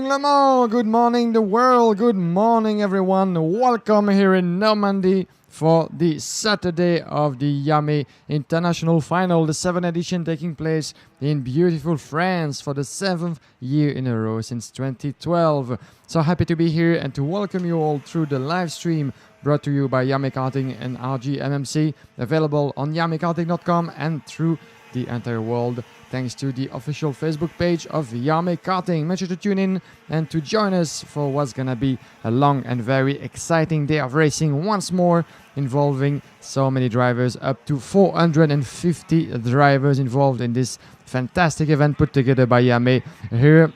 morning, Le Mans. Good morning, the world. Good morning, everyone. Welcome here in Normandy for the Saturday of the IAME International Final, the 7th edition taking place in beautiful France for the 7th year in a row since 2012. So happy to be here and to welcome you all through the live stream brought to you by IAME Karting and RGMMC, available on iamekarting.com and through the entire world, thanks to the official Facebook page of IAME Karting. Make sure to tune in and to join us for what's gonna be a long and very exciting day of racing once more, involving so many drivers, up to 450 drivers involved in this fantastic event put together by IAME here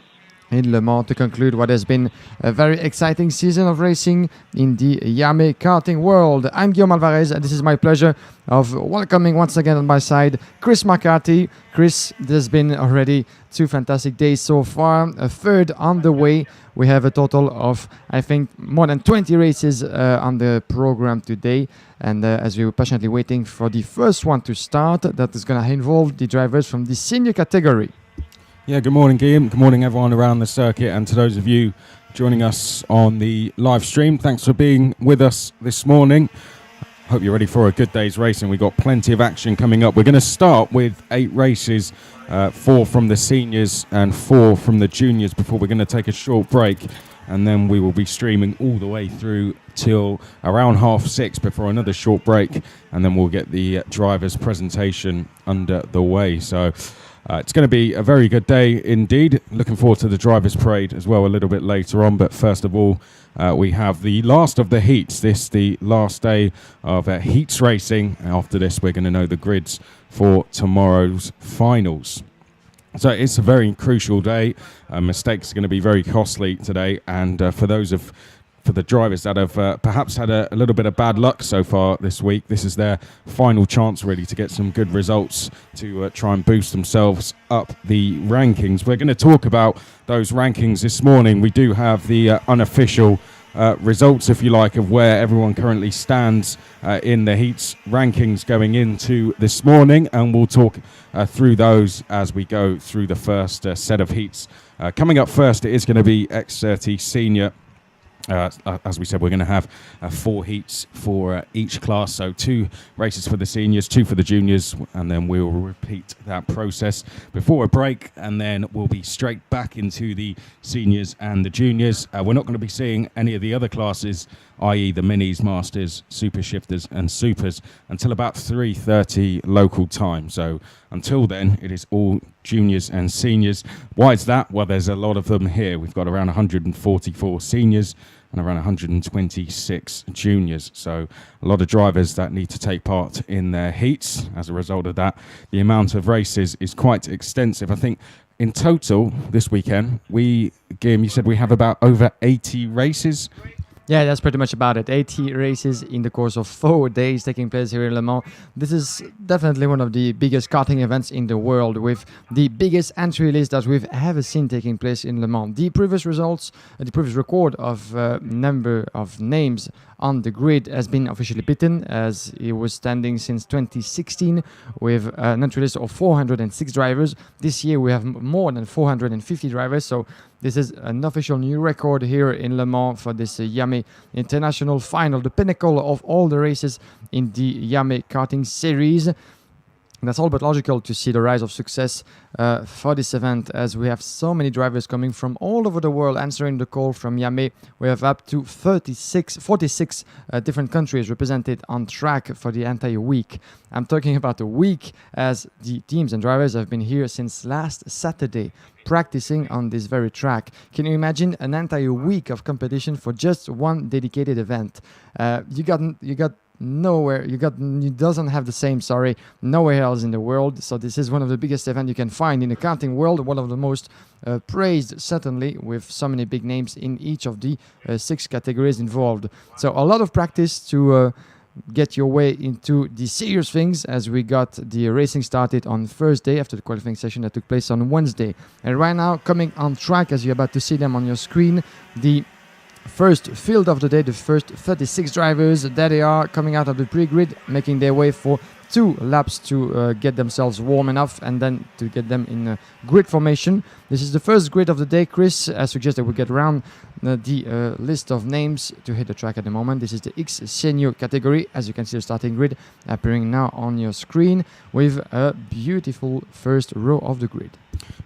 in Le Mans to conclude what has been a very exciting season of racing in the IAME karting world. I'm Guillaume Alvarez, and this is my pleasure of welcoming once again on my side Chris McCarthy. Chris, there's been already 2 fantastic days so far, a third on the way. We have a total of, I think, more than 20 races on the program today. And as we were patiently waiting for the first one to start, that is going to involve the drivers from the senior category. Yeah, good morning, Guillaume. Good morning, everyone around the circuit, and to those of you joining us on the live stream. Thanks for being with us this morning. Hope you're ready for a good day's racing. We've got plenty of action coming up. We're going to start with 8 races, 4 from the seniors and 4 from the juniors, before we're going to take a short break, and then we will be streaming all the way through till around 6:30 before another short break, and then we'll get the drivers' presentation under the way. So it's going to be a very good day indeed. Looking forward to the drivers' parade as well a little bit later on. But first of all, we have the last of the heats. This the last day of heats racing. After this, we're going to know the grids for tomorrow's finals. So it's a very crucial day. Mistakes are going to be very costly today. And for the drivers that have perhaps had a little bit of bad luck so far this week, this is their final chance really to get some good results to try and boost themselves up the rankings. We're going to talk about those rankings this morning. We do have the unofficial results, if you like, of where everyone currently stands in the heats rankings going into this morning, and we'll talk through those as we go through the first set of heats. Coming up first, it is going to be X30 Senior. As we said, we're going to have 4 heats for each class, so 2 races for the seniors, 2 for the juniors, and then we'll repeat that process before a break, and then we'll be straight back into the seniors and the juniors. We're not going to be seeing any of the other classes, i.e. the minis, masters, super shifters and supers, until about 3:30 local time. So until then, it is all juniors and seniors. Why is that? Well, there's a lot of them here. We've got around 144 seniors and around 126 juniors. So a lot of drivers that need to take part in their heats. As a result of that, the amount of races is quite extensive. I think in total this weekend, Guillaume, you said we have about over 80 races. Yeah, that's pretty much about it. 80 races in the course of 4 days taking place here in Le Mans. This is definitely one of the biggest karting events in the world, with the biggest entry list that we've ever seen taking place in Le Mans. The previous results, the previous record of number of names on the grid has been officially beaten, as it was standing since 2016 with an entry list of 406 drivers. This year we have more than 450 drivers, so this is an official new record here in Le Mans for this IAME International Final, the pinnacle of all the races in the IAME karting series. That's all but logical to see the rise of success for this event, as we have so many drivers coming from all over the world answering the call from IAME. We have up to 46 different countries represented on track for the entire week. I'm talking about a week, as the teams and drivers have been here since last Saturday practicing on this very track. Can you imagine an entire week of competition for just one dedicated event? You got nowhere, it doesn't have the same, nowhere else in the world. So this is one of the biggest events you can find in the karting world, one of the most praised, certainly, with so many big names in each of the 6 categories involved. So a lot of practice to get your way into the serious things, as we got the racing started on Thursday after the qualifying session that took place on Wednesday. And right now, coming on track, as you're about to see them on your screen, the first field of the day, the first 36 drivers. There they are, coming out of the pre-grid, making their way for 2 laps to get themselves warm enough and then to get them in a grid formation. This is the first grid of the day. Chris suggests that we get around the list of names to hit the track at the moment. This is the X Senior category. As you can see, the starting grid appearing now on your screen with a beautiful first row of the grid.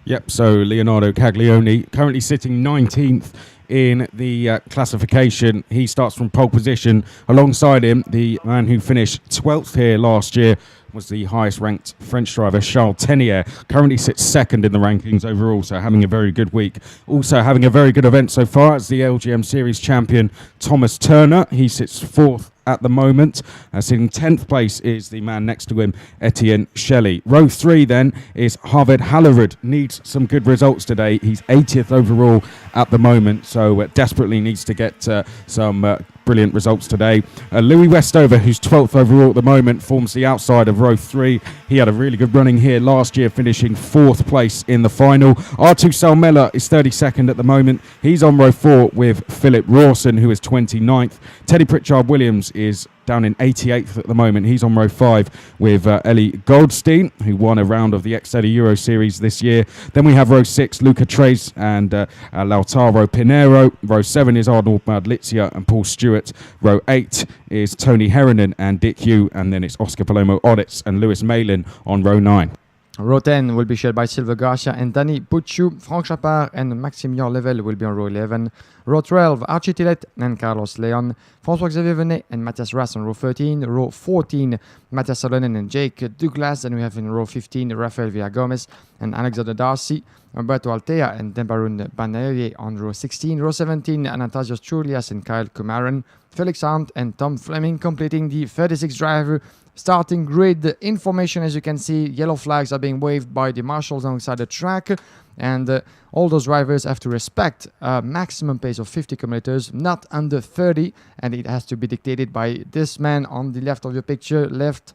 Yep, so Leonardo Caglioni currently sitting 19th in the classification. He starts from pole position. Alongside him, the man who finished 12th here last year was the highest ranked French driver, Charles Tenier. Currently sits second in the rankings overall, so having a very good week. Also having a very good event so far is the LGM Series champion, Thomas Turner. He sits 4th at the moment. Sitting 10th place is the man next to him, Etienne Shelley. Row 3 then is Harvard Hallerud. Needs some good results today. He's 80th overall at the moment, so desperately needs to get some brilliant results today. Louis Westover, who's 12th overall at the moment, forms the outside of row 3. He had a really good running here last year, finishing 4th place in the final. Artu Salmela is 32nd at the moment. He's on row 4 with Philip Rawson, who is 29th. Teddy Pritchard-Williams is down in 88th at the moment. He's on row 5 with Ellie Goldstein, who won a round of the Xterra Euro Series this year. Then we have row 6, Luca Tres and Lautaro Pinero. Row 7 is Arnold Madlizia and Paul Stewart. Row 8 is Tony Heronen and Dick Hugh. And then it's Oscar Palomo Odets and Lewis Malin on row 9. Row 10 will be shared by Silver Garcia and Danny Pucciu. Franck Chapard and Maximilian Level will be on row 11. Row 12, Archie Tillett and Carlos Leon. François-Xavier Venet and Matthias Rass on row 13. Row 14, Matthias Salonen and Jake Douglas. And we have in row 15, Rafael Villagomez and Alexander Darcy. Umberto Altea and Dembarun Banerier on row 16. Row 17, Anastasios Choulias and Kyle Kumaran. Felix Arndt and Tom Fleming completing the 36 driver starting grid. The information, as you can see, yellow flags are being waved by the marshals alongside the track, and all those drivers have to respect a maximum pace of 50 kilometers, not under 30, and it has to be dictated by this man on the left of your picture, left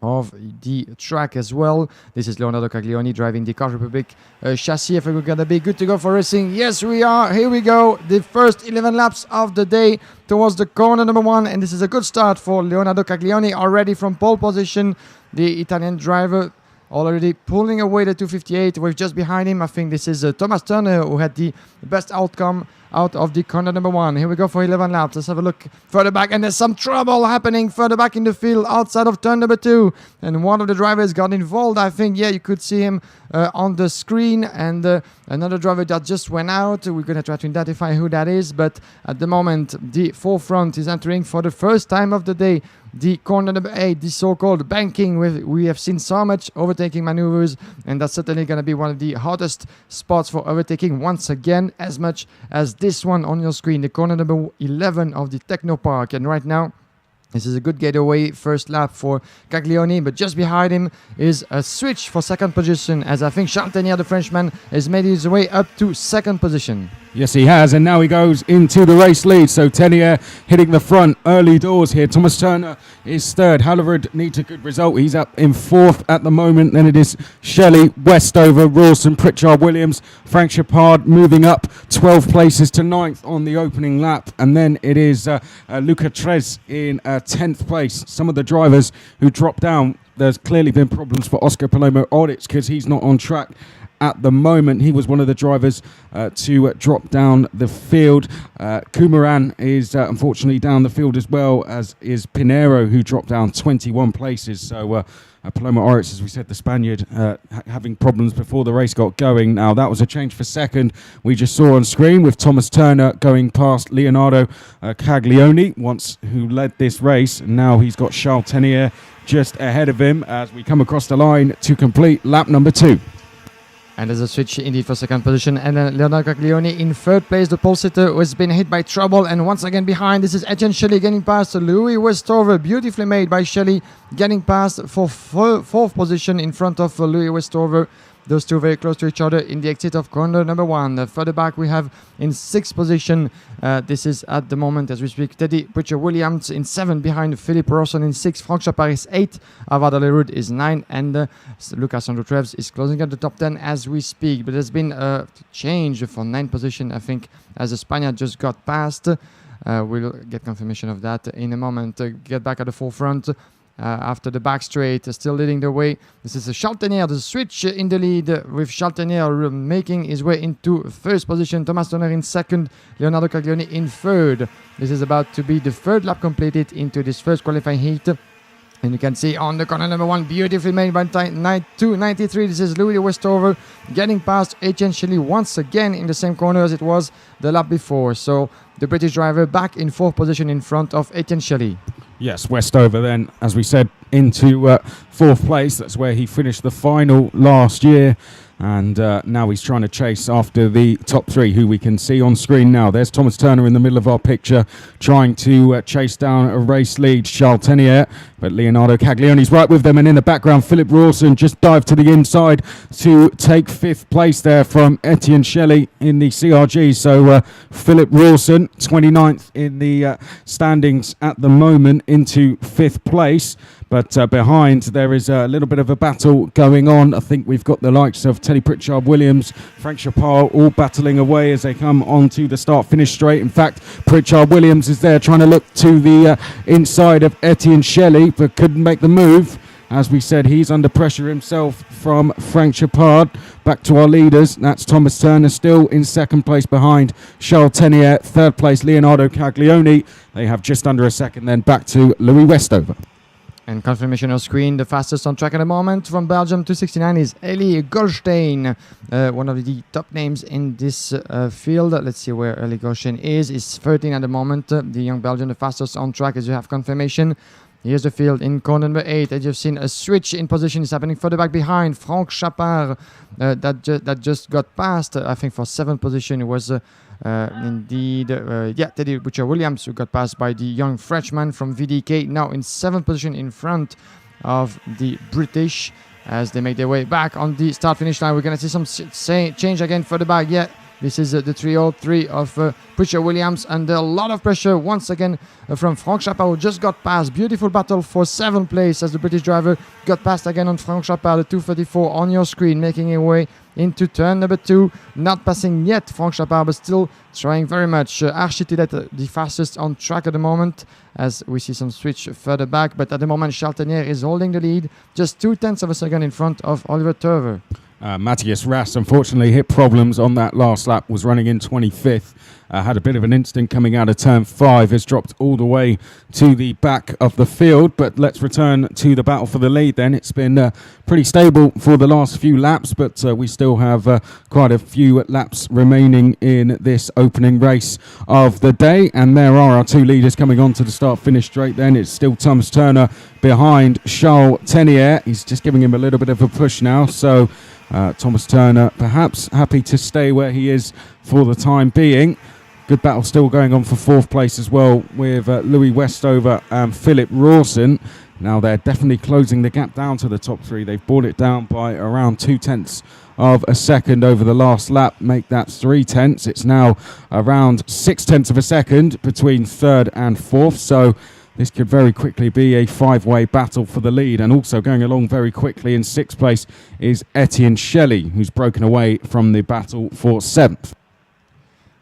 of the track as well. This is Leonardo Caglioni driving the Car Republic chassis. If we're gonna be good to go for racing, yes we are. Here we go, the first 11 laps of the day towards the corner number 1, and this is a good start for Leonardo Caglioni already from pole position. The Italian driver already pulling away the 258 with just behind him. I think this is Thomas Turner, who had the best outcome out of the corner number 1. Here we go for 11 laps. Let's have a look further back, and there's some trouble happening further back in the field outside of turn number 2, and one of the drivers got involved. I think, yeah, you could see him on the screen, and another driver that just went out. We're going to try to identify who that is, but at the moment the forefront is entering for the first time of the day the corner number 8, the so-called banking. We have seen so much overtaking maneuvers, and that's certainly going to be one of the hottest spots for overtaking once again, as much as this one on your screen, the corner number 11 of the Techno Park. And right now this is a good getaway first lap for Caglioni, but just behind him is a switch for second position, as I think Charles Tenier, the Frenchman, has made his way up to second position. Yes, he has, and now he goes into the race lead. So Tenier hitting the front early doors here. Thomas Turner is third. Hallerud needs a good result. He's up in 4th at the moment. Then it is Shelley, Westover, Rawson, Pritchard Williams, Frank Chapard moving up 12 places to 9th on the opening lap. And then it is Luca Tres in 10th place. Some of the drivers who dropped down, there's clearly been problems for Oscar Palomo Odets because he's not on track at the moment. He was one of the drivers to drop down the field. Kumaran is unfortunately down the field as well, as is Pinero, who dropped down 21 places. So Palomo Odets, as we said, the Spaniard, having problems before the race got going. Now that was a change for second. We just saw on screen with Thomas Turner going past Leonardo Caglioni, who led this race. Now he's got Charles Tenier just ahead of him as we come across the line to complete lap number 2. And there's a switch indeed for second position, and Leonardo Caglioni in third place, the pole sitter who has been hit by trouble, and once again behind, this is Etienne Shelley getting past Louis Westover, beautifully made by Shelley, getting past for fourth position in front of Louis Westover. Those two very close to each other in the exit of corner number 1. Further back, we have in 6th position, this is at the moment as we speak, Teddy Pritchard-Williams in 7th, behind Philip Rawson in 6th. Franck Chapard is 8th, Avad Alerud is 9th, and Lucas Andrew Treves is closing at the top 10 as we speak. But there's been a change for 9th position, I think, as the Spaniard just got past. We'll get confirmation of that in a moment. Get back at the forefront. After the back straight, still leading the way. This is Chaltenier, the switch in the lead, with Chaltenier making his way into 1st position. Thomas Turner in 2nd, Leonardo Caglioni in 3rd. This is about to be the 3rd lap completed into this first qualifying heat. And you can see on the corner number 1, beautifully made by 293. This is Louis Westover getting past Etienne Shelley once again in the same corner as it was the lap before. So the British driver back in 4th position in front of Etienne Shelley. Yes, Westover then, as we said, into 4th place. That's where he finished the final last year. And now he's trying to chase after the top 3, who we can see on screen now. There's Thomas Turner in the middle of our picture, trying to chase down a race lead, Charles Tenier. But Leonardo Caglioni's right with them. And in the background, Philip Rawson just dived to the inside to take 5th place there from Etienne Shelley in the CRG. So Philip Rawson, 29th in the standings at the moment, into 5th place. But behind, there is a little bit of a battle going on. I think we've got the likes of Teddy Pritchard-Williams, Franck Chapard, all battling away as they come onto the start-finish straight. In fact, Pritchard-Williams is there trying to look to the inside of Etienne Shelley, but couldn't make the move. As we said, he's under pressure himself from Franck Chapard. Back to our leaders. That's Thomas Turner still in 2nd place behind Charles Tenier. 3rd place, Leonardo Caglioni. They have just under a second then back to Louis Westover. And confirmation on screen, the fastest on track at the moment from Belgium, 269, is Elie Goldstein, one of the top names in this field. Let's see where Elie Goldstein is. He's 13 at the moment. The young Belgian, the fastest on track, as you have confirmation. Here's the field in corner number 8. As you've seen, a switch in position is happening further back behind. Franck Chapard, that just got past. I think for 7th position, it was indeed, Teddy Pritchard-Williams, who got passed by the young Frenchman from VDK, now in 7th position in front of the British as they make their way back on the start-finish line. We're going to see some change again further back. This is the 303 of Pritchard-Williams, and a lot of pressure once again from Franck Chapard, who just got past. Beautiful battle for 7th place as the British driver got past again on Franck Chapard, the 234 on your screen, making his way into turn number 2. Not passing yet Franck Chapard, but still trying very much. Architilet, the fastest on track at the moment, as we see some switch further back. But at the moment, Chaltenier is holding the lead, just 0.2 of a second in front of Oliver Turver. Matthias Rass, unfortunately, hit problems on that last lap, was running in 25th. Had a bit of an instant coming out of turn 5, has dropped all the way to the back of the field. But let's return to the battle for the lead then. It's been pretty stable for the last few laps, but we still have quite a few laps remaining in this opening race of the day. And there are our 2 leaders coming on to the start-finish straight then. It's still Thomas Turner behind Charles Tenier. He's just giving him a little bit of a push now. So Thomas Turner perhaps happy to stay where he is for the time being. Good battle still going on for 4th place as well with Louis Westover and Philip Rawson. Now they're definitely closing the gap down to the top 3. They've brought it down by around 0.2 of a second over the last lap. Make that 0.3. It's now around 0.6 of a second between 3rd and 4th. So this could very quickly be a 5-way battle for the lead. And also going along very quickly in 6th place is Etienne Shelley, who's broken away from the battle for 7th.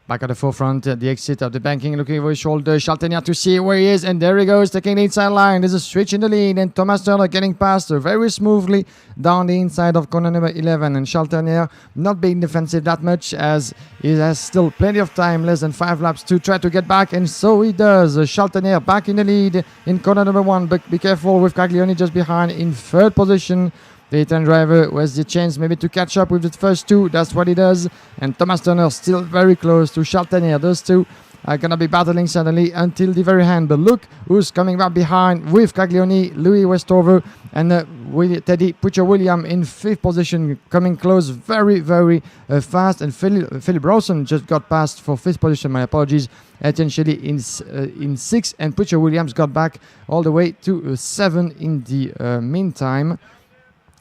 Back at the forefront, the exit of the banking, looking over his shoulder. Chaltenier to see where he is, and there he goes, taking the inside line. There's a switch in the lead, and Thomas Turner getting past very smoothly down the inside of corner number 11. And Chaltenier not being defensive that much, as he has still plenty of time, less than 5 laps to try to get back, and so he does. Chaltenier back in the lead in corner number 1, but be careful with Caglioni just behind in 3rd position. The Italian driver has the chance maybe to catch up with the first 2. That's what he does. And Thomas Turner still very close to Chaltenier. Those 2 are going to be battling suddenly until the very end. But look who's coming back behind with Caglioni, Louis Westover, and Teddy Pritchard-Williams in 5th position, coming close very, very fast. And Philip Rawson just got past for 5th position. My apologies. Etienne Shelley in 6th, and Pritchard-Williams got back all the way to 7 in the meantime.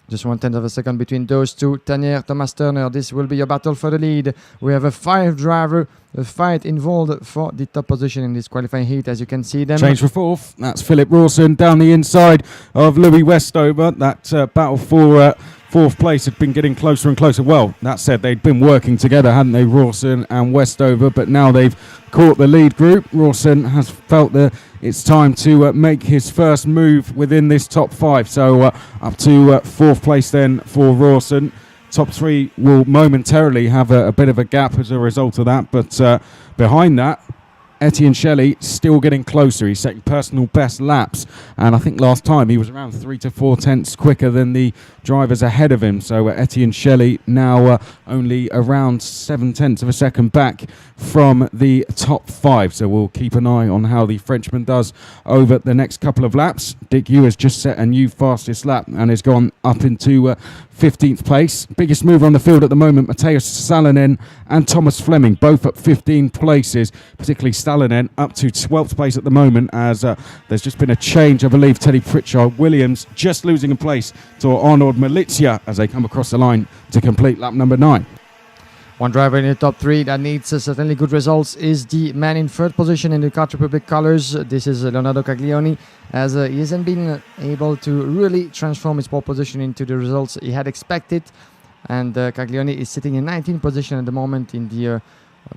Just 1/10 of a second between those two. Tanière, Thomas Turner, this will be a battle for the lead. We have a 5-driver fight involved for the top position in this qualifying heat, as you can see them. Change for fourth. That's Philip Rawson down the inside of Louis Westover. That battle for fourth place had been getting closer and closer. Well, that said, they'd been working together, hadn't they, Rawson and Westover, but now they've caught the lead group. Rawson has felt that it's time to make his first move within this top 5. So up to fourth place then for Rawson. Top 3 will momentarily have a bit of a gap as a result of that, but behind that, Etienne Shelley still getting closer. He's setting personal best laps, and I think last time he was around 3 to 4 tenths quicker than the drivers ahead of him. So Etienne Shelley now only around 7 tenths of a second back from the top 5. So we'll keep an eye on how the Frenchman does over the next couple of laps. Dick Yu has just set a new fastest lap and has gone up into 15th place. Biggest mover on the field at the moment, Mateusz Salonen and Thomas Fleming, both up 15 places, particularly Salonen up to 12th place at the moment, as there's just been a change. I believe Teddy Pritchard-Williams just losing a place to Arnaud Malizia as they come across the line to complete lap number 9. One driver in the top 3 that needs certainly good results is the man in third position in the Kart Republic colours. This is Leonardo Caglioni, as he hasn't been able to really transform his pole position into the results he had expected. And Caglioni is sitting in 19th position at the moment in the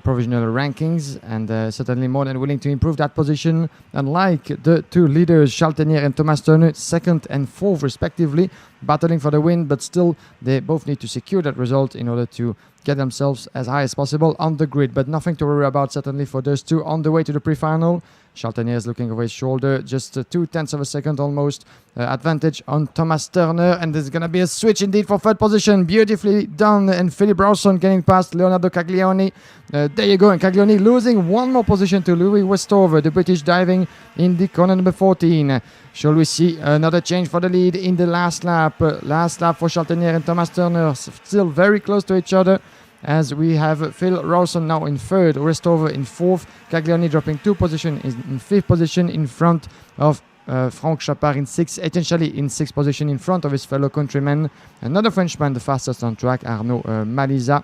provisional rankings, and certainly more than willing to improve that position. Unlike the two leaders, Charles Tanière and Thomas Turner, 2nd and 4th respectively, battling for the win, but still they both need to secure that result in order to get themselves as high as possible on the grid. But nothing to worry about certainly for those two on the way to the pre-final. Charles Tanière is looking over his shoulder, just 2 tenths of a second almost advantage on Thomas Turner, and there's going to be a switch indeed for third position. Beautifully done, and Philip Rawson getting past Leonardo Caglioni. There you go, and Caglioni losing one more position to Louis Westover, the British diving in the corner number 14. Shall we see another change for the lead in the last lap? Last lap for Charles Tanière and Thomas Turner, still very close to each other, as we have Phil Rawson now in 3rd, Westover in 4th, Caglioni dropping 2 positions in 5th position in front of Franck Chapard in 6th, Etienne Shelley in 6th position in front of his fellow countrymen. Another Frenchman, the fastest on track, Arnaud Maliza.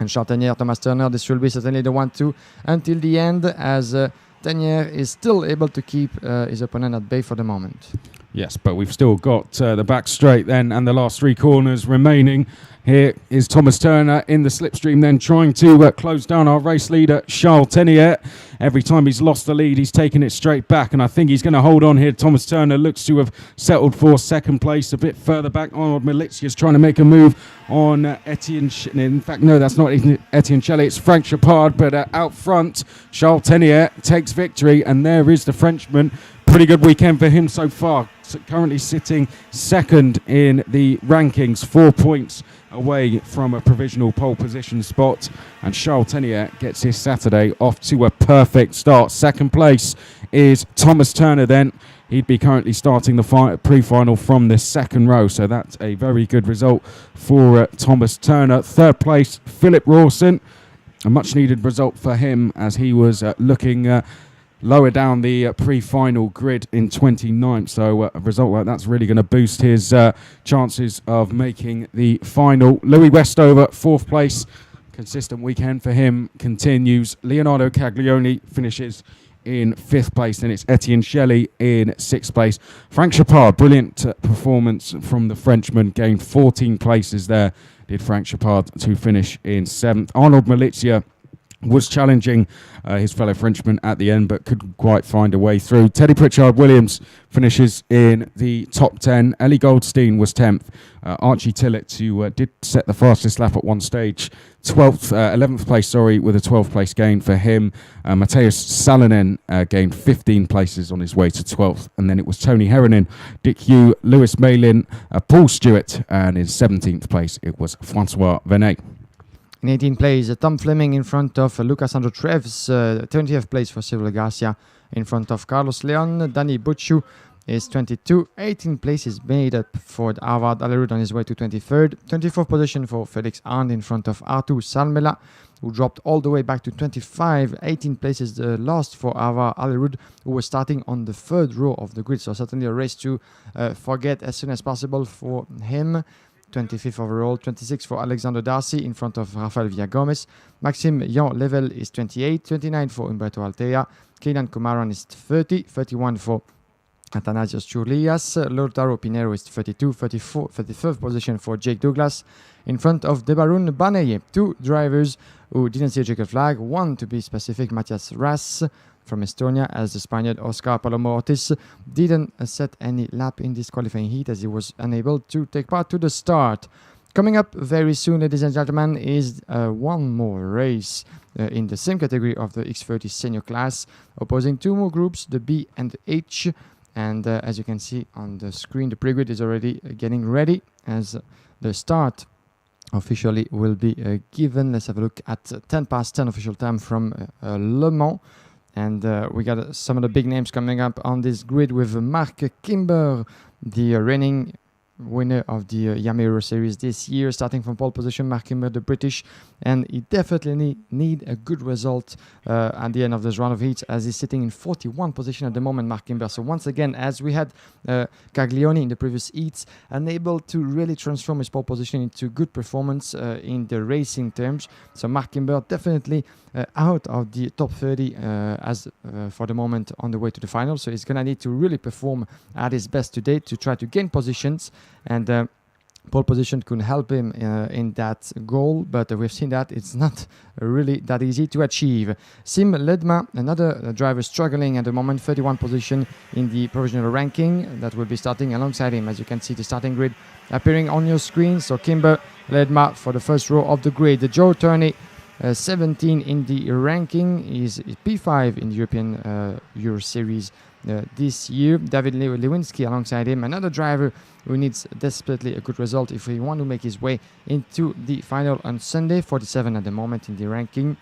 And Charles Tanière, Thomas Turner, this will be certainly the 1-2 until the end, as Tanière is still able to keep his opponent at bay for the moment. Yes, but we've still got the back straight then and the last 3 corners remaining. Here is Thomas Turner in the slipstream then, trying to close down our race leader, Charles Tanière. Every time he's lost the lead, he's taken it straight back, and I think he's going to hold on here. Thomas Turner looks to have settled for 2nd place a bit further back. Arnaud Malizia is trying to make a move on Etienne. In fact, no, that's not Etienne Shelley, it's Franck Chapard, but out front, Charles Tanière takes victory, and there is the Frenchman. Pretty good weekend for him so far. Currently sitting 2nd in the rankings, 4 points away from a provisional pole position spot, and Charles Tanière gets his Saturday off to a perfect start. 2nd place is Thomas Turner then. He'd be currently starting the pre-final from the 2nd row, so that's a very good result for Thomas Turner. 3rd place, Philip Rawson. A much needed result for him, as he was looking lower down the pre-final grid in 29th, so a result like that's really going to boost his chances of making the final. Louis Westover, 4th place. Consistent weekend for him continues. Leonardo Caglioni finishes in 5th place, and it's Etienne Shelley in 6th place. Franck Chapard, brilliant performance from the Frenchman, gained 14 places there, did Franck Chapard, to finish in 7th. Arnaud Malizia was challenging his fellow Frenchman at the end, but couldn't quite find a way through. Teddy Pritchard-Williams finishes in the top 10. Ellie Goldstein was 10th. Archie Tillett, who did set the fastest lap at one stage, 11th place, with a 12th place gain for him. Mateusz Salonen gained 15 places on his way to 12th. And then it was Tony Heronin, Dick Yu, Lewis Malin, Paul Stewart, and in 17th place it was Francois Venet. In 18th place, Tom Fleming in front of Lucas Andro Treves, 20th place for Cyril Garcia in front of Carlos Leon, Danny Butchu is 22. 18 places made up for Harvard Alerud on his way to 23rd. 24th position for Felix Arndt in front of Artu Salmela, who dropped all the way back to 25. 18 places lost for Harvard Alerud, who was starting on the third row of the grid. So certainly a race to forget as soon as possible for him. 25th overall, 26 for Alexander Darcy in front of Rafael Villagomez. Maxime Jan-Level is 28, 29 for Umberto Altea. Keinan Kumaran is 30, 31 for Athanasios Churlias. Lautaro Pinero is 32, 34, 33rd position for Jake Douglas in front of Debarun Baneye. Two drivers who didn't see a checkered flag. One, to be specific, Matthias Ras from Estonia, as the Spaniard Oscar Palomo Ortiz didn't set any lap in this qualifying heat as he was unable to take part to the start. Coming up very soon, ladies and gentlemen, is one more race in the same category of the X30 senior class, opposing two more groups, the B and the H. And as you can see on the screen, the pre-grid is already getting ready as the start officially will be given. Let's have a look at 10 past 10 official time from Le Mans. And we got some of the big names coming up on this grid with Mark Kimber, the reigning winner of the IAME Euro Series this year, starting from pole position. Mark Kimber, the British, and he definitely need a good result at the end of this round of heats, as he's sitting in 41 position at the moment, Mark Kimber. So once again, as we had Caglioni in the previous heats, unable to really transform his pole position into good performance in the racing terms. So Mark Kimber definitely out of the top 30 as for the moment on the way to the final. So he's gonna need to really perform at his best today to try to gain positions, and pole position could help him in that goal, but we've seen that it's not really that easy to achieve. Sim Ledma, another driver struggling at the moment, 31 position in the provisional ranking, that will be starting alongside him. As you can see, the starting grid appearing on your screen. So Kimber, Ledma for the first row of the grid. Joe Turney, 17 in the ranking, is P5 in the European Euro Series this year. David Lewinsky alongside him, another driver who needs desperately a good result if he want to make his way into the final on Sunday. 47 at the moment in the ranking.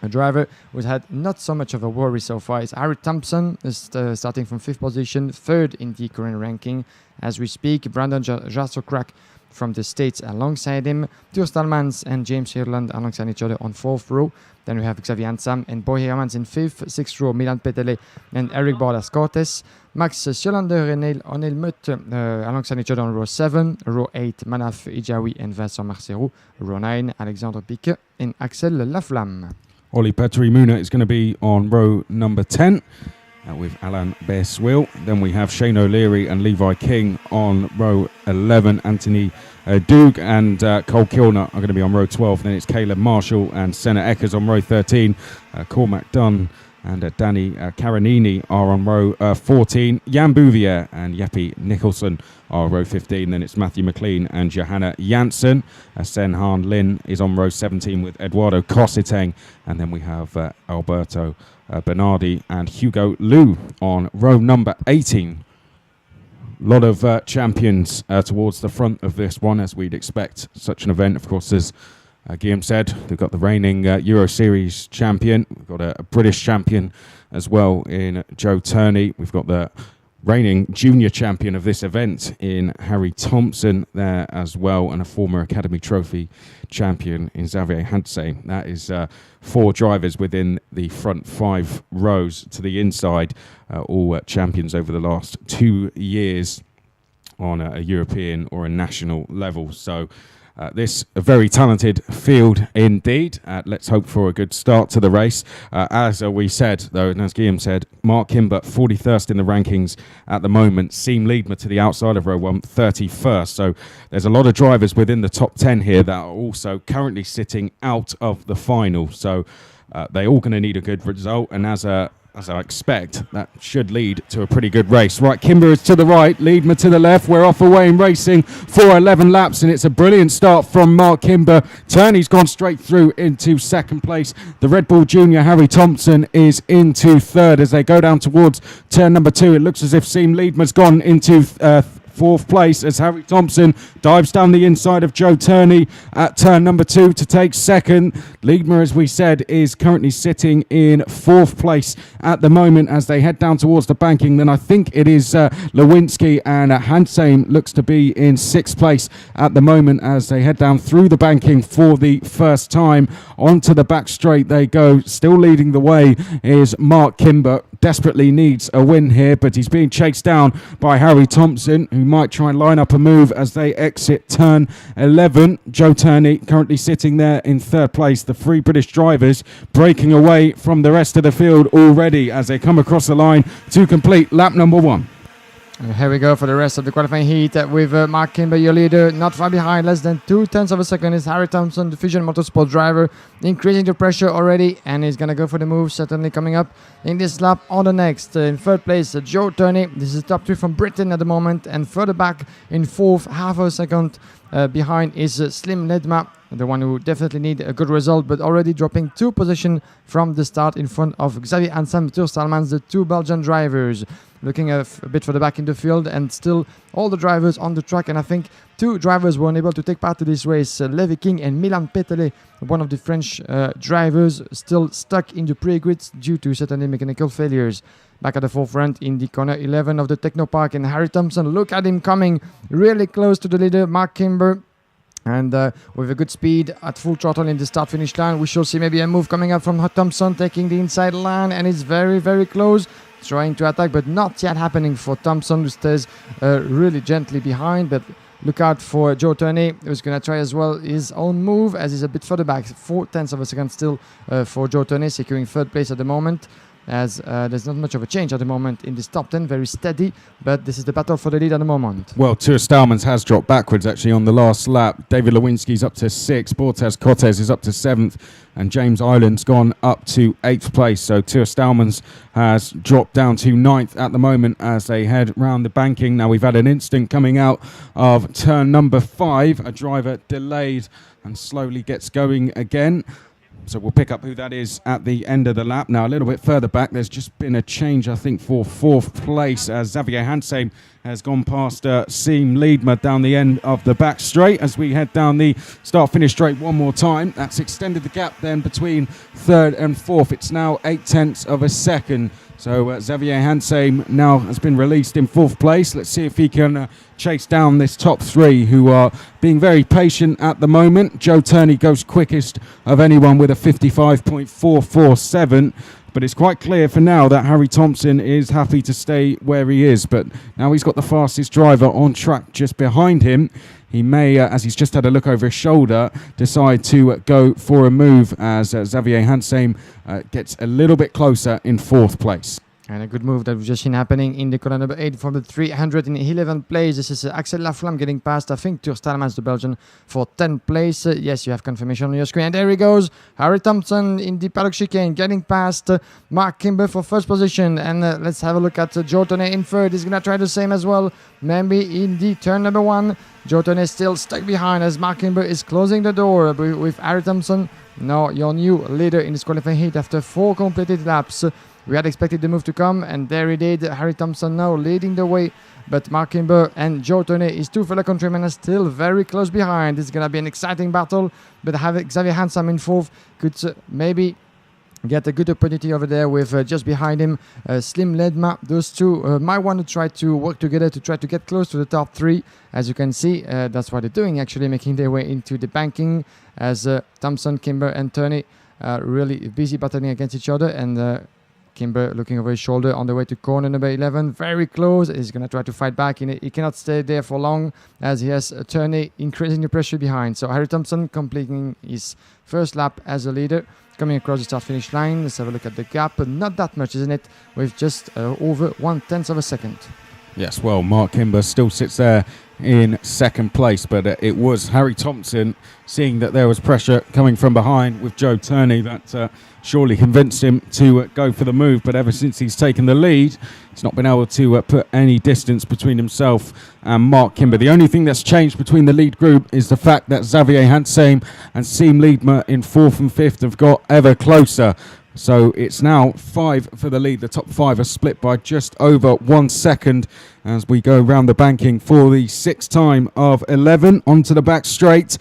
A driver who's had not so much of a worry so far is Harry Thompson, starting from 5th position, 3rd in the current ranking as we speak. Brandon Jasokrak from the States alongside him. Tur Stalmans and James Hirland alongside each other on 4th row. Then we have Xavier Ansam and Boy Hermans in 5th, 6th row, Milan Petele and Eric Bordas Cortes. Max Sjolander and Onel Mutt alongside each other on row 7. Row 8, Manaf Ijawi and Vincent Marcerou. Row 9, Alexandre Piquet and Axel Laflamme. Ollie Petri-Muna is going to be on row number 10 with Alan Bearswill. Then we have Shane O'Leary and Levi King on row 11. Anthony Doog and Cole Kilner are going to be on row 12. Then it's Caleb Marshall and Senna Eckers on row 13. Cormac Dunn and Danny Caranini are on row 14. Jan Bouvier and Jeppe Nicholson are on row 15. Then it's Matthew McLean and Johanna Janssen. Sen Han Lin is on row 17 with Eduardo Cossiteng. And then we have Alberto Bernardi and Hugo Liu on row number 18. A lot of champions towards the front of this one, as we'd expect such an event. Of course, as Guillaume said, they've got the reigning Euro Series champion. We've got a British champion as well in Joe Turney. We've got the reigning junior champion of this event in Harry Thompson there as well, and a former Academy Trophy champion in Xavier Hantze. That is 4 drivers within the front 5 rows to the inside, all champions over the last 2 years on a European or a national level. So this a very talented field indeed. Let's hope for a good start to the race. As we said, though, and as Guillaume said, Mark Kimber, 41st in the rankings at the moment. Siim Liedma to the outside of row 1, 31st. So there's a lot of drivers within the top 10 here that are also currently sitting out of the final. So they're all going to need a good result. And as I expect, that should lead to a pretty good race. Right, Kimber is to the right, Liedma to the left. We're off away in racing for 11 laps, and it's a brilliant start from Mark Kimber. Turney's gone straight through into second place. The Red Bull Junior Harry Thompson is into third as they go down towards turn number 2. It looks as if Siim Liedma's gone into fourth place as Harry Thompson dives down the inside of Joe Turney at turn number 2 to take second. Liedma, as we said, is currently sitting in fourth place at the moment as they head down towards the banking. Then I think it is Lewinsky, and Hansheim looks to be in sixth place at the moment as they head down through the banking for the first time. Onto the back straight they go. Still leading the way is Mark Kimber. Desperately needs a win here, but he's being chased down by Harry Thompson, who might try and line up a move as they exit turn 11. Joe Turney currently sitting there in third place. The three British drivers breaking away from the rest of the field already as they come across the line to complete lap number 1. Here we go for the rest of the qualifying heat with Mark Kimber, your leader, not far behind, less than 0.2 of a second is Harry Thompson, the Fusion Motorsport driver, increasing the pressure already, and he's going to go for the move, certainly coming up in this lap on the next. In third place, Joe Turney, this is top 3 from Britain at the moment, and further back in fourth, half of a second behind is Slim Ledma, the one who definitely need a good result, but already dropping 2 positions from the start in front of Xavier Ansam, Tur Stalmans, the 2 Belgian drivers. Looking a bit further back in the field, and still all the drivers on the track, and I think 2 drivers were unable to take part to this race, Levy King and Milan Petele, one of the French drivers, still stuck in the pre-grids due to certainly mechanical failures. Back at the forefront in the corner 11 of the Techno Park, and Harry Thompson, look at him coming really close to the leader, Mark Kimber. And with a good speed at full throttle in the start-finish line, we shall see maybe a move coming up from Thompson, taking the inside line, and it's very, very close. Trying to attack, but not yet happening for Thompson, who stays really gently behind. But look out for Joe Turney, who's going to try as well his own move, as he's a bit further back. 0.4 of a second still for Joe Turney, securing third place at the moment, as there's not much of a change at the moment in this top 10, very steady, but this is the battle for the lead at the moment. Well, Tur Stalmans has dropped backwards actually on the last lap. David Lewinsky's up to 6th, Bortes Cortez is up to 7th, and James Island's gone up to 8th place. So Tur Stalmans has dropped down to 9th at the moment as they head round the banking. Now we've had an instant coming out of turn number 5. A driver delayed and slowly gets going again. So we'll pick up who that is at the end of the lap. Now a little bit further back, there's just been a change, I think, for 4th place as Xavier Hansheim has gone past Siem Liedma down the end of the back straight as we head down the start-finish straight one more time. That's extended the gap then between 3rd and 4th. It's now 0.8 of a second. So Xavier Hansheim now has been released in 4th place. Let's see if he can chase down this top 3 who are being very patient at the moment. Joe Turney goes quickest of anyone with a 55.447. But it's quite clear for now that Harry Thompson is happy to stay where he is. But now he's got the fastest driver on track just behind him. He may, as he's just had a look over his shoulder, decide to go for a move as Xavier Hansheim gets a little bit closer in 4th place. And a good move that we've just seen happening in the corner number 8 from the 300 in 11th place. This is Axel Laflamme getting past, I think, Tur Stalmans, the Belgian, for 10th place. Yes, you have confirmation on your screen. And there he goes. Harry Thompson in the paddock chicane getting past Mark Kimber for first position. And let's have a look at Joe Turney in third. He's going to try the same as well. Maybe in the turn number 1. Joe Turney is still stuck behind as Mark Kimber is closing the door with Harry Thompson. Now your new leader in this qualifying heat after 4 completed laps. We had expected the move to come, and there he did. Harry Thompson now leading the way, but Mark Kimber and Joe Turney, his 2 fellow countrymen, are still very close behind. It's going to be an exciting battle, but Xavier Hansheim in 4th could maybe get a good opportunity over there with just behind him Slim Ledma. Those 2 might want to try to work together to try to get close to the top 3. As you can see, that's what they're doing, actually, making their way into the banking as Thompson, Kimber and Turney really busy battling against each other, and Kimber looking over his shoulder on the way to corner number 11, very close. He's going to try to fight back. He cannot stay there for long as he has Turney increasing the pressure behind. So Harry Thompson completing his first lap as a leader, coming across the start-finish line. Let's have a look at the gap. Not that much, isn't it? With just over 0.1 of a second. Yes, well, Mark Kimber still sits there in 2nd place, but it was Harry Thompson, seeing that there was pressure coming from behind with Joe Turney, that surely convinced him to go for the move. But ever since he's taken the lead, he's not been able to put any distance between himself and Mark Kimber. The only thing that's changed between the lead group is the fact that Xavier Hansheim and Siem Liedma in 4th and 5th have got ever closer. So it's now 5 for the lead. The top 5 are split by just over 1 second as we go round the banking for the 6th time of 11 onto the back straight.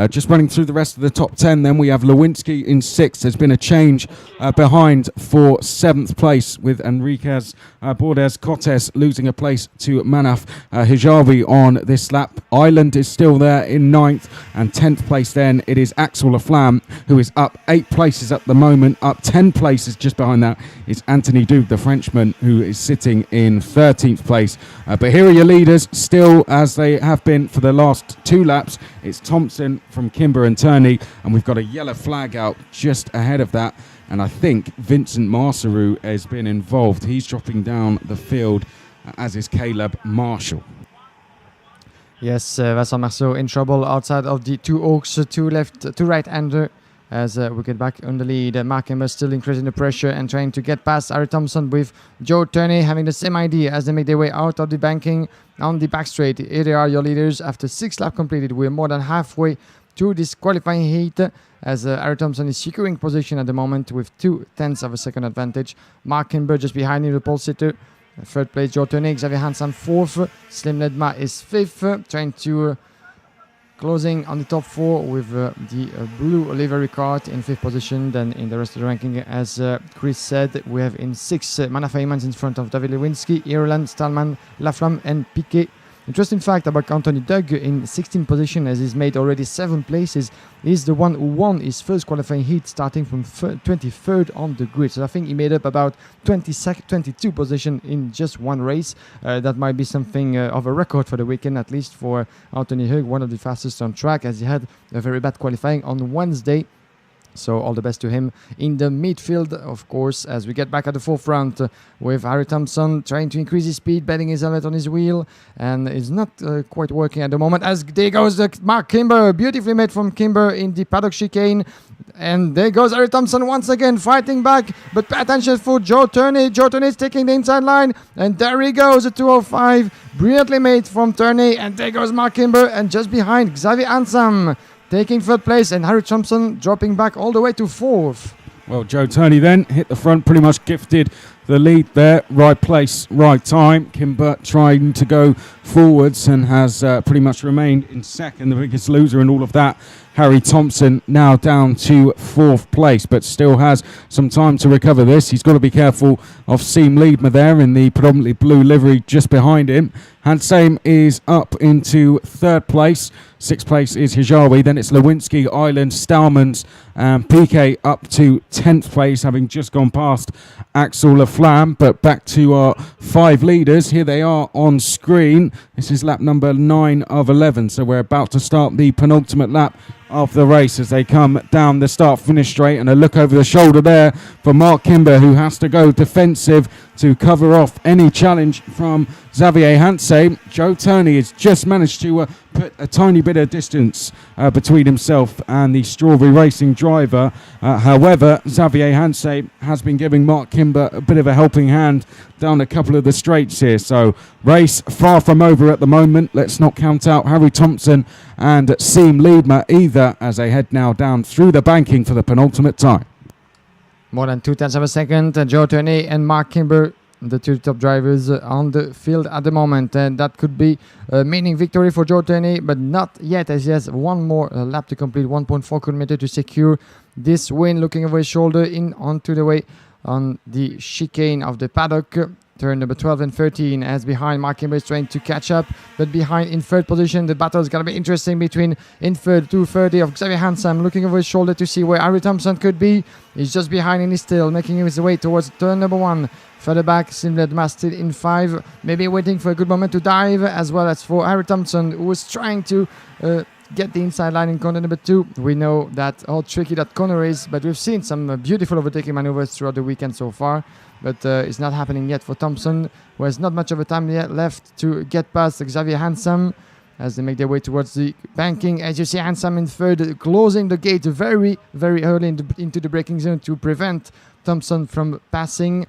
Just running through the rest of the top 10 then, we have Lewinsky in 6th. There's been a change behind for 7th place with Enriquez Bordes Cortes losing a place to Manaf Hijabi on this lap. Ireland is still there in 9th, and 10th place then it is Axel Laflamme, who is up 8 places at the moment. Up 10 places just behind that is Anthony Duke, the Frenchman, who is sitting in 13th place. But here are your leaders, still as they have been for the last 2 laps. It's Thompson from Kimber and Turney, and we've got a yellow flag out just ahead of that. And I think Vincent Marsaru has been involved. He's dropping down the field, as is Caleb Marshall. Yes, Vincent Marceau in trouble outside of the 2 Oaks, 2 right-hander. As we get back on the lead, Mark Kimber still increasing the pressure and trying to get past Harry Thompson, with Joe Turney having the same idea as they make their way out of the banking on the back straight. Here they are, your leaders, after 6 laps completed. We're more than halfway through this qualifying heat, as Harry Thompson is securing position at the moment with 0.2 of a second advantage. Mark Kimber just behind him, the pole sitter. 3rd place, Joe Turney. Xavier Hansen 4th. Slim Ledma is 5th, trying to... closing on the top 4 with the blue livery card in 5th position. Then in the rest of the ranking, as Chris said, we have in 6th Manaf Heymans in front of David Lewinsky, Ireland, Stallman, Laflamme and Piquet. Interesting fact about Anthony Dugg in 16th position, as he's made already 7 places. He's the one who won his first qualifying heat, starting from 23rd on the grid. So I think he made up about 22 position in just one race. That might be something of a record for the weekend, at least for Anthony Hug, one of the fastest on track, as he had a very bad qualifying on Wednesday. So all the best to him in the midfield, of course, as we get back at the forefront with Harry Thompson trying to increase his speed, betting his helmet on his wheel, and it's not quite working at the moment. As there goes Mark Kimber, beautifully made from Kimber in the paddock chicane. And there goes Harry Thompson once again fighting back, but pay attention for Joe Turney. Joe Turney is taking the inside line, and there he goes, a 2:05, brilliantly made from Turney. And there goes Mark Kimber, and just behind Xavier Ansam taking 3rd place, and Harry Thompson dropping back all the way to 4th. Well, Joe Turney then hit the front, pretty much gifted the lead there. Right place, right time. Kimber trying to go forwards and has pretty much remained in second, the biggest loser in all of that. Harry Thompson now down to 4th place, but still has some time to recover this. He's got to be careful of Seam Liedma there in the predominantly blue livery just behind him. Hansame is up into 3rd place. 6th place is Hijawi. Then it's Lewinsky, Ireland, Stallmans, and PK up to 10th place, having just gone past Axel Laflamme. But back to our 5 leaders. Here they are on screen. This is lap number 9 of 11. So we're about to start the penultimate lap of the race as they come down the start-finish straight. And a look over the shoulder there for Mark Kimber, who has to go defensive to cover off any challenge from Xavier Hansen. Joe Turney has just managed to put a tiny bit of distance between himself and the Strawberry Racing driver. However, Xavier Hansen has been giving Mark Kimber a bit of a helping hand down a couple of the straights here. So race far from over at the moment. Let's not count out Harry Thompson and Seam Liedma either, as they head now down through the banking for the penultimate time. More than 0.2 of a second. Joe Turney and Mark Kimber, the 2 top drivers on the field at the moment. And that could be a meaning victory for Joe Turney, but not yet, as he has one more lap to complete, 1.4 kilometer to secure this win. Looking over his shoulder in onto the way on the chicane of the paddock. Turn number 12 and 13, as behind Mark Kimber is trying to catch up, but behind in 3rd position. The battle is going to be interesting between in 3rd, 2:30 of Xavier Hansen, looking over his shoulder to see where Harry Thompson could be. He's just behind and he's still making his way towards turn number 1. Further back, Sim Ledma still in 5, maybe waiting for a good moment to dive, as well as for Harry Thompson, who was trying to get the inside line in corner number 2. We know that how tricky that corner is, but we've seen some beautiful overtaking maneuvers throughout the weekend so far. But it's not happening yet for Thompson, who has not much of a time yet left to get past Xavier Hansen as they make their way towards the banking. As you see, Hansen in 3rd, closing the gate very, very early into the braking zone to prevent Thompson from passing.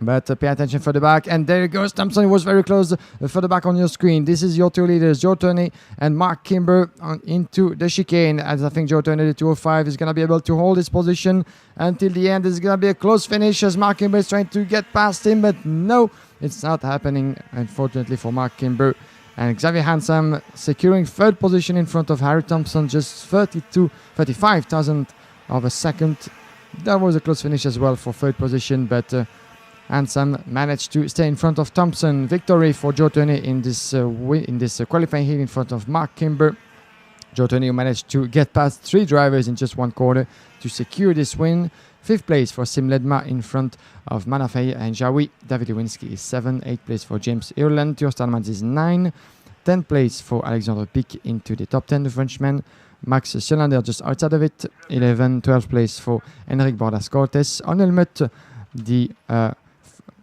But pay attention for the back. And there it goes. Thompson was very close for the back on your screen. This is your two leaders, Joe Turney and Mark Kimber, into the chicane. As I think Joe Turney, the 205, is going to be able to hold his position until the end. It's going to be a close finish as Mark Kimber is trying to get past him. But no, it's not happening, unfortunately, for Mark Kimber. And Xavier Handsome securing third position in front of Harry Thompson, just 35,000 of a second. That was a close finish as well for third position, but Handsome managed to stay in front of Thompson. Victory for Joe Turney in this qualifying heat in front of Mark Kimber. Joe Turney managed to get past 3 drivers in just one quarter to secure this win. 5th place for Sim Ledma in front of Manafei and Jawi. David Lewinsky is 7. 8th place for James Ireland. Theo Stalmans is 9. 10th place for Alexander Pic into the top 10, the Frenchman. Max Sjölander just outside of it. 11. 12th place for Enric Bordas-Cortes. On Helmut, the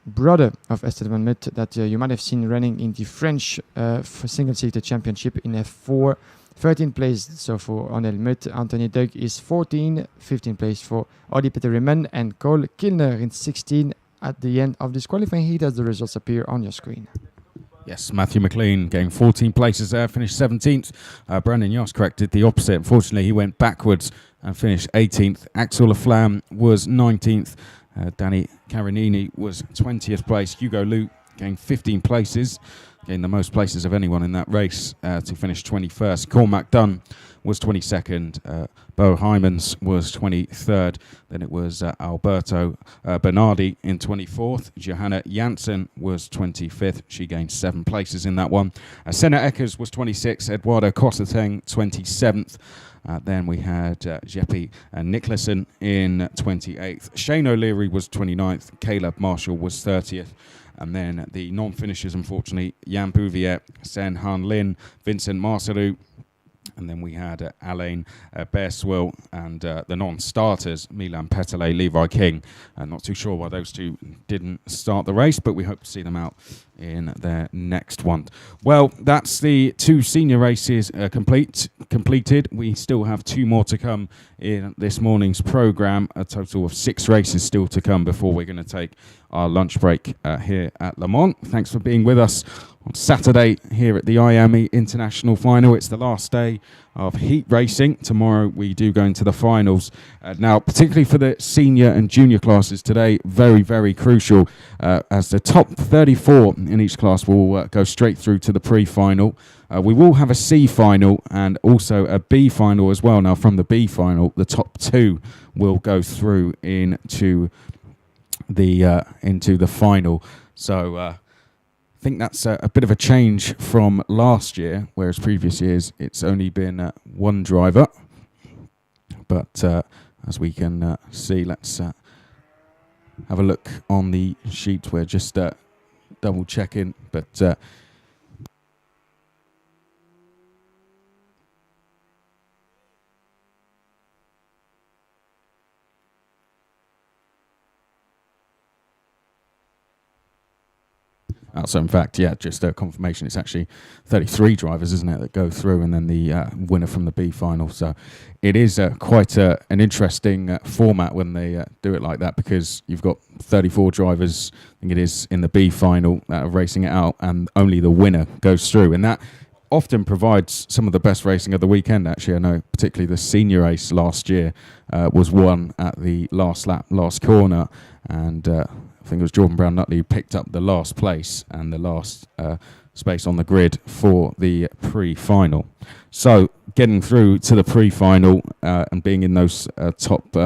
brother of Esteban Mutt that you might have seen running in the French single-seater championship in F4. 13th place so for Onel Mutt. Anthony Doug is 14. 15th place for Olli Peter-Riemann and Cole Kilner in 16 at the end of this qualifying heat as the results appear on your screen. Yes, Matthew McLean getting 14 places there, finished 17th. Brandon Yost corrected the opposite. Unfortunately, he went backwards and finished 18th. Axel Laflamme was 19th. Danny Carinini was 20th place. Hugo Liu gained 15 places, gained the most places of anyone in that race to finish 21st. Cormac Dunn was 22nd. Bo Hymans was 23rd. Then it was Alberto Bernardi in 24th. Johanna Janssen was 25th. She gained 7 places in that one. Senna Eckers was 26th. Eduardo Cosseteng 27th. Then we had Jeppe Nicholson in 28th. Shane O'Leary was 29th. Caleb Marshall was 30th. And then the non-finishers, unfortunately, Jan Bouvier, Sen Han Lin, Vincent Marcelou. And then we had Alain Bearswill and the non-starters, Milan Petele, Levi King. Not too sure why those two didn't start the race, but we hope to see them out in their next one. Well, that's the 2 senior races completed. We still have 2 more to come in this morning's programme. A total of 6 races still to come before we're going to take our lunch break here at Le Mans. Thanks for being with us on Saturday here at the IAME International Final. It's the last day of heat racing. Tomorrow we do go into the finals. Now, particularly for the senior and junior classes today, very, very crucial as the top 34 in each class will go straight through to the pre-final. We will have a C final and also a B final as well. Now, from the B final, the top 2 will go through into the final. So I think that's a bit of a change from last year, whereas previous years it's only been 1 driver. But as we can see, let's have a look on the sheet. We're just double checking, but so in fact, yeah, just a confirmation. It's actually 33 drivers, isn't it, that go through, and then the winner from the B final. So it is quite an interesting format when they do it like that, because you've got 34 drivers, I think it is, in the B final that are racing it out, and only the winner goes through. And that often provides some of the best racing of the weekend, actually. I know particularly the senior race last year was won at the last lap, last corner, and I think it was Jordan Brown Nutley who picked up the last place and the last space on the grid for the pre-final. So getting through to the pre-final and being in those top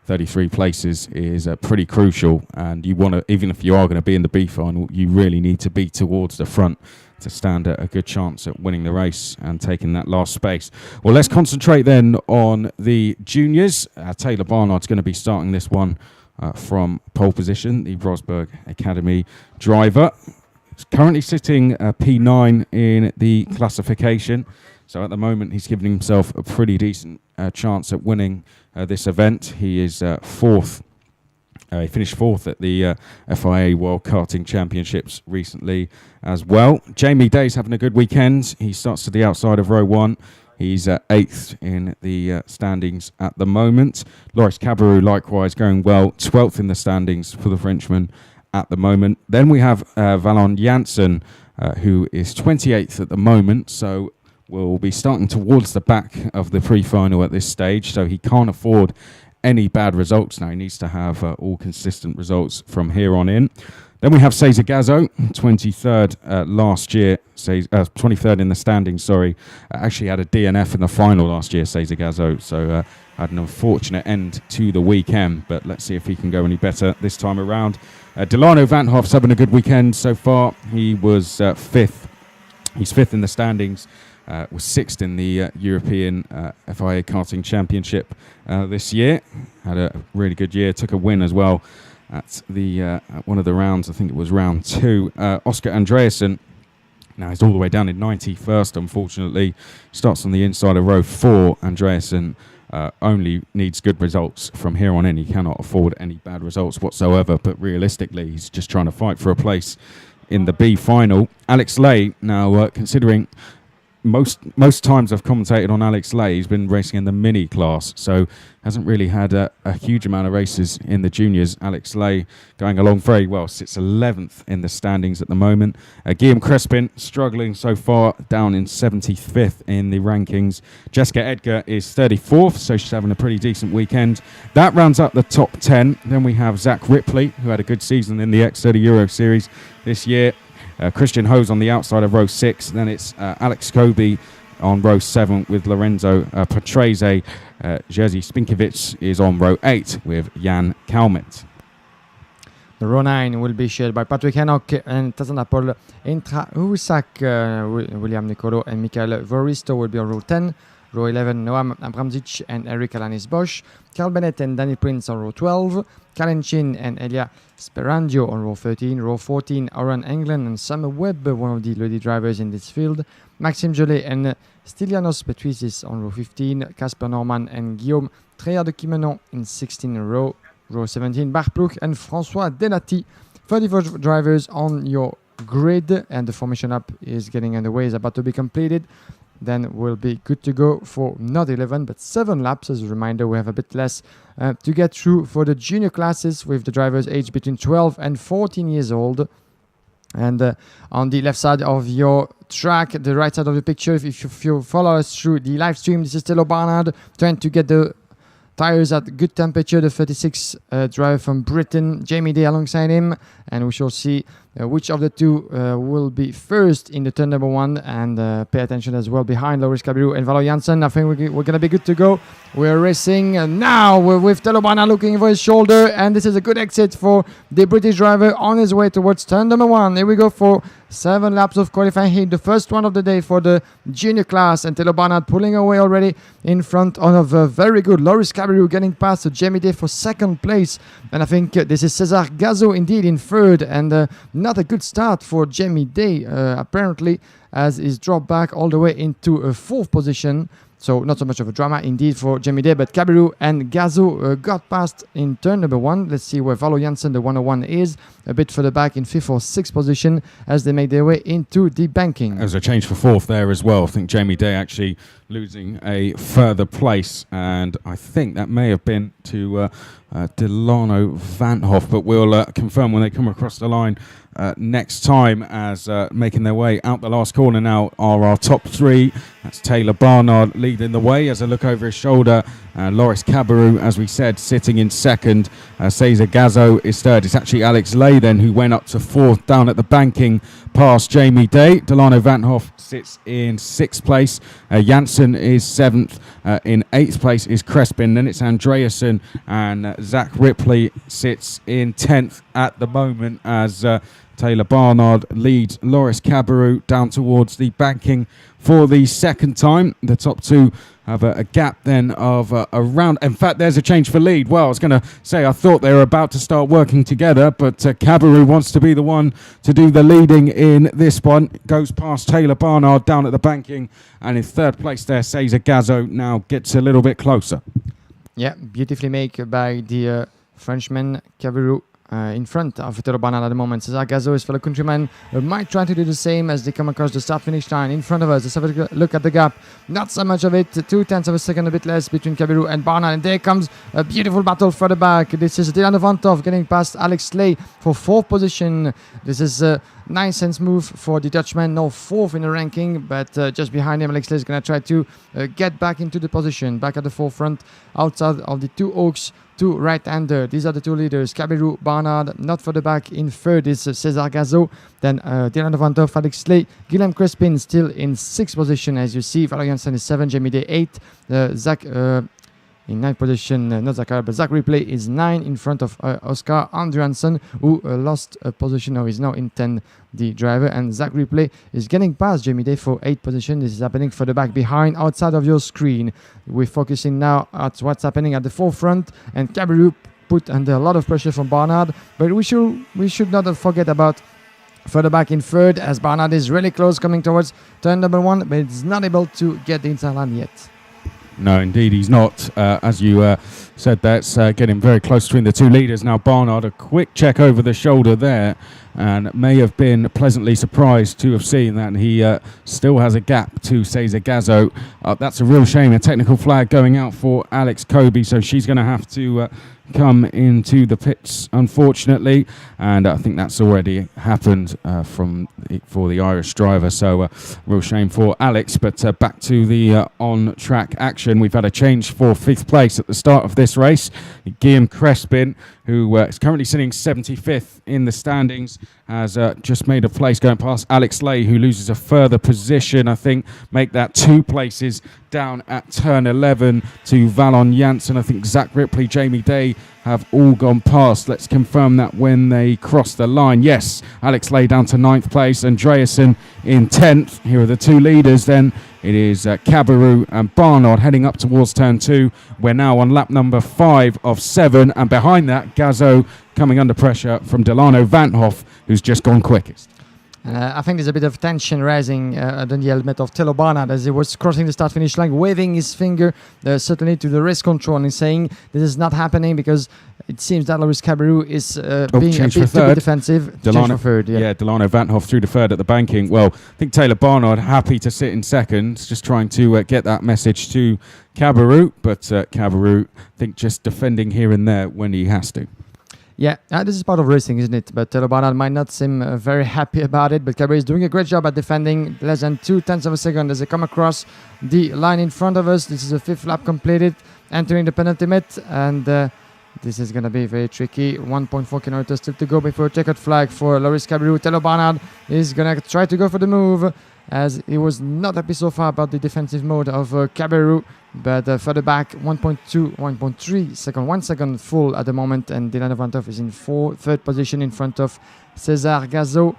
33 places is pretty crucial. And you want to, even if you are going to be in the B final, you really need to be towards the front to stand a good chance at winning the race and taking that last space. Well, let's concentrate then on the juniors. Taylor Barnard's going to be starting this one from pole position, the Rosberg Academy driver. He's currently sitting P9 in the classification. So at the moment, he's giving himself a pretty decent chance at winning this event. He is 4th. He finished 4th at the FIA World Karting Championships recently as well. Jamie Day's having a good weekend. He starts to the outside of row 1. He's 8th in the standings at the moment. Loris Cabarrou likewise going well, 12th in the standings for the Frenchman at the moment. Then we have Valon Janssen, who is 28th at the moment, so will be starting towards the back of the pre-final at this stage, so he can't afford any bad results now. He needs to have all consistent results from here on in. Then we have Cesar Gazzo, 23rd last year, 23rd in the standings, sorry. Actually had a DNF in the final last year, Cesar Gazzo, so had an unfortunate end to the weekend, but let's see if he can go any better this time around. Delano Van Hof's having a good weekend so far. He was fifth. He's fifth in the standings. Was sixth in the European FIA Karting Championship this year. Had a really good year. Took a win as well at the one of the rounds. I think it was round 2. Oscar Andreasen. Now he's all the way down in 91st, unfortunately. Starts on the inside of row 4. Andreasen only needs good results from here on in. He cannot afford any bad results whatsoever, but realistically, he's just trying to fight for a place in the B final. Alex Lay, now considering most times I've commentated on Alex Lay, he's been racing in the mini class, so hasn't really had a huge amount of races in the juniors. Alex Lay going along very well, sits 11th in the standings at the moment. Guillaume Crespin struggling so far, down in 75th in the rankings. Jessica Edgar is 34th, so she's having a pretty decent weekend. That rounds up the top 10. Then we have Zach Ripley, who had a good season in the X30 Euro Series this year. Christian Hose on the outside of row 6. Then it's Alex Kobe on row 7 with Lorenzo Patrese. Jerzy Spinkiewicz is on row 8 with Jan Kalmet. The row 9 will be shared by Patrick Hannock and Tazanapol Intra Husak. William Nicolo and Michael Voristo will be on row 10. Row 11, Noam Abramzic and Eric Alanis Bosch. Carl Bennett and Danny Prince on row 12. Kalen Chin and Elia Sperandio on row 13. Row 14, Aaron England and Summer Webb, one of the lady drivers in this field. Maxime Jolet and Stylianos Petrisis on row 15. Casper Norman and Guillaume Treya de Quimenon in 16 row. Row 17, Bart Ploeg and François Delati. 34 drivers on your grid, and the formation up is getting underway, is about to be completed. Then we'll be good to go for not 11 but 7 laps. As a reminder, we have a bit less to get through for the junior classes with the drivers aged between 12 and 14 years old. And on the left side of your track, the right side of the picture, if you follow us through the live stream, this is Telo Barnard trying to get the tires at good temperature. The 36 driver from Britain, Jamie Day alongside him, and we shall see which of the two will be first in the turn number 1, and pay attention as well behind Loris Kabiru and Valo Janssen. I think we're going to be good to go. We're racing now. We're with Telobana looking for his shoulder, and this is a good exit for the British driver on his way towards turn number 1. Here we go for 7 laps of qualifying heat, the first one of the day for the junior class, and Telobana pulling away already in front of a very good Loris Kabiru, getting past Jamie Day for second place, and I think this is Cesar Gazzo indeed in third, and not a good start for Jamie Day apparently, as he's dropped back all the way into a 4th position. So not so much of a drama indeed for Jamie Day, but Kabiru and Gazzo got past in turn number 1. Let's see where Valo Janssen, the 101, is a bit further back in 5th or 6th position as they make their way into the banking. There's a change for 4th there as well. I think Jamie Day actually losing a further place, and I think that may have been to Delano Van Hoff, but we'll confirm when they come across the line next time, as making their way out the last corner now are our top 3. That's Taylor Barnard leading the way as I look over his shoulder. Loris Kabiru, as we said, sitting in 2nd. Cesar Gazzo is 3rd. It's actually Alex Lay then who went up to 4th down at the banking past Jamie Day. Delano Van Hoff sits in 6th place. Janssen is 7th. In 8th place is Crespin. Then it's Andreasen, and Zach Ripley sits in 10th at the moment as Taylor Barnard leads Loris Kabiru down towards the banking for the second time. The top 2 have a gap then of around. In fact, there's a change for lead. Well, I was going to say I thought they were about to start working together, but Kabiru wants to be the one to do the leading in this one. Goes past Taylor Barnard down at the banking, and in 3rd place there, Cesar Gazzo now gets a little bit closer. Yeah, beautifully made by the Frenchman Kabiru in front of Telo Barnard at the moment. Cesar Gazo, his fellow countryman, might try to do the same as they come across the start-finish line in front of us. Let's have a look at the gap. Not so much of it. 0.2 of a second, a bit less between Kabirou and Barnard. And there comes a beautiful battle further back. This is Dylan Vantov getting past Alex Slay for 4th position. This is a nice sense move for the Dutchman. Now 4th in the ranking, but just behind him, Alex Slay is going to try to get back into the position, back at the forefront, outside of the 2 Oaks. 2 right-hander. These are the 2 leaders. Kabirou, Barnard, not further back. In 3rd is Cesar Gazo. Then Dylan Vantov, Alex Slay. Guillaume Crespin still in 6th position, as you see. Valo Janssen is 7th. Jamie Day 8th. Zach in 9th position. Not Zachary, but Zach Ripley is 9 in front of Oscar Andreansen, who lost a position. Now he's now in 10th, the driver. And Zach Ripley is getting past Jamie Day for 8th position. This is happening further back behind, outside of your screen. We're focusing now at what's happening at the forefront, and Kabirou put under a lot of pressure from Barnard, but we should not forget about further back in 3rd, as Barnard is really close, coming towards turn number 1, but it's not able to get the inside line yet. No, indeed he's not. As you said, that's getting very close between the 2 leaders. Now Barnard, a quick check over the shoulder there, and may have been pleasantly surprised to have seen that he still has a gap to Cesar Gazo. That's a real shame. A technical flag going out for Alex Kobe, so she's going to have to come into the pits, unfortunately, and I think that's already happened for the Irish driver, so real shame for Alex. But back to the on-track action. We've had a change for 5th place at the start of this race. Guillaume Crespin, who is currently sitting 75th in the standings, has just made a place going past Alex Lay, who loses a further position. I think make that 2 places down at turn 11 to Valon Janssen. I think Zach Ripley, Jamie Day have all gone past. Let's confirm that when they cross the line. Yes, Alex Lay down to 9th place, Andreasen in 10th. Here are the 2 leaders then. It is Kabirou and Barnard heading up towards turn 2. We're now on lap number 5 of 7, and behind that, Gazo coming under pressure from Delano Vanthoff, who's just gone quickest. I think there's a bit of tension rising under the helmet of Telo Barnard as he was crossing the start-finish line, waving his finger certainly to the race control and saying this is not happening because it seems that Loris Kabirou is being a bit too defensive. Delano, for 3rd, yeah. Delano Vanthoff through to 3rd at the banking. Well, I think Taylor Barnard happy to sit in 2nd, just trying to get that message to Kabirou, but Kabirou, I think, just defending here and there when he has to. Yeah, this is part of racing, isn't it? But Telo Barnard might not seem very happy about it, but Kabirou is doing a great job at defending. Less than 0.2 of a second as they come across the line in front of us. This is a 5th lap completed, entering the penultimate, and this is going to be very tricky. 1.4 kilometers still to go before a checkered flag for Loris Kabirou. Telo Barnard is going to try to go for the move, as he was not happy so far about the defensive mode of Kabirou. But further back, 1.2, 1.3 second, 1 second full at the moment, and Dylan Vanthoff is in 3rd position in front of Cesar Gazo.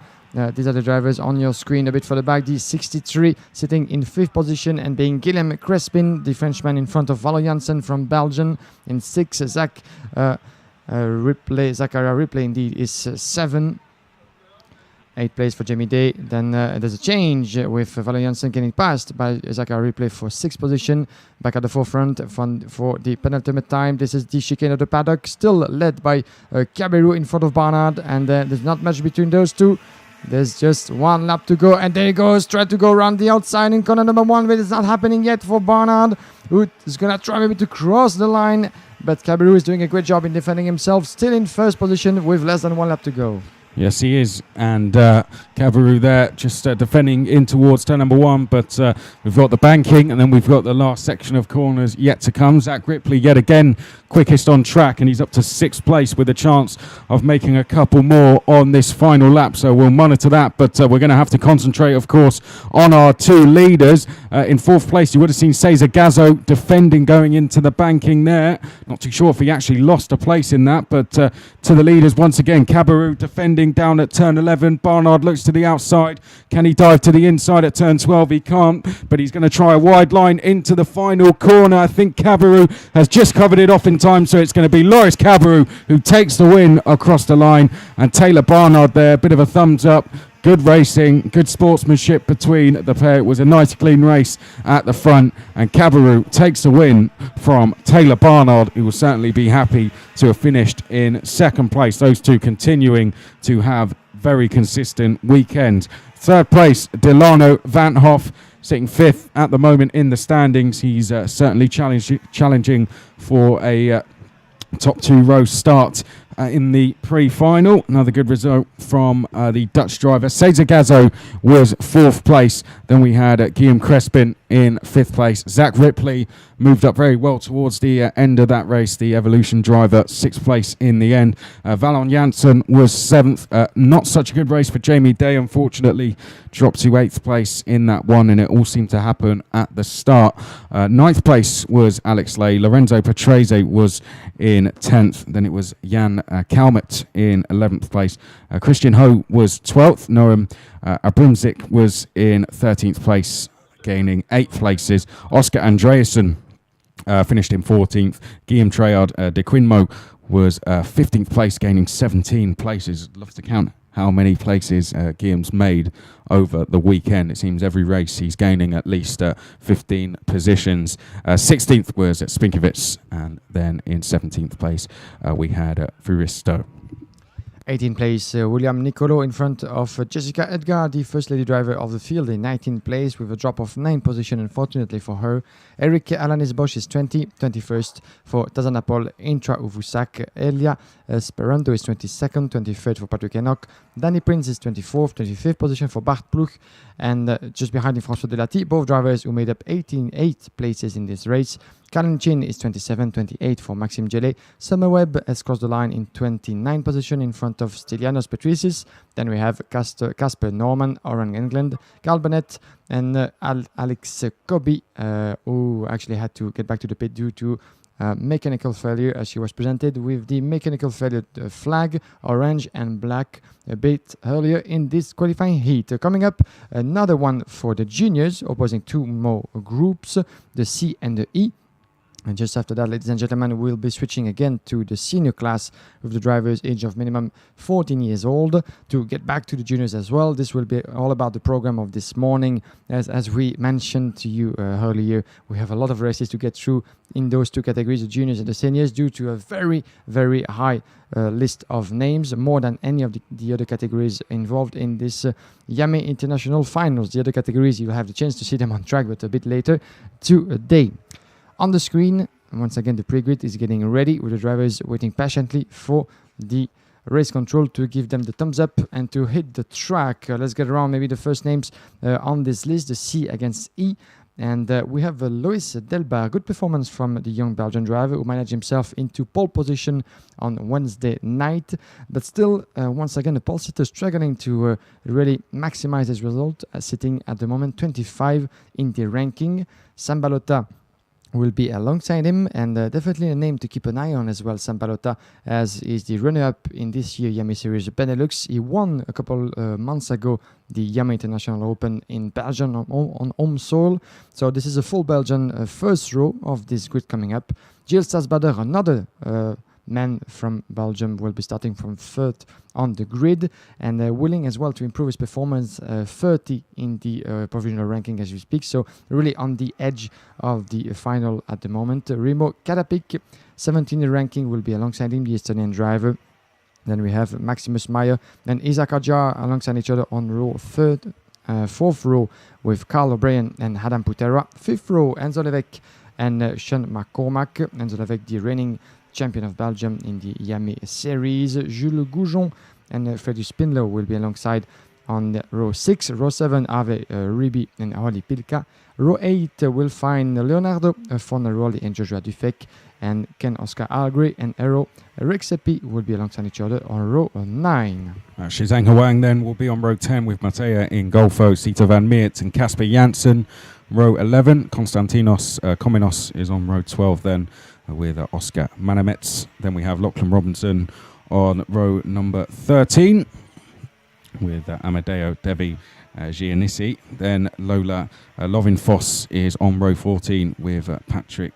These are the drivers on your screen a bit further back. The 63 sitting in 5th position and being Guillaume Crespin, the Frenchman, in front of Valo Janssen from Belgium. In 6th, Zachary Ripley indeed is 7. 8th place for Jamie Day. Then there's a change with Valo Janssen getting passed by Zachary Ripley for 6th position. Back at the forefront for the penultimate time. This is the chicane of the paddock, still led by Kabirou in front of Barnard, and there's not much between those 2. There's just 1 lap to go, and there he goes, try to go around the outside in corner number 1, but it's not happening yet for Barnard, who is going to try maybe to cross the line, but Kabirou is doing a great job in defending himself, still in 1st position with less than 1 lap to go. Yes, he is, and Kabirou there just defending in towards turn number 1, but we've got the banking, and then we've got the last section of corners yet to come. Zach Ripley yet again quickest on track, and he's up to 6th place with a chance of making a couple more on this final lap, so we'll monitor that, but we're going to have to concentrate, of course, on our 2 leaders. In 4th place, you would have seen Cesar Gazo defending going into the banking there. Not too sure if he actually lost a place in that, but to the leaders once again, Kabirou defending down at turn 11. Barnard looks to the outside. Can he dive to the inside at turn 12? He can't, but he's going to try a wide line into the final corner. I think Kabirou has just covered it off in time, so it's going to be Loris Kabirou who takes the win across the line, and Taylor Barnard there, a bit of a thumbs up good racing, good sportsmanship between the pair. It was a nice clean race at the front, and Cabarrou takes the win from Taylor Barnard, who will certainly be happy to have finished in second place. Those two continuing to have very consistent weekend. Third place, Delano Van Hoff, sitting fifth at the moment in the standings. He's certainly challenging for a top 2 row start in the pre-final. Another good result from the Dutch driver. Cesar Gazzo was 4th place. Then we had Guillaume Crespin in 5th place. Zach Ripley moved up very well towards the end of that race. The Evolution driver, 6th place in the end. Valon Janssen was 7th. Not such a good race for Jamie Day, unfortunately. Dropped to 8th place in that one, and it all seemed to happen at the start. 9th place was Alex Lay. Lorenzo Patrese was in 10th. Then it was Jan Kalmet in 11th place. Christian Ho was 12th. Noam Abramzik was in 13th place, gaining 8 places. Oscar Andreasen finished in 14th. Guillaume Treyard de Quinmo was 15th place, gaining 17 places. I'd love to count how many places Guillaume's made over the weekend. It seems every race he's gaining at least 15 positions. 16th was Spinkovitz, and then in 17th place we had Furisto. 18th place, William Nicolo in front of Jessica Edgar, the first lady driver of the field, in 19th place with a drop of 9 position, unfortunately for her. Eric Alanis Bosch is 21st for Tazanapol Intra Uvusak. Elia Sperando is 22nd, 23rd for Patrick Enoch. Danny Prince is 24th, 25th position for Bart Pluch, and just behind him François Delati, both drivers who made up 8 places in this race. Callan Chin is 27, 28 for Maxime Gelé. Summer Webb has crossed the line in 29th position in front of Stylianos Patricis. Then we have Casper Norman, Oran England, Carl Bennett, and Alex Kobe, who actually had to get back to the pit due to mechanical failure, as she was presented with the mechanical failure flag, orange and black, a bit earlier in this qualifying heat. Coming up, another one for the juniors, opposing 2 more groups, the C and the E. And just after that, ladies and gentlemen, we'll be switching again to the senior class with the drivers age of minimum 14 years old to get back to the juniors as well. This will be all about the program of this morning. As we mentioned to you earlier, we have a lot of races to get through in those 2 categories, the juniors and the seniors, due to a very, very high list of names, more than any of the other categories involved in this IAME International Finals. The other categories, you'll have the chance to see them on track, but a bit later today. On the screen, once again, the pre-grid is getting ready with the drivers waiting patiently for the race control to give them the thumbs up and to hit the track. Let's get around maybe the first names on this list, the C against E. And we have Lois Delbar, good performance from the young Belgian driver who managed himself into pole position on Wednesday night. But still, once again, the pole sitter struggling to really maximize his result, sitting at the moment 25 in the ranking. Sambalota will be alongside him, and definitely a name to keep an eye on as well. Sambalota, as is the runner-up in this year IAME Series Benelux. He won a couple months ago the IAME International Open in Belgium on home soil. So this is a full Belgian first row of this grid coming up. Gilles Stasbader, another man from Belgium, will be starting from 3rd on the grid, and willing as well to improve his performance, 30 in the provisional ranking as we speak, so really on the edge of the final at the moment. Remo Kadapik, 17 in ranking, will be alongside him, the Estonian driver. Then we have Maximus Meyer and Isaac Adjar alongside each other on row 4th row with Carl O'Brien and Adam Putera. 5th row, Enzo Levesque and Sean McCormack. Enzo Levesque, the reigning champion of Belgium in the IAME Series. Jules Goujon and Freddy Spindler will be alongside on row 6. Row 7, Ave Ribi and Holly Pilka. Row 8 will find Leonardo Fornaroli and Joshua Dufek, and Ken Oscar Algre and Ero Rexepi will be alongside each other on row 9. Shizang Huang then will be on row 10 with Matea Ingolfo, Sita Van Meert and Casper Janssen. Row 11, Konstantinos Kominos is on row 12 then, with Oscar Manamets. Then we have Lachlan Robinson on row number 13 with Amadeo Devi Giannissi. Then Lola Lovinfoss is on row 14 with Patrick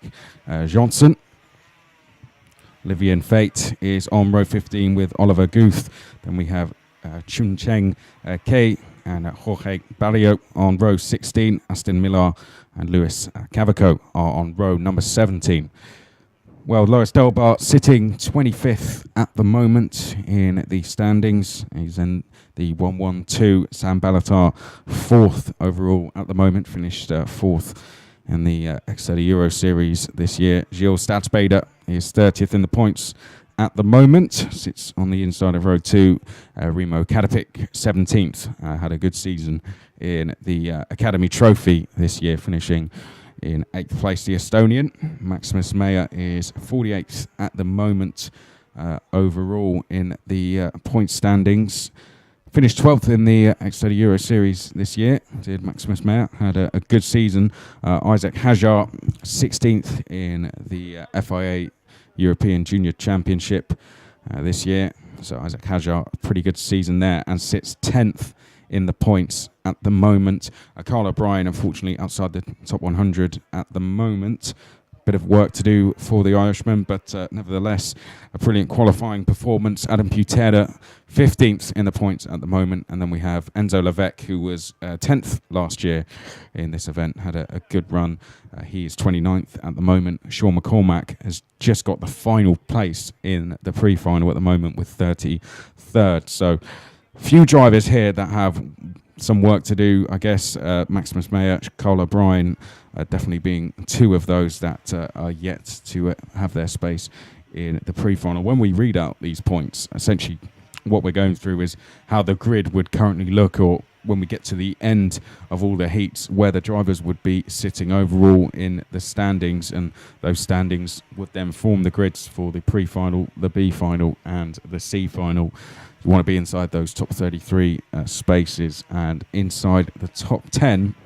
Johnson. Livian Fate is on row 15 with Oliver Guth. Then we have Chun Cheng Kei and Jorge Barrio on row 16. Aston Millar and Luis Cavaco are on row number 17. Well, Loris Delbart sitting 25th at the moment in the standings. He's in the 1-1-2. Sam Balatar 4th overall at the moment, finished 4th in the X30 Euro Series this year. Gilles Stadsbader is 30th in the points at the moment, sits on the inside of row 2. Remo Kadapik 17th, had a good season in the Academy Trophy this year, finishing in 8th place. The Estonian Maximus Meyer is 48th at the moment overall in the point standings. Finished 12th in the X30 Euro Series this year, did Maximus Meyer. Had a good season. Isaac Hajar 16th in the FIA European Junior Championship this year. So Isaac Hajar, pretty good season there, and sits 10th in the points at the moment. Carl O'Brien, unfortunately, outside the top 100 at the moment. Bit of work to do for the Irishman, but nevertheless, a brilliant qualifying performance. Adam Putera, 15th in the points at the moment. And then we have Enzo Levesque, who was 10th last year in this event, had a good run. He is 29th at the moment. Sean McCormack has just got the final place in the pre-final at the moment with 33rd. So few drivers here that have some work to do, I guess. Maximus Meyer, Carl O'Brien, definitely being two of those that are yet to have their space in the pre-final. When we read out these points, essentially what we're going through is how the grid would currently look, or when we get to the end of all the heats, where the drivers would be sitting overall in the standings, and those standings would then form the grids for the pre-final, the B final and the C final. You want to be inside those top 33 spaces, and inside the top 10,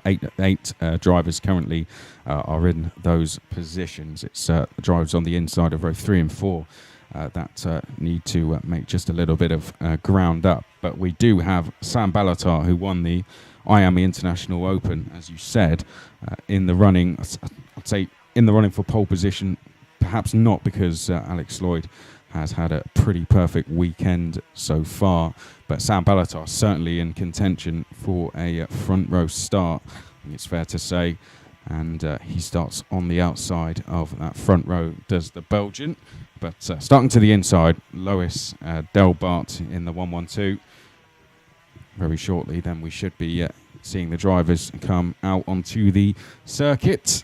eight drivers currently are in those positions. It's the drivers on the inside of row 3 and 4 that need to make just a little bit of ground up. But we do have Sam Balatar, who won the IAME International Open, as you said, in the running. I'd say in the running for pole position, perhaps not, because Alex Lloyd has had a pretty perfect weekend so far, but Sam Balatar certainly in contention for a front row start, I think it's fair to say, and he starts on the outside of that front row, does the Belgian. But starting to the inside, Lois Delbart in the 1-1-2. Very shortly then we should be seeing the drivers come out onto the circuit.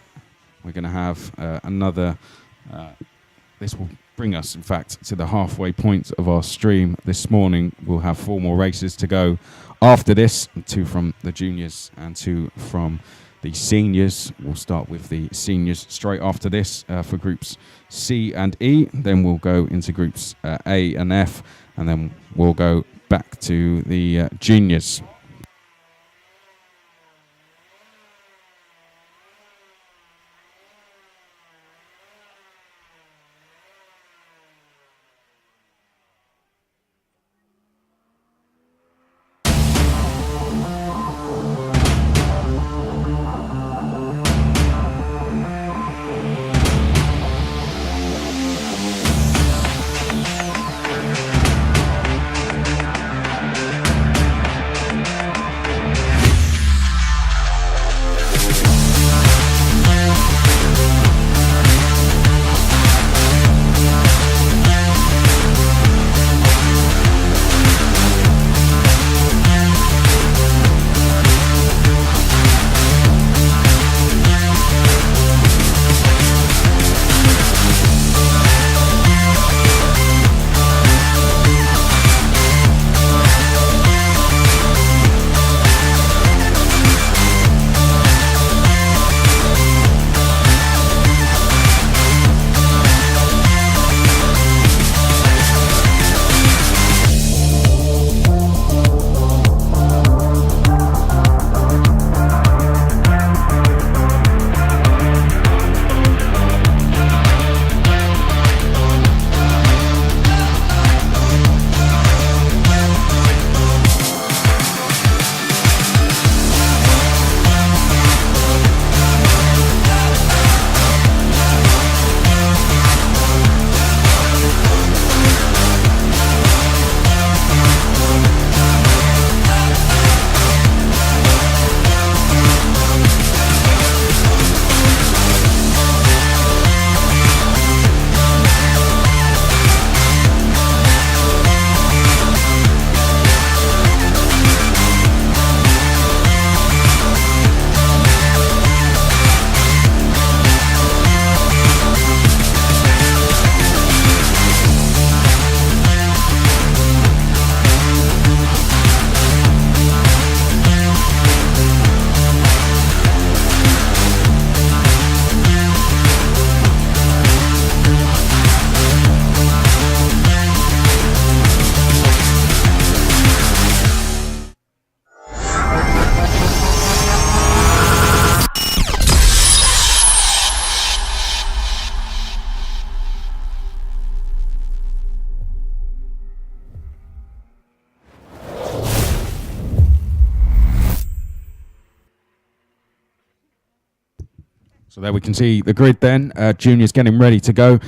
We're going to have another, this will bring us, in fact, to the halfway point of our stream this morning. We'll have 4 more races to go after this, 2 from the juniors and 2 from the seniors. We'll start with the seniors straight after this for groups C and E. Then we'll go into groups A and F, and then we'll go back to the juniors. So there we can see the grid then. Juniors getting ready to go.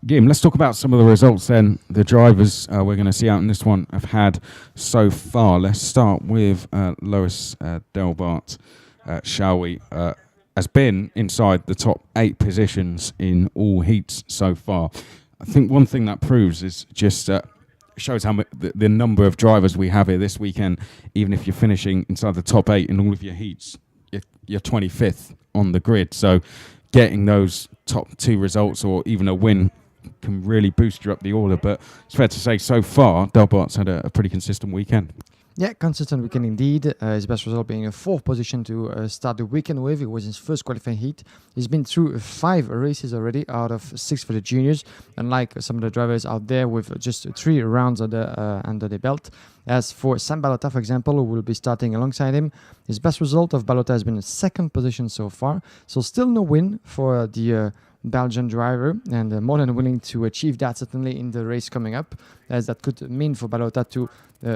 Guillaume, let's talk about some of the results then. The drivers we're going to see out in this one have had so far. Let's start with Lois Delbart, shall we? Has been inside the top 8 positions in all heats so far. I think one thing that proves is just shows how the number of drivers we have here this weekend. Even if you're finishing inside the top 8 in all of your heats, you're 25th on the grid. So getting those top 2 results or even a win can really boost you up the order. But it's fair to say so far, Delbart's had a pretty consistent weekend. Yeah, consistent weekend indeed. His best result being a 4th position to start the weekend with. It was his first qualifying heat. He's been through 5 races already out of 6 for the juniors, unlike some of the drivers out there with just 3 rounds under their belt. As for Sam Balota, for example, who will be starting alongside him, his best result of Balota has been a 2nd position so far. So still no win for the Belgian driver, and more than willing to achieve that certainly in the race coming up, as that could mean for Balota to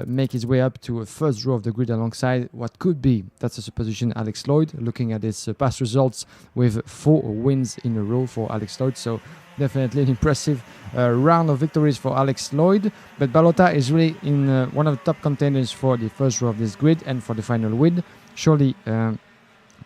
make his way up to a first row of the grid alongside what could be, that's a position, Alex Lloyd, looking at his past results with 4 wins in a row for Alex Lloyd. So definitely an impressive round of victories for Alex Lloyd. But Balota is really in one of the top contenders for the first row of this grid and for the final win. Surely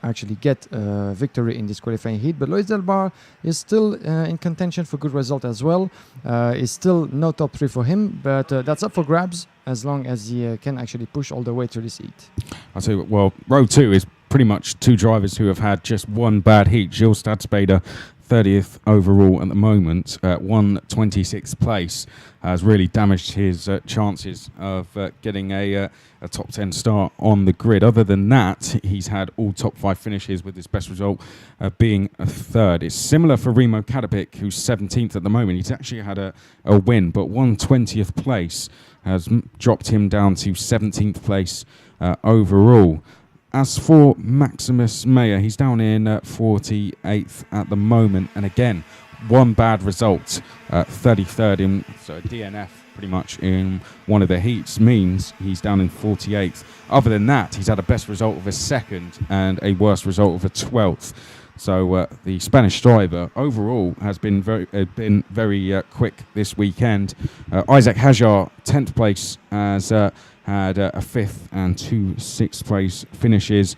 actually get a victory in this qualifying heat. But Lois Delbar is still in contention for good result as well. It's still no top 3 for him, but that's up for grabs as long as he can actually push all the way through this heat. I'll tell you what, well, row 2 is pretty much 2 drivers who have had just one bad heat. Gilles Stadsbader, 30th overall at the moment, 126th place, has really damaged his chances of getting a top 10 start on the grid. Other than that, he's had all top 5 finishes, with his best result being a 3rd. It's similar for Remo Kadapik, who's 17th at the moment. He's actually had a win, but 120th place has dropped him down to 17th place overall. As for Maximus Meyer, he's down in 48th at the moment, and again, one bad result, 33rd in DNF pretty much in one of the heats, means he's down in 48th. Other than that, he's had a best result of a 2nd and a worst result of a 12th. So the Spanish driver overall has been very quick this weekend. Isaac Hajar, 10th place, has had a 5th and 2 6th place finishes.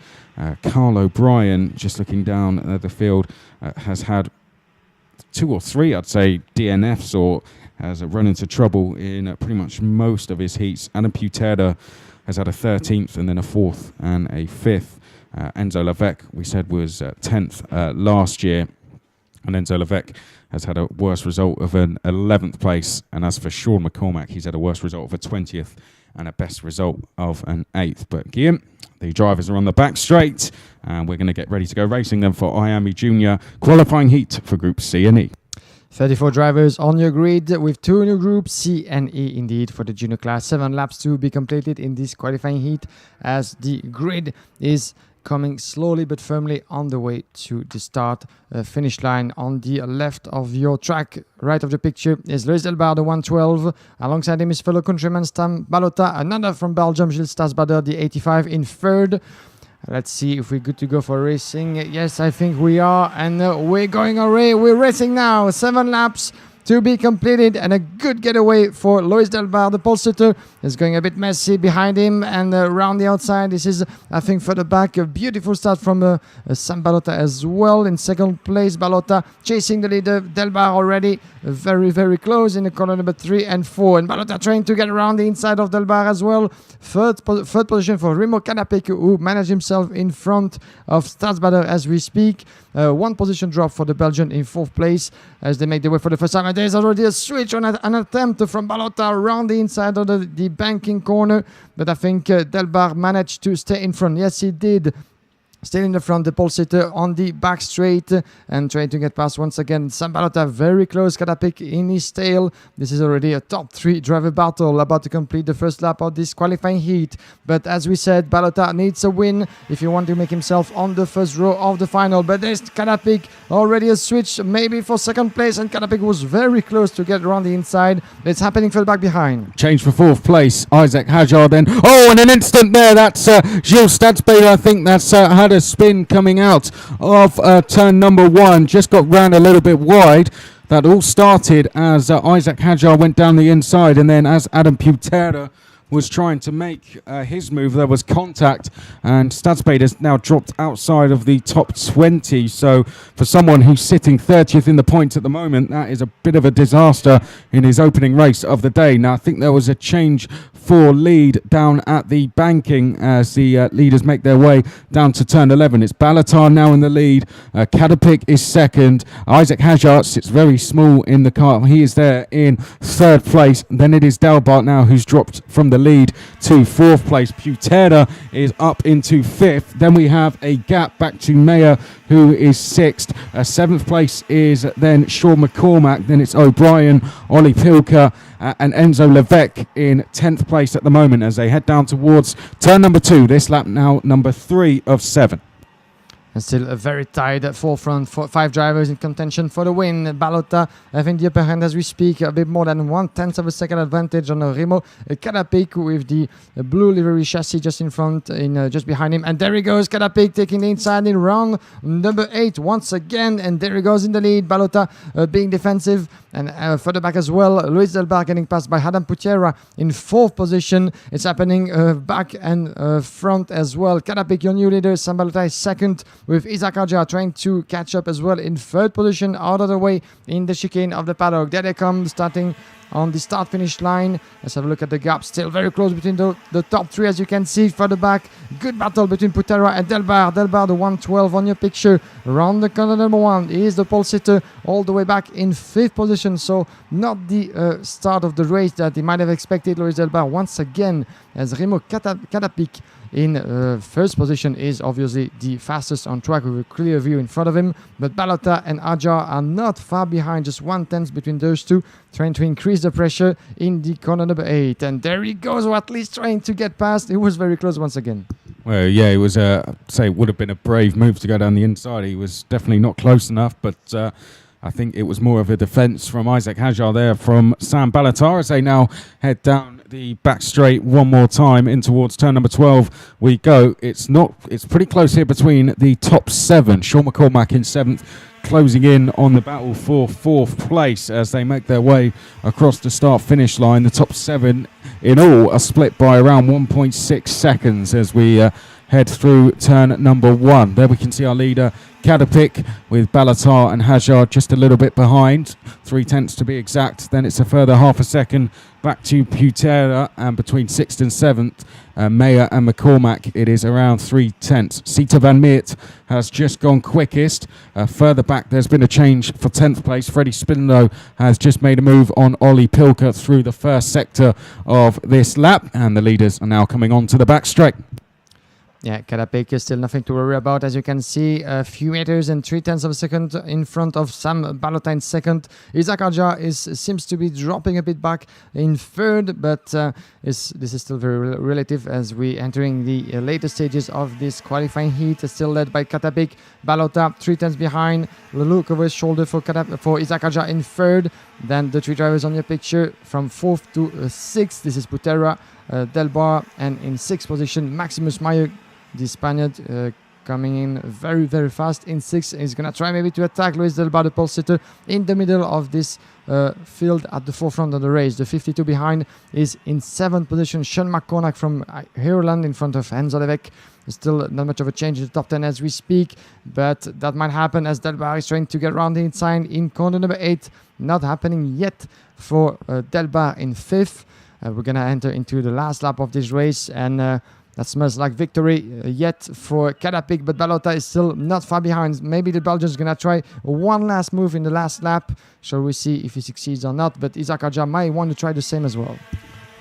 Carl O'Brien, just looking down at the field, has had 2 or 3, I'd say, DNFs, or has run into trouble in pretty much most of his heats. Adam Putera has had a 13th and then a 4th and a 5th. Enzo Levesque, we said, was 10th last year. And Enzo Levesque has had a worse result of an 11th place. And as for Sean McCormack, he's had a worse result of a 20th and a best result of an 8th. But Guillaume, the drivers are on the back straight, and we're going to get ready to go racing them for IAME Junior qualifying heat for Group C and E. 34 drivers on your grid with 2 new groups, C and E indeed, for the junior class. 7 laps to be completed in this qualifying heat, as the grid is coming slowly but firmly on the way to the start finish line. On the left of your track, right of the picture, is Lois Delbar, the 112. Alongside him is fellow countryman Sam Balota, another from Belgium, Gilles Stadsbader, the 85 in 3rd. Let's see if we're good to go for racing. Yes, I think we are, and we're going already. We're racing now. 7 laps to be completed, and a good getaway for Lois Delbar. The pole sitter is going a bit messy behind him, and around the outside, this is, I think, further back, a beautiful start from Sam Balota as well. In 2nd place, Balota chasing the leader, Delbar already very, very close in the corner number 3 and 4, and Balota trying to get around the inside of Delbar as well. Third position for Remo Kadapik, who managed himself in front of Stadsbader as we speak. 1 position drop for the Belgian in 4th place as they make their way for the first time. And there's already a switch on an attempt from Balota around the inside of the banking corner, but I think Delbar managed to stay in front. Yes, he did. Still in the front, the pole sitter on the back straight and trying to get past once again. Sam Balota very close, Kadapik in his tail. This is already a top 3 driver battle about to complete the first lap of this qualifying heat. But as we said, Balota needs a win if you want to make himself on the first row of the final. But there's Kadapik, already a switch maybe for 2nd place, and Kadapik was very close to get around the inside. It's happening for the back behind. Change for 4th place, Isaac Hajar then. Oh, in an instant there, that's Gilles Stadsbader, I think, that's had better spin coming out of turn number 1. Just got round a little bit wide. That all started as Isaac Hajar went down the inside, and then as Adam Putera was trying to make his move, there was contact, and Stadsbade has now dropped outside of the top 20. So for someone who's sitting 30th in the points at the moment, that is a bit of a disaster in his opening race of the day. Now I think there was a change for lead down at the banking as the leaders make their way down to turn 11. It's Balatar now in the lead. Kadapik is second. Isaac Hajar sits very small in the car. He is there in third place. Then it is Delbart now who's dropped from the lead to fourth place. Putera is up into fifth. Then we have a gap back to Mayer, who is sixth. Seventh place is then Sean McCormack. Then it's O'Brien, Ollie Pilker, and Enzo Levesque in 10th place at the moment as they head down towards turn number 2. This lap now number 3 of 7. And still a very tight forefront. 5 drivers in contention for the win. Balota having the upper hand as we speak. A bit more than 1/10 of a second advantage on Remo Kadapik with the blue livery chassis just in front, just behind him. And there he goes, Kadapik taking the inside in round number 8 once again. And there he goes in the lead. Balota being defensive. And further back as well, Luis Delbar getting passed by Adam Putera in 4th position. It's happening back and front as well. Kadapik, your new leader. Sam Balota is second, with Isaac Hajar trying to catch up as well in 3rd position, out of the way in the chicane of the paddock. There they come, starting on the start-finish line. Let's have a look at the gap. Still very close between the top 3, as you can see. Further back, good battle between Putera and Delbar. Delbar, the 112 on your picture. Around the corner number 1 is the pole sitter, all the way back in 5th position. So not the start of the race that he might have expected. Luis Delbar once again, as Remo Kadapik in 1st position is obviously the fastest on track with a clear view in front of him. But Balota and Hajar are not far behind, just 1/10 between those two, trying to increase the pressure in the corner number 8. And there he goes, or at least trying to get past. He was very close once again. Well, yeah, it was it would have been a brave move to go down the inside. He was definitely not close enough, but I think it was more of a defence from Isaac Hajar there from Sam Balatar as they now head down the back straight one more time in towards turn number 12 we go. It's pretty close here between the top 7. Sean McCormack in 7th, closing in on the battle for 4th place as they make their way across the start-finish line. The top 7 in all are split by around 1.6 seconds as we head through turn number 1. There we can see our leader Kadapik with Balatar and Hajar just a little bit behind, 0.3 to be exact. Then it's a further half a second back to Putera, and between 6th and 7th, Mayer and McCormack, it is around 0.3. Sita Van Meert has just gone quickest. Further back, there's been a change for 10th place. Freddie Spindlow has just made a move on Ollie Pilker through the first sector of this lap, and the leaders are now coming on to the back straight. Yeah, Kadapik is still nothing to worry about. As you can see, a few meters and 0.3 of a second in front of Sam Balota in 2nd. Isaac Hajar seems to be dropping a bit back in 3rd, but this is still very relative as we entering the later stages of this qualifying heat. Still led by Kadapik. Balota 0.3 behind. The look over his shoulder for Isaac Hajar in 3rd. Then the 3 drivers on your picture from 4th to 6th. This is Putera, Delbar, and in 6th position Maximus Mayer, the Spaniard, coming in very, very fast in 6th. He's going to try maybe to attack Luis Delbar, the pole sitter, in the middle of this field at the forefront of the race. The 52 behind is in 7th position. Sean McCormack from Ireland in front of Enzo Levesque. Still not much of a change in the top 10 as we speak, but that might happen as Delbar is trying to get around the inside in corner number 8. Not happening yet for Delbar in 5th. We're going to enter into the last lap of this race, and that smells like victory yet for Kadapik, but Balota is still not far behind. Maybe the Belgian's going to try one last move in the last lap. Shall we see if he succeeds or not? But Isaac Hajar might want to try the same as well.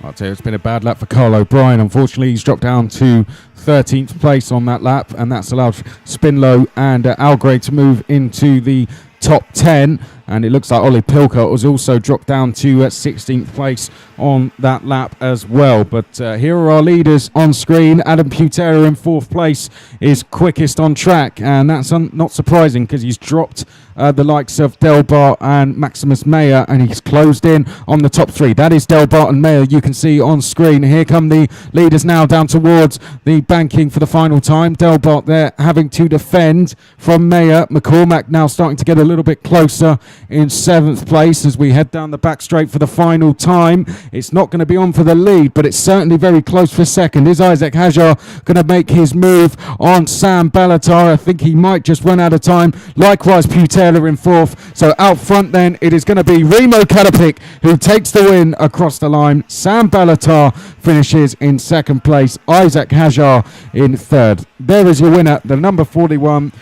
I'll tell you, it's been a bad lap for Carl O'Brien. Unfortunately, he's dropped down to 13th place on that lap, and that's allowed Spindlow and Algray to move into the top 10. and it looks like Ollie Pilker was also dropped down to 16th place on that lap as well. But here are our leaders on screen. Adam Putera in 4th place is quickest on track, and that's not surprising because he's dropped the likes of Delbart and Maximus Meyer, and he's closed in on the top 3. That is Delbart and Meyer, you can see on screen. Here come the leaders now down towards the banking for the final time. Delbart there having to defend from Meyer. McCormack now starting to get a little bit closer in 7th place as we head down the back straight for the final time. It's not going to be on for the lead, but it's certainly very close for second. Is Isaac Hajar going to make his move on Sam Balatar? I think he might just run out of time. Likewise, Putera in 4th. So out front then, it is going to be Remo Kadapik who takes the win across the line. Sam Balatar finishes in 2nd place. Isaac Hajar in 3rd. There is your winner, the number 41.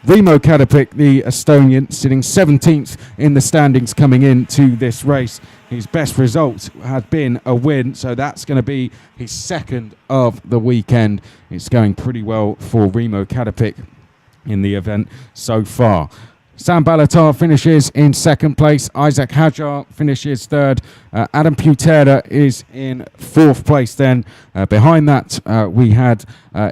Remo Kadapik, the Estonian, sitting 17th in the standings coming into this race. His best result had been a win, so that's going to be his 2nd of the weekend. It's going pretty well for Remo Kadapik in the event so far. Sam Balatar finishes in 2nd place. Isaac Hajar finishes 3rd. Adam Putera is in 4th place then. Behind that, we had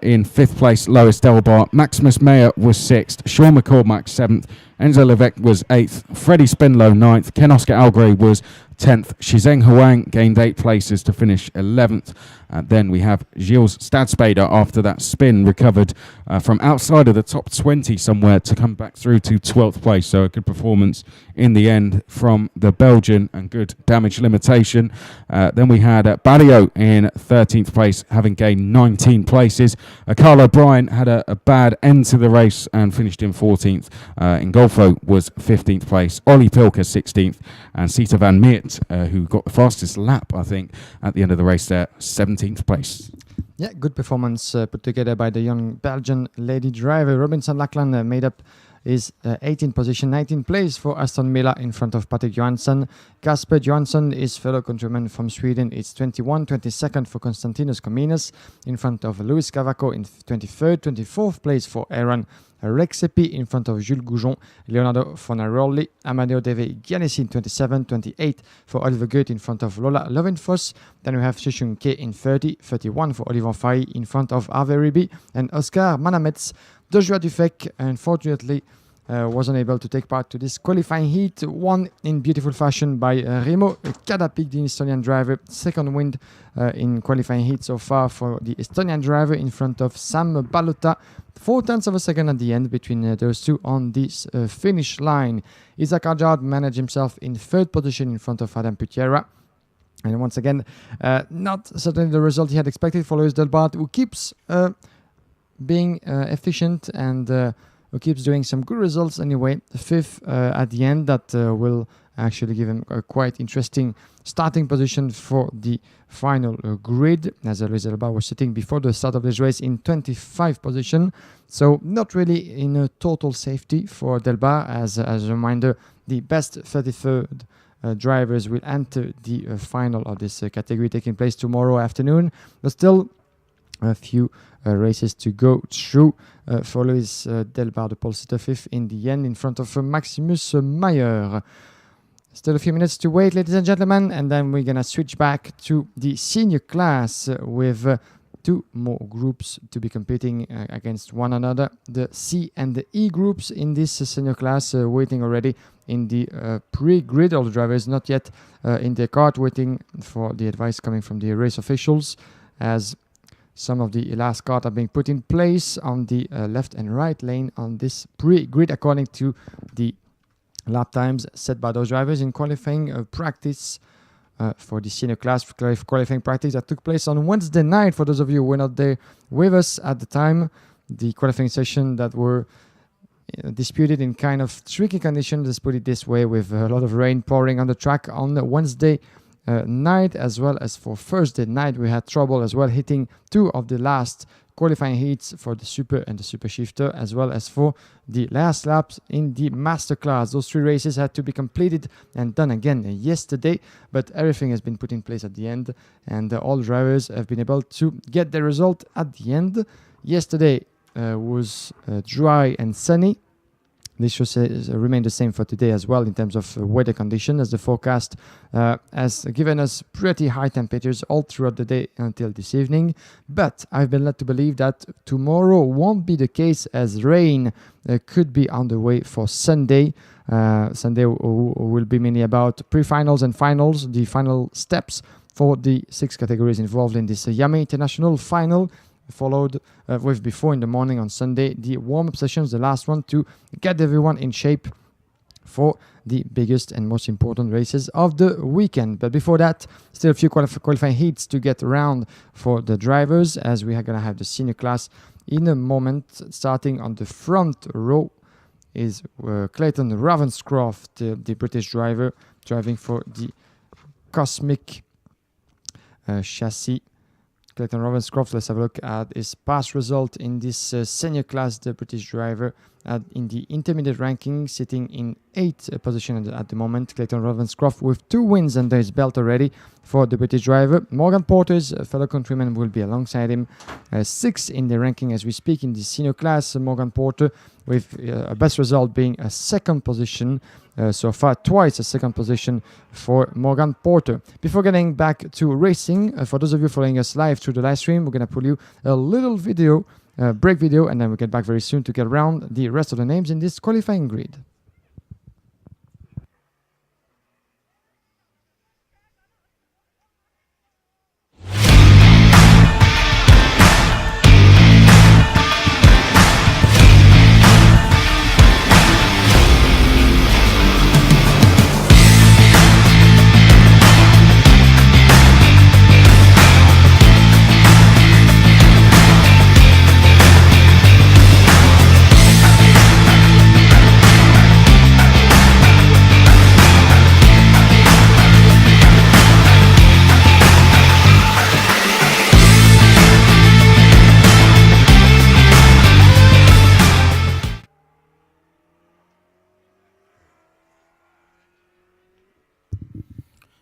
in 5th place Lois Delbart. Maximus Meyer was 6th. Sean McCormack 7th. Enzo Levesque was 8th. Freddie Spinlow 9th. Ken Oscar Algray was 10th. Shizeng Huang gained 8 places to finish 11th. Then we have Gilles Stadspader after that spin recovered from outside of the top 20 somewhere to come back through to 12th place. So a good performance in the end from the Belgian and good damage limitation. Then we had Barrio in 13th place, having gained 19 places. Carl O'Brien had a bad end to the race and finished in 14th. Ingolfo was 15th place. Ollie Pilker 16th. And Sita van Meert, who got the fastest lap, I think, at the end of the race there, 17th place. Yeah, good performance put together by the young Belgian lady driver. Robinson Lackland made up his 18th position, 19th place for Aston Villa in front of Patrick Johansson. Kasper Johansson, his fellow countryman from Sweden, is 22nd for Konstantinos Kominas in front of Luis Cavaco in 23rd, 24th place for Aaron Rexepi in front of Jules Goujon, Leonardo Fonaroli, Amadeo Deve Giannissi in 27, 28 for Oliver Goethe in front of Lola Lovenfoss. Then we have Shishun K in 30, 31 for Oliver Fay in front of Ave Ribi and Oscar Manamets. Joshua Dufek, unfortunately, was unable to take part to this qualifying heat, won in beautiful fashion by Remo Kadapik, the Estonian driver. Second win in qualifying heat so far for the Estonian driver in front of Sam Balota. 0.4 of a second at the end between those two on this finish line. Isaac Ajard managed himself in 3rd position in front of Adam Putera. And once again, not certainly the result he had expected for Lois Delbart, who keeps being efficient and who keeps doing some good results anyway. 5th at the end, that will actually give him a quite interesting starting position for the final grid, as Lois Delbart was sitting before the start of this race in 25th position. So not really in a total safety for Delbart. As a reminder, the best 33rd drivers will enter the final of this category taking place tomorrow afternoon. But still, a few races to go through for Lois Delbart, the pole sitter 5th in the end in front of Maximus Meyer. Still a few minutes to wait, ladies and gentlemen, and then we're going to switch back to the senior class with 2 more groups to be competing against one another. The C and the E groups in this senior class waiting already in the pre-grid. All the drivers not yet in their cart, waiting for the advice coming from the race officials, as some of the last cards are being put in place on the left and right lane on this pre-grid according to the lap times set by those drivers in qualifying practice for the senior class qualifying practice that took place on Wednesday night. For those of you who were not there with us at the time, the qualifying session that were disputed in kind of tricky conditions, let's put it this way, with a lot of rain pouring on the track on Wednesday night, as well as for Thursday night. We had trouble as well hitting 2 of the last qualifying heats for the Super and the Super Shifter, as well as for the last laps in the Master class. Those 3 races had to be completed and done again yesterday, but everything has been put in place at the end, and all drivers have been able to get the result at the end. Yesterday was dry and sunny, This should remain the same for today as well in terms of weather condition, as the forecast has given us pretty high temperatures all throughout the day until this evening. But I've been led to believe that tomorrow won't be the case, as rain could be on the way for Sunday. Sunday will be mainly about pre-finals and finals, the final steps for the 6 categories involved in this IAME International Final, followed with before in the morning on Sunday the warm-up sessions, the last one to get everyone in shape for the biggest and most important races of the weekend. But before that, still a few qualifying heats to get around for the drivers, as we are going to have the senior class in a moment. Starting on the front row is Clayton Ravenscroft, the British driver, driving for the Cosmic chassis. Clayton Ravenscroft, let's have a look at his past result in this senior class. The British driver in the intermediate ranking, sitting in 8th position at the moment. Clayton Ravenscroft with 2 wins under his belt already for the British driver. Morgan Porter's fellow countryman will be alongside him, 6th in the ranking as we speak in the senior class. Morgan Porter with a best result being a 2nd position. So far, twice a 2nd position for Morgan Porter. Before getting back to racing, for those of you following us live through the live stream, we're going to pull you a little video, break video, and then we'll get back very soon to get around the rest of the names in this qualifying grid.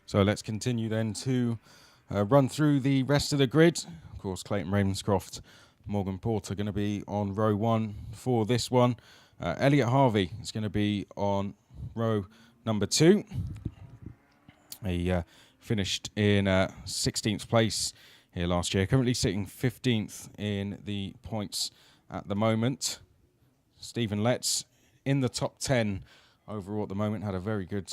So let's continue then to run through the rest of the grid. Of course, Clayton Ravenscroft, Morgan Porter going to be on row 1 for this one. Elliot Harvey is going to be on row number 2. He finished in 16th place here last year, currently sitting 15th in the points at the moment. Stephen Letts in the top 10 overall at the moment, had a very good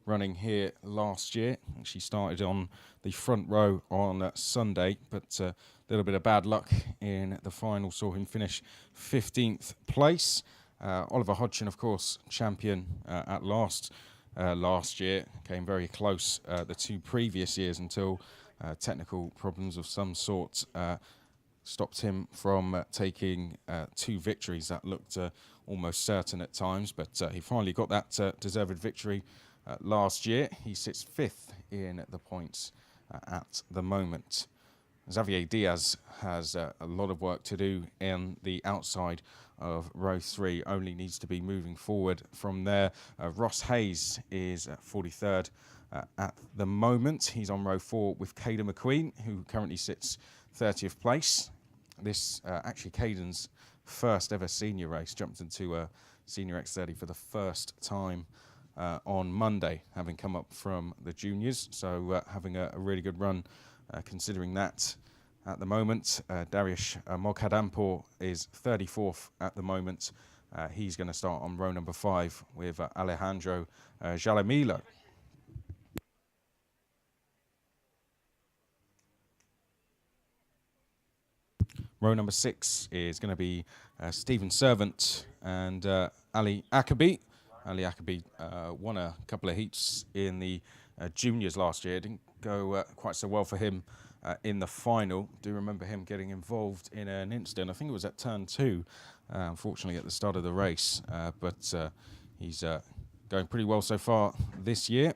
running here last year. She started on the front row on Sunday, but a little bit of bad luck in the final saw him finish 15th place. Oliver Hodgson, of course, champion at last year, came very close the 2 previous years until technical problems of some sort stopped him from taking 2 victories that looked almost certain at times, but he finally got that deserved victory last year. He sits 5th in the points at the moment. Xavier Diaz has a lot of work to do in the outside of row 3, only needs to be moving forward from there. Ross Hayes is 43rd at the moment. He's on row 4 with Caden McQueen, who currently sits 30th place. This actually Caden's first ever senior race, jumped into a senior X30 for the first time on Monday, having come up from the juniors, so having a really good run considering that at the moment. Dariush Moghadampour is 34th at the moment. He's going to start on row number 5 with Alejandro Jalamilo. Row number 6 is going to be Stephen Servant and Ali Akabi. Ali Akabi won a couple of heats in the juniors last year. Didn't go quite so well for him in the final. Do remember him getting involved in an incident. I think it was at turn 2, unfortunately at the start of the race. But he's going pretty well so far this year.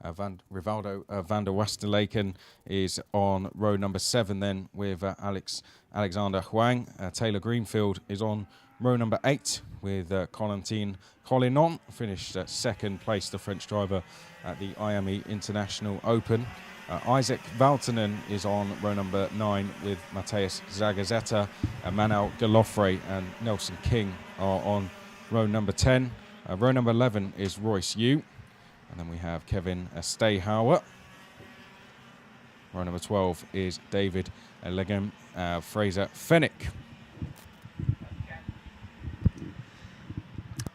Rivaldo van der Westerlaken is on row number 7 then with Alexander Huang. Taylor Greenfield is on row number 8 with Corentin Collinon, finished 2nd place, the French driver at the IAME International Open. Isaac Valtonen is on row number 9 with Mateus Zagazeta, Manuel Galofre and Nelson King are on row number 10. Row number 11 is Royce Yu, and then we have Kevin Stayhauer. Row number 12 is David Legem, Fraser Fennick.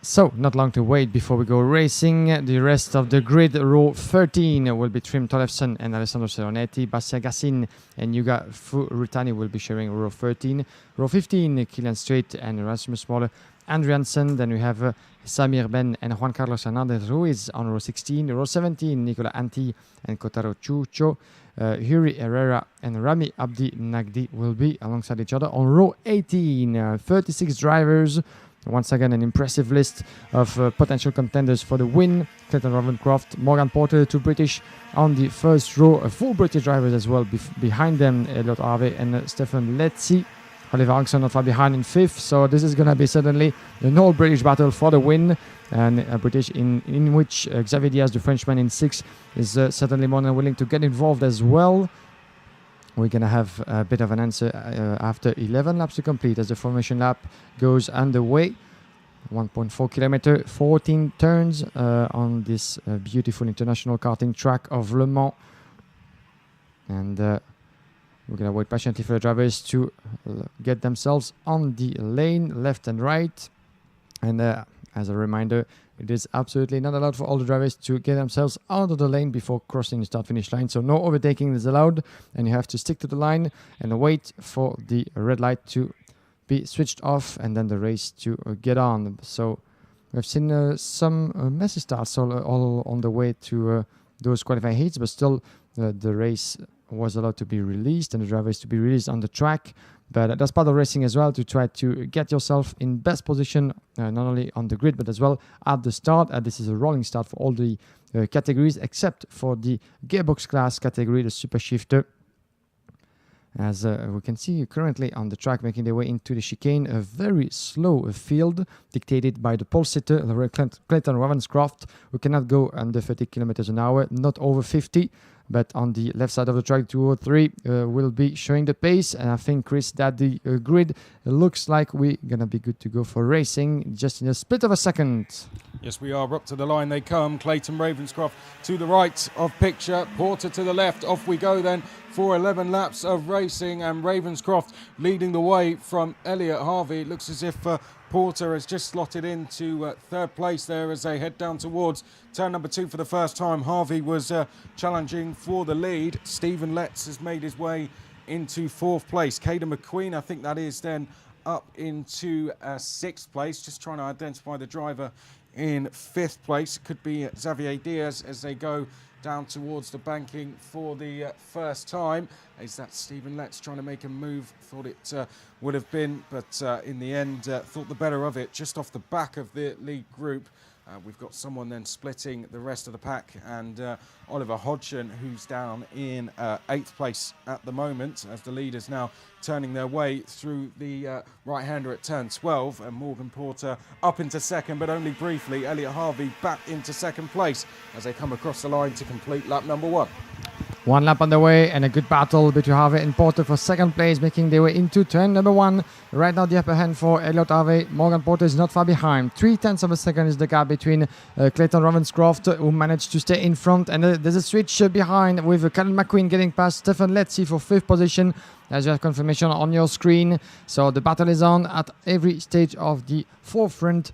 So, not long to wait before we go racing. The rest of the grid, row 13 will be Trim Tollefson and Alessandro Seronetti. Bastia Gassin and Yuga Furutani will be sharing row 13. Row 15, Kilian Strait and Rasmus Moller Andriansen. Then we have Samir Ben and Juan Carlos Hernandez Ruiz on row 16. Row 17, Nicola Anti and Kotaro Chucho. Huri Herrera and Rami Abdi Nagdi will be alongside each other on row 18. 36 drivers. Once again, an impressive list of potential contenders for the win. Clayton Ravencroft, Morgan Porter, two British on the first row. Full British drivers as well behind them. Elliot Harvey and Stefan Letzi. Oliver Axon not far behind in 5th. So this is going to be certainly an all-British battle for the win. And a British in which Xavier Diaz, the Frenchman, in 6th is certainly more than willing to get involved as well. We're going to have a bit of an answer after 11 laps to complete as the formation lap goes underway. 1.4 kilometer, 14 turns on this beautiful international karting track of Le Mans. And we're going to wait patiently for the drivers to get themselves on the lane, left and right. And as a reminder, it is absolutely not allowed for all the drivers to get themselves out of the lane before crossing the start-finish line. So no overtaking is allowed, and you have to stick to the line and wait for the red light to be switched off and then the race to get on. So we've seen some messy starts all on the way to those qualifying heats, but still the race was allowed to be released and the drivers to be released on the track. But that's part of racing as well, to try to get yourself in best position, not only on the grid, but as well at the start. This is a rolling start for all the categories, except for the gearbox class category, the super shifter. As we can see currently on the track, making their way into the chicane, a very slow field dictated by the pole sitter, Clayton Ravenscroft, who cannot go under 30 kilometers an hour, not over 50. But on the left side of the track, 203 will be showing the pace. And I think, Chris, that the grid looks like we're going to be good to go for racing just in a split of a second. Yes, we are. Up to the line they come. Clayton Ravenscroft to the right of picture. Porter to the left. Off we go then for 11 laps of racing. And Ravenscroft leading the way from Elliot Harvey. It looks as if Porter has just slotted into third place there as they head down towards turn number 2 for the first time. Harvey was challenging for the lead. Stephen Letts has made his way into 4th place. Caden McQueen, I think that is then up into 6th place. Just trying to identify the driver in 5th place. It could be Xavier Diaz as they go down towards the banking for the first time. Is that Stephen Letts trying to make a move? Thought it would have been, but in the end thought the better of it. Just off the back of the lead group, we've got someone then splitting the rest of the pack, and Oliver Hodgson, who's down in 8th place at the moment, as the leaders now turning their way through the right-hander at turn 12, and Morgan Porter up into 2nd, but only briefly. Elliot Harvey back into 2nd place as they come across the line to complete lap number 1. One lap on the way and a good battle between Harvey and Porter for 2nd place, making their way into turn number 1. Right now the upper hand for Elliot Harvey. Morgan Porter is not far behind. 0.3 of a second is the gap between Clayton Ravenscroft, who managed to stay in front. And there's a switch behind with Callum McQueen getting past Stefan Letzi for 5th position. As you have confirmation on your screen. So the battle is on at every stage of the forefront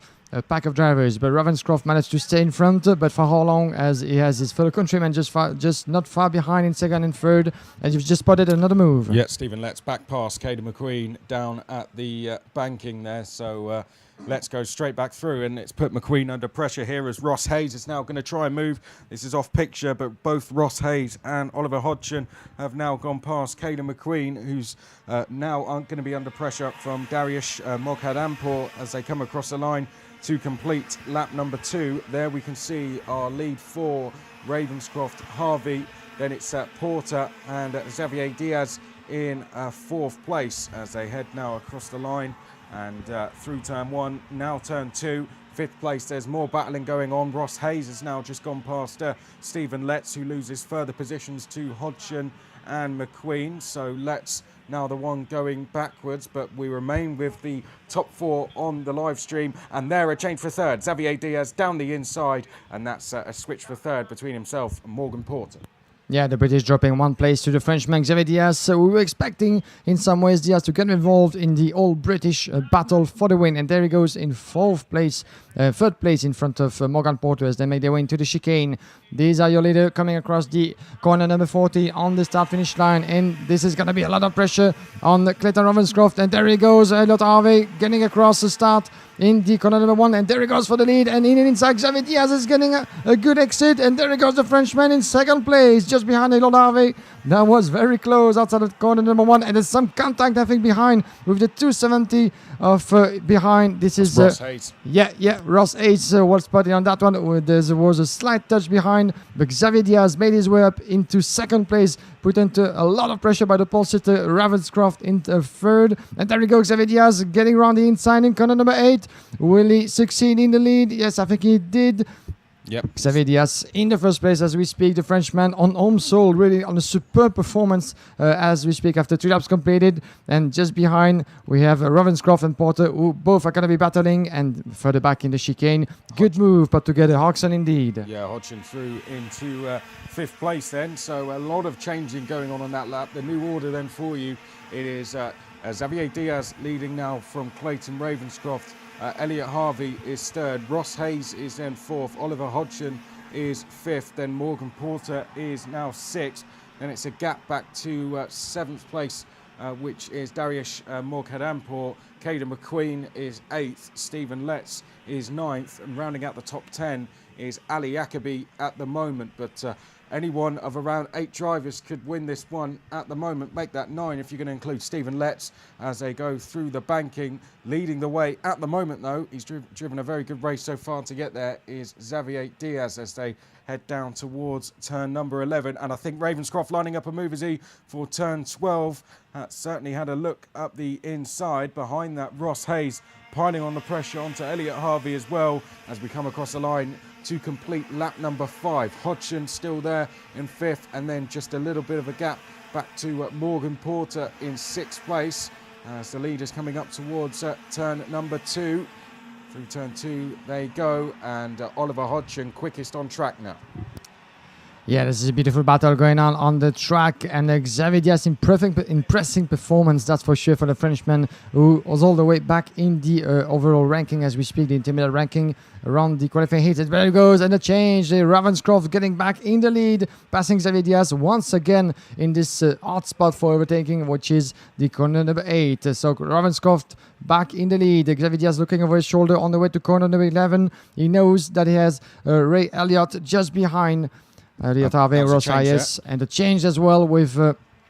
pack of drivers, but Ravenscroft managed to stay in front, but for how long, as he has his fellow countrymen just not far behind in 2nd and 3rd, and you've just spotted another move. Yeah, Stephen Letts back past Caden McQueen down at the banking there, so Let's go straight back through, and it's put McQueen under pressure here as Ross Hayes is now going to try and move. This is off picture, but both Ross Hayes and Oliver Hodgson have now gone past Caden McQueen, who's now going to be under pressure from Dariush Moghadampur as they come across the line to complete lap number 2. There we can see our lead 4, Ravenscroft, Harvey, then it's Porter and Xavier Diaz in 4th place as they head now across the line and through turn 1, now turn 2. fifth place. There's more battling going on. Ross Hayes has now just gone past Stephen Letts, who loses further positions to Hodgson and McQueen. So Letts now the one going backwards, but we remain with the top four on the live stream. And there, a change for third. Xavier Diaz down the inside, and that's a switch for third between himself and Morgan Porter. Yeah, the British dropping one place to the Frenchman Xavier Diaz. So we were expecting in some ways Diaz to get involved in the all-British battle for the win. And there he goes in third place in front of Morgan Porter as they make their way into the chicane. These are your leader coming across the corner number 40 on the start-finish line. And this is going to be a lot of pressure on Clayton Ravenscroft. And there he goes, Elliot Harvey getting across the start in the corner number 1, and there he goes for the lead, and in and inside Xavier Diaz is getting a good exit, and there he goes the Frenchman in second place just behind Elliot Harvey. That was very close outside of corner number 1, and there's some contact I think behind with the 270 of behind. This is Ross Hayes. Ross Hayes was spotted on that one. There was a slight touch behind, but Xavier Diaz made his way up into second place, put into a lot of pressure by the pole sitter Ravenscroft into third, and there he goes Xavier Diaz getting around the inside in corner number 8. Will he succeed in the lead? Yes, I think he did. Yep. Xavier Diaz in the first place as we speak. The Frenchman on home soul, really on a superb performance as we speak after 3 laps completed. And just behind we have Ravenscroft and Porter, who both are going to be battling, and further back in the chicane. Good move, but together Hodgson indeed. Yeah, Hodgson through into fifth place then. So a lot of changing going on that lap. The new order then for you, it is Xavier Diaz leading now from Clayton Ravenscroft. Elliot Harvey is third, Ross Hayes is then fourth, Oliver Hodgson is fifth, then Morgan Porter is now sixth. Then it's a gap back to seventh place, which is Dariush Morkadampur. Caden McQueen is eighth, Stephen Letts is ninth, and rounding out the top 10 is Ali Yakabi at the moment. But any one of around 8 drivers could win this one at the moment. Make that 9 if you're going to include Stephen Letts as they go through the banking. Leading the way at the moment, though, he's driven a very good race so far to get there, is Xavier Diaz as they head down towards turn number 11. And I think Ravenscroft lining up a move, is he, for turn 12. Certainly had a look up the inside. Behind that, Ross Hayes piling on the pressure onto Elliot Harvey as well as we come across the line to complete lap number 5. Hodgson still there in 5th, and then just a little bit of a gap back to Morgan Porter in 6th place as the leaders coming up towards turn number 2. Through turn 2 they go, and Oliver Hodgson quickest on track now. Yeah, this is a beautiful battle going on the track, and Xavier Diaz impressing performance, that's for sure, for the Frenchman, who was all the way back in the overall ranking as we speak, the intermediate ranking around the qualifying heats. There it goes, and the change, Ravenscroft getting back in the lead, passing Xavier Diaz once again in this hot spot for overtaking, which is the corner number 8. So Ravenscroft back in the lead. Xavier Diaz looking over his shoulder on the way to corner number 11. He knows that he has Ray Elliott just behind Elliot Harvey and Ross Hayes, and the change as well with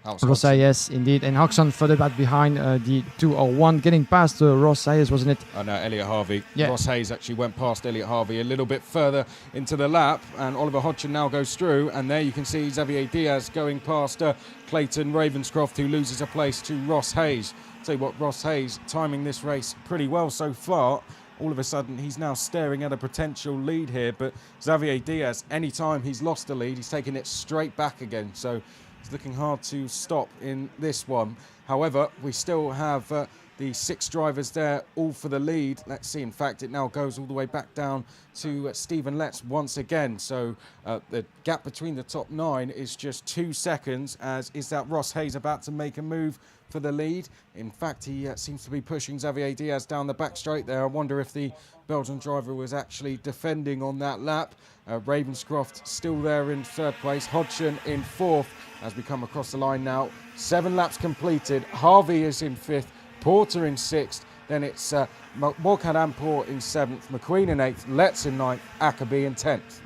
Ross Hayes, indeed, and Hodgson further back behind the 201, getting past Ross Hayes, wasn't it? Oh no, Elliot Harvey. Yeah. Ross Hayes actually went past Elliot Harvey a little bit further into the lap, and Oliver Hodgson now goes through, and there you can see Xavier Diaz going past Clayton Ravenscroft, who loses a place to Ross Hayes. Tell you what, Ross Hayes timing this race pretty well so far. All of a sudden, he's now staring at a potential lead here. But Xavier Diaz, anytime he's lost the lead, he's taking it straight back again. So it's looking hard to stop in this one. However, we still have the 6 drivers there, all for the lead. Let's see. In fact, it now goes all the way back down to Stephen Letts once again. So the gap between the top 9 is just 2 seconds. As is that Ross Hayes about to make a move for the lead? In fact, he seems to be pushing Xavier Diaz down the back straight there. I wonder if the Belgian driver was actually defending on that lap. Ravenscroft still there in 3rd place. Hodgson in 4th as we come across the line now. 7 laps completed. Harvey is in 5th. Porter in 6th. Then it's Morkadampur in 7th. McQueen in 8th. Letts in 9th. Akabi in 10th.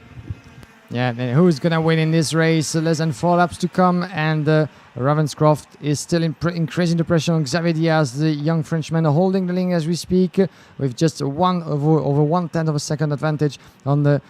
Yeah, and who's going to win in this race? Less than 4 laps to come, and Ravenscroft is still increasing the pressure on Xavier Diaz, the young Frenchman, holding the lead as we speak, with just over 1/10 of a second advantage on the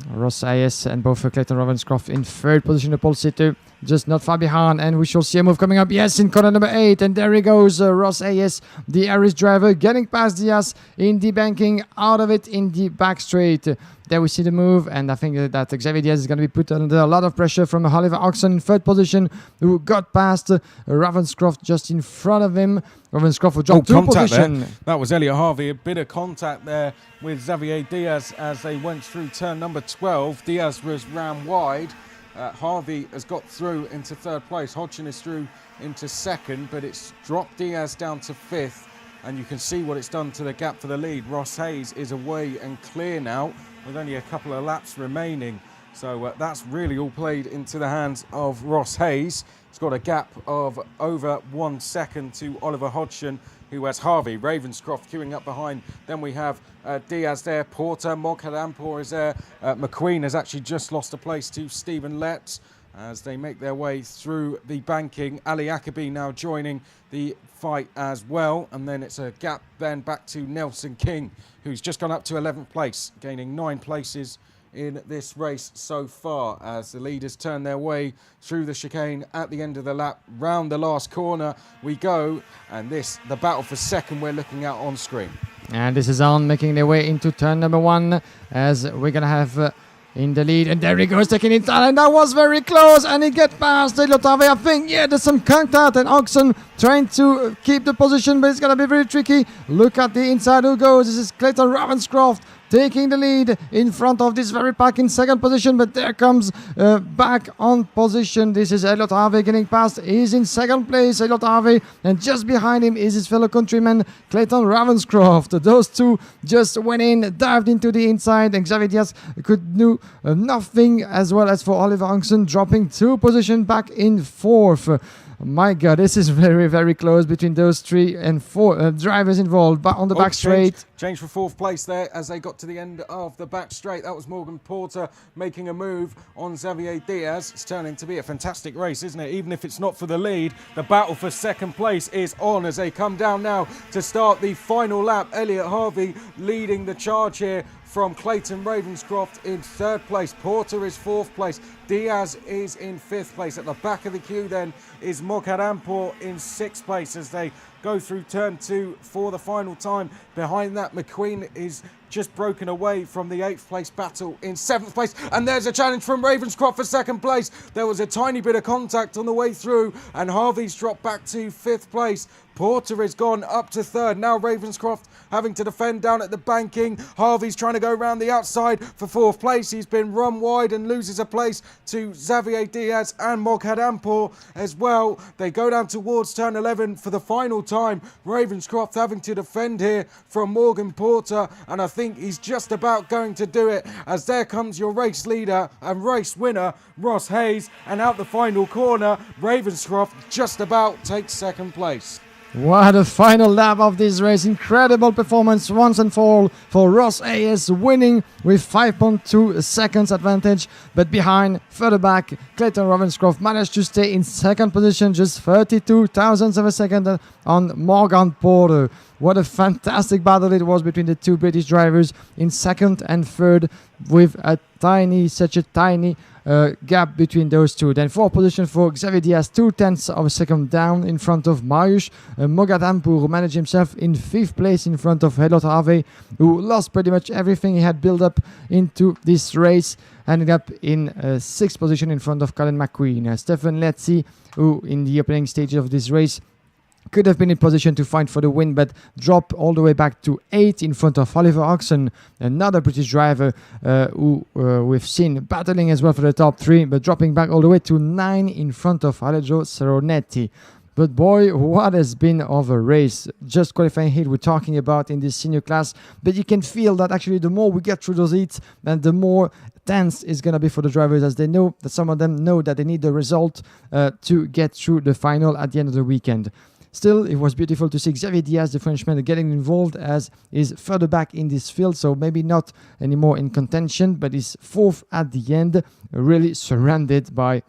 Ross Hayes, and both Clayton Ravenscroft in 3rd position, the pole sitter. just not far behind, and we shall see a move coming up. Yes, in corner number 8, and there he goes, Ross Hayes, the Irish driver, getting past Diaz in the banking, out of it in the back straight. There we see the move, and I think that Xavier Diaz is going to be put under a lot of pressure from Oliver Oxen in third position, who got past Ravenscroft just in front of him. Ravenscroft will jump to position. There. That was Elliot Harvey. A bit of contact there with Xavier Diaz as they went through turn number 12. Diaz was ran wide. Harvey has got through into third place. Hodgson is through into second, but it's dropped Diaz down to fifth. And you can see what it's done to the gap for the lead. Ross Hayes is away and clear now with only a couple of laps remaining. So that's really all played into the hands of Ross Hayes. He's got a gap of over 1 second to Oliver Hodgson, who has Harvey. Ravenscroft queuing up behind. Then we have Diaz there, Porter, Moghadampour is there. McQueen has actually just lost a place to Stephen Letts as they make their way through the banking. Ali Akabi now joining the fight as well, and then it's a gap then back to Nelson King, who's just gone up to 11th place, gaining 9 places in this race so far as the leaders turn their way through the chicane at the end of the lap. Round the last corner we go, and this, the battle for second, we're looking at on screen. And this is on making their way into turn number 1 as we're going to have in the lead, and there he goes, taking it down, and that was very close, and he gets past Elliot Harvey. I think, yeah, there's some contact, and Oxen trying to keep the position, but it's going to be very tricky. Look at the inside who goes. This is Clayton Ravenscroft taking the lead in front of this very pack in second position, but there comes back on position. This is Elliot Harvey getting past. He's in second place, Elliot Harvey, and just behind him is his fellow countryman Clayton Ravenscroft. Those two just went in, dived into the inside, and Xavier Diaz could do nothing, as well as for Oliver Oxen dropping 2 positions back in fourth. My God, this is very, very close between those 3 and 4 drivers involved. But on the back straight. Change for 4th place there as they got to the end of the back straight. That was Morgan Porter making a move on Xavier Diaz. It's turning to be a fantastic race, isn't it? Even if it's not for the lead, the battle for second place is on as they come down now to start the final lap. Elliot Harvey leading the charge here from Clayton Ravenscroft in 3rd place. Porter is 4th place. Diaz is in 5th place. At the back of the queue then is Moghadampour in 6th place as they go through turn 2 for the final time. Behind that, McQueen is just broken away from the 8th place battle in 7th place, and there's a challenge from Ravenscroft for 2nd place. There was a tiny bit of contact on the way through, and Harvey's dropped back to 5th place. Porter has gone up to 3rd. Now Ravenscroft having to defend down at the banking. Harvey's trying to go around the outside for 4th place. He's been run wide and loses a place to Xavier Diaz and Moghadampour as well. They go down towards turn 11 for the final time. Ravenscroft having to defend here from Morgan Porter, and I think he's just about going to do it as there comes your race leader and race winner, Ross Hayes, and out the final corner, Ravenscroft just about takes 2nd place. What a final lap of this race. Incredible performance once and for all for Ross Hayes, winning with 5.2 seconds advantage. But behind, further back, Clayton Ravenscroft managed to stay in 2nd position, just 32 thousandths of a second on Morgan Porter. What a fantastic battle it was between the 2 British drivers in 2nd and 3rd, with such a tiny gap between those 2. Then 4th position for Xavier Diaz, 0.2 of a second down in front of Mariusz Moghadampour, who managed himself in 5th place in front of Elliot Harvey, who lost pretty much everything he had built up into this race, ended up in 6th position in front of Colin McQueen. Stephen Letzi, who in the opening stages of this race could have been in position to fight for the win, but dropped all the way back to 8 in front of Oliver Oxen, another British driver who we've seen battling as well for the top 3, but dropping back all the way to 9 in front of Alejo Seronetti. But boy, what has been of a race. Just qualifying heat we're talking about in this senior class, but you can feel that actually the more we get through those heats, and the more tense is going to be for the drivers, as they know that some of them know that they need the result to get through the final at the end of the weekend. Still, it was beautiful to see Xavier Diaz, the Frenchman, getting involved as is further back in this field, so maybe not anymore in contention, but is 4th at the end, really surrounded by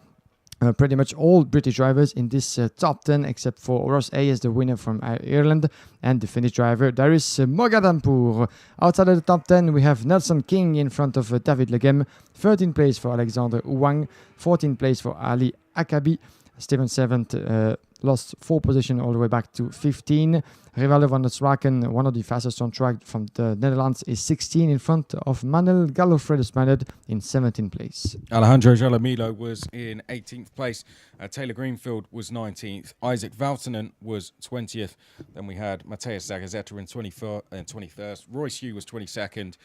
pretty much all British drivers in this top 10, except for Ross Hayes, the winner from Ireland, and the Finnish driver Darius Moghadampour. Outside of the top 10, we have Nelson King in front of David Legem, 13th place for Alexander Ouang, 14th place for Ali Akabi. Steven 7th, lost 4 positions all the way back to 15. Rivaldo van der Straken, one of the fastest on track from the Netherlands, is 16 in front of Manuel Gallofredo Spaned in 17th place. Alejandro Jaramillo was in 18th place. Taylor Greenfield was 19th. Isaac Valtonen was 20th. Then we had Mateus Zagazeta in 23rd. Royce Hugh was 22nd.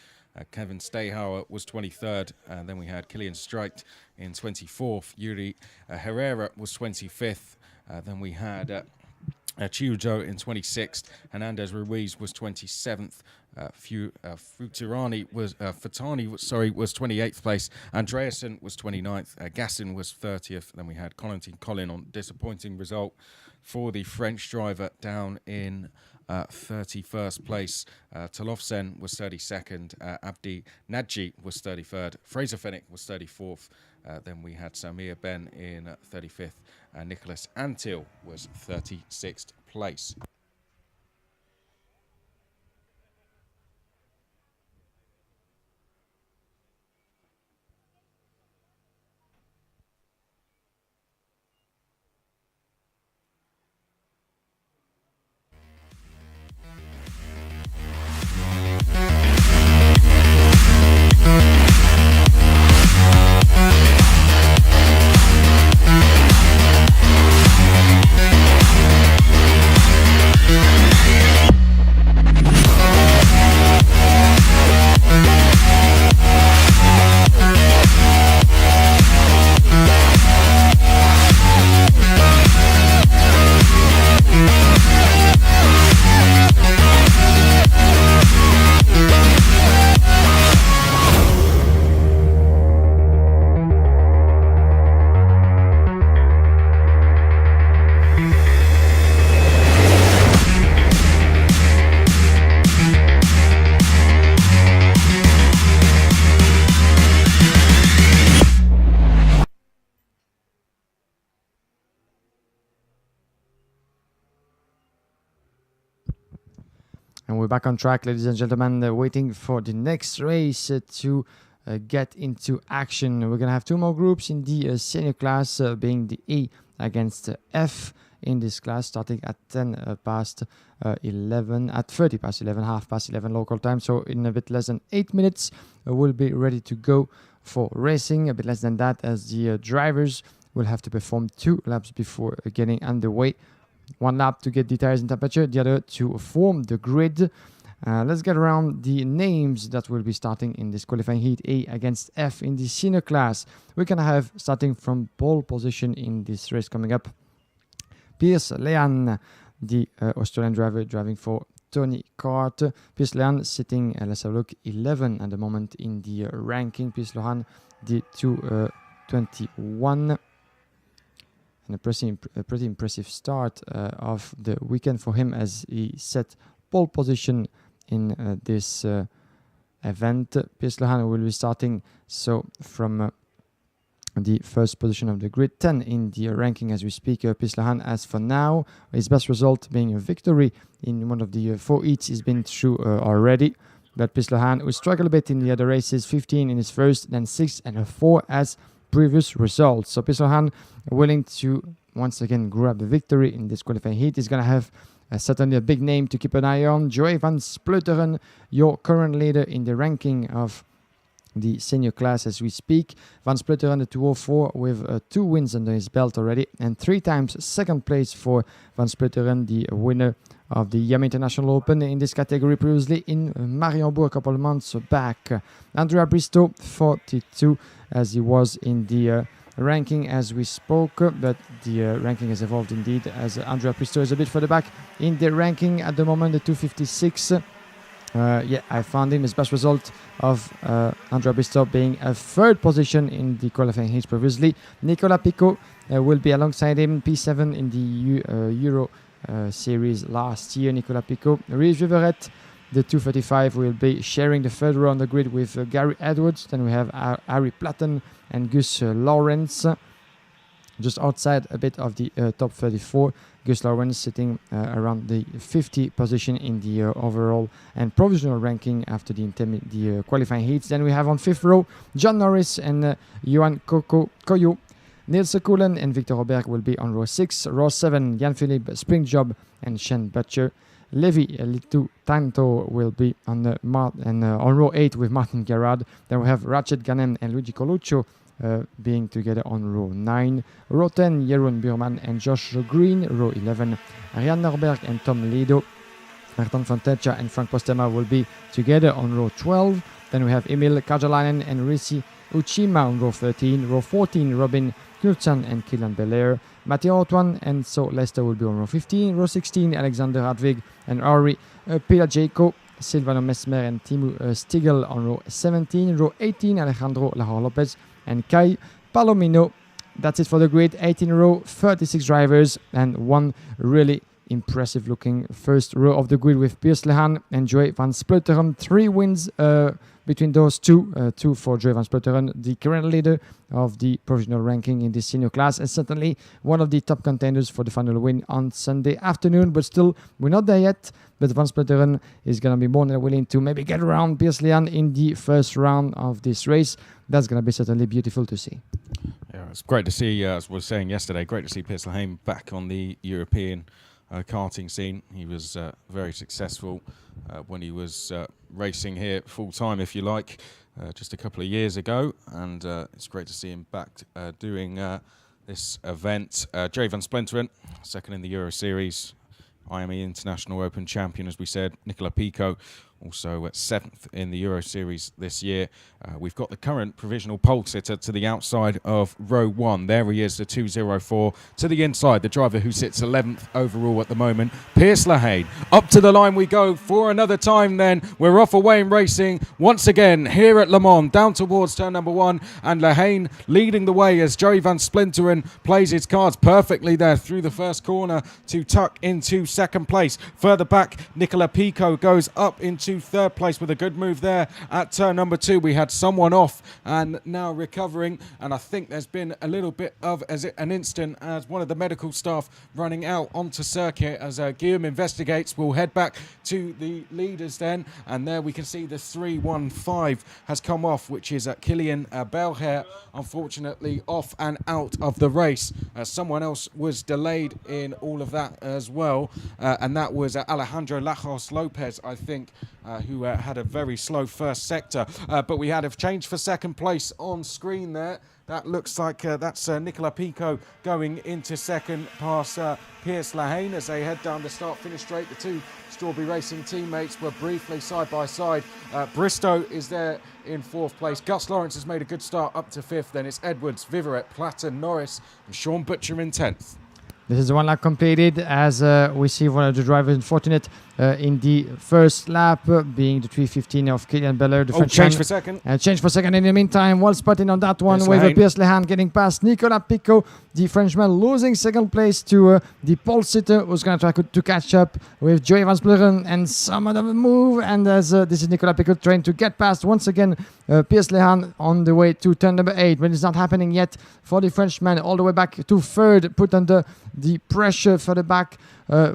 Kevin Stayhauer was 23rd, and then we had Killian Streit in 24th. Yuri Herrera was 25th. Then we had Chiujo in 26th. Hernandez Ruiz was 27th. Fatani was 28th place. Andreasen was 29th. Gassin was 30th. Then we had Corentin Collin on disappointing result for the French driver down in 31st place. Talofsen was 32nd. Abdi Nadji was 33rd. Fraser Fennick was 34th. Then we had Samir Ben in 35th. Nicholas Antil was 36th place. And we're back on track, ladies and gentlemen, waiting for the next race to get into action. We're going to have 2 more groups in the senior class, being the A against F in this class, starting at 10 past 11, at 30 past 11, half past 11 local time. So in a bit less than 8 minutes, we'll be ready to go for racing. A bit less than that, as the drivers will have to perform 2 laps before getting underway. 1 lap to get the tires in temperature, the other to form the grid. Let's get around the names that will be starting in this qualifying heat A against F in the senior class. We're going to have, starting from pole position in this race coming up, Piers Lehan, the Australian driver driving for Tony Kart. Piers Lehan sitting, let's have a look, 11 at the moment in the ranking. Piers Lehan, the 221. And a pretty impressive start of the weekend for him, as he set pole position in this event. Piers Lehan will be starting from the first position of the grid, 10 in the ranking as we speak. Piers Lehan, as for now, his best result being a victory in one of the 4 heats he's been through already. But Piers Lehan will struggle a bit in the other races, 15 in his first, then 6 and a 4 as previous results. So Piers Lehan willing to once again grab the victory in this qualifying heat. He's going to have certainly a big name to keep an eye on. Joey van Splutteren, your current leader in the ranking of the senior class as we speak. Van Splutteren, the 204, with 2 wins under his belt already, and 3 times second place for Van Splutteren, the winner of the IAME International Open in this category previously in Mariembourg a couple of months back. Andrea Bristow, 42, as he was in the ranking as we spoke, but the ranking has evolved indeed, as Andrea Bristow is a bit further back in the ranking at the moment, the 256. I found him his best result of Andrea Bristow being a 3rd position in the qualifying heats previously. Nicolas Picot will be alongside him, P7 in the Euro series last year. Nicolas Picot. Reece Viverette, the 235, will be sharing the 3rd row on the grid with Gary Edwards. Then we have Harry Platten and Gus Lawrence. Just outside a bit of the top 34. Gus Lawrence sitting around the 50 position in the overall and provisional ranking after the qualifying heats. Then we have on 5th row John Norris and Johan Koyo. Niels Kullen and Victor Auberg will be on row 6. Row 7, Jan-Philippe Springjob and Shen Butcher. Levi Litu Tanto will be on on row 8 with Martin Gerard. Then we have Ratchet Ganem and Luigi Coluccio being together on row 9. Row 10, Jeroen Buurman and Josh Green. Row 11, Rian Norberg and Tom Lido. Merton van Techa and Frank Postema will be together on row 12. Then we have Emil Kajalainen and Rissi Uchima on row 13. Row 14, Robin Knudsen and Kylian Belair. Matteo Antoine and So Lester will be on row 15. Row 16, Alexander Hadvig and Ari Pilajeko. Silvano Mesmer and Timu Stigl on row 17. Row 18, Alejandro Lahore Lopez and Kai Palomino. That's it for the grid. 18 row, 36 drivers, and one really impressive looking first row of the grid with Piers Lehan and Joey van Splutteren. 3 wins between those two. 2 for Joey van Splutteren, the current leader of the provisional ranking in this senior class, and certainly one of the top contenders for the final win on Sunday afternoon. But still, we're not there yet. But Van Splutteren is going to be more than willing to maybe get around Piers Lehan in the first round of this race. That's going to be certainly beautiful to see. Yeah, it's great to see, as we were saying yesterday, great to see Piers Lehan back on the European karting scene. He was very successful when he was racing here full time, if you like, just a couple of years ago, and it's great to see him back doing this event. Joey van Splinteren, second in the Euro Series, IAME International Open champion, as we said. Nicola Pico, also 7th in the Euro Series this year. We've got the current provisional pole sitter to the outside of row 1. There he is, the 204. To the inside, the driver who sits 11th overall at the moment, Piers Lehan. Up to the line we go for another time then. We're off away in racing once again here at Le Mans, down towards turn number 1. And Lehan leading the way as Joey van Splinteren plays his cards perfectly there through the first corner to tuck into second place. Further back, Nicola Pico goes up into third place with a good move there at turn number 2. We had someone off and now recovering, and I think there's been a little bit of an instant as one of the medical staff running out onto circuit as Guillaume investigates. We'll head back to the leaders then, and there we can see the 315 has come off, which is Kylian Belher, unfortunately off and out of the race. Someone else was delayed in all of that as well, and that was Alejandro Lajos Lopez, I think, who had a very slow first sector, but we had a change for second place on screen there. That looks like that's Nicola Pico going into second past Piers Lehan as they head down the start-finish straight. The two Strawberry Racing teammates were briefly side by side. Bristow is there in fourth place. Gus Lawrence has made a good start up to fifth. Then it's Edwards, Vivaret, Platten, Norris and Sean Butcher in 10th. This is one lap completed as we see one of the drivers unfortunate in the first lap, being the 315 of Kylian Beller. Change for second. Change for second in the meantime. Well spotted on that one Piers with Piers Lehan getting past Nicolas Pico, the Frenchman, losing second place to the pole sitter who's going to try to catch up with Joey van Spleuren and some other move. And as this is Nicolas Pico trying to get past once again Piers Lehan on the way to turn number 8, but it's not happening yet for the Frenchman, all the way back to third, put under the pressure further back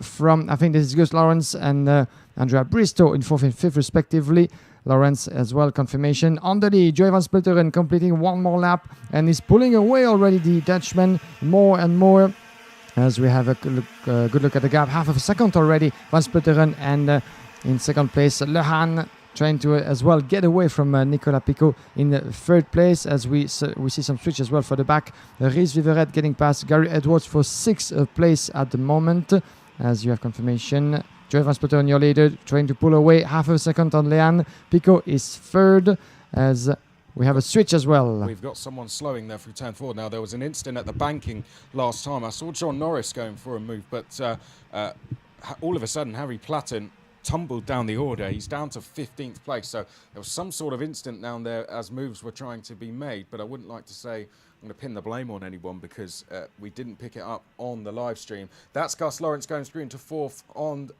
from, I think this is Gus Lawrence and Andrea Bristow in 4th and 5th respectively. Lawrence as well, confirmation on the lead. Joey van Splinteren completing one more lap and is pulling away already the Dutchman more and more as we have a good look at the gap. Half of a second already, van Splinteren, and in second place Lehan trying to as well get away from Nicolas Pico in third place as we see some switch as well for the back. Rhys Vivaret getting past Gary Edwards for 6th place at the moment as you have confirmation. Joey van Splinteren, your leader, trying to pull away half of a second on Lehan. Pico is third as we have a switch as well. We've got someone slowing there through turn 4. Now, there was an incident at the banking last time. I saw John Norris going for a move, but all of a sudden, Harry Platten tumbled down the order. He's down to 15th place. So there was some sort of instant down there as moves were trying to be made, but I wouldn't like to say I'm going to pin the blame on anyone because we didn't pick it up on the live stream. That's Gus Lawrence going through into 4th on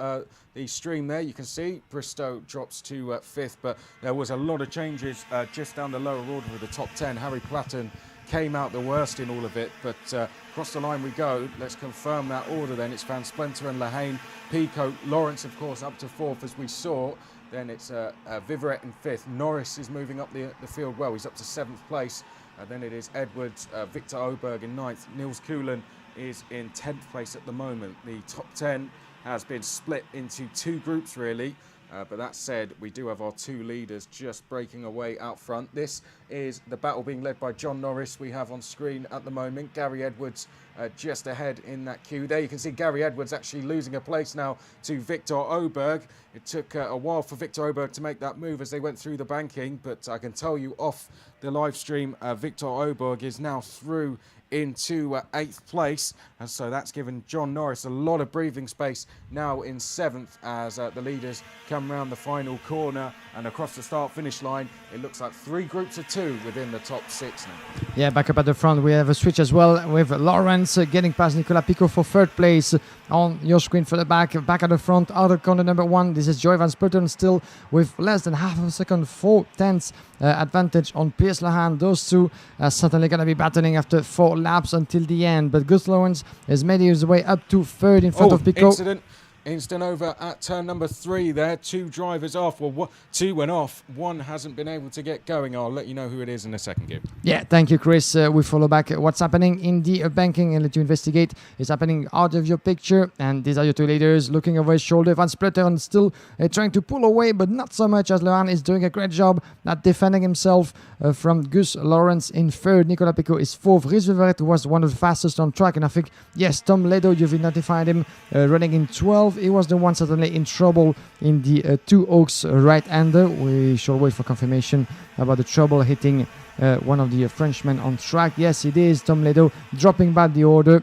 the stream there. You can see Bristow drops to 5th, but there was a lot of changes just down the lower order of the top 10. Harry Platten came out the worst in all of it, but across the line we go. Let's confirm that order then. It's Van Splinteren, Lehan, Pico, Lawrence, of course, up to 4th as we saw. Then it's Vivaret in 5th. Norris is moving up the field well. He's up to 7th place. Then it is Edwards, Victor Oberg in 9th. Niels Kuhlen is in 10th place at the moment. The top 10 has been split into 2 groups really. But that said, we do have our 2 leaders just breaking away out front. This is the battle being led by John Norris. We have on screen at the moment Gary Edwards just ahead in that queue. There you can see Gary Edwards actually losing a place now to Victor Oberg. It took a while for Victor Oberg to make that move as they went through the banking, but I can tell you off the live stream, Victor Oberg is now through into 8th place, and so that's given John Norris a lot of breathing space now in 7th as the leaders come round the final corner and across the start finish line. It looks like 3 groups of 2 within the top 6 now. Yeah, back up at the front we have a switch as well with Lawrence getting past Nicolas Picot for 3rd place on your screen for the back at the front, outer corner number 1. This is Joy van Spluteren still with less than half of a second, 4/10 advantage on Piers Lahan. Those two are certainly going to be battling after 4 laps until the end, but Gus Lawrence has made his way up to 3rd in front of Picot. Instant over at turn number 3 there. 2 drivers off. Well, 2 went off. 1 hasn't been able to get going. I'll let you know who it is in a second, Gib. Yeah, thank you, Chris. We follow back what's happening in the banking and let you investigate. It's happening out of your picture. And these are your 2 leaders looking over his shoulder. Van Spluteren still trying to pull away, but not so much as Lahan is doing a great job at defending himself from Gus Lawrence in 3rd. Nicolas Picot is 4th. Rhys Viverette was one of the fastest on track. And I think, yes, Tom Ledo, you've identified him running in 12th. He was the one certainly in trouble in the 2 Oaks right-hander. We shall wait for confirmation about the trouble hitting one of the Frenchmen on track. Yes, it is Tom Ledo dropping back the order.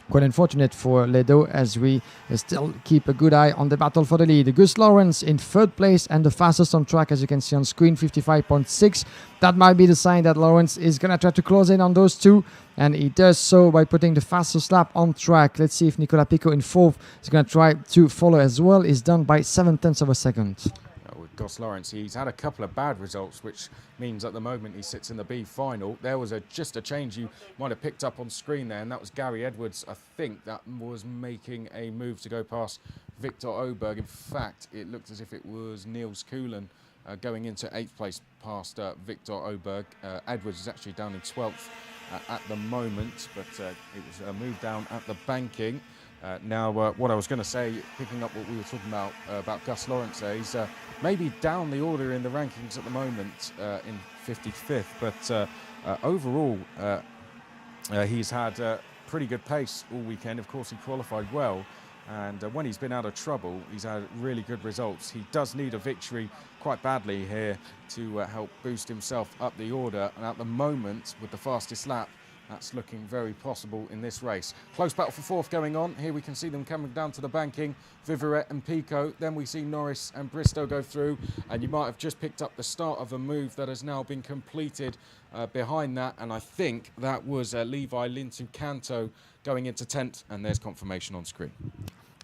Quite unfortunate for Ledo as we still keep a good eye on the battle for the lead. Gus Lawrence in 3rd place and the fastest on track, as you can see on screen, 55.6. That might be the sign that Lawrence is going to try to close in on those 2, and he does so by putting the fastest lap on track. Let's see if Nicolas Picot in 4th is going to try to follow as well. He's done by 7/10 of a second. Gus Lawrence, he's had a couple of bad results, which means at the moment he sits in the B final. There was just a change you might have picked up on screen there, and that was Gary Edwards. I think that was making a move to go past Victor Oberg. In fact, it looked as if it was Niels Kuhlen going into 8th place past Victor Oberg. Edwards is actually down in 12th at the moment, but it was a move down at the banking. Now, what I was going to say, picking up what we were talking about Gus Lawrence there, he's maybe down the order in the rankings at the moment in 55th, but overall he's had pretty good pace all weekend. Of course, he qualified well, and when he's been out of trouble, he's had really good results. He does need a victory quite badly here to help boost himself up the order, and at the moment, with the fastest lap, that's looking very possible in this race. Close battle for 4th going on. Here we can see them coming down to the banking. Viverette and Picot. Then we see Norris and Bristow go through. And you might have just picked up the start of a move that has now been completed behind that. And I think that was Levi Lintu Canto going into 10th. And there's confirmation on screen.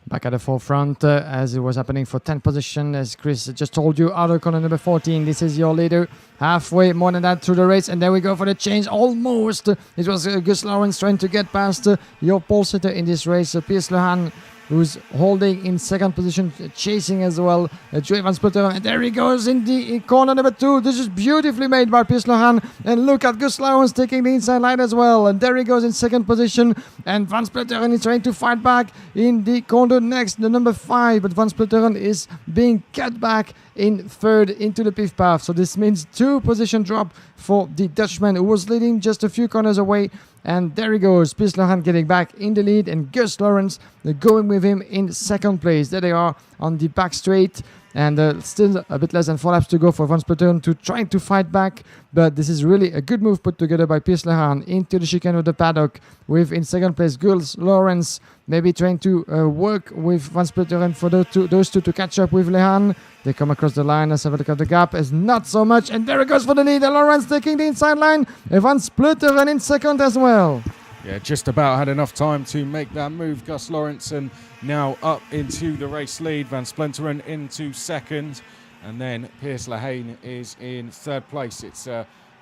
Back at the forefront as it was happening for 10th position, as Chris just told you. Outer corner number 14, this is your leader. Halfway, more than that, through the race. And there we go for the change. Almost. It was Gus Lawrence trying to get past your pole sitter in this race. Piers Lahan, who's holding in 2nd position, chasing as well Joy van Spluteren. And there he goes in the corner number 2. This is beautifully made by Piers Lahan. And look at Gus Lawrence taking the inside line as well. And there he goes in 2nd position. And Van Spluteren is trying to fight back in the corner next, the number 5. But Van Spluteren is being cut back in 3rd into the pit path. So this means 2 position drop for the Dutchman, who was leading just a few corners away. And there he goes, Piers Lahan getting back in the lead, and Gus Lawrence going with him in 2nd place. There they are on the back straight, and still a bit less than 4 laps to go for Van Spluteren to try to fight back. But this is really a good move put together by Piers Lahan into the chicane of the paddock, with in 2nd place Gus Lawrence maybe trying to work with Van Spluteren for those two to catch up with Lahan. They come across the line. Let's have a look at the gap. It's not so much. And there it goes for the lead. And Lawrence taking the inside line. Van Spluteren in 2nd as well. Yeah, just about had enough time to make that move. Gus Lawrence and now up into the race lead. Van Spluteren into 2nd. And then Piers Lahan is in 3rd place. It's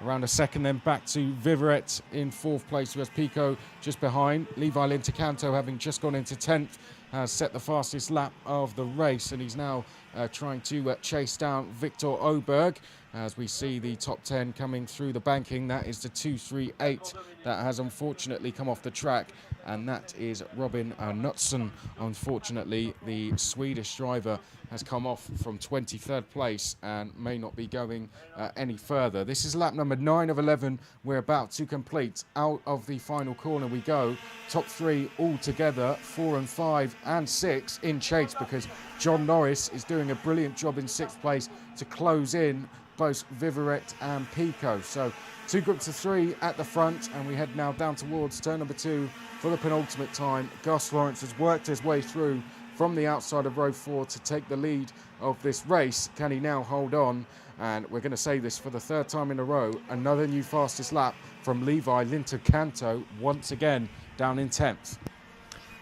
around a second, then back to Viverette in 4th place, who has Picot just behind. Levi Lintu Canto having just gone into 10th. has set the fastest lap of the race, and he's now trying to chase down Victor Oberg. As we see the top 10 coming through the banking, that is the 238 that has unfortunately come off the track, and that is Robin Knutsson. Unfortunately, the Swedish driver has come off from 23rd place and may not be going any further. This is lap number 9 of 11. We're about to complete. Out of the final corner we go. Top 3 all together, 4 and 5 and 6 in chase, because John Norris is doing a brilliant job in 6th place to close in both Vivaret and Pico. So 2 groups of 3 at the front, and we head now down towards turn number 2 for the penultimate time. Gus Lawrence has worked his way through from the outside of row 4 to take the lead of this race. Can he now hold on? And we're going to say this for the 3rd time in a row, another new fastest lap from Levi Lintercanto, once again down in 10th.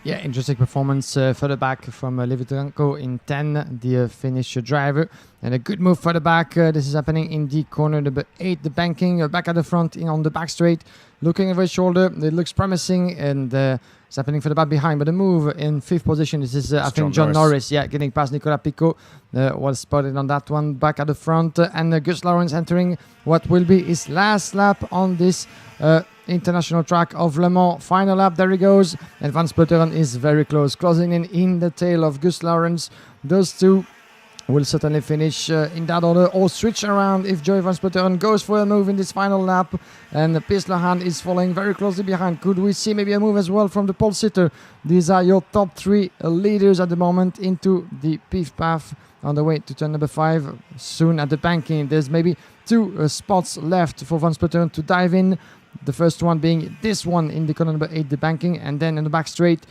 Yeah, interesting performance further back from Livitranko in 10, the Finnish driver. And a good move further back. This is happening in the corner number 8, the banking, back at the front on the back straight. Looking over his shoulder, it looks promising, and it's happening for the back behind. But the move in 5th position, this is, I think, John Norris. Yeah, getting past Nicola Pico. Well spotted on that one, back at the front. And Gus Lawrence entering what will be his last lap on this international track of Le Mans. Final lap, there he goes. And Van Splutteren is very close, closing in the tail of Gus Lawrence. Those two will certainly finish in that order, or switch around if Joey Van Splutteren goes for a move in this final lap. And Piers Lehane is following very closely behind. Could we see maybe a move as well from the pole sitter? These are your top 3 leaders at the moment into the pit path on the way to turn number 5. Soon at the banking, there's maybe 2 spots left for Van Splutteren to dive in. The first one being this one in the corner number 8, the banking, and then in the back straight,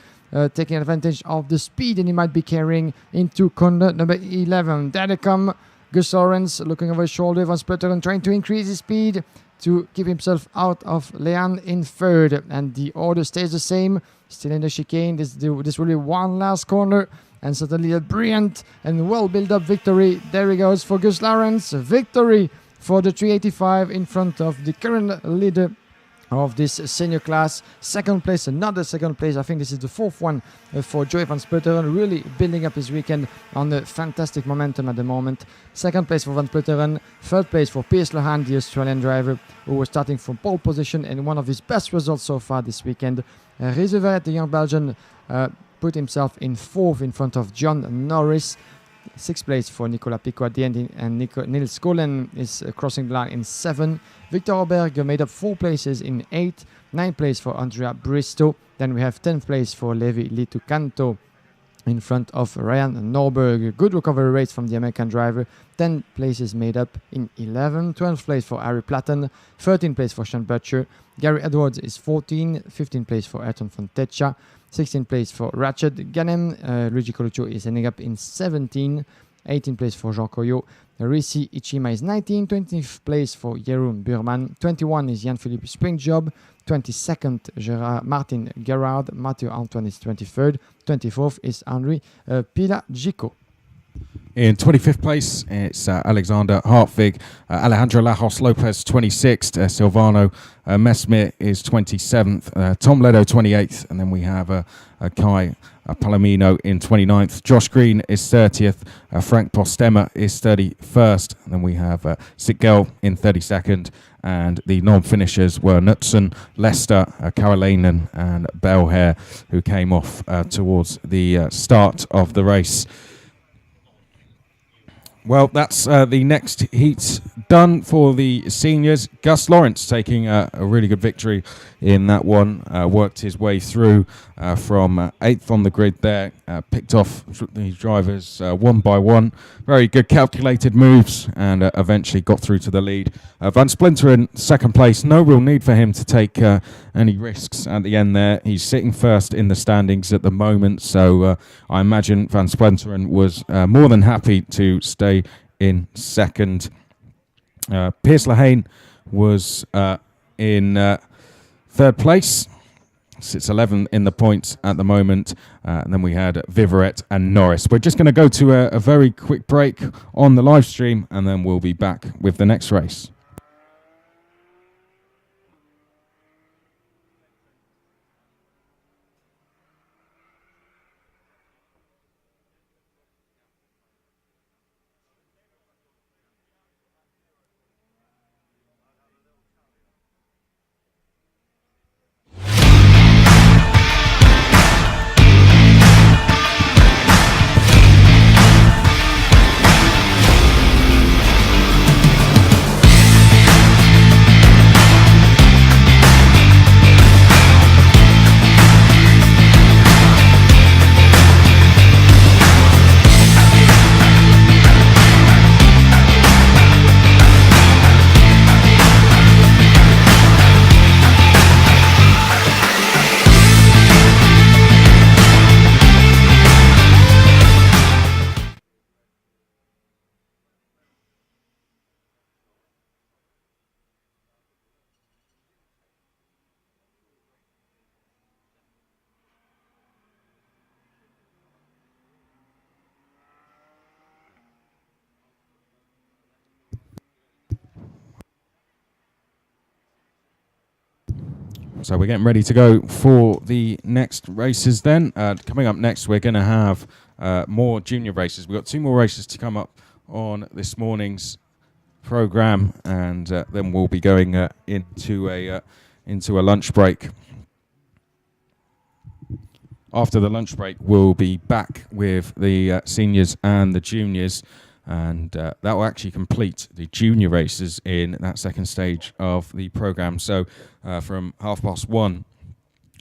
taking advantage of the speed, and he might be carrying into corner number 11. There they come. Gus Lawrence looking over his shoulder. Van Splutteren trying to increase his speed to keep himself out of Lehane in 3rd. And the order stays the same. Still in the chicane. This will be one last corner. And certainly a brilliant and well built up victory. There he goes for Gus Lawrence. Victory for the 385 in front of the current leader of this senior class. 2nd place, another 2nd place. I think this is the 4th one for Joey Van Splutteren, really building up his weekend on the fantastic momentum at the moment. 2nd place for Van Splutteren, 3rd place for Piers Lehane, the Australian driver, who was starting from pole position and one of his best results so far this weekend. Rizeveret, the young Belgian, put himself in 4th in front of John Norris. 6th place for Nicola Pico at the end, and Niels Kolen is crossing the line in 7. Victor Oberg made up 4 places in 8. 9th place for Andrea Bristow. Then we have 10th place for Levi Lintercanto in front of Ryan Norberg. Good recovery rates from the American driver. 10 places made up in 11. 12th place for Harry Platten. 13th place for Sean Butcher. Gary Edwards is 14. 15th place for Ayrton Fontecha. 16th place for Ratchet Ganem. Luigi Coluccio is ending up in 17. 18th place for Jean Coyot. Risi Ichima is 19. 20th place for Jeroen Burman. 21 is Jan-Philippe Springjob. 22nd, Martin Gerard. Mathieu Antoine is 23rd. 24th is Henri Pilagico. In 25th place, it's Alexander Hartwig, Alejandro Lajos Lopez 26th, Silvano Mesmir is 27th, Tom Ledo 28th, and then we have Kai Palomino in 29th. Josh Green is 30th, Frank Postema is 31st, and then we have Sitgel in 32nd, and the non-finishers were Knutson, Lester, Karolainen, and Belhair, who came off towards the start of the race. Well, that's the next heat done for the seniors. Gus Lawrence taking a really good victory in that one. Worked his way through from 8th on the grid there. Picked off the drivers one by one. Very good calculated moves, and eventually got through to the lead. Van Splinteren, 2nd place. No real need for him to take any risks at the end there. He's sitting 1st in the standings at the moment, so I imagine Van Splinteren was more than happy to stay in 2nd. Piers Lehane was in 3rd place. Sits 11 in the points at the moment. And then we had Vivaret and Norris. We're just going to go to a very quick break on the live stream, and then we'll be back with the next race. So we're getting ready to go for the next races then. Coming up next, we're going to have more junior races. We've got 2 more races to come up on this morning's program, and then we'll be going into a lunch break. After the lunch break, we'll be back with the seniors and the juniors, and that will actually complete the junior races in that second stage of the program. So from 1:30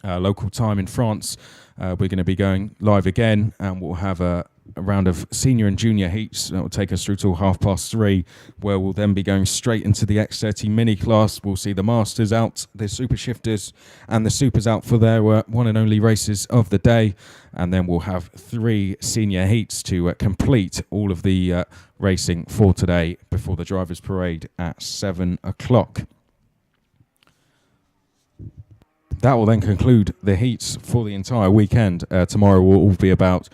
local time in France, we're going to be going live again, and we'll have a round of senior and junior heats that will take us through till 3:30, where we'll then be going straight into the X30 mini class. We'll see the masters out, the super shifters and the supers out for their one and only races of the day, and then we'll have 3 senior heats to complete all of the racing for today before the drivers parade at 7 o'clock. That will then conclude the heats for the entire weekend. Tomorrow will all be about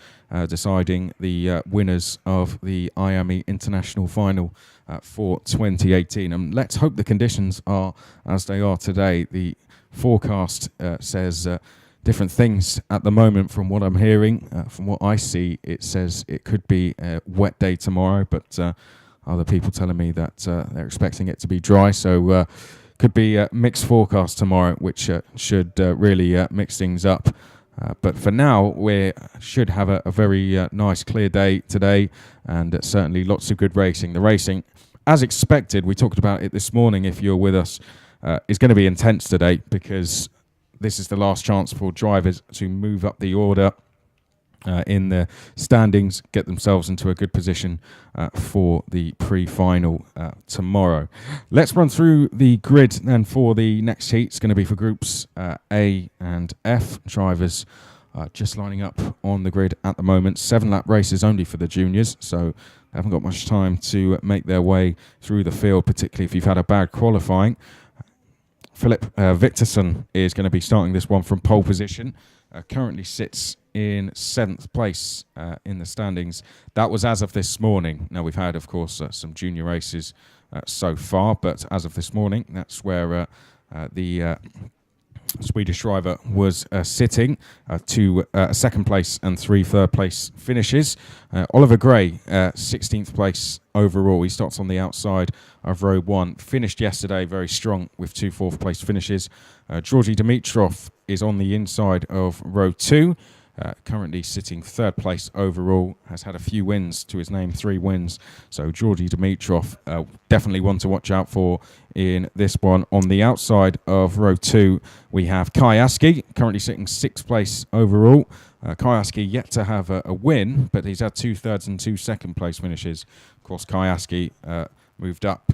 deciding the winners of the IAME International Final for 2018. And let's hope the conditions are as they are today. The forecast says different things at the moment from what I'm hearing. From what I see, it says it could be a wet day tomorrow, but other people telling me that they're expecting it to be dry. So could be a mixed forecast tomorrow, which should really mix things up. But for now, we should have a very nice, clear day today, and certainly lots of good racing. The racing, as expected, we talked about it this morning, if you're with us, is going to be intense today, because this is the last chance for drivers to move up the order in the standings, get themselves into a good position for the pre-final tomorrow. Let's run through the grid then for the next heat. It's going to be for groups A and F. Drivers just lining up on the grid at the moment. 7-lap races only for the juniors, so they haven't got much time to make their way through the field, particularly if you've had a bad qualifying. Philip Victorson is going to be starting this one from pole position. Currently sits in 7th place in the standings. That was as of this morning. Now, we've had, of course, some junior races so far, but as of this morning, that's where the Swedish driver was sitting to 2nd place and 3 third place finishes. Oliver Gray, 16th place overall. He starts on the outside of row 1. Finished yesterday very strong with 2 4th place finishes. Georgi Dimitrov is on the inside of row 2. Currently sitting 3rd place overall, has had a few wins to his name, 3 wins. So Georgi Dimitrov, definitely one to watch out for in this one. On the outside of row 2, we have Kai Aski, currently sitting 6th place overall. Kai Aski yet to have a win, but he's had 2 thirds and 2 second place finishes. Of course, Kai Aski moved up,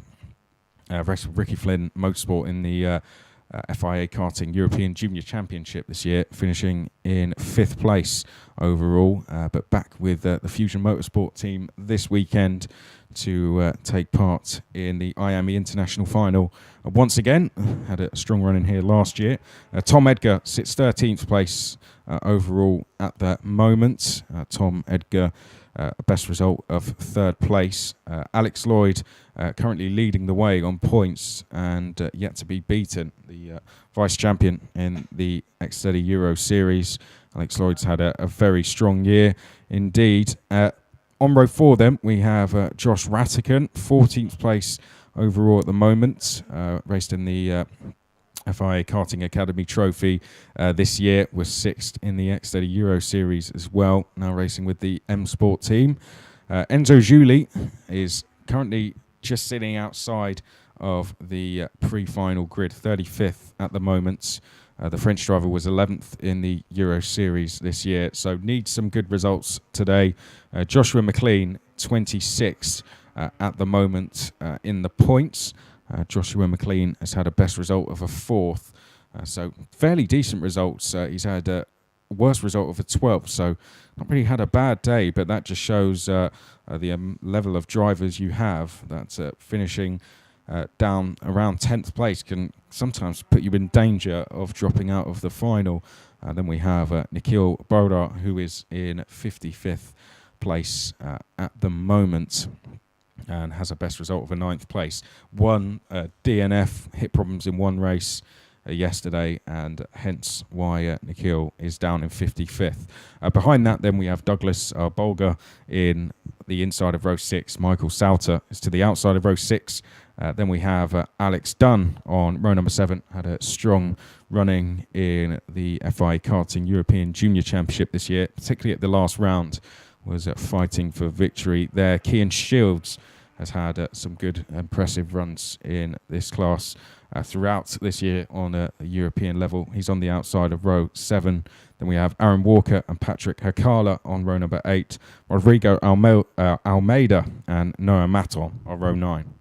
raced with Ricky Flynn Motorsport in the FIA Karting European Junior Championship this year, finishing in 5th place overall, but back with the Fusion Motorsport team this weekend to take part in the IAME International Final. Once again, had a strong run in here last year. Tom Edgar sits 13th place overall at the moment. Tom Edgar, best result of 3rd place. Alex Lloyd currently leading the way on points and yet to be beaten. The vice champion in the X30 Euro Series. Alex Lloyd's had a very strong year indeed. On row 4 then, we have Josh Rattigan, 14th place overall at the moment. Raced in the FIA Karting Academy Trophy this year, was 6th in the X30 Euro Series as well, now racing with the M Sport team. Enzo Juli is currently just sitting outside of the pre-final grid, 35th at the moment. The French driver was 11th in the Euro Series this year, so needs some good results today. Joshua McLean, 26th at the moment in the points. Joshua McLean has had a best result of a 4th, so fairly decent results. He's had a worst result of a 12th, so not really had a bad day, but that just shows the level of drivers you have. That's finishing down around 10th place can sometimes put you in danger of dropping out of the final. Then we have Nikhil Bodar, who is in 55th place at the moment and has a best result of a 9th place. One DNF, hit problems in one race yesterday, and hence why Nikhil is down in 55th. Behind that, then we have Douglas Bolger in the inside of row 6. Michael Sauter is to the outside of row 6. Then we have Alex Dunn on row number 7. Had a strong running in the FIA Karting European Junior Championship this year, particularly at the last round, was fighting for victory there. Cian Shields has had some good, impressive runs in this class throughout this year on a European level. He's on the outside of row 7. Then we have Aaron Walker and Patrick Hakala on row number 8. Rodrigo Almeida and Noah Maton on row 9.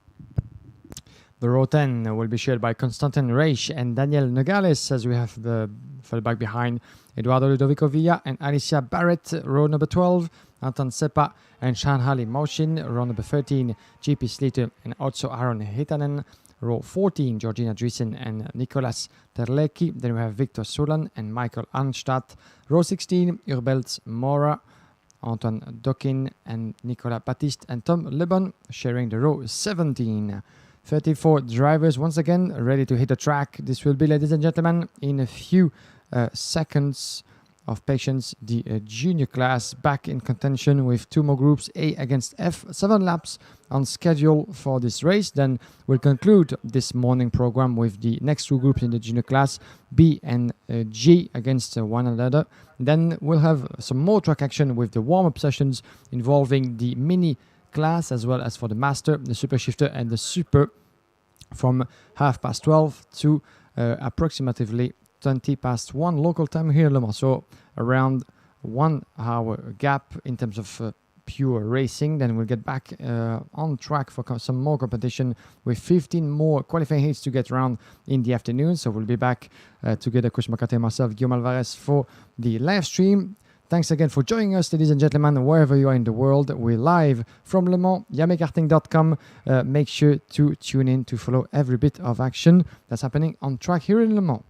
The row 10 will be shared by Constantin Reich and Daniel Nogales, as we have the further back behind Eduardo Ludovico Villa and Alicia Barrett, row number 12, Anton Seppa and Shanhali Moshin, row number 13, GP Slater and also Aaron Hitanen, row 14, Georgina Driessen and Nicolas Terlecki. Then we have Victor Sulan and Michael Arnstadt, row 16, Urbelt Mora, Antoine Dokin and Nicolas Baptiste and Tom Lebon sharing the row 17. 34 drivers once again ready to hit the track. This will be, ladies and gentlemen, in a few seconds of patience, the junior class back in contention with 2 more groups, A against F. 7 laps on schedule for this race. Then we'll conclude this morning program with the next 2 groups in the junior class, B and G, against one another. Then we'll have some more track action with the warm-up sessions involving the mini class as well as for the master, the super shifter and the super, from 12:30 to approximately 1 local time here in Le Mans. So around 1 hour gap in terms of pure racing. Then we'll get back on track for some more competition with 15 more qualifying heats to get around in the afternoon. So we'll be back together, Chris McCarthy and myself, Guillaume Alvarez, for the live stream. Thanks again for joining us, ladies and gentlemen, wherever you are in the world. We're live from Le Mans, IAMEkarting.com. Make sure to tune in to follow every bit of action that's happening on track here in Le Mans.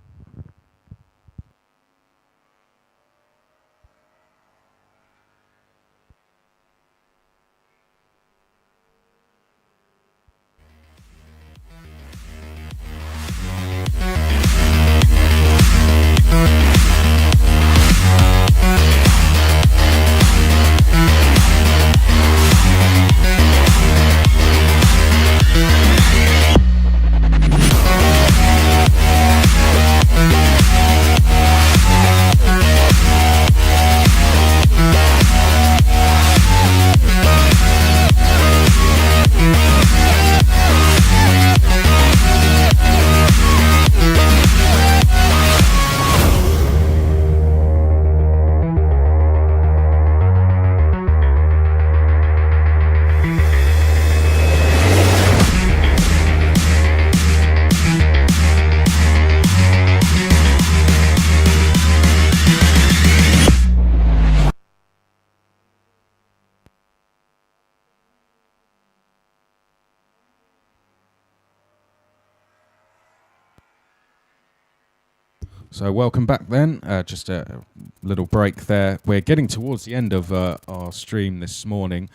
So welcome back then, just a little break there. We're getting towards the end of our stream this morning.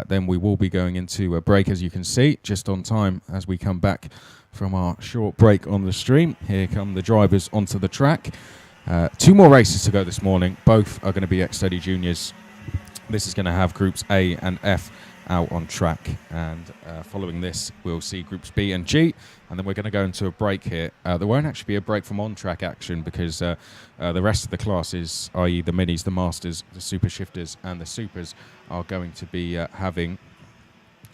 Then we will be going into a break, as you can see, just on time as we come back from our short break on the stream. Here come the drivers onto the track. 2 more races to go this morning. Both are going to be X30 Juniors. This is going to have groups A and F out on track, and following this we'll see groups B and G, and then we're going to go into a break here. There won't actually be a break from on-track action because the rest of the classes, i.e. the minis, the masters, the super shifters and the supers, are going to be having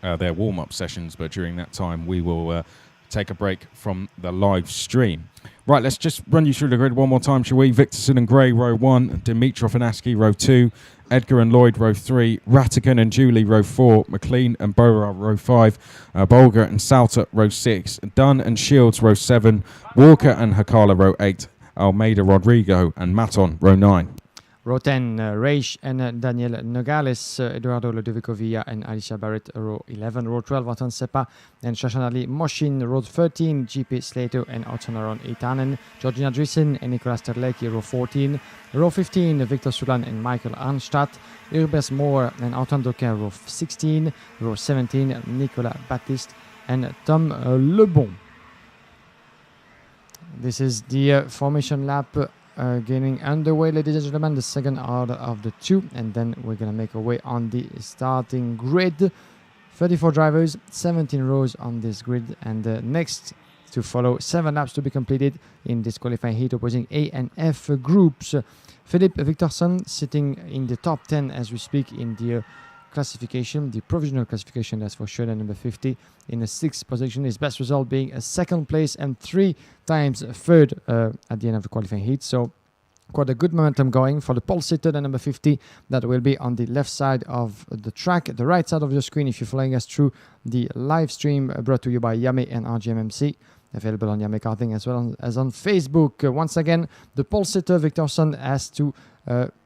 their warm-up sessions, but during that time we will take a break from the live stream. Right, let's just run you through the grid one more time, shall we? Victorson and Gray, row 1. Dimitrov and Askey, row 2. Edgar and Lloyd, row 3. Ratigan and Julie, row 4. McLean and Bora, row 5. Bolger and Sauter, row 6. Dunn and Shields, row 7. Walker and Hakala, row 8. Almeida, Rodrigo and Maton, row 9. Row 10, Reich and Daniel Nogales, Eduardo Ludovico Villa and Alicia Barrett, row 11. Row 12, Anton Seppa and Shashanali Moshin. Row 13, GP Slater and Otsonaron Itanen. Georgina Driessen and Nicolas Terlecki, row 14. Row 15, Victor Sulan and Michael Arnstadt. Urbes Moore and Antoine Doquin, row 16. Row 17, Nicolas Baptiste and Tom Lebon. This is the formation lap getting underway, ladies and gentlemen, the second out of the two, and then we're going to make our way on the starting grid. 34 drivers, 17 rows on this grid, and next to follow 7 laps to be completed in this qualifying heat opposing A and F groups. Philip Victorson sitting in the top 10 as we speak in the classification, the provisional classification, that's for sure, number 50 in the 6th position. His best result being a 2nd place and 3 times 3rd at the end of the qualifying heat. So quite a good momentum going for the pole sitter, the number 50, that will be on the left side of the track, the right side of your screen if you're following us through the live stream brought to you by IAME and RGMMC, available on IAME Karting as well as on Facebook. Once again, the pole sitter Victorson has to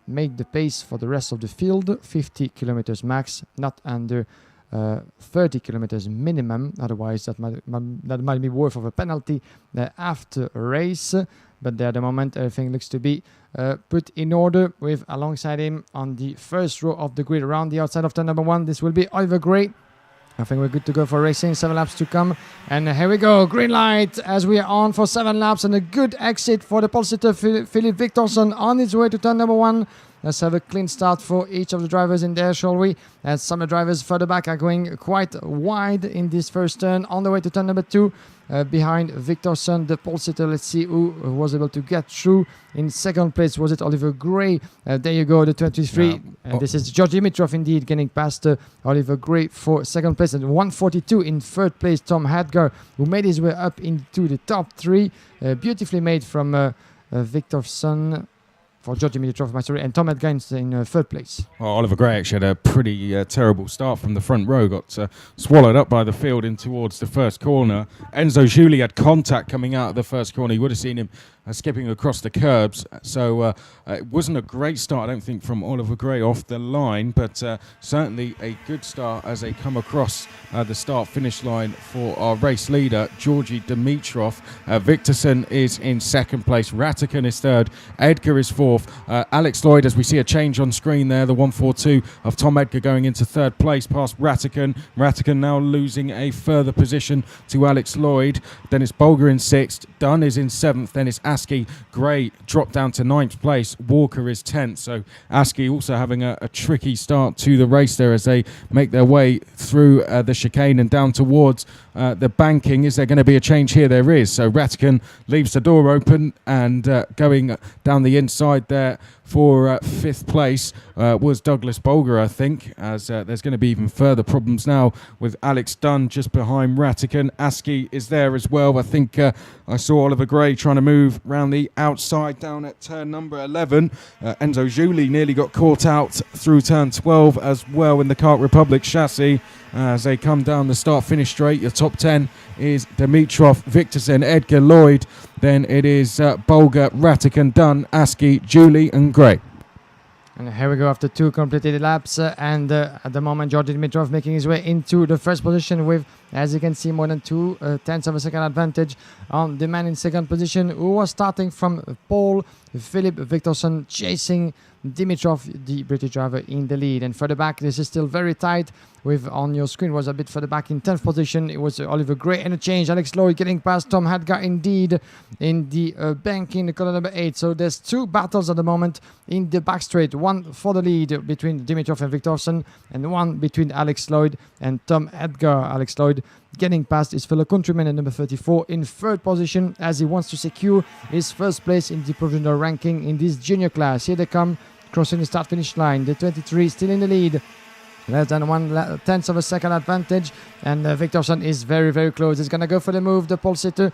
make the pace for the rest of the field, 50 kilometers max, not under 30 kilometers minimum, otherwise that might be worth of a penalty after a race. But at the moment everything looks to be put in order, with alongside him on the first row of the grid around the outside of turn number 1. This will be Oliver Gray. I think we're good to go for racing. 7 laps to come, and here we go, green light as we are on for 7 laps, and a good exit for the pole sitter Philip Victorson on his way to turn number 1. Let's have a clean start for each of the drivers in there, shall we? As some of the drivers further back are going quite wide in this first turn. On the way to turn number 2, behind Victorson, the pole sitter. Let's see who was able to get through. In 2nd place, was it Oliver Gray? There you go, the 23. This is George Dimitrov indeed, getting past Oliver Gray for 2nd place. And 142 in 3rd place, Tom Hadgar, who made his way up into the top 3. Beautifully made from Victorson. For George Dimitrov, and Tom Edgar in 3rd place. Well, Oliver Gray actually had a pretty terrible start from the front row, got swallowed up by the field in towards the first corner. Enzo Giuli had contact coming out of the first corner. You would have seen him skipping across the curbs. So it wasn't a great start, I don't think, from Oliver Gray off the line, but certainly a good start as they come across the start-finish line for our race leader, Georgi Dimitrov. Victorson is in 2nd place. Ratican is 3rd. Edgar is 4th. Alex Lloyd, as we see a change on screen there, the 142 of Tom Edgar going into 3rd place past Ratican. Ratican now losing a further position to Alex Lloyd. Then it's Bolger in 6th. Dunn is in 7th. Then it's Askey. Gray dropped down to 9th place. Walker is 10th. So Askey also having a tricky start to the race there as they make their way through the chicane and down towards the banking. Is there going to be a change here? There is. So Ratican leaves the door open, and going down the inside there for 5th place was Douglas Bolger, I think, as there's going to be even further problems now with Alex Dunn just behind Ratican. Askey is there as well. I think I saw Oliver Gray trying to move round the outside down at turn number 11. Enzo Giuli nearly got caught out through turn 12 as well in the Kart Republic chassis. As they come down the start-finish straight, your top 10 is Dimitrov, Victorson, Edgar, Lloyd. Then it is Bolger, Ratican, Dunn, Askey, Giuli and Gray. And here we go after 2 completed laps, and at the moment Georgi Dimitrov making his way into the 1st position with, as you can see, more than 2 tenths of a second advantage on the man in 2nd position, who was starting from pole. Philip Victorson chasing Dimitrov, the British driver, in the lead. And further back, this is still very tight, with on your screen was a bit further back in 10th position. It was Oliver Gray, and a change. Alex Lloyd getting past Tom Hadgar indeed in the banking, the corner number 8. So there's 2 battles at the moment in the back straight. One for the lead between Dimitrov and Victorson, and one between Alex Lloyd and Tom Hadgar. Alex Lloyd getting past his fellow countryman at number 34 in 3rd position, as he wants to secure his 1st place in the provisional ranking in this junior class. Here they come, crossing the start-finish line. The 23 still in the lead. Less than 1 tenth of a second advantage, and Victorson is very, very close. He's going to go for the move. The pole sitter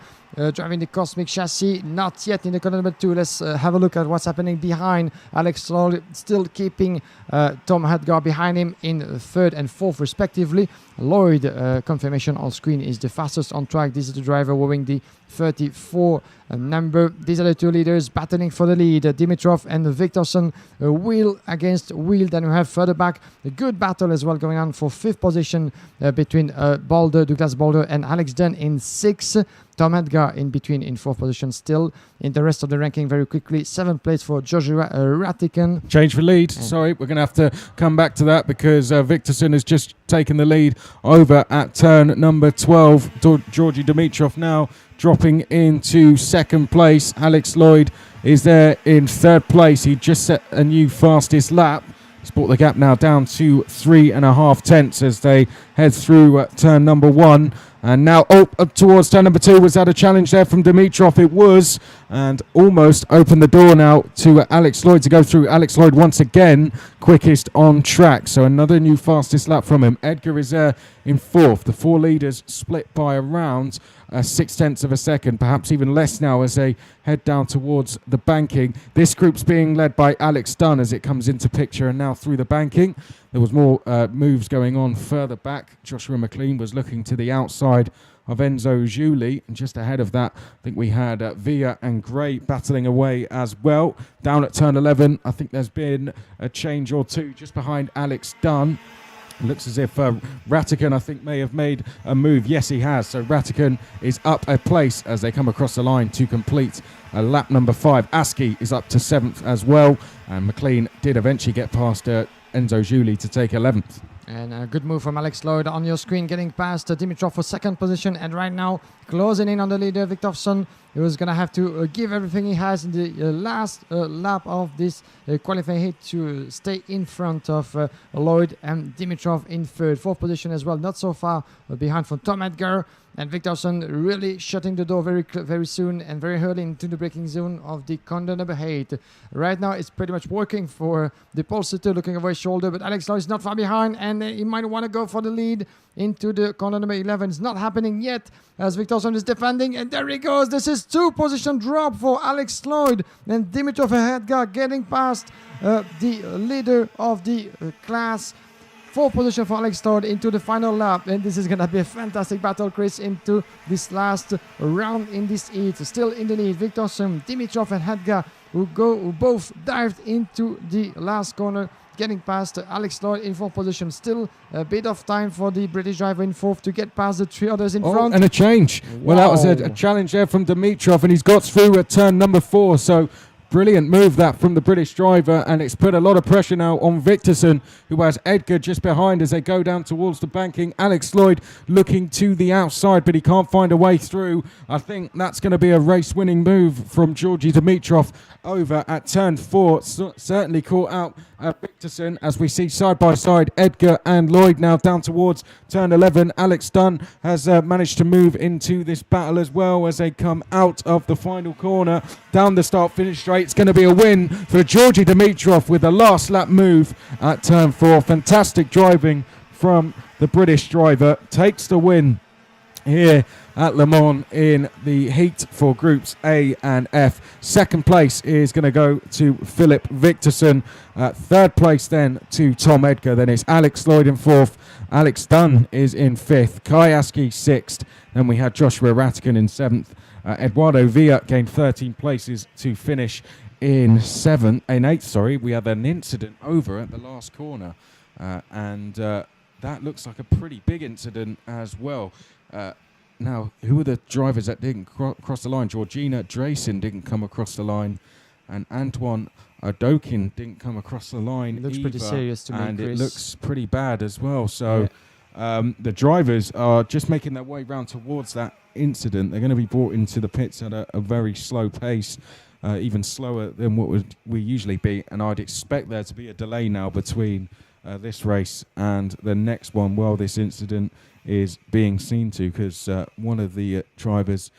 driving the Cosmic chassis, not yet in the corner number 2. Let's have a look at what's happening behind. Alex Lloyd still keeping Tom Hadgar behind him in 3rd and 4th respectively. Lloyd, confirmation on screen, is the fastest on track. This is the driver wearing the 34 number. These are the 2 leaders battling for the lead. Dimitrov and Victorson, wheel against wheel. Then we have further back a good battle battle as well going on for 5th position between Douglas Boulder and Alex Dunn in 6th. Tom Edgar in between in 4th position still. In the rest of the ranking very quickly, 7th place for Joshua Ratican. Change for lead. Sorry, we're going to have to come back to that because Victorson has just taken the lead over at turn number 12. Georgi Dimitrov now dropping into 2nd place. Alex Lloyd is there in 3rd place. He just set a new fastest lap. He's brought the gap now down to 3.5 tenths as they head through turn number 1. And now up towards turn number 2. Was that a challenge there from Dimitrov? It was. And almost opened the door now to Alex Lloyd to go through. Alex Lloyd once again quickest on track. So another new fastest lap from him. Edgar is there in 4th. The 4 leaders split by around 6 tenths of a second, perhaps even less now as they head down towards the banking. This group's being led by Alex Dunn as it comes into picture and now through the banking. There was more moves going on further back. Joshua McLean was looking to the outside of Enzo Giuli, and just ahead of that I think we had Villa and Gray battling away as well. Down at turn 11 I think there's been a change or two just behind Alex Dunn. Looks as if Ratican, I think, may have made a move. Yes, he has. So Ratican is up a place as they come across the line to complete lap number 5. Askey is up to 7th as well. And McLean did eventually get past Enzo Giuli to take 11th. And a good move from Alex Lloyd on your screen, getting past Dimitrov for 2nd position. And right now, closing in on the leader, Victorson, who's going to have to give everything he has in the last lap of this qualifying heat to stay in front of Lloyd and Dimitrov in 3rd. 4th position as well, not so far behind from Tom Edgar. And Victorson really shutting the door very soon and very early into the braking zone of the corner number 8. Right now, it's pretty much working for the pole sitter, looking over his shoulder, but Alex Lloyd is not far behind, and he might want to go for the lead into the corner number 11. It's not happening yet as Victorson is defending, and there he goes. This is 2 position drop for Alex Lloyd, and Dimitrov and Edgar getting past the leader of the class. 4th position for Alex Lloyd into the final lap, and this is going to be a fantastic battle, Chris, into this last round in this heat. Still in the lead, Victorson, Dimitrov and Edgar, who both dived into the last corner, getting past Alex Lloyd in 4th position. Still a bit of time for the British driver in 4th to get past the 3 others in front. And a change. Wow. Well, that was a challenge there from Dimitrov, and he's got through at turn number 4, so brilliant move that from the British driver, and it's put a lot of pressure now on Victorson, who has Edgar just behind as they go down towards the banking. Alex Lloyd looking to the outside, but he can't find a way through. I think that's going to be a race-winning move from Georgi Dimitrov over at turn 4. Certainly caught out Victorson as we see side by side Edgar and Lloyd now down towards turn 11. Alex Dunn has managed to move into this battle as well as they come out of the final corner. Down the start-finish straight, it's going to be a win for Georgi Dimitrov with a last lap move at turn 4. Fantastic driving from the British driver. Takes the win here at Le Mans in the heat for groups A and F. 2nd place is going to go to Philip Victorson. 3rd place then to Tom Edgar. Then it's Alex Lloyd in 4th. Alex Dunn is in 5th. Kai Askey 6th. Then we had Joshua Ratican in 7th. Eduardo Villa gained 13 places to finish in 8th. We had an incident over at the last corner. And that looks like a pretty big incident as well. Now, who are the drivers that didn't cross the line? Georgina Drayson didn't come across the line, and Antoine Adokin didn't come across the line. It looks pretty serious to me, and Chris. It looks pretty bad as well. So the drivers are just making their way round towards that incident. They're going to be brought into the pits at a very slow pace, even slower than what would we usually be. And I'd expect there to be a delay now between this race and the next one while this incident is being seen to, because one of the drivers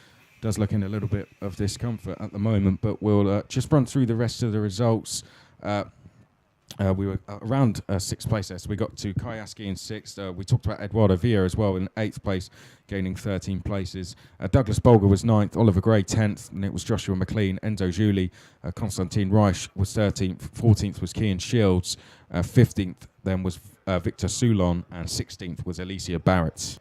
does look in a little bit of discomfort at the moment. But we'll just run through the rest of the results. We were around 6th place there, so we got to Kai Askey in 6th. We talked about Eduardo Villa as well in 8th place, gaining 13 places. Douglas Bolger was 9th, Oliver Gray 10th, and it was Joshua McLean, Enzo Giuli, Constantine Reich was 13th, 14th was Kian Shields, 15th then was Victor Soulon, and 16th was Alicia Barrett.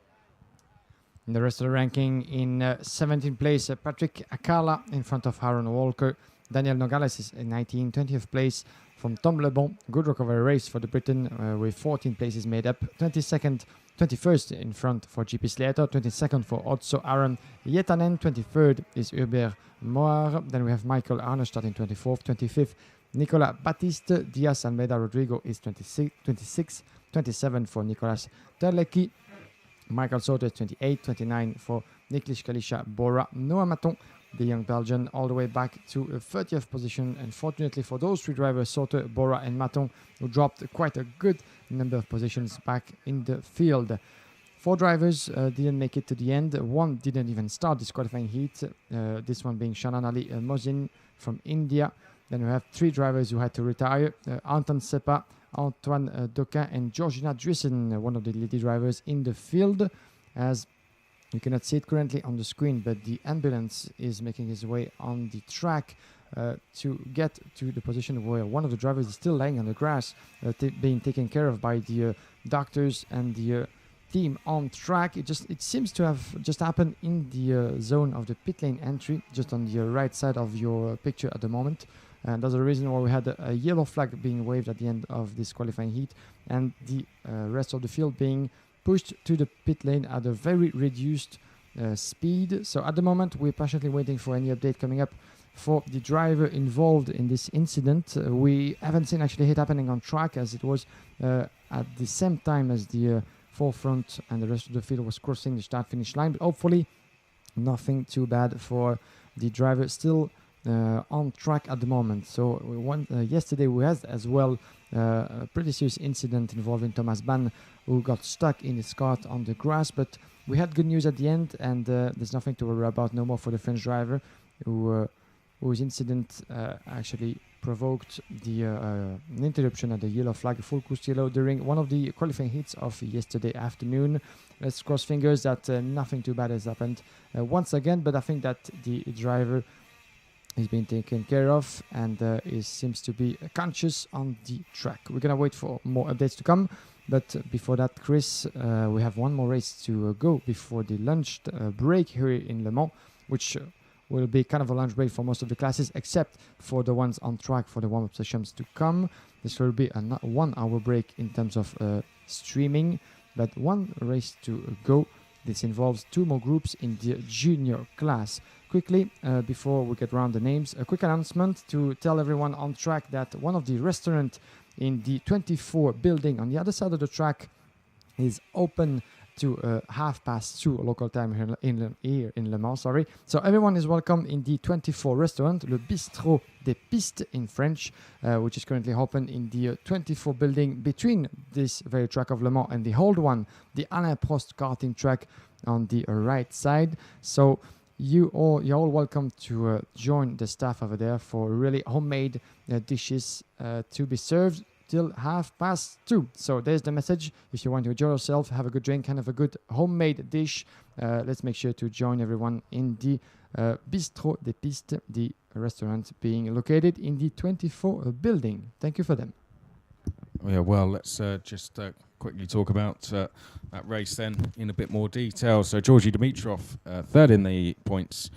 In the rest of the ranking, in 17th place, Patrick Akala in front of Aaron Walker. Daniel Nogales is in 20th place from Tom Lebon. Good recovery race for the Briton with 14 places made up. 21st in front for GP Slater, 22nd for Otso Aaron Yetanen, 23rd is Hubert Moir. Then we have Michael Arnestadt in 24th, 25th Nicolas Baptiste. Diaz Almeida Rodrigo is 26th, 27 for Nicolas Terlecki. Michael Soto is 28, 29 for Niklish Kalisha Bora. Noah Maton, the young Belgian, all the way back to a 30th position. Unfortunately for those three drivers, Soto, Bora and Maton, who dropped quite a good number of positions back in the field. 4 drivers didn't make it to the end. 1 didn't even start this qualifying heat. This one being Shanan Ali Mozin from India. Then we have 3 drivers who had to retire. Anton Sepa, Antoine Doquin and Georgina Drissen, one of the lead drivers in the field. As you cannot see it currently on the screen, but the ambulance is making its way on the track to get to the position where one of the drivers is still lying on the grass, being taken care of by the doctors and the team on track. It seems to have just happened in the zone of the pit lane entry, just on the right side of your picture at the moment. And that's the reason why we had a yellow flag being waved at the end of this qualifying heat, and the rest of the field being pushed to the pit lane at a very reduced speed. So at the moment, we're patiently waiting for any update coming up for the driver involved in this incident. We haven't seen actually hit happening on track, as it was at the same time as the forefront and the rest of the field was crossing the start-finish line. But hopefully, nothing too bad for the driver still on track at the moment. So yesterday we had as well a pretty serious incident involving Thomas Ban, who got stuck in his cart on the grass, but we had good news at the end, and there's nothing to worry about no more for the French driver, whose incident actually provoked an interruption at the yellow flag, full course yellow, during one of the qualifying heats of yesterday afternoon. Let's cross fingers that nothing too bad has happened once again, but I think that the driver is being taken care of and seems to be conscious on the track. We're going to wait for more updates to come, but before that, Chris, we have one more race to go before the lunch break here in Le Mans, which will be kind of a lunch break for most of the classes, except for the ones on track for the warm-up sessions to come. This will be a 1 hour break in terms of streaming, but one race to go. This involves 2 more groups in the junior class. Quickly, before we get around the names, a quick announcement to tell everyone on track that one of the restaurants in the 24 building on the other side of the track is open to 2:30 local time here in Le Mans. So everyone is welcome in the 24 restaurant, le Bistrot des Pistes in French, which is currently open in the 24 building between this very track of Le Mans and the old one, the Alain Prost karting track on the right side. So you're all welcome to join the staff over there for really homemade dishes to be served till 2:30. So there's the message. If you want to enjoy yourself, have a good drink, kind of a good homemade dish, let's make sure to join everyone in the Bistrot des Pistes, the restaurant being located in the 24 building. Thank you for them. Yeah, well, let's just quickly talk about that race then in a bit more detail. So Georgi Dimitrov, third in the points,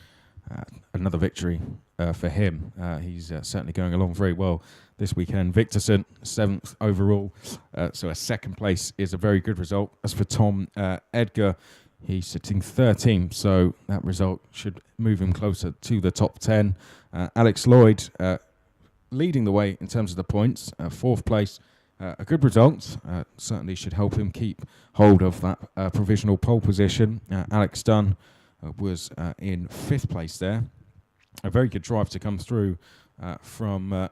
another victory for him. He's certainly going along very well this weekend. Victorson, 7th overall, so a second place is a very good result. As for Tom Edgar, he's sitting 13th, so that result should move him closer to the top 10. Alex Lloyd leading the way in terms of the points, 4th place. A good result, certainly should help him keep hold of that provisional pole position. Alex Dunn was in 5th place there. A very good drive to come through from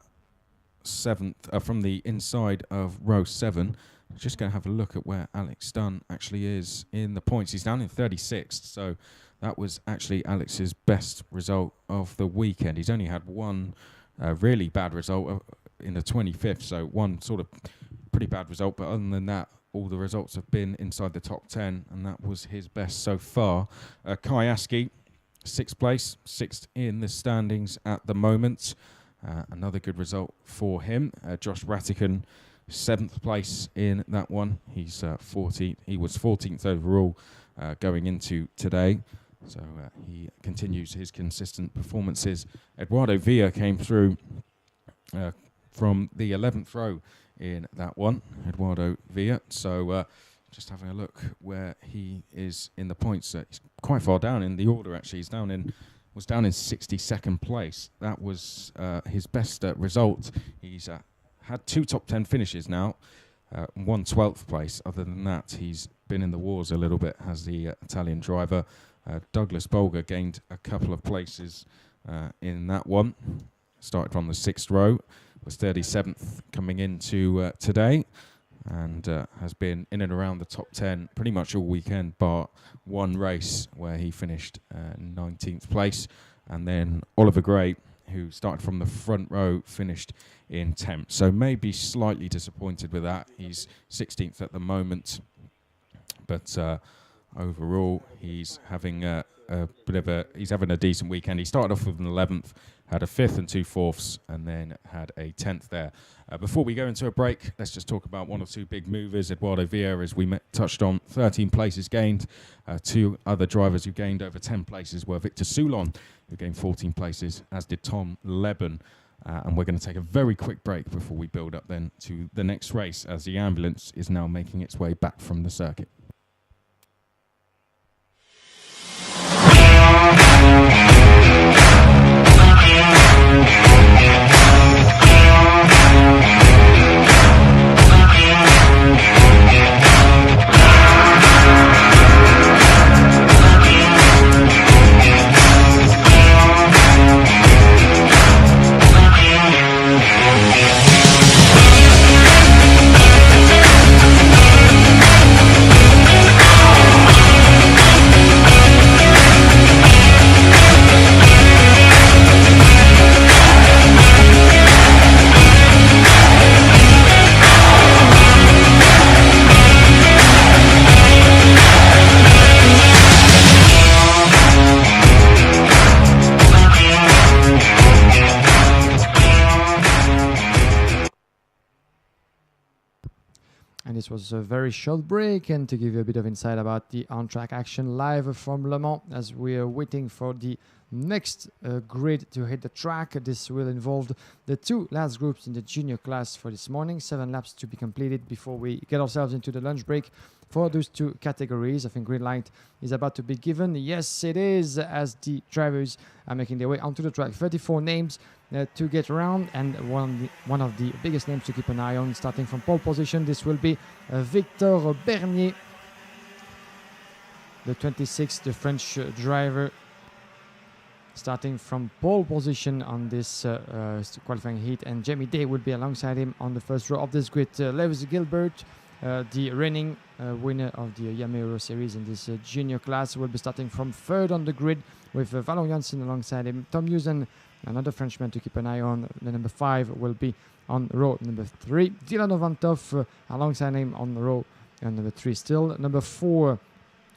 7th, from the inside of row 7. Just going to have a look at where Alex Dunn actually is in the points. He's down in 36th, so that was actually Alex's best result of the weekend. He's only had one really bad result in the 25th, so one sort of pretty bad result, but other than that, all the results have been inside the top 10, and that was his best so far. Kai Aski, 6th place, 6th in the standings at the moment. Another good result for him. Josh Rattican, 7th place in that one. He's 14th. He was 14th overall going into today. So he continues his consistent performances. Eduardo Villa came through from the 11th row in that one, Eduardo Villa. So just having a look where he is in the points. He's quite far down in the order, actually. He's down in 62nd place. That was his best result. He's had 2 top 10 finishes now, 1 12th place. Other than that, he's been in the wars a little bit, has the Italian driver. Douglas Bolger gained a couple of places in that one. Started from the 6th row, was 37th coming into today, and has been in and around the top 10 pretty much all weekend, bar one race where he finished 19th place. And then Oliver Gray, who started from the front row, finished in 10th. So maybe slightly disappointed with that. He's 16th at the moment, but overall he's having a decent weekend. He started off with an 11th, had a 5th and 2 4ths, and then had a 10th there. Before we go into a break, let's just talk about 1 or 2 big movers. Eduardo Villa, as we touched on, 13 places gained. 2 other drivers who gained over 10 places were Victor Soulon, who gained 14 places, as did Tom Leben. And we're going to take a very quick break before we build up then to the next race, as the ambulance is now making its way back from the circuit. And this was a very short break, and to give you a bit of insight about the on-track action live from Le Mans as we are waiting for the next grid to hit the track. This will involve the 2 last groups in the junior class for this morning. 7 laps to be completed before we get ourselves into the lunch break for those 2 categories. I think green light is about to be given. Yes, it is, as the drivers are making their way onto the track. 34 names to get around, and one of the biggest names to keep an eye on, starting from pole position. This will be Victor Bernier, the 26th, the French driver, starting from pole position on this qualifying heat, and Jamie Day will be alongside him on the first row of this grid. Lewis Gilbert, the reigning winner of the IAME Euro Series in this junior class, will be starting from 3rd on the grid, with Valon Janssen alongside him. Tom Hewson, another Frenchman to keep an eye on, the number 5, will be on row number 3. Dylan Ovantov alongside him on row number 3 still. Number 4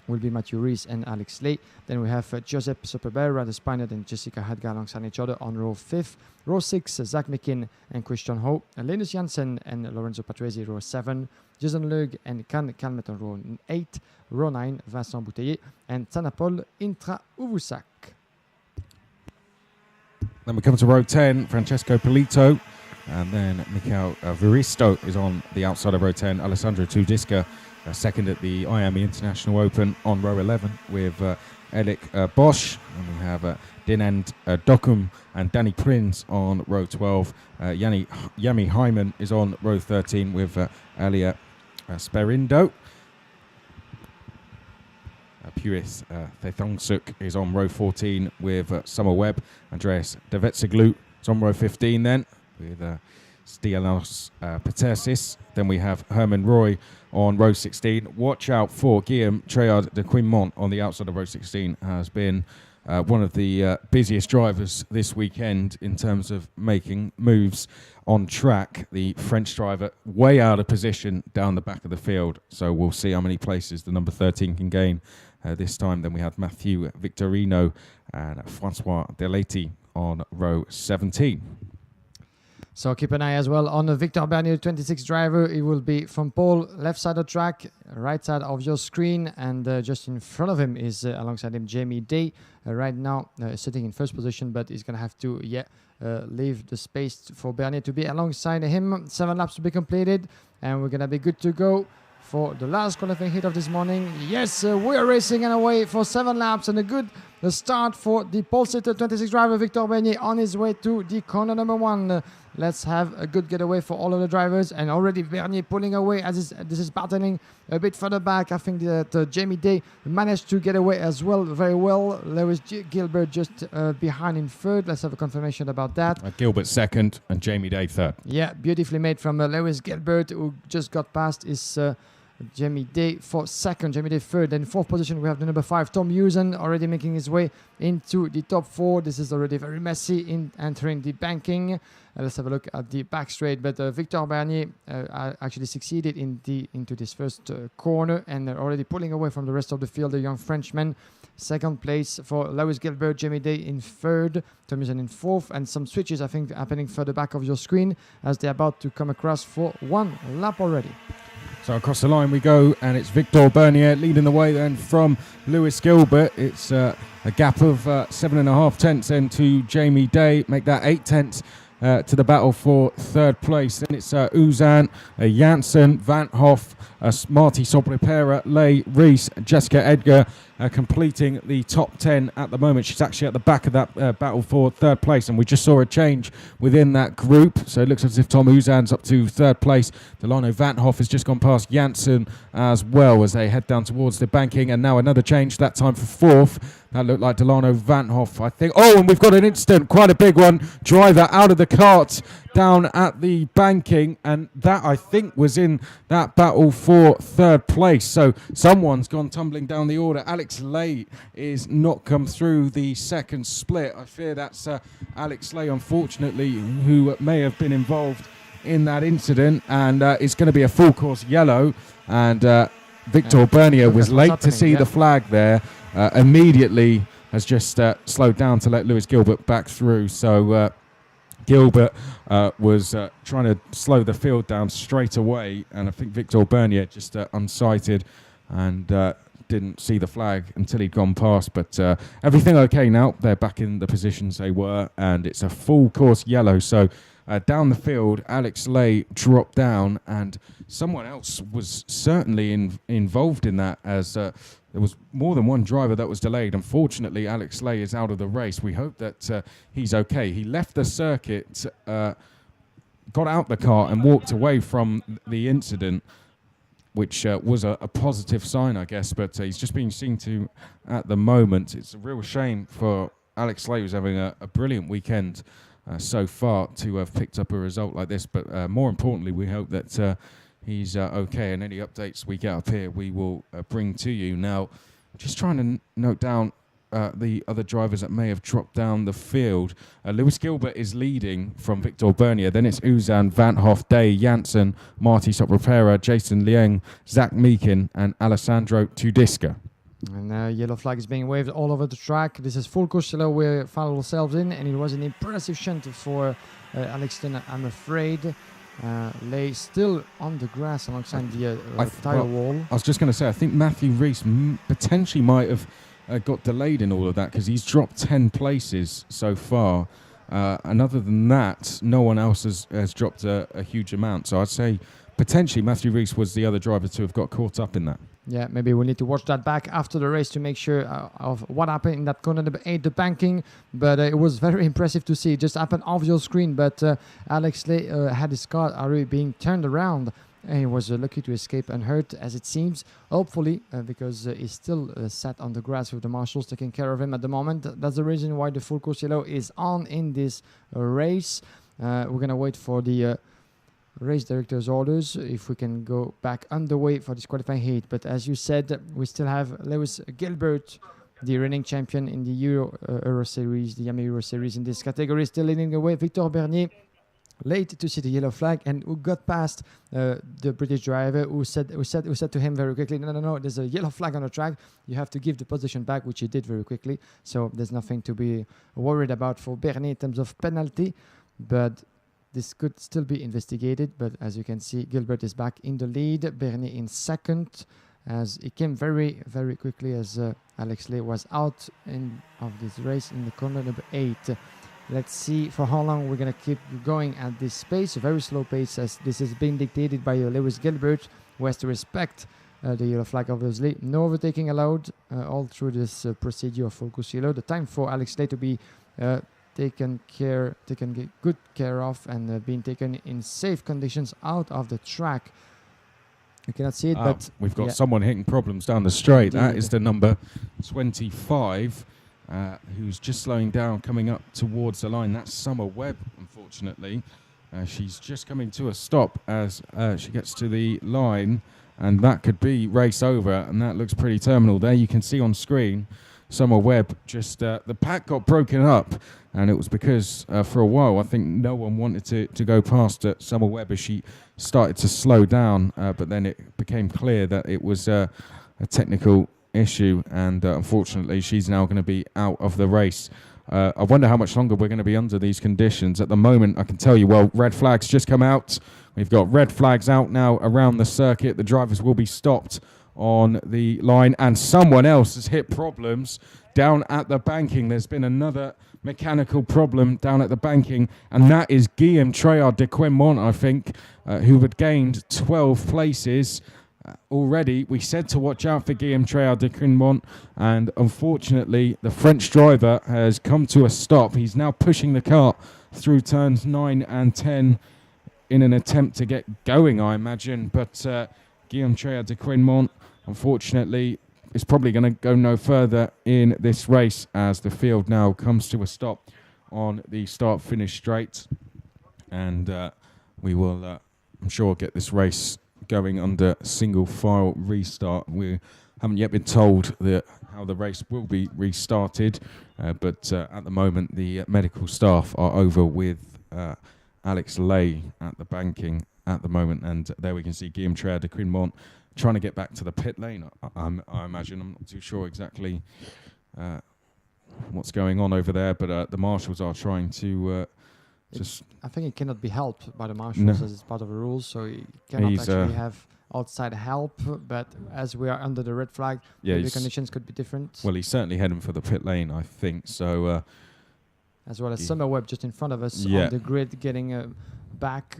will be Matthew Rees and Alex Lay. Then we have Josep Soperberg, Rada Spinett and Jessica Hadga alongside each other on row 5th. Row 6, Zach McKinn and Christian Ho. Linus Janssen and Lorenzo Patrese, row 7. Jason Leug and Can Calmet on row 8. Row 9, Vincent Bouteiller and Tsanapol Intra Uvusak. Then we come to row 10, Francesco Polito, and then Michael Viristo is on the outside of row 10. Alessandro Tudisca, second at the IAME International Open, on row 11 with Elik Bosch. And we have Dinand Dokum and Danny Prins on row 12. Yami Hyman is on row 13 with Alia Sperindo. Puis Thethong-suk is on row 14 with Summer Webb. Andreas Devetseglu is on row 15 then with Stianos Patersis. Then we have Herman Roy on row 16. Watch out for Guillaume Treard de Quimont on the outside of row 16. Has been one of the busiest drivers this weekend in terms of making moves on track. The French driver way out of position down the back of the field. So we'll see how many places the number 13 can gain this time. Then we have Matthew Victorino and Francois Delati on row 17. So keep an eye as well on Victor Bernier, 26 driver. He will be from pole, left side of track, right side of your screen, and just in front of him is alongside him Jamie Day. Right now sitting in first position, but he's going to have to leave the space for Bernier to be alongside him. 7 laps to be completed, and we're gonna be good to go for the last qualifying heat of this morning. Yes, we are racing away for 7 laps, and a good start for the pole sitter 26 driver Victor Bernier on his way to the corner number 1. Let's have a good getaway for all of the drivers, and already Bernier pulling away as this is battling a bit further back. I think that Jamie Day managed to get away as well, very well. Lewis Gilbert just behind in third. Let's have a confirmation about that. Gilbert second and Jamie Day third. Yeah, beautifully made from Lewis Gilbert, who just got past his Jamie Day for second, Jamie Day third. And in fourth position, we have the number 5, Tom Hewson, already making his way into the top 4. This is already very messy in entering the banking. Let's have a look at the back straight. But Victor Bernier actually succeeded into this first corner, and already pulling away from the rest of the field, the young Frenchman. Second place for Lewis Gilbert, Jamie Day in third, Tom Hewson in fourth, and some switches, I think, happening further back of your screen as they're about to come across for 1 lap already. So across the line we go, and it's Victor Bernier leading the way then from Lewis Gilbert. It's a gap of 7.5 tenths then to Jamie Day, make that 8 tenths to the battle for third place. Then it's Uzan, Janssen, Van Hoff, Marty Sobrepera, Leigh Rees, Jessica Edgar completing the top 10 at the moment. She's actually at the back of that battle for third place, and we just saw a change within that group. So it looks as if Tom Uzan's up to third place. Delano Van Hoff has just gone past Janssen as well as they head down towards the banking, and now another change, that time for fourth. That looked like Delano Van Hoff, I think. Oh, and we've got an incident, quite a big one. Driver out of the kart down at the banking, and that, I think, was in that battle for third place. So someone's gone tumbling down the order. Alex Leigh is not come through the second split. I fear that's Alex Leigh, unfortunately, who may have been involved in that incident, and it's going to be a full course yellow. And Victor Bernier was late to see the flag there. Immediately has just slowed down to let Lewis Gilbert back through. So Gilbert was trying to slow the field down straight away, and I think Victor Bernier just unsighted and didn't see the flag until he'd gone past. But everything okay now. They're back in the positions they were, and it's a full course yellow. So down the field, Alex Leigh dropped down, and someone else was certainly involved in that, as there was more than one driver that was delayed. Unfortunately, Alex Leigh is out of the race. We hope that he's okay. He left the circuit, got out the car and walked away from the incident, which was a positive sign, I guess, but he's just being seen to at the moment. It's a real shame for Alex Leigh, who's having a brilliant weekend so far, to have picked up a result like this. But more importantly, we hope that he's okay, and any updates we get up here we will bring to you. Now, just trying to note down the other drivers that may have dropped down the field. Lewis Gilbert is leading from Victor Bernier. Then it's Uzan, Van Hoff, Day, Janssen, Marty Sobrepera, Jason Lieng, Zach Meakin, and Alessandro Tudisca. And yellow flag is being waved all over the track. This is full course yellow we found ourselves in, and it was an impressive shunt for Alex Leigh, I'm afraid. Lay still on the grass alongside the tire wall. I was just going to say, I think Matthew Rees potentially might have got delayed in all of that, because he's dropped 10 places so far. And other than that, no one else has dropped a huge amount. So I'd say potentially Matthew Rees was the other driver to have got caught up in that. Yeah, maybe we need to watch that back after the race to make sure of what happened in that corner number 8, the banking. But it was very impressive to see. It just happened off your screen. But Alex Leigh had his car already being turned around, and he was lucky to escape unhurt, as it seems. Hopefully, because he's still sat on the grass with the marshals taking care of him at the moment. That's the reason why the full course yellow is on in this race. We're going to wait for the race director's orders if we can go back underway for this qualifying heat. But as you said, we still have Lewis Gilbert, the reigning champion in the Euro Series, the IAME Euro Series in this category, still leading the way. Victor Bernier, late to see the yellow flag, and who got past the British driver, who said to him very quickly, no, there's a yellow flag on the track, you have to give the position back, which he did very quickly. So there's nothing to be worried about for Bernier in terms of penalty, but this could still be investigated. But as you can see, Gilbert is back in the lead, Bernier in second, as he came very, very quickly as Alex Leigh was out of this race in the corner number 8. Let's see for how long we're going to keep going at this pace, a very slow pace, as this is being dictated by Lewis Gilbert, who has to respect the yellow flag, obviously. No overtaking allowed all through this procedure of focus yellow. The time for Alex Lay to be taken good care of and being taken in safe conditions out of the track. You cannot see it, but we've got someone hitting problems down the straight. Indeed. That is the number 25, who's just slowing down, coming up towards the line. That's Summer Webb, unfortunately. She's just coming to a stop as she gets to the line, and that could be race over, and that looks pretty terminal. There you can see on screen Summer Webb just the pack got broken up, and it was because for a while I think no one wanted to go past Summer Webb as she started to slow down, but then it became clear that it was a technical issue, and unfortunately she's now going to be out of the race. I wonder how much longer we're going to be under these conditions. At the moment, I can tell you, well, red flags just come out. We've got red flags out now around the circuit. The drivers will be stopped on the line, and someone else has hit problems down at the banking. There's been another mechanical problem down at the banking, and that is Guillaume Treillard de Quimont, I think, who had gained 12 places already. We said to watch out for Guillaume Treillard de Quimont, and unfortunately the French driver has come to a stop. He's now pushing the car through turns 9 and 10 in an attempt to get going, I imagine, but Guillaume Treillard de Quimont, unfortunately, is probably going to go no further in this race as the field now comes to a stop on the start-finish straight. And we will, I'm sure, get this race going under single-file restart. We haven't yet been told how the race will be restarted, but at the moment the medical staff are over with Alex Lay at the banking at the moment, and there we can see Guillaume Treillard de Quimont trying to get back to the pit lane. I imagine. I'm not too sure exactly what's going on over there, but the marshals are trying to I think it cannot be helped by the marshals as it's part of the rules, so you cannot actually have outside help. But as we are under the red flag, the conditions could be different. Well, he's certainly heading for the pit lane, I think. So as well as Summer Webb just in front of us on the grid, getting back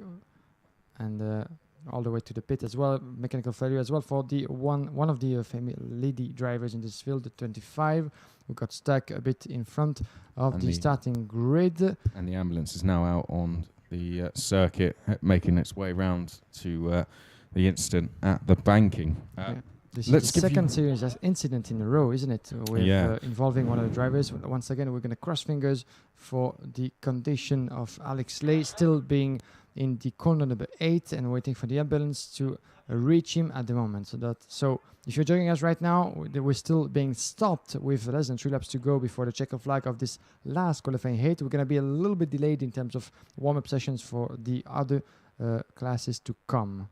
and all the way to the pit as well. Mechanical failure as well for the one of the lady drivers in this field, the 25, who got stuck a bit in front of the starting grid. And the ambulance is now out on the circuit, making its way round to the incident at the banking. This is the second serious incident in a row, isn't it? With involving one of the drivers. Once again, we're going to cross fingers for the condition of Alex Lay still being in the corner number 8 and waiting for the ambulance to reach him at the moment. So if you're joining us right now, we're still being stopped with less than 3 laps to go before the checkered flag of this last qualifying heat. We're going to be a little bit delayed in terms of warm-up sessions for the other classes to come.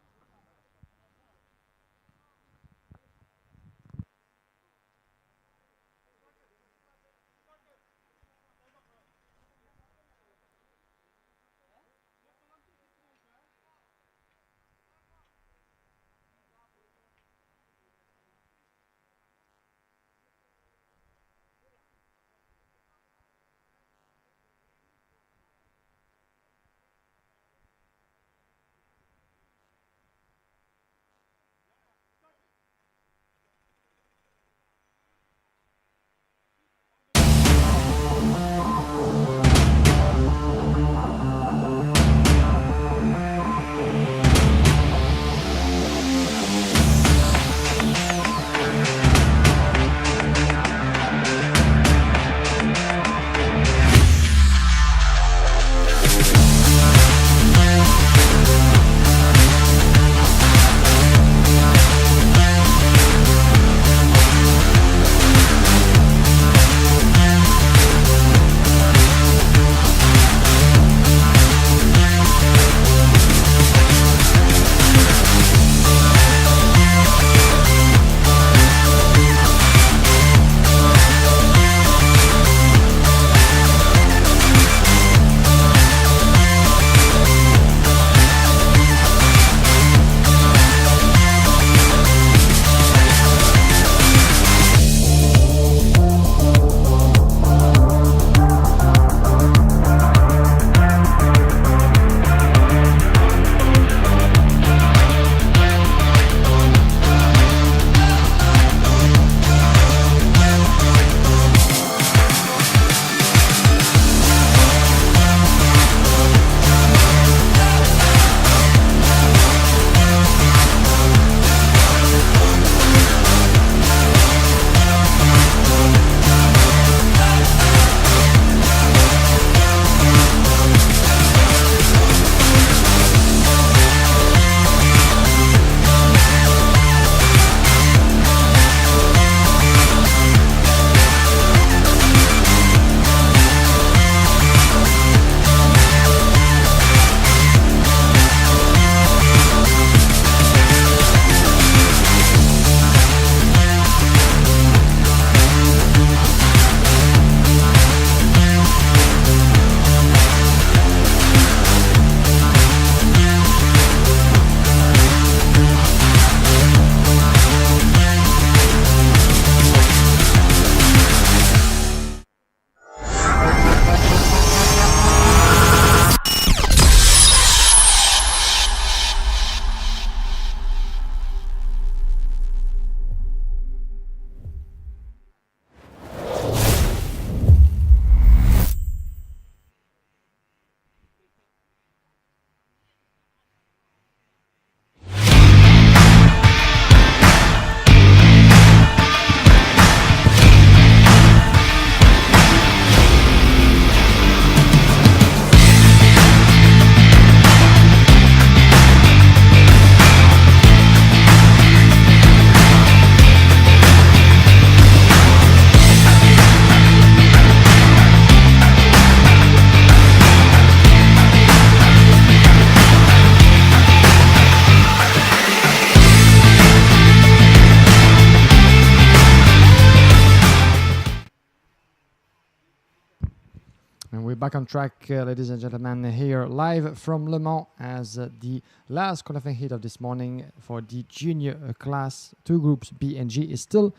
And we're back on track, ladies and gentlemen, here live from Le Mans as the last qualifying heat of this morning for the junior class. Two groups, B and G, is still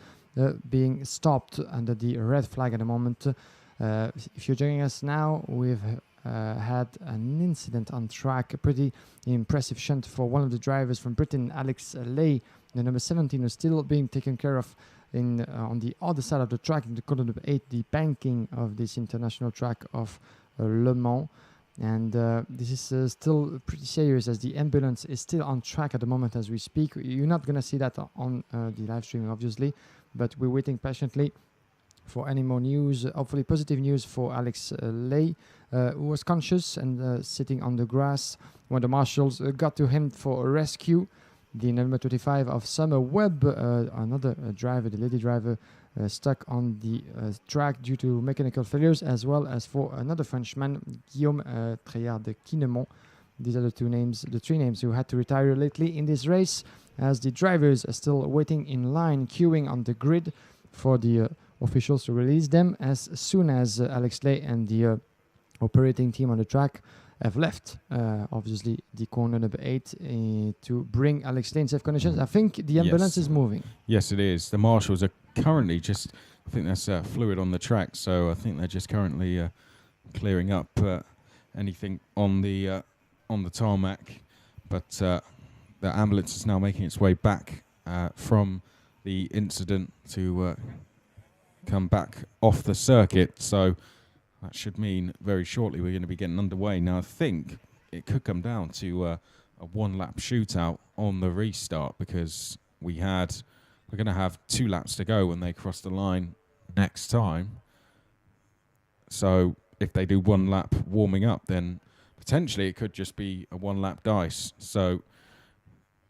being stopped under the red flag at the moment. If you're joining us now, we've had an incident on track, a pretty impressive shunt for one of the drivers from Britain, Alex Lay, the number 17, who's still being taken care of on the other side of the track, in the corner number 8, the banking of this international track of Le Mans. And this is still pretty serious, as the ambulance is still on track at the moment as we speak. You're not going to see that on the live stream, obviously, but we're waiting patiently for any more news. Hopefully positive news for Alex Lay, who was conscious and sitting on the grass when the marshals got to him for a rescue. The number 25 of Summer Webb, another driver, the lady driver, stuck on the track due to mechanical failures, as well as for another Frenchman, Guillaume Treillard de Quinemont. These are the three names who had to retire lately in this race, as the drivers are still waiting in line, queuing on the grid for the officials to release them as soon as Alex Lay and the operating team on the track have left, obviously, the corner number 8 to bring Alex Lay in safe conditions. I think the ambulance is moving. Yes, it is. The marshals are currently just, I think there's fluid on the track, so I think they're just currently clearing up anything on the tarmac. But the ambulance is now making its way back from the incident to come back off the circuit. So that should mean very shortly we're going to be getting underway. Now, I think it could come down to a one-lap shootout on the restart, because we're going to have 2 laps to go when they cross the line next time. So if they do 1 lap warming up, then potentially it could just be a 1-lap dice. So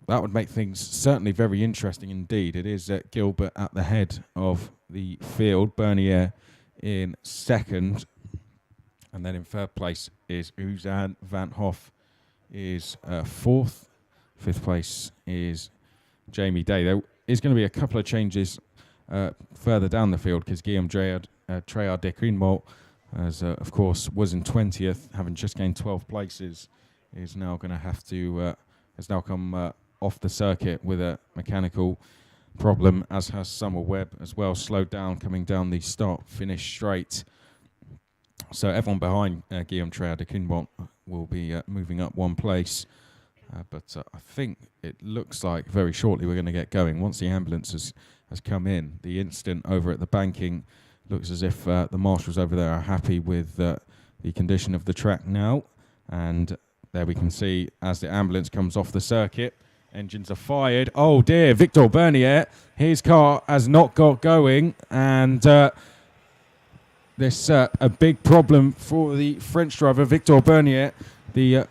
that would make things certainly very interesting indeed. It is Gilbert at the head of the field, Bernier in second, and then in third place is Uzan. Van Hoff is fourth. Fifth place is Jamie Day. There is going to be a couple of changes further down the field, because Guillaume Treillard de Quinemont, as of course was in 20th, having just gained 12 places, is now going to have to has now come off the circuit with a mechanical problem, as has Summer Webb as well, slowed down coming down the start-finish straight. So everyone behind Guillaume Treillard de Quinemont will be moving up 1 place. But I think it looks like very shortly we're going to get going. Once the ambulance has come in, the incident over at the banking looks as if the marshals over there are happy with the condition of the track now. And there we can see, as the ambulance comes off the circuit, engines are fired. Oh dear, Victor Bernier, his car has not got going, and this a big problem for the French driver, Victor Bernier, the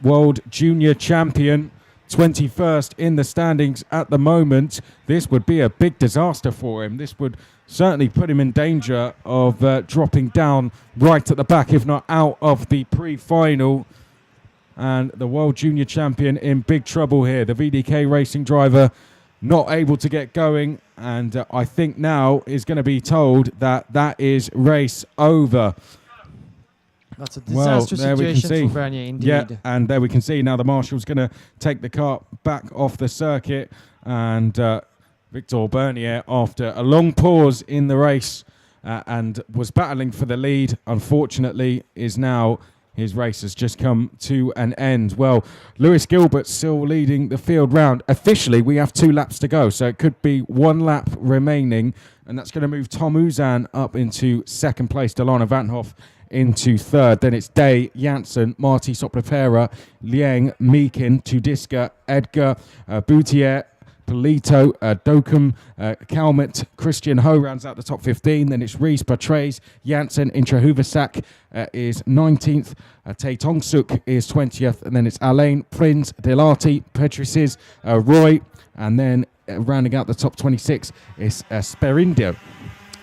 world junior champion, 21st in the standings at the moment. This would be a big disaster for him. This would certainly put him in danger of dropping down right at the back, if not out of the pre-final. And the world junior champion in big trouble here. The VDK Racing driver not able to get going, and I think now is going to be told that is race over. That's a disastrous situation for Bernier, indeed. Yeah, and there we can see now the marshal's going to take the car back off the circuit, and Victor Bernier, after a long pause in the race and was battling for the lead, unfortunately is now, his race has just come to an end. Well, Lewis Gilbert still leading the field round. Officially, we have 2 laps to go, so it could be 1 lap remaining, and that's going to move Tom Uzan up into second place, Delano Van Hoff into third. Then it's Day, Janssen, Marty Soplapera, Liang, Meakin, Tudiska, Edgar, Boutier, Polito, Dokum, Kalmet, Christian Ho rounds out the top 15. Then it's Rees, Patrese, Janssen, Intrahuvasak is 19th. Tae Tong Suk is 20th. And then it's Alain, Prince, Delati, Petrices, Roy. And then rounding out the top 26 is Sperindia.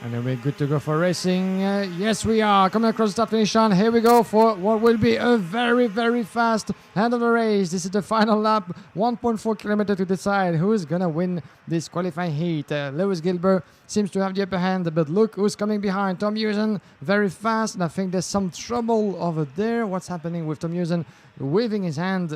And then we're good to go for racing. Yes, we are. Coming across the start finish line. Here we go for what will be a very, very fast end of the race. This is the final lap. 1.4 kilometers to decide who's going to win this qualifying heat. Lewis Gilbert seems to have the upper hand, but look who's coming behind. Tom Hewson, very fast. And I think there's some trouble over there. What's happening with Tom Hewson waving his hand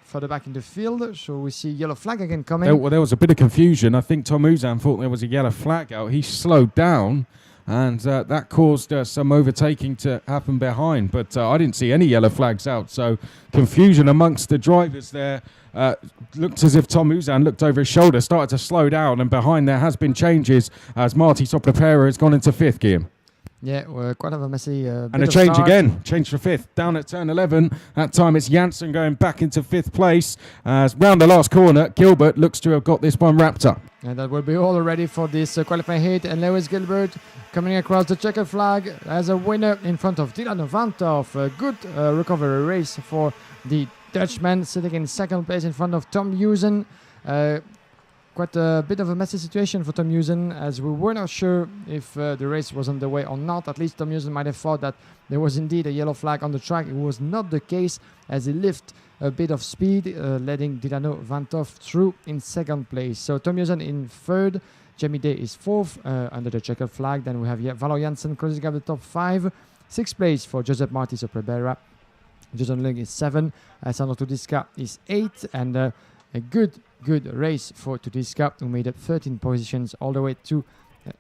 further back in the field, so we see yellow flag again coming. There was a bit of confusion. I think Tom Uzan thought there was a yellow flag out. He slowed down, and that caused some overtaking to happen behind. But I didn't see any yellow flags out, so confusion amongst the drivers there. Looked as if Tom Uzan looked over his shoulder, started to slow down, and behind there has been changes as Marty Soprapera has gone into fifth gear. Yeah, we're quite of a messy and a change start. Again, change for fifth. Down at turn 11. That time it's Janssen going back into fifth place. As round the last corner, Gilbert looks to have got this one wrapped up. And that will be all ready for this qualifying heat. And Lewis Gilbert coming across the checkered flag as a winner in front of Dylan Vanthoff. A good recovery race for the Dutchman, sitting in second place in front of Tom Hewson. Quite a bit of a messy situation for Tom Hewson, as we were not sure if the race was underway or not. At least Tom Hewson might have thought that there was indeed a yellow flag on the track. It was not the case, as he lifted a bit of speed, letting Dilano Vanthoff through in second place. So Tom Hewson in third, Jamie Day is fourth under the checkered flag. Then we have Valo Janssen closing up the top five. Sixth place for Josep Martí Soprabera. Jason Lung is seven. Sandro Tudiska is eight, and a good race for Tudiska, who made up 13 positions all the way to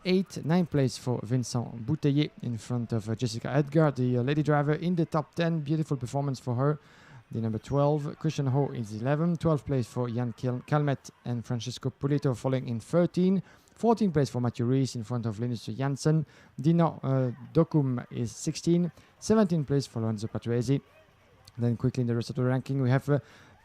9th place for Vincent Bouteiller in front of Jessica Edgar, the lady driver, in the top 10. Beautiful performance for her. The number 12, Christian Ho, is 11. 12th place for Jan Calmet and Francesco Puleto following in 13. 14th place for Matthew Rees in front of Linus Janssen. Dino Dokum is 16. 17th place for Lorenzo Patrese. Then quickly in the rest of the ranking, we have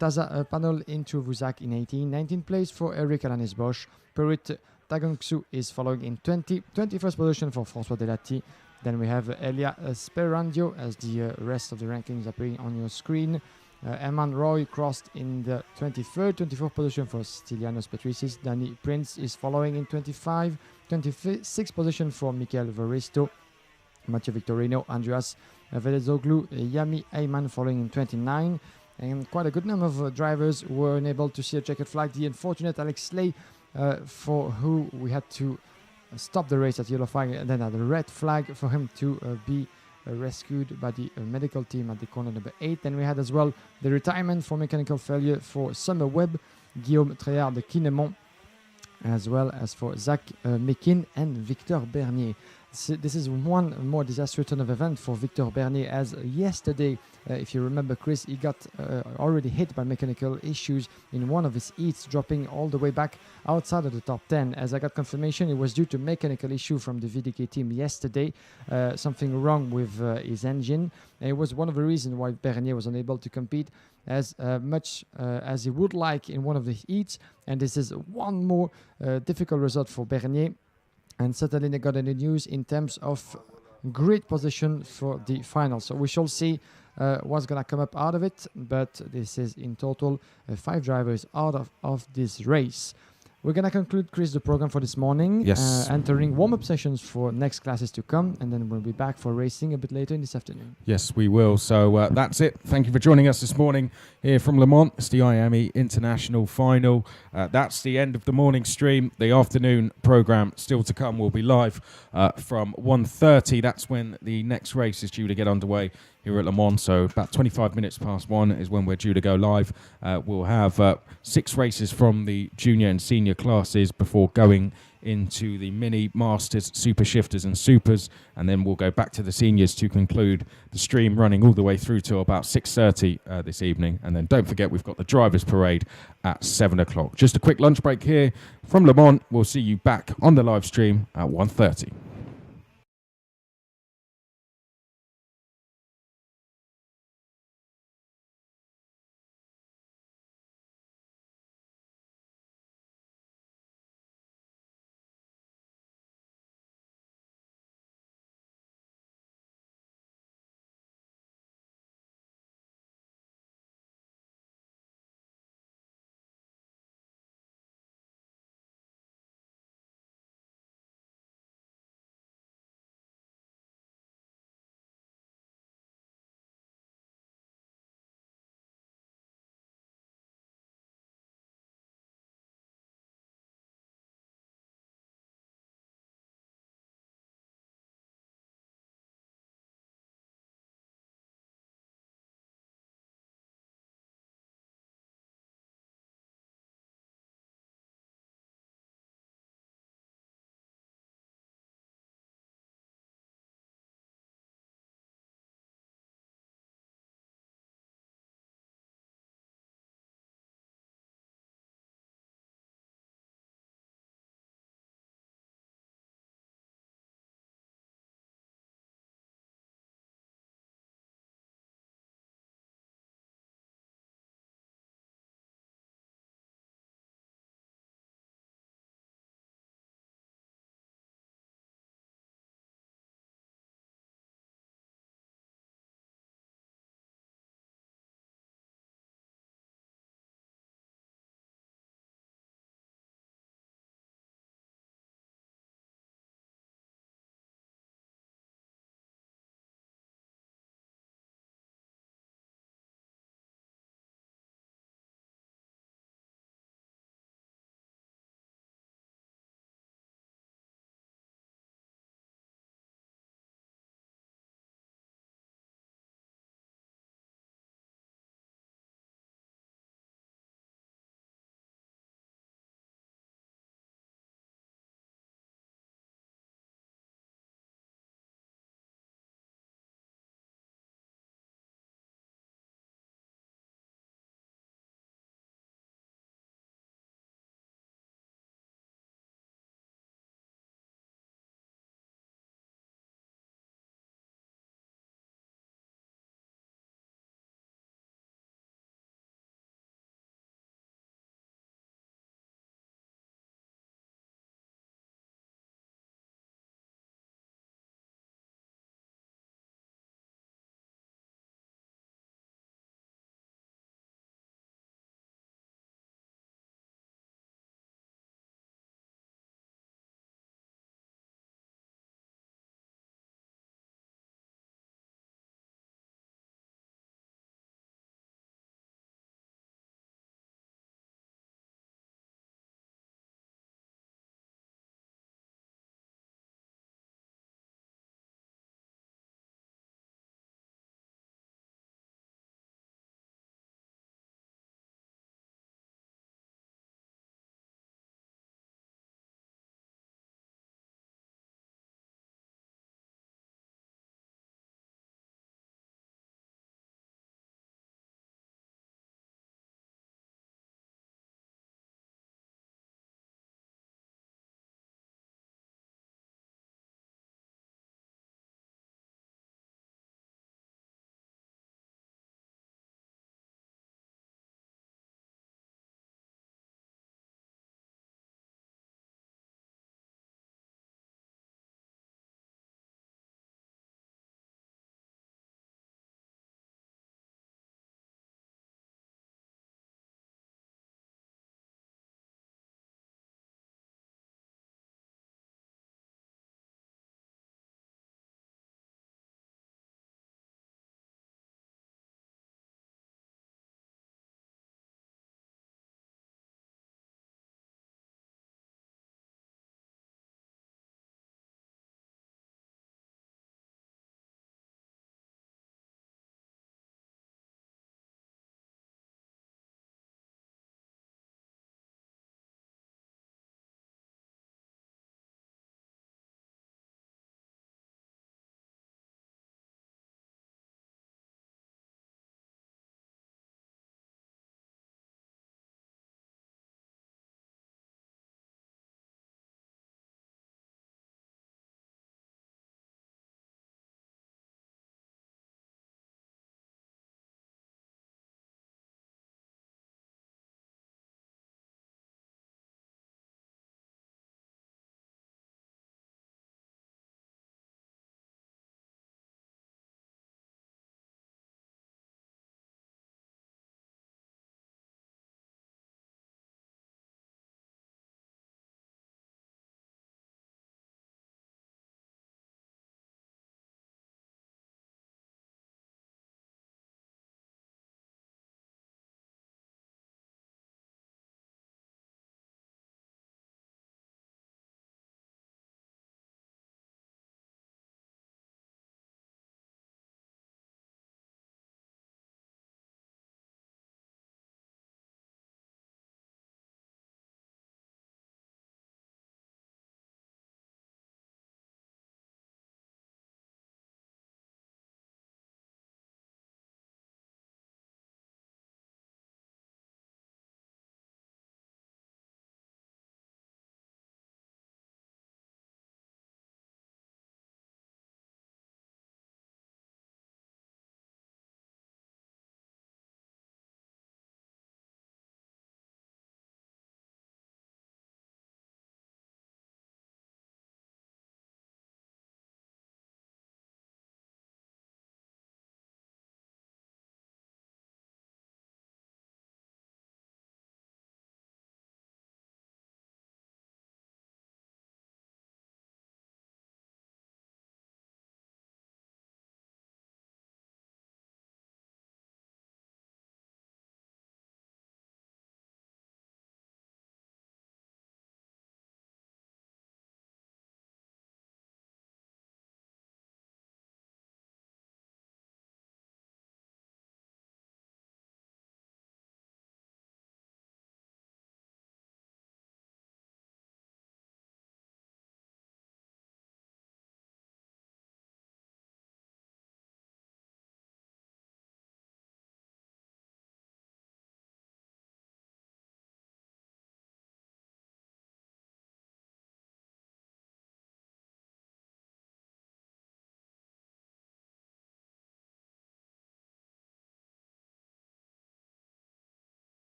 Taza Panol into Vuzak in 18. 19th place for Eric Alanis Bosch. Perit Tagongsu is following in 20. 21st position for François Delati. Then we have Elia Sperandio as the rest of the rankings appearing on your screen. Eman Roy crossed in the 23rd. 24th position for Stylianos Patricis. Danny Prince is following in 25. 26th position for Michael Varisto. Matteo Victorino, Andreas Velezoglu, Yami Ayman following in 29. And quite a good number of drivers were unable to see a checkered flag. The unfortunate Alex Slay, for who we had to stop the race at yellow flag and then at the red flag for him to be rescued by the medical team at the corner number 8. Then we had as well the retirement for mechanical failure for Summer Webb, Guillaume Treillard de Quinemont, as well as for Zach Mekin and Victor Bernier. This is one more disastrous turn of event for Victor Bernier, as yesterday, if you remember, Chris, he got already hit by mechanical issues in one of his heats, dropping all the way back outside of the top 10. As I got confirmation, it was due to mechanical issue from the VDK team yesterday, something wrong with his engine. And it was one of the reasons why Bernier was unable to compete as much as he would like in one of the heats. And this is one more difficult result for Bernier. And certainly they got any news in terms of grid position for the final. So we shall see what's going to come up out of it. But this is in total 5 drivers out of this race. We're going to conclude, Chris, the program for this morning. Yes. Entering warm-up sessions for next classes to come. And then we'll be back for racing a bit later in this afternoon. Yes, we will. So that's it. Thank you for joining us this morning here from Le Mans. It's the IAME International Final. That's the end of the morning stream. The afternoon program still to come will be live from 1:30. That's when the next race is due to get underway here at Le Mans. So about 25 minutes past 1 is when we're due to go live. We'll have 6 races from the junior and senior classes before going into the mini masters, super shifters and supers, and then we'll go back to the seniors to conclude the stream, running all the way through to about 6:30 this evening. And then don't forget, we've got the drivers parade at 7 o'clock. Just a quick lunch break here from Le Mans. We'll see you back on the live stream at 1:30.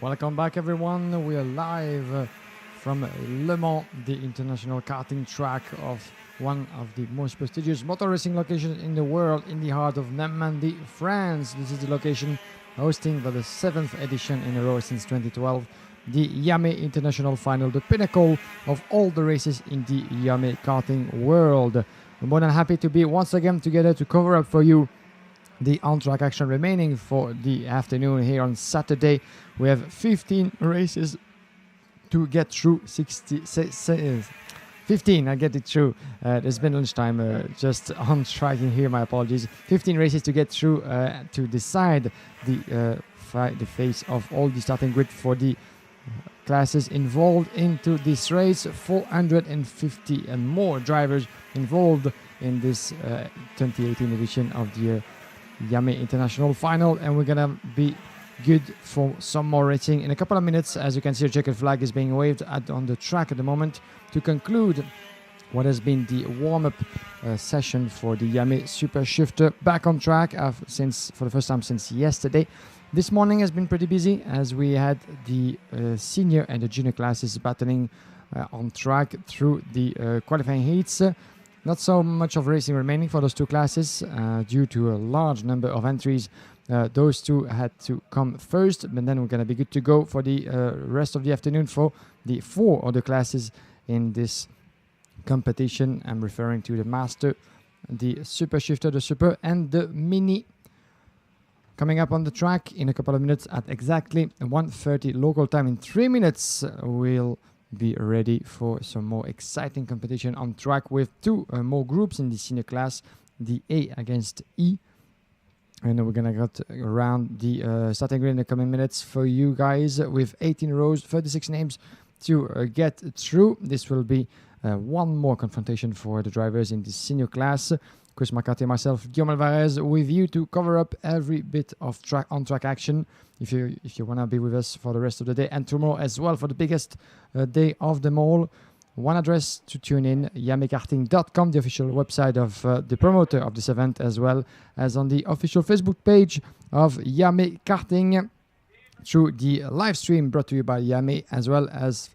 Welcome back, everyone. We are live from Le Mans, the international karting track of one of the most prestigious motor racing locations in the world, in the heart of Normandy, France. This is the location hosting for the 7th edition in a row since 2012 the IAME International Final, the pinnacle of all the races in the IAME karting world. We're more than happy to be once again together to cover up for you the on-track action remaining for the afternoon here on Saturday. We have 15 races to get through. 15, I get it through. There's been lunchtime just on tracking here, my apologies. 15 races to get through to decide the face of all the starting grid for the classes involved into this race. 450 and more drivers involved in this 2018 edition of the IAME International Final, and we're gonna be good for some more racing in a couple of minutes. As you can see, a checkered flag is being waved on the track at the moment to conclude what has been the warm-up session for the IAME Super Shifter, back on track for the first time since yesterday. This morning has been pretty busy as we had the senior and the junior classes battling on track through the qualifying heats. Not so much of racing remaining for those two classes due to a large number of entries. Those two had to come first, but then we're going to be good to go for the rest of the afternoon for the 4 other classes in this competition. I'm referring to the Master, the Super Shifter, the Super, and the Mini. Coming up on the track in a couple of minutes at exactly 1:30 local time. In 3 minutes, we'll be ready for some more exciting competition on track with 2 more groups in the senior class, the A against E. And we're gonna get around the starting grid in the coming minutes for you guys with 18 rows, 36 names to get through. This will be one more confrontation for the drivers in the senior class. Chris McCarthy and myself, Guillaume Alvarez, with you to cover up every bit of on-track action. If you want to be with us for the rest of the day and tomorrow as well for the biggest day of them all, one address to tune in, iamekarting.com, the official website of the promoter of this event, as well as on the official Facebook page of IAME Karting through the live stream brought to you by IAME, as well as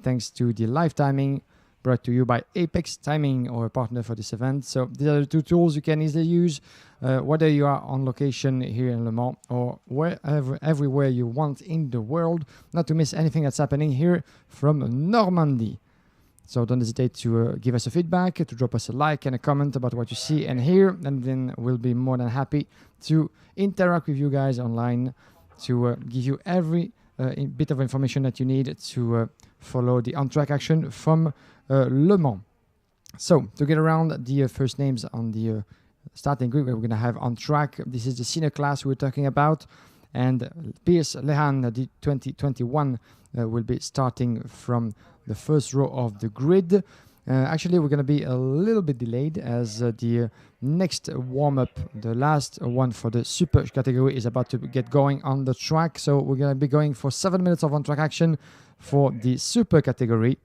thanks to the live timing brought to you by Apex Timing, or a partner for this event. So these are the 2 tools you can easily use, whether you are on location here in Le Mans or everywhere you want in the world, not to miss anything that's happening here from Normandy. So don't hesitate to give us a feedback, to drop us a like and a comment about what you see and hear, and then we'll be more than happy to interact with you guys online to give you every bit of information that you need to follow the on-track action from Le Mans. So to get around the first names on the starting grid, we're going to have on track. This is the senior class we're talking about, and Pierce Lehan, the 2021, will be starting from the first row of the grid. Actually, we're going to be a little bit delayed as the next warm-up, the last one for the super category, is about to get going on the track. So we're going to be going for 7 minutes of on-track action for the super category.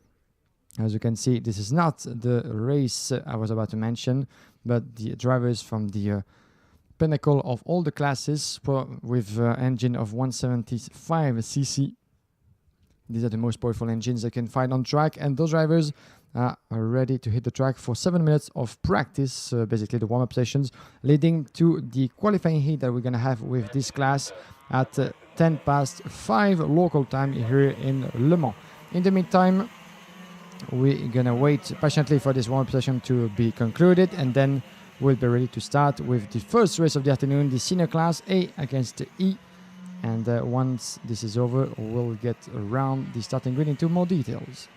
As you can see, this is not the race I was about to mention, but the drivers from the pinnacle of all the classes with engine of 175cc. These are the most powerful engines you can find on track, and those drivers are ready to hit the track for 7 minutes of practice, basically the warm-up sessions, leading to the qualifying heat that we're going to have with this class at 5:10 local time here in Le Mans. In the meantime, we're going to wait patiently for this warm-up session to be concluded, and then we'll be ready to start with the first race of the afternoon, the senior class A against E. And once this is over, we'll get around the starting grid into more details.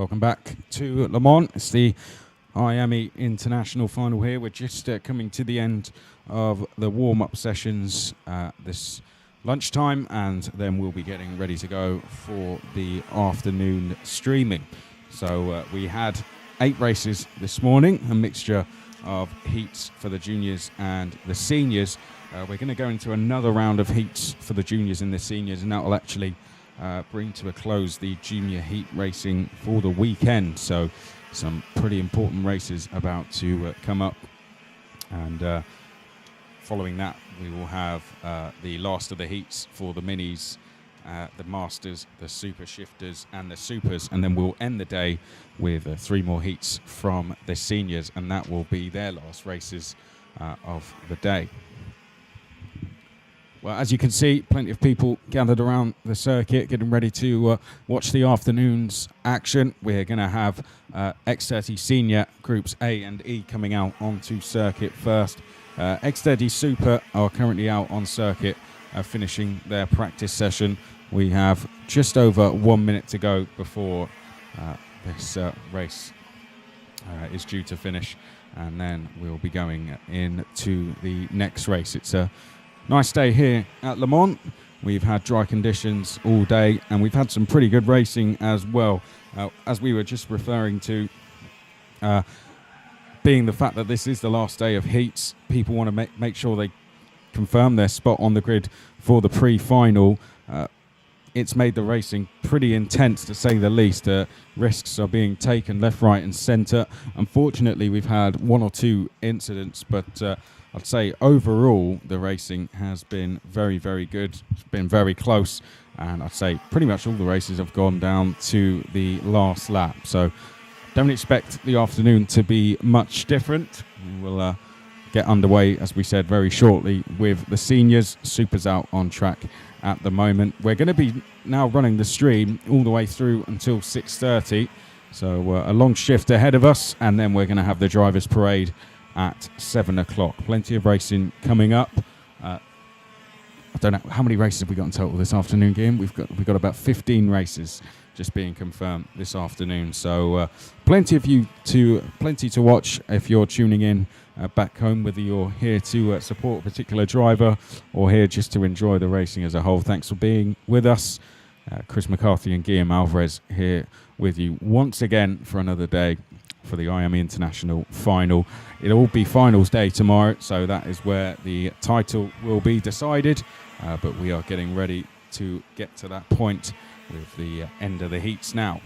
Welcome back to Le Mans. It's the IAME International Final here. We're just coming to the end of the warm-up sessions this lunchtime, and then we'll be getting ready to go for the afternoon streaming. So we had 8 races this morning, a mixture of heats for the juniors and the seniors. We're going to go into another round of heats for the juniors and the seniors, and that will actually bring to a close the junior heat racing for the weekend. So some pretty important races about to come up, and following that we will have the last of the heats for the minis, the masters, the super shifters and the supers, and then we'll end the day with 3 more heats from the seniors, and that will be their last races of the day. Well, as you can see, plenty of people gathered around the circuit getting ready to watch the afternoon's action. We're going to have X30 Senior Groups A and E coming out onto circuit first. X30 Super are currently out on circuit, finishing their practice session. We have just over 1 minute to go before this race is due to finish, and then we'll be going into the next race. It's a nice day here at Le Mans. We've had dry conditions all day, and we've had some pretty good racing as well. As we were just referring to, being the fact that this is the last day of heats, people want to make sure they confirm their spot on the grid for the pre-final. It's made the racing pretty intense, to say the least. Risks are being taken left, right and centre. Unfortunately, we've had 1 or 2 incidents, but I'd say overall the racing has been very, very good. It's been very close, and I'd say pretty much all the races have gone down to the last lap. So don't expect the afternoon to be much different. We'll get underway, as we said, very shortly with the seniors. Supers out on track at the moment. We're going to be now running the stream all the way through until 6:30. So a long shift ahead of us, and then we're going to have the drivers' parade at 7 o'clock. Plenty of racing coming up. I don't know how many races have we got in total this afternoon, Guillaume. We've got about 15 races just being confirmed this afternoon. So plenty to watch if you're tuning in back home, whether you're here to support a particular driver or here just to enjoy the racing as a whole. Thanks for being with us. Chris McCarthy and Guillaume Alvarez here with you once again for another day for the IAME International Final. It'll all be finals day tomorrow, so that is where the title will be decided, but we are getting ready to get to that point with the end of the heats now.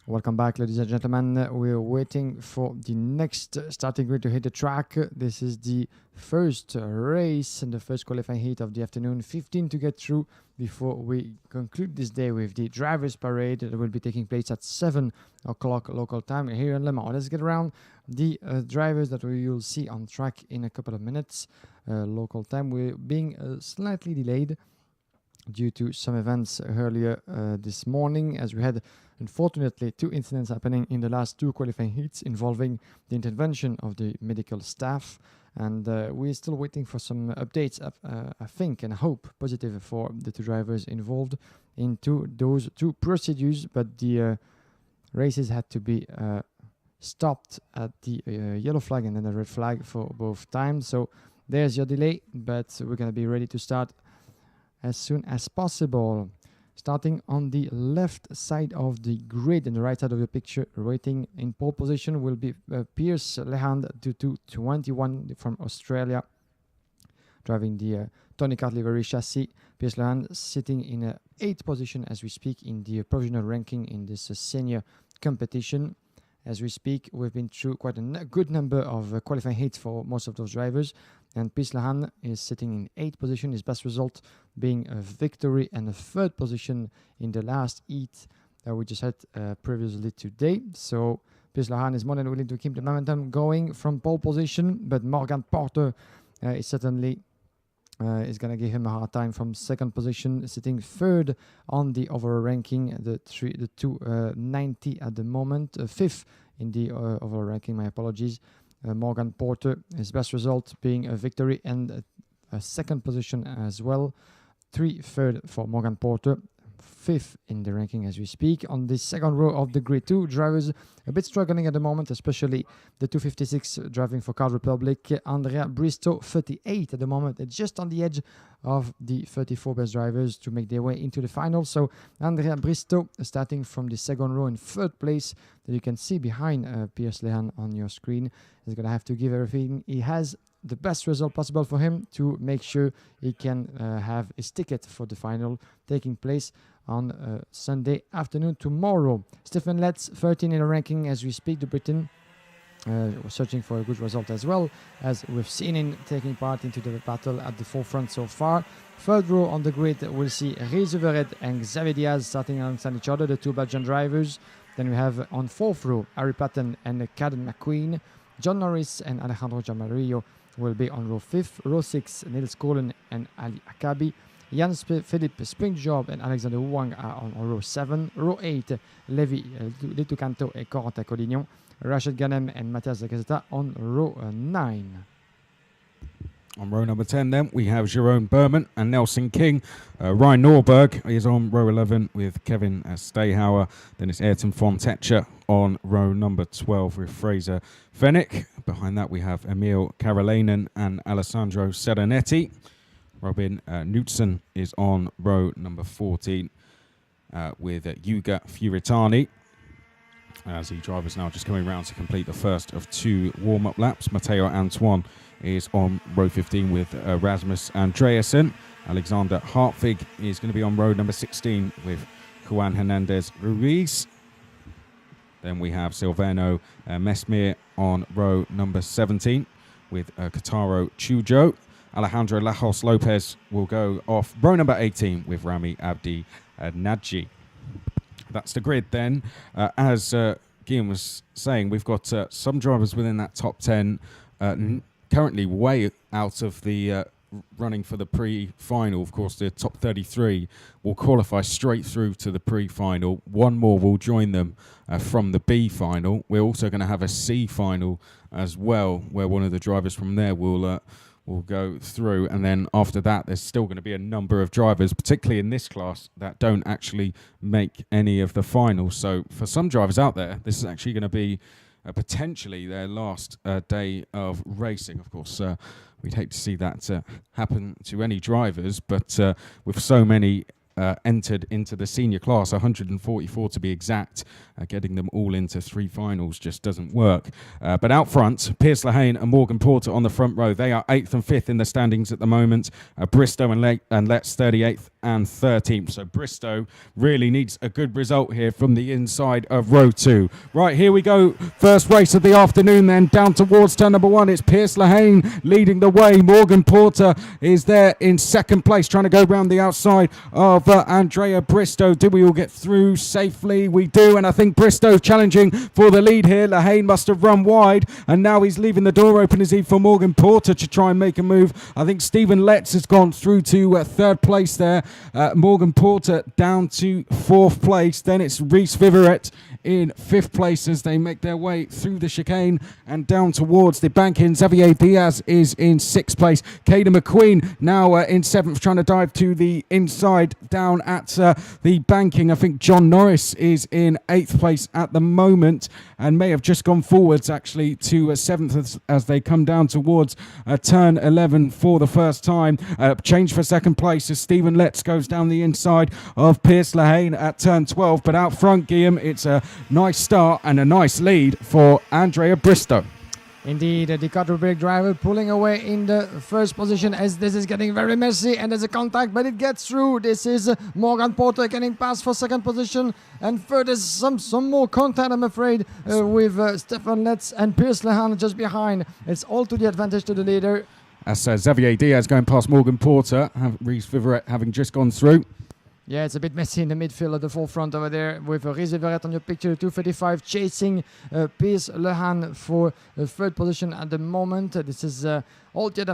Welcome back, ladies and gentlemen. We're waiting for the next starting grid to hit the track. This is the first race and the first qualifying heat of the afternoon. 15 to get through before we conclude this day with the drivers' parade that will be taking place at 7 o'clock local time here in Le Mans. Let's get around the drivers that we will see on track in a couple of minutes local time. We're being slightly delayed due to some events earlier this morning, as we had unfortunately 2 incidents happening in the last 2 qualifying heats involving the intervention of the medical staff, and we're still waiting for some updates, I think and I hope positive for the 2 drivers involved into those 2 procedures, but the races had to be stopped at the yellow flag and then the red flag for both times. So there's your delay, but we're going to be ready to start as soon as possible. Starting on the left side of the grid and the right side of the picture, waiting in pole position will be Pierce Lehand, 2221 from Australia, driving the Tony Kart livery chassis. Pierce Lehand sitting in a 8th position as we speak in the provisional ranking in this senior competition. As we speak, we've been through quite a good number of qualifying heats for most of those drivers. And Pierce Lehand is sitting in 8th position, his best result being a victory and a 3rd position in the last heat that we just had previously today. So Pierce Lehand is more than willing to keep the momentum going from pole position, but Morgan Porter is certainly is going to give him a hard time from 2nd position, sitting 3rd on the overall ranking, the 290 at the moment, 5th in the overall ranking, my apologies. Morgan Porter, his best result being a victory and a 2nd position as well. 3rd for Morgan Porter, 5th in the ranking as we speak. On the 2nd row of the grid, 2 drivers a bit struggling at the moment, especially the 256 driving for Car Republic. Andrea Bristow, 38 at the moment, just on the edge of the 34 best drivers to make their way into the final. So Andrea Bristow starting from the 2nd row in 3rd place that you can see behind Pierce Lehand on your screen. He's going to have to give everything he has, the best result possible for him to make sure he can have his ticket for the final taking place on Sunday afternoon tomorrow. Stephen Letts, 13 in the ranking as we speak, the Briton. Searching for a good result as well, as we've seen him taking part into the battle at the forefront so far. 3rd row on the grid, we'll see Rhys Everett and Xavier Diaz starting alongside each other, the 2 Belgian drivers. Then we have on 4th row Harry Patton and Caden McQueen. John Norris and Alejandro Giammario will be on row 5th. Row 6, Nils Kohlen and Ali Akabi. Jan Philippe Springjob and Alexander Wang are on row 7. Row 8, Levi Litucanto and Corentin Collignon. Rashid Ghanem and Matthias Zagazeta on row 9. On row number 10 then, we have Jerome Berman and Nelson King. Ryan Norberg is on row 11 with Kevin Stayhauer. Then it's Ayrton Fontecha on row number 12 with Fraser Fennick. Behind that we have Emil Karolainen and Alessandro Serenetti. Robin Knudsen is on row number 14 with Yuga Furitani. As the driver's now just coming around to complete the first of 2 warm-up laps. Matteo Antoine is on row 15 with Rasmus Andreasen. Alexander Hartvig is going to be on row number 16 with Juan Hernandez Ruiz. Then we have Silvano Mesmir on row number 17 with Kotaro Chujo. Alejandro Lajos Lopez will go off row number 18 with Rami Abdi Nadji. That's the grid then. As Guillaume was saying, we've got some drivers within that top 10 currently way out of the running for the pre-final. Of course, the top 33 will qualify straight through to the pre-final. 1 more will join them from the B final. We're also going to have a C final as well, where one of the drivers from there will go through, and then after that there's still going to be a number of drivers, particularly in this class, that don't actually make any of the finals. So for some drivers out there, this is actually going to be potentially their last day of racing. Of course, we'd hate to see that happen to any drivers, but with so many entered into the senior class, 144 to be exact. Getting them all into 3 finals just doesn't work. But out front, Piers Lehane and Morgan Porter on the front row. They are 8th and 5th in the standings at the moment. Bristow and Letts 38th and 13th. So Bristow really needs a good result here from the inside of row 2. Right, here we go. First race of the afternoon then, down towards turn number 1. It's Piers Lehane leading the way. Morgan Porter is there in second place, trying to go round the outside of Andrea Bristow. Do we all get through safely? We do, and I think Bristow challenging for the lead here. Lehane must have run wide, and now he's leaving the door open, is he, for Morgan Porter to try and make a move. I think Stephen Letts has gone through to third place there. Morgan Porter down to 4th place. Then it's Reese Viverette in 5th place as they make their way through the chicane and down towards the banking. Xavier Diaz is in 6th place. Caden McQueen now in 7th, trying to dive to the inside down at the banking. I think John Norris is in 8th place at the moment and may have just gone forwards actually to 7th as they come down towards turn 11 for the first time. Change for second place as Stephen Letts goes down the inside of Piers Lehane at turn 12. But out front, Guillaume, it's a nice start and a nice lead for Andrea Bristow. Indeed, the Cotterberg driver pulling away in the first position as this is getting very messy and there's a contact, but it gets through. This is Morgan Porter getting past for second position, and third is some more contact, I'm afraid, with Stefan Letts and Piers Lehane just behind. It's all to the advantage to the leader. As Xavier Diaz going past Morgan Porter, Reese Viverette having just gone through. Yeah, it's a bit messy in the midfield at the forefront over there with Reese Viverette on your picture, 2:35, chasing Piers Lehane for third position at the moment. This is all to the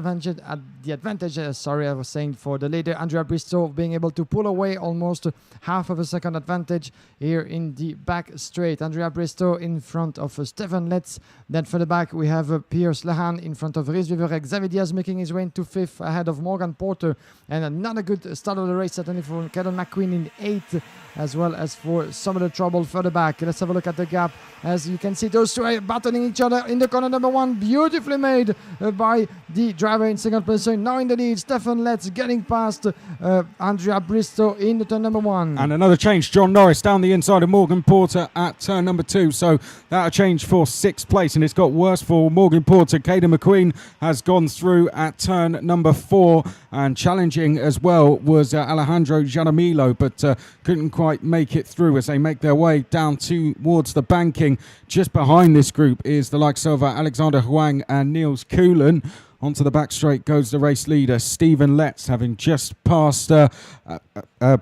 advantage, I was saying, for the leader, Andrea Bristow, being able to pull away almost half of a second advantage here in the back straight. Andrea Bristow in front of Stefan Letts. Then for the back, we have Piers Lehane in front of Reese Viverette. Xavier Diaz making his way into 5th ahead of Morgan Porter. And another good start of the race, certainly for Caden McQueen in 8th, as well as for some of the trouble further back. Let's have a look at the gap. As you can see, those two are battling each other in the corner number 1. Beautifully made by the driver in second position. Now in the lead, Stefan Letts getting past Andrea Bristow in the turn number 1. And another change, John Norris down the inside of Morgan Porter at turn number 2. So that'll change for 6th place, and it's got worse for Morgan Porter. Caden McQueen has gone through at turn number 4, and challenging as well was Alejandro Jaramillo, but couldn't quite make it through as they make their way down towards the banking. Just behind this group is the likes of Alexander Huang and Niels Coolen. Onto the back straight goes the race leader, Stephen Letts, having just passed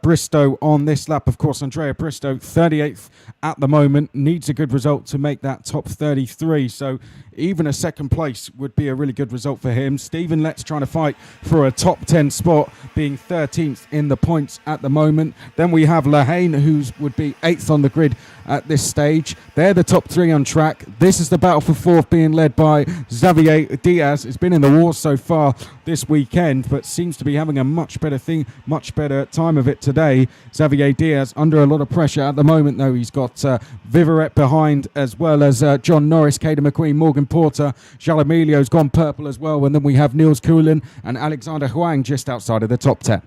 Bristow on this lap. Of course, Andrea Bristow, 38th at the moment, needs a good result to make that top 33. So even a second place would be a really good result for him. Stephen Letts trying to fight for a top 10 spot, being 13th in the points at the moment. Then we have Lehane, who would be 8th on the grid at this stage. They're the top 3 on track. This is the battle for 4th, being led by Xavier Diaz. It's been in the war so far this weekend, but seems to be having a much better time of it today. Xavier Diaz under a lot of pressure at the moment, though. He's got Viverette behind, as well as John Norris, Caden McQueen, Morgan Porter. Jalamilio's gone purple as well, and then we have Niels Coolen and Alexander Huang just outside of the top 10.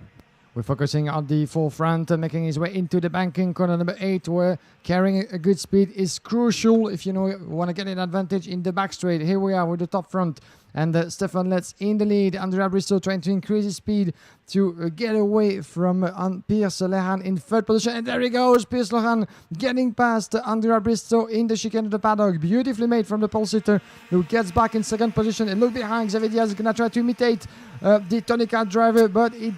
We're focusing on the forefront, making his way into the banking corner number 8, where carrying a good speed is crucial if you want to get an advantage in the back straight. Here we are with the top front, and Stefan Letts in the lead. Andrea Bristow trying to increase his speed to get away from Piers Lehane in third position. And there he goes, Piers Lehane getting past Andrea Bristow in the chicane of the paddock. Beautifully made from the pole sitter, who gets back in second position. And look behind, Xavier Diaz is going to try to imitate the Tony Cat driver, but he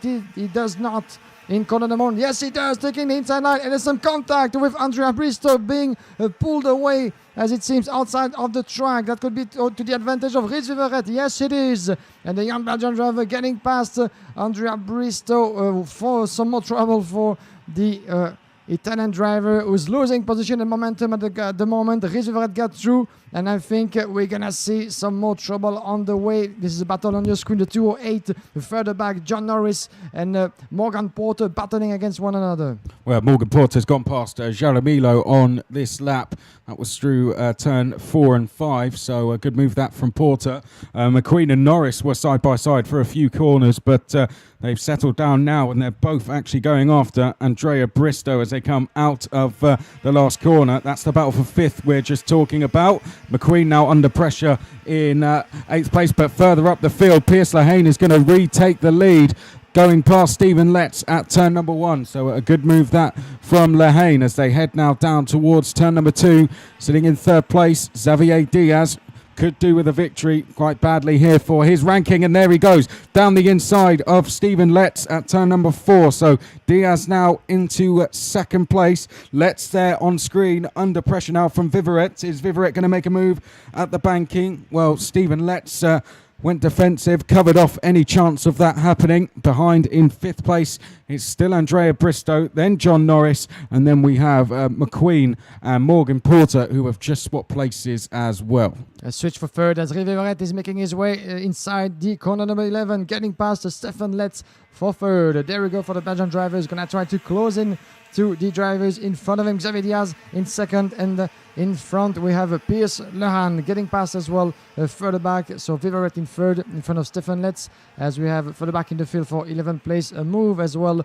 does not. In corner number 1, yes he does, taking the inside line, and there's some contact with Andrea Bristow being pulled away, as it seems, outside of the track. That could be to the advantage of Reese Viverette. Yes it is, and the young Belgian driver getting past Andrea Bristow for some more trouble for the Italian driver, who's losing position and momentum at the moment. Reese Viverette got through, And I think we're going to see some more trouble on the way. This is a battle on your screen. The 208 further back, John Norris and Morgan Porter battling against one another. Well, Morgan Porter's gone past Jaramillo on this lap. That was through turn 4 and 5, so a good move that from Porter. McQueen and Norris were side by side for a few corners, but they've settled down now, and they're both actually going after Andrea Bristow as they come out of the last corner. That's the battle for 5th we're just talking about. McQueen now under pressure in 8th place, but further up the field, Pierce Lehane is going to retake the lead, going past Stephen Letts at turn number 1. So a good move that from Lehane as they head now down towards turn number 2. Sitting in 3rd place, Xavier Diaz. Could do with a victory quite badly here for his ranking, and there he goes down the inside of Stephen Letts at turn number 4. So Diaz now into 2nd place. Letts there on screen under pressure now from Vivaret. Is Vivaret going to make a move at the banking? Well, Stephen Letts went defensive, covered off any chance of that happening. Behind in 5th place, it's still Andrea Bristow, then John Norris, and then we have McQueen and Morgan Porter, who have just swapped places as well. A switch for 3rd as Rivieret is making his way inside the corner number 11, getting past Stefan Letts for 3rd. There we go for the Belgian drivers, going to try to close in to the drivers in front of him. Xavier Diaz in 2nd, and in front we have Pierce Lehane getting past as well further back. So Vivaret in 3rd in front of Stefan Letts, as we have further back in the field for 11th place a move as well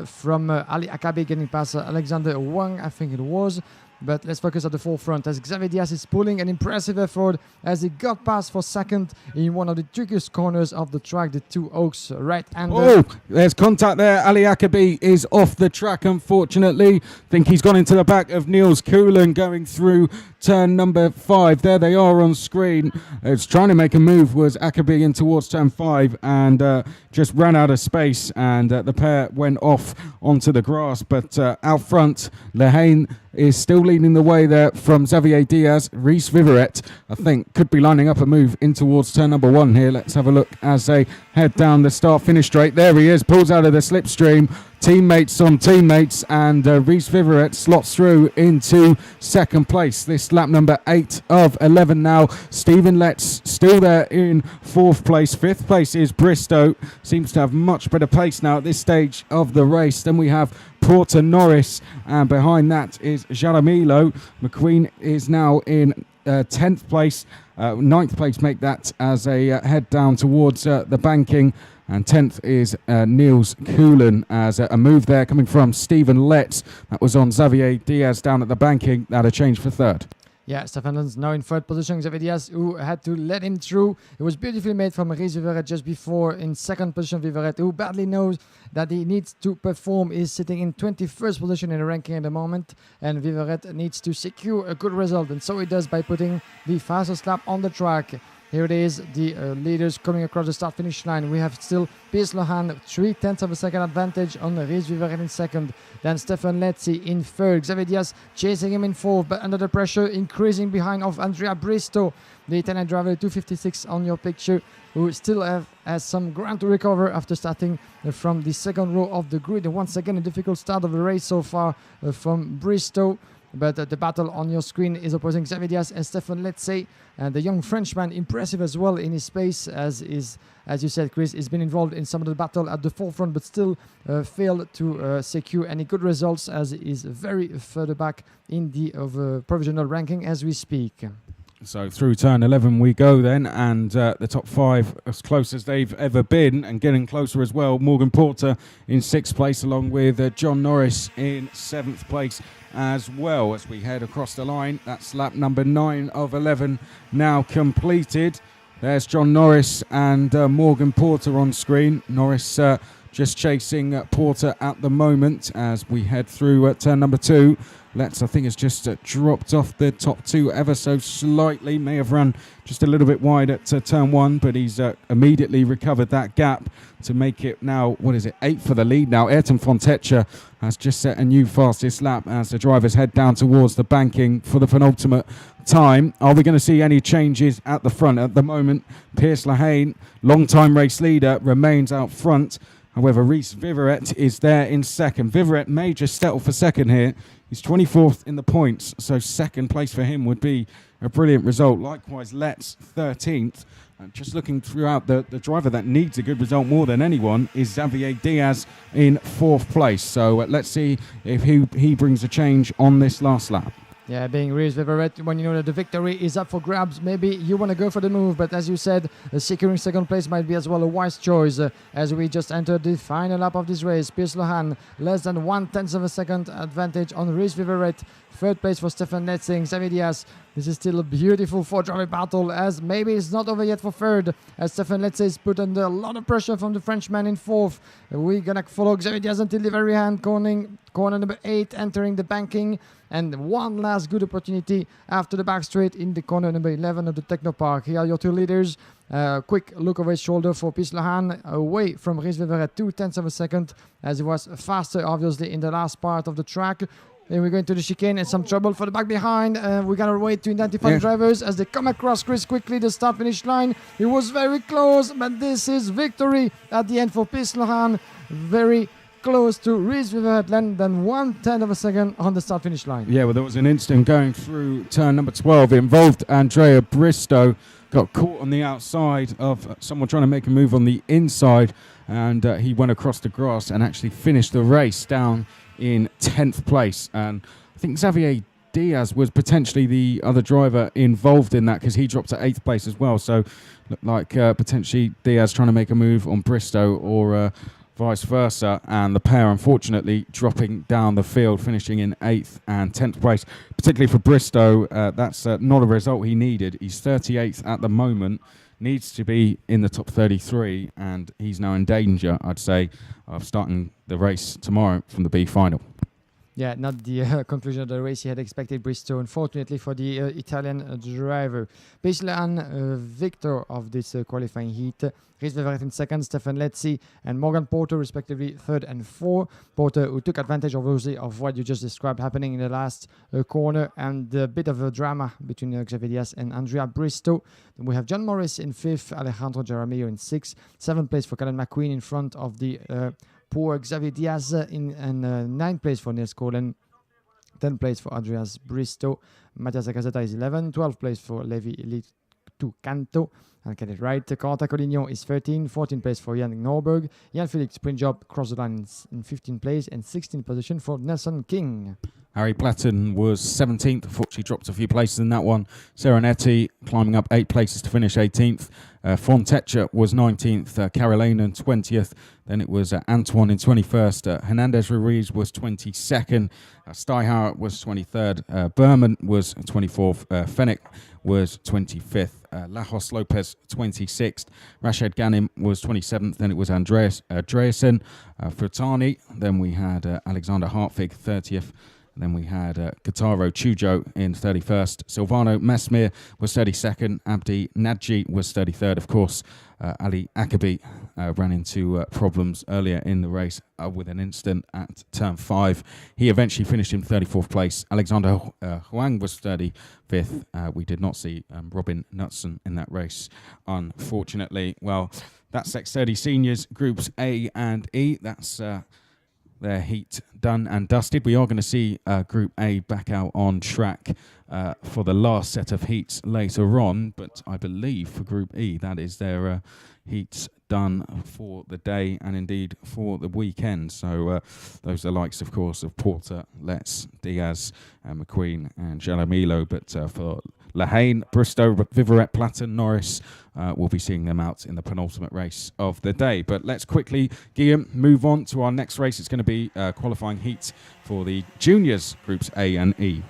from Ali Akabe getting past Alexander Wang, I think it was. But let's focus at the forefront as Xavier Diaz is pulling an impressive effort as he got past for 2nd in one of the trickiest corners of the track, the 2 Oaks right-hander. Oh, there's contact there. Ali Akabe is off the track, unfortunately. I think he's gone into the back of Niels Coolen going through turn number 5. There they are on screen. It's trying to make a move, was Akabe in towards turn 5, and just ran out of space, and the pair went off onto the grass. But out front, Lehane is still leading the way there from Xavier Diaz. Reese Vivaret, I think, could be lining up a move in towards turn number 1 here. Let's have a look as they head down the start-finish straight. There he is, pulls out of the slipstream. Teammates on teammates, and Reese Vivaret slots through into 2nd place. This lap number 8 of 11 now. Stephen Letts still there in 4th place. 5th place is Bristow. Seems to have much better pace now at this stage of the race. Then we have Porter Norris, and behind that is Jaramillo. McQueen is now in 10th place. 9th place make that as they head down towards the banking. And 10th is Niels Coolen as a move there coming from Stephen Letts. That was on Xavier Diaz down at the banking. That a change for 3rd. Yeah, Stefan Letts now in 3rd position. Xavier Diaz, who had to let him through. It was beautifully made from Reese Vivaret just before. In 2nd position, Vivaret, who badly knows that he needs to perform, is sitting in 21st position in the ranking at the moment. And Vivaret needs to secure a good result. And so he does by putting the fastest lap on the track. Here it is, the leaders coming across the start-finish line. We have still Pierce Lehane, 0.3 of a second advantage on Reese Vivaret in 2nd. Then Stefan Letts in 3rd. Xavier Diaz chasing him in 4th, but under the pressure, increasing behind of Andrea Bristow, the Italian driver, 256 on your picture, who still has some ground to recover after starting from the 2nd row of the grid. And once again, a difficult start of the race so far from Bristow. But the battle on your screen is opposing Xavier Diaz and Stefan Letts. And the young Frenchman, impressive as well in his pace, as you said, Chris, has been involved in some of the battle at the forefront, but still failed to secure any good results, as is very further back in the provisional ranking as we speak. So through turn 11 we go then, and the top 5 as close as they've ever been, and getting closer as well. Morgan Porter in 6th place, along with John Norris in 7th place as well. As we head across the line, that's lap number 9 of 11 now completed. There's John Norris and Morgan Porter on screen. Norris just chasing Porter at the moment as we head through turn number 2. Letts, I think, has just dropped off the top 2 ever so slightly. May have run just a little bit wide at turn 1, but he's immediately recovered that gap to make it now, 8 for the lead now. Ayrton Fontecha has just set a new fastest lap as the drivers head down towards the banking for the penultimate time. Are we going to see any changes at the front? At the moment, Pierce Lehane, long-time race leader, remains out front. However, Reese Vivaret is there in 2nd. Vivaret may just settle for 2nd here. He's 24th in the points, so 2nd place for him would be a brilliant result. Likewise, Let's 13th. Just looking throughout, the driver that needs a good result more than anyone is Xavier Diaz in 4th place. So let's see if he brings a change on this last lap. Yeah, being Reese Viverette, when you know that the victory is up for grabs, maybe you want to go for the move, but as you said, securing second place might be as well a wise choice. As we just entered the final lap of this race, Piers Lohan, less than 1/10 of a second advantage on Reese Viverette. 3rd place for Stefan Letzing, Xavier Diaz. This is still a beautiful 4-driver battle, as maybe it's not over yet for 3rd, as Stefan Letzing is put under a lot of pressure from the Frenchman in 4th. We're gonna follow Xavier Diaz until the very end, corner number 8, entering the banking, and one last good opportunity after the back straight in the corner number 11 of the Techno Park. Here are your 2 leaders. Quick look over his shoulder for Piers Lohan, away from Reese Viverette 2/10 of a second, as he was faster obviously in the last part of the track. Then we're going to the chicane and some trouble for the back behind. We're going to wait to identify the drivers as they come across Chris quickly, the start-finish line. It was very close, but this is victory at the end for Piers Lohan. Very close to Reese Viverette, than 1/10 of a second on the start-finish line. Yeah, well, there was an incident going through turn number 12. It involved Andrea Bristow. Got caught on the outside of someone trying to make a move on the inside, and he went across the grass and actually finished the race down in 10th place. And I think Xavier Diaz was potentially the other driver involved in that, because he dropped to 8th place as well. So looked like potentially Diaz trying to make a move on Bristow, or vice versa, and the pair unfortunately dropping down the field, finishing in 8th and 10th place. Particularly for Bristow, that's not a result he needed. He's 38th at the moment, needs to be in the top 33, and he's now in danger, I'd say, of starting the race tomorrow from the B final. Yeah, not the conclusion of the race he had expected, Bristow, unfortunately for the Italian driver. Piers Lohan, victor of this qualifying heat. Reese Viverette in 2nd, Stefan Letzi and Morgan Porter, respectively 3rd and 4th. Porter, who took advantage, obviously, of what you just described happening in the last corner, and a bit of a drama between Xavier Diaz and Andrea Bristow. Then we have John Morris in 5th, Alejandro Jaramillo in 6th, 7th place for Callan McQueen in front of the poor Xavier Diaz, in 9th place for Nils Collen, 10th place for Andreas Bristow. Mattias Acazeta is 11th, 12th place for Levi Litu Canto. I'll get it right. Corentin Collignon is 13th, 14th place for Yannick Norberg. Jan Felix sprint job cross the line in 15th place, and 16th position for Nelson King. Harry Platten was 17th. Unfortunately, dropped a few places in that one. Serenetti climbing up 8 places to finish 18th. Fontecha was 19th. Caroline 20th. Then it was Antoine in 21st. Hernandez Ruiz was 22nd. Steichauer was 23rd. Berman was 24th. Fenech was 25th. Lajos Lopez 26th. Rashid Ghanim was 27th. Then it was Andreasen. Furtani. Then we had Alexander Hartwig 30th. Then we had Kataro Chujo in 31st. Silvano Mesmir was 32nd. Abdi Nadji was 33rd. Of course, Ali Akabi ran into problems earlier in the race with an incident at turn 5. He eventually finished in 34th place. Alexander Huang was 35th. We did not see Robin Knutson in that race, unfortunately. Well, that's X30 Seniors Groups A and E. That's their heat done and dusted. We are going to see Group A back out on track for the last set of heats later on, but I believe for Group E that is their heats done for the day and indeed for the weekend. So those are the likes, of course, of Porter, Letts, Diaz, McQueen and Jaramillo, but for Lehane, Bristow, Viverette, Platten, Norris, we'll be seeing them out in the penultimate race of the day. But let's quickly, Guillaume, move on to our next race. It's going to be qualifying heat for the juniors groups A and E.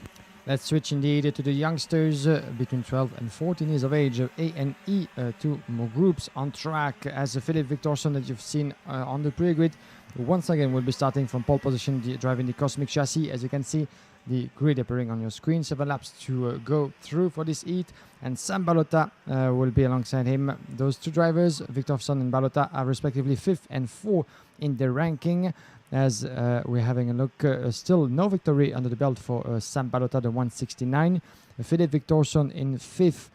Let's switch indeed to the youngsters between 12 and 14 years of age, A and E, two more groups on track, as Philip Victorson that you've seen on the pre-grid. Once again, we'll be starting from pole position, driving the Cosmic Chassis. As you can see, the grid appearing on your screen. 7 laps to go through for this heat, and Sam Balota will be alongside him. Those two drivers, Victorson and Balota, are respectively 5th and 4th in the ranking. As we're having a look, still no victory under the belt for Sam Balota, the 169. Philip Victorson in 5th,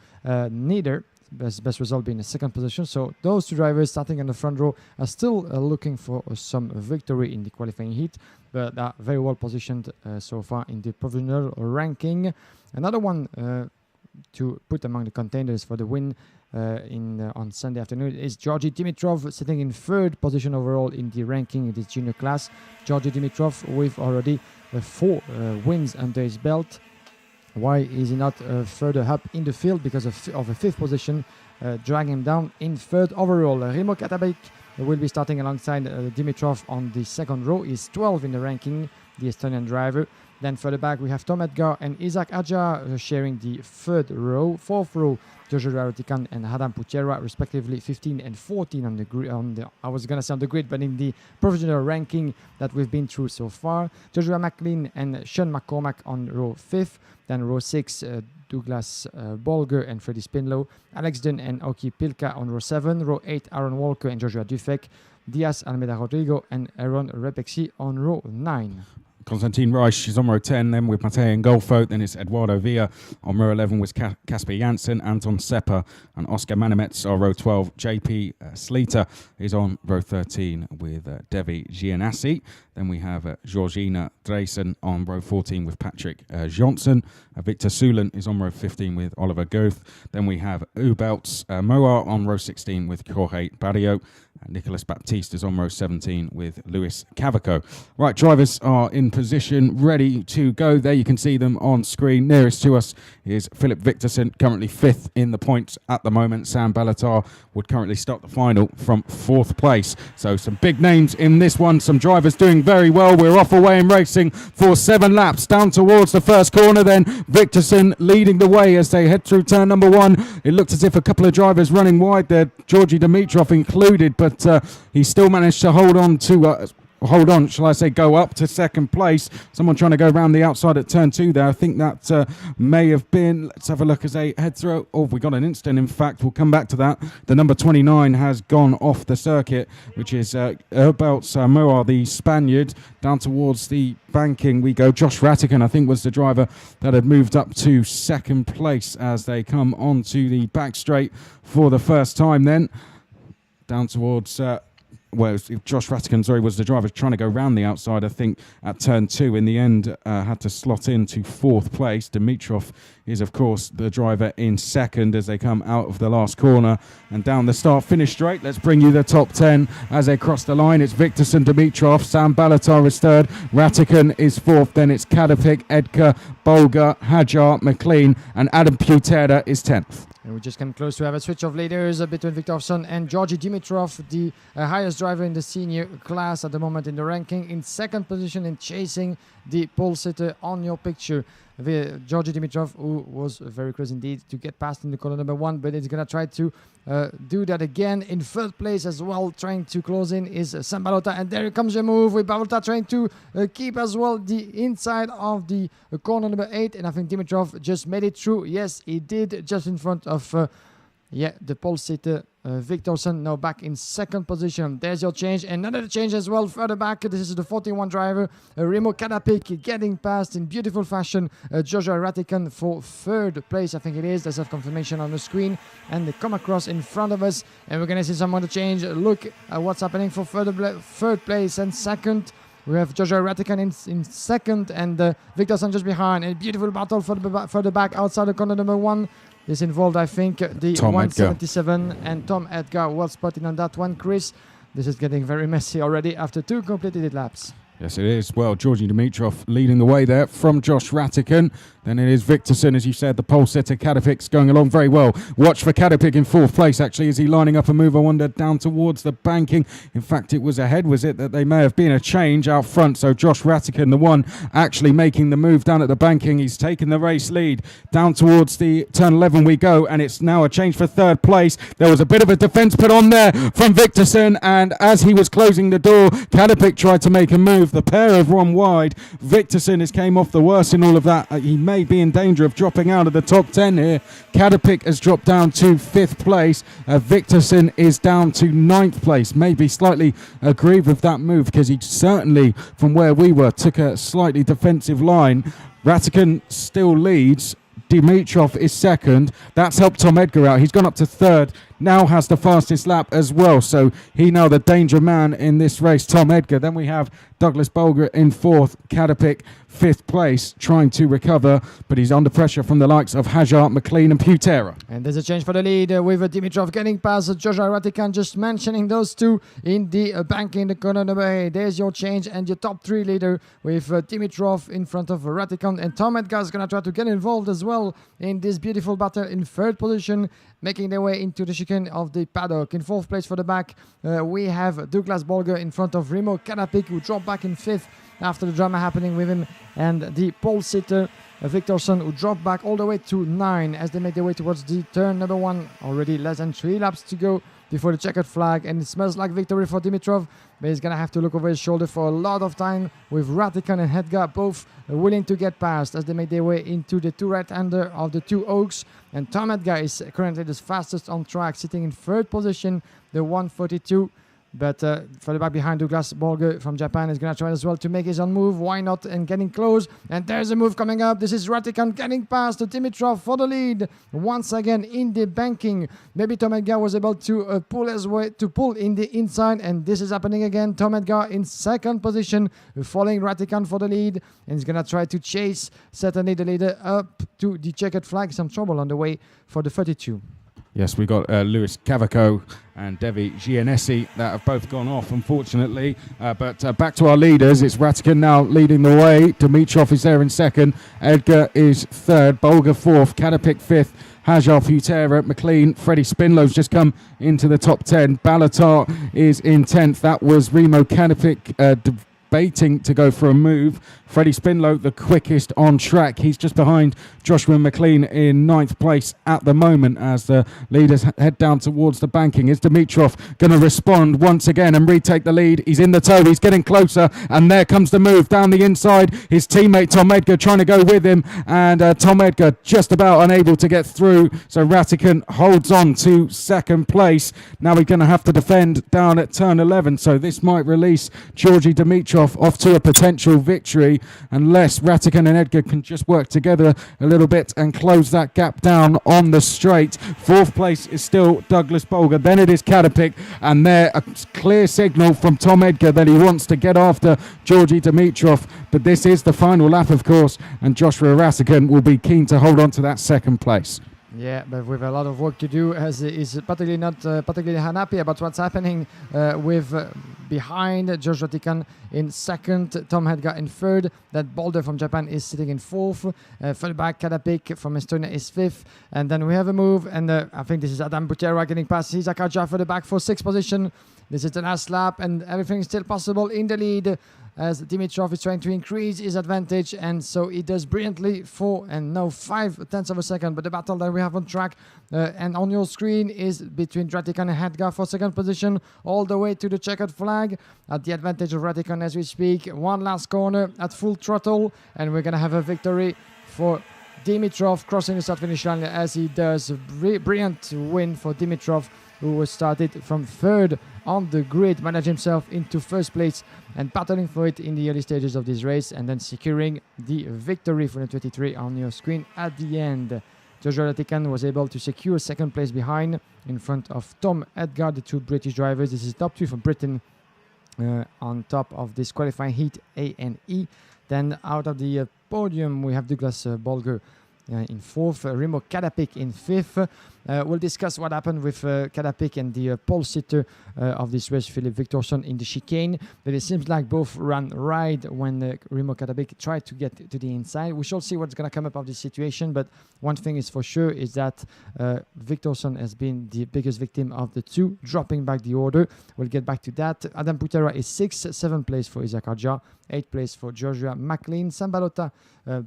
neither. Best result being the 2nd position. So those two drivers starting in the front row are still looking for some victory in the qualifying heat, but are very well positioned so far in the provisional ranking. Another one to put among the contenders for the win on Sunday afternoon is Georgy Dimitrov, sitting in third position overall in the ranking in this junior class. Georgy Dimitrov with already 4 wins under his belt. Why is he not further up in the field? Because of a 5th position, dragging him down in 3rd overall. Remo Katabik will be starting alongside Dimitrov on the 2nd row. He's 12 in the ranking, the Estonian driver. Then further back we have Tom Edgar and Isaac Adja sharing the 3rd row. 4th row, Joshua Ratikan and Adam Putera, respectively 15 and 14 on the grid. I was gonna say on the grid, but in the provisional ranking that we've been through so far. Joshua McLean and Sean McCormack on row 5th. Then row 6, Douglas Bolger and Freddie Spinlow. Alex Dunn and Oki Pilka on row 7. Row 8, Aaron Walker and Joshua Dufek. Diaz Almeida Rodrigo and Aaron Repexi on row 9. Konstantin Reich is on row 10, then with Matej Ngolfo, then it's Eduardo Villa on row 11 with Kasper Janssen, Anton Sepper and Oscar Manemets on row 12. JP Sleater is on row 13 with Devi Gianassi. Then we have Georgina Dreysen on row 14 with Patrick Johnson. Victor Sulan is on row 15 with Oliver Goeth. Then we have Ubelts Moar on row 16 with Jorge Barrio. Nicolas Baptiste is on row 17 with Luis Cavaco. Right, drivers are in position, ready to go. There you can see them on screen. Nearest to us is Philip Victorson, currently 5th in the points at the moment. Sam Bellatar would currently start the final from 4th place. So some big names in this one. Some drivers doing very well. We're off away and racing for 7 laps down towards the first corner. Then Victorson leading the way as they head through turn number 1. It looked as if a couple of drivers running wide there, Georgy Dimitrov included, but he still managed to hold on, shall I say, go up to 2nd place. Someone trying to go around the outside at turn 2 there. I think that may have been, let's have a look as they head through. Oh, we got an incident, in fact. We'll come back to that. The number 29 has gone off the circuit, which is Ubelts Moar, the Spaniard. Down towards the banking we go. Josh Ratigan, I think, was the driver that had moved up to 2nd place as they come onto the back straight for the first time then. Down towards, Josh Ratigan, was the driver trying to go round the outside, I think, at turn 2. In the end, had to slot into 4th place. Dimitrov is, of course, the driver in 2nd as they come out of the last corner. And down the start-finish straight, let's bring you the top 10 as they cross the line. It's Victorson, Dimitrov, Sam Bellatar is 3rd, Ratigan is 4th, then it's Kadapik, Edgar, Bolger, Hajar, McLean, and Adam Putera is 10th. And we just came close to have a switch of leaders between Victorson and Georgy Dimitrov, the highest driver in the senior class at the moment in the ranking, in 2nd position and chasing the pole sitter on your picture. Georgy Dimitrov, who was very close indeed to get past in the corner number 1, but he's going to try to do that again. In 3rd place as well, trying to close in is Sam Balota, and there comes a move with Balota trying to keep as well the inside of the corner number 8, and I think Dimitrov just made it through. Yes, he did, just in front of the pole sitter Victorson, now back in 2nd position. There's your change, and another change as well further back. This is the 41 driver Remo Kadapik getting past in beautiful fashion Joshua Ratikan for 3rd place, I think it is. There's a confirmation on the screen, and they come across in front of us, and we're gonna see some other change. Look at what's happening for 3rd place and 2nd. We have Joshua Ratikan in 2nd, and Victorson just behind. A beautiful battle further back outside the corner number 1. This involved, I think, the Tom 177 Edgar. And Tom Edgar, well spotted on that one. Chris, this is getting very messy already after 2 completed laps. Yes, it is. Well, Georgy Dimitrov leading the way there from Josh Ratikan. Then it is Victorson, as you said, the pole setter. Kadapik's going along very well. Watch for Kadapik in 4th place, actually, as he lining up a move, I wonder, down towards the banking. In fact, it was ahead, was it, that they may have been a change out front. So Josh Ratikan, the one actually making the move down at the banking. He's taken the race lead. Down towards the turn 11 we go, and it's now a change for 3rd place. There was a bit of a defence put on there from Victorson, and as he was closing the door, Kadapik tried to make a move. The pair have run wide. Victorson has came off the worst in all of that. He may be in danger of dropping out of the top 10 here. Kadapik has dropped down to 5th place. Victorson is down to 9th place. Maybe slightly aggrieved with that move because he certainly, from where we were, took a slightly defensive line. Ratikan still leads. Dimitrov is 2nd. That's helped Tom Edgar out. He's gone up to 3rd. now has the fastest lap as well. So he now the danger man in this race, Tom Edgar. Then we have Douglas Bolger in 4th, Kadapik 5th place, trying to recover, but he's under pressure from the likes of Hajar, McLean and Putera. And there's a change for the lead with Dimitrov getting past Joshua Ratikan, just mentioning those two in the bank in the corner number 8. There's your change and your top 3 leader with Dimitrov in front of Ratikan, and Tom Edgar is going to try to get involved as well in this beautiful battle in 3rd position, making their way into the chicane of the paddock. In 4th place for the back, we have Douglas Bolger in front of Remo Kadapik, who dropped back in 5th after the drama happening with him, and the pole sitter Victorson, who dropped back all the way to 9 as they make their way towards the turn number 1. Already less than 3 laps to go before the checkered flag, and it smells like victory for Dimitrov, but he's going to have to look over his shoulder for a lot of time with Ratikan and Edgar both willing to get past as they make their way into the 2 right-hander of the 2 Oaks. And Tom Edgar is currently the fastest on track, sitting in 3rd position, the 1:42. But further back behind, Douglas Bolger from Japan is going to try as well to make his own move. Why not? And getting close. And there's a move coming up. This is Ratikan getting past Dimitrov for the lead. Once again in the banking. Maybe Tom Edgar was able to pull his way, to pull in the inside. And this is happening again. Tom Edgar in 2nd position, following Ratikan for the lead. And he's going to try to chase certainly the leader up to the checkered flag. Some trouble on the way for the 32. Yes, we got Lewis Cavaco and Devi Giannessi that have both gone off, unfortunately. But back to our leaders. It's Ratikan now leading the way. Dimitrov is there in 2nd. Edgar is 3rd. Bolger 4th. Kadapik 5th. Hajar, Putera, McLean, Freddie Spinlow's just come into the top 10. Balatar is in 10th. That was Remo Kadapik debating to go for a move. Freddie Spinlow, the quickest on track. He's just behind Joshua McLean in 9th place at the moment as the leaders head down towards the banking. Is Dimitrov going to respond once again and retake the lead? He's in the tow. He's getting closer. And there comes the move down the inside. His teammate Tom Edgar trying to go with him. And Tom Edgar just about unable to get through. So Ratikan holds on to 2nd place. Now we're going to have to defend down at turn 11. So this might release Georgi Dimitrov off to a potential victory, unless Ratikan and Edgar can just work together a little bit and close that gap down on the straight. 4th place is still Douglas Bolger. Then it is Kadapik, and there a clear signal from Tom Edgar that he wants to get after Georgi Dimitrov. But this is the final lap, of course, and Joshua Ratikan will be keen to hold on to that 2nd place. Yeah, but with a lot of work to do, as he's particularly not particularly unhappy about what's happening with behind George Ratikan in 2nd, Tom Edgar in 3rd. That Boulder from Japan is sitting in 4th. Further back, Kadapik from Estonia is 5th. And then we have a move, and I think this is Adam Butera getting past Isaac Aja for the back for 6th position. This is the last lap, and everything is still possible in the lead as Dimitrov is trying to increase his advantage, and so he does brilliantly. 4 and now 5/10 of a second, but the battle that we have on track and on your screen is between Ratikan and Edgar for 2nd position, all the way to the checkered flag at the advantage of Ratikan as we speak. One last corner at full throttle, and we're going to have a victory for Dimitrov crossing the start finish line as he does. Brilliant win for Dimitrov, who was started from 3rd on the grid, managed himself into 1st place and battling for it in the early stages of this race, and then securing the victory for the 23 on your screen at the end. Joshua Ratikan was able to secure 2nd place behind in front of Tom Edgar, the 2 British drivers. This is top 3 for Britain on top of this qualifying heat A and E. Then out of the podium we have Douglas Bolger in 4th, Remo Kadapik in 5th. We'll discuss what happened with Kadapik and the pole sitter of this race, Philip Victorson, in the chicane. But it seems like both ran right when Remo Kadapik tried to get to the inside. We shall see what's going to come up of this situation. But one thing is for sure is that Victorson has been the biggest victim of the 2, dropping back the order. We'll get back to that. Adam Putera is 6th, 7th place for Isaac Arja, 8th place for Joshua McLean. Sambalota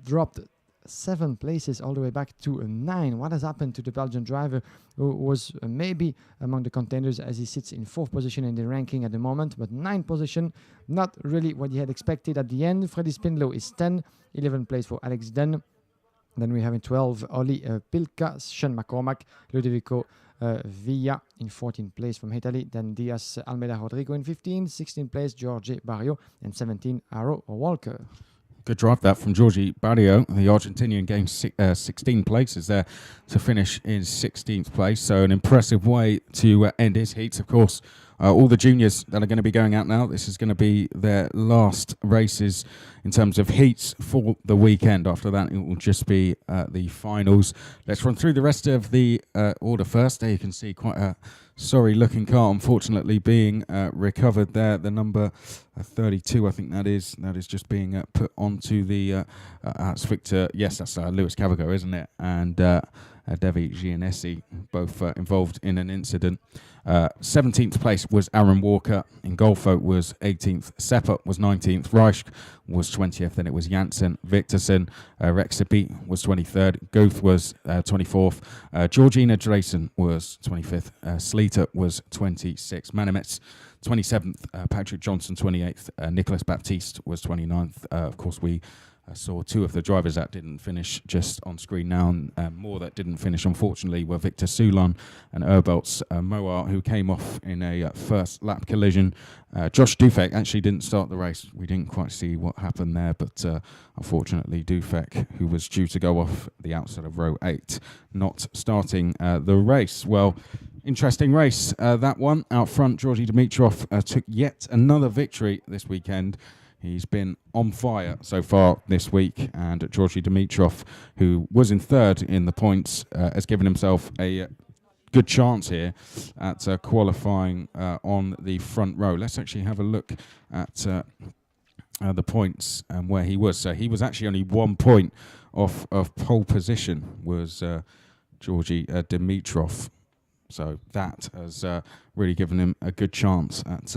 dropped 7 places all the way back to 9. What has happened to the Belgian driver, who was maybe among the contenders as he sits in 4th position in the ranking at the moment, but 9th position, not really what he had expected at the end. Freddie Spinlow is 10, 11th place for Alex Dunn. Then we have in 12 Oli Pilka, Sean McCormack, Ludovico Villa in 14th place from Italy. Then Diaz Almeida Rodrigo in 15th, 16th place Jorge Barrio, and 17th Arrow Walker. Good drive that from Giorgi Barrio. The Argentinian gained 16 places there to finish in 16th place. So an impressive way to end his heats. Of course, all the juniors that are going to be going out now, this is going to be their last races in terms of heats for the weekend. After that, it will just be the finals. Let's run through the rest of the order first. There you can see quite a sorry-looking car, unfortunately, being recovered there. The number 32, I think that is just being put onto the... that's Victor... Yes, that's Lewis Cavago, isn't it? And Devi Giannessi, both involved in an incident. 17th place was Aaron Walker. Ingolfo was 18th. Seppa was 19th. Reich was 20th. Then it was Janssen. Victorson. Rexaby was 23rd. Guth was 24th. Georgina Drayson was 25th. Sleater was 26th. Manemets 27th. Patrick Johnson 28th. Nicholas Baptiste was 29th. Of course, we saw two of the drivers that didn't finish just on screen now, and more that didn't finish, unfortunately, were Victor Soulon and Erbelt's Moar, who came off in a first lap collision. Josh Dufek actually didn't start the race. We didn't quite see what happened there, but unfortunately, Dufek, who was due to go off the outside of row 8, not starting the race. Well, interesting race, that one. Out front, Georgi Dimitrov took yet another victory this weekend. He's been on fire so far this week, and Georgi Dimitrov, who was in third in the points, has given himself a good chance here at qualifying on the front row. Let's actually have a look at the points and where he was. So he was actually only 1 point off of pole position, was Georgi Dimitrov. So that has really given him a good chance at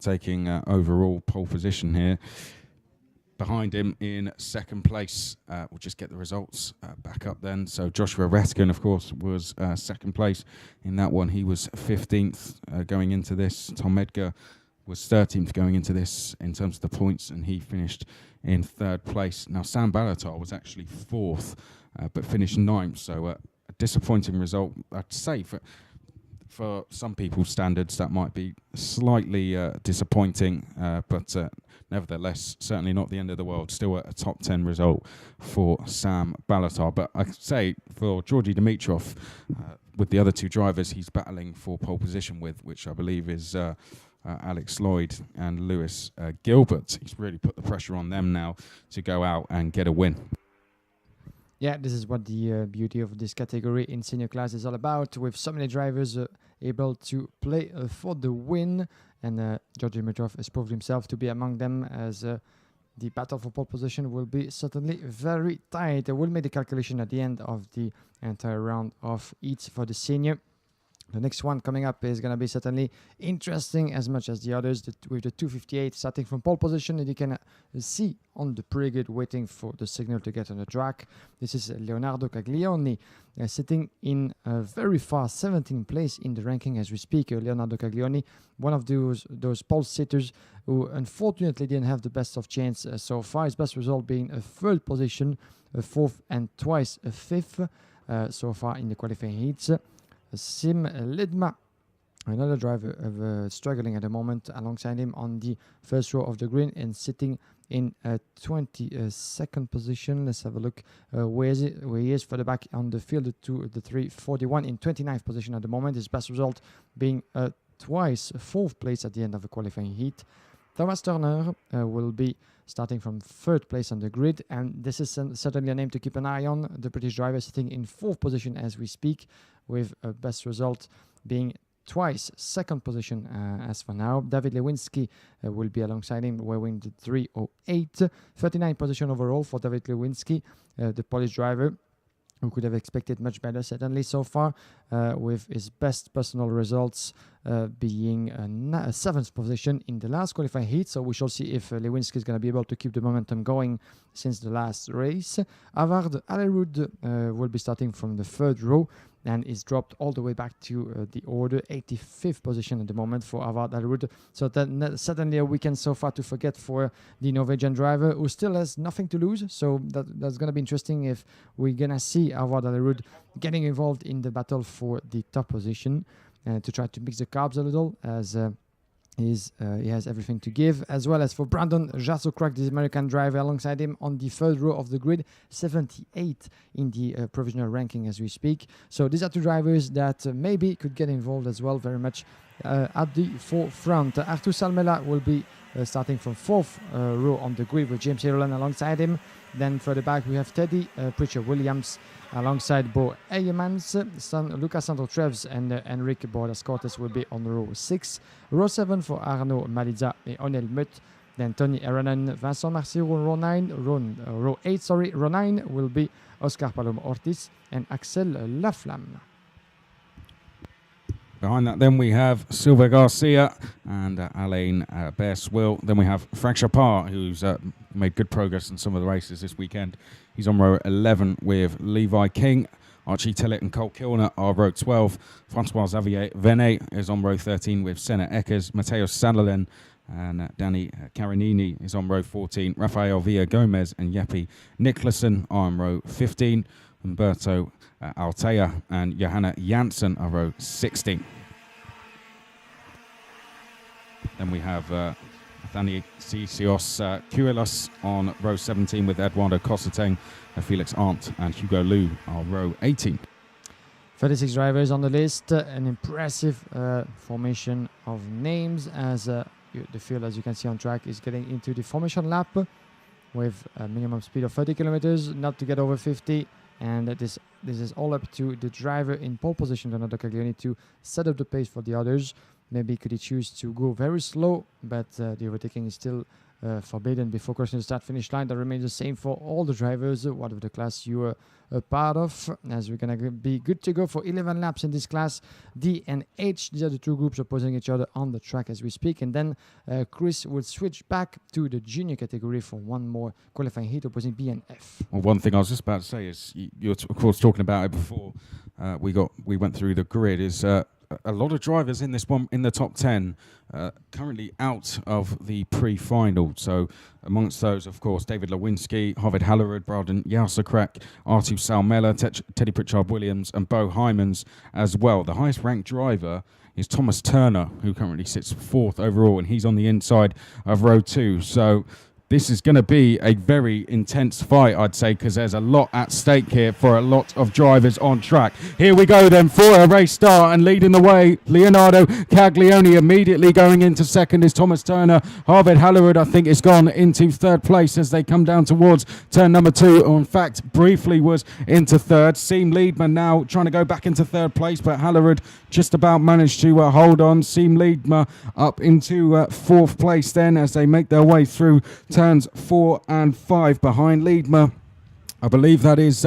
taking overall pole position here. Behind him in second place, we'll just get the results back up then. So Joshua Retkin, of course, was second place in that one. He was 15th going into this. Tom Edgar was 13th going into this in terms of the points, and he finished in third place. Now, Sam Balatar was actually fourth, but finished ninth. So a disappointing result, I'd say, for some people's standards. That might be slightly disappointing, but nevertheless, certainly not the end of the world. Still a top 10 result for Sam Balatar. But I say for Georgi Dimitrov, with the other two drivers he's battling for pole position with, which I believe is Alex Lloyd and Lewis Gilbert. He's really put the pressure on them now to go out and get a win. Yeah, this is what the beauty of this category in senior class is all about, with so many drivers able to play for the win. And Georgi Dimitrov has proved himself to be among them, as the battle for pole position will be certainly very tight. We'll make the calculation at the end of the entire round of heats for the senior. The next one coming up is going to be certainly interesting as much as the others, with the 258 starting from pole position. And you can see on the pre-grid waiting for the signal to get on the track. This is Leonardo Caglioni sitting in a very far 17th place in the ranking as we speak. Leonardo Caglioni, one of those pole sitters who unfortunately didn't have the best of chance so far. His best result being a third position, a fourth and twice a fifth so far in the qualifying heats. Sim Lidma, another driver struggling at the moment alongside him on the first row of the green and sitting in a 22nd position. Let's have a look where he is further back on the field to the 341 in 29th position at the moment. His best result being twice fourth place at the end of the qualifying heat. Thomas Turner will be starting from third place on the grid, and this is certainly a name to keep an eye on. The British driver sitting in fourth position as we speak, with a best result being twice second position as for now. David Lewinsky will be alongside him, wearing the 308. 39th position overall for David Lewinsky, the Polish driver, who could have expected much better, certainly so far, with his best personal results being a seventh position in the last qualifying heat. So we shall see if Lewinsky is going to be able to keep the momentum going since the last race. Havard Alerud will be starting from the third row and is dropped all the way back to the order, 85th position at the moment for Havard Alerud. So that certainly a weekend so far to forget for the Norwegian driver, who still has nothing to lose. So that's going to be interesting if we're going to see Havard Alerud getting involved in the battle for the top position to try to mix the carbs a little, as He has everything to give, as well as for Brandon Jasokrak, the American driver, alongside him on the third row of the grid, 78 in the provisional ranking as we speak. So these are two drivers that maybe could get involved as well, very much at the forefront. Artur Salmela will be starting from fourth row on the grid with James Ireland alongside him. Then further back we have Teddy Pritchard-Williams alongside Bo Eyemans, Lucas Santo-Treves and Enrique Bordas-Cortes will be on row 6. Row 7 for Arnaud Maliza et Onel Mutt. Then Tony Eranen, Vincent Marciro, row 9. Row 8, row 9 will be Oscar Paloma Ortiz and Axel Laflamme. Behind that, then we have Silva Garcia and Alain Bearswill. Then we have Frank Chapard, who's made good progress in some of the races this weekend. He's on row 11 with Levi King. Archie Tillett and Cole Kilner are row 12. Francois Xavier Venet is on row 13 with Senna Eckers. Matteo Sandalen and Danny Carinini is on row 14. Rafael Villa Gomez and Jeppe Nicholson are on row 15. Umberto Altea and Johanna Janssen are row 16. Then we have Nathaniel Cicios Cuelos on row 17 with Eduardo Cosseteng, Felix Arndt and Hugo Liu are row 18. 36 drivers on the list, an impressive formation of names as the field, as you can see on track, is getting into the formation lap with a minimum speed of 30 kilometers, not to get over 50. And this is all up to the driver in pole position, Leonardo Caglioni, to set up the pace for the others. Maybe could he choose to go very slow, but the overtaking is still forbidden before crossing the start-finish line. That remains the same for all the drivers, whatever the class you are a part of, as we're going to be good to go for 11 laps in this class. D and H, these are the two groups opposing each other on the track as we speak. And then Chris will switch back to the junior category for one more qualifying heat opposing B and F. Well, one thing I was just about to say is, you're of course talking about it before we went through the grid, is a lot of drivers in this one in the top 10 currently out of the pre-final. So amongst those, of course, David Lewinsky, Harvard Hallerud, Braden Jasokrak, Artu Salmela, Teddy Pritchard-Williams and Bo Hymans as well. The highest ranked driver is Thomas Turner, who currently sits fourth overall, and he's on the inside of row 2. So this is going to be a very intense fight, I'd say, because there's a lot at stake here for a lot of drivers on track. Here we go then for a race start, and leading the way, Leonardo Caglioni. Immediately going into second is Thomas Turner. Harvard Hallerud, I think, is gone into third place as they come down towards turn number 2, or in fact, briefly was into third. Seam Liedman now trying to go back into third place, but Hallerud just about managed to hold on. Seam Liedman up into fourth place then as they make their way through turns 4 and 5 behind Liedma. I believe that is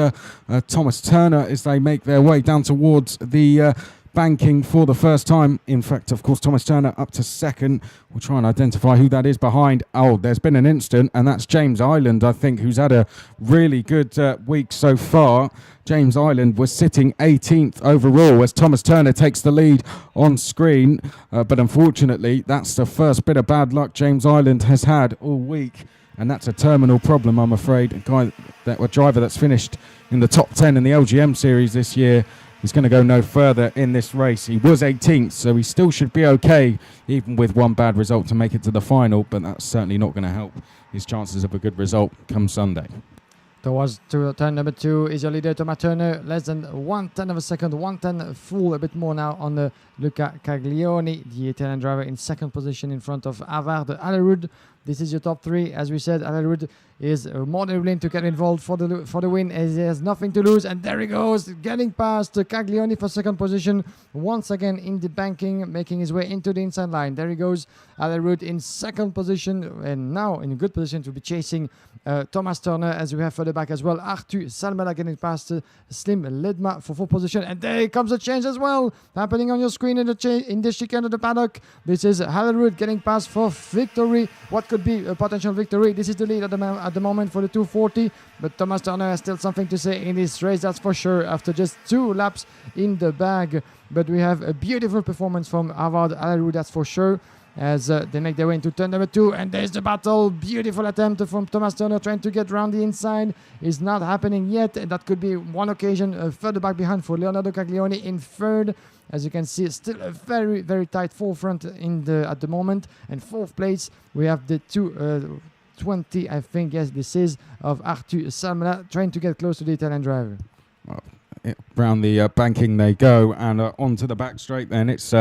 Thomas Turner as they make their way down towards the banking for the first time. In fact, of course, Thomas Turner up to second. We'll try and identify who that is behind. Oh, there's been an incident, and that's James Island, I think, who's had a really good week so far. James Island was sitting 18th overall as Thomas Turner takes the lead on screen. But unfortunately, that's the first bit of bad luck James Island has had all week. And that's a terminal problem, I'm afraid. A driver that's finished in the top 10 in the LGM series this year is going to go no further in this race. He was 18th, so he still should be okay, even with one bad result, to make it to the final. But that's certainly not going to help his chances of a good result come Sunday. Towards turn number 2 is your leader, Thomas Turner. Less than 1/10 of a second, 1/10 full, a bit more now on Luca Caglioni, the Italian driver, in second position in front of Harvard Hallerud. This is your top 3. As we said, Hallerud is more than willing to get involved for the win, as he has nothing to lose. And there he goes, getting past Caglioni for second position. Once again in the banking, making his way into the inside line. There he goes, Hallerud in second position, and now in a good position to be chasing Thomas Turner, as we have further back as well. Artu Salmela getting past Slim Ledma for fourth position. And there comes a change as well, happening on your screen in the chicane of the paddock. This is Hallerud getting past for victory. What could be a potential victory? This is the lead at the moment for the 240, but Thomas Turner has still something to say in this race, that's for sure, after just 2 laps in the bag. But we have a beautiful performance from Harvard Hallerud, that's for sure. as they make their way into turn number 2. And there's the battle. Beautiful attempt from Thomas Turner trying to get round the inside. Is not happening yet. And that could be one occasion further back behind for Leonardo Caglioni in third. As you can see, still a very, very tight forefront at the moment. And fourth place, we have the 220, I think, yes, this is, of Arthur Salmela trying to get close to the Italian driver. Round the banking they go, and onto the back straight then. It's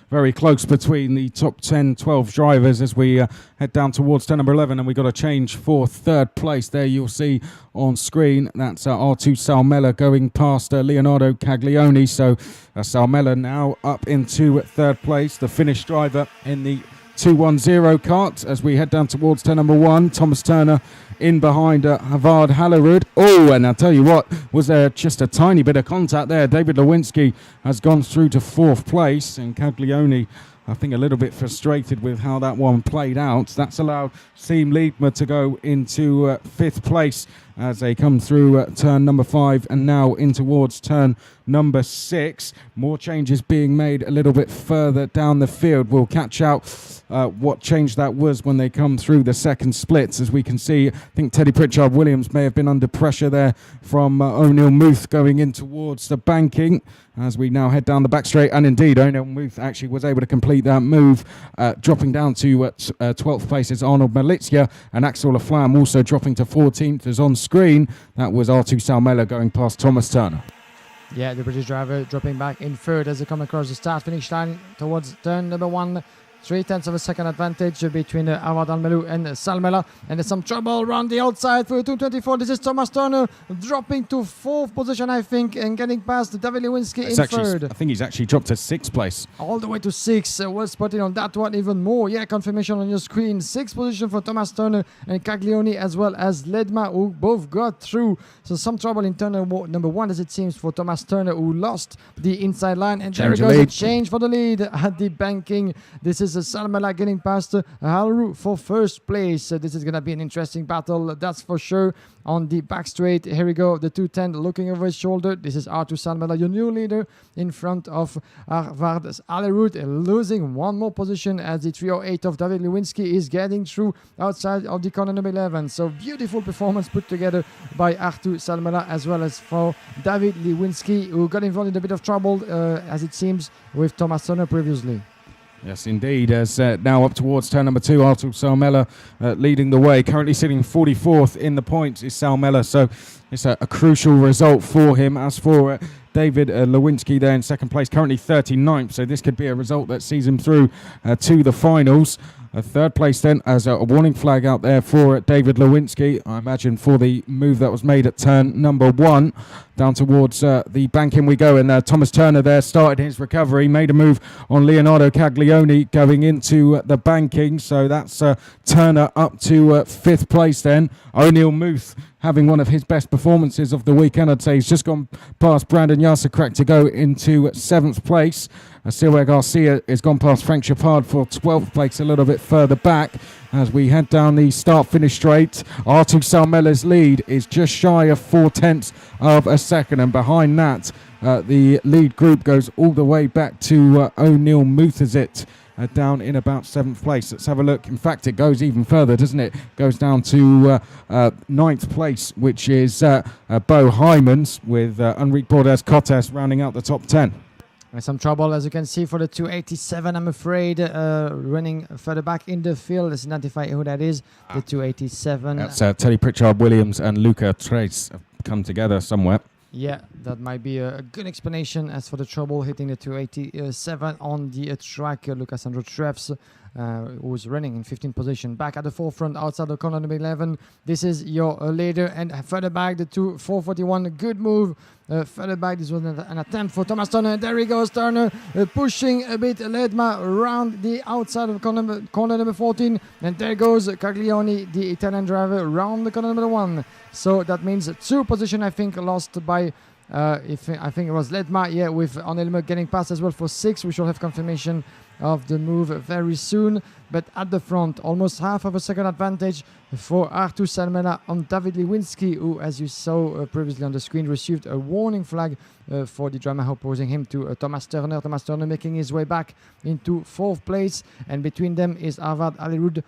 very close between the top 10, 12 drivers as we head down towards turn number 11, and we got a change for third place. There you'll see on screen, that's R2 Salmela going past Leonardo Caglioni. So Salmela now up into third place, the Finnish driver in the 210 kart as we head down towards turn number 1. Thomas Turner in behind Havard Hallerud. Oh, and I'll tell you what, was there just a tiny bit of contact there. David Lewinsky has gone through to fourth place, and Caglioni, I think, a little bit frustrated with how that one played out. That's allowed Siim Liedma to go into fifth place as they come through turn number 5 and now in towards turn number 6. More changes being made a little bit further down the field. We'll catch out what change that was when they come through the second splits. As we can see, I think Teddy Pritchard-Williams may have been under pressure there from O'Neill Muth going in towards the banking as we now head down the back straight. And indeed, O'Neill Muth actually was able to complete that move, dropping down to 12th place is Arnold Malizia, and Axel Laflamme also dropping to 14th as on screen. That was R2 Salmela going past Thomas Turner. Yeah, the British driver dropping back in third as they come across the start-finish line towards turn number 1. 0.3 of a second advantage between Awad Almelou and Salmela. And there's some trouble around the outside for 224. This is Thomas Turner dropping to fourth position, I think, and getting past David Lewinsky in third. I think he's actually dropped to sixth place. All the way to 6. Well spotted on that one even more. Yeah, confirmation on your screen. 6th position for Thomas Turner and Caglioni, as well as Liedma, who both got through. So some trouble in turn number 1, as it seems, for Thomas Turner, who lost the inside line. And there goes a change for the lead at the banking. This is Salmela getting past Halru for first place. This is going to be an interesting battle, that's for sure. On the back straight, here we go, the 210 looking over his shoulder. This is R2 Salmela, your new leader, in front of Arvard Alerud, losing one more position as the 308 of David Lewinsky is getting through outside of the corner number 11. So beautiful performance put together by Artu Salmela, as well as for David Lewinsky, who got involved in a bit of trouble, as it seems, with Thomas Turner previously. Yes, indeed. As now up towards turn number 2, Artur Salmela leading the way. Currently sitting 44th in the points is Salmela, so it's a crucial result for him. As for David Lewinsky there in second place, currently 39th, so this could be a result that sees him through to the finals. Third place then, as a warning flag out there for David Lewinsky, I imagine, for the move that was made at turn number 1. Down towards the banking we go, and Thomas Turner there started his recovery, made a move on Leonardo Caglioni going into the banking. So that's Turner up to 5th place then. O'Neill Muth having one of his best performances of the weekend, I'd say. He's just gone past Brandon Yasacrek to go into 7th place. Silver Garcia has gone past Frank Chapard for 12th place, a little bit further back. As we head down the start-finish straight, Artu Salmela's lead is just shy of 0.4 of a second, and behind that, the lead group goes all the way back to O'Neill Muthazit, down in about 7th place. Let's have a look. In fact, it goes even further, doesn't it? Goes down to 9th place, which is Bo Hymans, with Enrique Bordes Cotes rounding out the top 10. Some trouble, as you can see, for the 287, I'm afraid, running further back in the field. Let's identify who that is, the 287. That's Teddy Pritchard-Williams and Luca Trace have come together somewhere. Yeah, that might be a good explanation. As for the trouble hitting the 287 on the track, Lucasandro Trefs, who's running in 15th position, back at the forefront outside the corner number 11. This is your leader, and further back, the 441, good move. Further back, this was an attempt for Thomas Turner. There he goes, Turner, pushing a bit Liedma around the outside of corner number 14. And there goes Caglioni, the Italian driver, around the corner number 1. So that means 2 positions, I think, lost by, I think it was Liedma, yeah, with Arnelme getting past as well for 6. We shall have confirmation of the move very soon. But at the front, almost half of a second advantage for Artur Salmela on David Lewinsky, who, as you saw previously on the screen, received a warning flag for the driver opposing him to Thomas Turner. Thomas Turner making his way back into 4th place, and between them is Harvard Allerud,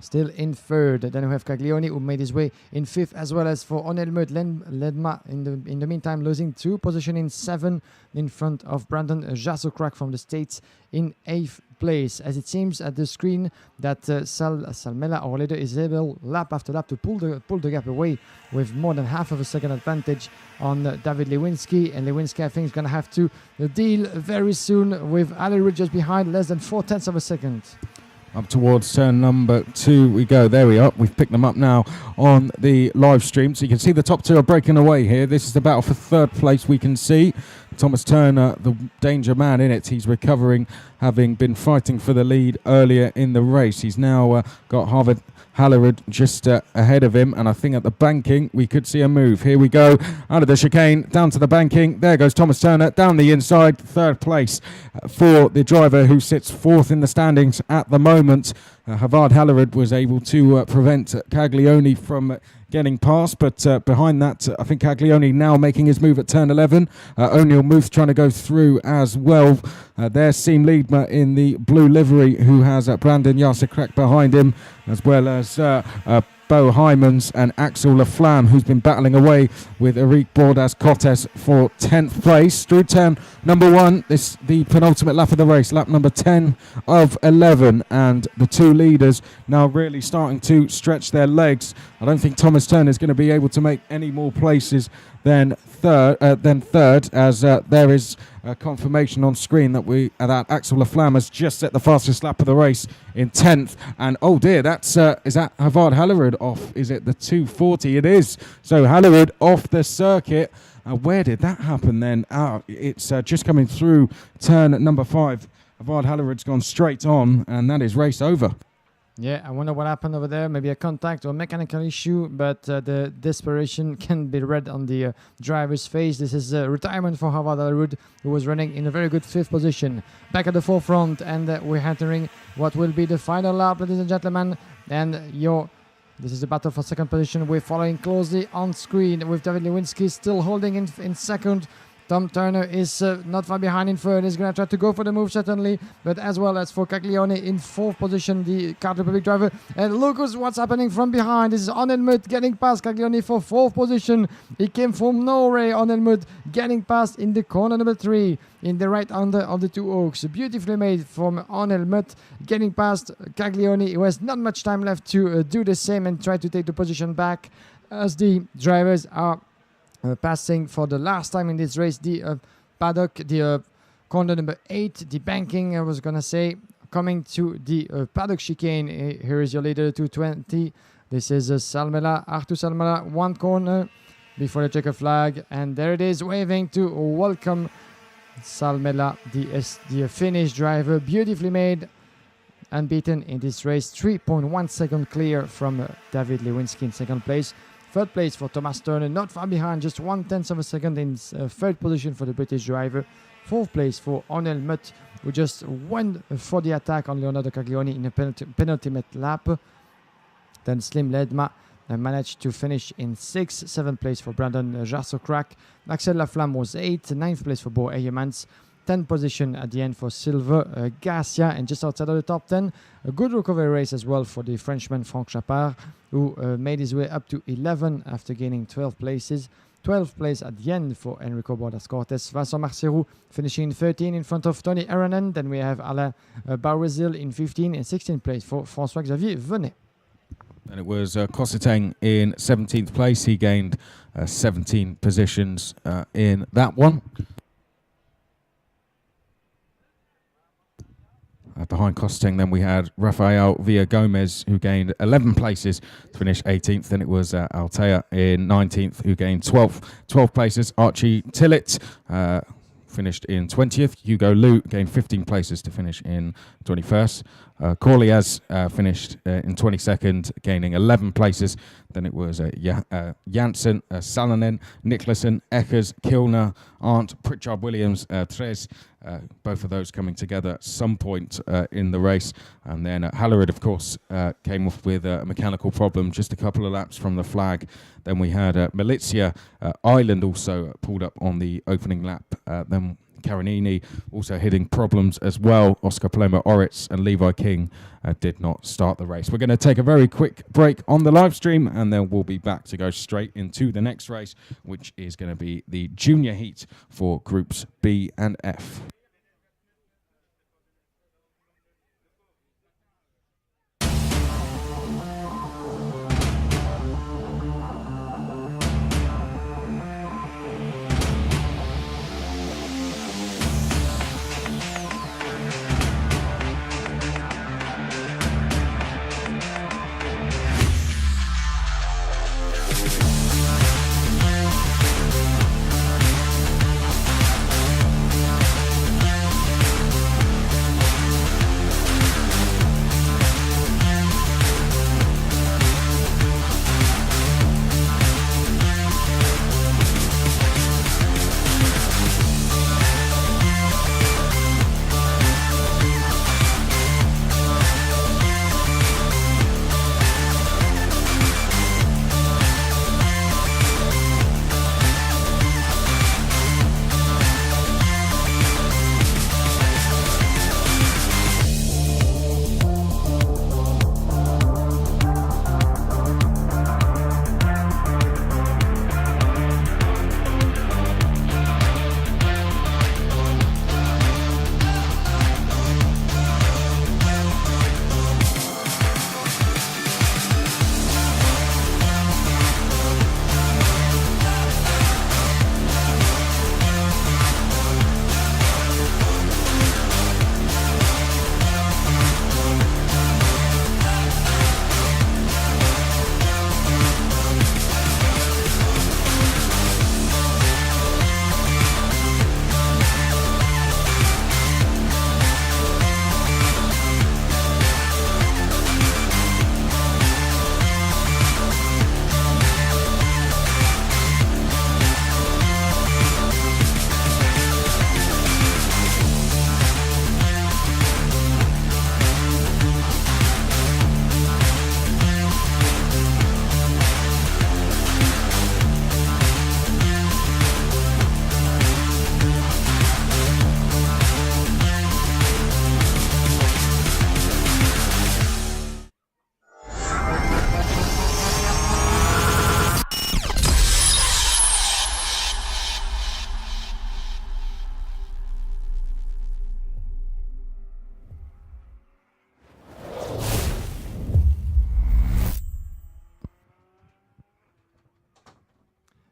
still in 3rd. Then we have Caglioni, who made his way in 5th, as well as for Onelmut Ledma in the meantime losing 2 position in 7 in front of Brandon Jasokrak from the States in 8th place. As it seems at the screen that Salmela or Leader is able lap after lap to pull the gap away with more than half of a second advantage on David Lewinsky, and Lewinsky I think is going to have to deal very soon with Allerud just behind, less than 4/10 of a second. Up towards turn number 2 we go. There we are. We've picked them up now on the live stream. So you can see the top 2 are breaking away here. This is the battle for 3rd place, we can see. Thomas Turner, the danger man in it. He's recovering, having been fighting for the lead earlier in the race. He's now got Harvard Hallerud just ahead of him, and I think at the banking we could see a move. Here we go, out of the chicane, down to the banking. There goes Thomas Turner, down the inside, 3rd place for the driver who sits 4th in the standings at the moment. Harvard Hallerud was able to prevent Caglioni from getting past, but behind that, I think Caglioni now making his move at turn 11. O'Neill Muth trying to go through as well. There's Seam Liedma in the blue livery, who has Brandon Jasokrak behind him, as well as Bo Hymans and Axel Laflamme, who's been battling away with Eric Bordas Cortes for 10th place. Through turn number 1, this the penultimate lap of the race, lap number 10 of 11, and the 2 leaders now really starting to stretch their legs. I don't think Thomas Turner is going to be able to make any more places than third, as there is confirmation on screen that Axel Laflamme has just set the fastest lap of the race in 10th. And oh dear, that's is that Harvard Hallerud off? Is it the 2:40? It is. So Hallerud off the circuit. Where did that happen then? It's just coming through turn number 5. Harvard Hallerud's gone straight on, and that is race over. Yeah, I wonder what happened over there. Maybe a contact or mechanical issue, but the desperation can be read on the driver's face. This is retirement for Harvard Allerud, who was running in a very good 5th position. Back at the forefront, and we're entering what will be the final lap, ladies and gentlemen. And this is the battle for 2nd position. We're following closely on screen with David Lewinsky still holding in 2nd. Tom Turner is not far behind in 3rd. He's going to try to go for the move, certainly. But as well as for Caglioni in 4th position, the Card Republic driver. And look what's happening from behind. This is Onelmut getting past Caglioni for 4th position. He came from Norway, Onelmut getting past in the corner number 3. In the right under of the 2 Oaks. Beautifully made from Onelmut, getting past Caglioni, who has not much time left to do the same and try to take the position back as the drivers are passing for the last time in this race the paddock, the corner number 8, the banking, I was going to say, coming to the paddock chicane. Here is your leader, 220. This is Salmela, Artur Salmela, 1 corner before the checker flag, and there it is, waving to welcome Salmela, the Finnish driver, beautifully made, unbeaten in this race, 3.1 second clear from David Lewinsky in 2nd place. 3rd place for Thomas Turner, not far behind, just 1/10 of a second in 3rd position for the British driver. 4th place for Onelmut, who just went for the attack on Leonardo Caglioni in a penultimate lap. Then Slim Ledma managed to finish in 6th. 7th place for Brandon Jasokrak. Axel Laflamme was 8th. 9th place for Bo Eyemans. 10th position at the end for Silver Garcia, and just outside of the top 10, a good recovery race as well for the Frenchman Franck Chapard, who made his way up to 11 after gaining 12 places. 12th place at the end for Enrico Bordas Cortes. Vincent Marcerou finishing 13 in front of Tony Aranen. Then we have Alain Baurizil in 15 and 16th place for François-Xavier Venet. And it was Cosseteng in 17th place. He gained 17 positions in that one. Behind Cosseteng, then we had Rafael Villa Gomez, who gained 11 places to finish 18th. Then it was Altea in 19th, who gained 12 places. Archie Tillett finished in 20th. Hugo Liu gained 15 places to finish in 21st. Corley has finished in 22nd, gaining 11 places. Then it was Janssen, Salonen, Nicholson, Eckers, Kilner, Arndt, Pritchard Williams, Tres. Both of those coming together at some point in the race. And then Hallerid, of course, came off with a mechanical problem just a couple of laps from the flag. Then we had Milizia Island also pulled up on the opening lap. Then Carinini also hitting problems as well. Oscar Paloma Oritz and Levi King did not start the race. We're going to take a very quick break on the live stream, and then we'll be back to go straight into the next race, which is going to be the junior heat for groups B and F.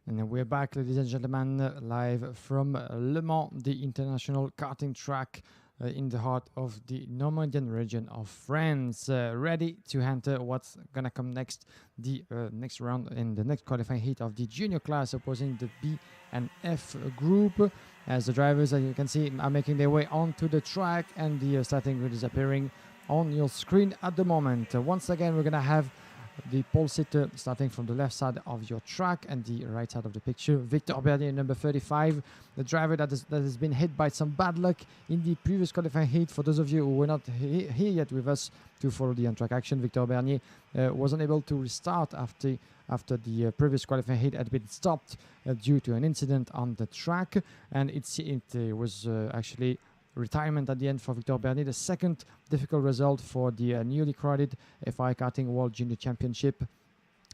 And we're back, ladies and gentlemen, live from Le Mans, the international karting track in the heart of the Normandian region of France. Ready to enter what's going to come next, the next round in the next qualifying heat of the junior class opposing the B and F group. As the drivers, as you can see, are making their way onto the track, and the starting grid is appearing on your screen at the moment. Once again, we're going to have the pole sitter starting from the left side of your track and the right side of the picture. Victor Bernier, number 35, the driver that has been hit by some bad luck in the previous qualifying heat. For those of you who were not here yet with us to follow the on-track action, Victor Bernier was unable to restart after the previous qualifying heat had been stopped due to an incident on the track, and it was actually retirement at the end for Victor Bernier, the second difficult result for the newly crowded FI Karting World Junior Championship,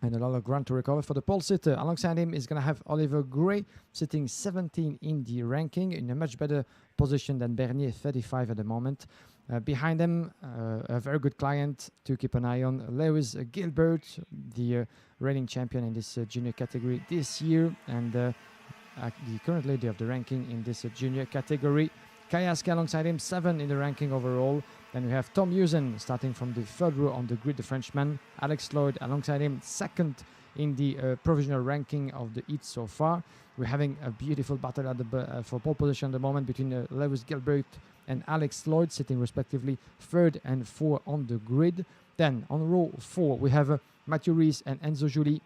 and a lot of ground to recover for the pole sitter. Alongside him is going to have Oliver Gray, sitting 17 in the ranking, in a much better position than Bernier, 35 at the moment. Behind them, a very good client to keep an eye on, Lewis Gilbert, the reigning champion in this junior category this year, and the current leader of the ranking in this junior category. Kayaski alongside him, 7 in the ranking overall. Then we have Tom Hewson starting from the third row on the grid, the Frenchman. Alex Lloyd alongside him, second in the provisional ranking of the heat so far. We're having a beautiful battle at for pole position at the moment between Lewis Gilbert and Alex Lloyd sitting respectively 3rd and 4th on the grid. Then on row 4 we have Matthew Rees and Enzo Juli.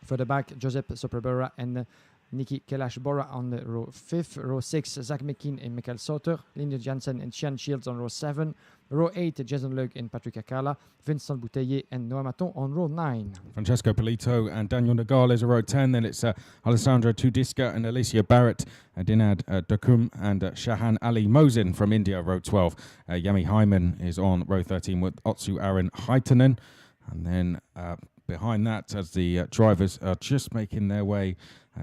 Further back, Josep Soprabera and Niki Kelash-Bora on row 5th. Row 6, Zach McKean and Michael Sauter. Linda Jansen and Chian Shields on row 7. Row 8, Jason Leuk and Patrick Akala. Vincent Bouteiller and Noah Maton on row 9. Francesco Polito and Daniel Nogales are row 10. Then it's Alessandro Tudiska and Alicia Barrett. Dinad Dakum and Shahan Ali Mosin from India, row 12. Yami Hyman is on row 13 with Otsu Aaron Haitanen. And then behind that, as the drivers are just making their way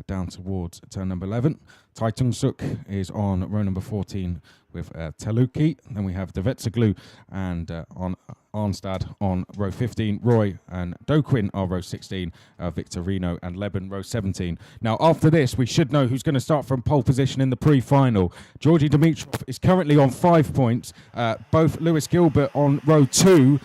down towards turn number 11, Tai Tung Suk is on row number 14 with Teluki. Then we have Devetsaglu and on Arnstad on row 15. Roy and Doquin are row 16. Victorino and Leben row 17. Now, after this, we should know who's going to start from pole position in the pre-final. Georgi Dimitrov is currently on 5 points. Both Lewis Gilbert on row 2.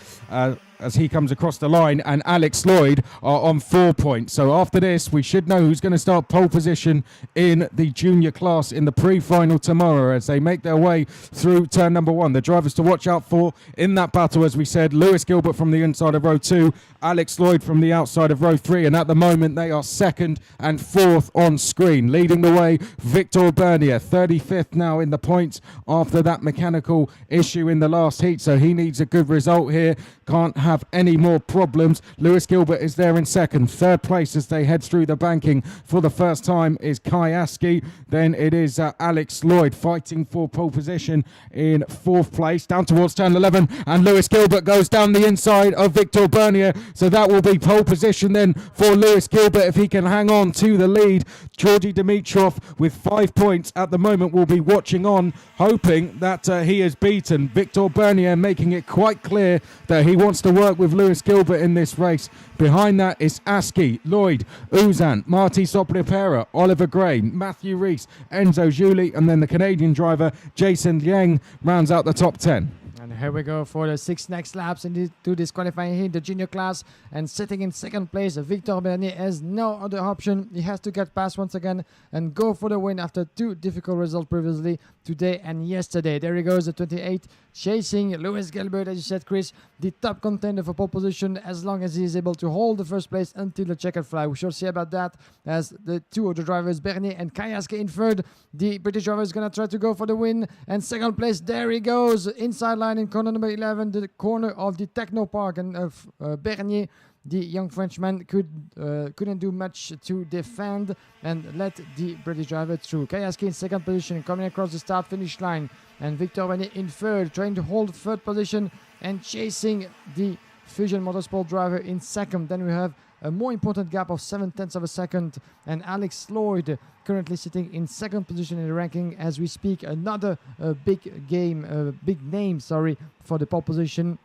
As he comes across the line, and Alex Lloyd are on 4 points. So after this, we should know who's going to start pole position in the junior class in the pre-final tomorrow as they make their way through turn number 1. The drivers to watch out for in that battle, as we said, Lewis Gilbert from the inside of row 2, Alex Lloyd from the outside of row 3, and at the moment they are 2nd and 4th on screen. Leading the way, Victor Bernier, 35th now in the points after that mechanical issue in the last heat, so he needs a good result here. Can't have any more problems. Lewis Gilbert is there in 2nd. 3rd place as they head through the banking for the first time is Kai Askey. Then it is Alex Lloyd fighting for pole position in 4th place down towards turn 11, and Lewis Gilbert goes down the inside of Victor Bernier, so that will be pole position then for Lewis Gilbert if he can hang on to the lead. Georgi Dimitrov with 5 points at the moment will be watching on, hoping that he is beaten. Victor Bernier making it quite clear that he wants to work with Lewis Gilbert in this race. Behind that is Askey, Lloyd, Uzan, Marty Sopripera, Oliver Gray, Matthew Rees, Enzo Juli, and then the Canadian driver Jason Liang rounds out the top 10. And here we go for the 6 next laps into this qualifying heat, the junior class. And sitting in 2nd place, Victor Bernier has no other option. He has to get past once again and go for the win after 2 difficult results previously, today and yesterday. There he goes, the 28, chasing Lewis Gilbert, as you said, Chris, the top contender for pole position, as long as he is able to hold the first place until the checkered flag. We shall see about that, as the 2 other drivers, Bernier and Kayaske in 3rd. The British driver is going to try to go for the win. And 2nd place, there he goes, inside line in corner number 11, the corner of the Techno Park. And Bernier, the young Frenchman, couldn't do much to defend and let the British driver through. Kayaski in 2nd position, coming across the start-finish line. And Victor Bernier in 3rd, trying to hold 3rd position and chasing the Fusion Motorsport driver in 2nd. Then we have a more important gap of 7/10 of a second, and Alex Lloyd currently sitting in 2nd position in the ranking as we speak. Another big name for the pole position.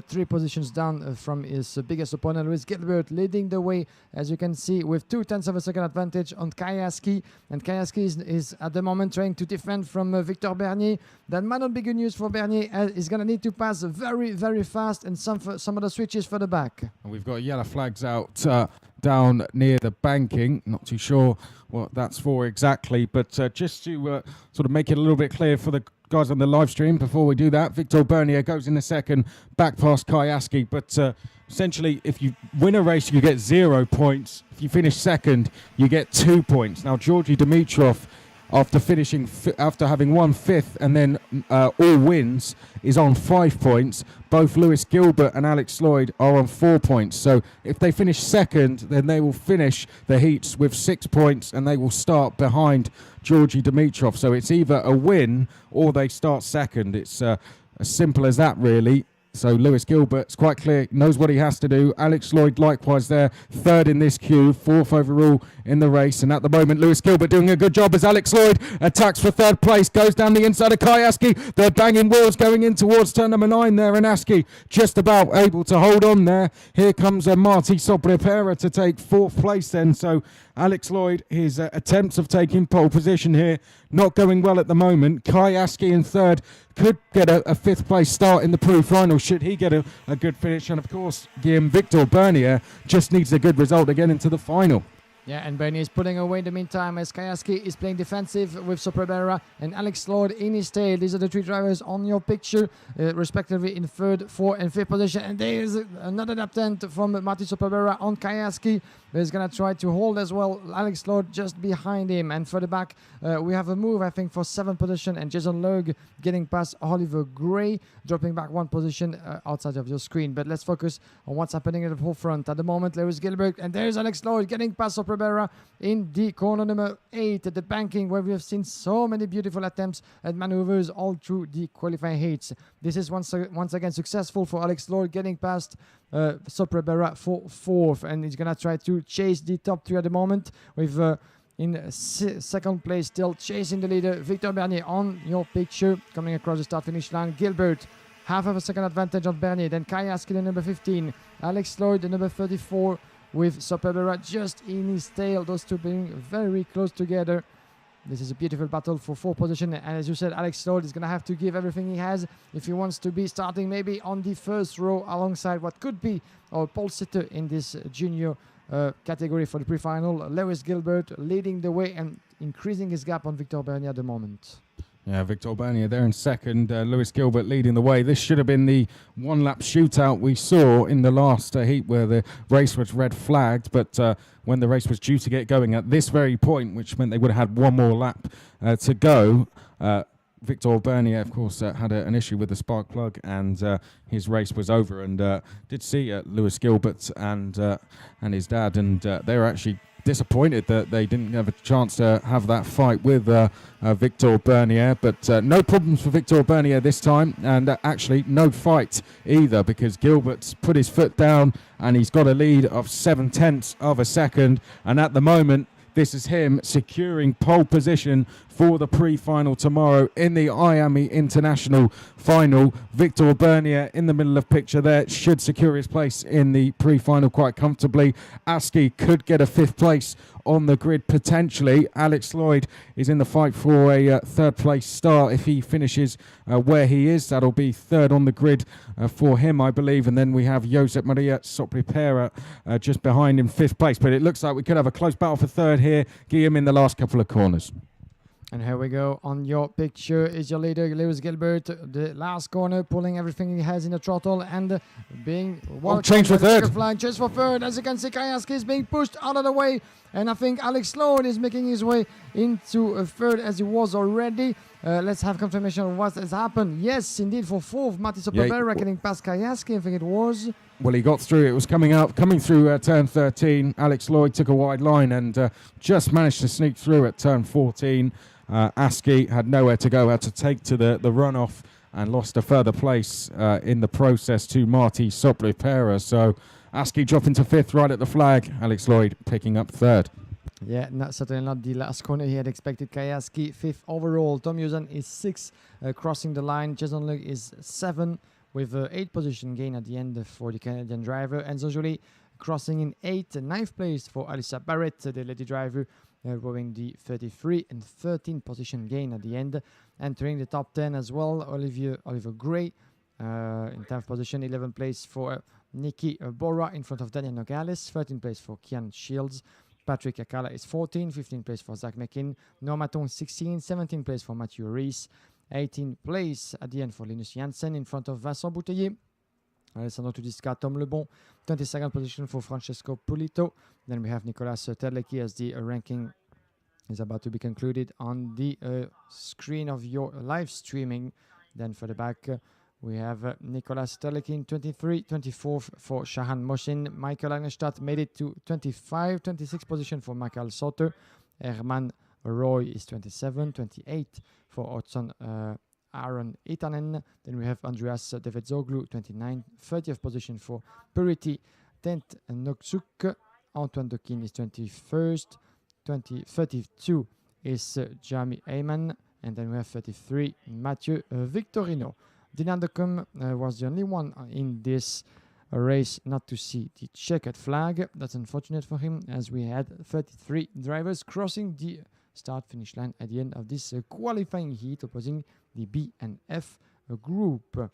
3 positions down from his biggest opponent, Lewis Gilbert, leading the way, as you can see, with 0.2 of a second advantage on Kayaski. And Kayaski is at the moment trying to defend from Victor Bernier. That might not be good news for Bernier, as he's going to need to pass very, very fast, and some of the switches further back. And we've got yellow flags out down near the banking. Not too sure what that's for exactly, but just to sort of make it a little bit clear for the guys on the live stream, before we do that, Victor Bernier goes in the 2nd, back past Kayaski, but essentially if you win a race you get 0 points. If you finish 2nd you get 2 points. Now Georgi Dimitrov, after having won 5th and then all wins, is on 5 points. Both Lewis Gilbert and Alex Lloyd are on 4 points. So if they finish 2nd, then they will finish the heats with 6 points and they will start behind Georgi Dimitrov. So it's either a win or they start 2nd. It's as simple as that, really. So Lewis Gilbert's quite clear, knows what he has to do. Alex Lloyd likewise there, 3rd in this queue, 4th overall in the race. And at the moment, Lewis Gilbert doing a good job as Alex Lloyd attacks for 3rd place, goes down the inside of Kayaski. They're banging wheels going in towards turn number 9 there, and Aski just about able to hold on there. Here comes Marty Sobrepera to take 4th place then. So Alex Lloyd, his attempts of taking pole position here, not going well at the moment. Kayaski in 3rd, could get a 5th place start in the pre-final should he get a good finish. And of course, Victor Bernier just needs a good result to get into the final. Yeah, and Bernie is pulling away in the meantime as Kayaski is playing defensive with Soprabera and Alex Lloyd in his tail. These are the three drivers on your picture, respectively in third, fourth, and fifth position. And there is another attempt from Martin Soprabera on Kayaski. He's going to try to hold as well. Alex Lloyd just behind him. And further back, we have a move, I think, for seventh position. And Jason Logue getting past Oliver Gray, dropping back one position outside of your screen. But let's focus on what's happening at the forefront. At the moment, Lewis Gilbert. And there's Alex Lloyd getting past Soprabera in the corner number 8 at the banking, where we have seen so many beautiful attempts at maneuvers all through the qualifying heats. This is once again successful for Alex Lloyd, getting past Soprabera for fourth, and he's gonna try to chase the top 3 at the moment with in second place still chasing the leader Victor Bernier on your picture coming across the start finish line. Gilbert half of a second advantage on Bernier, then Kayaski the number 15, Alex Lloyd the number 34 with Soprabera just in his tail, those two being very close together. This is a beautiful battle for 4th position, and as you said, Alex Lloyd is going to have to give everything he has if he wants to be starting maybe on the first row alongside what could be our pole sitter in this junior category for the pre-final. Lewis Gilbert leading the way and increasing his gap on Victor Bernier at the moment. Yeah, Victor Bernier there in second. Lewis Gilbert leading the way. This should have been the one-lap shootout we saw in the last heat where the race was red flagged. But when the race was due to get going at this very point, which meant they would have had one more lap to go, Victor Bernier, of course, had an issue with the spark plug, and his race was over. And did see Lewis Gilbert and his dad, and they were actually disappointed that they didn't have a chance to have that fight with Victor Bernier, but no problems for Victor Bernier this time, and actually no fight either, because Gilbert's put his foot down and he's got a lead of 0.7 of a second, and at the moment this is him securing pole position for the pre-final tomorrow in the IAME International Final. Victor Bernier in the middle of picture there should secure his place in the pre-final quite comfortably. Askey could get a 5th place on the grid potentially. Alex Lloyd is in the fight for a 3rd place start. If he finishes where he is, that'll be 3rd on the grid for him, I believe. And then we have Josep Maria Sopripera just behind him, 5th place. But it looks like we could have a close battle for 3rd here, Guillaume, in the last couple of corners. And here we go. On your picture is your leader, Lewis Gilbert. The last corner, pulling everything he has in the throttle and being change for 3rd. Flying just for 3rd. As you can see, Kayaski is being pushed out of the way. And I think Alex Lloyd is making his way into a 3rd as he was already. Let's have confirmation of what has happened. Yes, indeed, for 4th, Martin Soprabera getting past Kayaski, I think it was. Well, he got through. It was coming through turn 13. Alex Lloyd took a wide line and just managed to sneak through at turn 14. Askey had nowhere to go, had to take to the runoff and lost a further place in the process to Marty Sopripera. So Askey dropping to 5th right at the flag. Alex Lloyd picking up 3rd. Yeah, certainly not the last corner he had expected. Kayaski 5th overall. Tom Usen is 6th, crossing the line. Jason Lug is 7 with 8 position gain at the end for the Canadian driver. And Zojuli crossing in 8th, 9th place for Alyssa Barrett, the lady driver, rowing the 33 and 13 position gain at the end. Entering the top 10 as well, Oliver Gray in 10th position, 11th place for Nikki Bora in front of Daniel Nogales, 13th place for Kian Shields. Patrick Akala is 14th, 15th place for Zach McKinn. Normaton 16th, 17th place for Mathieu Rees. 18th place at the end for Linus Janssen in front of Vincent Bouteiller. Alessandro Tudisca, Tom Lebon, 22nd position for Francesco Pulito. Then we have Nicolas Terlecki as the ranking is about to be concluded on the screen of your live streaming. Then for the back, we have Nicolas Terlecki in 23, 24th for Shahan Moshin. Michael Agnestadt made it to 25, 26th position for Michael Soter. Herman Roy is 27, 28 for Otson Aaron Itanen. Then we have Andreas David Zoglu, 29, 30th position for Purity. 10th Noksuk. Antoine Dokin is 21st. 32 is Jamie Ayman. And then we have 33 Mathieu Victorino. Dylan Decum was the only one in this race not to see the checkered flag. That's unfortunate for him, as we had 33 drivers crossing the start-finish line at the end of this qualifying heat opposing the B and F group.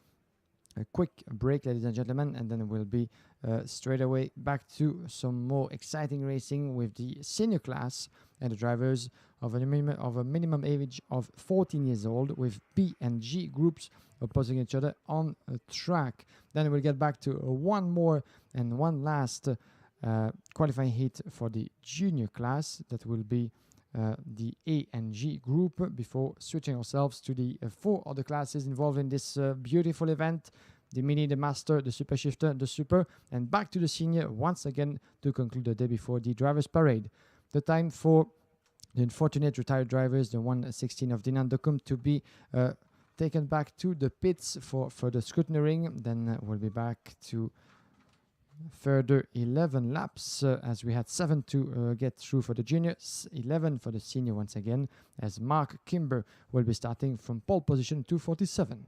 a quick break, ladies and gentlemen, and then we'll be straight away back to some more exciting racing with the senior class and the drivers of a minimum age of 14 years old, with B and G groups opposing each other on a track. Then we'll get back to one more and one last qualifying heat for the junior class. That will be the A and G group, before switching ourselves to the four other classes involved in this beautiful event: the Mini, the Master, the Super Shifter, the Super, and back to the Senior once again to conclude the day before the Drivers' Parade. The time for the unfortunate retired drivers, the 116 of Dinan Dokum, to be taken back to the pits for further scrutineering. Then we'll be back to further 11 laps, as we had 7 to get through for the juniors, 11 for the senior once again, as Mark Kimber will be starting from pole position 247.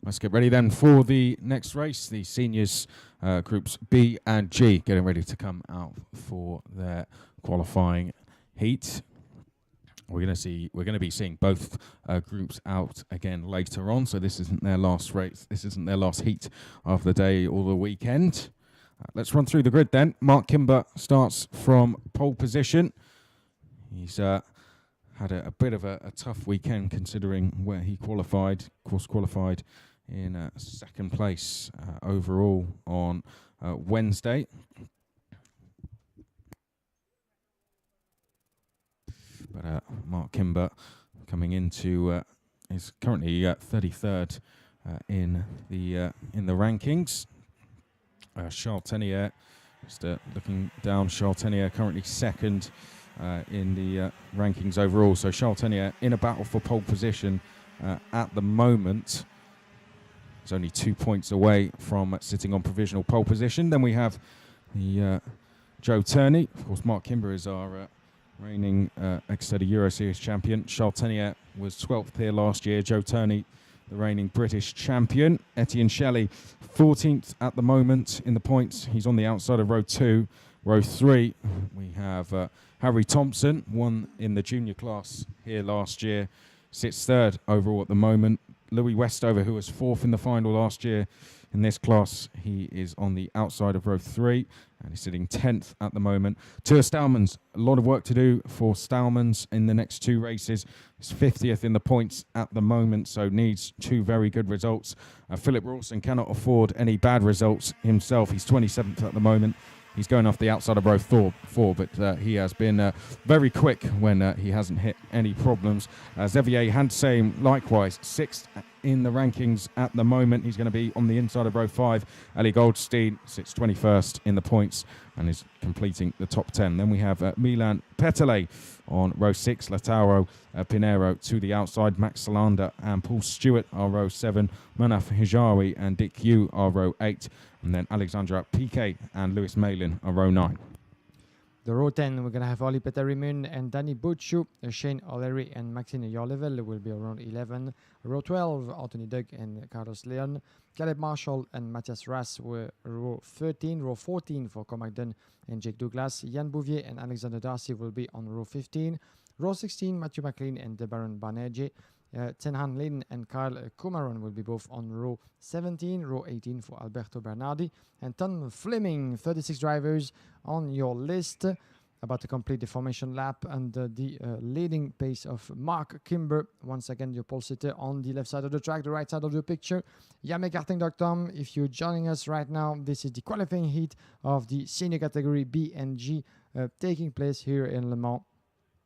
Let's get ready then for the next race. The seniors groups B and G getting ready to come out for their qualifying heat. We're going to be seeing both groups out again later on. So this isn't their last race. This isn't their last heat of the day or the weekend. Let's run through the grid then. Mark Kimber starts from pole position. He's had a bit of a tough weekend considering where he qualified. Of course, qualified in second place overall on Wednesday. But Mark Kimber coming into is currently 33rd in the rankings. Charles Tenier, just looking down, Charles Tenier currently second in the rankings overall. So Charles Tenier in a battle for pole position at the moment. He's only 2 points away from sitting on provisional pole position. Then we have the Joe Turney. Of course, Mark Kimber is our reigning Exeter Euro Series champion. Charles Tenier was 12th here last year. Joe Turney, the reigning British champion. Etienne Shelley, 14th at the moment in the points. He's on the outside of row 2. Row 3, we have Harry Thompson, won in the junior class here last year, sits third overall at the moment. Louis Westover, who was 4th in the final last year in this class, he is on the outside of row 3 and he's sitting 10th at the moment. Tour Stallmans, a lot of work to do for Stallmans in the next 2 races. He's 50th in the points at the moment, so needs 2 very good results. Philip Rawson cannot afford any bad results himself. He's 27th at the moment. He's going off the outside of row 4, but he has been very quick when he hasn't hit any problems. Xavier Hansheim, likewise, 6th in the rankings at the moment. He's going to be on the inside of row 5. Ali Goldstein sits 21st in the points and is completing the top 10. Then we have Milan Petele on row 6. Lautaro Pinero to the outside. Max Salander and Paul Stewart are row 7. Manaf Hijawi and Dick Yu are row 8. And then Alexandra Piquet and Lewis Malin are row 9. The row 10, we're going to have Oli Peterimun and Danny Butchu, Shane O'Leary and Maxine Yorlevel will be around 11. Row 12, Anthony Doug and Carlos Leon. Caleb Marshall and Matthias Rass were row 13. Row 14 for Cormac Dunn and Jake Douglas. Jan Bouvier and Alexander Darcy will be on row 15. Row 16, Matthew McLean and Debaran Banerjee. Tenhan Lin and Kyle Kumaran will be both on row 17, row 18 for Alberto Bernardi, and Tom Fleming, 36 drivers on your list, about to complete the formation lap under the leading pace of Mark Kimber. Once again, your pole sitter on the left side of the track, the right side of the picture. YameKarting.com. If you're joining us right now, this is the qualifying heat of the senior category B and G taking place here in Le Mans.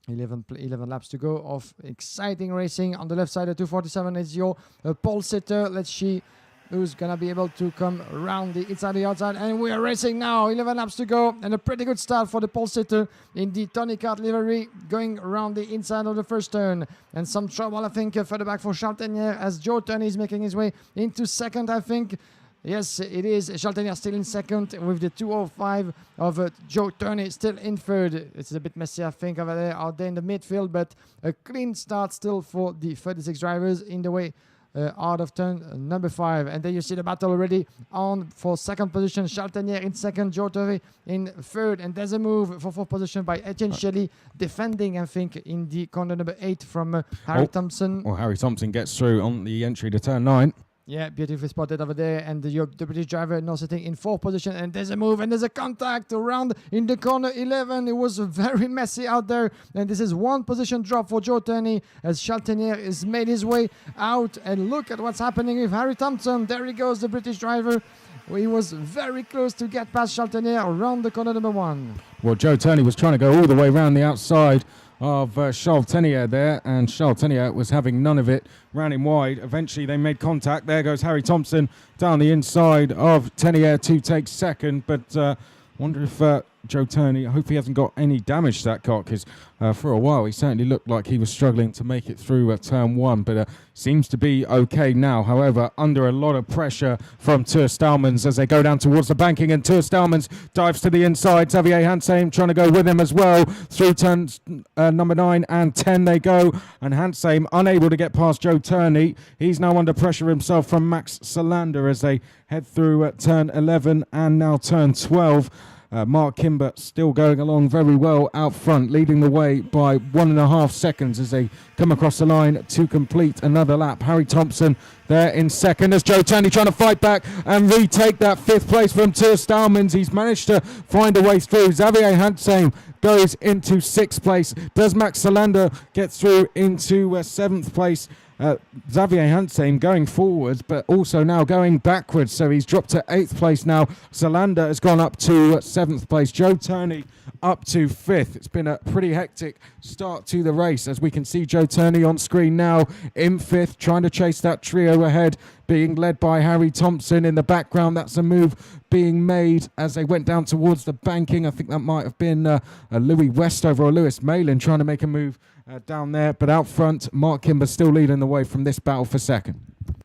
11 laps to go of exciting racing. On the left side of 247 is your pole sitter. Let's see who's gonna be able to come around the inside, the outside, and we are racing now. 11 laps to go, and a pretty good start for the pole sitter in the Tony Kart livery, going around the inside of the first turn, and some trouble I think further back for Charles Tenier as Joe Turney is making his way into second. I think yes, it is. Charles Tenier still in second with the 205 of Joe Turney still in third. It's a bit messy, I think, over there, out there in the midfield, but a clean start still for the 36 drivers in the way out of turn number 5. And then you see the battle already on for second position. Charles Tenier in second, Joe Turney in third. And there's a move for fourth position by Etienne Shelley, defending, I think, in the corner number 8 from Harry Thompson. Well, Harry Thompson gets through on the entry to turn 9. Yeah, beautifully spotted over there. And the British driver now sitting in fourth position. And there's a move and there's a contact around in the corner 11. It was very messy out there. And this is one position drop for Joe Turney as Charles Tenier has made his way out. And look at what's happening with Harry Thompson. There he goes, the British driver. He was very close to get past Charles Tenier around the corner number 1. Well, Joe Turney was trying to go all the way around the outside of Charles Tenier there, and Charles Tenier was having none of it, ran him wide. Eventually they made contact. There goes Harry Thompson down the inside of Tenier to take second, but wonder if Joe Turney, I hope he hasn't got any damage to that car, because for a while he certainly looked like he was struggling to make it through turn 1, but seems to be okay now. However, under a lot of pressure from Tur Stalmans as they go down towards the banking, and Tur Stalmans dives to the inside. Xavier Hansheim trying to go with him as well. Through turns number 9 and 10 they go, and Hansheim unable to get past Joe Turney. He's now under pressure himself from Max Solander as they head through turn 11 and now turn 12. Mark Kimber still going along very well out front, leading the way by 1.5 seconds as they come across the line to complete another lap. Harry Thompson there in second as Joe Turney trying to fight back and retake that 5th place from Tur Stalmans. He's managed to find a way through. Xavier Hansheim goes into 6th place. Does Max Solander get through into 7th place? Xavier Hansheim going forwards, but also now going backwards, so he's dropped to 8th place now. Solander has gone up to 7th place. Joe Turney up to 5th. It's been a pretty hectic start to the race, as we can see Joe Turney on screen now in 5th, trying to chase that trio ahead, being led by Harry Thompson in the background. That's a move being made as they went down towards the banking. I think that might have been a Louis Westover or Lewis Malin trying to make a move down there, but out front Mark Kimber still leading the way from this battle for second.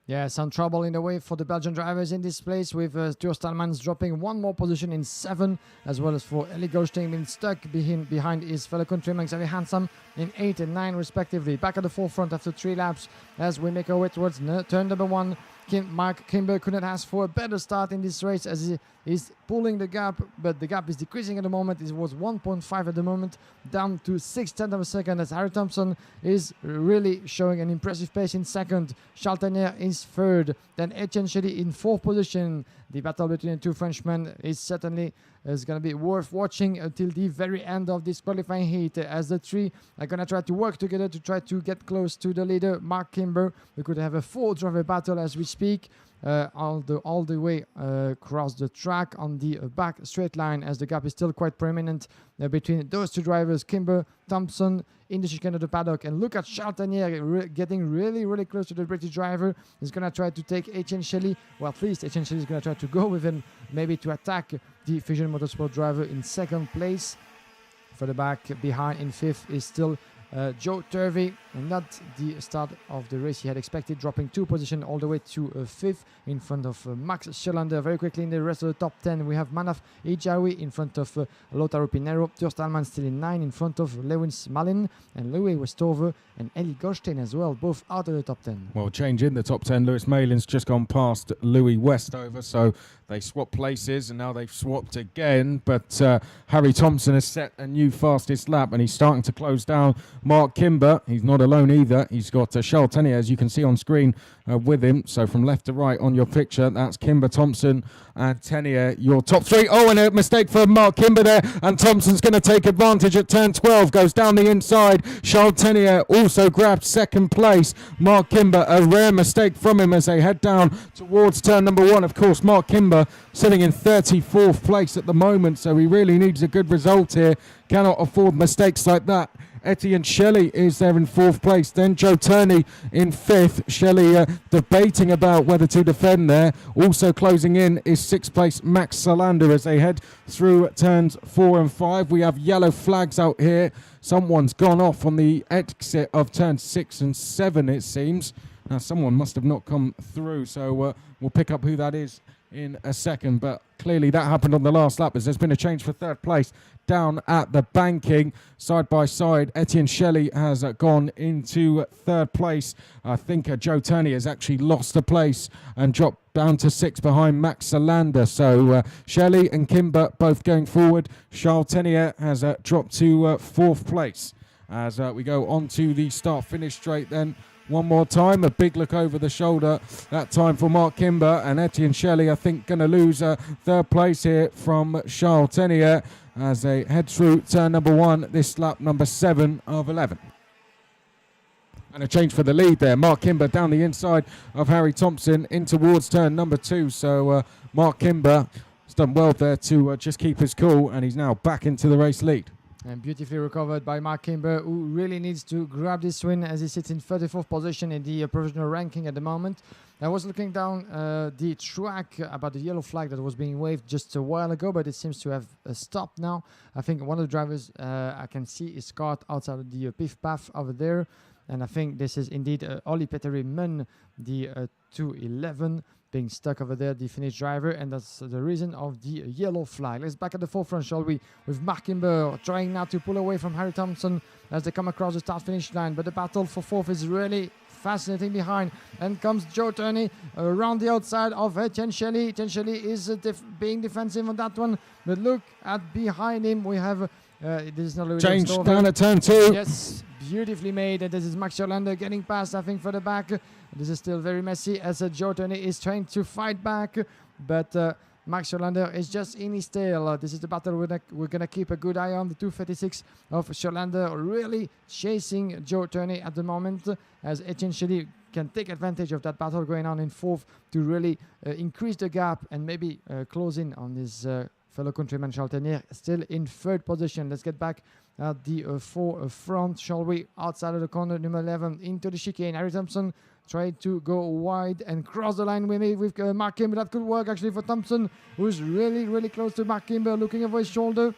Yeah, some trouble in the way for the Belgian drivers in this place, with Tur Stalmans dropping one more position in 7, as well as for Eli Goldstein being stuck behind his fellow countryman Xavier Hansheim in 8 and 9 respectively. Back at the forefront after 3 laps as we make our way towards turn number 1. Mark Kimber couldn't ask for a better start in this race as he is pulling the gap, but the gap is decreasing at the moment. It was 1.5 at the moment, down to 0.6 of a second as Harry Thompson is really showing an impressive pace in second. Charles Tenier is third, then Etienne Shelley in 4th position. The battle between the two Frenchmen is certainly going to be worth watching until the very end of this qualifying heat, as the 3 are going to try to work together to try to get close to the leader, Mark Kimber. We could have a 4-driver battle as we speak, all the way across the track on the back straight line, as the gap is still quite prominent between those 2 drivers, Kimber, Thompson, in the chicane of the paddock. And look at Charles Tenier getting really close to the British driver. He's going to try to take Etienne Shelley. Well, at least Etienne Shelley is going to try to go with him, maybe to attack the Fusion Motorsport driver in 2nd place. For the back behind in 5th is still Joe Turvey, not the start of the race he had expected, dropping 2 positions all the way to 5th in front of Max Scholander. Very quickly in the rest of the top 10, we have Manaf Ijawi in front of Lautaro Pinero, Tjörst Alman still in 9 in front of Lewis Malin and Louis Westover and Eli Goldstein as well, both out of the top 10. Well, change in the top 10. Lewis Malin's just gone past Louis Westover, so they swapped places and now they've swapped again. But Harry Thompson has set a new fastest lap and he's starting to close down Mark Kimber. He's not alone either. He's got Charles Tenier, as you can see on screen, with him. So from left to right on your picture, that's Kimber, Thompson and Tenier, your top 3. Oh, and a mistake for Mark Kimber there. And Thompson's going to take advantage at turn 12. Goes down the inside. Charles Tenier also grabbed second place. Mark Kimber, a rare mistake from him as they head down towards turn number 1. Of course, Mark Kimber sitting in 34th place at the moment, so he really needs a good result here. Cannot afford mistakes like that. Etienne Shelley is there in 4th place. Then Joe Turney in 5th. Shelley debating about whether to defend there. Also closing in is 6th place Max Salander as they head through turns 4 and 5. We have yellow flags out here. Someone's gone off on the exit of turns 6 and 7, it seems. Now, someone must have not come through, so we'll pick up who that is in a second, but clearly that happened on the last lap as there's been a change for 3rd place down at the banking. Side by side, Etienne Shelley has gone into 3rd place. I think Joe Turney has actually lost a place and dropped down to 6th behind Max Salander. So Shelley and Kimber both going forward. Charles Tenier has dropped to 4th place. As we go on to the start-finish straight then. One more time, a big look over the shoulder. That time for Mark Kimber and Etienne Shelley, I think, going to lose 3rd place here from Charles Tenier as they head through turn number 1, this lap number 7 of 11. And a change for the lead there. Mark Kimber down the inside of Harry Thompson in towards turn number 2. So Mark Kimber has done well there to just keep his cool, and he's now back into the race lead. And beautifully recovered by Mark Kimber, who really needs to grab this win as he sits in 34th position in the provisional ranking at the moment. I was looking down the track about the yellow flag that was being waved just a while ago, but it seems to have stopped now. I think one of the drivers I can see is caught outside of the pit path over there. And I think this is indeed Olli Petteri Munn, the 211, being stuck over there, the Finnish driver, and that's the reason of the yellow flag. Let's back at the forefront, shall we, with Mark Kimber trying now to pull away from Harry Thompson as they come across the start-finish line, but the battle for 4th is really fascinating behind, and comes Joe Turney around the outside of Etienne Shelley. Etienne Shelley is being defensive on that one, but look at behind him, we have this is not change down at turn 2. Yes, beautifully made, and this is Max Scholander getting past, I think, for the back. This is still very messy as Joe Turney is trying to fight back, but Max Scholander is just in his tail. This is the battle we're gonna keep a good eye on. The 236 of Scholander really chasing Joe Turney at the moment, as Etienne Shelley can take advantage of that battle going on in 4th to really increase the gap and maybe close in on his fellow countryman Charles Tenier, still in 3rd position. Let's get back at the front, shall we? Outside of the corner, number 11, into the chicane. Harry Thompson tried to go wide and cross the line with Mark Kimber. That could work actually for Thompson, who's really, really close to Mark Kimber, looking over his shoulder.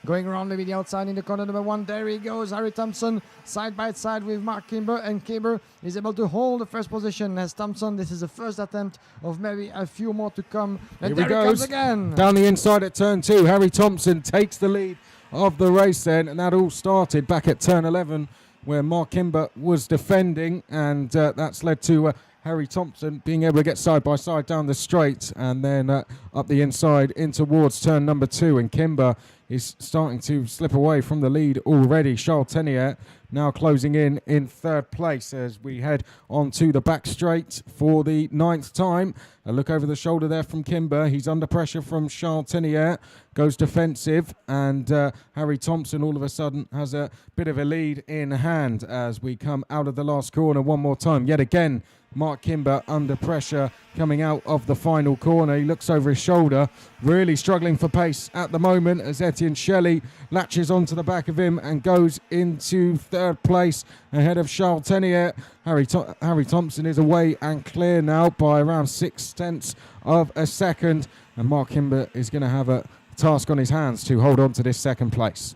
Going around maybe the outside in the corner number 1. There he goes, Harry Thompson, side by side with Mark Kimber, and Kimber is able to hold the 1st position as Thompson. This is the first attempt of maybe a few more to come. And Here there he comes again. Down the inside at turn 2, Harry Thompson takes the lead of the race then, and that all started back at turn 11 where Mark Kimber was defending, and that's led to Harry Thompson being able to get side by side down the straight and then up the inside in towards turn number 2, and Kimber is starting to slip away from the lead already. Charles Tenier now closing in 3rd place as we head on to the back straight for the 9th time. A look over the shoulder there from Kimber. He's under pressure from Charles Tenier, goes defensive, and Harry Thompson all of a sudden has a bit of a lead in hand as we come out of the last corner one more time. Yet again, Mark Kimber under pressure coming out of the final corner. He looks over his shoulder, really struggling for pace at the moment as Etienne Shelley latches onto the back of him and goes into 3rd place ahead of Charles Tenier. Harry Thompson is away and clear now by around 0.6 of a second, and Mark Kimber is going to have a task on his hands to hold on to this 2nd place.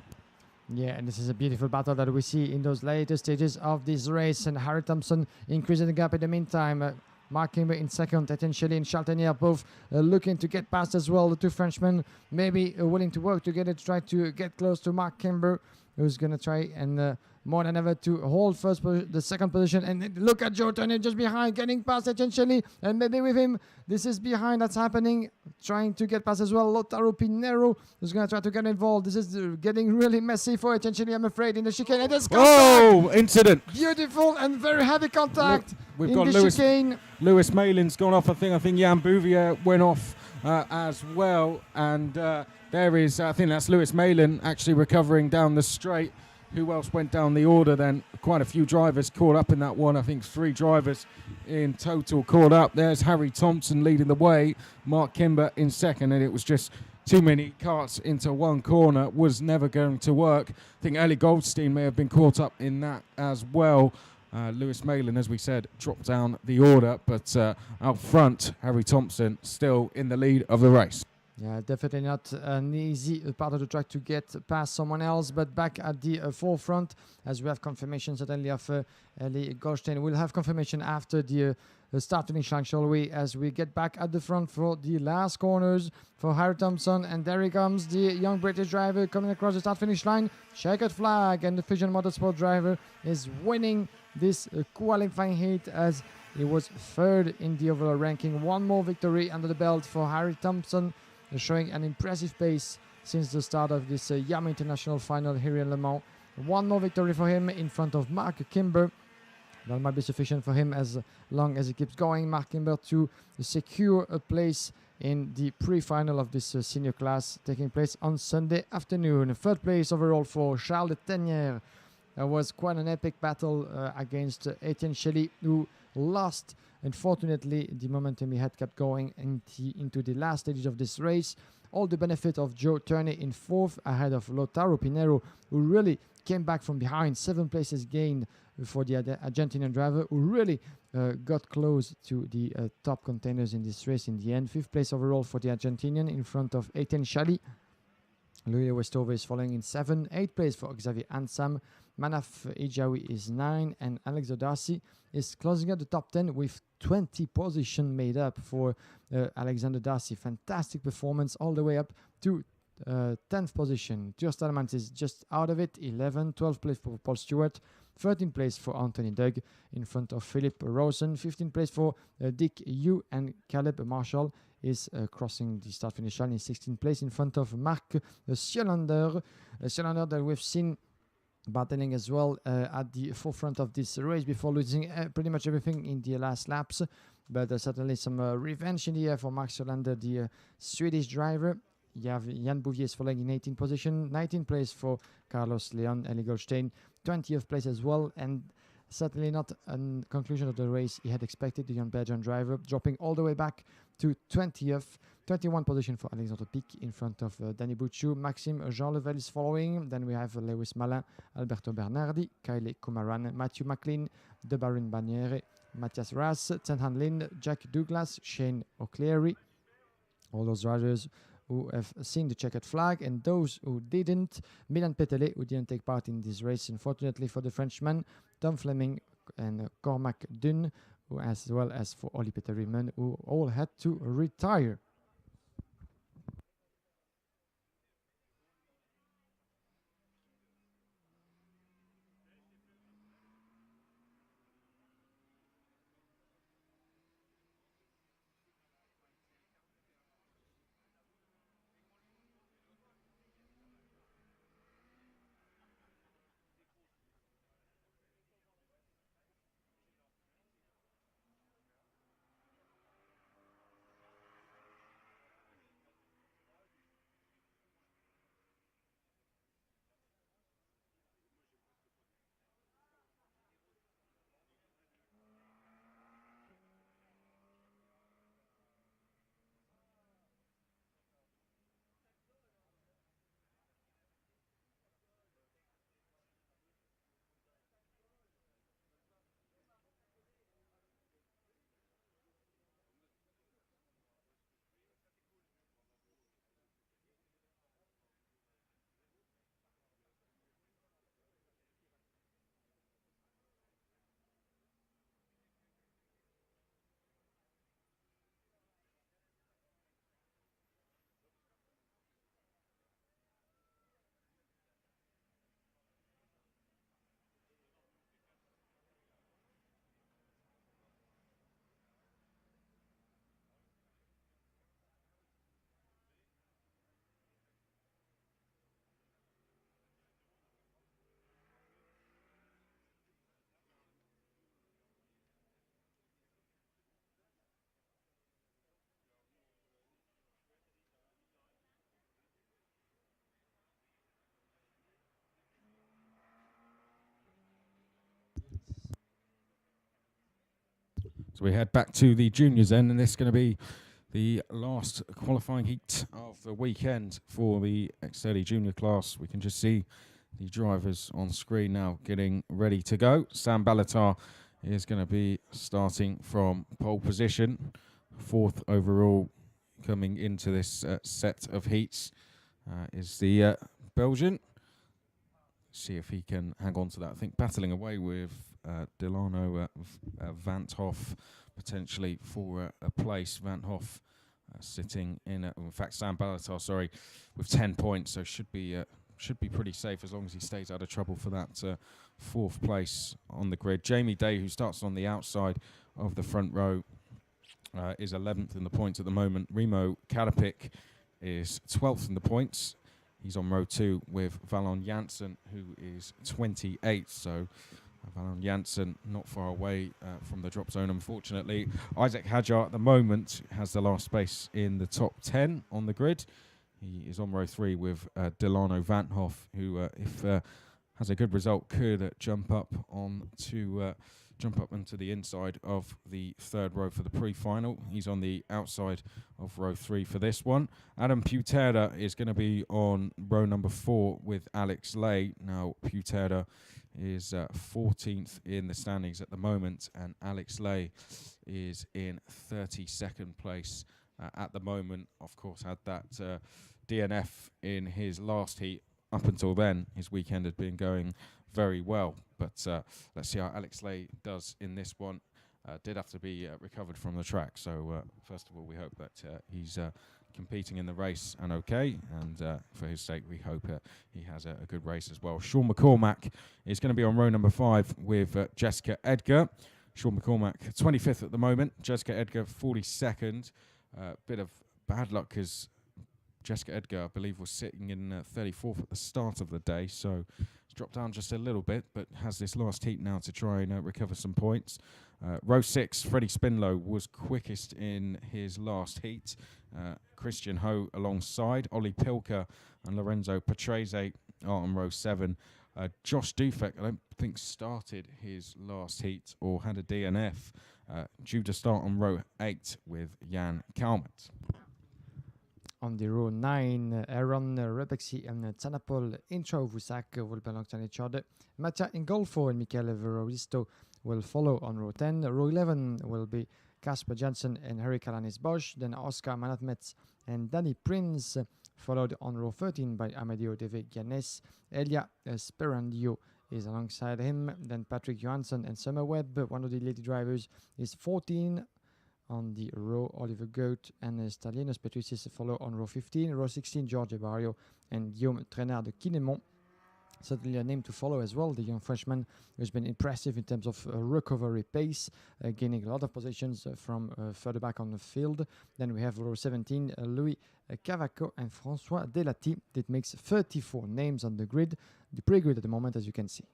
Yeah, and this is a beautiful battle that we see in those later stages of this race. And Harry Thompson increasing the gap in the meantime. Mark Kimber in second, Etienne Shelley and Chaltenier both looking to get past as well. The two Frenchmen maybe willing to work together to try to get close to Mark Kimber, who's going to try and more than ever to hold the second position. And look at Joe Turner just behind, getting past Etienne Shelley, and maybe with him, this is behind that's happening, trying to get past as well. Lautaro Pinero is going to try to get involved. This is getting really messy for Etienne Shelley, I'm afraid, in the chicane. And there's contact! Oh, incident! Beautiful and very heavy contact. We've in got the chicane. Lewis Malin's gone off. I think Jan Bouvier went off as well. And there is, I think that's Lewis Malin actually recovering down the straight. Who else went down the order then? Quite a few drivers caught up in that one. I think 3 drivers in total caught up. There's Harry Thompson leading the way. Mark Kimber in second. And it was just too many carts into one corner. Was never going to work. I think Ellie Goldstein may have been caught up in that as well. Lewis Malin, as we said, dropped down the order, but out front, Harry Thompson still in the lead of the race. Yeah, definitely not an easy part of the track to get past someone else, but back at the forefront, as we have confirmation certainly of Ellie Goldstein. We'll have confirmation after the start-finish line, shall we, as we get back at the front for the last corners for Harry Thompson. And there he comes, the young British driver coming across the start-finish line. Checkered flag, and the Fusion Motorsport driver is winning this qualifying heat as he was third in the overall ranking. One more victory under the belt for Harry Thompson, showing an impressive pace since the start of this IAME International final here in Le Mans. One more victory for him in front of Mark Kimber. That might be sufficient for him as long as he keeps going. Mark Kimber to secure a place in the pre-final of this senior class taking place on Sunday afternoon. Third place overall for Charles Tenière. That was quite an epic battle against Etienne Shelley, who lost. Unfortunately, the momentum he had kept going into the last stages of this race. All the benefit of Joe Turney in fourth ahead of Lautaro Pinero, who really came back from behind. 7 places gained for the Argentinian driver, who really got close to the top contenders in this race in the end. 5th place overall for the Argentinian in front of Etienne Shelley. Louis Westover is following in 7th. 8th place for Xavier Ansam. Manaf Ijawi is 9, and Alex Darcy is closing out the top 10 with 20 positions made up for Alexander Darcy. Fantastic performance all the way up to 10th position. Tuur Stalmans is just out of it. 11, 12th place for Paul Stewart. 13th place for Anthony Doug in front of Philip Rosen. 15th place for Dick Yu, and Caleb Marshall is crossing the start-finish line in 16th place in front of Mark Siolander. Siolander that we've seen battling as well at the forefront of this race before losing pretty much everything in the last laps. But certainly some revenge in the air for Mark Siolander, the Swedish driver. You have Jan Bouvier is following in 18th position. 19th place for Carlos Leon, Ellie Goldstein. 20th place as well. And certainly not a conclusion of the race he had expected, the young Belgian driver, dropping all the way back to 20th. 21 position for Alexandre Pic in front of Danny Bouchou. Maxime Jean Level is following. Then we have Lewis Malin, Alberto Bernardi, Kyle Kumaran, Matthew McLean, De Baron Baniere, Matthias Ras, Tenhan Lind, Jack Douglas, Shane O'Cleary. All those drivers who have seen the checkered flag, and those who didn't. Milan Petele, who didn't take part in this race, unfortunately for the Frenchman. Tom Fleming and Cormac Dunn, who, as well as for Oli Peter Riemann, who all had to retire. So we head back to the juniors then, and this is going to be the last qualifying heat of the weekend for the X30 junior class. We can just see the drivers on screen now getting ready to go. Sam Balatar is going to be starting from pole position, 4th overall coming into this set of heats is the Belgian. See if he can hang on to that. I think battling away with Delano Van't Hoff potentially for a place. Van't Hoff sitting in fact Sam Balatar, sorry, with 10 points, so should be pretty safe as long as he stays out of trouble for that 4th place on the grid. Jamie Day, who starts on the outside of the front row, is 11th in the points at the moment. Remo Karapik is 12th in the points. He's on row 2 with Valon Janssen, who is 28th. So Valon Janssen not far away from the drop zone, unfortunately. Isaac Hajar at the moment has the last space in the top 10 on the grid. He is on row 3 with Delano Van't Hoff, who, if has a good result, could jump up into the inside of the 3rd row for the pre-final. He's on the outside of row 3 for this one. Adam Putera is going to be on row number 4 with Alex Lay. Now, Putera is 14th in the standings at the moment, and Alex Lay is in 32nd place at the moment. Of course, had that DNF in his last heat. Up until then, his weekend had been going very well. But let's see how Alex Lay does in this one. Did have to be recovered from the track. So first of all, we hope that he's competing in the race and okay. And for his sake, we hope he has a good race as well. Sean McCormack is going to be on row number 5 with Jessica Edgar. Sean McCormack, 25th at the moment. Jessica Edgar, 42nd. Bit of bad luck because Jessica Edgar, I believe, was sitting in 34th at the start of the day, so it's dropped down just a little bit, but has this last heat now to try and recover some points. Row 6, Freddie Spinlow was quickest in his last heat. Christian Ho alongside. Ollie Pilker and Lorenzo Patrese are on row 7. Josh Dufek, I don't think started his last heat or had a DNF, due to start on row 8 with Jan Kalmet. On the row 9, Aaron Rebexi and Tsanapol Introvusak will be alongside each other. Mattia Ingolfo and Michele Veroristo will follow on row 10. Row 11 will be Kasper Janssen and Harry Kalanis Bosch. Then Oscar Manatmetz and Danny Prince, followed on row 13 by Amedeo Deve Giannes. Elia Sperandio is alongside him. Then Patrick Johansson and Summer Webb, one of the lady drivers, is 14. On the row, Oliver Goat and Stalinos Petricis follow on row 15. Row 16, George Barrio and Guillaume Trainard de Quinemont. Certainly a name to follow as well. The young Frenchman who's been impressive in terms of recovery pace, gaining a lot of positions from further back on the field. Then we have row 17, Louis Cavaco and François Delati. That makes 34 names on the grid, the pre-grid at the moment, as you can see.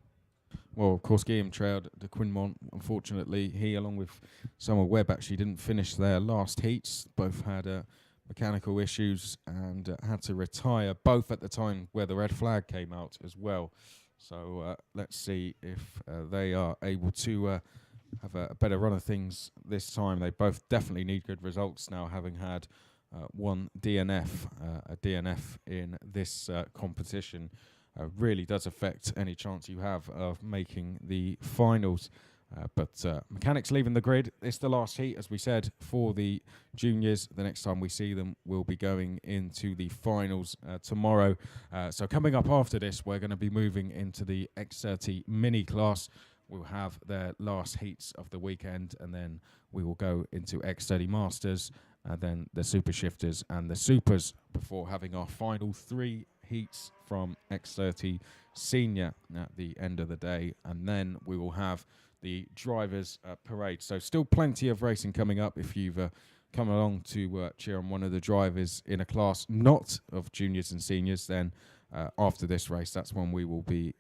Well, of course, Guillaume Traud de Quinmont, unfortunately, he, along with Summer Webb, actually didn't finish their last heats. Both had mechanical issues and had to retire, both at the time where the red flag came out as well. So let's see if they are able to have a better run of things this time. They both definitely need good results now, having had one DNF, a DNF in this competition. Really does affect any chance you have of making the finals. But mechanics leaving the grid. It's the last heat, as we said, for the juniors. The next time we see them, we'll be going into the finals tomorrow. So coming up after this, we're going to be moving into the X30 mini class. We'll have their last heats of the weekend, and then we will go into X30 Masters, and then the Super Shifters and the Supers before having our final 3 heats from X30 Senior at the end of the day, and then we will have the drivers parade. So still plenty of racing coming up. If you've come along to cheer on one of the drivers in a class not of juniors and seniors, then after this race, that's when we will be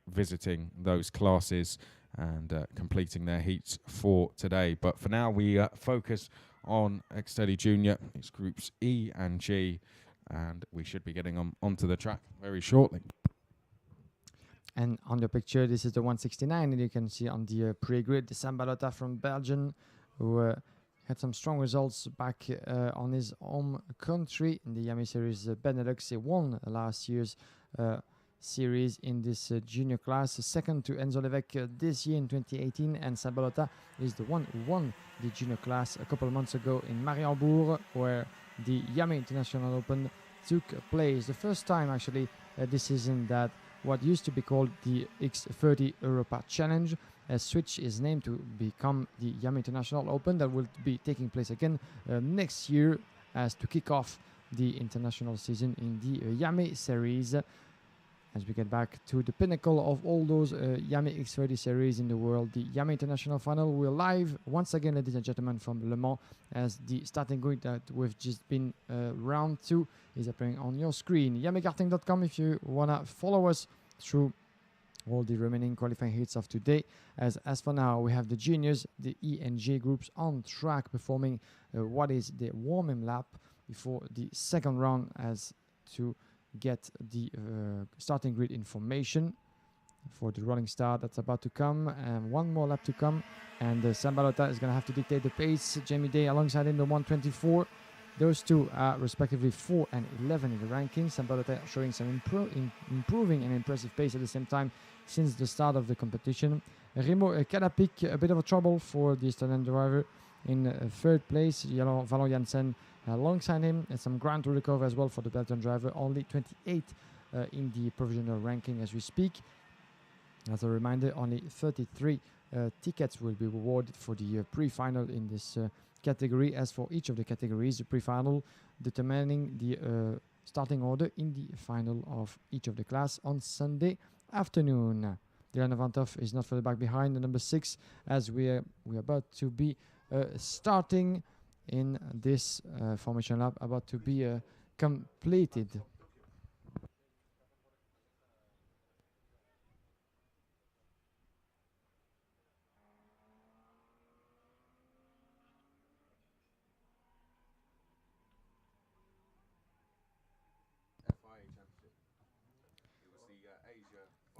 visiting those classes and completing their heats for today. But for now, we focus on X30 Junior. It's groups E and G, and we should be getting onto the track very shortly. And on the picture, this is the 169, and you can see on the pre-grid the Sam Balota from Belgium who had some strong results back on his home country in the IAME Series Benelux. He won last year's series in this junior class, second to Enzo Levesque this year in 2018, and Sabalota is the one who won the junior class a couple of months ago in Mariembourg, where the IAME International Open took place. The first time actually this season that what used to be called the X30 Europa Challenge has switched its name to become the IAME International Open, that will be taking place again next year as to kick off the international season in the IAME series. As we get back to the pinnacle of all those IAME X30 series in the world, the IAME International Final. We're live once again, ladies and gentlemen, from Le Mans, as the starting grid that we've just been round 2 is appearing on your screen. IAMEkarting.com if you want to follow us through all the remaining qualifying heats of today. As for now, we have the juniors, the E and J groups on track, performing what is the warming lap before the second round, as to get the starting grid information for the rolling start that's about to come, and one more lap to come, and Sabalota is going to have to dictate the pace. Jamie Day alongside him, the 124. Those two are respectively 4 and 11 in the rankings. Sabalota showing some improving and impressive pace at the same time since the start of the competition. Remo Kadapik, a bit of a trouble for the Estonian driver in third place. Valon Janssen alongside him, and some ground to recover as well for the Belgian driver. Only 28 in the provisional ranking as we speak. As a reminder, only 33 tickets will be awarded for the pre-final in this category. As for each of the categories, the pre-final determining the starting order in the final of each of the class on Sunday afternoon. Dylan Avantov is not further back behind, the number 6, as we're about to be starting in this formation lap, about to be completed.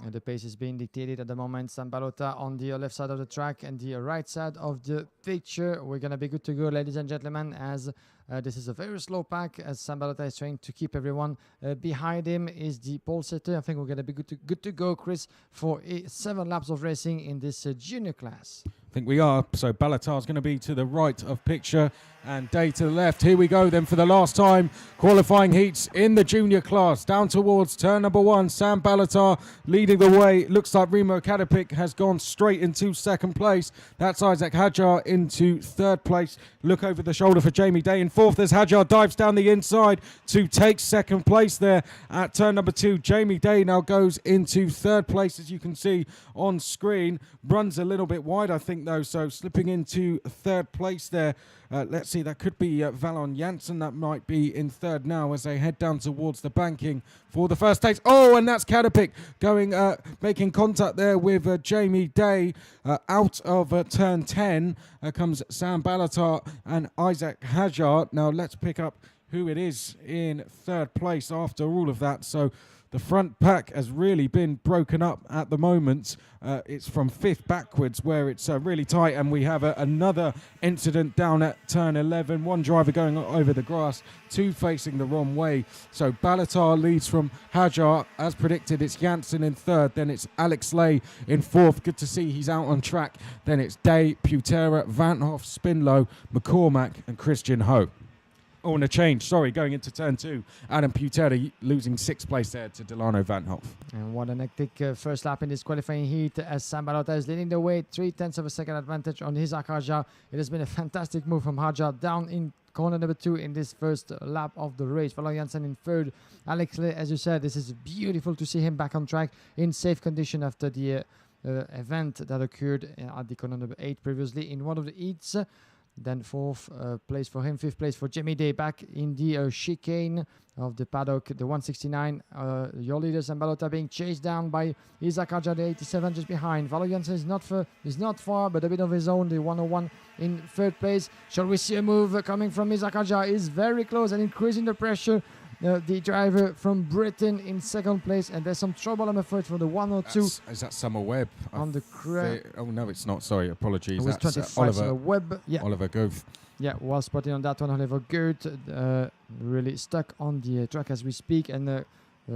And the pace is being dictated at the moment. Sabalota on the left side of the track and the right side of the picture. We're going to be good to go, ladies and gentlemen, as this is a very slow pack, as Sabalota is trying to keep everyone behind him. Is the pole setter. I think we're going to be good to go, Chris, for 7 laps of racing in this junior class. I think we are. So Balatar's going to be to the right of picture and Day to the left. Here we go then for the last time. Qualifying heats in the junior class. Down towards turn number 1. Sam Balatar leading the way. Looks like Remo Kadapik has gone straight into second place. That's Isaac Hajar into third place. Look over the shoulder for Jamie Day in fourth as Hajar dives down the inside to take second place there at turn number 2. Jamie Day now goes into third place, as you can see on screen. Runs a little bit wide, I think, though, so slipping into third place there. Let's see, that could be Valon Janssen. That might be in third now as they head down towards the banking for the first stage. Oh, and that's Kadapik going, making contact there with Jamie Day. Out of turn 10 comes Sam Balatar and Isaac Hajar. Now let's pick up who it is in third place after all of that. So the front pack has really been broken up at the moment. It's from 5th backwards where it's really tight, and we have another incident down at turn 11. One driver going over the grass, 2 facing the wrong way. So Balatar leads from Hajar. As predicted, it's Janssen in third. Then it's Alex Lay in fourth. Good to see he's out on track. Then it's Day, Putera, Van Hoff, Spinlow, McCormack and Christian Ho. Oh, and a change, going into turn 2. Adam Putera losing 6th place there to Delano Van Hoff. And what an hectic first lap in this qualifying heat, as Sam Balatar is leading the way, 0.3 of a second advantage on Isaac Hajar. It has been a fantastic move from Hajar down in corner number 2 in this first lap of the race. Valon Janssen in third. Alex Lay, as you said, this is beautiful to see him back on track in safe condition after the event that occurred at the corner number 8 previously in one of the heats. Then 4th place for him, 5th place for Jamie Day back in the chicane of the paddock, the 169. Your leader Sam Balatar being chased down by Isaac Hajar, the 87 just behind. Valon Janssen is not far, but a bit of his own, the 101 in 3rd place. Shall we see a move coming from Isaac Hajar? Is very close and increasing the pressure the driver from Britain in second place, and there's some trouble, I'm afraid, for the 102. Is that Summer Webb? On the Oh, no, it's not. Sorry, apologies. It was That's 25 Oliver Webb. Yeah. Oliver Goeth. Yeah, well spotted on that one. Oliver Goeth really stuck on the track as we speak, and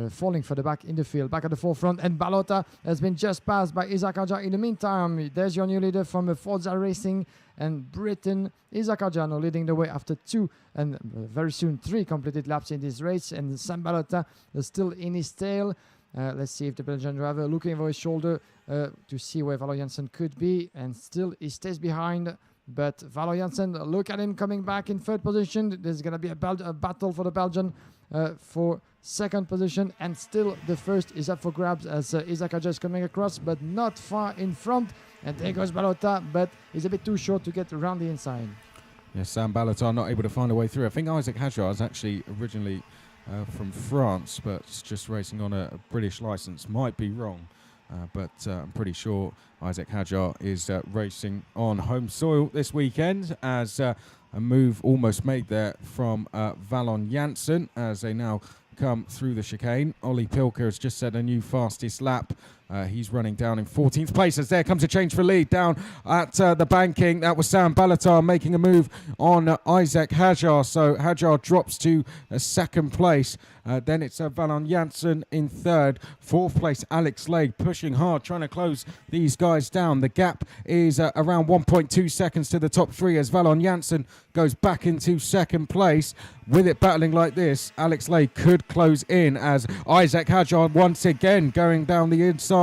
falling further back in the field, back at the forefront. And Balota has been just passed by Isaac Hadjar. In the meantime, there's your new leader from Forza Racing and Britain, Isaac Hadjar, now leading the way after 2 and very soon 3 completed laps in this race. And Sam Balota is still in his tail. Let's see if the Belgian driver looking over his shoulder to see where Valo Janssen could be, and still he stays behind. But Valo Janssen, look at him coming back in third position. There's going to be a battle for the Belgian for second position, and still the first is up for grabs as Isaac Hadjar is coming across, but not far in front. And there goes Balota, but he's a bit too short to get around the inside. Yes, Sam Balota not able to find a way through. I think Isaac Hadjar is actually originally from France, but just racing on a British license. Might be wrong. But I'm pretty sure Isaac Hadjar is racing on home soil this weekend, as a move almost made there from Valo Janssen as they now come through the chicane. Ollie Pilker has just set a new fastest lap. He's running down in 14th place as there comes a change for lead down at the banking. That was Sam Balota making a move on Isaac Hadjar. So Hadjar drops to second place. Then it's Valo Janssen in third. Fourth place, Alex Lade pushing hard, trying to close these guys down. The gap is around 1.2 seconds to the top 3 as Valo Janssen goes back into second place. With it battling like this, Alex Lade could close in as Isaac Hadjar once again going down the inside.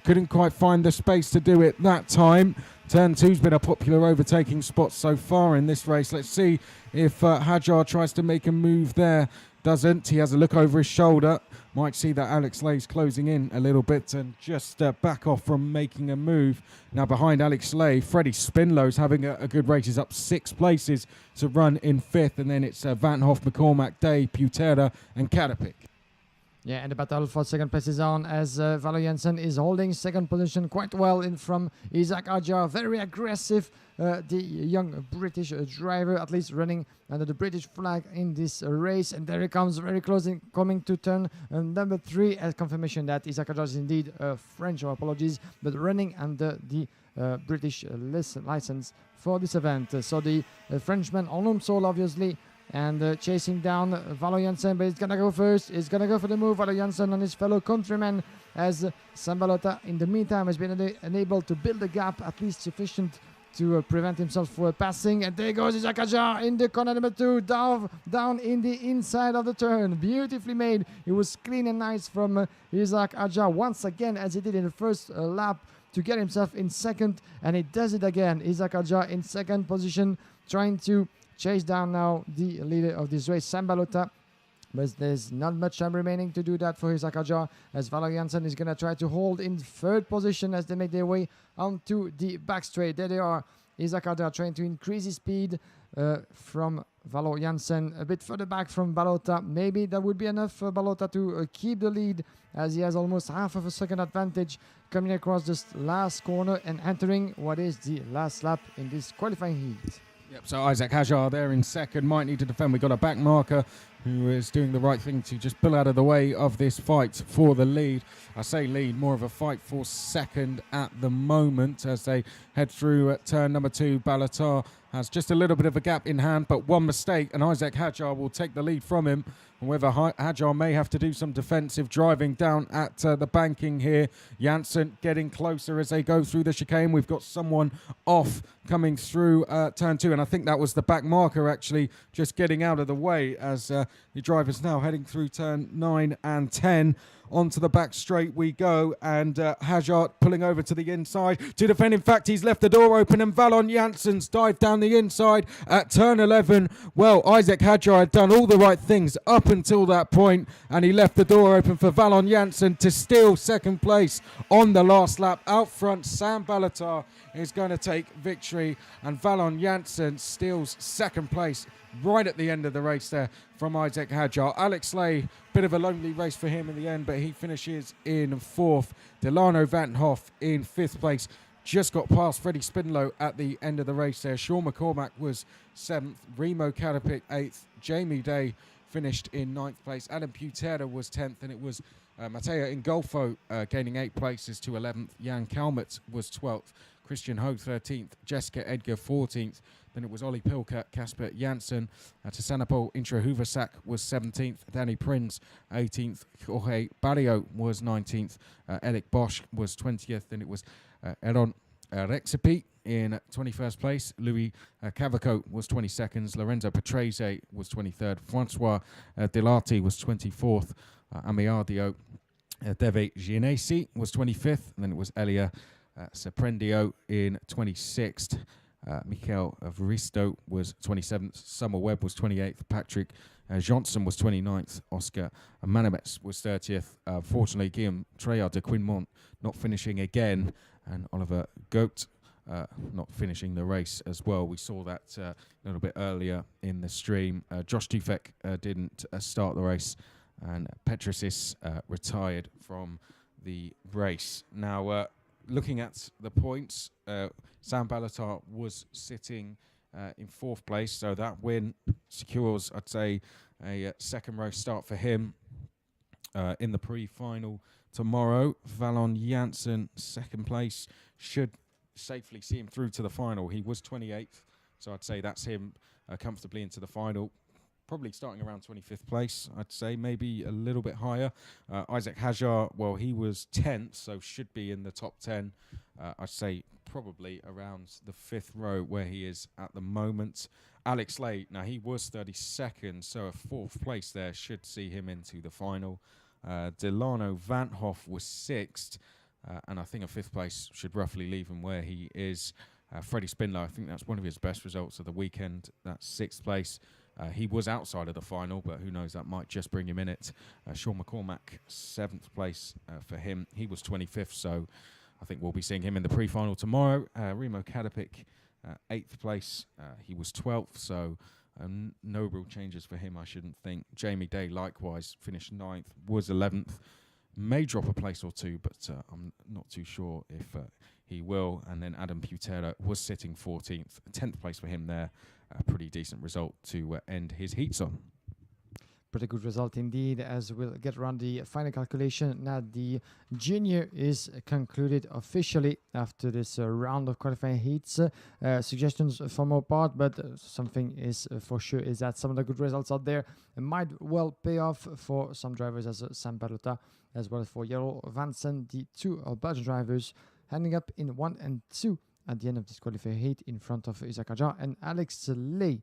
Couldn't quite find the space to do it that time. Turn 2's been a popular overtaking spot so far in this race. Let's see if Hadjar tries to make a move there. Doesn't. He has a look over his shoulder. Might see that Alex Lade's closing in a little bit and just back off from making a move. Now behind Alex Lade, Freddie Spinlow's having a good race. He's up 6 places to run in 5th. And then it's Van Hoff, McCormack, Day, Putera and Caterpic. Yeah, and the battle for second place is on as Valo Janssen is holding second position quite well in from Isaac Hadjar. Very aggressive, the young British driver, at least running under the British flag in this race. And there he comes, very close, coming to turn number 3 as confirmation that Isaac Hadjar is indeed French, or apologies, but running under the British license for this event. So the Frenchman on home soul, obviously, and chasing down Valo Janssen, but he's going to go first. He's going to go for the move, Valo Janssen, on his fellow countryman, as Sam Balota, in the meantime, has been unable to build a gap at least sufficient to prevent himself for passing. And there goes Isaac Hadjar in the corner number 2, down in the inside of the turn. Beautifully made. It was clean and nice from Isaac Hadjar once again, as he did in the first lap, to get himself in second. And he does it again. Isaac Hadjar in second position, trying to chase down now the leader of this race, Sam Balota. But there's not much time remaining to do that for Isaac Hadjar, as Valo Janssen is going to try to hold in third position as they make their way onto the back straight. There they are. Isaac Hadjar trying to increase his speed from Valo Janssen a bit further back from Balota. Maybe that would be enough for Balota to keep the lead, as he has almost half of a second advantage coming across this last corner and entering what is the last lap in this qualifying heat. Yep, so Isaac Hadjar there in second, might need to defend. We've got a back marker who is doing the right thing to just pull out of the way of this fight for the lead. I say lead, more of a fight for second at the moment as they head through at turn number 2. Balota has just a little bit of a gap in hand, but one mistake and Isaac Hadjar will take the lead from him. However, Hadjar may have to do some defensive driving down at the banking here. Janssen getting closer as they go through the chicane. We've got someone off coming through turn 2, and I think that was the back marker actually just getting out of the way as the driver's now heading through turn 9 and 10. Onto the back straight we go, and Hadjar pulling over to the inside to defend. In fact, he's left the door open, and Valo Janssen's dived down the inside at turn 11. Well, Isaac Hadjar had done all the right things up until that point, and he left the door open for Valo Janssen to steal second place on the last lap. Out front, Sam Balota is going to take victory, and Valo Janssen steals second place right at the end of the race there from Isaac Hadjar. Alex Lade, bit of a lonely race for him in the end, but he finishes in 4th. Delano Van Hoff in 5th place. Just got past Freddie Spinlow at the end of the race there. Sean McCormack was 7th. Remo Caterpic 8th. Jamie Day finished in 9th place. Adam Putera was 10th, and it was Matteo Ingolfo gaining 8 places to 11th. Jan Kalmert was 12th. Christian Ho 13th. Jessica Edgar 14th. Then it was Ollie Pilker, Casper Janssen. Tassanapol Intrahuvasak was 17th. Danny Prinz 18th. Jorge Barrio was 19th. Eric Bosch was 20th. Then it was Eron Recipe in 21st place. Louis Cavaco was 22nd. Lorenzo Patrese was 23rd. Francois Delati was 24th. Amiardio Deve Ginesi was 25th. And then it was Elia Seprendio in 26th. Michael Vristo was 27th. Summer Webb was 28th. Patrick Johnson was 29th. Oscar Manamets was 30th. Fortunately, Guillaume Treillard de Quinmont not finishing again, and Oliver Goat not finishing the race as well. We saw that a little bit earlier in the stream. Josh Dufek didn't start the race, and Petrosis retired from the race. Now, looking at the points, Sam Balatar was sitting in 4th place, so that win secures, I'd say, a second row start for him in the pre-final tomorrow. Valon Janssen, 2nd place, should safely see him through to the final. He was 28th, so I'd say that's him comfortably into the final. Probably starting around 25th place, I'd say, maybe a little bit higher. Isaac Hajar, well, he was 10th, so should be in the top 10. I'd say probably around the 5th row where he is at the moment. Alex Lay, now he was 32nd, so a 4th place there should see him into the final. Delano Van Hoff was 6th, and I think a 5th place should roughly leave him where he is. Freddie Spindler, I think that's one of his best results of the weekend. That's 6th place. He was outside of the final, but who knows, that might just bring him in it. Sean McCormack, 7th place for him. He was 25th, so I think we'll be seeing him in the pre-final tomorrow. Remo Kadapik, 8th place. He was 12th, so no real changes for him, I shouldn't think. Jamie Day, likewise, finished 9th, was 11th. May drop a place or two, but I'm not too sure if he will. And then Adam Putera was sitting 14th, 10th place for him there. A pretty decent result to end his heats on. Pretty good result indeed, as we'll get around the final calculation. Now the junior is concluded officially after this round of qualifying heats. Suggestions for more part, but something is for sure is that some of the good results out there might well pay off for some drivers as Sam Balota, as well as for Jero Vansen, the two Belgian drivers, ending up in 1 and 2 at the end of this qualifying heat in front of Isaac Hajar and Alex Lay.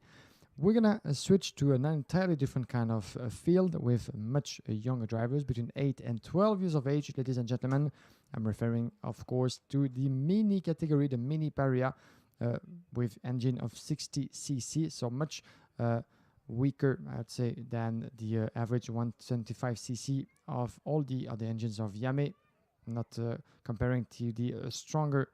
We're going to switch to an entirely different kind of field with much younger drivers between 8 and 12 years of age, ladies and gentlemen. I'm referring, of course, to the mini category, the mini Paria, with engine of 60cc, so much weaker, I'd say, than the average 125cc of all the other engines of IAME, not comparing to the stronger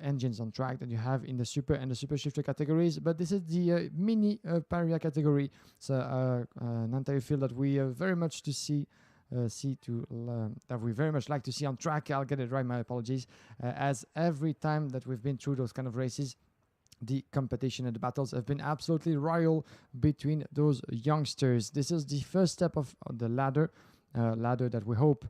engines on track that you have in the super and the super shifter categories. But this is the mini Paria category. It's an entire field that we very much to see that we very much like to see on track. I'll get it right, my apologies. As every time that we've been through those kind of races, the competition and the battles have been absolutely royal between those youngsters. This is the first step of the ladder that we hope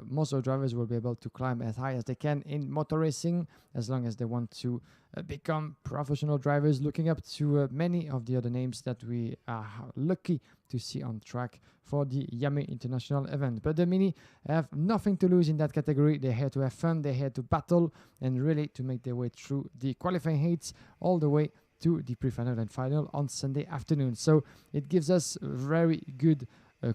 most of the drivers will be able to climb as high as they can in motor racing, as long as they want to become professional drivers, looking up to many of the other names that we are lucky to see on track for the IAME International event. But the Mini have nothing to lose in that category. They're here to have fun, they're here to battle, and really to make their way through the qualifying heats all the way to the pre-final and final on Sunday afternoon. So it gives us very good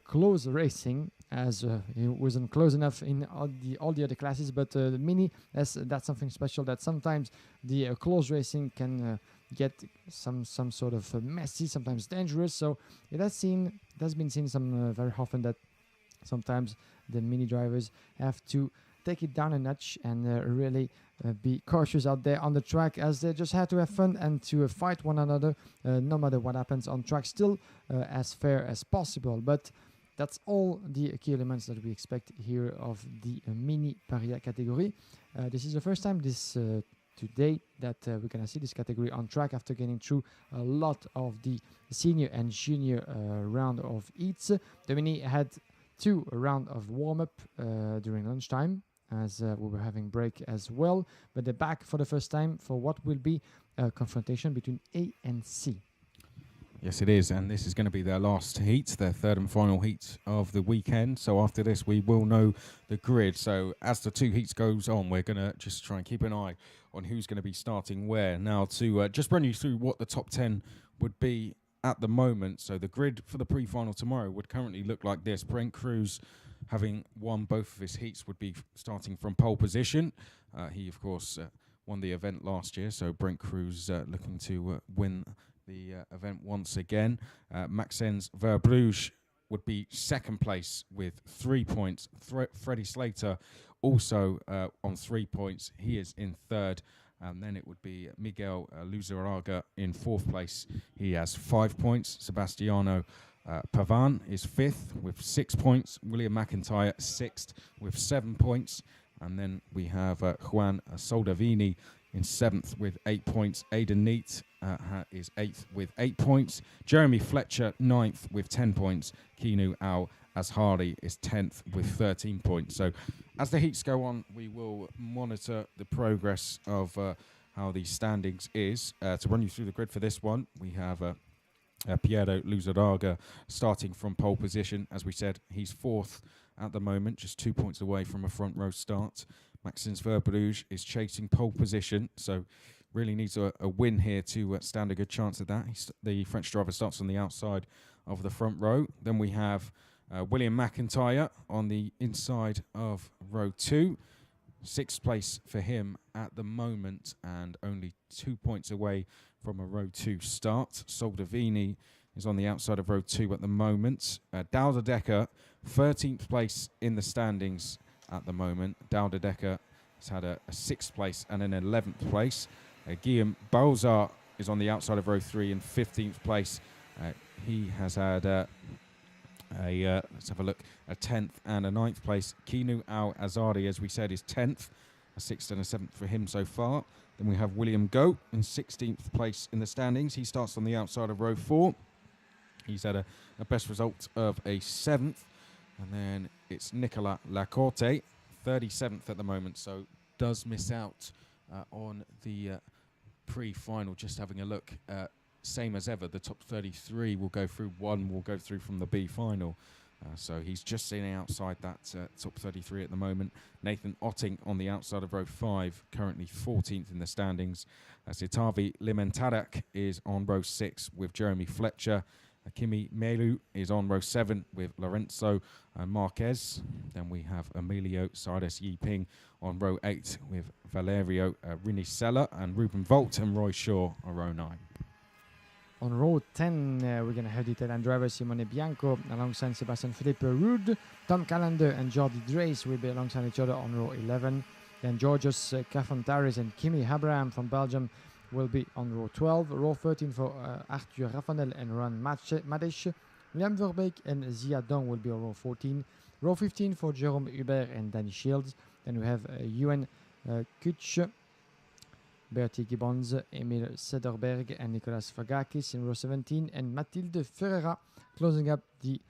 close racing, as it wasn't close enough in all the other classes, but the Mini, that's something special, that sometimes the close racing can get some sort of messy, sometimes dangerous. So it has been seen some very often that sometimes the Mini drivers have to take it down a notch and really be cautious out there on the track, as they just have to have fun and to fight one another no matter what happens on track, still as fair as possible. But that's all the key elements that we expect here of the Mini Paria category. This is the first time this today that we're going to see this category on track after getting through a lot of the senior and junior round of heats. The Mini had 2 rounds of warm-up during lunchtime, as we were having break as well, but they're back for the first time for what will be a confrontation between A and C. Yes, it is, and this is going to be their last heat, their third and final heat of the weekend. So after this, we will know the grid. So as the 2 heats goes on, we're going to just try and keep an eye on who's going to be starting where. Now, to just run you through what the top 10 would be at the moment. So the grid for the pre-final tomorrow would currently look like this. Brent Cruz, having won both of his heats, would be starting from pole position. He, of course, won the event last year, so Brent Cruz looking to win the event once again. Maxence Verbruge would be second place with 3 points. Freddie Slater also on 3 points. He is in third. And then it would be Miguel Luzaraga in fourth place. He has 5 points. Sebastiano Pavan is fifth with 6 points. William McIntyre sixth with 7 points. And then we have Juan Soldavini in seventh with 8 points. Aidan Neat is eighth with 8 points. Jeremy Fletcher ninth with 10 points. Kinu Al Azhari is 10th with 13 points. So as the heats go on, we will monitor the progress of how the standings is. To run you through the grid for this one, we have Piero Luzaraga starting from pole position. As we said, he's fourth at the moment, just 2 points away from a front row start. Maxence Verbruge is chasing pole position, so really needs a win here to stand a good chance at that. The French driver starts on the outside of the front row. Then we have William McIntyre on the inside of row 2. Sixth place for him at the moment and only 2 points away from a row 2 start. Soldavini is on the outside of row 2 at the moment. Douda Decker, 13th place in the standings at the moment. Douda Decker has had a 6th place and an 11th place. Guillaume Balzar is on the outside of row 3 in 15th place. He has had let's have a look, a 10th and a 9th place. Kinu Al Azhari, as we said, is 10th, a 6th and a 7th for him so far. Then we have William Goat in 16th place in the standings. He starts on the outside of row 4. He's had a best result of a 7th. And then it's Nicolas Lacorte, 37th at the moment, so does miss out on the pre-final. Just having a look, same as ever, the top 33 will go through, one will go through from the B final. So he's just sitting outside that top 33 at the moment. Nathan Otting on the outside of row 5, currently 14th in the standings. Sitavi Limentarak is on row 6 with Jeremy Fletcher. Kimi Melu is on row 7 with Lorenzo Marquez. Then we have Emilio Sardes Yiping on row 8 with Valerio Rinicella, and Ruben Volt and Roy Shaw on row 9. On row 10, we're going to have the Italian driver Simone Bianco alongside Sebastian Philippe Rude. Tom Callender and Jordi Dreis will be alongside each other on row 11. Then Georgios Kafantaris and Kimi Abraham from Belgium will be on row 12. Row 13 for Arthur Rafanel and Ron Madesh. Liam Verbeek and Zia Dong will be on row 14. Row 15 for Jerome Hubert and Danny Shields. Then we have Ewan Kutsch, Bertie Gibbons, Emil Sederberg and Nicolas Fagakis in row 17. And Mathilde Ferreira closing up the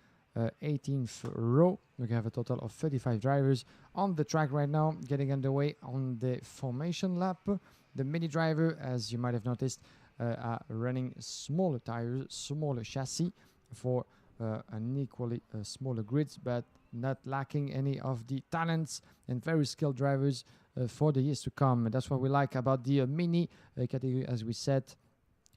18th row. We have a total of 35 drivers on the track right now, getting underway on the formation lap. The mini driver, as you might have noticed, are running smaller tires, smaller chassis for an equally smaller grids, but not lacking any of the talents and very skilled drivers for the years to come. And that's what we like about the mini category, as we said,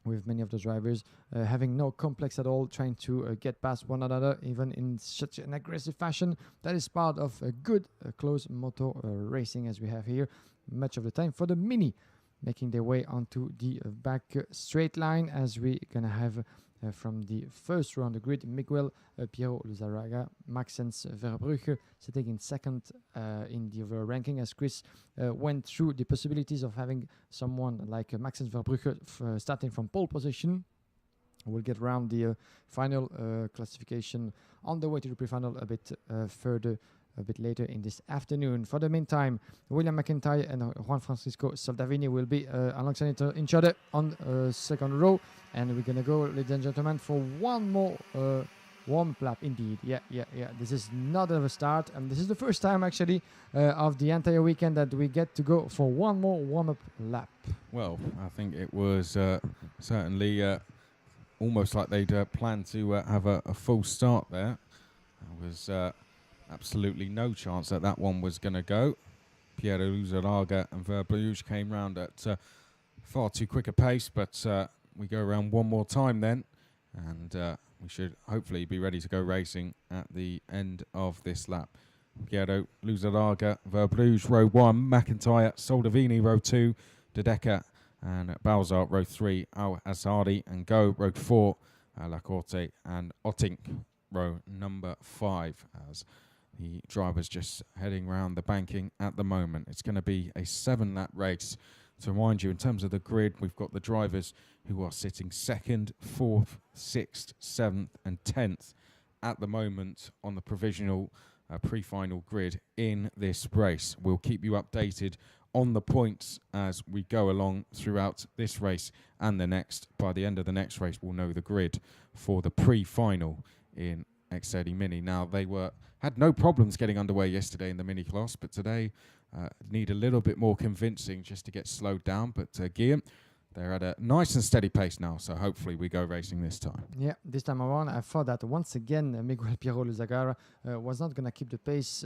with many of the drivers having no complex at all, trying to get past one another, even in such an aggressive fashion. That is part of a good close moto racing, as we have here much of the time for the mini, making their way onto the back straight line, as we're going to have from the first row on the grid, Miguel Piero Luzaraga, Maxence Verbrugge sitting in second in the overall ranking, as Chris went through the possibilities of having someone like Maxence Verbrugge starting from pole position. We'll get around the final classification on the way to the pre-final a bit further a bit later in this afternoon. For the meantime, William McIntyre and Juan Francisco Soldavini will be alongside each other on second row. And we're going to go, ladies and gentlemen, for one more warm-up lap. Indeed. Yeah. This is not a start. And this is the first time, actually, of the entire weekend that we get to go for one more warm-up lap. Well, I think it was certainly almost like they'd planned to have a full start there. There was absolutely no chance that one was going to go. Piero Luzaraga and Verbrugge came round at far too quick a pace, but we go around one more time then, and we should hopefully be ready to go racing at the end of this lap. Piero Luzaraga, Verbrugge row 1, McIntyre, Soldavini row 2, De Decker and Balzar row 3, Al Azadi and Go row 4, Lacorte and Ottink row number 5, as the driver's just heading round the banking at the moment. It's going to be a 7-lap race. To remind you, in terms of the grid, we've got the drivers who are sitting 2nd, 4th, 6th, 7th and 10th at the moment on the provisional pre-final grid in this race. We'll keep you updated on the points as we go along throughout this race and the next. By the end of the next race, we'll know the grid for the pre-final in X30 Mini. Now, they had no problems getting underway yesterday in the mini class, but today need a little bit more convincing just to get slowed down. But Guillaume, they're at a nice and steady pace now, so hopefully we go racing this time. Yeah, this time around, I thought that once again Miguel Piero Luzagara was not going to keep the pace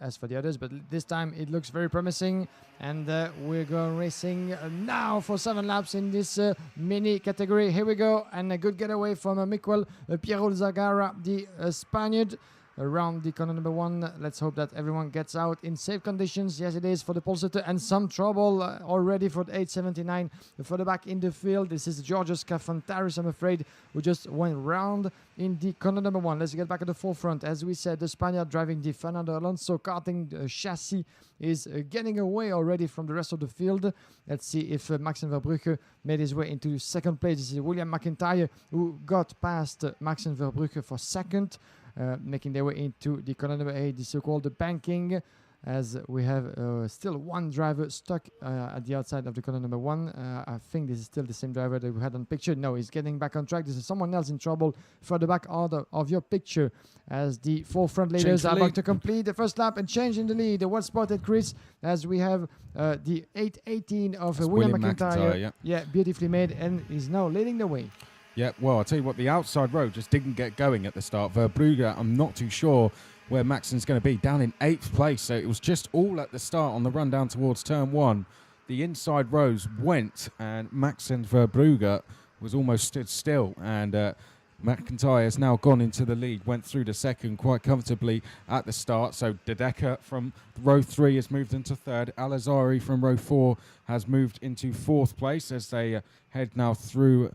as for the others, but this time it looks very promising, and we're going racing now for 7 laps in this mini category. Here we go, and a good getaway from Miguel Piero Luzagara, the Spaniard. Around the corner number 1. Let's hope that everyone gets out in safe conditions. Yes, it is for the Pulsator, and some trouble already for the 879 for the back in the field. This is Georgios Kafantaris, I'm afraid, who just went round in the corner number 1. Let's get back at the forefront. As we said, the Spaniard driving the Fernando Alonso karting chassis is getting away already from the rest of the field. Let's see if Maxen Verbrugge made his way into second place. This is William McIntyre, who got past Maxen Verbrugge for second. Making their way into the corner number 8, the so-called banking, as we have still one driver stuck at the outside of the corner number 1. I think this is still the same driver that we had on picture. No, he's getting back on track. This is someone else in trouble further back order of your picture, as the 4 front leaders are about to complete the first lap and change in the lead. The well spotted Chris, as we have the 818 of William McIntyre. Yeah, beautifully made, and is now leading the way. Yeah, well, I'll tell you what, the outside road just didn't get going at the start. Verbrugge, I'm not too sure where Maxen's going to be, down in 8th place. So it was just all at the start on the run down towards turn 1. The inside rows went, and Maxen Verbrugge was almost stood still. And McIntyre has now gone into the lead, went through the second quite comfortably at the start. So De Decker from row 3 has moved into 3rd. Al-Azari from row 4 has moved into 4th place as they head now through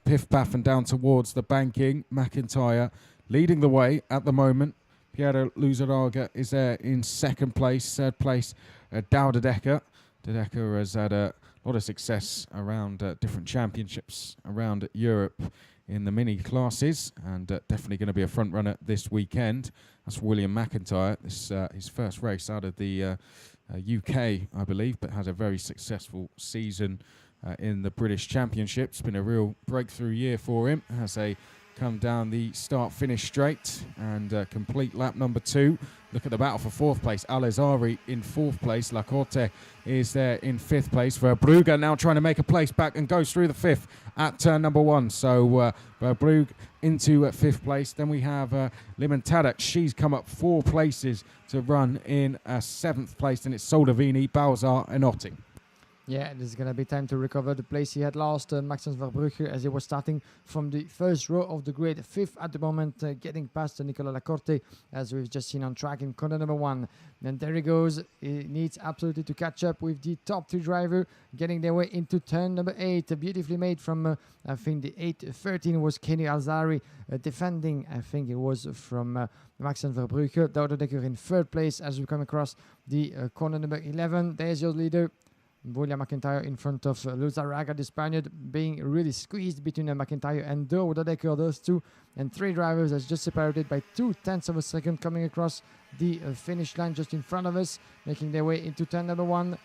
Piff Paff and down towards the banking. McIntyre leading the way at the moment. Piero Luzaraga is there in 2nd place. 3rd place, Dao De Decker. De Decker has had a lot of success around different championships around Europe in the mini classes, and definitely going to be a front runner this weekend. That's William McIntyre. This his first race out of the UK, I believe, but has a very successful season in the British Championships. Been a real breakthrough year for him as they come down the start-finish straight and complete lap number 2. Look at the battle for 4th place. Al-Azari in 4th place. Lacorte is there in 5th place. Verbrugge now trying to make a place back and goes through the 5th at turn number 1. So Verbrugge into 5th place. Then we have Limontada. She's come up 4 places to run in 7th place. And it's Soldavini, Balzar and Otting. Yeah, this is going to be time to recover the place he had lost, Maxen Verbrugge, as he was starting from the first row of the grid, 5th at the moment, getting past Nicola Lacorte, as we've just seen on track in corner number 1. And there he goes. He needs absolutely to catch up with the top 2 driver, getting their way into turn number 8. Beautifully made from, I think the 8-13 was Kenny Alzari defending. I think it was from Maxen Verbrugge. Dao De Decker in 3rd place as we come across the corner number 11. There's your leader. William McIntyre in front of Luzaraga, the Spaniard, being really squeezed between McIntyre and Dodecker, those two. And three drivers as just separated by 0.2 of a second coming across the finish line just in front of us, making their way into turn number 1.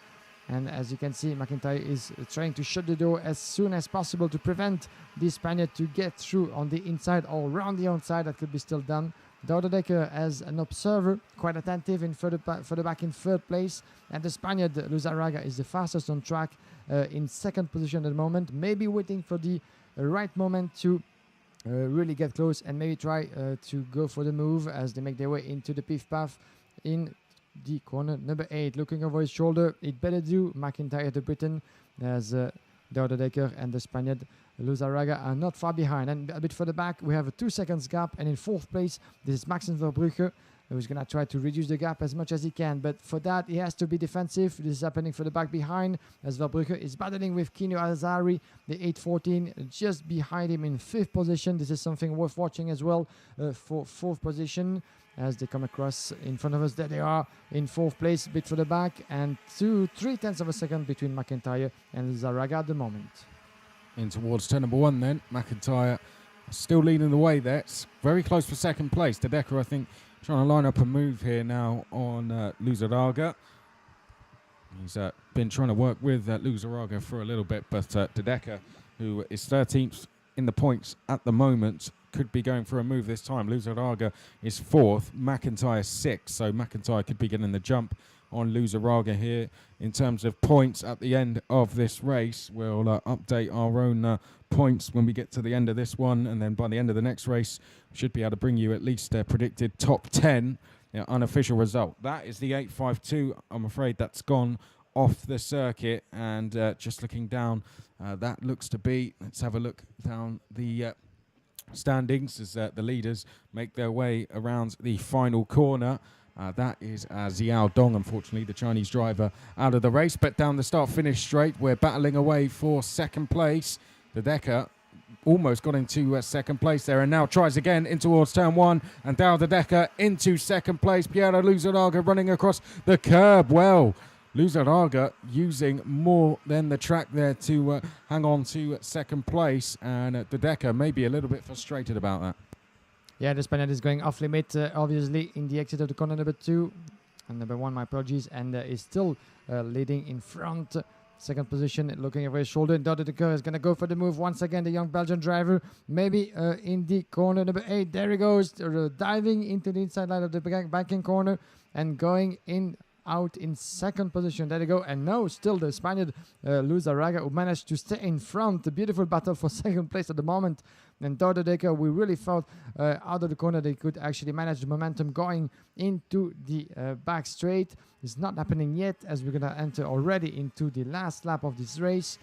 And as you can see, McIntyre is trying to shut the door as soon as possible to prevent the Spaniard to get through on the inside or around the outside. That could be still done. Dodecker as an observer, quite attentive in further back in third place. And the Spaniard, Luzaraga, is the fastest on track in second position at the moment. Maybe waiting for the right moment to really get close and maybe try to go for the move as they make their way into the pith path in the corner number 8. Looking over his shoulder, it better do. McIntyre, the Briton, as Dodecker and the Spaniard Luzaraga are not far behind. And a bit further back, we have a 2 seconds gap. And in fourth place, this is Maxence Verbrugge, who's going to try to reduce the gap as much as he can. But for that, he has to be defensive. This is happening for the back behind, as Verbrugge is battling with Kino Alzari, the 814, just behind him in 5th position. This is something worth watching as well for 4th position, as they come across in front of us. There they are in 4th place, a bit further back, and 0.3 of a second between McIntyre and Luzaraga at the moment. In towards turn number 1 then. McIntyre still leading the way there. It's very close for second place. Dodecker, I think, trying to line up a move here now on Luzaraga. He's been trying to work with Luzaraga for a little bit, but Dodecker, who is 13th in the points at the moment, could be going for a move this time. Luzaraga is 4th, McIntyre 6th, so McIntyre could be getting the jump on Luzaraga here in terms of points at the end of this race. We'll update our own points when we get to the end of this one, and then by the end of the next race we should be able to bring you at least a predicted top 10 unofficial result. That is the 852. I'm afraid that's gone off the circuit, and just looking down, that looks to be, let's have a look down the standings as the leaders make their way around the final corner. That is Xiao Dong, unfortunately, the Chinese driver, out of the race. But down the start-finish straight, we're battling away for second place. Dodecker almost got into second place there, and now tries again in towards turn 1. And Dodecker into second place. Piero Luzaraga running across the curb. Well, Luzaraga using more than the track there to hang on to second place. And Dodecker may be a little bit frustrated about that. Yeah, the Spaniard is going off limit, obviously, in the exit of the corner number 2. And number 1, my apologies, and is still leading in front. Second position, looking over his shoulder. Dodecker is going to go for the move once again. The young Belgian driver, maybe in the corner number 8. There he goes, diving into the inside line of the banking corner and going in out in second position. There they go. And now still the Spaniard Luzaraga, who managed to stay in front. A beautiful battle for second place at the moment. And Dodecker, we really felt out of the corner they could actually manage the momentum going into the back straight. It's not happening yet, as we're going to enter already into the last lap of this race.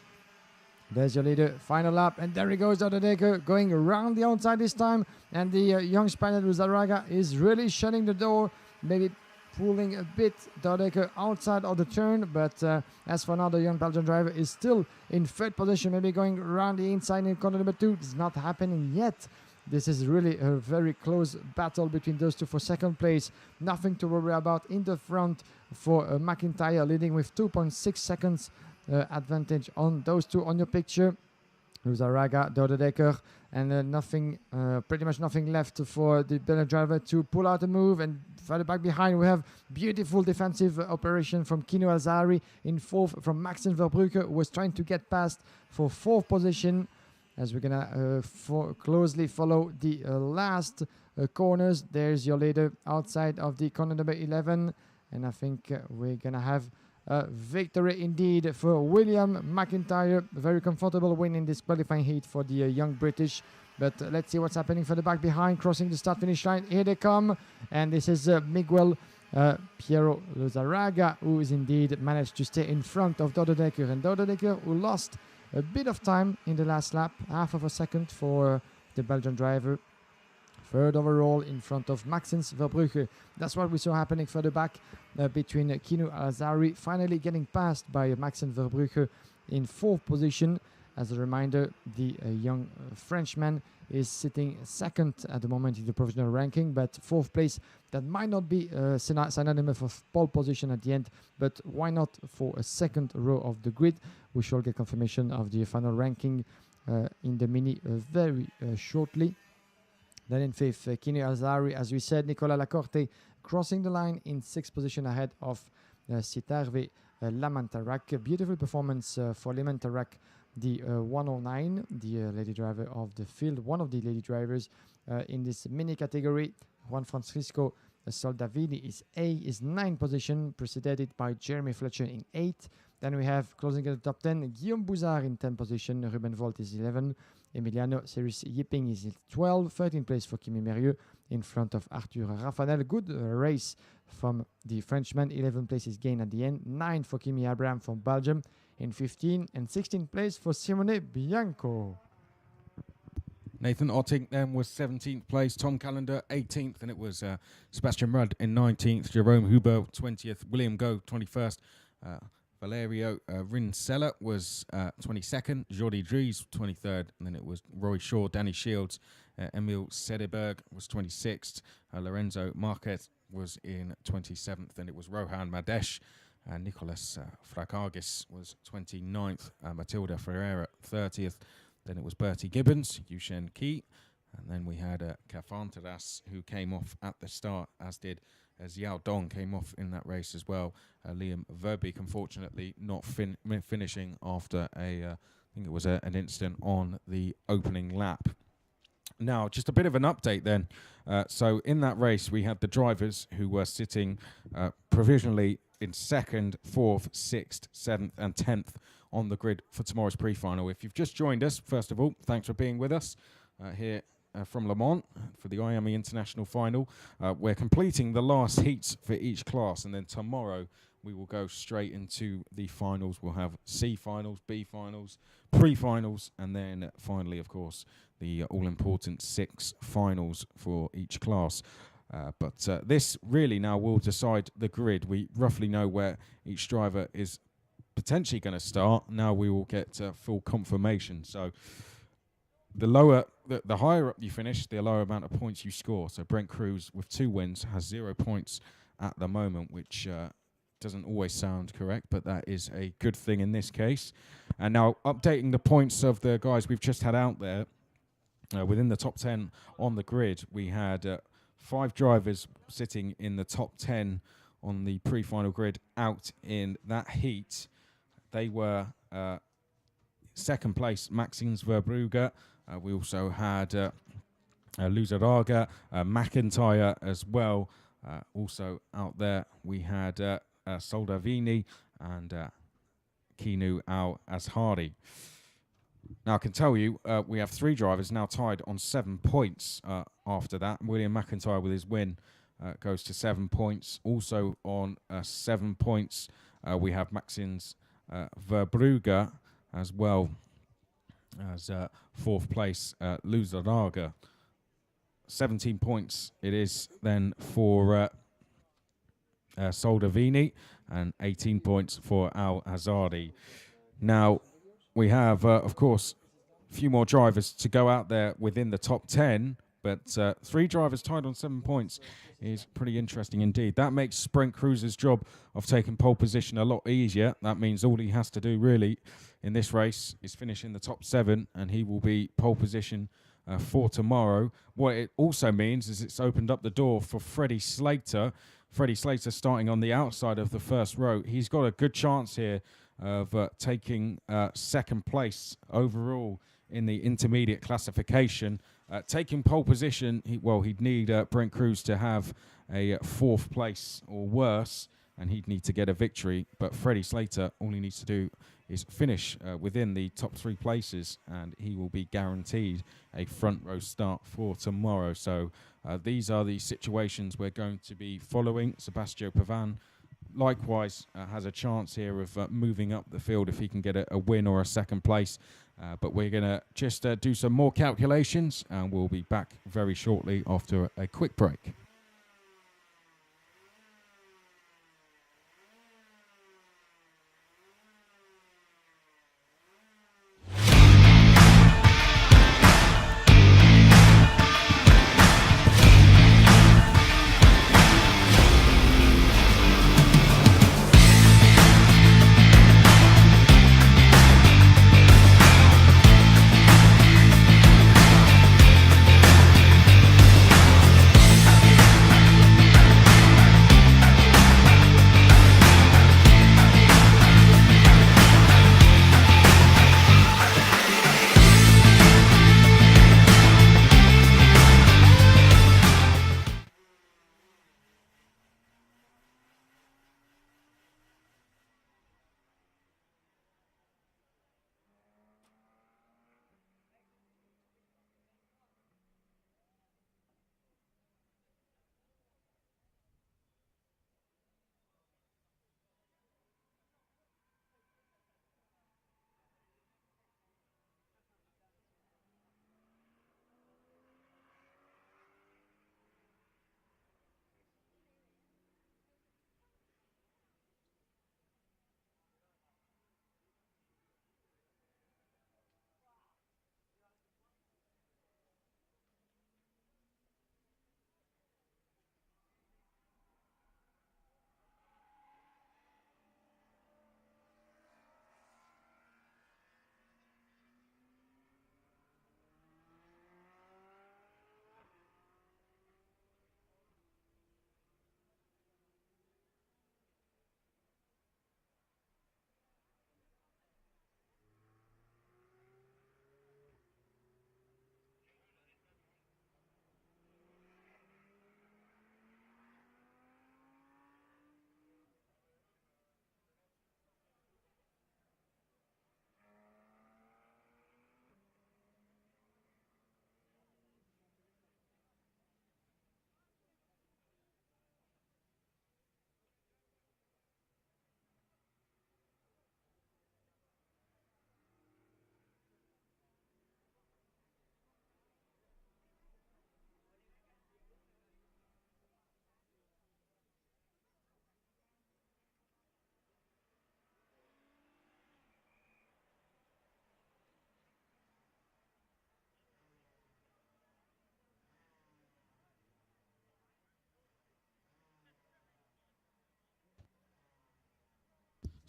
There's your leader, final lap, and there he goes, Dodecker, going around the outside this time. And the young Spaniard Luzaraga is really shutting the door, maybe pulling a bit Dodecker outside of the turn, but as for now, the young Belgian driver is still in third position, maybe going around the inside in corner number 2. It's not happening yet. This is really a very close battle between those two for second place. Nothing to worry about in the front for McIntyre, leading with 2.6 seconds advantage on those two on your picture. Luzaraga, Dodecker, and nothing, pretty much nothing left for the Belgian driver to pull out a move. And further back behind, we have beautiful defensive operation from Kino Alzari in 4th, from Maxence Verbrugge, who was trying to get past for 4th position. As we're gonna closely follow the last corners. There's your leader outside of the corner number 11, and I think we're gonna have victory indeed for William McIntyre. A very comfortable win in this qualifying heat for the young British. But let's see what's happening for the back behind, crossing the start-finish line. Here they come, and this is Miguel Piero Luzaraga, who is indeed managed to stay in front of Dodecker. And Dodecker, who lost a bit of time in the last lap, half of a second for the Belgian driver. Third overall in front of Maxence Verbrugge. That's what we saw happening further back between Kino Alzari, finally getting passed by Maxence Verbrugge in 4th position. As a reminder, the young Frenchman is sitting second at the moment in the provisional ranking, but fourth place. That might not be synonymous of pole position at the end, but why not for a second row of the grid? We shall get confirmation of the final ranking in the mini very shortly. Then in fifth, Kini Azari, as we said, Nicolas Lacorte crossing the line in sixth position ahead of Sitarve Lamantarak. Beautiful performance for Lamantarak, the 109, the lady driver of the field, one of the lady drivers in this mini category. Juan Francisco Soldavini is 9th position, preceded by Jeremy Fletcher in 8th. Then we have closing at the top 10, Guillaume Bouzard in 10th position, Ruben Volt is 11, Emiliano Ceris Yipping is 12, 13th place for Kimi Merieux in front of Arthur Rafanel. Good race from the Frenchman, 11th place is gained at the end, 9 for Kimi Abraham from Belgium in 15th, and 16th place for Simone Bianco. Nathan Otting then was 17th place, Tom Callender 18th, and it was Sebastian Rudd in 19th, Jerome Huber 20th, William Go 21st, Valerio Rinsella was 22nd, Jordi Dries 23rd, and then it was Roy Shaw, Danny Shields, Emil Sedeberg was 26th, Lorenzo Marquez was in 27th, and it was Rohan Madesh, Nicolas Frakagis was 29th, Matilda Ferreira 30th, then it was Bertie Gibbons, Yushen Ki, and then we had Kafantaras, who came off at the start, as did Xiao Dong came off in that race as well. Liam Verbeek, unfortunately, not finishing after I think it was an incident on the opening lap. Now, just a bit of an update then. So in that race, we had the drivers who were sitting provisionally in 2nd, 4th, 6th, 7th and 10th on the grid for tomorrow's pre-final. If you've just joined us, first of all, thanks for being with us here from Le Mans for the IAME International Final. We're completing the last heats for each class, and then tomorrow we will go straight into the finals. We'll have C finals, B finals, pre-finals, and then finally, of course, the all-important 6 finals for each class. But this really now will decide the grid. We roughly know where each driver is potentially going to start. Now we will get full confirmation. So the higher up you finish, the lower amount of points you score. So Brent Cruz with 2 wins has 0 points at the moment, which doesn't always sound correct, but that is a good thing in this case. And now updating the points of the guys we've just had out there, within the top 10 on the grid, we had 5 drivers sitting in the top 10 on the pre-final grid out in that heat. They were 2nd place, Maxime Verbrugge. We also had Luzaraga, McIntyre as well. Also out there, we had Soldavini and Kinu Al-Azhari. Now, I can tell you, we have 3 drivers now tied on 7 points after that. William McIntyre, with his win, goes to 7 points. Also on 7 points, we have Maxime Verbrugge as well as 4th place, Luzaraga. 17 points it is then for Soldavini, and 18 points for Al-Azhari. Now, we have, of course, a few more drivers to go out there within the top 10, but 3 drivers tied on 7 points is pretty interesting indeed. That makes Brent Cruz's job of taking pole position a lot easier. That means all he has to do really in this race is finish in the top 7, and he will be pole position for tomorrow. What it also means is it's opened up the door for Freddie Slater. Freddie Slater starting on the outside of the first row. He's got a good chance here of taking 2nd place overall in the intermediate classification. Taking pole position, he'd need Brent Cruz to have a 4th place or worse, and he'd need to get a victory. But Freddie Slater, all he needs to do is finish within the top 3 places, and he will be guaranteed a front row start for tomorrow. So these are the situations we're going to be following. Sebastien Pavan likewise has a chance here of moving up the field if he can get a win or a 2nd place. But we're going to just do some more calculations, and we'll be back very shortly after a quick break.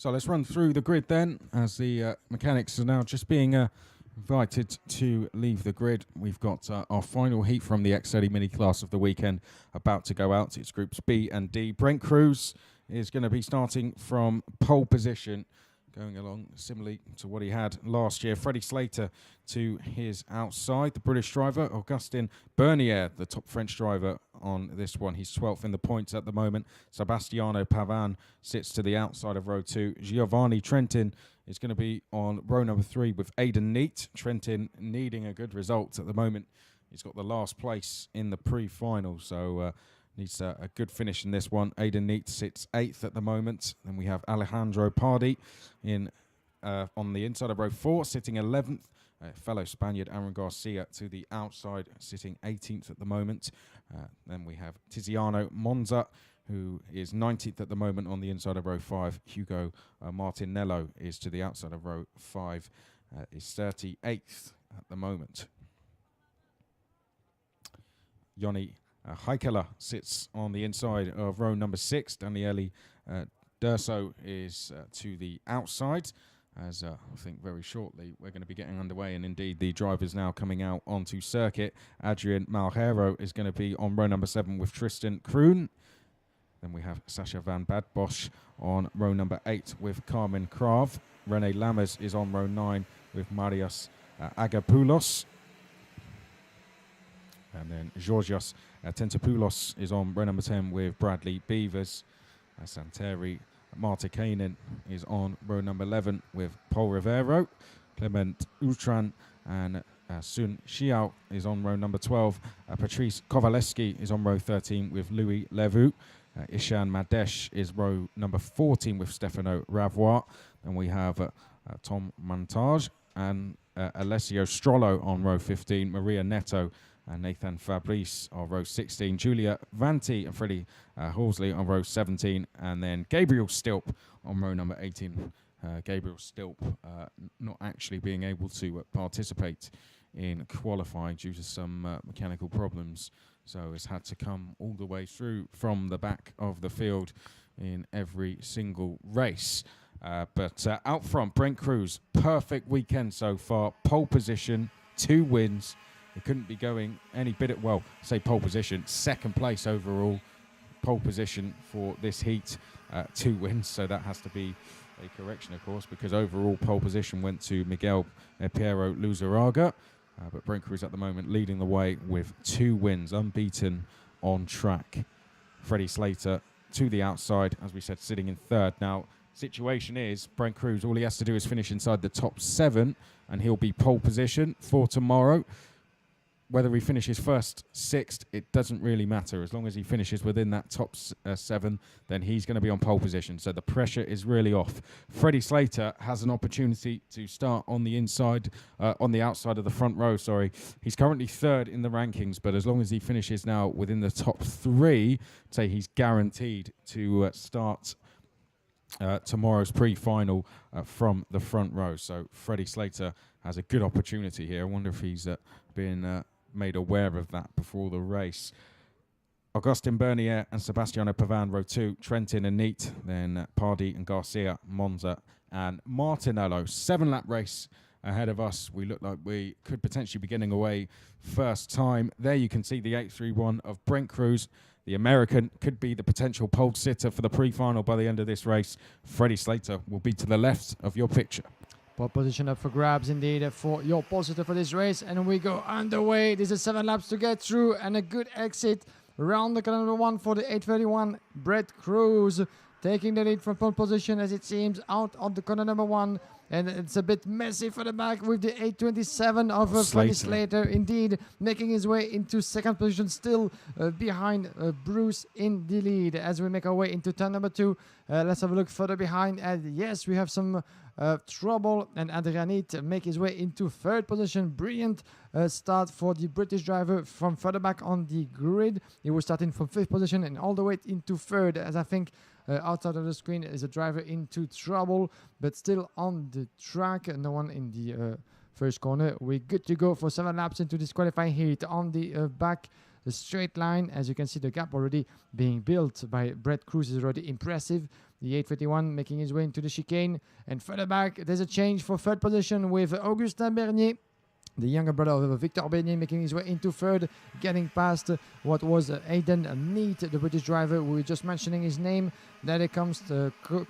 So let's run through the grid then, as the mechanics are now just being invited to leave the grid. We've got our final heat from the X30 mini class of the weekend about to go out. It's groups B and D. Brent Cruz is going to be starting from pole position, going along similarly to what he had last year. Freddie Slater to his outside. The British driver, Augustin Bernier, the top French driver on this one. He's 12th in the points at the moment. Sebastiano Pavan sits to the outside of row 2. Giovanni Trentin is going to be on row number 3 with Aidan Neat. Trentin needing a good result at the moment. He's got the last place in the pre-final, so needs a good finish in this one. Aidan Neat sits 8th at the moment. Then we have Alejandro Pardi in on the inside of row 4, sitting 11th. Fellow Spaniard Aaron Garcia to the outside, sitting 18th at the moment. Then we have Tiziano Monza, who is 19th at the moment on the inside of row 5. Hugo Martinello is to the outside of row 5, is 38th at the moment. Yoni Heikeler sits on the inside of row number 6. Daniele Durso is to the outside, as I think very shortly we're going to be getting underway, and indeed the driver's now coming out onto circuit. Adrian Malheiro is going to be on row number 7 with Tristan Kroon. Then we have Sasha van Bad Bosch on row number 8 with Carmen Krav. Rene Lammers is on row 9 with Marius Agapoulos. And then Georgios Tentopoulos is on row number 10 with Bradley Beavers. Santeri Martikainen is on row number 11 with Paul Rivero. Clement Utran and Sun Xiao is on row number 12. Patrice Kowaleski is on row 13 with Louis Levu. Ishan Madesh is row number 14 with Stefano Ravois. Then we have Tom Montage and Alessio Strollo on row 15. Maria Neto and Nathan Fabrice on row 16. Julia Vanti and Freddie Horsley on row 17. And then Gabriel Stilp on row number 18. Gabriel Stilp not actually being able to participate in qualifying due to some mechanical problems. So it's had to come all the way through from the back of the field in every single race. But out front, Brent Cruz, perfect weekend so far. Pole position, 2 wins. It couldn't be going any bit at, well, say pole position, 2nd place overall. Pole position for this heat, 2 wins. So that has to be a correction, of course, because overall pole position went to Miguel Piero Luzaraga. But Brent Cruz at the moment leading the way with 2 wins, unbeaten on track. Freddie Slater to the outside, as we said, sitting in 3rd. Now, situation is, Brent Cruz, all he has to do is finish inside the top 7, and he'll be pole position for tomorrow. Whether he finishes 1st, 6th, it doesn't really matter. As long as he finishes within that top 7, then he's going to be on pole position. So the pressure is really off. Freddie Slater has an opportunity to start on the inside, on the outside of the front row, sorry. He's currently 3rd in the rankings, but as long as he finishes now within the top 3, say he's guaranteed to start tomorrow's pre-final from the front row. So Freddie Slater has a good opportunity here. I wonder if he's been made aware of that before the race. Augustin Bernier and Sebastiano Pavan, row 2. Trentin and Neat. Then Pardi and Garcia, Monza and Martinello. 7-lap race ahead of us. We look like we could potentially be getting away first time. There you can see the 831 of Brent Cruz. The American could be the potential pole sitter for the pre-final by the end of this race. Freddie Slater will be to the left of your picture. Pole position up for grabs indeed for your pole sitter for this race, and we go underway. This is 7 laps to get through and a good exit around the corner number 1 for the 831. Brent Cruz taking the lead from pole position as it seems out on the corner number 1, and it's a bit messy for the back with the 827 of Freddie Slater indeed making his way into 2nd position, still behind Bruce in the lead as we make our way into turn number 2. Let's have a look further behind, and yes, we have some trouble, and Adrianit make his way into 3rd position. Brilliant start for the British driver from further back on the grid. He was starting from 5th position and all the way into 3rd, as I think outside of the screen is a driver into trouble, but still on the track. No one in the first corner. We're good to go for 7 laps into this qualifying heat on the back straight line. As you can see, the gap already being built by Brent Cruz is already impressive. the 851 making his way into the chicane. And further back, there's a change for third position with Augustin Bernier, the younger brother of Victor Bernier, making his way into third, getting past what was Aidan Neat, the British driver. We were just mentioning his name. Then it comes to Cook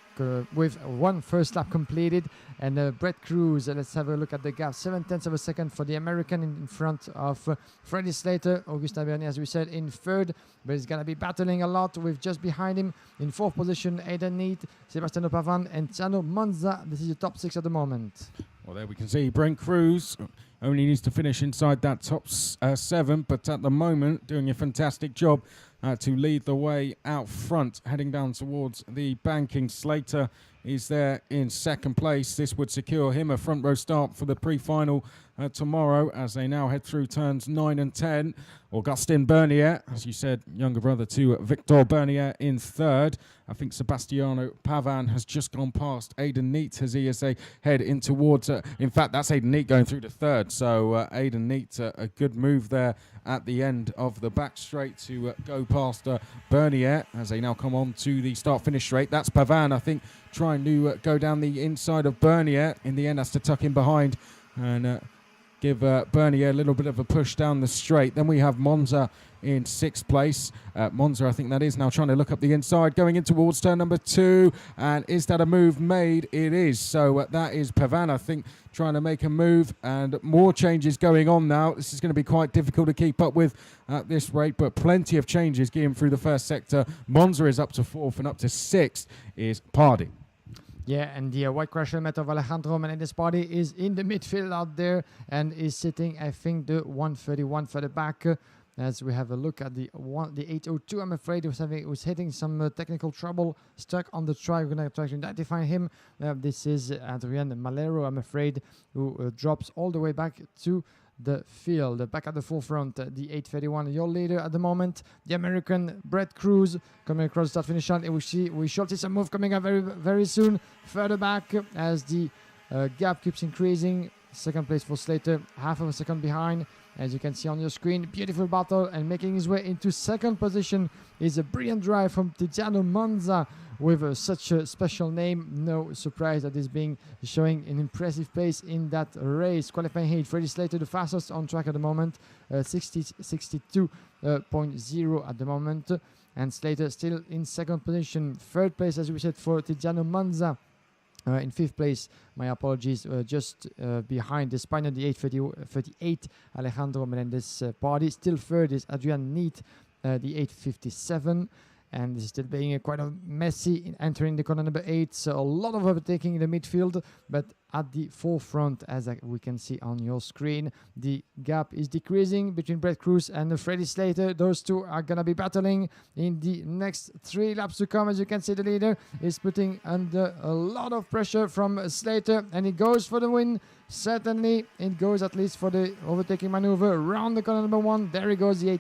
with one first lap completed. And Brett Cruz, let's have a look at the gap. 7/10 of a second for the American in front of Freddie Slater. Augustin Bernier, as we said, in third. But he's going to be battling a lot with just behind him in fourth position, Aidan Neat, Sebastiano Pavan, and Tiziano Monza. This is the top six at the moment. Well, there we can see Brent Cruz only needs to finish inside that top 7, but at the moment doing a fantastic job to lead the way out front, heading down towards the banking. Slater is there in second place. This would secure him a front row start for the pre-final tomorrow as they now head through turns 9 and 10. Augustin Bernier, as you said, younger brother to Victor Bernier in third. I think Sebastiano Pavan has just gone past Aidan Neat as they head in towards... in fact, that's Aidan Neat going through to third. So Aidan Neat, a good move there at the end of the back straight to go past Bernier as they now come on to the start-finish straight. That's Pavan, I think, trying to go down the inside of Bernier. In the end, has to tuck in behind and give Bernier a little bit of a push down the straight. Then we have Monza in sixth place. Monza, I think that is, now trying to look up the inside, going in towards turn number 2. And is that a move made? It is. So that is Pavan, I think, trying to make a move. And more changes going on now. This is going to be quite difficult to keep up with at this rate, but plenty of changes getting through the first sector. Monza is up to 4th, and up to 6th is Pardy. Yeah, and the white crash helmet of Alejandro Menendez Party is in the midfield out there and is sitting, I think, the 131 for the back. As we have a look at the 802, I'm afraid it was hitting some technical trouble, stuck on the track. We're going to try to identify him. This is Adrian Malero, I'm afraid, who drops all the way back to the field. Back at the forefront, the 831, your leader at the moment, the American Brett Cruz, coming across the start finish line. We shall see some move coming up very, very soon. Further back as the gap keeps increasing. Second place for Slater, half of a second behind. As you can see on your screen, beautiful battle, and making his way into second position is a brilliant drive from Tiziano Monza with such a special name. No surprise that he's showing an impressive pace in that race. Qualifying heat, Freddie Slater, the fastest on track at the moment, 62.0 at the moment. And Slater still in second position. Third place, as we said, for Tiziano Monza. In fifth place, my apologies, just behind the Spaniard, the 838, Alejandro Menendez Party. Still third is Adrian Neat, the 857. And this is still being quite a messy in entering the corner number 8. So a lot of overtaking in the midfield, but at the forefront, as we can see on your screen, the gap is decreasing between Brett Cruz and Freddie Slater. Those two are going to be battling in the next 3 laps to come. As you can see, the leader is putting under a lot of pressure from Slater, and he goes for the win. Certainly, it goes at least for the overtaking maneuver around the corner number 1. There he goes, the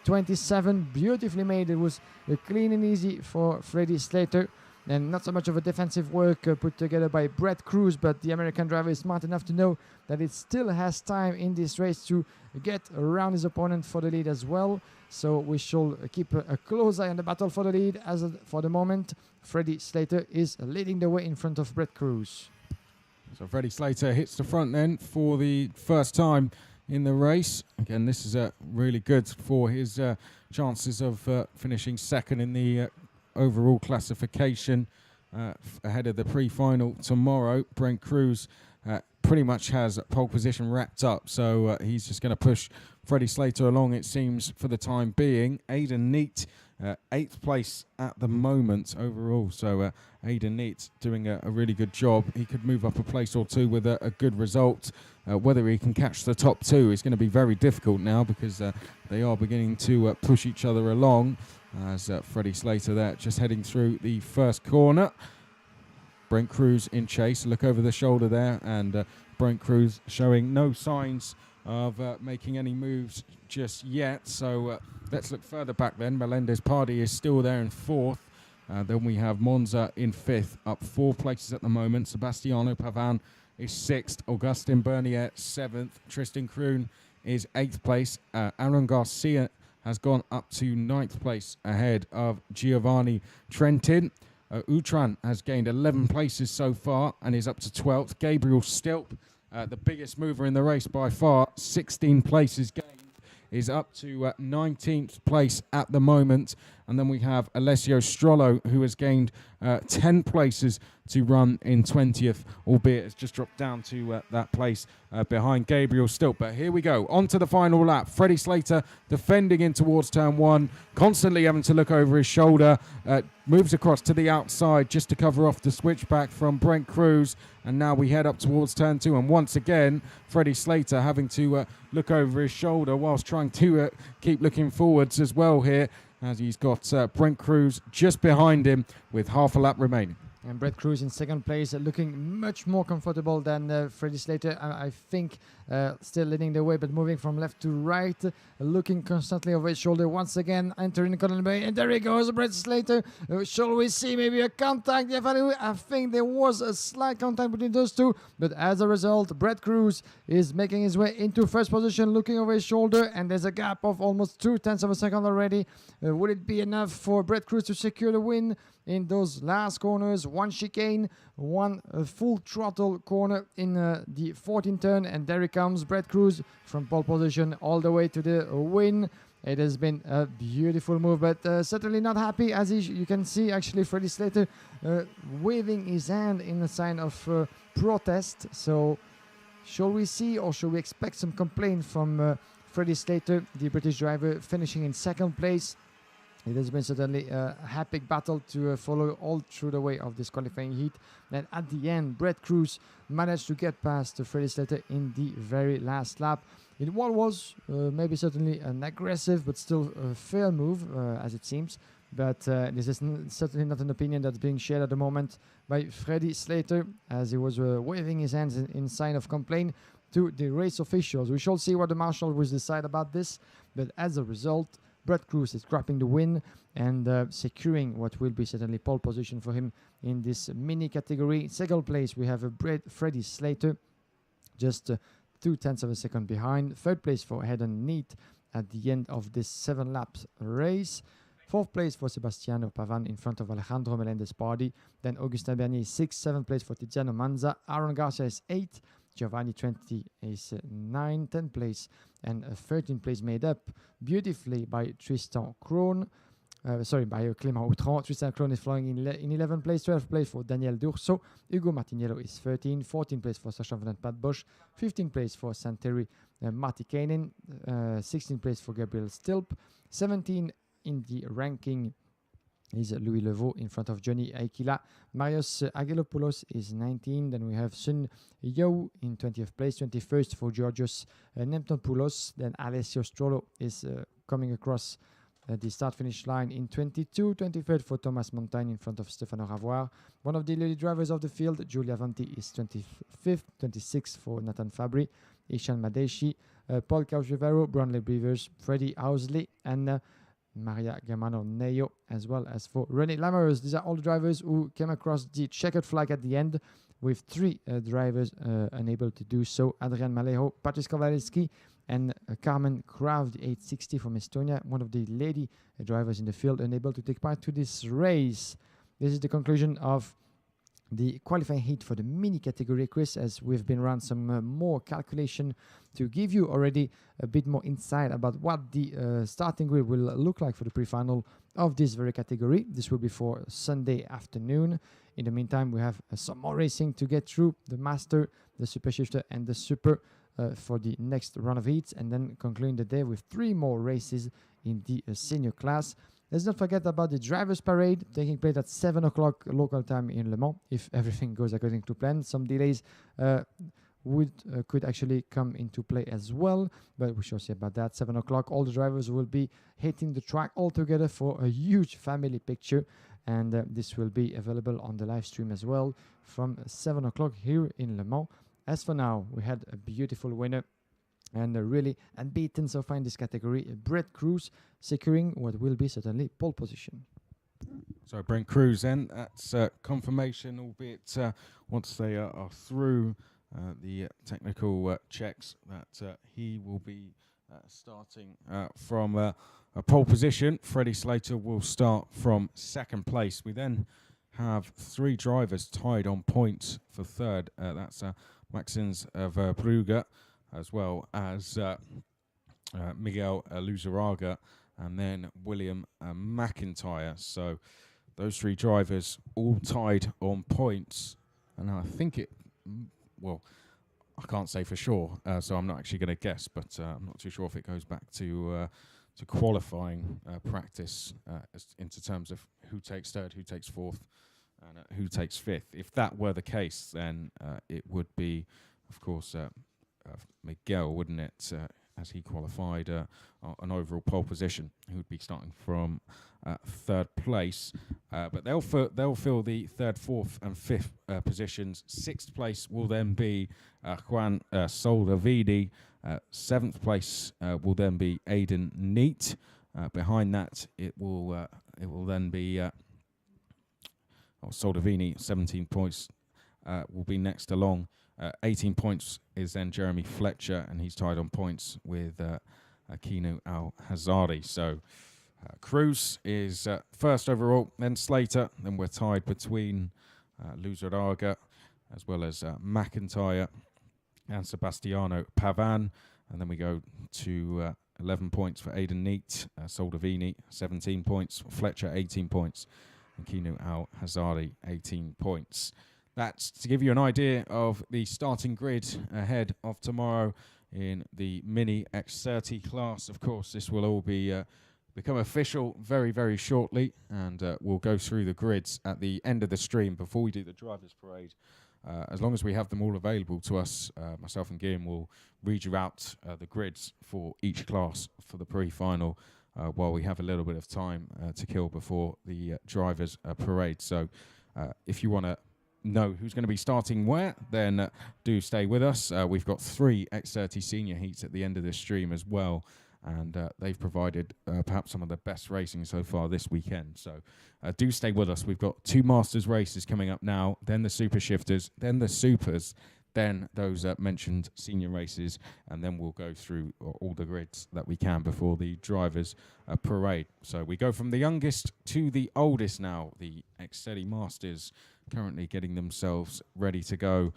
80-27, beautifully made. It was clean and easy for Freddie Slater, and not so much of a defensive work put together by Brett Cruz, but the American driver is smart enough to know that it still has time in this race to get around his opponent for the lead as well. So we shall keep a close eye on the battle for the lead. As for the moment, Freddie Slater is leading the way in front of Brett Cruz. So Freddie Slater hits the front then for the first time in the race. Again, this is really good for his chances of finishing second in the overall classification ahead of the pre-final tomorrow. Brent Cruz pretty much has pole position wrapped up, so he's just going to push Freddie Slater along, it seems, for the time being. Aidan Neat, 8th place at the moment overall, so Aidan Neat doing a really good job. He could move up a place or two with a good result. Whether he can catch the top 2 is going to be very difficult now, because they are beginning to push each other along, as Freddie Slater there just heading through the first corner. Brent Cruz in chase. Look over the shoulder there, and Brent Cruz showing no signs of making any moves just yet. So let's look further back then. Melendez Party is still there in 4th. Then we have Monza in 5th, up 4 places at the moment. Sebastiano Pavan is 6th. Augustin Bernier 7th. Tristan Kroon is 8th place. Aaron Garcia has gone up to 9th place ahead of Giovanni Trentin. Utran has gained 11 places so far and is up to 12th. Gabriel Stilp, the biggest mover in the race by far, 16 places gained, is up to 19th place at the moment. And then we have Alessio Strollo, who has gained 10 places to run in 20th, albeit it's just dropped down to that place behind Gabriel Stilp. But here we go, on to the final lap. Freddie Slater defending in towards turn one, constantly having to look over his shoulder, moves across to the outside just to cover off the switchback from Brent Cruz. And now we head up towards turn two, and once again, Freddie Slater having to look over his shoulder whilst trying to keep looking forwards as well here, as he's got Brent Cruz just behind him with half a lap remaining. And Brett Cruz in second place, looking much more comfortable than Freddie Slater. I think still leading the way, but moving from left to right, looking constantly over his shoulder once again, entering the Cotton Bay. And there he goes, Brett Slater. Shall we see maybe a contact? Yeah, I think there was a slight contact between those two, but as a result, Brett Cruz is making his way into first position, looking over his shoulder, and there's a gap of almost 0.2 of a second already. Would it be enough for Brett Cruz to secure the win in those last corners? One chicane, one full throttle corner in the 14th turn, and there he comes, Brett Cruz from pole position all the way to the win. It has been a beautiful move, but certainly not happy, as you can see actually Freddie Slater waving his hand in a sign of protest. So shall we see, or shall we expect some complaint from Freddie Slater, the British driver, finishing in second place? It has been certainly a epic battle to follow all through the way of this qualifying heat. And at the end, Brett Cruz managed to get past Freddie Slater in the very last lap. In what was maybe certainly an aggressive but still a fair move, as it seems. But this is certainly not an opinion that's being shared at the moment by Freddie Slater, as he was waving his hands in sign of complaint to the race officials. We shall see what the marshal will decide about this. But as a result, Brett Cruz is grabbing the win and securing what will be certainly pole position for him in this mini category. Second place, we have Freddie Slater, just 0.2 of a second behind. Third place for Hayden Neat at the end of this 7 laps race. Fourth place for Sebastiano Pavan in front of Alejandro Melendez-Pardy. Then Augustin Bernier is 6th. Seventh place for Tiziano Manza. Aaron Garcia is 8th. Giovanni Trenti is 9th. 10th place and 13th place made up beautifully by Tristan Krohn. By Clément Outran. Tristan Krohn is flying in 11th place. 12th place for Daniel Durso. Hugo Martiniello is 13th. 14th place for Sacha Van Pat Bosch. 15th place for Santeri Marty Kainen. 16th place for Gabriel Stilp. 17th in the ranking is Louis Levaux in front of Johnny Aikila. Marius Agelopoulos is 19. Then we have Sun Yao in 20th place. 21st for Georgios Nemptopoulos. Then Alessio Strollo is coming across the start-finish line in 22. 23rd for Thomas Montaigne in front of Stefano Ravoire. One of the lady drivers of the field, Giulia Vanti, is 25th. 26th for Nathan Fabry. Ishan Madeshi. Paul Cauchevero, Brownlee Beavers, Freddie Housley, and Maria Gamano Neyo, as well as for René Lammers. These are all the drivers who came across the checkered flag at the end, with 3 drivers unable to do so. Adrian Malejo, Patrice Kowalski, and Carmen Krav, the 860 from Estonia, one of the lady drivers in the field, unable to take part to this race. This is the conclusion of the qualifying heat for the mini category, Chris, as we've been run some more calculation to give you already a bit more insight about what the starting grid will look like for the pre-final of this very category. This will be for Sunday afternoon. In the meantime, we have some more racing to get through: the Master, the Super Shifter, and the Super for the next run of heats, and then concluding the day with 3 more races in the senior class. Let's not forget about the Drivers' Parade taking place at 7 o'clock local time in Le Mans, if everything goes according to plan. Some delays could actually come into play as well, but we shall see about that. 7 o'clock, all the drivers will be hitting the track all together for a huge family picture, and this will be available on the live stream as well from 7 o'clock here in Le Mans. As for now, we had a beautiful winner and really unbeaten so far in this category, Brett Cruz, securing what will be certainly pole position. So Brent Cruz then, that's confirmation, albeit once they are through the technical checks, that he will be starting from a pole position. Freddie Slater will start from second place. We then have 3 drivers tied on points for third. That's Maxence Verbrugge, as well as Miguel Luzaraga, and then William McIntyre. So those 3 drivers all tied on points, and I think I can't say for sure, so I'm not actually going to guess, but I'm not too sure if it goes back to qualifying practice into terms of who takes third, who takes fourth, and who takes fifth. If that were the case, then it would be, of course, Miguel, wouldn't it? As he qualified an overall pole position, who would be starting from third place. But they'll fill the third, fourth, and fifth positions. Sixth place will then be Juan Soldavini. Seventh place will then be Aidan Neat. Behind that, it will then be Soldavini. 17 points will be next along. 18 points is then Jeremy Fletcher, and he's tied on points with Akinu Al-Hazari. So Cruz is first overall, then Slater, then we're tied between Luzaraga as well as McIntyre and Sebastiano Pavan, and then we go to 11 points for Aidan Neat, Soldavini 17 points, Fletcher 18 points, and Kinu Al-Hazari 18 points. That's to give you an idea of the starting grid ahead of tomorrow in the Mini X30 class. Of course, this will all become official very, very shortly, and we'll go through the grids at the end of the stream before we do the drivers' parade. As long as we have them all available to us, myself and Guillaume will read you out the grids for each class for the pre-final while we have a little bit of time to kill before the drivers' parade. So if you want to know who's going to be starting where, then do stay with us. We've got 3 X30 senior heats at the end of this stream as well, and they've provided perhaps some of the best racing so far this weekend. So do stay with us. We've got 2 Masters races coming up now, then the Super Shifters, then the Supers, then those mentioned senior races, and then we'll go through all the grids that we can before the drivers' parade. So we go from the youngest to the oldest now. The X30 Masters currently getting themselves ready to go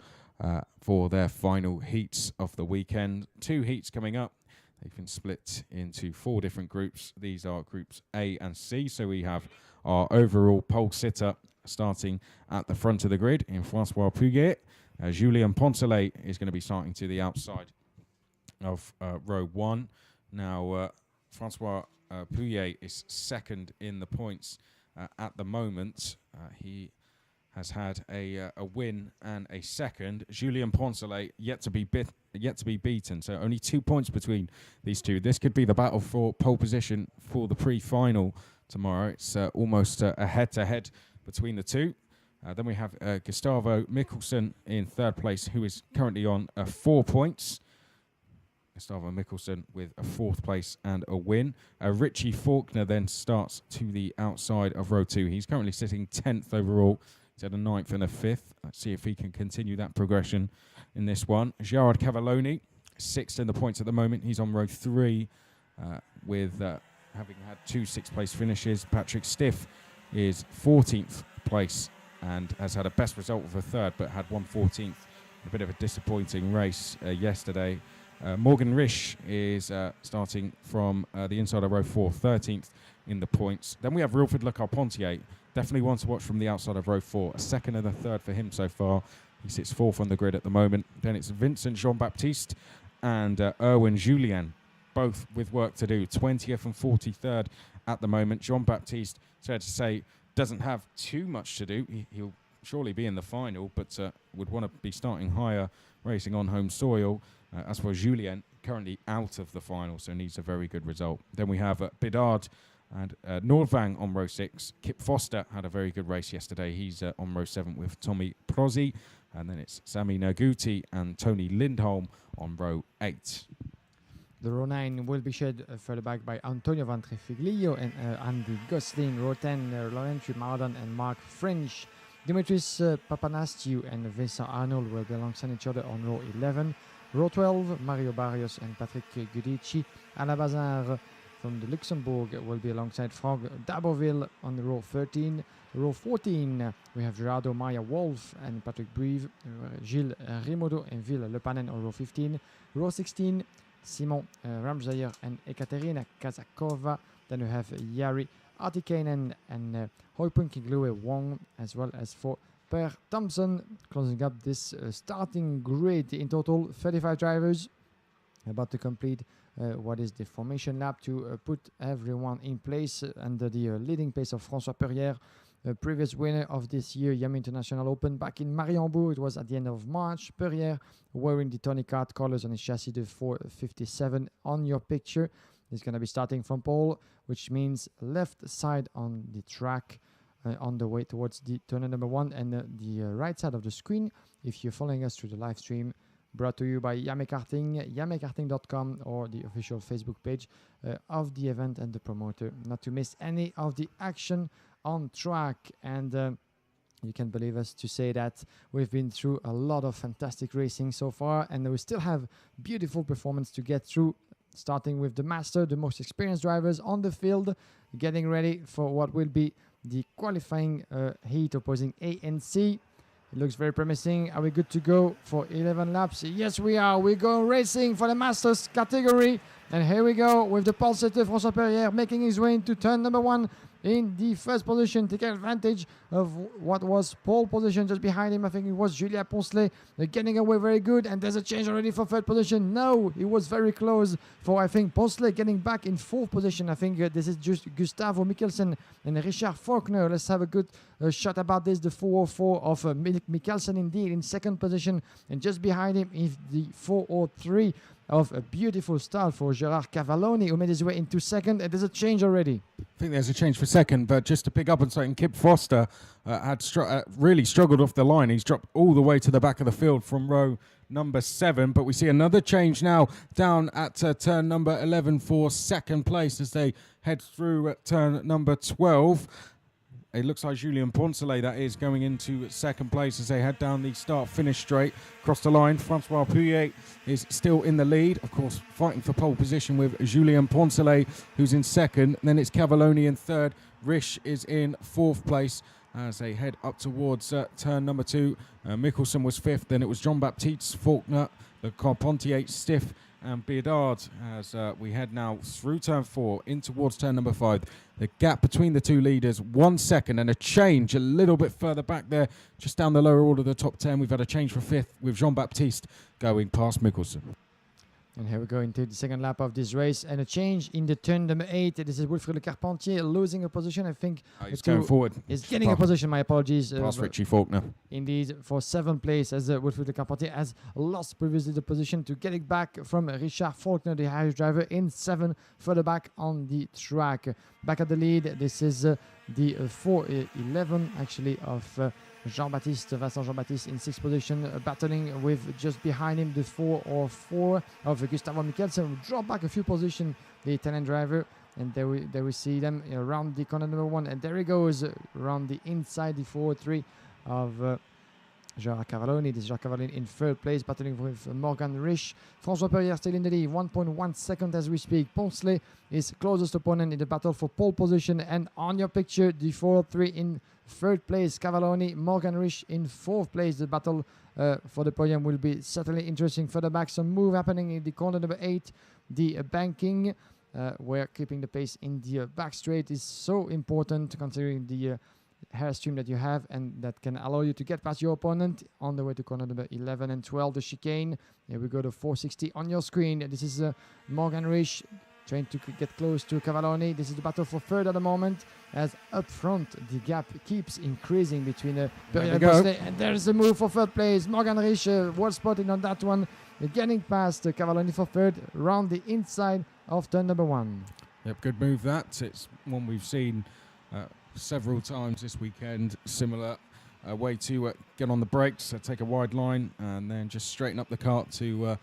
for their final heats of the weekend. 2 heats coming up. They've been split into 4 different groups. These are groups A and C. So we have our overall pole sitter starting at the front of the grid in Francois Puget. Julien Poncelet is going to be starting to the outside of row 1. Now, Francois Puget is second in the points at the moment. He has had a win and a second. Julien Poncelet yet to be beaten. So only 2 points between these two. This could be the battle for pole position for the pre-final tomorrow. It's almost a head-to-head between the two. Then we have Gustavo Mikkelsen in third place, who is currently on 4 points. Gustavo Mikkelsen with a 4th place and a win. Richie Faulkner then starts to the outside of row 2. He's currently sitting 10th overall. He's had a 9th and a 5th. Let's see if he can continue that progression in this one. Gerard Cavalloni, 6th in the points at the moment. He's on row 3 with having had 2 6th place finishes. Patrick Stiff is 14th place and has had a best result of a 3rd, but had 1/14th. A bit of a disappointing race yesterday. Morgan Risch is starting from the inside of row 4, 13th in the points. Then we have Wilfred Le Carpentier, definitely one to watch from the outside of row 4. A 2nd and a 3rd for him so far. He sits 4th on the grid at the moment. Then it's Vincent Jean-Baptiste and Erwin Julien, both with work to do. 20th and 43rd at the moment. Jean-Baptiste, it's fair to say, doesn't have too much to do. He'll surely be in the final, but would want to be starting higher, racing on home soil. As for Julien, currently out of the final, so needs a very good result. Then we have Bedard and Nordvang on row 6. Kip Foster had a very good race yesterday. He's on row 7 with Tommy Prozzi. And then it's Sami Naguti and Tony Lindholm on row 8. The row 9 will be shared further back by Antonio Vantrefiglio and Andy Gosling. Row 10, Laurent Mardan and Mark French. Dimitris Papanastiu and Vincent Arnold will be alongside each other on row 11. Row 12, Mario Barrios and Patrick Gudici. Alain Bazar from the Luxembourg will be alongside Franck Daberville on row 13. Row 14, we have Gerardo Maya Wolf and Patrick Brive, Gilles Rimodo and Ville Lepanen on row 15. Row 16, Simon Ramsayer and Ekaterina Kazakova. Then we have Jari Artikainen and Hoipun Kinglue Wong, as well as for Per Thompson, closing up this starting grid. In total, 35 drivers about to complete what is the formation lap to put everyone in place under the leading pace of François Perrière, previous winner of this year IAME International Open back in Mariembourg. It was at the end of March. Perrière wearing the Tony Kart colors on his chassis, the 457 on your picture. He's going to be starting from pole, which means left side on the track on the way towards the turn number 1, and the right side of the screen if you're following us through the live stream, brought to you by IAME Karting, iamekarting.com, or the official Facebook page of the event and the promoter, not to miss any of the action on track. And you can believe us to say that we've been through a lot of fantastic racing so far, and we still have beautiful performance to get through, starting with the master, the most experienced drivers on the field, getting ready for what will be the qualifying heat opposing A and C. It looks very promising. Are we good to go for 11 laps? Yes, we are. We go racing for the Masters category. And here we go with the pole setter François Perrière making his way into turn number 1 in the first position, taking advantage of what was pole position just behind him. I think it was Julien Poncelet getting away very good. And there's a change already for third position. No, it was very close for, I think, Poncelet getting back in fourth position. I think this is just Gustavo Mikkelsen and Richard Faulkner. Let's have a good shot about this. The 404 of Mikkelsen indeed in second position. And just behind him is the 403 of a beautiful start for Gerard Cavalloni, who made his way into second. And there's a change already. I think there's a change for second, but just to pick up on something, Kip Foster had really struggled off the line. He's dropped all the way to the back of the field from row number 7, but we see another change now down at turn number 11 for second place as they head through at turn number 12. It looks like Julien Poncelet, that is, going into second place as they head down the start-finish straight. Across the line, Francois Pouillet is still in the lead. Of course, fighting for pole position with Julien Poncelet, who's in second. Then it's Cavalloni in third. Risch is in fourth place as they head up towards turn number 2. Mikkelsen was fifth. Then it was Jean-Baptiste Faulkner, Le Carpentier, Stiff, and Beardard as we head now through turn 4 in towards turn number 5. The gap between the two leaders, 1 second, and a change a little bit further back there, just down the lower order of the top 10. We've had a change for fifth with Jean-Baptiste going past Mikkelsen. And here we go into the second lap of this race, and a change in the turn number 8. This is Wilfried Le Carpentier losing a position. I think he's going forward. He's getting a position. My apologies. Past Richie Faulkner. Indeed, for 7th place, as Wilfried Le Carpentier has lost previously the position to get it back from Richard Faulkner, the Irish driver, in 7, further back on the track. Back at the lead, this is the 411 actually of Vincent Jean-Baptiste in 6th position, battling with just behind him the 404 of Gustavo Mikkelsen, who dropped back a few positions, the Italian driver. And there we see them around the corner number 1, and there he goes around the inside, the 403 of Gerard Cavalloni. This is Gerard Cavalloni in 3rd place, battling with Morgan Risch. François Perrière still in the lead, 1.1 second as we speak. Poncelet is closest opponent in the battle for pole position, and on your picture, the 403 in 3rd place, Cavalloni, Morgan Risch in 4th place. The battle for the podium will be certainly interesting. Further back, some move happening in the corner number 8, the banking, where keeping the pace in the back straight is so important, considering the hairstream that you have, and that can allow you to get past your opponent. On the way to corner number 11 and 12, the chicane. Here we go to 460 on your screen. This is Morgan Risch trying to get close to Cavalloni. This is the battle for 3rd at the moment, as up front the gap keeps increasing between Perrière and Poncelet. And there's a move for 3rd place. Morgan Risch well spotted on that one, getting past Cavalloni for 3rd, round the inside of turn number 1. Yep, good move that. It's one we've seen several times this weekend. Similar way to get on the brakes, take a wide line, and then just straighten up the kart to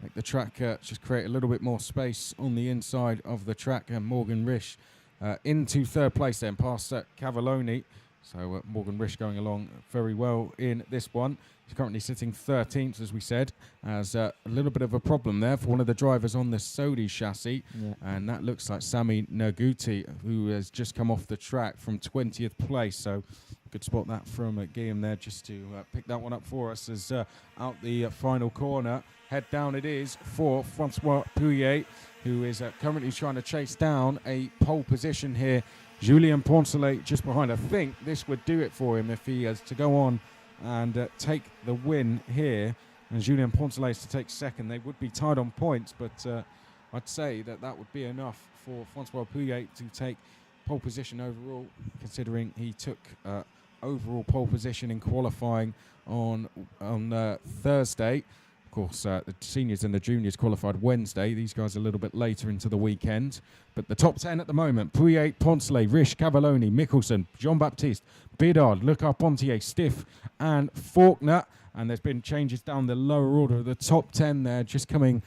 make the track just create a little bit more space on the inside of the track. And Morgan Risch into 3rd place then, past Cavalloni. So Morgan Risch going along very well in this one. He's currently sitting 13th, as we said, as a little bit of a problem there for one of the drivers on the Sodi chassis. Yeah. And that looks like Sami Nerguti, who has just come off the track from 20th place. So good spot that from Guillaume there, just to pick that one up for us as out the final corner. Head down it is for Francois Pouillet, who is currently trying to chase down a pole position here. Julien Poncelet just behind. I think this would do it for him if he has to go on and take the win here. And Julien Poncelet is to take second. They would be tied on points, but I'd say that would be enough for Francois Pouillet to take pole position overall, considering he took overall pole position in qualifying on Thursday. Of course, the seniors and the juniors qualified Wednesday. These guys are a little bit later into the weekend. But the top 10 at the moment: Pouillet, Poncelet, Risch, Cavalloni, Mikkelsen, Jean-Baptiste, Bidard, Le-Carpentier, Stiff and Faulkner. And there's been changes down the lower order of the top 10 there, just coming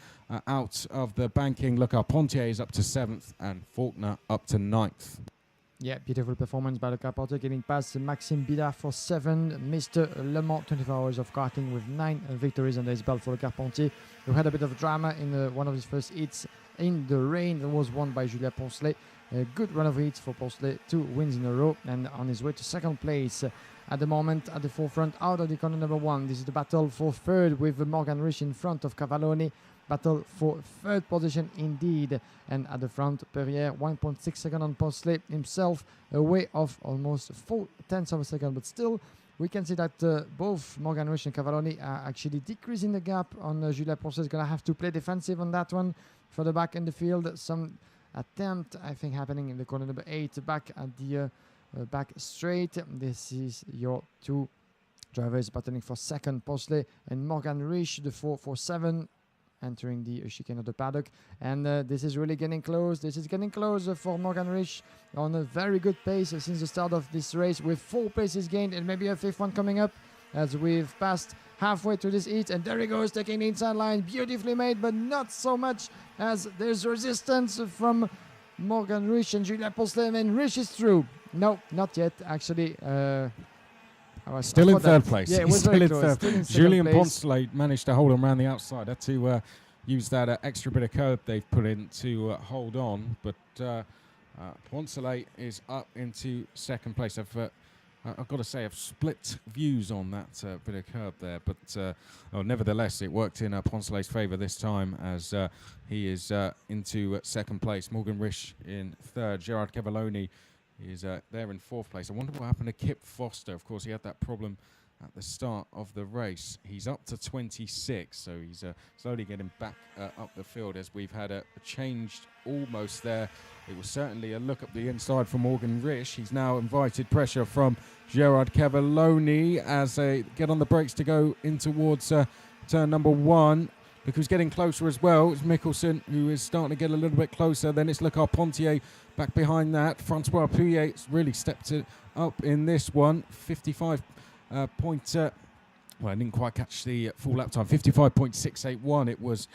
out of the banking. Le-Carpentier is up to 7th and Faulkner up to 9th. Yeah, beautiful performance by Le-Carpentier, getting past Maxime Bidard for 7. Mr. Le Mans 24 Hours of Karting with 9 victories under his belt for Le-Carpentier, who had a bit of drama in one of his first heats in the rain. That was won by Julien Poncelet. A good run of heats for Poncelet, 2 wins in a row, and on his way to second place at the moment at the forefront out of the corner number 1. This is the battle for third with Morgan Risch in front of Cavalloni. Battle for third position indeed, and at the front Perrier 1.6 seconds on Poncelet himself, away of almost 0.4 of a second, but still we can see that both Morgan Risch and Cavalloni are actually decreasing the gap on Julien Poncelet. Is going to have to play defensive on that one for the back in the field. Some attempt I think happening in the corner number 8 back at the back straight. This is your two drivers battling for second, Poncelet and Morgan Risch, the 447 entering the chicane of the paddock, and this is really getting close. This is getting close for Morgan Risch on a very good pace since the start of this race, with 4 places gained and maybe a 5th one coming up as we've passed halfway through this heat. And there he goes, taking the inside line, beautifully made, but not so much as there's resistance from Morgan Risch and Julien Poncelet, and Risch is through. No, not yet actually. Still in third place. Yeah, it was still very in close. third. Julien Poncelet managed to hold him around the outside. Had to use that extra bit of curb they've put in to hold on. But Poncelet is up into second place. I've got to say, I've split views on that bit of curb there. But nevertheless, it worked in Poncelet's favour this time, as he is into second place. Morgan Risch in third. Gerard Cavalloni is there in fourth place. I wonder what happened to Kip Foster. Of course, he had that problem at the start of the race. He's up to 26, so he's slowly getting back up the field, as we've had a change almost there. It was certainly a look up the inside for Morgan Risch. He's now invited pressure from Gerard Cavalloni as they get on the brakes to go in towards turn number 1. Look who's getting closer as well. It's Mikkelsen, who is starting to get a little bit closer. Then it's Le-Carpentier back behind that. Francois Pouillet really stepped it up in this one. 55 point... well, I didn't quite catch the full lap time. 55.681. It was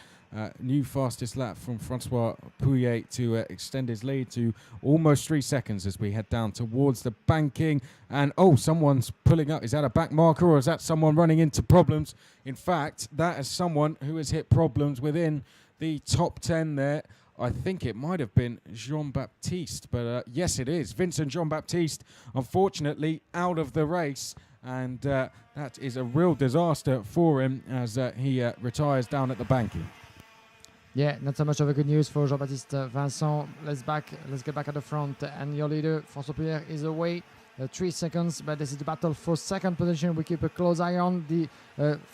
new fastest lap from Francois Pouillet to extend his lead to almost 3 seconds as we head down towards the banking. And someone's pulling up. Is that a back marker, or is that someone running into problems? In fact, that is someone who has hit problems within the top 10 there. I think it might have been Jean-Baptiste, but yes, it is. Vincent Jean-Baptiste, unfortunately, out of the race. And that is a real disaster for him as he retires down at the banking. Yeah, not so much of a good news for Jean-Baptiste Vincent. Let's get back at the front. And your leader, François Pouillet, is away. 3 seconds, but this is the battle for second position. We keep a close eye on the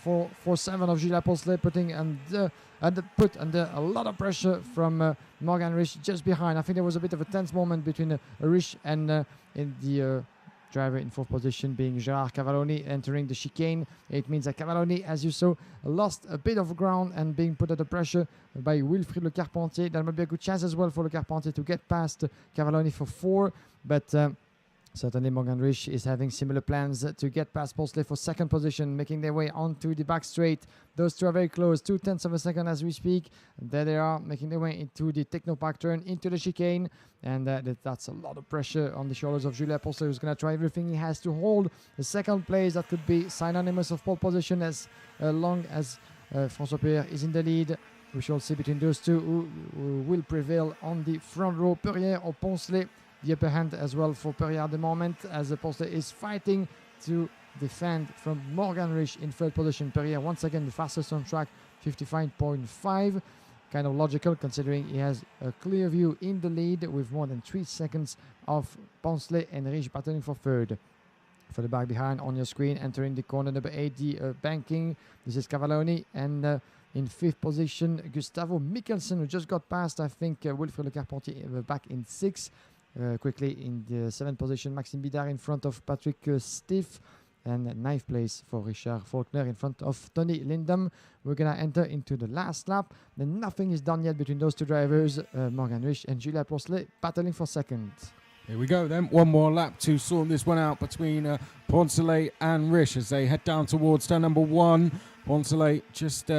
4-7 of Julien Poncelet, putting under a lot of pressure from Morgan Risch just behind. I think there was a bit of a tense moment between Risch and in the driver in fourth position being Gerard Cavalloni entering the chicane. It means that Cavalloni, as you saw, lost a bit of ground and being put under pressure by Wilfried Le-Carpentier. That might be a good chance as well for Le-Carpentier to get past Cavalloni for 4, but Certainly, Morgan Rich is having similar plans to get past Poncelet for second position, making their way onto the back straight. Those two are very close, 2/10 of a second as we speak. There they are, making their way into the Technopark turn, into the chicane. And that's a lot of pressure on the shoulders of Julien Poncelet, who's going to try everything he has to hold the second place. That could be synonymous of pole position as long as François Perrier is in the lead. We shall see between those two who will prevail on the front row, Perrier or Poncelet. The upper hand as well for Perrier at the moment, as Poncelet is fighting to defend from Morgan Rich in third position. Perrier once again the fastest on track, 55.5. Kind of logical considering he has a clear view in the lead with more than 3 seconds of Poncelet and Rich battling for third. For the back behind on your screen, entering the corner number 8, the banking. This is Cavalloni, and in fifth position, Gustavo Mikkelsen, who just got past, I think, Wilfried Le Carpentier back in 6th. Quickly in the 7th position, Maxime Bidard in front of Patrick Stiff, and 9th place for Richard Faulkner in front of Tony Lindam. We're going to enter into the last lap. Then nothing is done yet between those two drivers, Morgan Rich and Julien Poncelet, battling for second. Here we go then, one more lap to sort this one out between Poncelet and Rich as they head down towards turn number 1. Poncelet just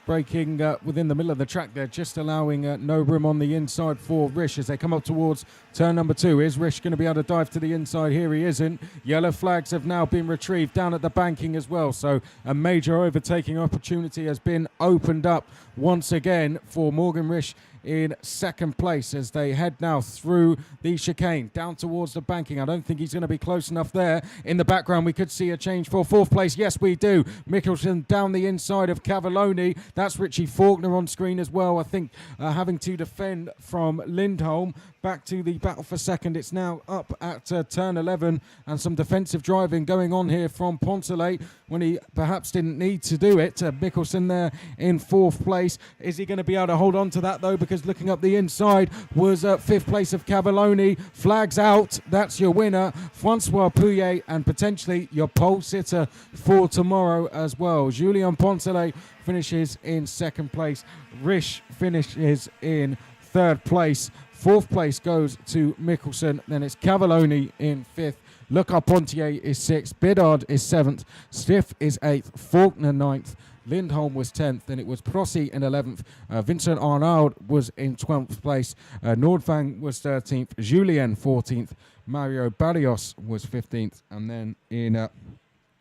braking within the middle of the track there, just allowing no room on the inside for Rich as they come up towards turn number 2. Is Rich going to be able to dive to the inside? Here he isn't. Yellow flags have now been retrieved down at the banking as well, so a major overtaking opportunity has been opened up once again for Morgan Rich in second place as they head now through the chicane down towards the banking. I don't think he's going to be close enough there. In the background we could see a change for fourth place. Yes, we do. Mikkelsen down the inside of Cavalloni. That's Richie Faulkner on screen as well. I think having to defend from Lindholm. Back to the battle for second. It's now up at turn 11, and some defensive driving going on here from Poncelet when he perhaps didn't need to do it. Mikkelsen there in fourth place. Is he going to be able to hold on to that though? Because looking up the inside was fifth place of Cavalloni. Flags out. That's your winner, Francois Pouillet, and potentially your pole sitter for tomorrow as well. Julien Poncelet finishes in second place. Rich finishes in third place. Fourth place goes to Mikkelsen. Then it's Cavalloni in fifth. Le Carpentier is sixth. Bidard is seventh. Stiff is eighth. Faulkner ninth. Lindholm was 10th. Then it was Prossi in 11th. Vincent Arnaud was in 12th place. Nordvang was 13th. Julien 14th. Mario Barrios was 15th. And then in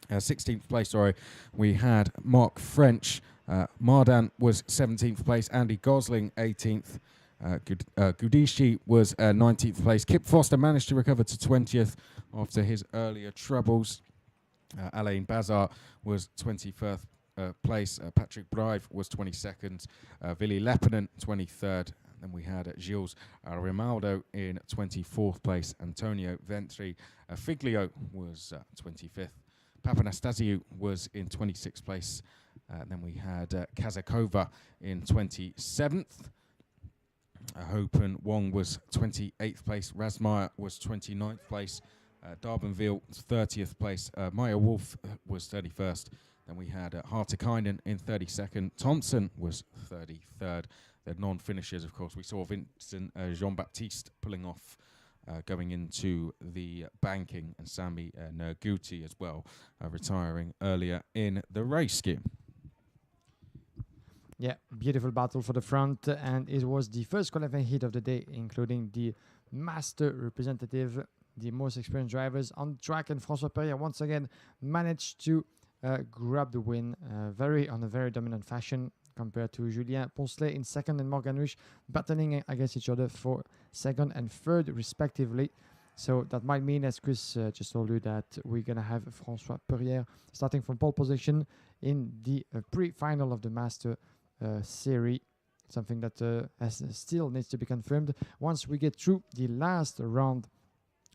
16th place, we had Mark French. Mardan was 17th place. Andy Gosling 18th. Gudici was 19th place. Kip Foster managed to recover to 20th after his earlier troubles. Alain Bazar was 21st place. Patrick Brive was 22nd. Vili Lepinen 23rd. And then we had Gilles Rimaldo in 24th place. Antonio Ventri Figlio was 25th. Papanastasiou was in 26th place. Then we had Kazakova in 27th. Hopen Wong was 28th place. Razmeyer was 29th place. Darbenville 30th place. Maya Wolf was 31st. Then we had Hartikainen in 32nd. Thompson was 33rd. The non-finishers, of course, we saw Vincent Jean-Baptiste pulling off going into the banking, and Sami Nerguti as well, retiring earlier in the race scheme. Yeah, beautiful battle for the front, and it was the first qualifying heat of the day, including the master representative, the most experienced drivers on track, and François Perrier once again managed to grab the win on a very dominant fashion compared to Julien Poncelet in second and Morgan Rich battling against each other for second and third respectively. So that might mean, as Chris just told you, that we're going to have François Perrier starting from pole position in the pre-final of the Master Series, something that still needs to be confirmed once we get through the last round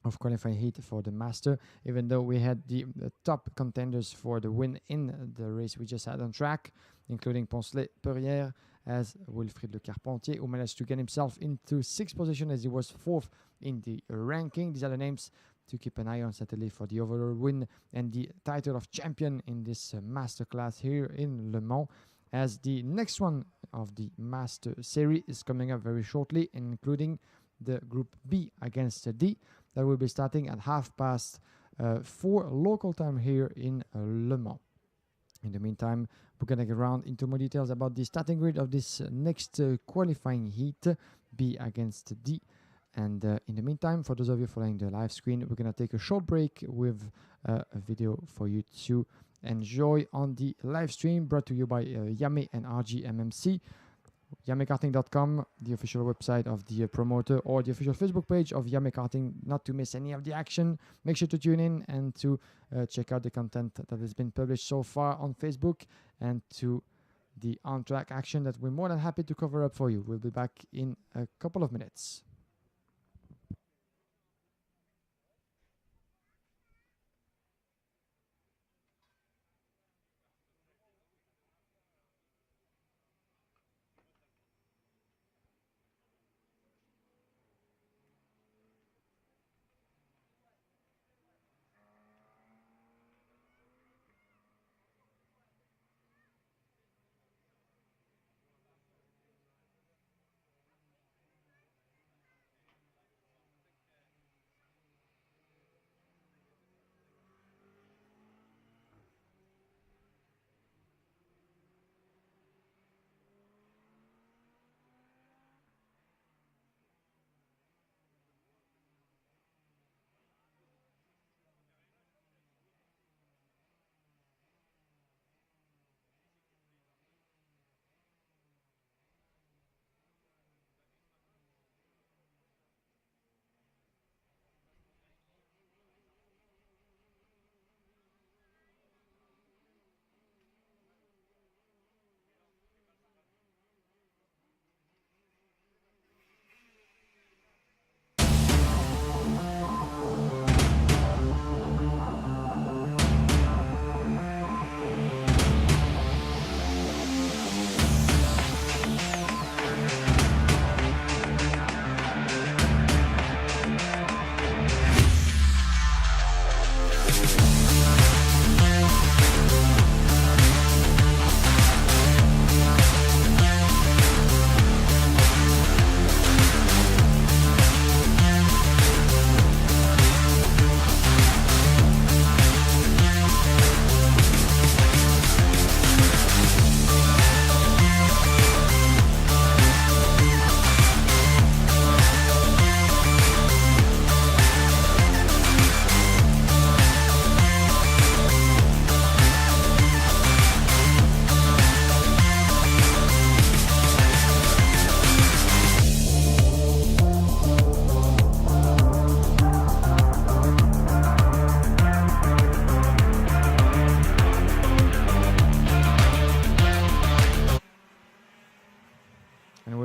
of qualifying heat for the Master, even though we had the top contenders for the win in the race we just had on track, including Poncelet, Perrier, as Wilfried Le Carpentier, who managed to get himself into sixth position as he was fourth in the ranking. These are the names to keep an eye on, certainly, for the overall win and the title of champion in this Master class here in Le Mans, as the next one of the Master Series is coming up very shortly, including the Group B against D. that will be starting at 4:30 local time here in Le Mans. In the meantime, we're going to get around into more details about the starting grid of this next qualifying heat, B against D. And in the meantime, for those of you following the live screen, we're going to take a short break with a video for you to enjoy on the live stream, brought to you by IAME and RGMMC. IAMEkarting.com, the official website of the promoter, or the official Facebook page of IAME Karting, not to miss any of the action. Make sure to tune in and to check out the content that has been published so far on Facebook, and to the on-track action that we're more than happy to cover up for you. We'll be back in a couple of minutes.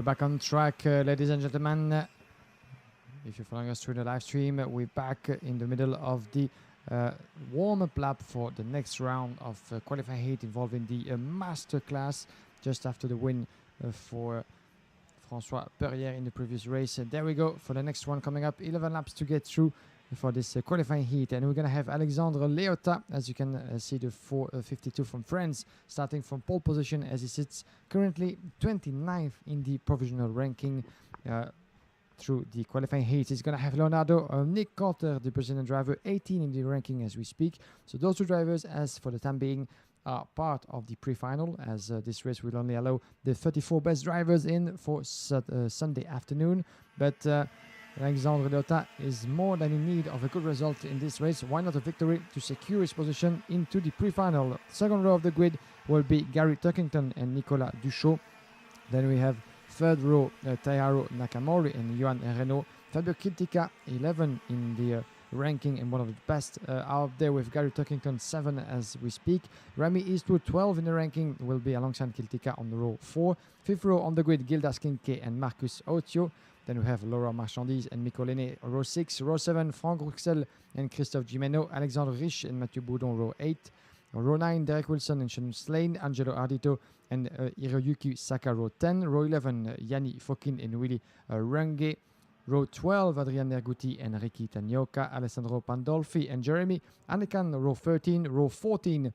Back on track, ladies and gentlemen. If you're following us through the live stream, we're back in the middle of the warm-up lap for the next round of qualifying heat involving the master class, just after the win for François Perrier in the previous race. There we go for the next one coming up. 11 laps to get through for this qualifying heat, and we're going to have Alexandre Leota, as you can see, the 452 from France, starting from pole position as he sits currently 29th in the provisional ranking through the qualifying heat. He's going to have Leonardo Nick Cotter, the Brazilian driver, 18 in the ranking as we speak. So those two drivers, as for the time being, are part of the pre-final, as this race will only allow the 34 best drivers in for Sunday afternoon. But Alexandre Leota is more than in need of a good result in this race. Why not a victory to secure his position into the pre-final? Second row of the grid will be Gary Tuckington and Nicolas Duchot. Then we have third row Taiharo Nakamori and Johan Renault. Fabio Kiltica, 11 in the ranking and one of the best out there, with Gary Tuckington 7 as we speak. Remy Eastwood, 12 in the ranking, will be alongside Kiltica on row 4. Fifth row on the grid, Gildas Kinke and Marcus Otio. Then we have Laura Marchandise and Mikko Lene, row 6. Row 7, Franck Ruxel and Christophe Gimeno. Alexandre Rich and Mathieu Boudon, row 8. Row 9, Derek Wilson and Sean Slane. Angelo Ardito and Hiroyuki Saka, row 10. Row 11, Yanni Fokin and Willy Runge. Row 12, Adrian Nerguti and Ricky Tanioka. Alessandro Pandolfi and Jeremy Anekan, row 13. Row 14,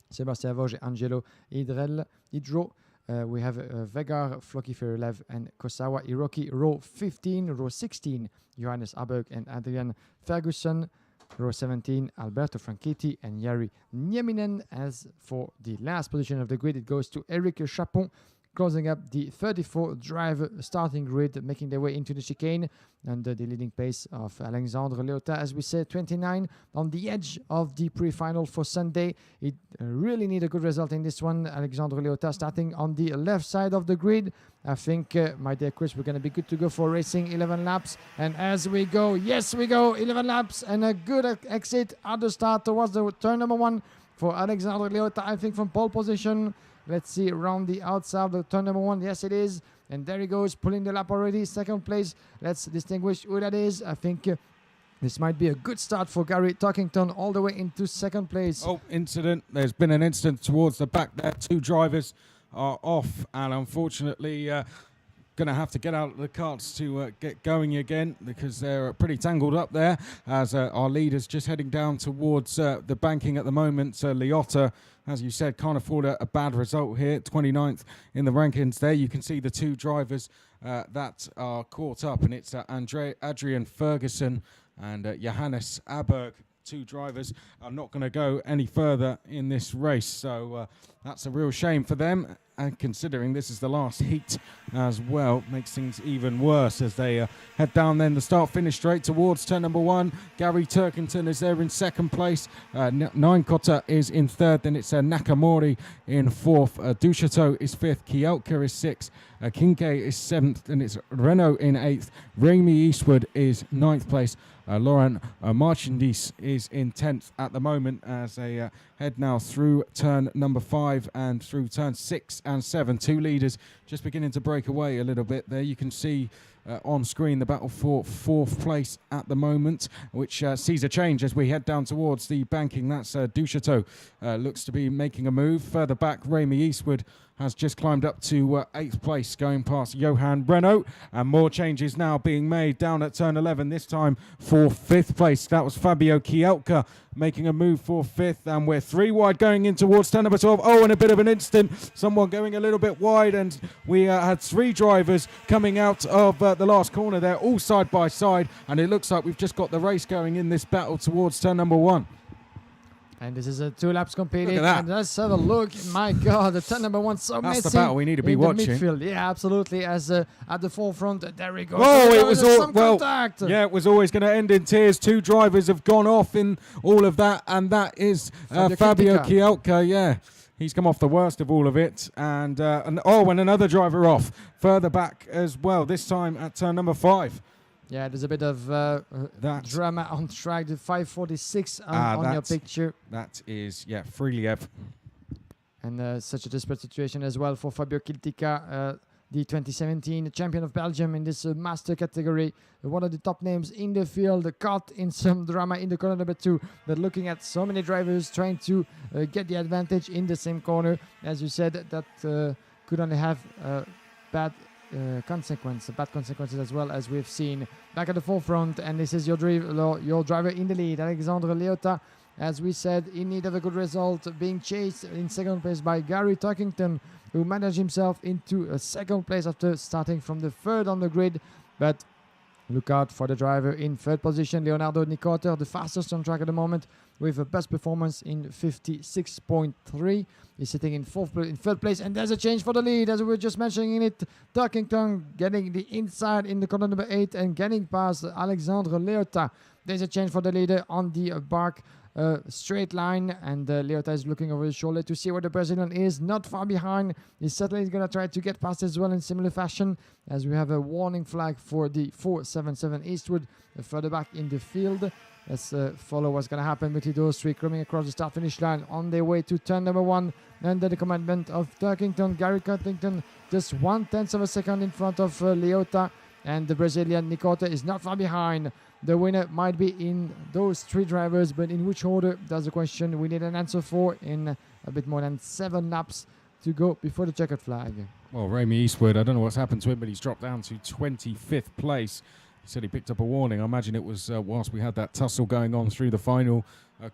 Sébastien Vosges, Angelo Hidro. We have Vegar, Floki Ferilev, and Kosawa Hiroki, row 15, row 16, Johannes Aberg and Adrian Ferguson, row 17, Alberto Franchitti and Jari Nieminen. As for the last position of the grid, it goes to Eric Chapon, closing up the 34 driver starting grid, making their way into the chicane under the leading pace of Alexandre Leota. As we said, 29 on the edge of the pre-final for Sunday. It really need a good result in this one. Alexandre Leota starting on the left side of the grid. I think, my dear Chris, we're going to be good to go for racing 11 laps. And as we go, yes, we go 11 laps and a good exit at the start towards the turn number 1 for Alexandre Leota, I think, from pole position. Let's see, around the outside of the turn number 1. Yes, it is. And there he goes, pulling the lap already. Second place. Let's distinguish who that is. I think this might be a good start for Gary Tuckington all the way into second place. Oh, incident. There's been an incident towards the back there. 2 drivers are off. And unfortunately, going to have to get out of the carts to get going again because they're pretty tangled up there as our leader's just heading down towards the banking at the moment. Leota, as you said, can't afford a bad result here, 29th in the rankings there. You can see the 2 drivers that are caught up, and it's Adrian Ferguson and Johannes Aberg. 2 drivers are not going to go any further in this race, so that's a real shame for them. And considering this is the last heat as well, makes things even worse as they head down then the start-finish straight towards turn number 1. Gary Turkington is there in second place. Ninecotta is in third. Then it's Nakamori in fourth. Duchateau is fifth. Kielka is sixth. Kinke is seventh. And it's Renault in eighth. Raimi Eastwood is ninth place. Laurent Marchandis is in 10th at the moment as they head now through turn number 5 and through turn 6 and 7. 2 leaders just beginning to break away a little bit there. You can see on screen the battle for 4th place at the moment, which sees a change as we head down towards the banking. That's Duchateau looks to be making a move. Further back, Raimi Eastwood has just climbed up to 8th place, going past Johan Renault, and more changes now being made down at turn 11, this time for 5th place. That was Fabio Kielka making a move for 5th, and we're 3 wide going in towards turn number 12. Oh, and a bit of an incident, someone going a little bit wide, and we had 3 drivers coming out of the last corner there, all side by side, and it looks like we've just got the race going in this battle towards turn number 1. And this is a 2 laps completed. Look at that. And let's have a look. My God, the turn number 1 so That's messy. the battle we need to be in watching. The midfield. Yeah, absolutely. As at the forefront, there we go. Oh, so it was all well. Contact. Yeah, it was always going to end in tears. 2 drivers have gone off in all of that, and that is Fabio Kielka. Yeah. He's come off the worst of all of it, and another driver off further back as well. This time at turn number 5. Yeah, there's a bit of drama on track. The 546 on your picture. That is, Freeliev. And such a desperate situation as well for Fabio Kiltica, the 2017 champion of Belgium in this master category. One of the top names in the field, caught in some drama in the corner number 2. But looking at so many drivers trying to get the advantage in the same corner. As you said, that could only have bad consequences as well, as we've seen. Back at the forefront, and this is your driver in the lead, Alexandre Leota. As we said, in need of a good result, being chased in second place by Gary Tuckington, who managed himself into a second place after starting from the 3rd on the grid. But look out for the driver in 3rd position, Leonardo Nicotter, the fastest on track at the moment, with a best performance in 56.3. He's sitting in 3rd place, and there's a change for the lead, as we were just mentioning it. Tuckington getting the inside in the corner number 8 and getting past Alexandre Leota. There's a change for the leader on the Bark straight line, and Leota is looking over his shoulder to see where the Brazilian is. Not far behind. He's certainly going to try to get past as well in similar fashion, as we have a warning flag for the 477 Eastwood further back in the field. Let's follow what's going to happen between those 3 coming across the start-finish line on their way to turn number 1 under the commandment of Turkington. Gary Turkington just 1/10 of a second in front of Leota, and the Brazilian Nicotter is not far behind. The winner might be in those 3 drivers, but in which order? That's the question we need an answer for in a bit more than 7 laps to go before the checkered flag. Well, Raimi Eastwood, I don't know what's happened to him, but he's dropped down to 25th place. He said he picked up a warning. I imagine it was whilst we had that tussle going on through the final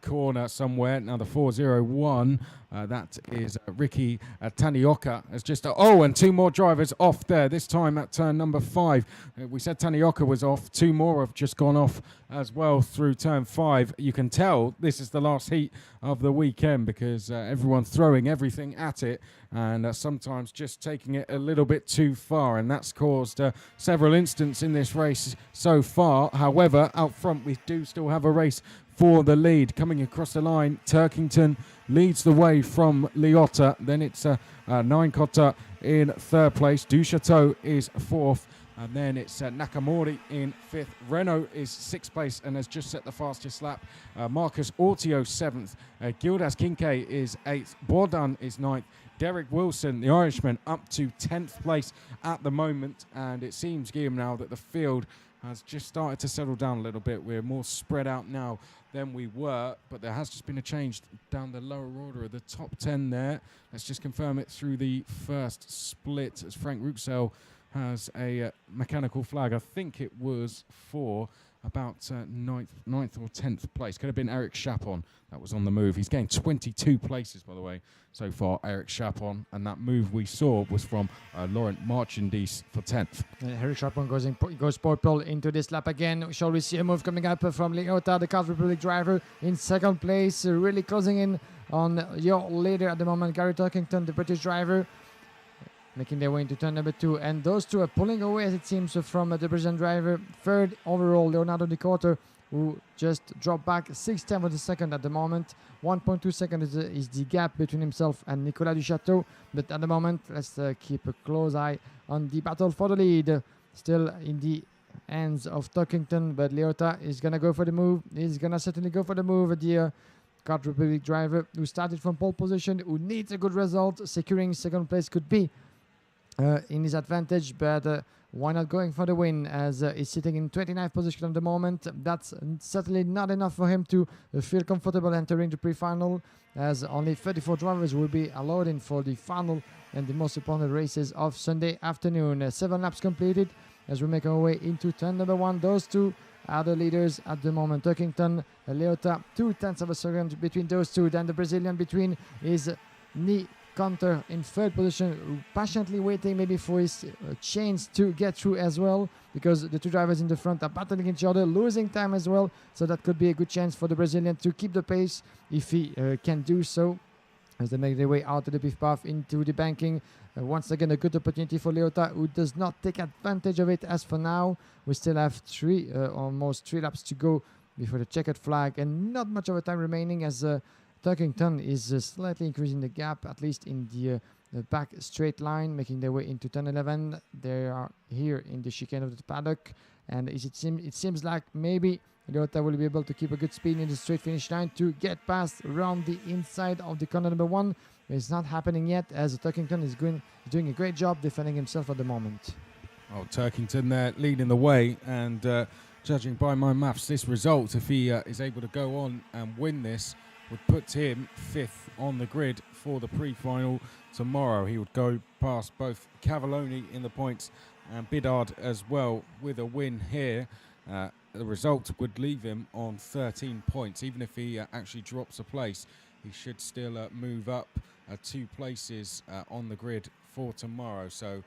corner somewhere. Now the 401, that is Ricky Tanioka has just... and two more drivers off there, this time at turn number 5. We said Tanioka was off. Two more have just gone off as well through turn 5. You can tell this is the last heat of the weekend because everyone's throwing everything at it and sometimes just taking it a little bit too far, and that's caused several incidents in this race so far. However, out front we do still have a race for the lead. Coming across the line, Turkington leads the way from Liotta. Then it's Nine Cotta in 3rd place. Duchateau is 4th. And then it's Nakamori in 5th. Renault is 6th place and has just set the fastest lap. Marcus Ortio 7th. Gildas Kincaid is 8th. Bourdon is 9th. Derek Wilson, the Irishman, up to 10th place at the moment. And it seems, Guillaume, now that the field has just started to settle down a little bit. We're more spread out now than we were, but there has just been a change down the lower order of the top 10 there. Let's just confirm it through the first split as Frank Ruxel has a mechanical flag. I think it was for about ninth or 10th place. Could have been Eric Chapon that was on the move. He's gained 22 places, by the way, so far, Eric Chapon. And that move we saw was from Laurent Marchandise for 10th. Eric Chapon goes purple into this lap again. Shall we see a move coming up from Liotta, the Cars Republic driver, in 2nd place, really closing in on your leader at the moment, Gary Turkington, the British driver, making their way into turn number 2, and those two are pulling away, as it seems, from the Brazilian driver. 3rd overall, Leonardo Di Corto, who just dropped back 6/10 of a second at the moment. 1.2 seconds is the gap between himself and Nicolas Duchateau. But at the moment, let's keep a close eye on the battle for the lead. Still in the hands of Turkington, but Liotta is going to go for the move. He's going to certainly go for the move. The Cars Republic driver who started from pole position, who needs a good result. Securing 2nd place could be in his advantage, but why not going for the win, as he's sitting in 29th position at the moment. That's certainly not enough for him to feel comfortable entering the pre-final, as only 34 drivers will be allowed in for the final and the most important races of Sunday afternoon. 7 laps completed as we make our way into turn number 1. Those two are the leaders at the moment. Turkington, Liotta, 0.2 of a second between those two. Then the Brazilian between is Counter in 3rd position, patiently waiting maybe for his chance to get through as well, because the two drivers in the front are battling each other, losing time as well. So that could be a good chance for the Brazilian to keep the pace if he can do so, as they make their way out of the pit path into the banking. Once again, a good opportunity for Liotta, who does not take advantage of it as for now. We still have almost 3 laps to go before the checkered flag, and not much of a time remaining, as Turkington is slightly increasing the gap, at least in the back straight line, making their way into turn 11. They are here in the chicane of the paddock, and it seems like maybe Liotta will be able to keep a good speed in the straight finish line to get past around the inside of the corner number 1. But it's not happening yet, as Turkington is doing a great job defending himself at the moment. Oh, Turkington there leading the way, and judging by my maths, this result, if he is able to go on and win this, would put him 5th on the grid for the pre-final tomorrow. He would go past both Cavalloni in the points and Bidard as well with a win here. The result would leave him on 13 points. Even if he actually drops a place, he should still move up 2 places on the grid for tomorrow. So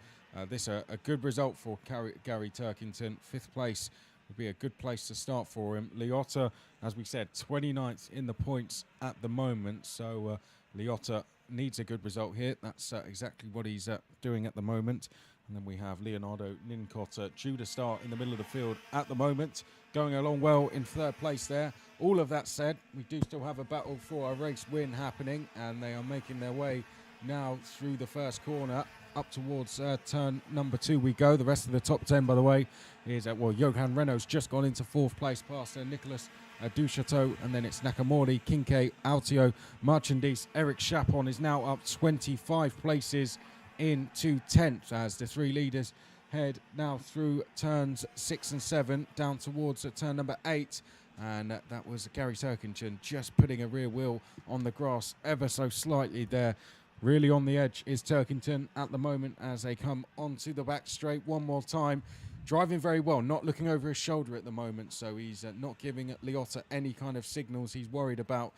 this a good result for Gary Turkington. 5th place would be a good place to start for him. Liotta, as we said, 29th in the points at the moment, so Liotta needs a good result here. That's exactly what he's doing at the moment. And then we have Leonardo Nincotta, due to start in the middle of the field at the moment, going along well in 3rd place there. All of that said, we do still have a battle for a race win happening, and they are making their way now through the first corner. Up towards turn number 2 we go. The rest of the top 10, by the way, is Johan Renault's just gone into 4th place past Nicolas Duchateau, and then it's Nakamori, Kincaid, Altio, Marchandise. Eric Chapon is now up 25 places into 10th, as the 3 leaders head now through turns 6 and 7 down towards turn number 8. And that was Gary Turkington just putting a rear wheel on the grass ever so slightly there. Really on the edge is Turkington at the moment as they come onto the back straight one more time. driving very well, not looking over his shoulder at the moment, so he's not giving Liotta any kind of signals. He's worried about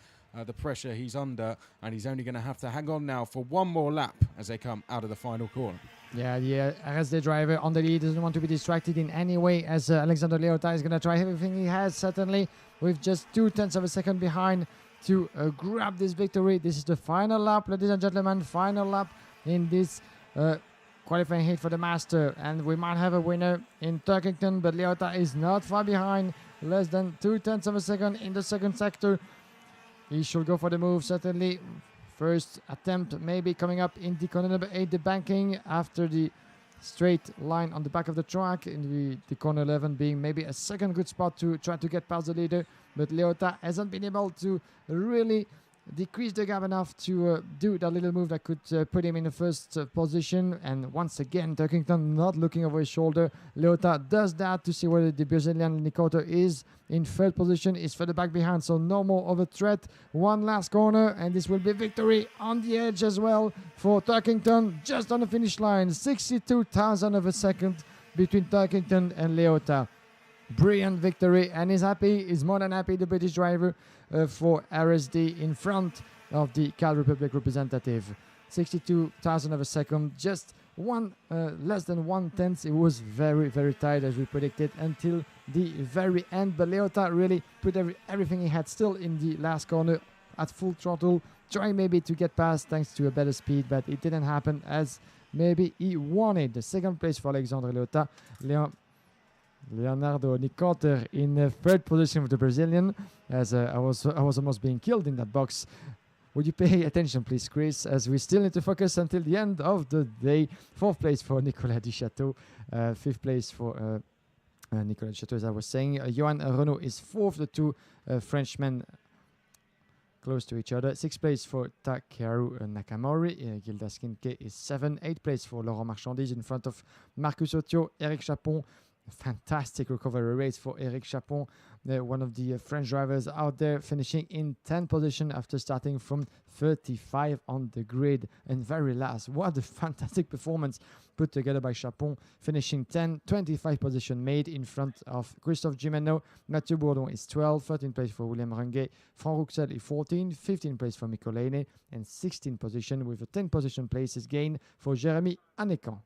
the pressure he's under, and he's only going to have to hang on now for one more lap as they come out of the final corner. Yeah, the RSD driver on the lead doesn't want to be distracted in any way, as Alexander Liotta is going to try everything he has, certainly with just 0.2 of a second behind to grab this victory. This is the final lap, ladies and gentlemen, final lap in this qualifying heat for the Master, and we might have a winner in Turkington, but Liotta is not far behind, less than 0.2 of a second in the second sector. He should go for the move, certainly. First attempt maybe coming up in the corner number 8, the banking, after the straight line on the back of the track, in the corner 11 being maybe a second good spot to try to get past the leader, but Liotta hasn't been able to really decrease the gap enough to do that little move that could put him in the first position. And once again, Turkington not looking over his shoulder. Liotta does that to see whether the Brazilian Nicoter is in third position, is further back behind, so no more of a threat. One last corner, and this will be victory on the edge as well for Turkington, just on the finish line. 62,000 of a second between Turkington and Liotta. Brilliant victory, and he's happy, he's more than happy, the British driver, for RSD in front of the Cal Republic representative. 62,000 of a second, just less than 1/10. It was very, very tight, as we predicted, until the very end, but Liotta really put everything he had still in the last corner at full throttle, trying maybe to get past thanks to a better speed, but it didn't happen as maybe he wanted. The second place for Alexandre Liotta. Leonardo Nicoter in third position with the Brazilian, as I was almost being killed in that box. Would you pay attention, please, Chris, as we still need to focus until the end of the day. Fourth place for Nicolas Duchateau, fifth place for Nicolas Duchateau, as I was saying. Johan Renault is fourth, the two Frenchmen close to each other. Sixth place for Takeru Nakamori. Gilda Skinke is 7. Eighth place for Laurent Marchandise in front of Marcus Otio. Eric Chapon, fantastic recovery race for Eric Chapon, one of the French drivers out there, finishing in 10th position after starting from 35 on the grid and very last. What a fantastic performance put together by Chapon, finishing 10, 25 position made in front of Christophe Gimeno. Mathieu Bourdon is 12, 13th place for William Runge. Franck Rouxel is 14, 15th place for Mikko Leine, and 16th position with a 10 position places gain for Jérémy Anécan.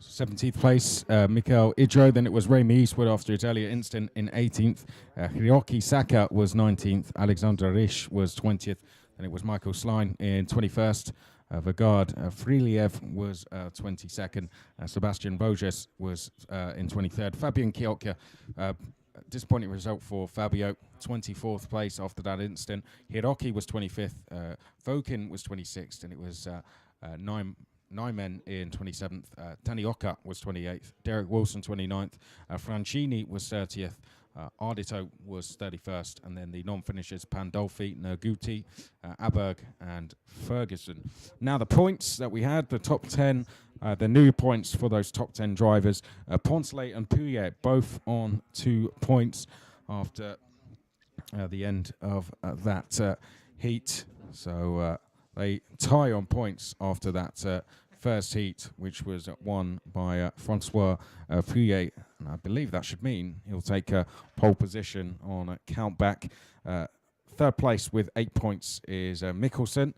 17th place, Mikael Idro. Then it was Remy Eastwood after his earlier incident in 18th. Hiroki Saka was 19th. Alexander Risch was 20th. Then it was Michael Slein in 21st. Vagard Friliev was 22nd. Sebastian Voges was in 23rd. Fabian Kiotka, disappointing result for Fabio, 24th place after that incident. Hiroki was 25th. Vokin was 26th, and it was Nyman in 27th. Tanioka was 28th. Derek Wilson 29th. Francini was 30th. Ardito was 31st. And then the non-finishers, Pandolfi, Nerguti, Aberg and Ferguson. Now the points that we had, the top 10, the new points for those top 10 drivers. Poncelet and Pouillet both on 2 points after the end of that heat. So they tie on points after that first heat, which was won by Francois Pouillet. And I believe that should mean he'll take a pole position on a countback. Third place with 8 points is Mikkelsen.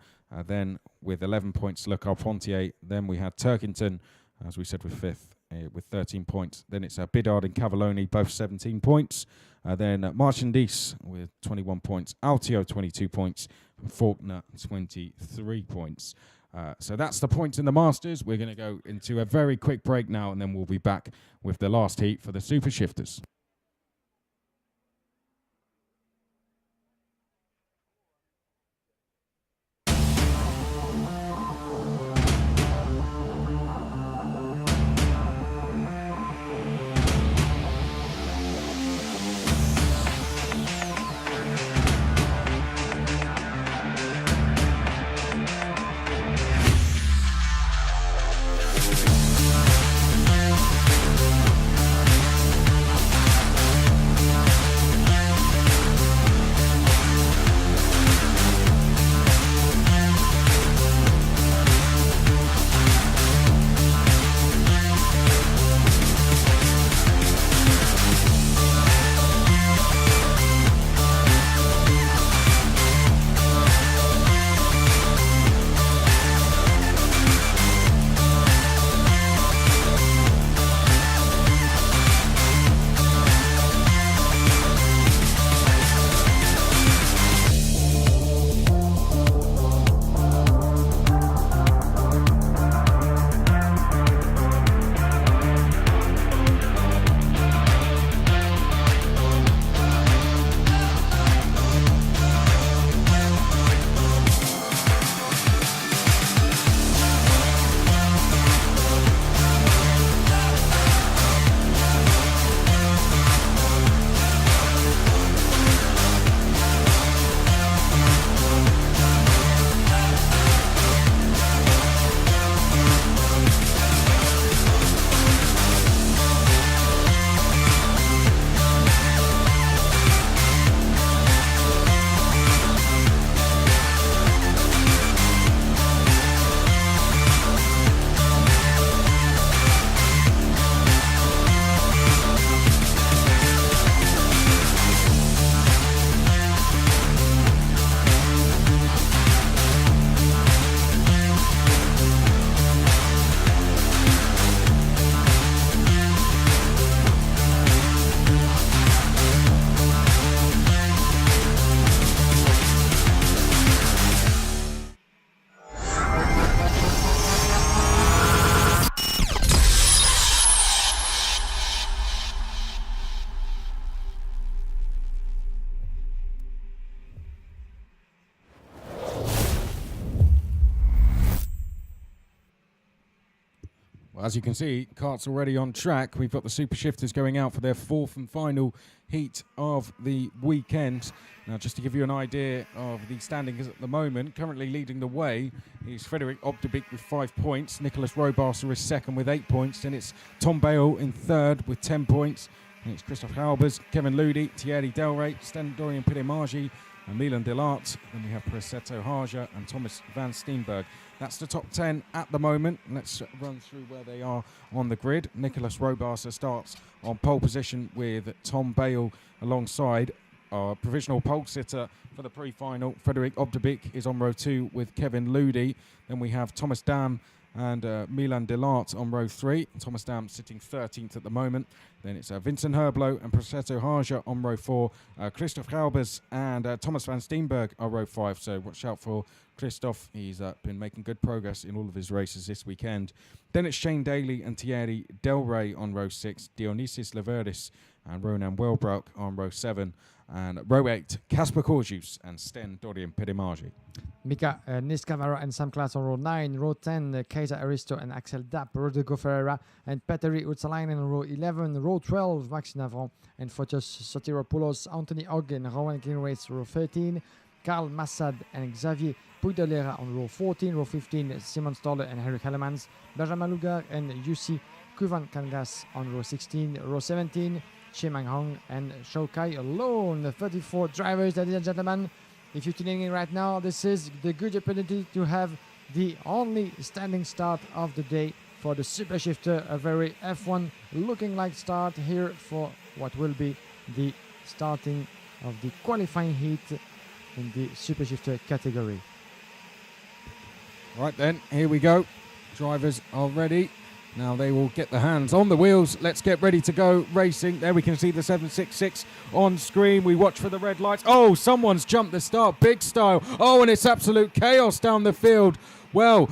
Then with 11 points, Le Carpentier. Then we had Turkington, as we said, with fifth. With 13 points. Then it's Bidard and Cavalloni, both 17 points. Then Marchandise with 21 points. Altio, 22 points. And Faulkner, 23 points. So that's the points in the Masters. We're going to go into a very quick break now, and then we'll be back with the last heat for the Super Shifters. as you can see, kart's already on track. We've got the Super Shifters going out for their fourth and final heat of the weekend. Now, just to give you an idea of the standings at the moment, currently leading the way is Frederik Obdebeek with 5 points. Nicholas Robarser is second with 8 points. Then it's Tom Bale in third with 10 points. And it's Christophe Halbers, Kevin Ludi, Thierry Delray, Sten Dorian Pidemagi, and Milan Delart. Then we have Presetto Haja and Thomas van Steenberg. That's the top 10 at the moment. Let's run through where they are on the grid. Nicholas Robarser starts on pole position with Tom Bale alongside our provisional pole sitter for the pre-final. Frederik Obdebeek is on row 2 with Kevin Ludi. Then we have Thomas Dam and Milan Delart on row 3. Thomas Dam sitting 13th at the moment. Then it's Vincent Herblo and Presetto Haja on row 4. Christophe Halbers and Thomas van Steenberg are row 5. So watch out for Christophe. He's been making good progress in all of his races this weekend. Then it's Shane Daly and Thierry Delray on row 6. Dionysis Leveris and Ronan Welbrock on row 7. And row 8, Casper Corjus and Sten Dorian Pidemagi. Mika Niskavara and Sam Klaas on row 9, row 10, Kaiser Aristo and Axel Dapp, Rodrigo Ferreira and Petteri Utsalainen on row 11, row 12, Maxime Navron and Fotios Sotiropoulos, Anthony Ogg and Rowan Greenways, row 13, Karl Massad and Xavier Puigdolera on row 14, row 15, Simon Stoller and Henrik Hellemans, Benjamin Lugar and Jussi Kuvan Kangas on row 16, row 17, Che Mang Hong and Shou Kai alone, the 34 drivers, ladies and gentlemen. If you're tuning in right now, this is the good opportunity to have the only standing start of the day for the Super Shifter, a very F1 looking like start here for what will be the starting of the qualifying heat in the Super Shifter category. Right then, here we go. Drivers are ready. Now they will get their hands on the wheels. Let's get ready to go racing. There we can see the 766 on screen. We watch for the red lights. Oh, someone's jumped the start, big style. Oh, and it's absolute chaos down the field. Well,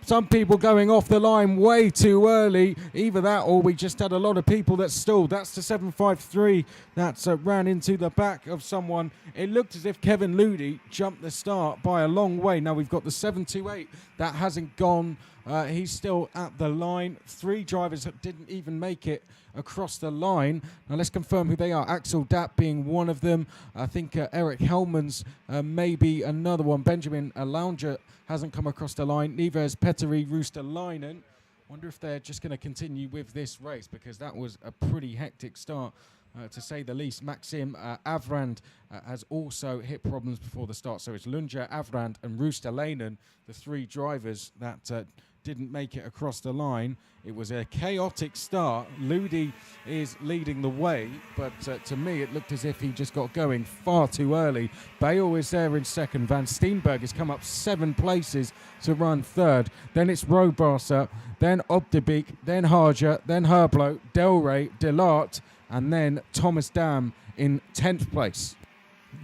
some people going off the line way too early. Either that or we just had a lot of people that stalled. That's the 753 that ran into the back of someone. It looked as if Kevin Ludi jumped the start by a long way. Now we've got the 728 that hasn't gone. He's still at the line. 3 drivers that didn't even make it across the line. Now let's confirm who they are. Axel Dapp being one of them. I think Eric Hellmans maybe another one. Benjamin Lounger hasn't come across the line. Neither has Petteri Roostalainen. Wonder if they're just going to continue with this race, because that was a pretty hectic start, to say the least. Maxim Avrand has also hit problems before the start. So it's Lunger, Avrand and Roostalainen, the 3 drivers that didn't make it across the line. It was a chaotic start. Ludi is leading the way, but to me it looked as if he just got going far too early. Bale is there in second. Van Steenberg has come up 7 places to run third. Then it's Robarser, then Obdebeek, then Haja, then Herblo, Delray, Delart, and then Thomas Dam in 10th place.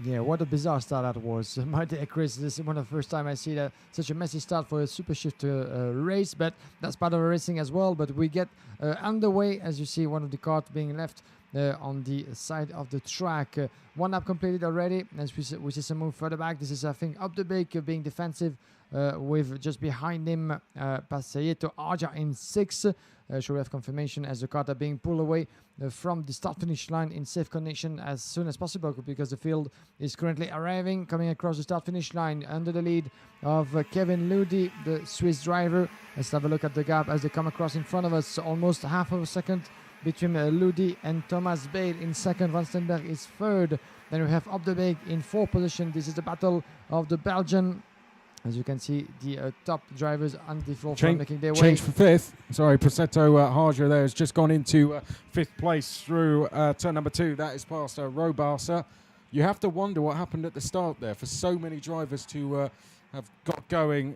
Yeah, what a bizarre start that was. My dear Chris, this is one of the first time I see such a messy start for a Super Shifter race, but that's part of the racing as well. But we get underway, as you see, one of the cars being left on the side of the track. 1 lap completed already, and we see some move further back. This is, I think, Obdebeek being defensive with just behind him Passayeto Aja in 6. Sure we have confirmation as the car are being pulled away from the start-finish line in safe condition as soon as possible, because the field is currently arriving, coming across the start-finish line under the lead of Kevin Ludi, the Swiss driver. Let's have a look at the gap as they come across in front of us. Almost half of a second between Ludi and Thomas Bale in second. Van Steenberg is third. Then we have Obdebeek in 4th position. This is the battle of the Belgian. As you can see, the top drivers on the forefront making their way. Change for 5th. Sorry, Presetto Haja there has just gone into 5th place through turn number 2. That is past Robarser. You have to wonder what happened at the start there for so many drivers to have got going,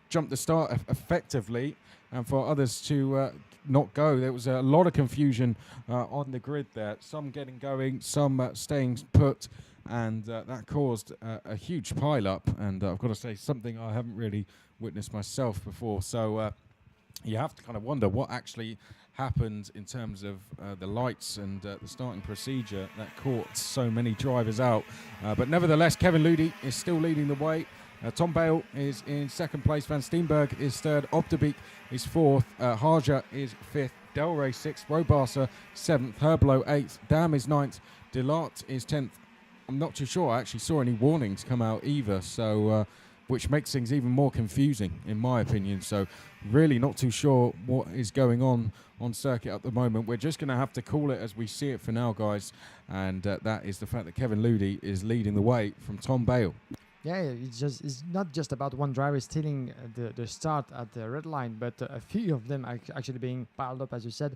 jumped the start effectively, and for others to not go. There was a lot of confusion on the grid there. Some getting going, some staying put. And that caused a huge pile-up, and I've got to say, something I haven't really witnessed myself before. So you have to kind of wonder what actually happened in terms of the lights and the starting procedure that caught so many drivers out. But nevertheless, Kevin Ludi is still leading the way. Tom Bale is in second place. Van Steenberg is third. Op de Beek is fourth. Harja is fifth. Del Rey sixth. Robasa seventh. Herblo eighth. Dam is ninth. Delart is 10th. I'm not too sure I actually saw any warnings come out either, so which makes things even more confusing in my opinion. So really not too sure what is going on circuit at the moment. We're just going to have to call it as we see it for now, guys, and that is the fact that Kevin Ludi is leading the way from Tom Bale. Yeah, it's not just about one driver stealing the start at the red line, but a few of them are actually being piled up, as you said,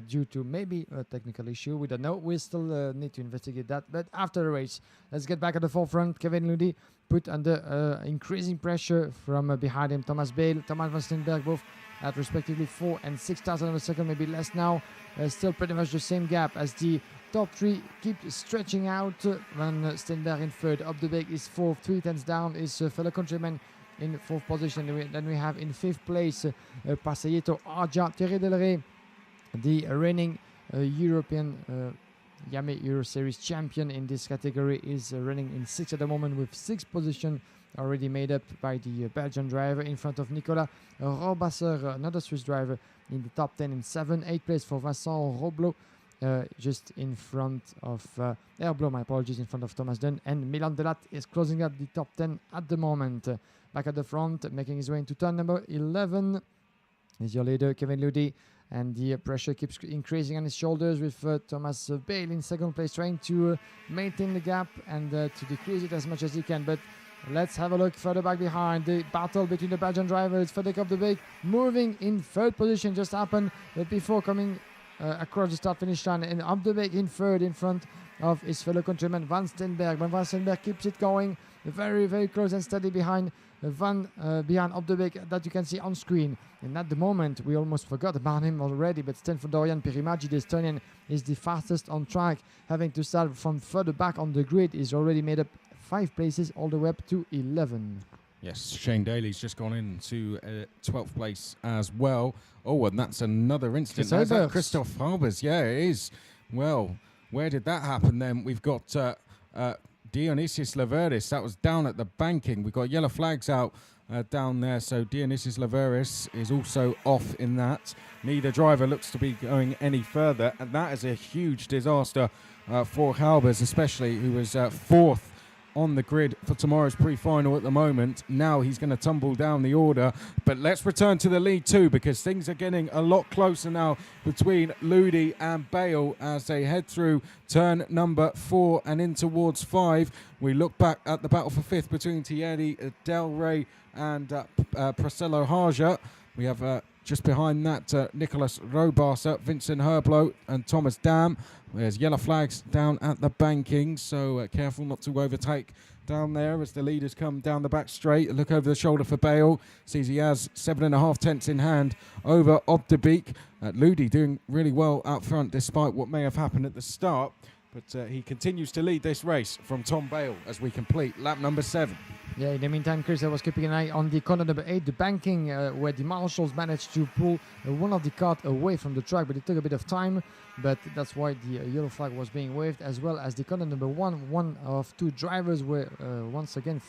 due to maybe a technical issue. We don't know. We still need to investigate that. But after the race, let's get back at the forefront. Kevin Ludi put under increasing pressure from behind him. Thomas Bale, Thomas van Steenberg, both at respectively 4 and 6,000 of a second, maybe less now. Still pretty much the same gap as the top three keep stretching out. Van Steenberg in third. Op de Beek is fourth. 3 tenths down is fellow countryman in fourth position. Then we have in fifth place Passayeto Arja. Thierry Delray, the reigning European IAME Euro Series champion in this category, is running in sixth at the moment with 6th position already made up by the Belgian driver in front of Nicolas Robasser, another Swiss driver, in the top 10 in 7th. 8th place for Vincent Roblo, just in front of Herblo, my apologies, in front of Thomas Dunn, and Milan Delat is closing up the top 10 at the moment. Back at the front, making his way into turn number 11 is your leader Kevin Ludi, and the pressure keeps increasing on his shoulders with Thomas Bale in second place, trying to maintain the gap and to decrease it as much as he can. But let's have a look further back behind. The battle between the Belgian drivers. Frederick Op de Beek moving in third position just happened before coming across the start-finish line, and Op de Beek in third in front of his fellow countryman Van Steenberg. But Van Steenberg keeps it going very, very close and steady behind behind Op de Beek, that you can see on screen. And at the moment, we almost forgot about him already, but Stanford Dorian Pirimaggi, the Estonian, is the fastest on track, having to start from further back on the grid. He's already made up 5 places all the way up to 11. Yes, Shane Daly's just gone into 12th place as well. Oh, and that's another incident. Is that Christoph Farbers? Yeah, it is. Well, where did that happen then? We've got Dionysius Laveris. That was down at the banking. We've got yellow flags out down there, so Dionysius Laveris is also off in that. Neither driver looks to be going any further, and that is a huge disaster for Halbers, especially, who was fourth on the grid for tomorrow's pre-final at the moment. Now he's going to tumble down the order, but let's return to the lead too, because things are getting a lot closer now between Ludi and Bale as they head through turn number 4 and in towards 5. We look back at the battle for 5th between Thierry Del Rey and Priscillo Harja. We have just behind that, Nicolas Robasa, Vincent Herblo and Thomas Dam. There's yellow flags down at the banking, so careful not to overtake down there as the leaders come down the back straight. Look over the shoulder for Bale. Sees he has 7.5 tenths in hand over Op de Beek. Ludi doing really well out front despite what may have happened at the start. But he continues to lead this race from Tom Bale as we complete lap number 7. Yeah, in the meantime, Chris, I was keeping an eye on the corner number 8, the banking, where the marshals managed to pull one of the cars away from the track, but it took a bit of time. But that's why the yellow flag was being waved, as well as the corner number 1. One of 2 drivers were once again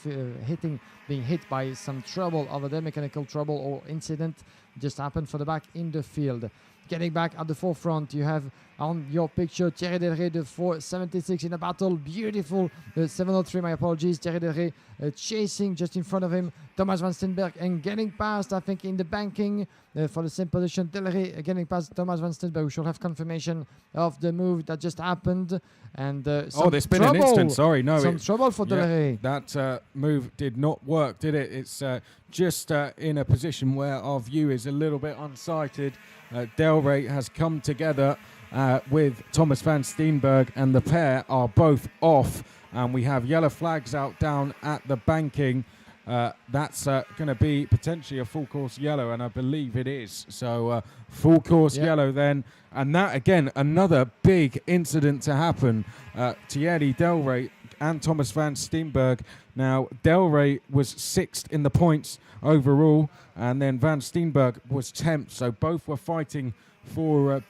being hit by some trouble over there, mechanical trouble or incident just happened for the back in the field. Getting back at the forefront, you have on your picture Thierry Del Rey, the 476 in a battle. Beautiful 703, my apologies. Thierry Del Rey chasing just in front of him Thomas van Steenberg and getting past, I think, in the banking for the same position. Del Rey getting past Thomas van Steenberg. We should have confirmation of the move that just happened. And there's been an instant. Sorry, no. Some trouble for Del Rey. That move did not work, did it? It's just in a position where our view is a little bit unsighted. Del Rey has come together with Thomas van Steenberg, and the pair are both off, and we have yellow flags out down at the banking. That's going to be potentially a full course yellow, and I believe it is. So full course yellow then, and that again another big incident to happen. Thierry Del Rey and Thomas van Steenberg. Now Del Rey was 6th in the points overall, and then van Steenberg was 10th. So both were fighting for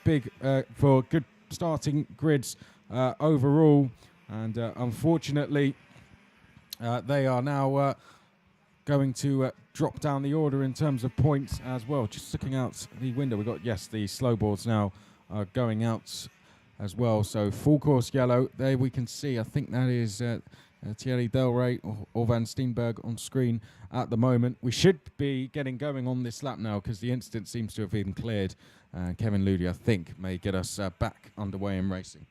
for good starting grids overall, and unfortunately they are now going to drop down the order in terms of points as well. Just looking out the window, we've got, yes, the slow boards now are going out as well. So full course yellow, there we can see, I think that is Thierry Delray or Van Steenberg on screen at the moment. We should be getting going on this lap now because the incident seems to have been cleared. Kevin Ludi, I think, may get us back underway in racing.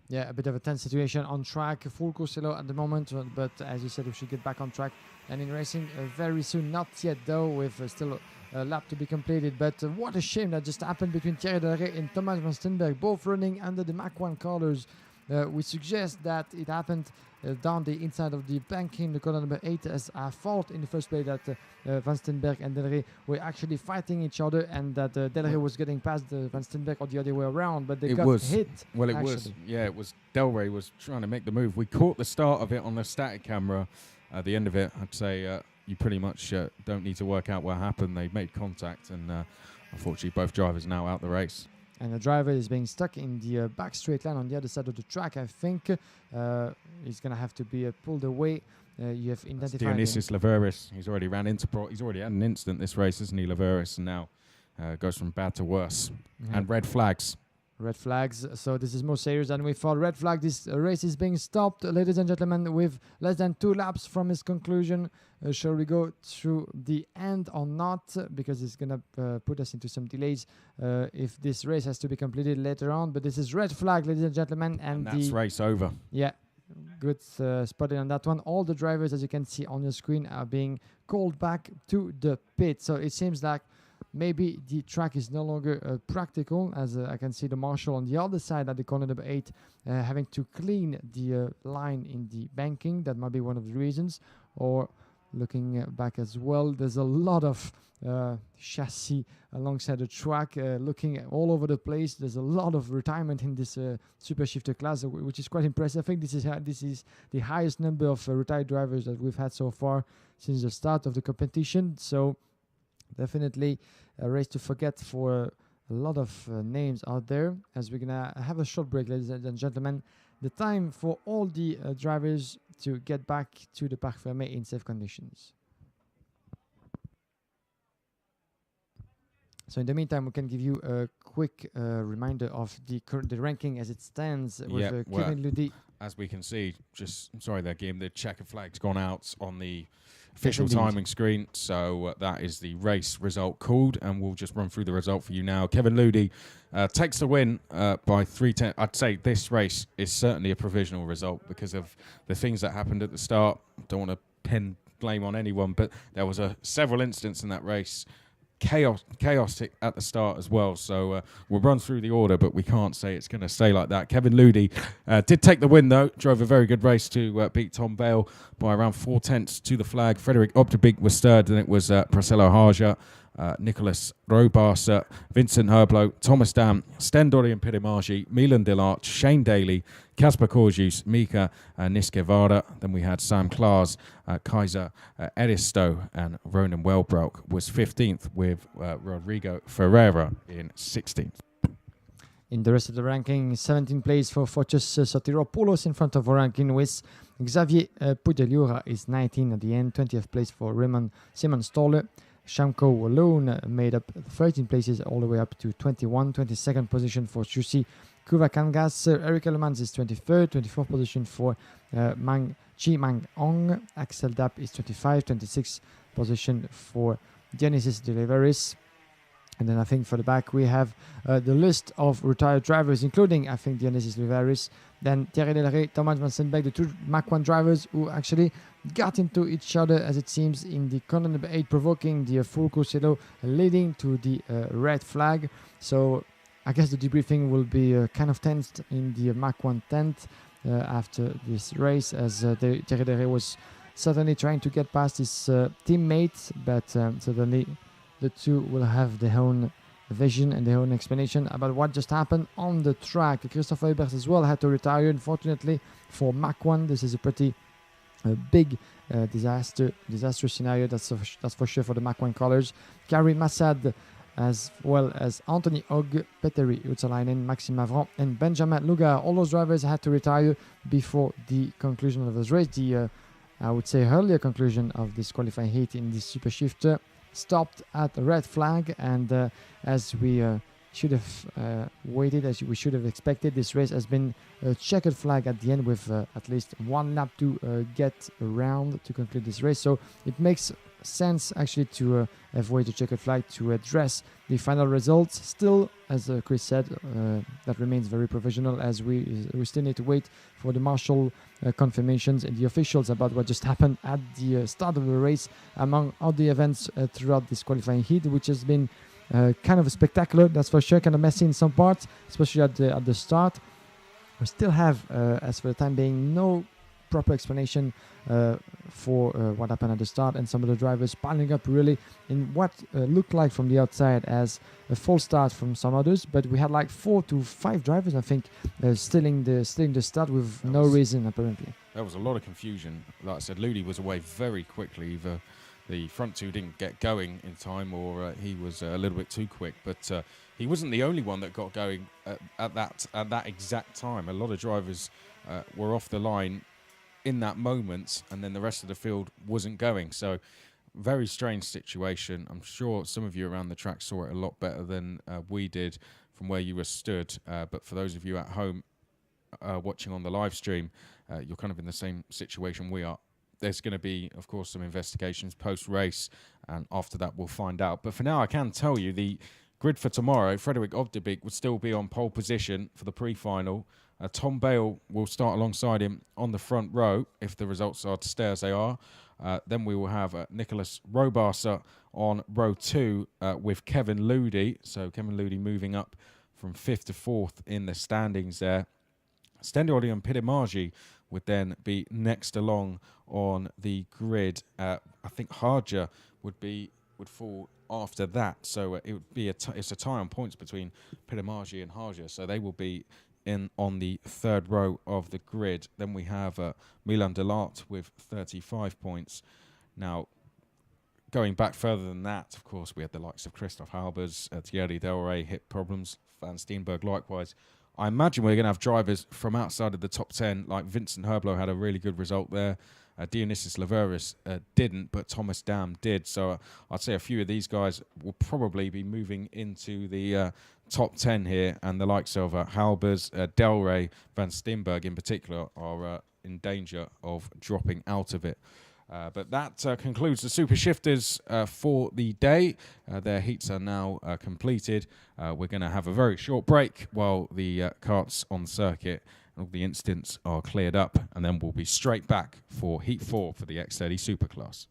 Yeah, a bit of a tense situation on track. Full course yellow at the moment, but as you said, we should get back on track and in racing very soon. Not yet though, with still a lap to be completed. But what a shame that just happened between Thierry Delray and Thomas Van Steenberg, both running under the Mach 1 colors. We suggest that it happened down the inside of the banking, the corner number 8, as a fault in the first place that Van Steenberg and Delray were actually fighting each other, and that Delray was getting past Van Steenberg or the other way around, but they got hit. Well, it was Delray was trying to make the move. We caught the start of it on the static camera. At the end of it, I'd say you pretty much don't need to work out what happened. They made contact, and unfortunately both drivers now out the race. And the driver is being stuck in the back straight line on the other side of the track. I think he's going to have to be pulled away. You have identified Dionysius Laveris. He's already ran into he's already had an incident this race, isn't he, Laveris? And now goes from bad to worse. Yeah. And red flags. Red flags. So this is more serious than we thought. Red flag. This race is being stopped, ladies and gentlemen, with less than 2 laps from its conclusion. Shall we go through the end or not? Because it's going to put us into some delays if this race has to be completed later on. But this is red flag, ladies and gentlemen. And that's race over. Yeah. Good spotting on that one. All the drivers, as you can see on your screen, are being called back to the pit. So it seems like maybe the track is no longer practical, as I can see the marshal on the other side at the corner number 8 having to clean the line in the banking. That might be one of the reasons. Or looking back as well, there's a lot of chassis alongside the track, looking all over the place. There's a lot of retirement in this super shifter class, which is quite impressive. I think this is the highest number of retired drivers that we've had so far since the start of the competition. So definitely a race to forget for a lot of names out there. As we're gonna have a short break, ladies and gentlemen, the time for all the drivers to get back to the Parc Fermé in safe conditions. So in the meantime, we can give you a quick reminder of the ranking as it stands with Kevin Ludi. As we can see, the checker flag's gone out on the official timing screen. So that is the race result called, and we'll just run through the result for you now. Kevin Ludi takes the win by 3:10. I'd say this race is certainly a provisional result because of the things that happened at the start. Don't want to pin blame on anyone, but there was several incidents in that race. Chaotic at the start as well, so we'll run through the order, but we can't say it's going to stay like that. Kevin Ludi did take the win though, drove a very good race to beat Tom Bale by around 4/10 to the flag. Frederick Optebeek was third, and it was Priscilla Harja, Nicholas Robas, Vincent Herblo, Thomas Dam, Sten Dorian Pirimagi, Milan Delarch, Shane Daly, Kasper Korjus, Mika Niskevada. Then we had Sam Klaas, Kaiser Edisto, and Ronan Welbrock was 15th, with Rodrigo Ferreira in 16th. In the rest of the ranking, 17th place for Fotios Sotiropoulos in front of ranking with Xavier Pudeliura is 19 at the end. 20th place for Raymond Simon Stoller. Shamko alone made up 13 places all the way up to 21. 22nd position for Chusi Kuvakangas. Eric Elemans is 23rd. 24th position for Chi Mang Ong. Axel Dapp is 25. 26th position for Dionysis Deliveris. And then I think for the back we have the list of retired drivers, including I think Dionysis Liveris, then Thierry Delray, Thomas Van Steenberg, the 2 Mach 1 drivers who actually got into each other, as it seems, in the corner number 8, provoking the full course yellow, leading to the red flag. So I guess the debriefing will be kind of tensed in the Mach 1 tent after this race, as Thierry Delray was certainly trying to get past his teammates, but certainly the two will have their own vision and their own explanation about what just happened on the track. Christopher Ebert as well had to retire, unfortunately, for Mach 1. This is a pretty big disastrous scenario, that's for sure, for the Mach 1 colors. Gary Massad, as well as Anthony Hogg, Petteri Utsalainen, Maxime Mavron, and Benjamin Lugar. All those drivers had to retire before the conclusion of this race. The I would say, earlier conclusion of this qualifying heat in the super shifter stopped at a red flag, and as we should have waited, as we should have expected, this race has been a checkered flag at the end with at least one lap to get around to conclude this race. So it makes sense actually to avoid the checkered flag to address the final results. Still, as Chris said, that remains very provisional, as we still need to wait for the marshal confirmations and the officials about what just happened at the start of the race, among all the events throughout this qualifying heat, which has been kind of spectacular, that's for sure, kind of messy in some parts, especially at the start. We still have, as for the time being, no proper explanation for what happened at the start, and some of the drivers piling up really in what looked like from the outside as a false start from some others, but we had like 4 to 5 drivers, I think, stealing the start with no reason apparently. There was a lot of confusion. Like I said, Ludi was away very quickly. Either the front two didn't get going in time, or he was a little bit too quick. But he wasn't the only one that got going at that exact time. A lot of drivers were off the line in that moment, and then the rest of the field wasn't going. So very strange situation. I'm sure some of you around the track saw it a lot better than we did from where you were stood. But for those of you at home watching on the live stream, you're kind of in the same situation we are. There's going to be, of course, some investigations post-race, and after that we'll find out. But for now, I can tell you the grid for tomorrow, Frederik Ovdebeek would still be on pole position for the pre-final. Tom Bale will start alongside him on the front row if the results are to stay as they are. Then we will have Nicholas Robasser on row 2 with Kevin Ludi. So Kevin Ludi moving up from 5th to 4th in the standings there. Stendioli and Pidimagi would then be next along on the grid. I think Harja would fall after that. So it would be it's a tie on points between Pidimagi and Harja. So they will be in on the 3rd row of the grid. Then we have Milan Delart with 35 points. Now, going back further than that, of course, we had the likes of Christoph Halbers, Thierry Delray hit problems, Van Steenberg likewise. I imagine we're going to have drivers from outside of the top 10, like Vincent Herblo had a really good result there. Dionysius Laveris didn't, but Thomas Dam did. So I'd say a few of these guys will probably be moving into the top 10 here, and the likes of Halbers, Delray, Van Steenberg in particular are in danger of dropping out of it. But that concludes the Super Shifters for the day. Their heats are now completed. We're going to have a very short break while the karts on circuit and all the incidents are cleared up, and then we'll be straight back for Heat 4 for the X30 Superclass.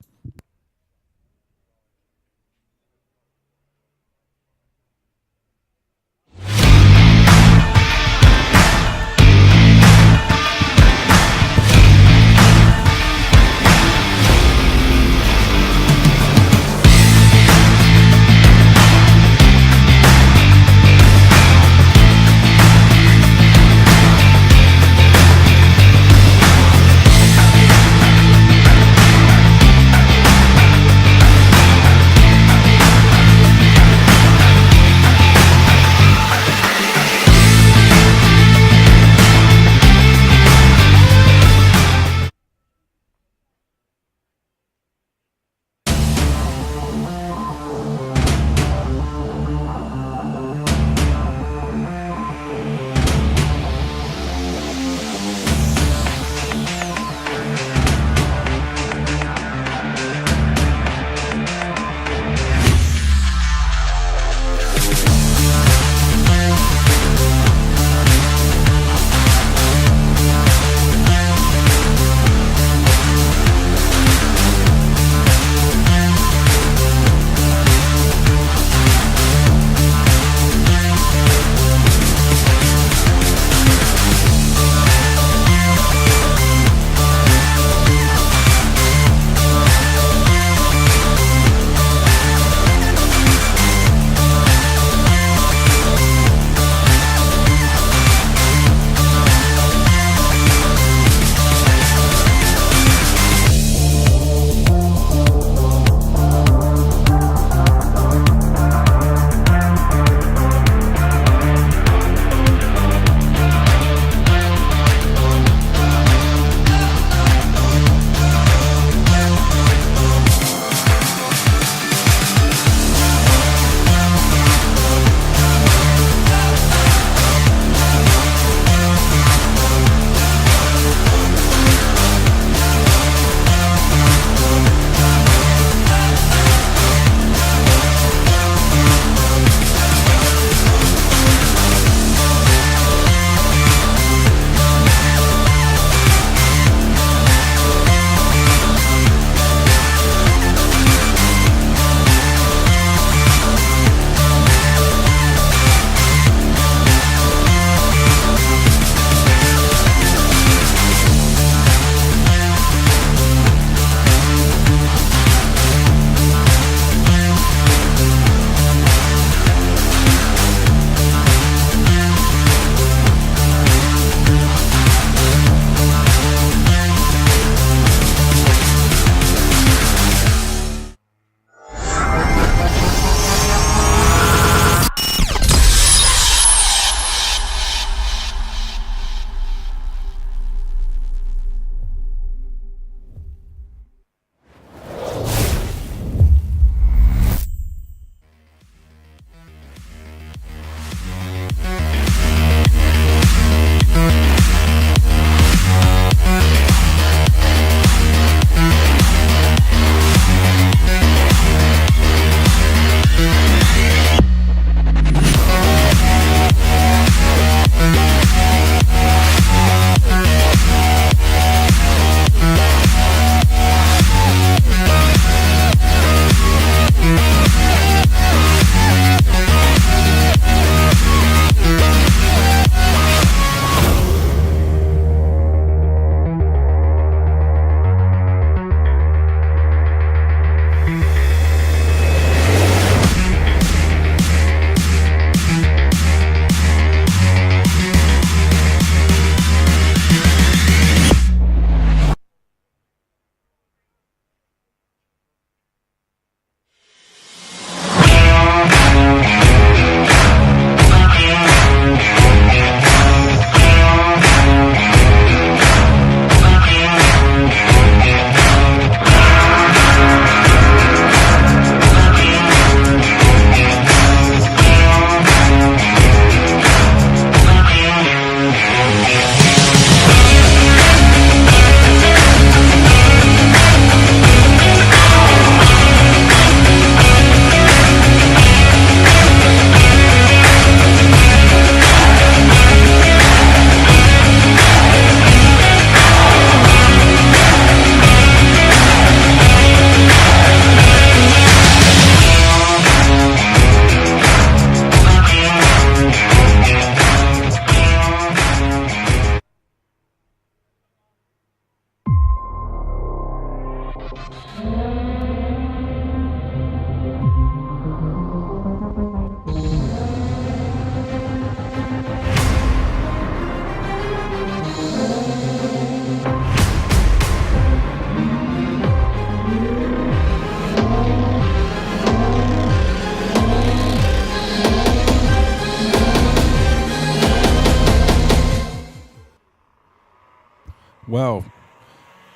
Well,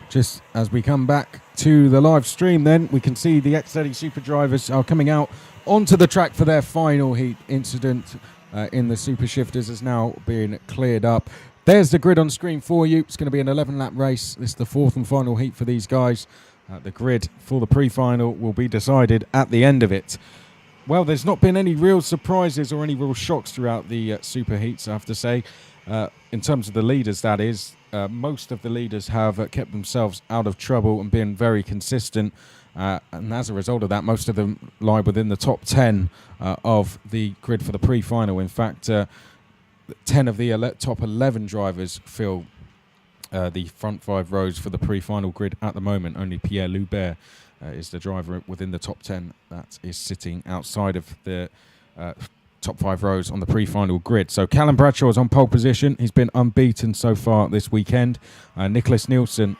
just as we come back to the live stream then, we can see the X30 Super Drivers are coming out onto the track for their final heat. Incident in the Super Shifters is now being cleared up. There's the grid on screen for you. It's going to be an 11-lap race. This is the fourth and final heat for these guys. The grid for the pre-final will be decided at the end of it. Well, there's not been any real surprises or any real shocks throughout the Super Heats, I have to say. In terms of the leaders, that is. Most of the leaders have kept themselves out of trouble and been very consistent. And as a result of that, most of them lie within the top 10 of the grid for the pre-final. In fact, 10 of the top 11 drivers fill the front 5 rows for the pre-final grid at the moment. Only Pierre Loubert is the driver within the top 10 that is sitting outside of the top 5 rows on the pre-final grid. So Callum Bradshaw is on pole position. He's been unbeaten so far this weekend. Nicholas Nielsen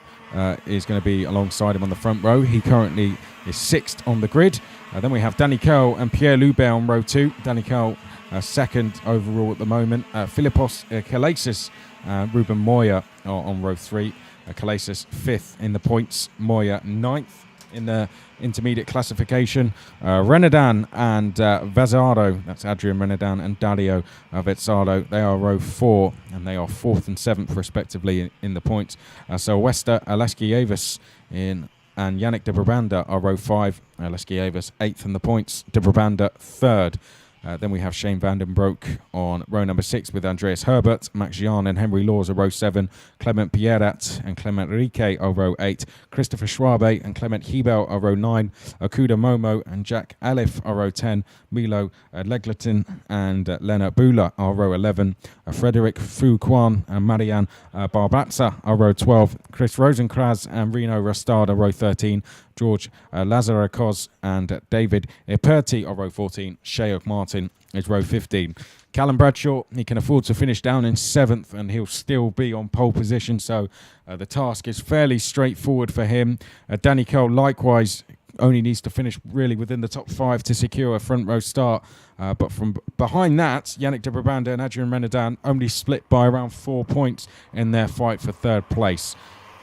is going to be alongside him on the front row. He currently is 6th on the grid. Then we have Danny Curl and Pierre Loubert on row 2. Danny Curl 2nd overall at the moment. Philippos Kalasis, Ruben Moya on row 3. Kalasis 5th in the points. Moya 9th in the intermediate classification. Renadan and Vazzardo, that's Adrian Renadan and Dario Vezzardo, they are row 4 and they are 4th and 7th respectively in the points. So Wester Alaskievas and Yannick de Brabanda are row 5. Alaskievas 8th in the points, de Brabanda 3rd. Then we have Shane Vandenbroek on row number 6 with Andreas Herbert. Max Jean and Henry Laws are row 7. Clement Pierrat and Clement Riquet are row 8. Christopher Schwabe and Clement Hebel are row 9. Okuda Momo and Jack Alif are row 10. Milo Legleton and Lennart Bula are row 11. Frederick Fuquan and Marianne Barbatza are row 12. Chris Rosenkranz and Reno Rastad are row 13. George Lazarakos and David Eperti are row 14. Sheok Martin is row 15. Callum Bradshaw, he can afford to finish down in 7th and he'll still be on pole position, so the task is fairly straightforward for him. Danny Cole likewise only needs to finish really within the top 5 to secure a front row start. But from behind that, Yannick de Brabanda and Adrian Renadan only split by around 4 points in their fight for 3rd place.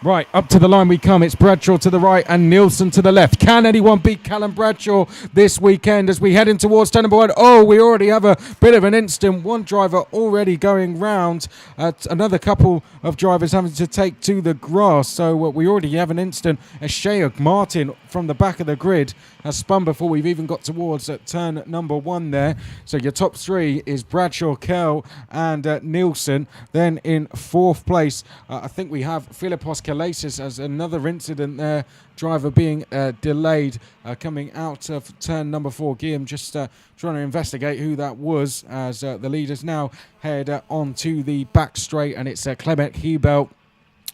Right, up to the line we come. It's Bradshaw to the right and Nielsen to the left. Can anyone beat Callum Bradshaw this weekend as we head in towards turn number 1? Oh, we already have a bit of an incident. One driver already going round. Another couple of drivers having to take to the grass. So we already have an incident. Sheok Martin from the back of the grid has spun before we've even got towards turn number 1 there. So your top 3 is Bradshaw, Kell and Nielsen. Then in 4th place, I think we have Philippos Kalasis as another incident there. Driver being delayed coming out of turn number 4. Guillaume just trying to investigate who that was as the leaders now head on to the back straight, and it's Clement Hebel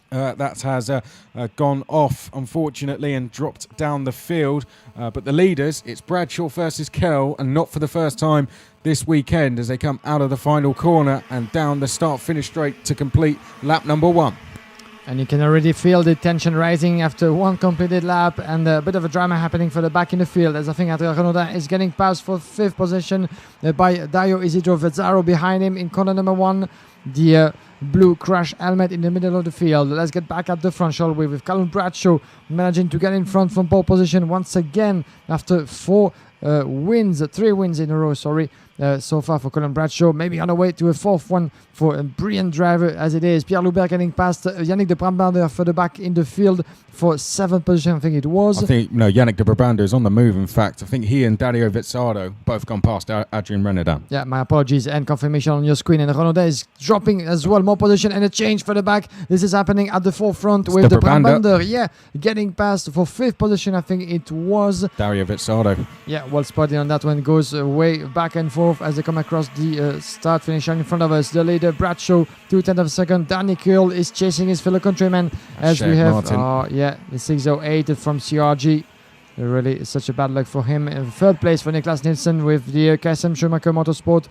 that has gone off, unfortunately, and dropped down the field. But the leaders, it's Bradshaw versus Kell, and not for the first time this weekend as they come out of the final corner and down the start-finish straight to complete lap number 1. And you can already feel the tension rising after one completed lap and a bit of a drama happening for the back in the field, as I think Renaudin is getting passed for 5th position by Dario Isidro Vezzaro behind him in corner number 1. The blue crash helmet in the middle of the field. Let's get back at the front, shall we, with Callum Bradshaw managing to get in front from pole position once again after 3 wins in a row, so far for Callum Bradshaw. Maybe on the way to a 4th one for a brilliant driver as it is. Pierre Loubert getting past Yannick de Brabanda further back in the field for 7th position, I think it was. I think, no, Yannick de Brabanda is on the move, in fact. I think he and Dario Vezzardo both gone past Adrian Renadan. Yeah, my apologies, and confirmation on your screen. And Renaudin is dropping as well, more position and a change for the back. This is happening at the forefront with de Brabanda. Yeah, getting past for 5th position, I think it was. Dario Vezzardo. Yeah, well spotted on that one. Goes way back and forth. fourth as they come across the start finish line in front of us. The leader Bradshaw, 2/10 of a second. Danny Curl is chasing his fellow countryman as we have the 6:08 from CRG. Really, such a bad luck for him. Third place for Niklas Nielsen with the KSM Schumacher Motorsport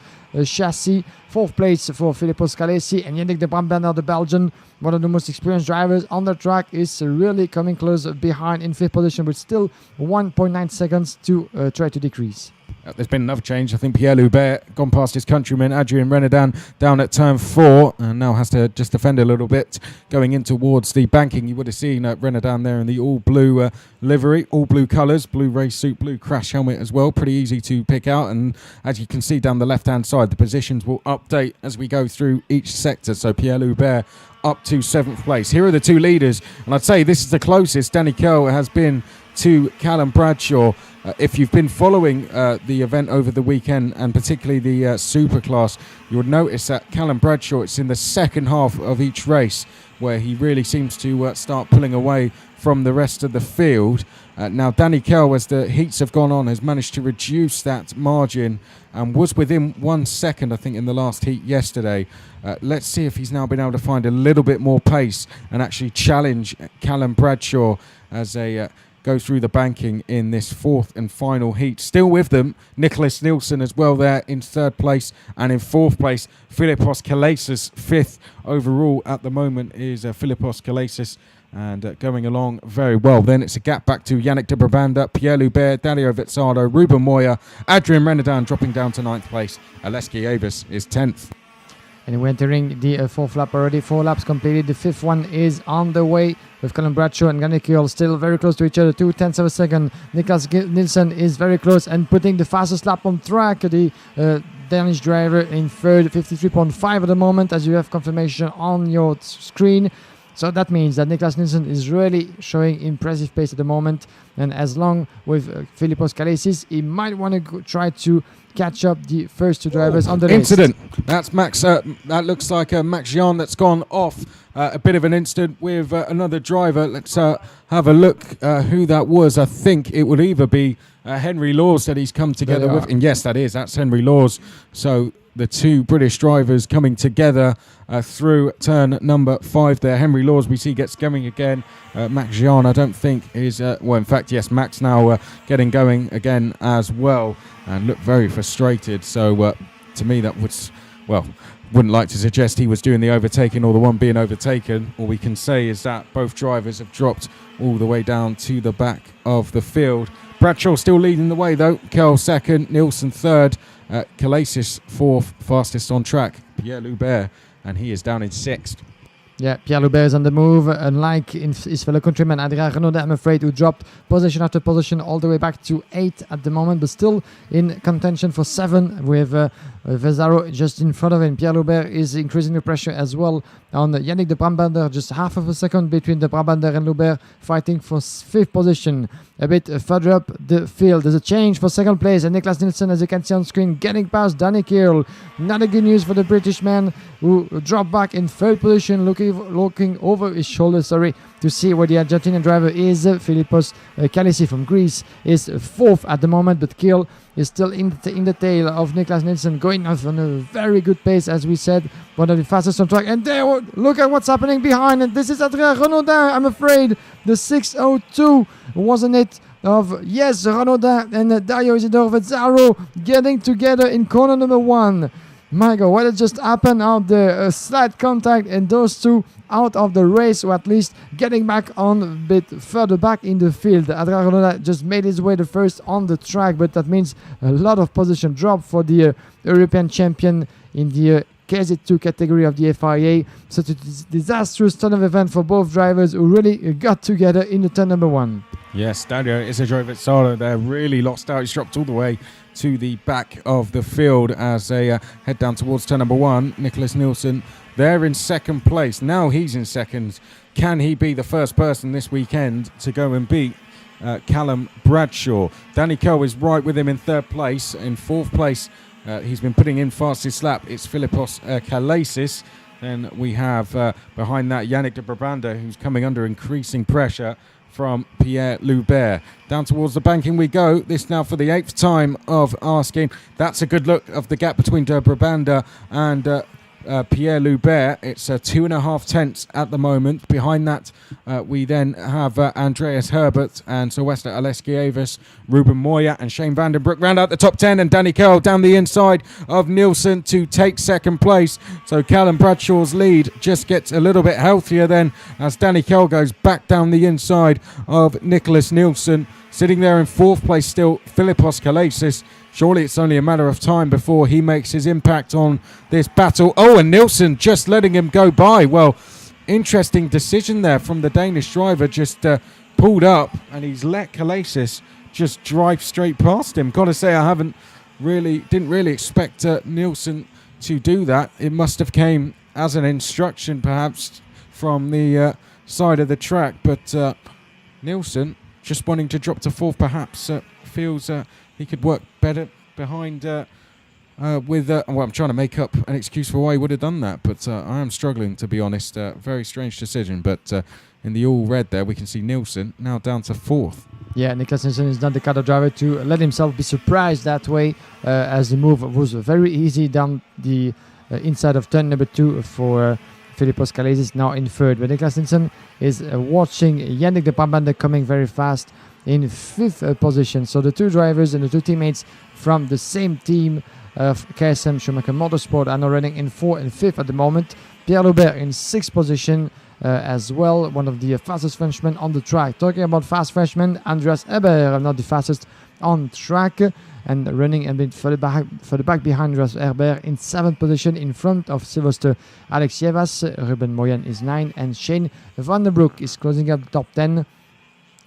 chassis. Fourth place for Filippo Scalesi and Yannick de Brabander, the Belgian, one of the most experienced drivers on the track, is really coming close behind in fifth position, but still 1.9 seconds to try to decrease. There's been another change. I think Pierre Loubert gone past his countryman Adrien Renaudin down at turn 4 and now has to just defend a little bit going in towards the banking. You would have seen Renaudin there in the all blue livery, all blue colours, blue race suit, blue crash helmet as well. Pretty easy to pick out, and as you can see down the left hand side, the positions will update as we go through each sector. So Pierre Loubert up to 7th place. Here are the two leaders, and I'd say this is the closest Danny Curl has been to Callum Bradshaw. If you've been following the event over the weekend, and particularly the Superclass, you would notice that Callum Bradshaw, it's in the second half of each race where he really seems to start pulling away from the rest of the field. Now Danny Curl, as the heats have gone on, has managed to reduce that margin and was within 1 second, I think, in the last heat yesterday. Let's see if he's now been able to find a little bit more pace and actually challenge Callum Bradshaw as they go through the banking in this fourth and final heat. Still with them, Nicholas Nielsen as well there in 3rd place, and in 4th place, Philippos Kalasis. 5th overall at the moment is Philippos Kalasis, and going along very well. Then it's a gap back to Yannick de Brabander, Pierre Loubert, Dario Vezzaro, Ruben Moya, Adrien Renaudin dropping down to 9th place. Aleski Avis is 10th. And we're entering the 4th lap already. 4 laps completed. The 5th one is on the way with Callum Bradshaw and Danny Curl still very close to each other. 2/10 of a second. Niklas Nielsen is very close and putting the fastest lap on track. The Danish driver in 3rd, 53.5 at the moment, as you have confirmation on your screen. So that means that Niklas Nielsen is really showing impressive pace at the moment. And as long with Philippos Kalasis, he might want to try to catch up the first two drivers on the incident. That's Max. That looks like Max Jean that's gone off. A bit of an incident with another driver. Let's have a look who that was. I think it would either be Henry Laws that he's come together with. And yes, that's Henry Laws. So the two British drivers coming together through turn number 5 there. Henry Laws we see gets going again. Max Jean I don't think is, well in fact yes, Max now getting going again as well and looked very frustrated. So to me that was, well, wouldn't like to suggest he was doing the overtaking or the one being overtaken. All we can say is that both drivers have dropped all the way down to the back of the field. Bradshaw still leading the way though. Curl 2nd, Nielsen 3rd, Kalasis 4th, fastest on track, Pierre Loubert, and he is down in 6th. Yeah, Pierre Loubert is on the move, unlike his fellow countryman Adrien Renaudin, I'm afraid, who dropped position after position all the way back to 8 at the moment, but still in contention for 7 with Vezzaro just in front of him. Pierre Loubert is increasing the pressure as well on Yannick de Brabander, just half of a second between de Brabander and Loubert, fighting for 5th position. A bit further up the field, there's a change for 2nd place, and Niklas Nielsen, as you can see on screen, getting past Danny Curl. Not a good news for the British man, who dropped back in 3rd position, looking over his shoulder, to see where the Argentinian driver is. Philippos Kalasis from Greece is 4th at the moment, but Curl is still in the tail of Niklas Nielsen, going off on a very good pace, as we said, one of the fastest on track. And there, look at what's happening behind, and this is Adrien Renaudin, I'm afraid, the 6:02, wasn't it? Of yes, Renaudin and Dario Isidore Vezzaro getting together in corner number 1. My God, what had just happened out there? A slight contact, and those two out of the race, or at least getting back on a bit further back in the field. Adrien Renaudin just made his way the first on the track, but that means a lot of position drop for the European champion in the KZ2 category of the FIA. Such a disastrous turn of event for both drivers who really got together in the turn number 1. Yes, Dario Isidore Vezzaro there really lost out. He's dropped all the way to the back of the field as they head down towards turn number 1. Nicholas Nielsen there in 2nd place. Now he's in 2nd. Can he be the first person this weekend to go and beat Callum Bradshaw? Danny Curl is right with him in 3rd place. In 4th place, he's been putting in fastest lap. It's Philippos Kalasis. Then we have behind that Yannick de Brabander, who's coming under increasing pressure. from Pierre Loubert. Down towards the banking we go. This now for the 8th time of asking. That's a good look of the gap between De Brabanda and Pierre Loubert. It's 2.5 tenths at the moment. Behind that, we then have Andreas Herbert and Sylvester Aleskievich, Ruben Moya and Shane Vandenbroek round out the top 10, and Danny Curl down the inside of Nielsen to take second place. So Callum Bradshaw's lead just gets a little bit healthier then as Danny Curl goes back down the inside of Nicholas Nielsen. Sitting there in 4th place still, Philippos Kalasis. Surely it's only a matter of time before he makes his impact on this battle. Oh, and Nielsen just letting him go by. Well, interesting decision there from the Danish driver. Just pulled up and he's let Kalasis just drive straight past him. Gotta say, I didn't really expect Nielsen to do that. It must have came as an instruction perhaps from the side of the track. But Nielsen just wanting to drop to 4th perhaps feels he could work better behind with... well, I'm trying to make up an excuse for why he would have done that, but I am struggling, to be honest. Very strange decision, but in the all red there, we can see Nielsen now down to 4th. Yeah, Niklas Nielsen is not the kind of driver to let himself be surprised that way, as the move was very easy down the inside of turn number 2 for Philippos Kalasis, now in 3rd. But Niklas Nielsen is watching Yannick de Brabanda coming very fast in 5th position. So the 2 drivers and the 2 teammates from the same team of KSM Schumacher Motorsport are now running in 4th and 5th at the moment. Pierre Loubert in 6th position as well, one of the fastest Frenchmen on the track. Talking about fast Frenchmen, Andreas Herbert, not the fastest on track, and running a bit further back behind Andreas Herbert in 7th position in front of Sylvester Alexievich. Ruben Moyen is 9th, and Shane Vandenbroek is closing up the top 10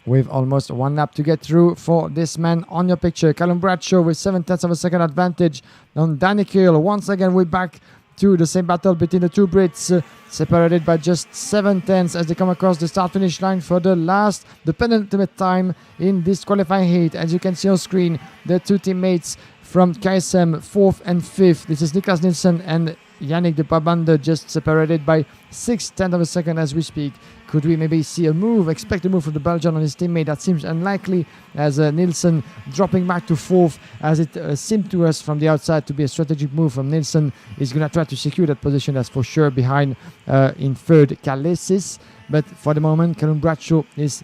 with almost 1 lap to get through for this man. On your picture, Callum Bradshaw with 7 tenths of a second advantage on Danny Curl. Once again, we're back to the same battle between the 2 Brits, separated by just 7 tenths as they come across the start-finish line for the penultimate time in this qualifying heat. As you can see on screen, the 2 teammates from KSM, 4th and 5th. This is Niklas Nielsen and Yannick de Brabanda, just separated by 6 tenths of a second as we speak. Could we maybe see expect a move from the Belgian on his teammate? That seems unlikely, as Nielsen dropping back to 4th, as it seemed to us from the outside to be a strategic move from Nielsen. He's going to try to secure that position, that's for sure, behind in 3rd Kalasis. But for the moment, Callum Bradshaw is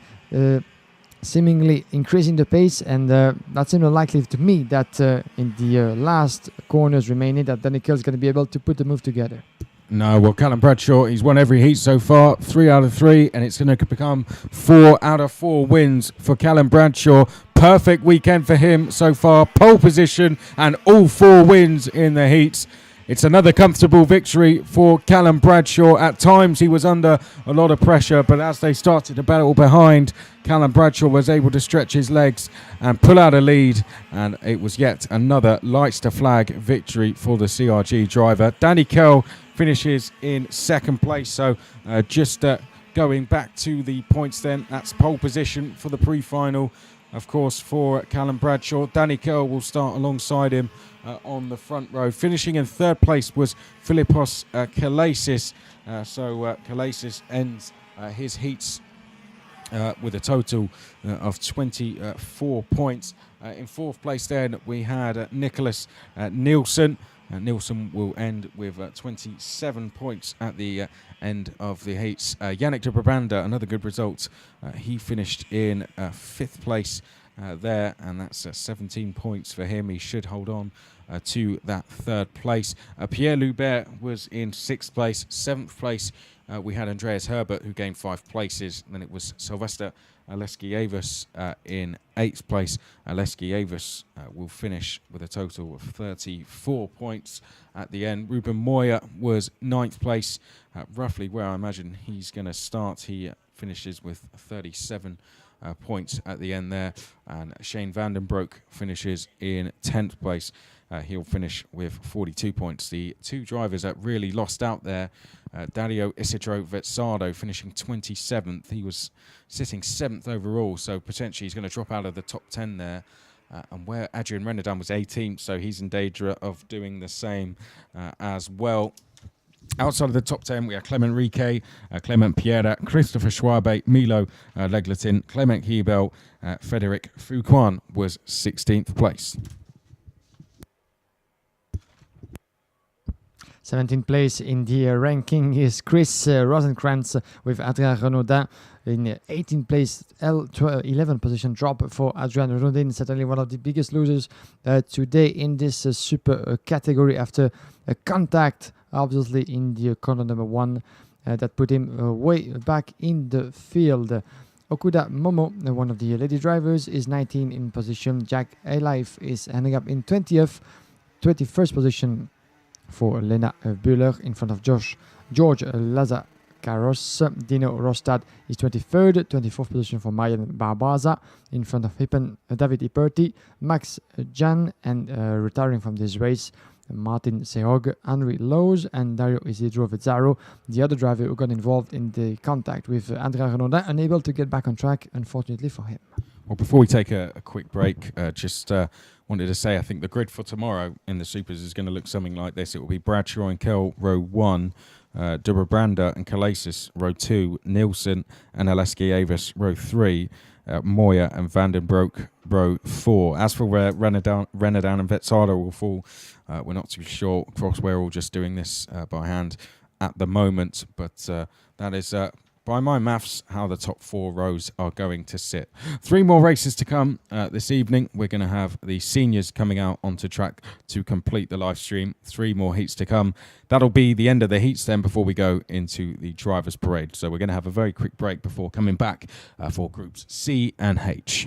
seemingly increasing the pace, and that seems unlikely to me that in the last corners remaining that Danny Curl is going to be able to put the move together. No, well, Callum Bradshaw, he's won every heat so far, 3 out of 3, and it's going to become 4 out of 4 wins for Callum Bradshaw. Perfect weekend for him so far. Pole position and all 4 wins in the heats. It's another comfortable victory for Callum Bradshaw. At times he was under a lot of pressure, but as they started to battle behind, Callum Bradshaw was able to stretch his legs and pull out a lead, and it was yet another lights to flag victory for the CRG driver. Danny Curl finishes in 2nd place, so just going back to the points then, that's pole position for the pre-final, of course, for Callum Bradshaw. Danny Curl will start alongside him on the front row. Finishing in 3rd place was Philippos Kalasis. So Kalasis ends his heats with a total of 24 points. In 4th place then we had Nicholas Nielsen. Nielsen will end with 27 points at the end of the heats. Yannick de Brabanda, another good result. He finished in 5th place there, and that's 17 points for him. He should hold on to that 3rd place. Pierre Loubert was in 6th place. 7th place we had Andreas Herbert, who gained 5 places. Then it was Sylvester Aleskievich in 8th place. Aleskievich will finish with a total of 34 points at the end. Ruben Moya was 9th place, roughly where I imagine he's going to start. He finishes with 37 points at the end there. And Shane Vandenbroek finishes in 10th place. He'll finish with 42 points. The 2 drivers that really lost out there, Dario Isidro Vezzardo finishing 27th. He was sitting 7th overall, so potentially he's going to drop out of the top 10 there. And where Adrian Renadin was 18th, so he's in danger of doing the same as well. Outside of the top 10, we have Clement Riquet, Clement Piera, Christopher Schwabe, Milo Legletin, Clement Hebel, Frederic Fouquin was 16th place. 17th place in the ranking is Chris Rosenkrantz with Adrien Renaudin. In 18th place, 11 position drop for Adrien Renaudin. Certainly one of the biggest losers today in this super category after a contact, obviously, in the corner number 1 that put him way back in the field. Okuda Momo, one of the lady drivers, is 19 in position. Jack Alife is ending up in 21st position for Lena Bühler in front of George Lazakaros. Dino Rostad is 23rd, 24th position for Marian Barbaza in front of David Iperti, Max Jan, and retiring from this race, Martin Seog, Henry Lowe's, and Dario Isidro Vezzaro, the other driver who got involved in the contact with Andrea Renaudin, unable to get back on track, unfortunately for him. Well, before we take a quick break, just wanted to say I think the grid for tomorrow in the Supers is going to look something like this. It will be Bradshaw and Kell, row 1, Dubrabranda and Calasis, row 2, Nielsen and Aleski Avis, row 3, Moya and Vandenbroek, row 4. As for where Renadan and Vetzada will fall, we're not too sure. Of course, we're all just doing this by hand at the moment, but that is... by my maths, how the top 4 rows are going to sit. 3 more races to come this evening. We're going to have the seniors coming out onto track to complete the live stream. 3 more heats to come. That'll be the end of the heats then before we go into the drivers' parade. So we're going to have a very quick break before coming back for groups C and H.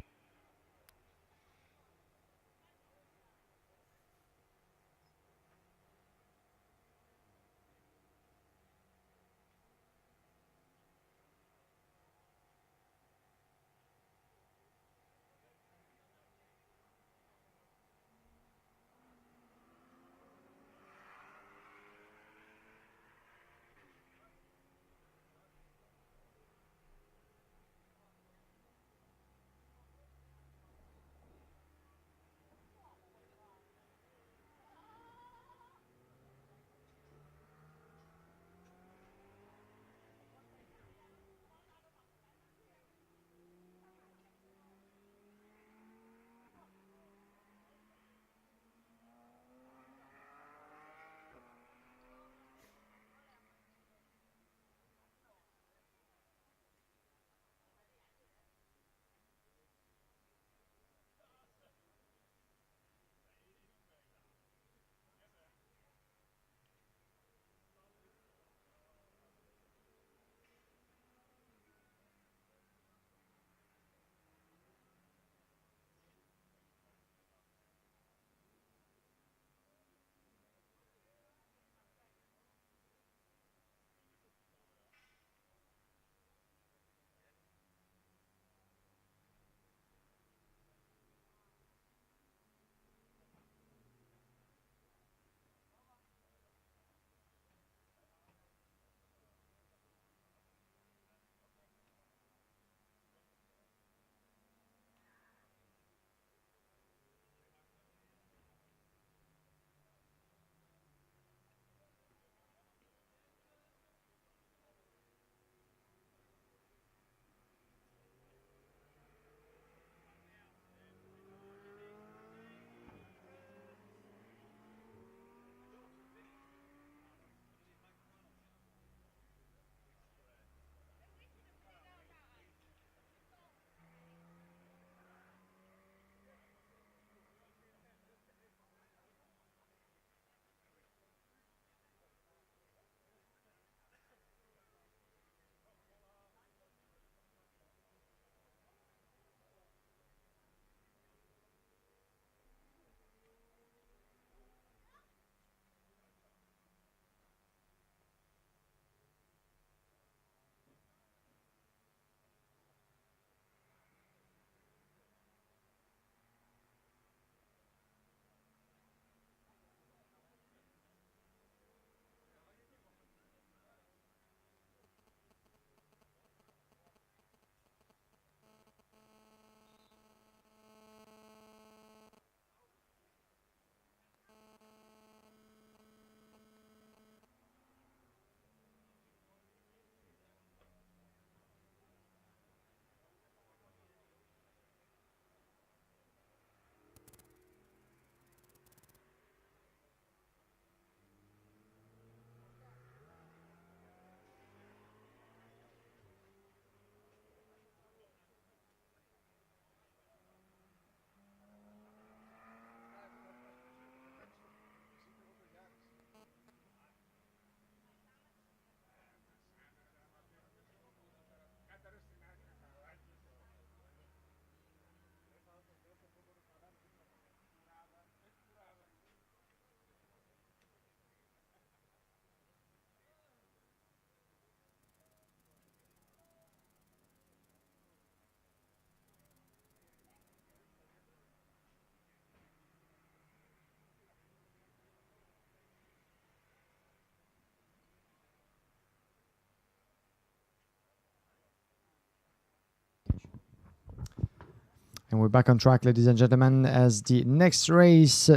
And we're back on track, ladies and gentlemen, as the next race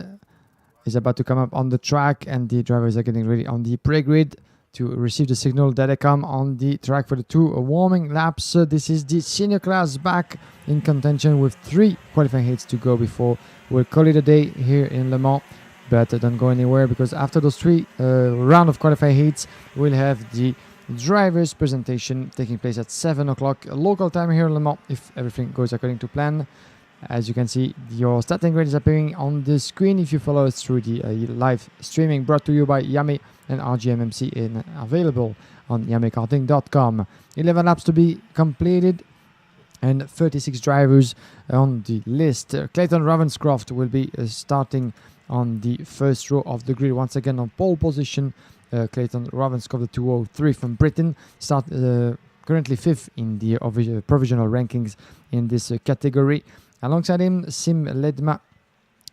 is about to come up on the track, and the drivers are getting ready on the pre-grid to receive the signal that they come on the track for the 2 warming laps. This is the senior class back in contention with 3 qualifying heats to go before we'll call it a day here in Le Mans. But don't go anywhere, because after those 3 round of qualifying heats, we'll have the drivers presentation taking place at 7 o'clock local time here in Le Mans, if everything goes according to plan. As you can see, your starting grid is appearing on the screen if you follow us through the live streaming brought to you by IAME and RGMMC, and available on iamekarting.com. 11 laps to be completed and 36 drivers on the list. Clayton Ravenscroft will be starting on the first row of the grid once again on pole position. Clayton Ravenscroft, the 203 from Britain, currently 5th in the provisional rankings in this category. Alongside him, Sim Ledma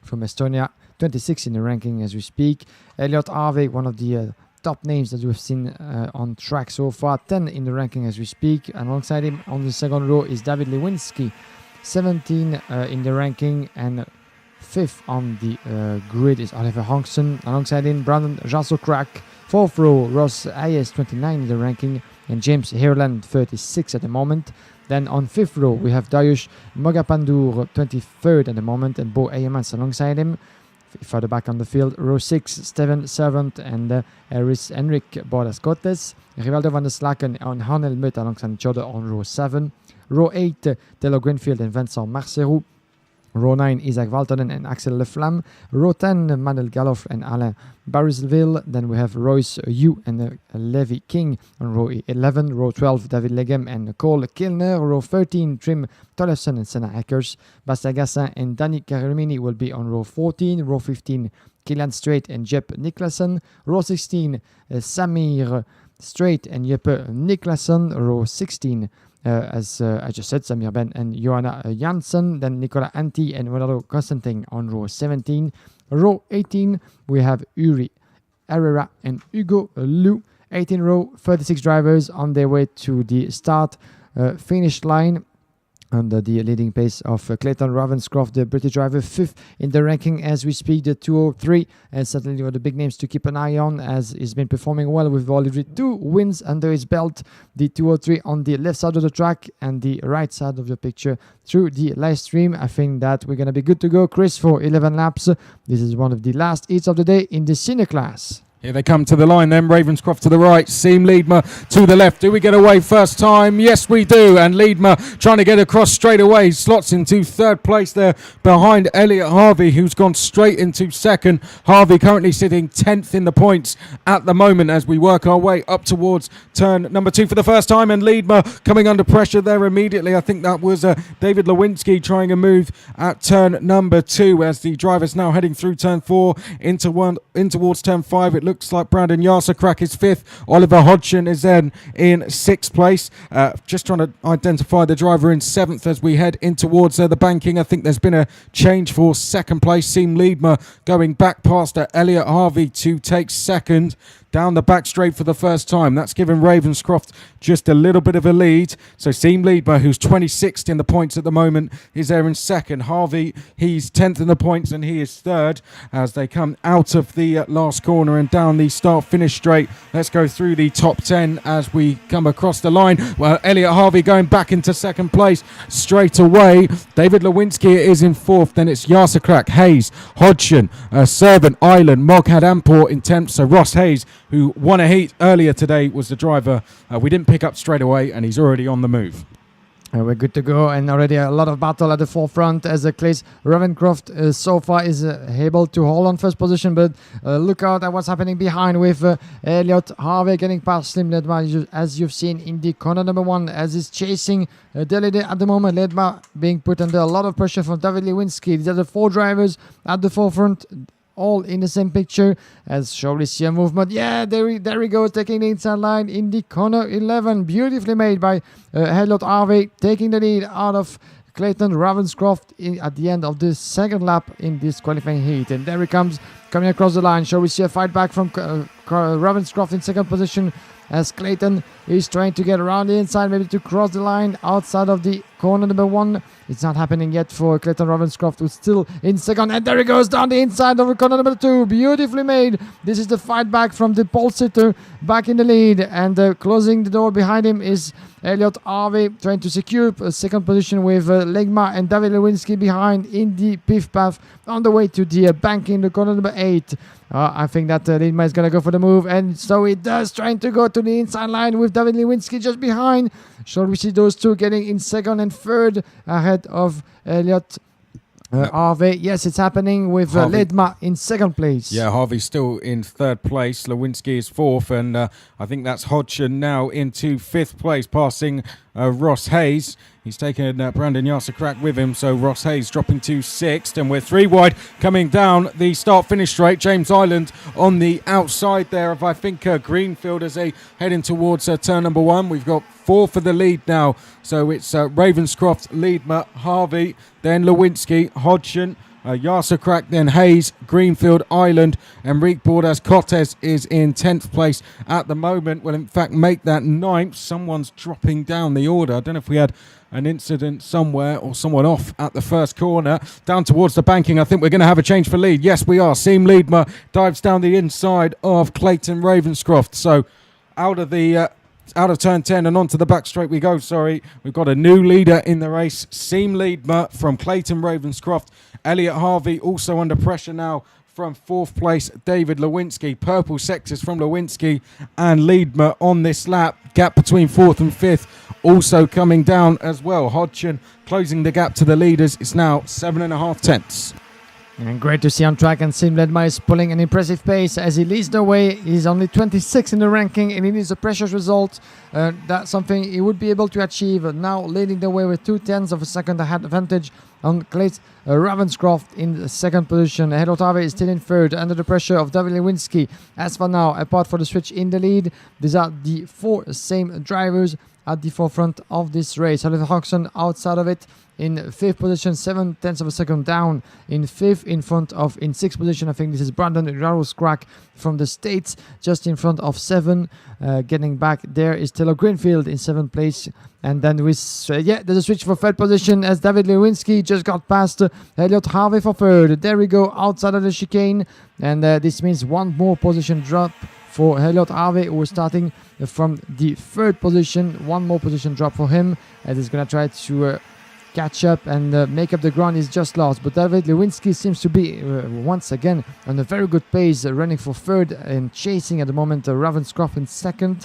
from Estonia, 26 in the ranking as we speak. Elliot Harvey, one of the top names that we've seen on track so far, 10 in the ranking as we speak. Alongside him on the second row is David Lewinsky, 17 in the ranking, and 5th on the grid is Oliver Hongson. Alongside him, Brandon Jasokrak. 4th row, Ross Hayes, 29 in the ranking, and James Hareland, 36 at the moment. Then on 5th row, we have Dariush Mogapandur, 23rd at the moment, and Bo Ayemans alongside him. Further back on the field, row 6, Steven Servant and Eris Henrik Bordas-Cotes. Rivaldo van der Slaken and Han Helmut alongside each other on row 7. Row 8, Taylor Greenfield and Vincent Marcerou. Row 9, Isaac Valtonen and Axel Leflam. Row 10, Manuel Galoff and Alain Barisville. Then we have Royce Yu and Levi King on row 11. Row 12, David Legem and Cole Kilner. Row 13, Trim Tollefson and Senna Eckers. Bastien Gassin and Danny Carimini will be on row 14. Row 15, Kilian Strait and Jep Niklason. Row 16, Samir Strait and Jeppe Niklason. Row 16, as I just said, Samir Ben and Johanna Janssen. Then Nicola Anti and Ronaldo Constantin on row 17. Row 18, we have Uri Herrera and Hugo Lou. 18 row, 36 drivers on their way to the start finish line, under the leading pace of Clayton Ravenscroft, the British driver, 5th in the ranking as we speak, the 203, and certainly one of the big names to keep an eye on, as he's been performing well with already 2 wins under his belt. The 203 on the left side of the track and the right side of the picture through the live stream. I think that we're going to be good to go, Chris, for 11 laps. This is one of the last heats of the day in the senior class. Here they come to the line then. Ravenscroft to the right, Seam Liedma to the left. Do we get away first time? Yes, we do. And Liedma trying to get across straight away. Slots into 3rd place there behind Elliot Harvey, who's gone straight into 2nd. Harvey currently sitting 10th in the points at the moment as we work our way up towards turn number 2 for the first time. And Liedma coming under pressure there immediately. I think that was David Lewinsky trying a move at turn number 2 as the driver's now heading through turn 4 in towards turn 5. It looks like Brandon Yarsakrak is 5th. Oliver Hodgson is then in 6th place. Just trying to identify the driver in 7th as we head in towards the banking. I think there's been a change for 2nd place. Seam Liedma going back past Elliot Harvey to take 2nd. Down the back straight for the first time. That's given Ravenscroft just a little bit of a lead. So Seam Liedma, who's 26th in the points at the moment, is there in 2nd. Harvey, he's 10th in the points and he is 3rd as they come out of the last corner and down the start-finish straight. Let's go through the top 10 as we come across the line. Well, Elliot Harvey going back into 2nd place straight away. David Lewinsky is in 4th. Then it's Yarsakrak, Hayes, Hodgson, Servant, Island, Moghat Amport in 10th. So Ross Hayes, who won a heat earlier today, was the driver we didn't pick up straight away, and he's already on the move. We're good to go, and already a lot of battle at the forefront as Claes Ravenscroft so far is able to hold on first position, but look out at what's happening behind with Elliot Harvey getting past Slim Ledma, as you've seen in the corner number 1, as he's chasing Delide at the moment. Ledma being put under a lot of pressure from David Lewinsky. These are the 4 drivers at the forefront, all in the same picture, as shall we see a movement. Yeah, there we go, taking the inside line in the corner 11, beautifully made by Elliot Harvey, taking the lead out of Clayton Ravenscroft at the end of the 2nd lap in this qualifying heat. And there he comes, coming across the line. Shall we see a fight back from Ravenscroft in 2nd position, as Clayton is trying to get around the inside, maybe to cross the line outside of the corner number 1. It's not happening yet for Clayton Ravenscroft, who's still in second. And there he goes down the inside of corner number 2. Beautifully made. This is the fight back from the pole sitter back in the lead. And closing the door behind him is Elliot Harvey trying to secure a second position with Legma and David Lewinsky behind in the pith path on the way to the bank in the corner number 8. I think that Legma is going to go for the move, and so he does, trying to go to the inside line with David Lewinsky just behind. Shall we see those two getting in second and third ahead of Elliot Harvey? Yes, it's happening with Ledma in second place. Yeah, Harvey's still in third place. Lewinsky is fourth, and I think that's Hodgson now into fifth place, passing Ross Hayes. He's taken Brandon Yarsakrak with him, so Ross Hayes dropping to sixth, and we're 3 wide coming down the start-finish straight. James Island on the outside there of, I think, Greenfield as they heading towards turn number 1. We've got 4 for the lead now, so it's Ravenscroft, Leadmer, Harvey, then Lewinsky, Hodgson, Yarsakrak, then Hayes, Greenfield, Island, Enrique Bordas Cortez is in 10th place at the moment. Will in fact make that 9th. Someone's dropping down the order. I don't know if we had an incident somewhere or someone off at the first corner. Down towards the banking, I think we're going to have a change for lead. Yes, we are. Seam Leadmer dives down the inside of Clayton Ravenscroft. So out of turn 10 and onto the back straight we go, sorry. We've got a new leader in the race. Seam Leadmer from Clayton Ravenscroft. Elliot Harvey also under pressure now from 4th place, David Lewinsky. Purple sectors from Lewinsky and Leadmer on this lap. Gap between 4th and 5th also coming down as well. Hodgson closing the gap to the leaders. It's now 7.5 tenths. And great to see on track, and Sim Ledma is pulling an impressive pace as he leads the way. He's only 26 in the ranking, and it is a precious result. That's something he would be able to achieve. Now leading the way with 0.2 of a second advantage on Clayton Ravenscroft in the second position. Elliot Harvey is still in third under the pressure of David Lewinsky. As for now, apart from the switch in the lead, these are the 4 same drivers at the forefront of this race. Oliver Hodgson outside of it in 5th position, 0.7 of a second down in 5th, in 6th position. I think this is Brandon Yarsakrak from the States, just in front of 7. Getting back there is Taylor Greenfield in 7th place. And then there's a switch for 3rd position as David Lewinsky just got past Elliot Harvey for 3rd. There we go, outside of the chicane. And this means 1 more position drop for Elliot Harvey, who is starting from the 3rd position. 1 more position drop for him, as he's going to try to catch up and make up the ground he's just lost. But David Lewinsky seems to be once again on a very good pace, running for 3rd and chasing at the moment Ravenscroft in 2nd.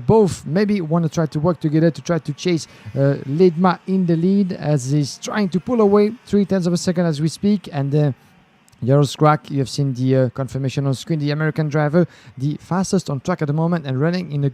Both maybe want to try to work together to try to chase Leadma in the lead, as he's trying to pull away 0.3 of a second as we speak. And Yarsakrak, you have seen the confirmation on screen, the American driver, the fastest on track at the moment and running in a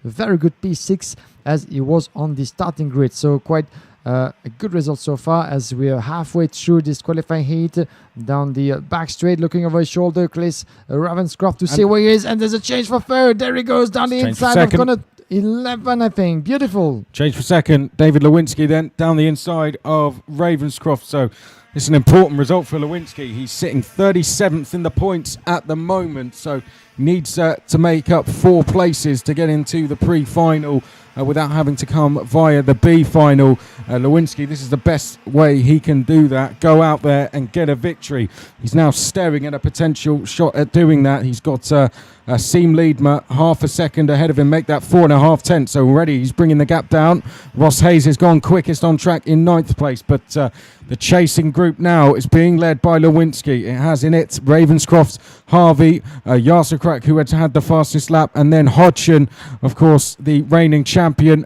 very good P6 as he was on the starting grid. So quite a good result so far, as we are halfway through this qualifying heat. Down the back straight, looking over his shoulder, Clayton Ravenscroft to see where he is, and there's a change for 3rd. There he goes down the inside of corner 11, I think. Beautiful. Change for 2nd. David Lewinsky then down the inside of Ravenscroft. So it's an important result for Lewinsky. He's sitting 37th in the points at the moment, so needs to make up 4 places to get into the pre-final without having to come via the B final. Lewinsky, this is the best way he can do that. Go out there and get a victory. He's now staring at a potential shot at doing that. He's got Seam Leadmer half a second ahead of him, make that 4.5 tenths. So already he's bringing the gap down. Ross Hayes has gone quickest on track in 9th place, but the chasing group now is being led by Lewinsky. It has in it Ravenscroft, Harvey, Yarsakrak, who had the fastest lap, and then Hodgson, of course, the reigning champion,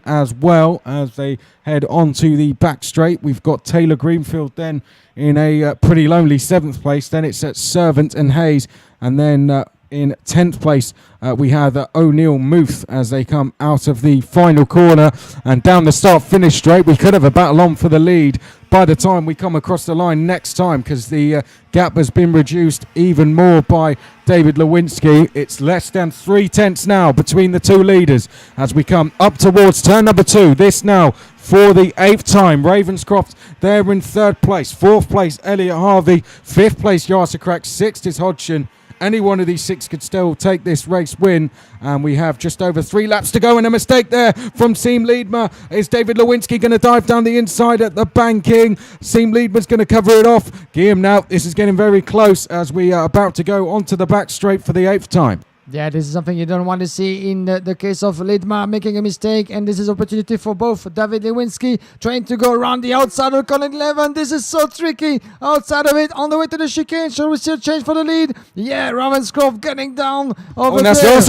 as well, as they head onto the back straight. We've got Taylor Greenfield then in a pretty lonely 7th place. Then it's Servant and Hayes, and then in 10th place we have O'Neill Muth as they come out of the final corner and down the start finish straight. We could have a battle on for the lead by the time we come across the line next time, because the gap has been reduced even more by David Lewinsky. It's less than 3 tenths now between the 2 leaders as we come up towards turn number 2. This now for the 8th time. Ravenscroft there in 3rd place. 4th place Elliot Harvey. 5th place Yarsakrak. 6th is Hodgson. any one of these 6 could still take this race win. And we have just over 3 laps to go, and a mistake there from Team Leadmer. Is David Lewinsky going to dive down the inside at the banking? Team Leadmer's going to cover it off. Guillaume, now this is getting very close as we are about to go onto the back straight for the 8th time. Yeah, this is something you don't want to see in the case of Lidma making a mistake, and this is opportunity for both David Lewinsky trying to go around the outside of corner 11. This is so tricky. Outside of it, on the way to the chicane. Shall we see a change for the lead? Yeah, Ravenscroft getting down over that's there.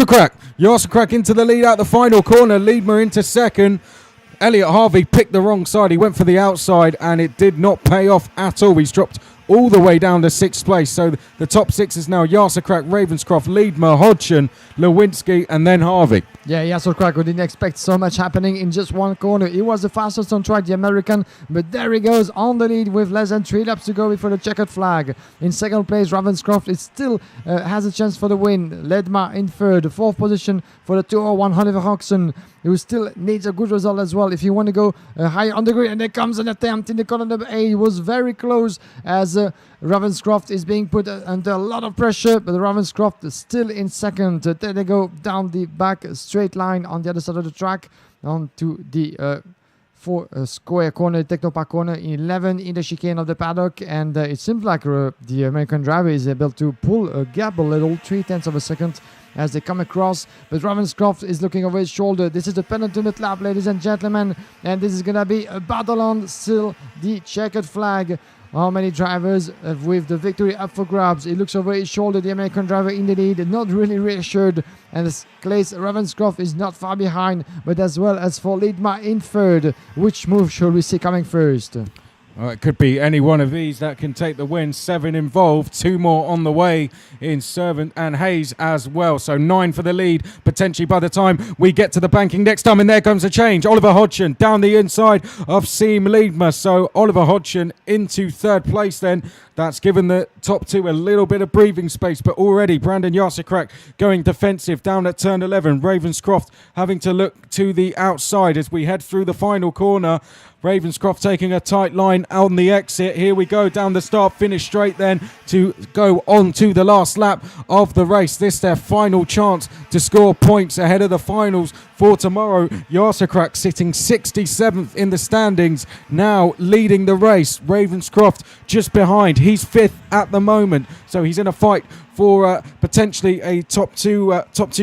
Yarsakrak into the lead out the final corner. Leadmer into second. Elliot Harvey picked the wrong side. He went for the outside, and it did not pay off at all. He's dropped all the way down to 6th place. So the top 6 is now Yarsakrak, Ravenscroft, Leadmer, Hodgson, Lewinsky, and then Harvey. Yeah, Yarsakrak, we didn't expect so much happening in just one corner. He was the fastest on track, the American, but there he goes on the lead with less than 3 laps to go before the checkered flag. In second place, Ravenscroft is still has a chance for the win. Ledma in third, 4th position for the 201 Oliver Hodgson, who still needs a good result as well if you want to go higher on the grid. And there comes an attempt in the corner number 8. It was very close as Ravenscroft is being put under a lot of pressure, but Ravenscroft is still in second. There they go down the back straight line on the other side of the track onto the square corner, Technopark corner, 11 in the chicane of the paddock, and it seems like the American driver is able to pull a gap a little, 0.3 of a second as they come across, but Ravenscroft is looking over his shoulder. This is the penultimate lap, ladies and gentlemen, and this is gonna be a battle on still the checkered flag. How many drivers with the victory up for grabs? He looks over his shoulder, the American driver in the lead, not really reassured. And Claes Ravenscroft is not far behind, but as well as for Lidma in third. Which move should we see coming first? It could be any one of these that can take the win. 7 involved, 2 more on the way in Servant and Hayes as well. So 9 for the lead, potentially by the time we get to the banking next time. And there comes a change. Oliver Hodgson down the inside of Team Leadmer. So Oliver Hodgson into 3rd place then. That's given the top 2 a little bit of breathing space, but already Brandon Yarsakrak going defensive down at turn 11. Ravenscroft having to look to the outside as we head through the final corner. Ravenscroft taking a tight line on the exit. Here we go down the start, finish straight then to go on to the last lap of the race. This their final chance to score points ahead of the finals for tomorrow. Yarsakrak sitting 67th in the standings, now leading the race. Ravenscroft just behind. He's 5th at the moment, so he's in a fight for potentially a top two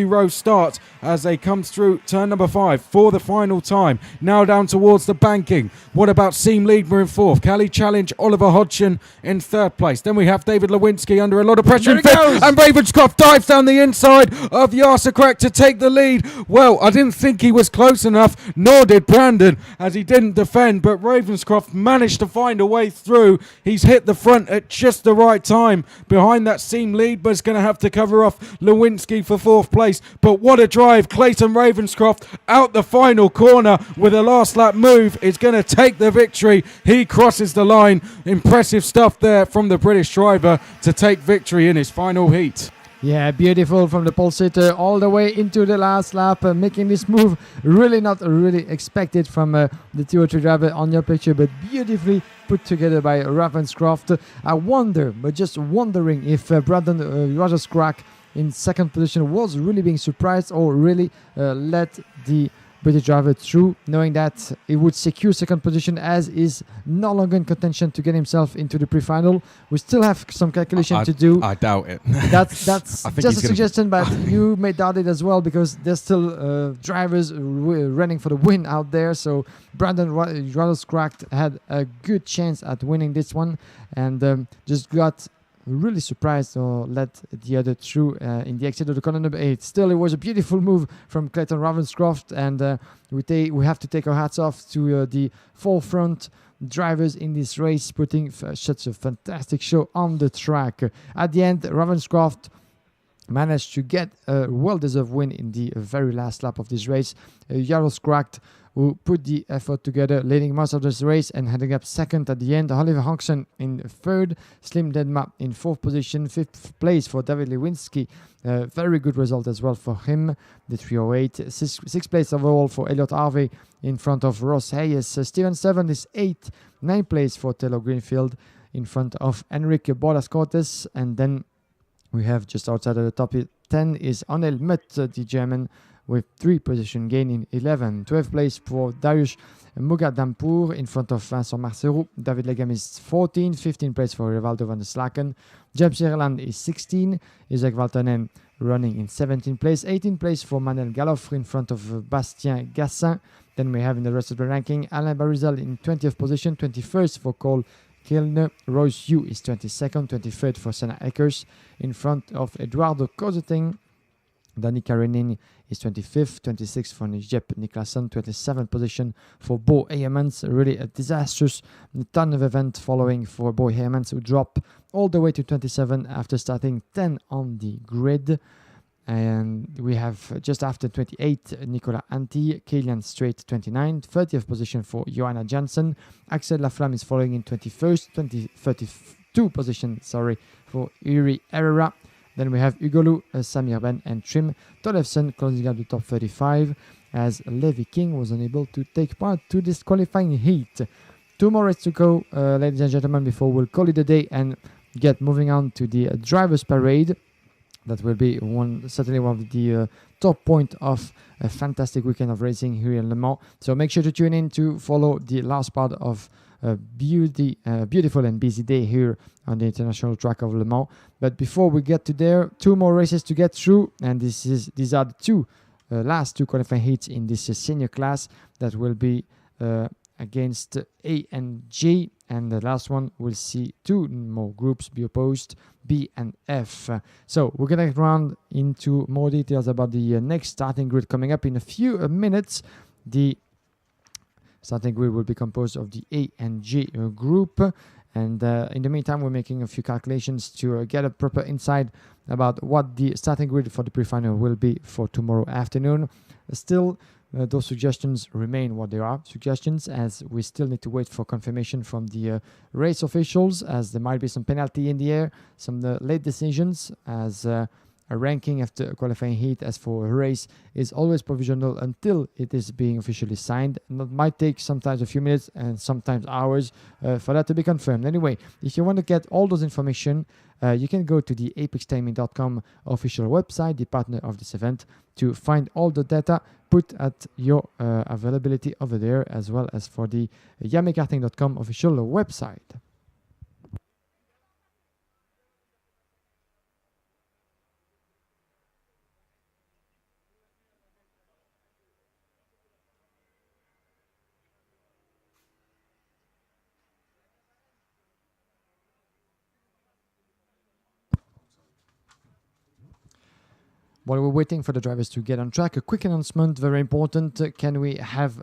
row start as they come through turn number 5 for the final time. Now down towards the banking. What about Team Leadmer in 4th? Cali Challenge, Oliver Hodgson in 3rd place. Then we have David Lewinsky under a lot of pressure in 5th, and Ravenscroft dives down the inside of Yarsakrak to take the lead. Well, I didn't think he was close enough, nor did Brandon, as he didn't defend, but Ravenscroft managed to find a way through. He's hit the front at just the right time. Behind that Team Lead, but it's going to have to cover off Lewinsky for 4th place. But what a drive. Clayton Ravenscroft out the final corner with a last lap move is going to take the victory. He crosses the line. Impressive stuff there from the British driver to take victory in his final heat. Yeah, beautiful from the pole sitter all the way into the last lap, making this move really not really expected from the 203 driver on your picture, but beautifully put together by Ravenscroft. I wonder, but just wondering if Brandon Ravenscroft in 2nd position was really being surprised or really let the British driver through, knowing that he would secure 2nd position as is no longer in contention to get himself into the pre-final. We still have some calculation to do. I doubt it. That's just a suggestion, but you may doubt it as well because there's still drivers running for the win out there. So Brandon Ravenscroft had a good chance at winning this one and just got really surprised or let the other through in the exit of the corner number 8. Still, it was a beautiful move from Clayton Ravenscroft, and we have to take our hats off to the forefront drivers in this race, putting such a fantastic show on the track. At the end, Ravenscroft managed to get a well-deserved win in the very last lap of this race. Ravenscroft, who put the effort together, leading most of this race and heading up 2nd at the end. Oliver Hodgson in 3rd, Slim Denma in 4th position, 5th place for David Lewinsky. Very good result as well for him, the 308. 6th place overall for Elliot Harvey in front of Ross Hayes. Steven Seven is 8th, 9th place for Taylor Greenfield in front of Enrique Bordas Cortes, and then We have just outside of the top 10 is Onel Mutt, the German, with 3 position gain in 11. 12th place for Dariush Mugadampour in front of Vincent Marcerou. David Legam is 14. 15th place for Rivaldo van der Slaken. James Ireland is 16. Isaac Valtonen running in 17th place. 18th place for Manel Galoffre in front of Bastien Gassin. Then we have in the rest of the ranking Alain Barizal in 20th position. 21st for Cole Kilne. Royce Yu is 22nd. 23rd for Senna Eckers in front of Eduardo Kozeting. Danny Karenin is 25th, 26th for Nijep Niklasen, 27th position for Bo Heijmans. Really a disastrous ton of event following for Bo Heijmans, who dropped all the way to 27 after starting 10 on the grid. And we have just after 28, Nicolas Anti, Kilian Strait 29, 30th position for Johanna Janssen. Axel Laflamme is following in 21st, 32 position, for Uri Herrera. Then we have Ugolu, Samir Ben, and Trim Tollefsen closing out the top 35 as Levi King was unable to take part to this qualifying heat. 2 more races to go, ladies and gentlemen, before we'll call it a day and get moving on to the drivers' parade. That will be certainly one of the top point of a fantastic weekend of racing here in Le Mans. So make sure to tune in to follow the last part of a beautiful and busy day here on the international track of Le Mans. But before we get to there, 2 more races to get through, and these are the last two qualifying heats in this senior class that will be against A and J, and the last one will see 2 more groups be opposed, B and F. So we're going to run into more details about the next starting grid coming up in a few minutes. The starting grid will be composed of the A and J group. And in the meantime, we're making a few calculations to get a proper insight about what the starting grid for the pre-final will be for tomorrow afternoon. Still, those suggestions remain what they are, suggestions, as we still need to wait for confirmation from the race officials, as there might be some penalty in the air, some late decisions, as a ranking after a qualifying heat as for a race is always provisional until it is being officially signed, and that might take sometimes a few minutes and sometimes hours for that to be confirmed. Anyway, if you want to get all those information, you can go to the apextiming.com official website, the partner of this event, to find all the data put at your availability over there, as well as for the IAMEkarting.com official website. While we're waiting for the drivers to get on track, a quick announcement, very important. Can we have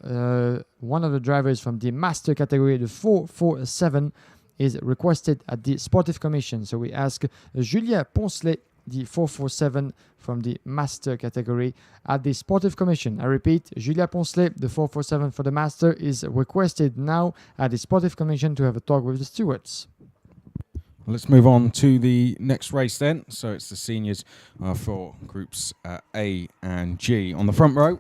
one of the drivers from the master category, the 447, is requested at the Sportive Commission. So we ask Julia Poncelet, the 447 from the master category, at the Sportive Commission. I repeat, Julia Poncelet, the 447 for the master, is requested now at the Sportive Commission to have a talk with the stewards. Let's move on to the next race then. So it's the seniors for groups A and G. On the front row,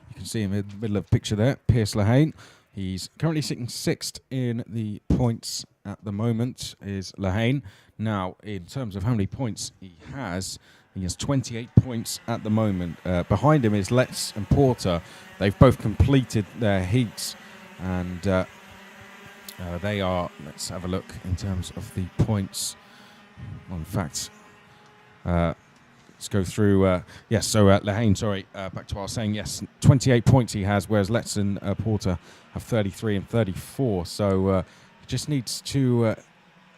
you can see him in the middle of the picture there, Pierce Lehane. He's currently sitting 6th in the points at the moment, is Lehane. Now, in terms of how many points he has 28 points at the moment. Behind him is Letts and Porter. They've both completed their heats, and they are, let's have a look in terms of the points. Well, in fact, let's go through. Lehane, back to what I was saying. Yes, 28 points he has, whereas Letts and Porter have 33 and 34. So he just needs to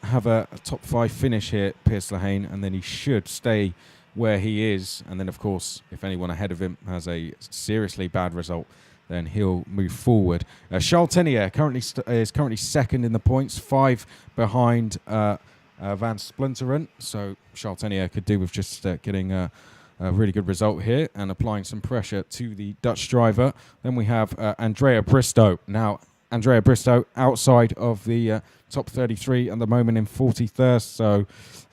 have a top 5 finish here, Pierce Lehane, and then he should stay where he is. And then, of course, if anyone ahead of him has a seriously bad result, then he'll move forward. Charles Tenier is currently 2nd in the points, 5 behind Van Splinteren. So Charles Tenier could do with just getting a really good result here and applying some pressure to the Dutch driver. Then we have Andrea Bristow. Now, Andrea Bristow outside of the top 33 at the moment in 43rd. So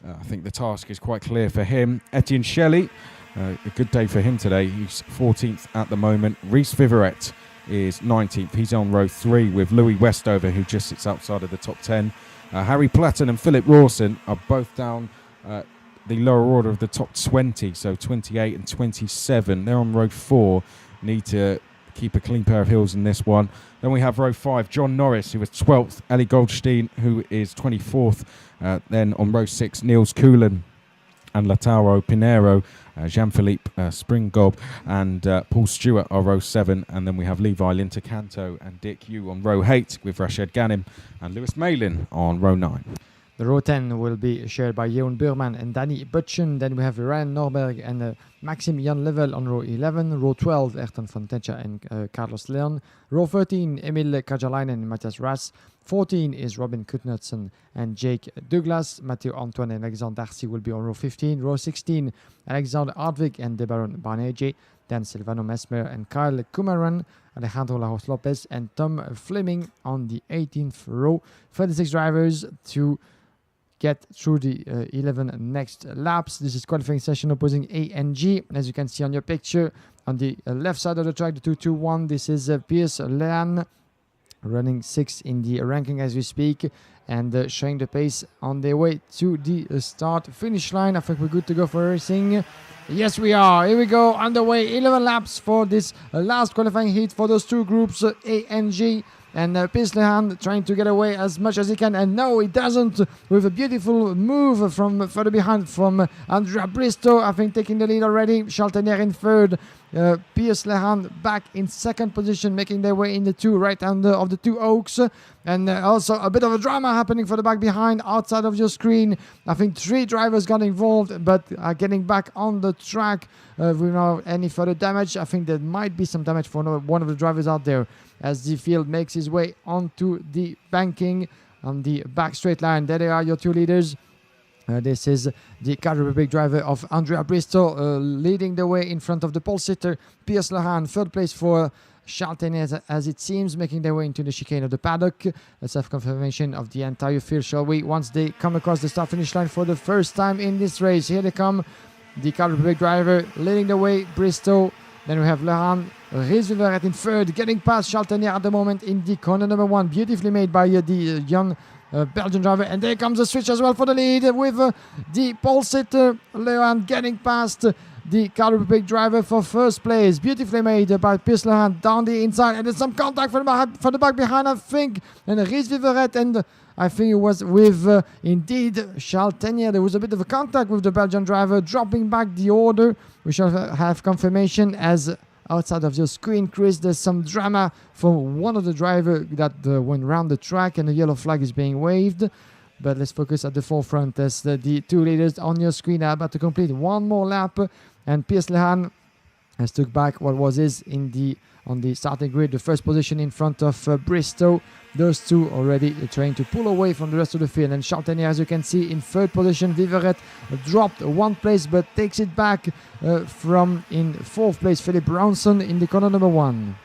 I think the task is quite clear for him. Etienne Shelley. A good day for him today. He's 14th at the moment. Reese Viverette is 19th. He's on row 3 with Louis Westover, who just sits outside of the top 10. Harry Platten and Philip Rawson are both down the lower order of the top 20, so 28 and 27. They're on row 4, need to keep a clean pair of heels in this one. Then we have row 5, John Norris, who was 12th, Ellie Goldstein, who is 24th. Then on row 6, Niels Coulan and Lautaro Pinheiro, Jean-Philippe Springgob and Paul Stewart are row 7. And then we have Levi Lintercanto and Dick Yu on row 8 with Rashid Ghanim and Lewis Malin on row 9. The row 10 will be shared by Jeroen Burman and Danny Butchen. Then we have Ryan Norberg and Maxim Jan Level on row 11. Row 12, Ayrton Fontecha and Carlos Leon. Row 13, Emil Kajalainen and Matthias Ras. 14 is Robin Knudsen and Jake Douglas. Mathieu Antoine and Alexandre Darcy will be on row 15. Row 16, Alexander Ardvig and Debaron Barnege. Then Silvano Mesmer and Kyle Kumaran, Alejandro Lajos Lopez and Tom Fleming on the 18th row. 36 drivers to get through the 11 next laps. This is qualifying session opposing A and G. As you can see on your picture, on the left side of the track, the 221, this is Piers Lehan, running 6th in the ranking as we speak, and showing the pace on their way to the start-finish line. I think we're good to go for racing. Yes, we are. Here we go, underway. 11 laps for this last qualifying heat for those two groups, A and G. And Piers Lehan trying to get away as much as he can. And no, he doesn't, with a beautiful move from further behind from Andrea Bristow. I think taking the lead already. Chaltenier in third. Piers Lehan back in second position, making their way in the two right-hander of the two Oaks. And also a bit of a drama happening for the back behind outside of your screen. I think 3 drivers got involved, but are getting back on the track without any further damage. I think there might be some damage for one of the drivers out there as the field makes his way onto the banking on the back straight line. There they are, your two leaders. This is the Czech Republic driver of Andrea Bristow leading the way in front of the pole sitter Piers Lehan. Third place for Chaltenier as it seems, making their way into the chicane of the paddock. Let's have confirmation of the entire field, shall we? Once they come across the start-finish line for the first time in this race. Here they come, the Czech Republic driver leading the way, Bristow. Then we have Lehan, Rees Viveret in third, getting past Chaltenier at the moment in the corner number 1. Beautifully made by the young Belgian driver. And there comes a switch as well for the lead with the pole sitter Lehan getting past the Czech Republic driver for first place. Beautifully made by Piers Lehan down the inside. And there's some contact for the back behind, I think. And Rees Viveret, and I think it was with indeed Chaltenier. There was a bit of a contact with the Belgian driver, dropping back the order. We shall have confirmation as outside of your screen, Chris. There's some drama for one of the drivers that went around the track and the yellow flag is being waved. But let's focus at the forefront as the two leaders on your screen are about to complete one more lap. And Piers Lehan has took back what was his on the starting grid, the first position in front of Bristow. Those two already trying to pull away from the rest of the field. And Chaltenier, as you can see, in third position. Viveret dropped 1 place but takes it back from in fourth place. Philip Brownson in the corner number 1.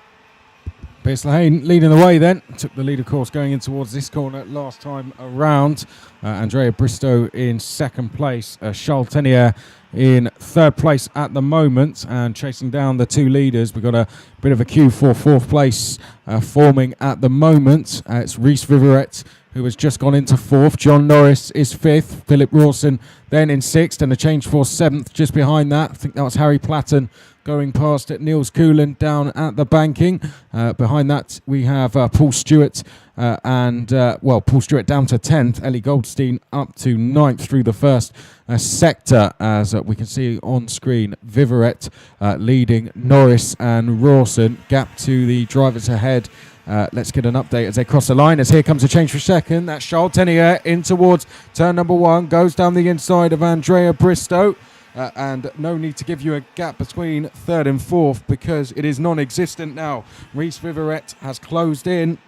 Piers Lehan leading the way then. Took the lead, of course, going in towards this corner last time around. Andrea Bristow in second place. Chaltenier in third place at the moment and chasing down the two leaders. We've got a bit of a queue for fourth place forming at the moment. It's Rees Viveret who has just gone into fourth. John Norris is fifth. Philip Rawson then in sixth, and a change for seventh just behind that. I think that was Harry Platten going past at Niels Coulan down at the banking. Behind that we have Paul Stewart Paul Stewart down to 10th. Ellie Goldstein up to 9th through the first sector, as we can see on screen. Viveret leading Norris and Rawson. Gap to the drivers ahead. Let's get an update as they cross the line, as here comes a change for second. That's Chaltenier in towards turn number 1. Goes down the inside of Andrea Bristow. And no need to give you a gap between third and fourth because it is non-existent now. Rees Viveret has closed in,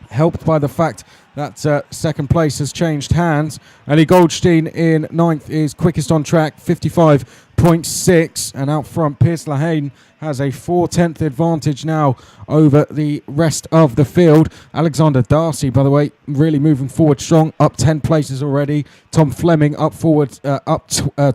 helped by the fact that second place has changed hands. Ellie Goldstein in ninth is quickest on track, 55.6. And out front, Piers Lehan has a 4/10 advantage now over the rest of the field. Alexander Darcy, by the way, really moving forward strong, up 10 places already. Tom Fleming up forward,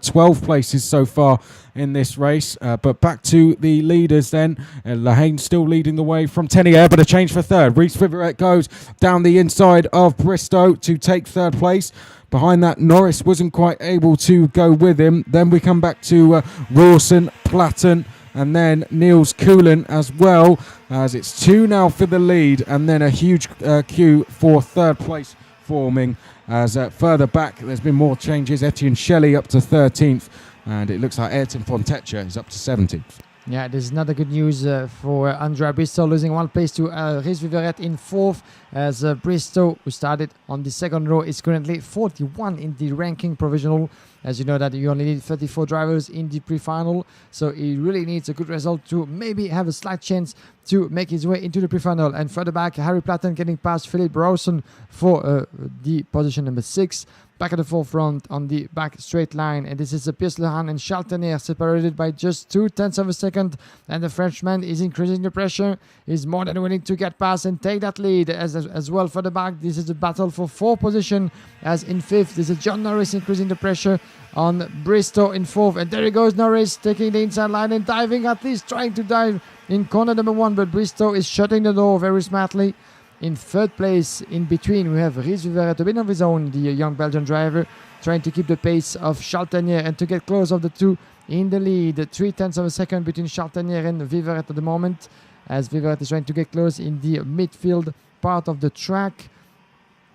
12 places so far in this race. But back to the leaders then. Lehan still leading the way from Tenier, but a change for third. Rees Viveret goes down the inside of Bristow to take third place. Behind that, Norris wasn't quite able to go with him. Then we come back to Rawson, Platten, and then Niels Keulen as well, as it's 2 now for the lead, and then a huge queue for third place forming. As further back, there's been more changes. Etienne Shelley up to 13th, and it looks like Ayrton Fontecha is up to 17th. Yeah, this is not a good news for Andrea Bristow, losing 1 place to Rhys Viveret in 4th, as Bristow, who started on the second row, is currently 41 in the ranking provisional. As you know that you only need 34 drivers in the pre-final, so he really needs a good result to maybe have a slight chance to make his way into the pre-final. And further back, Harry Platten getting past Philip Rawson for the position number 6. Back at the forefront on the back straight line, and this is Piers Lehan and Charles Tenier separated by just 0.2 of a second, and the Frenchman is increasing the pressure. He's more than willing to get past and take that lead as well. Further back, this is a battle for 4 position, as in 5th this is John Norris increasing the pressure on Bristow in 4th, and there he goes, Norris taking the inside line and diving, at least trying to dive in corner number 1, but Bristow is shutting the door very smartly. In 3rd place, in between, we have Rhys Viveret, a bit of his own, the young Belgian driver, trying to keep the pace of Charles Tenier and to get close of the 2 in the lead. 0.3 of a second between Charles Tenier and Viveret at the moment, as Viveret is trying to get close in the midfield part of the track.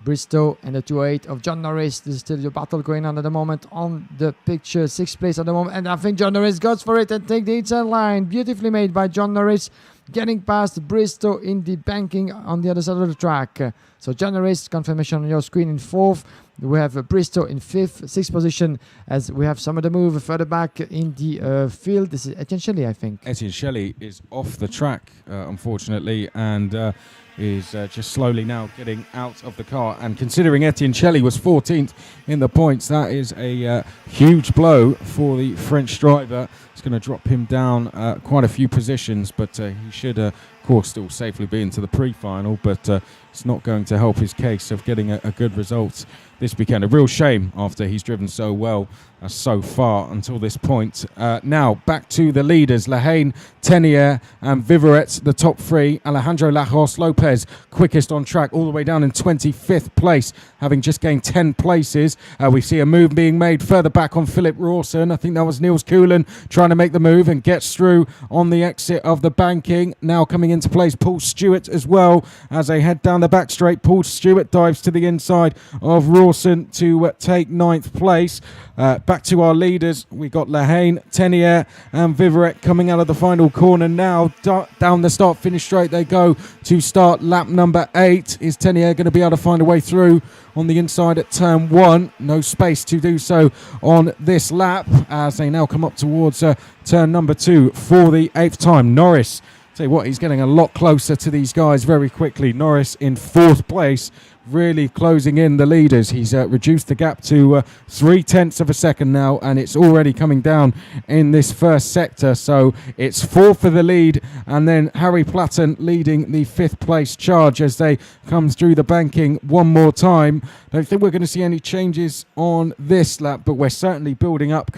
Bristow and the 208 of John Norris. This is still the battle going on at the moment on the picture. 6th place at the moment, and I think John Norris goes for it and take the inside line. Beautifully made by John Norris, getting past Bristow in the banking on the other side of the track. So John Norris, confirmation on your screen, in 4th. We have Bristow in 5th, 6th position, as we have some of the move further back in the field. This is Etienne Shelley, I think. Etienne Shelley is off the track, unfortunately, and is just slowly now getting out of the car. And considering Etienne Shelley was 14th in the points, that is a huge blow for the French driver. It's going to drop him down quite a few positions, but he should, of course, still safely be into the pre-final, but it's not going to help his case of getting a good result this weekend. A real shame after he's driven so well so far until this point. Now back to the leaders, Lehane, Tenier and Viveret, the top 3. Alejandro Lajos Lopez quickest on track, all the way down in 25th place, having just gained 10 places. We see a move being made further back on Philip Rawson. I think that was Niels Keulen trying to make the move and gets through on the exit of the banking. Now coming into place, Paul Stewart as well, as they head down the back straight. Paul Stewart dives to the inside of Rawson to take 9th place. Back to our leaders, we got Lehane, Tenier and Viveret coming out of the final corner now. Down the start-finish straight they go to start lap number 8. Is Tenier going to be able to find a way through on the inside at turn 1? No space to do so on this lap, as they now come up towards turn number 2 for the 8th time. Norris, tell you what, he's getting a lot closer to these guys very quickly. Norris in 4th place, really closing in the leaders. He's reduced the gap to 0.3 of a second now, and it's already coming down in this first sector. So it's 4 for the lead, and then Harry Platten leading the 5th place charge as they come through the banking one more time. Don't think we're going to see any changes on this lap, but we're certainly building up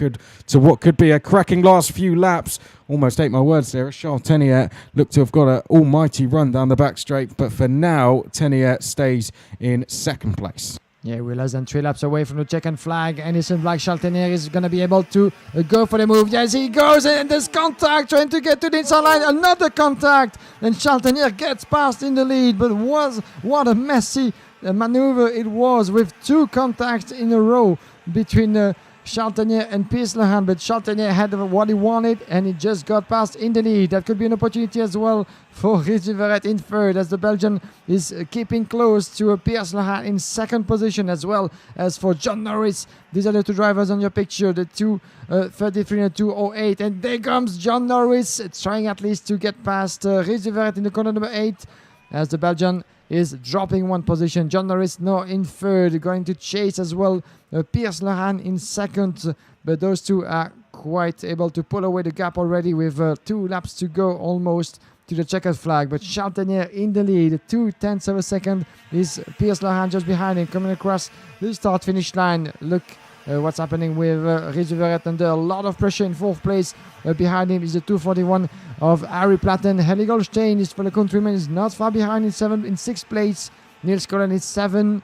to what could be a cracking last few laps. Almost ate my words there. Charles Tenier looked to have got an almighty run down the back straight, but for now, Tenier stays in 2nd place. Yeah, we're less than 3 laps away from the checkered flag, and it seems like Charles Tenier is going to be able to go for the move. Yes, he goes, and there's contact, trying to get to the inside line. Another contact, and Charles Tenier gets past in the lead, but what a messy maneuver it was, with 2 contacts in a row between Charles Tenier and Piers Lehan, but Charles Tenier had what he wanted and he just got past in the lead. That could be an opportunity as well for Rhys Viveret in 3rd, as the Belgian is keeping close to Piers Lehan in 2nd position, as well as for John Norris. These are the 2 drivers on your picture, the 233 and 208, and there comes John Norris trying at least to get past Rhys Viveret in the corner number 8, as the Belgian is dropping 1 position. John Norris now in 3rd, going to chase as well Piers Lehan in 2nd, but those 2 are quite able to pull away the gap already with 2 laps to go almost to the checkered flag. But Charles Tenier in the lead, 0.2 of a second is Piers Lehan just behind him, coming across the start-finish line. Look what's happening with Rhys Viveret under a lot of pressure in 4th place. Behind him is the 241 of Harry Platten. Heli Goldstein, his fellow countryman, is not far behind in 6th place. Niels Keulen is 7.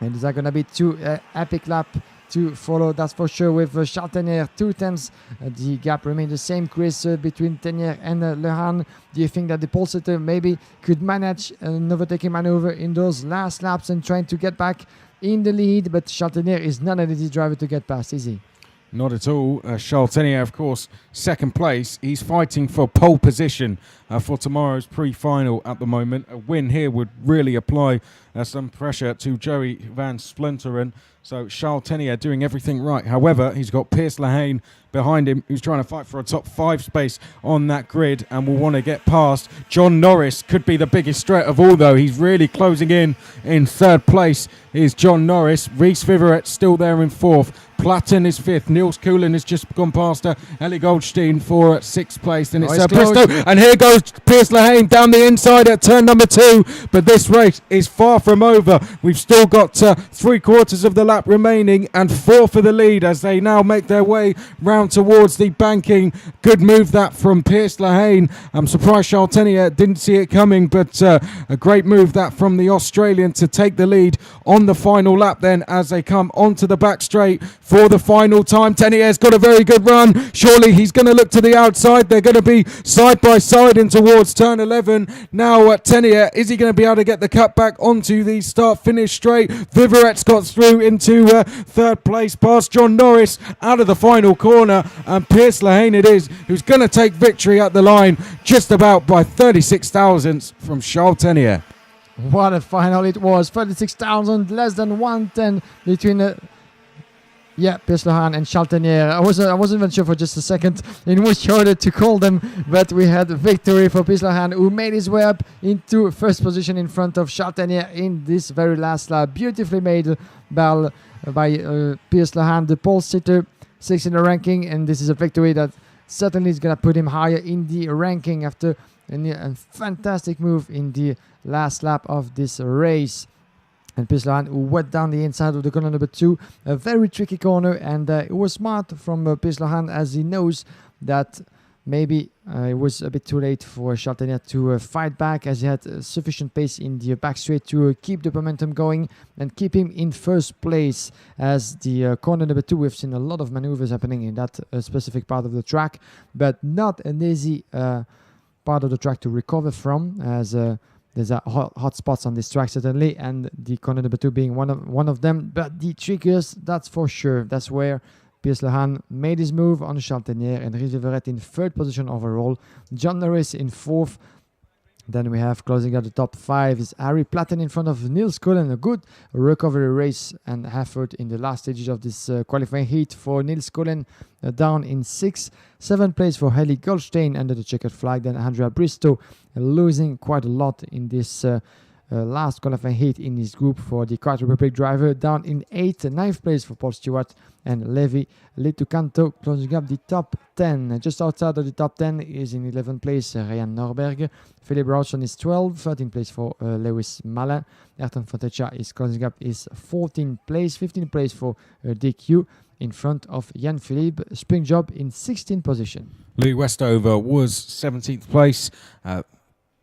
And these are going to be two epic laps to follow, that's for sure, with Charles Tenier 2 tenths. The gap remains the same, Chris, between Tenier and Lehan. Do you think that the pole sitter maybe could manage an overtaking maneuver in those last laps and trying to get back in the lead? But Charles Tenier is not an easy driver to get past, is he? Not at all. Charles Tenier, of course, second place. He's fighting for pole position for tomorrow's pre-final at the moment. A win here would really apply some pressure to Joey Van Splinteren. So Charles Tenier doing everything right. However, he's got Piers Lehane behind him, who's trying to fight for a top 5 space on that grid and will want to get past. John Norris could be the biggest threat of all, though. He's really closing in third place is John Norris. Reese Viverette still there in 4th. Platten is 5th. Niels Coulin has just gone past her. Ellie Goldstein for 6th place. And it's Bristow. And here goes Piers Lehane down the inside at turn number 2. But this race is far from over. We've still got 3/4 of the lap remaining and 4 for the lead as they now make their way round towards the banking. Good move that from Piers Lehane. I'm surprised Charles Tenier didn't see it coming, but a great move that from the Australian to take the lead on the final lap then as they come onto the back straight for the final time. Tenier's got a very good run. Surely he's going to look to the outside. They're going to be side by side in towards turn 11. Now Tenier, is he going to be able to get the cut back onto the start-finish straight? Viverette's got through into third place past John Norris out of the final corner. And Piers Lehane it is who's going to take victory at the line just about by 36 thousandths from Charles Tenier. What a final it was. 36,000, less than 110 between Piers Lehane and Charles Tenier. I wasn't even sure for just a second in which order to call them, but we had a victory for Piers Lehane, who made his way up into first position in front of Charles Tenier in this very last lap. Beautifully made by Piers Lehane, the pole sitter, 6th in the ranking, and this is a victory that certainly is going to put him higher in the ranking after a fantastic move in the last lap of this race. And Piers Lehane, who went down the inside of the corner number 2, a very tricky corner, and it was smart from Piers Lehane as he knows that maybe it was a bit too late for Charles Tenier to fight back, as he had sufficient pace in the back straight to keep the momentum going and keep him in first place. As the corner number 2, we've seen a lot of maneuvers happening in that specific part of the track, but not an easy part of the track to recover from, as there's hot spots on this track certainly, and the corner number 2 being one of them. But the trickiest, that's for sure. That's where Piers Lehane made his move on Charles Tenier, and Reese Viverette in 3rd position overall. John Norris in 4th. Then we have closing out the top 5 is Harry Platten in front of Niels Coulin. A good recovery race and effort in the last stages of this qualifying heat for Niels Coulin, down in 6th. 7th place for Ellie Goldstein under the checkered flag. Then Andrea Bristow losing quite a lot in this last qualifying heat in his group for the Czech Republic driver, down in 8th. 9th place for Paul Stewart and Levi Letucanto closing up the top 10. Just outside of the top 10 is in 11th place Ryan Norberg. Philip Rawson is 12th. 13th place for Lewis Malin. Ayrton Fontecha is closing up his 14th place. 15th place for DQ in front of Jan Philippe Springjob in 16th position. Louis Westover was 17th place.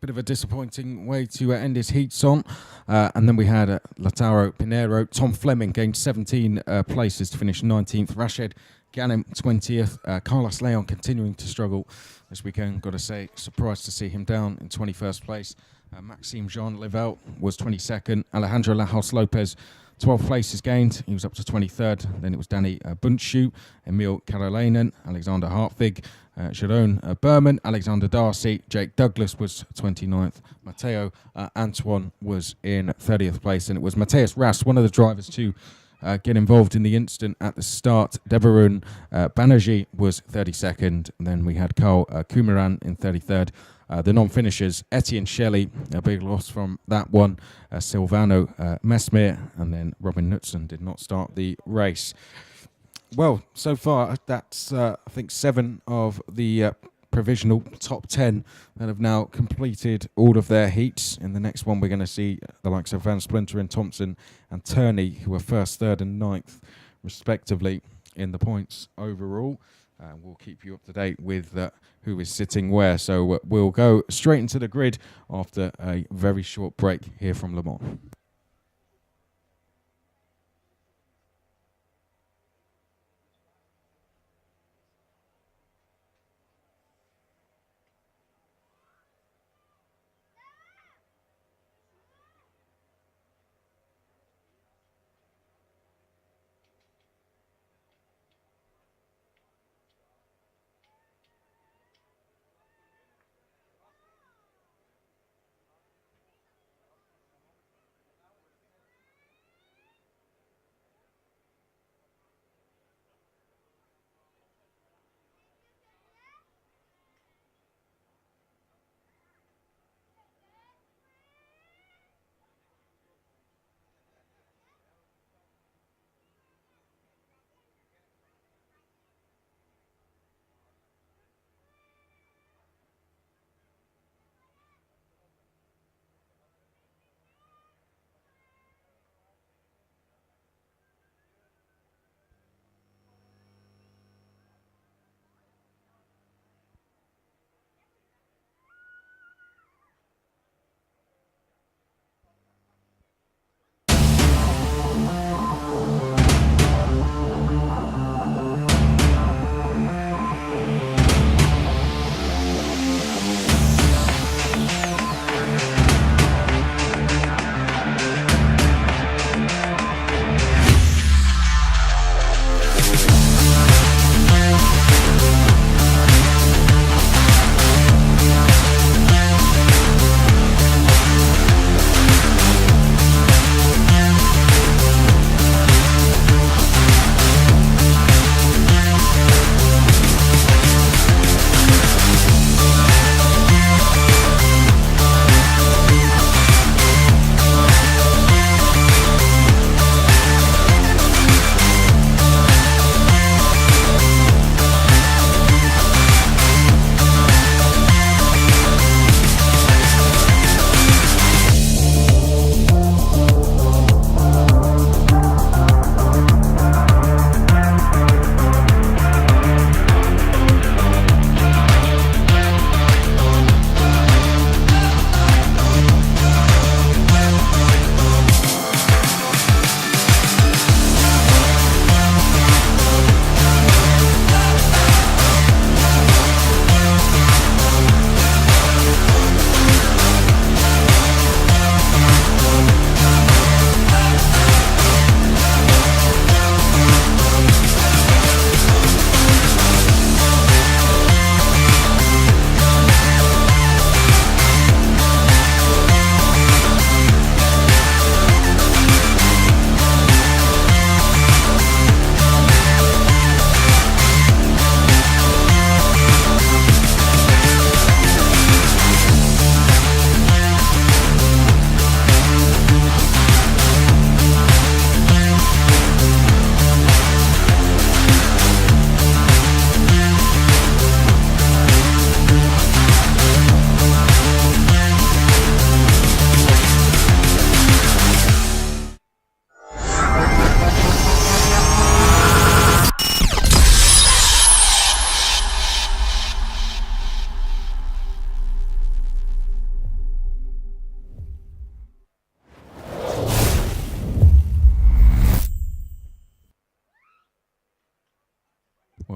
Bit of a disappointing way to end his heats on. And then we had Lautaro Pinheiro. Tom Fleming gained 17 places to finish 19th. Rached Ghanem 20th. Carlos Leon continuing to struggle this weekend. Got to say, surprised to see him down in 21st place. Maxime Jean Livelle was 22nd. Alejandro Lajos Lopez, 12 places gained. He was up to 23rd. Then it was Danny Buntschu, Emil Karolainen, Alexander Hartwig, Jerome Berman, Alexander Darcy, Jake Douglas was 29th. Matteo Antoine was in 30th place. And it was Matthias Ras, one of the drivers to get involved in the incident at the start. Deverun Banerjee was 32nd. And then we had Carl Kumaran in 33rd. The non-finishers, Etienne Shelley, a big loss from that one. Silvano Mesmir, and then Robin Knutson did not start the race. Well, so far, that's, I think, 7 of the provisional top 10 that have now completed all of their heats. In the next one, we're going to see the likes of Van Splinteren, Thompson and Turney, who are 1st, 3rd and 9th, respectively, in the points overall. We'll keep you up to date with who is sitting where. So we'll go straight into the grid after a very short break here from Le Mans.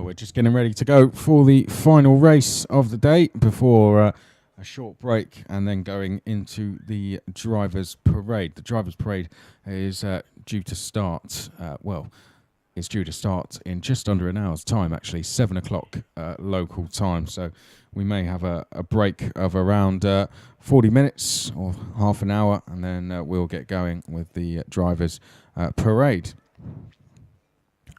Well, we're just getting ready to go for the final race of the day before a short break and then going into the Drivers' Parade. The Drivers' Parade is due to start, it's due to start in just under an hour's time, actually, 7 o'clock local time. So we may have a break of around 40 minutes or half an hour, and then we'll get going with the Drivers' Parade.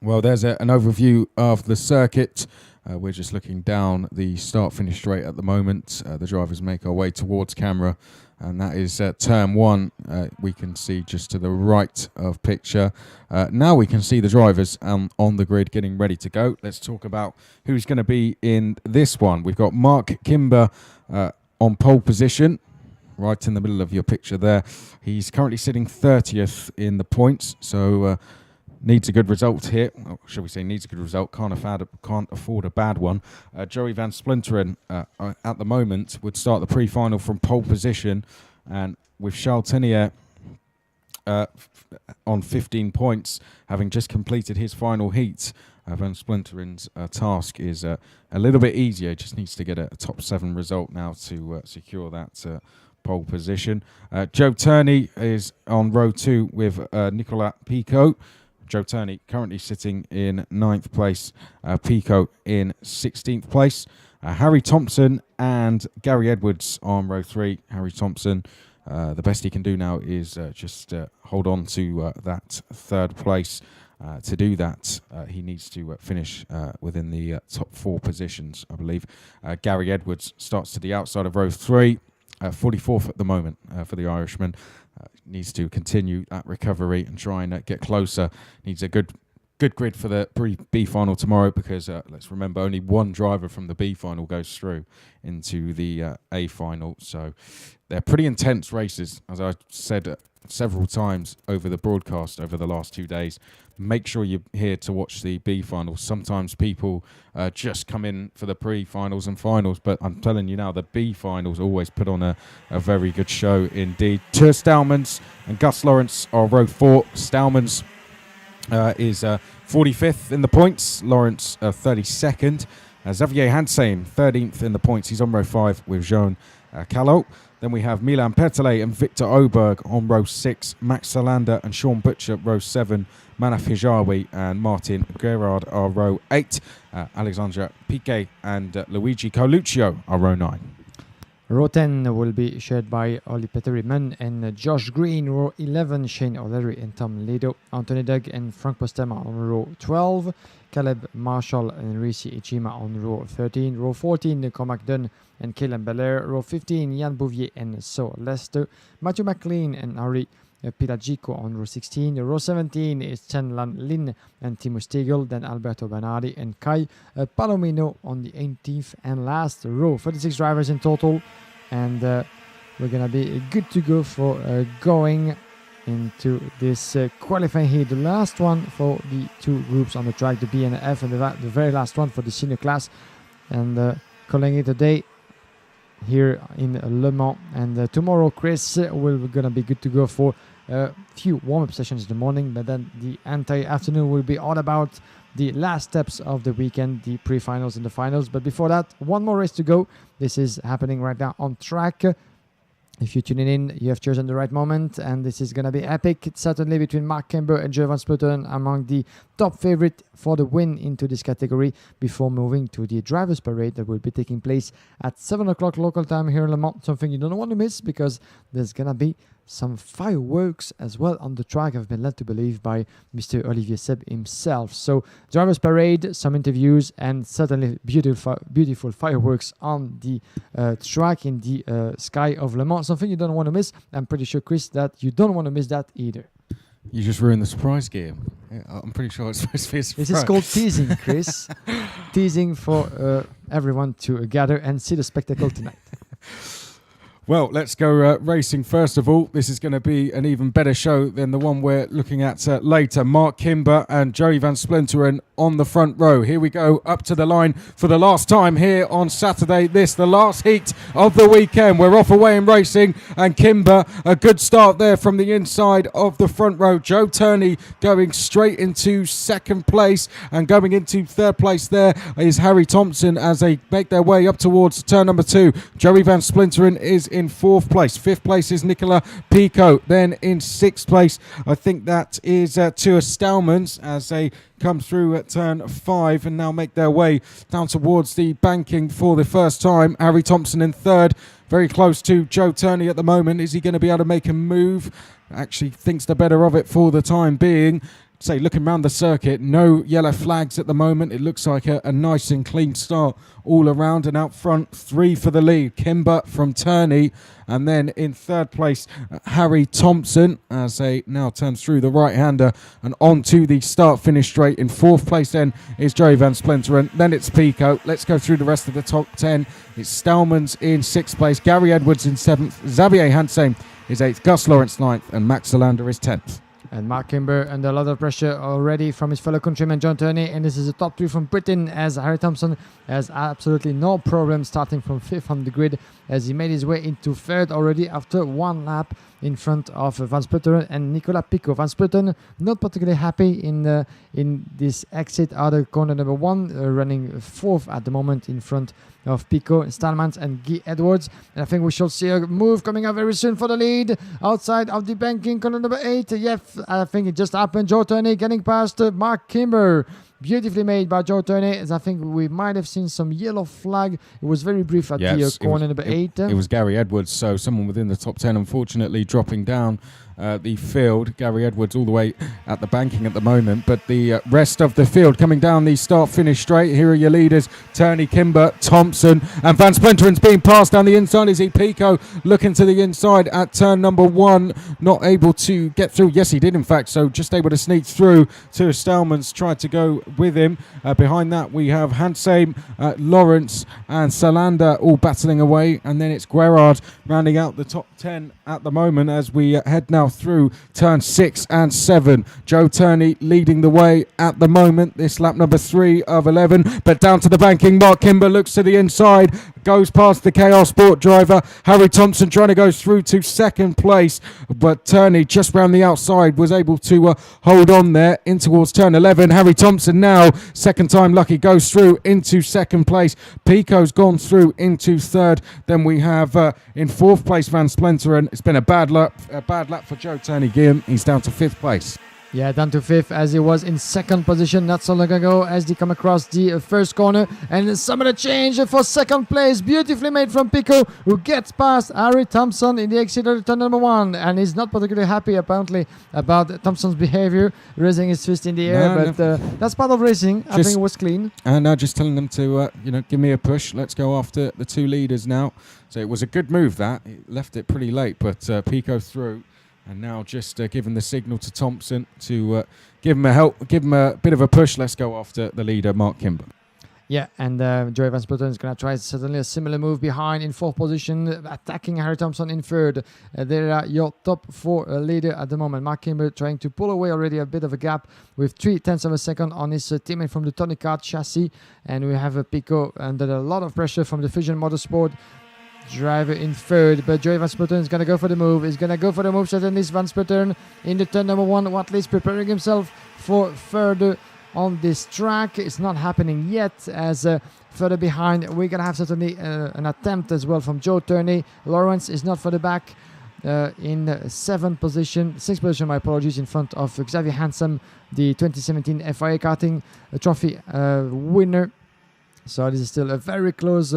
Well, there's an overview of the circuit. We're just looking down the start-finish straight at the moment. The drivers make our way towards camera, and that is turn one. We can see just to the right of picture. Now we can see the drivers on the grid getting ready to go. Let's talk about who's going to be in this one. We've got Mark Kimber on pole position, right in the middle of your picture there. He's currently sitting 30th in the points, so needs a good result here. Or shall we say needs a good result, can't afford a bad one. Joey Van Splinteren at the moment would start the pre-final from pole position, and with Charles Tenier on 15 points, having just completed his final heat, Van Splinteren's task is a little bit easier. Just needs to get a top 7 result now to secure that pole position. Joe Turney is on row 2 with Nicolas Picot. Joe Turney currently sitting in 9th place, Pico in 16th place. Harry Thompson and Gary Edwards on row 3. Harry Thompson, the best he can do now is just hold on to that 3rd place. To do that, he needs to finish within the top 4 positions, I believe. Gary Edwards starts to the outside of row 3, 44th at the moment for the Irishman. Needs to continue that recovery and try and get closer. Needs a good grid for the B final tomorrow, because let's remember only one driver from the B final goes through into the A final. So they're pretty intense races, as I said several times over the broadcast over the last 2 days. Make sure you're here to watch the B finals. Sometimes people just come in for the pre-finals and finals, but I'm telling you now, the B finals always put on a very good show indeed. Tur Staalmans and Gus Lawrence are row 4. Staalmans is 45th in the points. Lawrence 32nd. Xavier Hansheim 13th in the points. He's on row 5 with Jean Callot. Then we have Milan Petelet and Victor Oberg on row 6. Max Salander and Sean Butcher row 7. Manaf Hijawi and Martin Gerard are row 8. Alexandra Piquet and Luigi Coluccio are row 9. Row 10 will be shared by Ollie Peterman and Josh Green. Row 11, Shane O'Leary and Tom Ledo. Anthony Dugg and Frank Postema on row 12. Caleb Marshall and Risi Ichima on row 13. Row 14, Cormac Dunn and Caleb Belair. Row 15, Jan Bouvier and So Lester. Matthew McLean and Harry Pelagico on row 16. Row 17 is Chen Lan Lin and Timo Stegel. Then Alberto Bernardi and Kai Palomino on the 18th and last row. 36 drivers in total, and we're gonna be good to go for going into this qualifying heat. The last one for the 2 groups on the track, the B and the F, and the very last one for the senior class. And calling it a day here in Le Mans. And tomorrow, Chris, we're gonna be good to go for a few warm-up sessions in the morning, but then the entire afternoon will be all about the last steps of the weekend, the pre-finals and the finals. But before that, one more race to go. This is happening right now on track. If you're tuning in, you have chosen the right moment, and this is going to be epic. It's certainly between Mark Kimber and Jovan Spluteren among the top favorite for the win into this category, before moving to the Drivers' Parade that will be taking place at 7 o'clock local time here in Le Mans. Something you don't want to miss, because there's going to be some fireworks as well on the track, I've been led to believe by Mr. Olivier Seb himself. So Drivers' Parade, some interviews, and certainly beautiful fireworks on the track in the sky of Le Mans. Something you don't want to miss. I'm pretty sure, Chris, that you don't want to miss that either. You just ruined the surprise game. I'm pretty sure it's supposed to be a surprise. This is called teasing, Chris. Teasing for everyone to gather and see the spectacle tonight. Well, let's go racing first of all. This is going to be an even better show than the one we're looking at later. Mark Kimber and Joey Van Splinteren on the front row. Here we go, up to the line for the last time here on Saturday. The last heat of the weekend. We're off away in racing, and Kimber, a good start there from the inside of the front row. Joe Turney going straight into second place, and going into third place there is Harry Thompson as they make their way up towards turn number 2. Joey Van Splinteren is in fourth place. Fifth place is Nicola Pico. Then in sixth place, I think that is Tua Stallmans as they come through at turn 5 and now make their way down towards the banking for the first time. Harry Thompson in third, very close to Joe Turney at the moment. Is he going to be able to make a move? Actually thinks the better of it for the time being. Say, looking around the circuit, no yellow flags at the moment. It looks like a nice and clean start all around, and out front, 3 for the lead. Kimber from Turney, and then in third place, Harry Thompson as they now turn through the right-hander and on to the start-finish straight. In fourth place then is Joey Van Splinteren, then it's Pico. Let's go through the rest of the top 10. It's Stallmans in sixth place, Gary Edwards in seventh, Xavier Hansheim is eighth, Gus Lawrence ninth, and Max Solander is 10th. And Mark Kimber under a lot of pressure already from his fellow countryman John Turney, and this is a top 3 from Britain as Harry Thompson has absolutely no problem starting from 5th on the grid as he made his way into 3rd already after one lap in front of Van Splinteren and Nicola Pico. Van Splinteren not particularly happy in this exit out of corner number 1, running 4th at the moment in front of Pico, Stallmans and Guy Edwards. And I think we shall see a move coming up very soon for the lead outside of the banking corner number 8. Yes, I think it just happened. Joe Turney getting past Mark Kimber. Beautifully made by Joe Turney, as I think we might have seen some yellow flag. It was very brief at the corner number 8. It was Gary Edwards, so someone within the top 10, unfortunately, dropping down the field. Gary Edwards all the way at the banking at the moment, but the rest of the field coming down the start-finish straight. Here are your leaders, Turney, Kimber, Thompson, and Van Splinteren's being passed down the inside. Is he Pico looking to the inside at turn number 1, not able to get through? Yes, he did, in fact, so just able to sneak through. Tua Stallmans tried to go with him. Behind that, we have Hansheim, Lawrence, and Solander all battling away, and then it's Guerrard rounding out the top 10 at the moment as we head now through turn 6 and 7. Joe Turney leading the way at the moment. This lap number 3 of 11, but down to the banking. Mark Kimber looks to the inside, goes past the KR Sport driver. Harry Thompson trying to go through to second place, but Turney just round the outside was able to hold on there in towards turn 11. Harry Thompson now, second time lucky, goes through into second place. Pico's gone through into third. Then we have in fourth place Van Splinteren. It's been a bad lap for Joe Turney. Guillaume, he's down to 5th place. Yeah, down to 5th as he was in second position not so long ago as they come across the first corner. And some of the change for second place, beautifully made from Pico, who gets past Harry Thompson in the exit of turn number 1. And he's not particularly happy, apparently, about Thompson's behavior, raising his fist in the air. That's part of racing. I think it was clean. And now just telling them to, give me a push. Let's go after the 2 leaders now. So it was a good move that. It left it pretty late, but Pico through. And now just giving the signal to Thompson to give him a bit of a push. Let's go after the leader, Mark Kimber. Yeah, and Joey Van Splinteren is going to try certainly a similar move behind in 4th position, attacking Harry Thompson in 3rd. There are your top 4 leader at the moment. Mark Kimber trying to pull away already a bit of a gap with 0.3 of a second on his teammate from the Tony Kart chassis. And we have Pico under a lot of pressure from the Fusion Motorsport driver in 3rd, but Joey Van Splinteren is going to go for the move. He's going to go for the move. Certainly Van Splinteren in the turn number 1, Watley's preparing himself for further on this track. It's not happening yet as further behind we're going to have certainly an attempt as well from Joe Turney. Lawrence is not further back in 6th position, my apologies, in front of Xavier Hansheim, the 2017 FIA karting trophy winner. So this is still a very close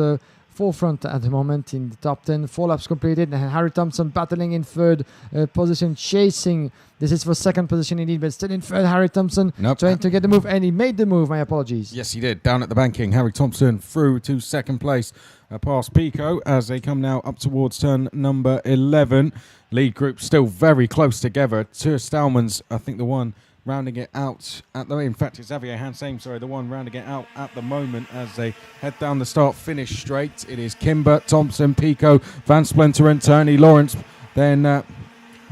forefront at the moment in the top 10. 4 laps completed, and Harry Thompson battling in 3rd position, chasing. This is for 2nd position indeed, but still in 3rd. Harry Thompson trying to get the move, and he made the move. My apologies. Yes, he did. Down at the banking, Harry Thompson through to 2nd place, past Pico as they come now up towards turn number 11. Lead group still very close together. Tua Stallmans, I think the one rounding it out in fact it's Xavier Hansame, the one rounding it out at the moment as they head down the start finish straight. It is Kimber, Thompson, Pico, Van Splinteren, Turney, Lawrence. Then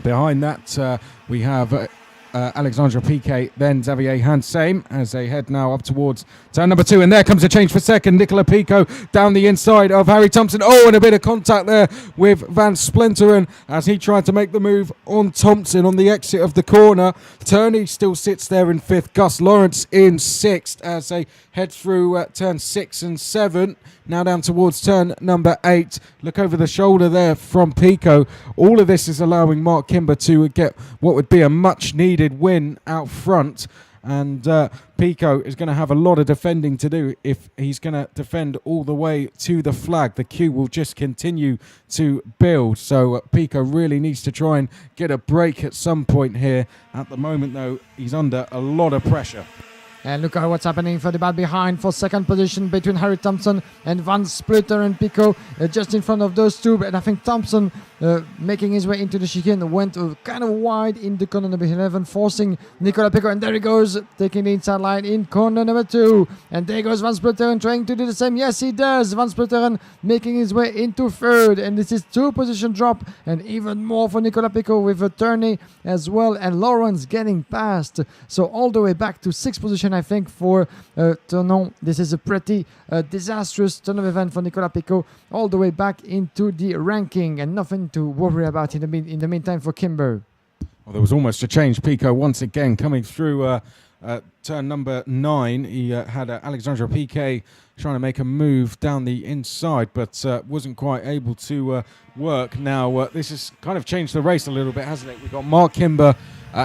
behind that we have Alexandra Piquet, then Xavier Hansame as they head now up towards turn number 2. And there comes a change for second. Nicola Pico down the inside of Harry Thompson. Oh, and a bit of contact there with Van Splinteren as he tried to make the move on Thompson on the exit of the corner. Turney still sits there in 5th. Gus Lawrence in 6th as they head through turn 6 and 7. Now down towards turn number 8. Look over the shoulder there from Pico. All of this is allowing Mark Kimber to get what would be a much needed win out front. And Pico is going to have a lot of defending to do if he's going to defend all the way to the flag. The queue will just continue to build. So Pico really needs to try and get a break at some point here. At the moment, though, he's under a lot of pressure. And look at what's happening for the bat behind for second position between Harry Thompson and Van Splinteren and Pico just in front of those two. And I think Thompson making his way into the chicane went kind of wide in the corner number 11, forcing Nicola Pico. And there he goes, taking the inside line in corner number 2. And there goes Van Splinteren trying to do the same. Yes, he does. Van Splinteren making his way into 3rd. And this is 2 position drop and even more for Nicola Pico with a Turney as well. And Lawrence getting past. So all the way back to 6th position, I think, for Tournon. This is a pretty disastrous turn of event for Nicola Pico, all the way back into the ranking, and nothing to worry about in the meantime for Kimber. Well, there was almost a change. Pico once again coming through turn number 9. He had Alexandra Piquet trying to make a move down the inside, but wasn't quite able to work. Now, this has kind of changed the race a little bit, hasn't it? We've got Mark Kimber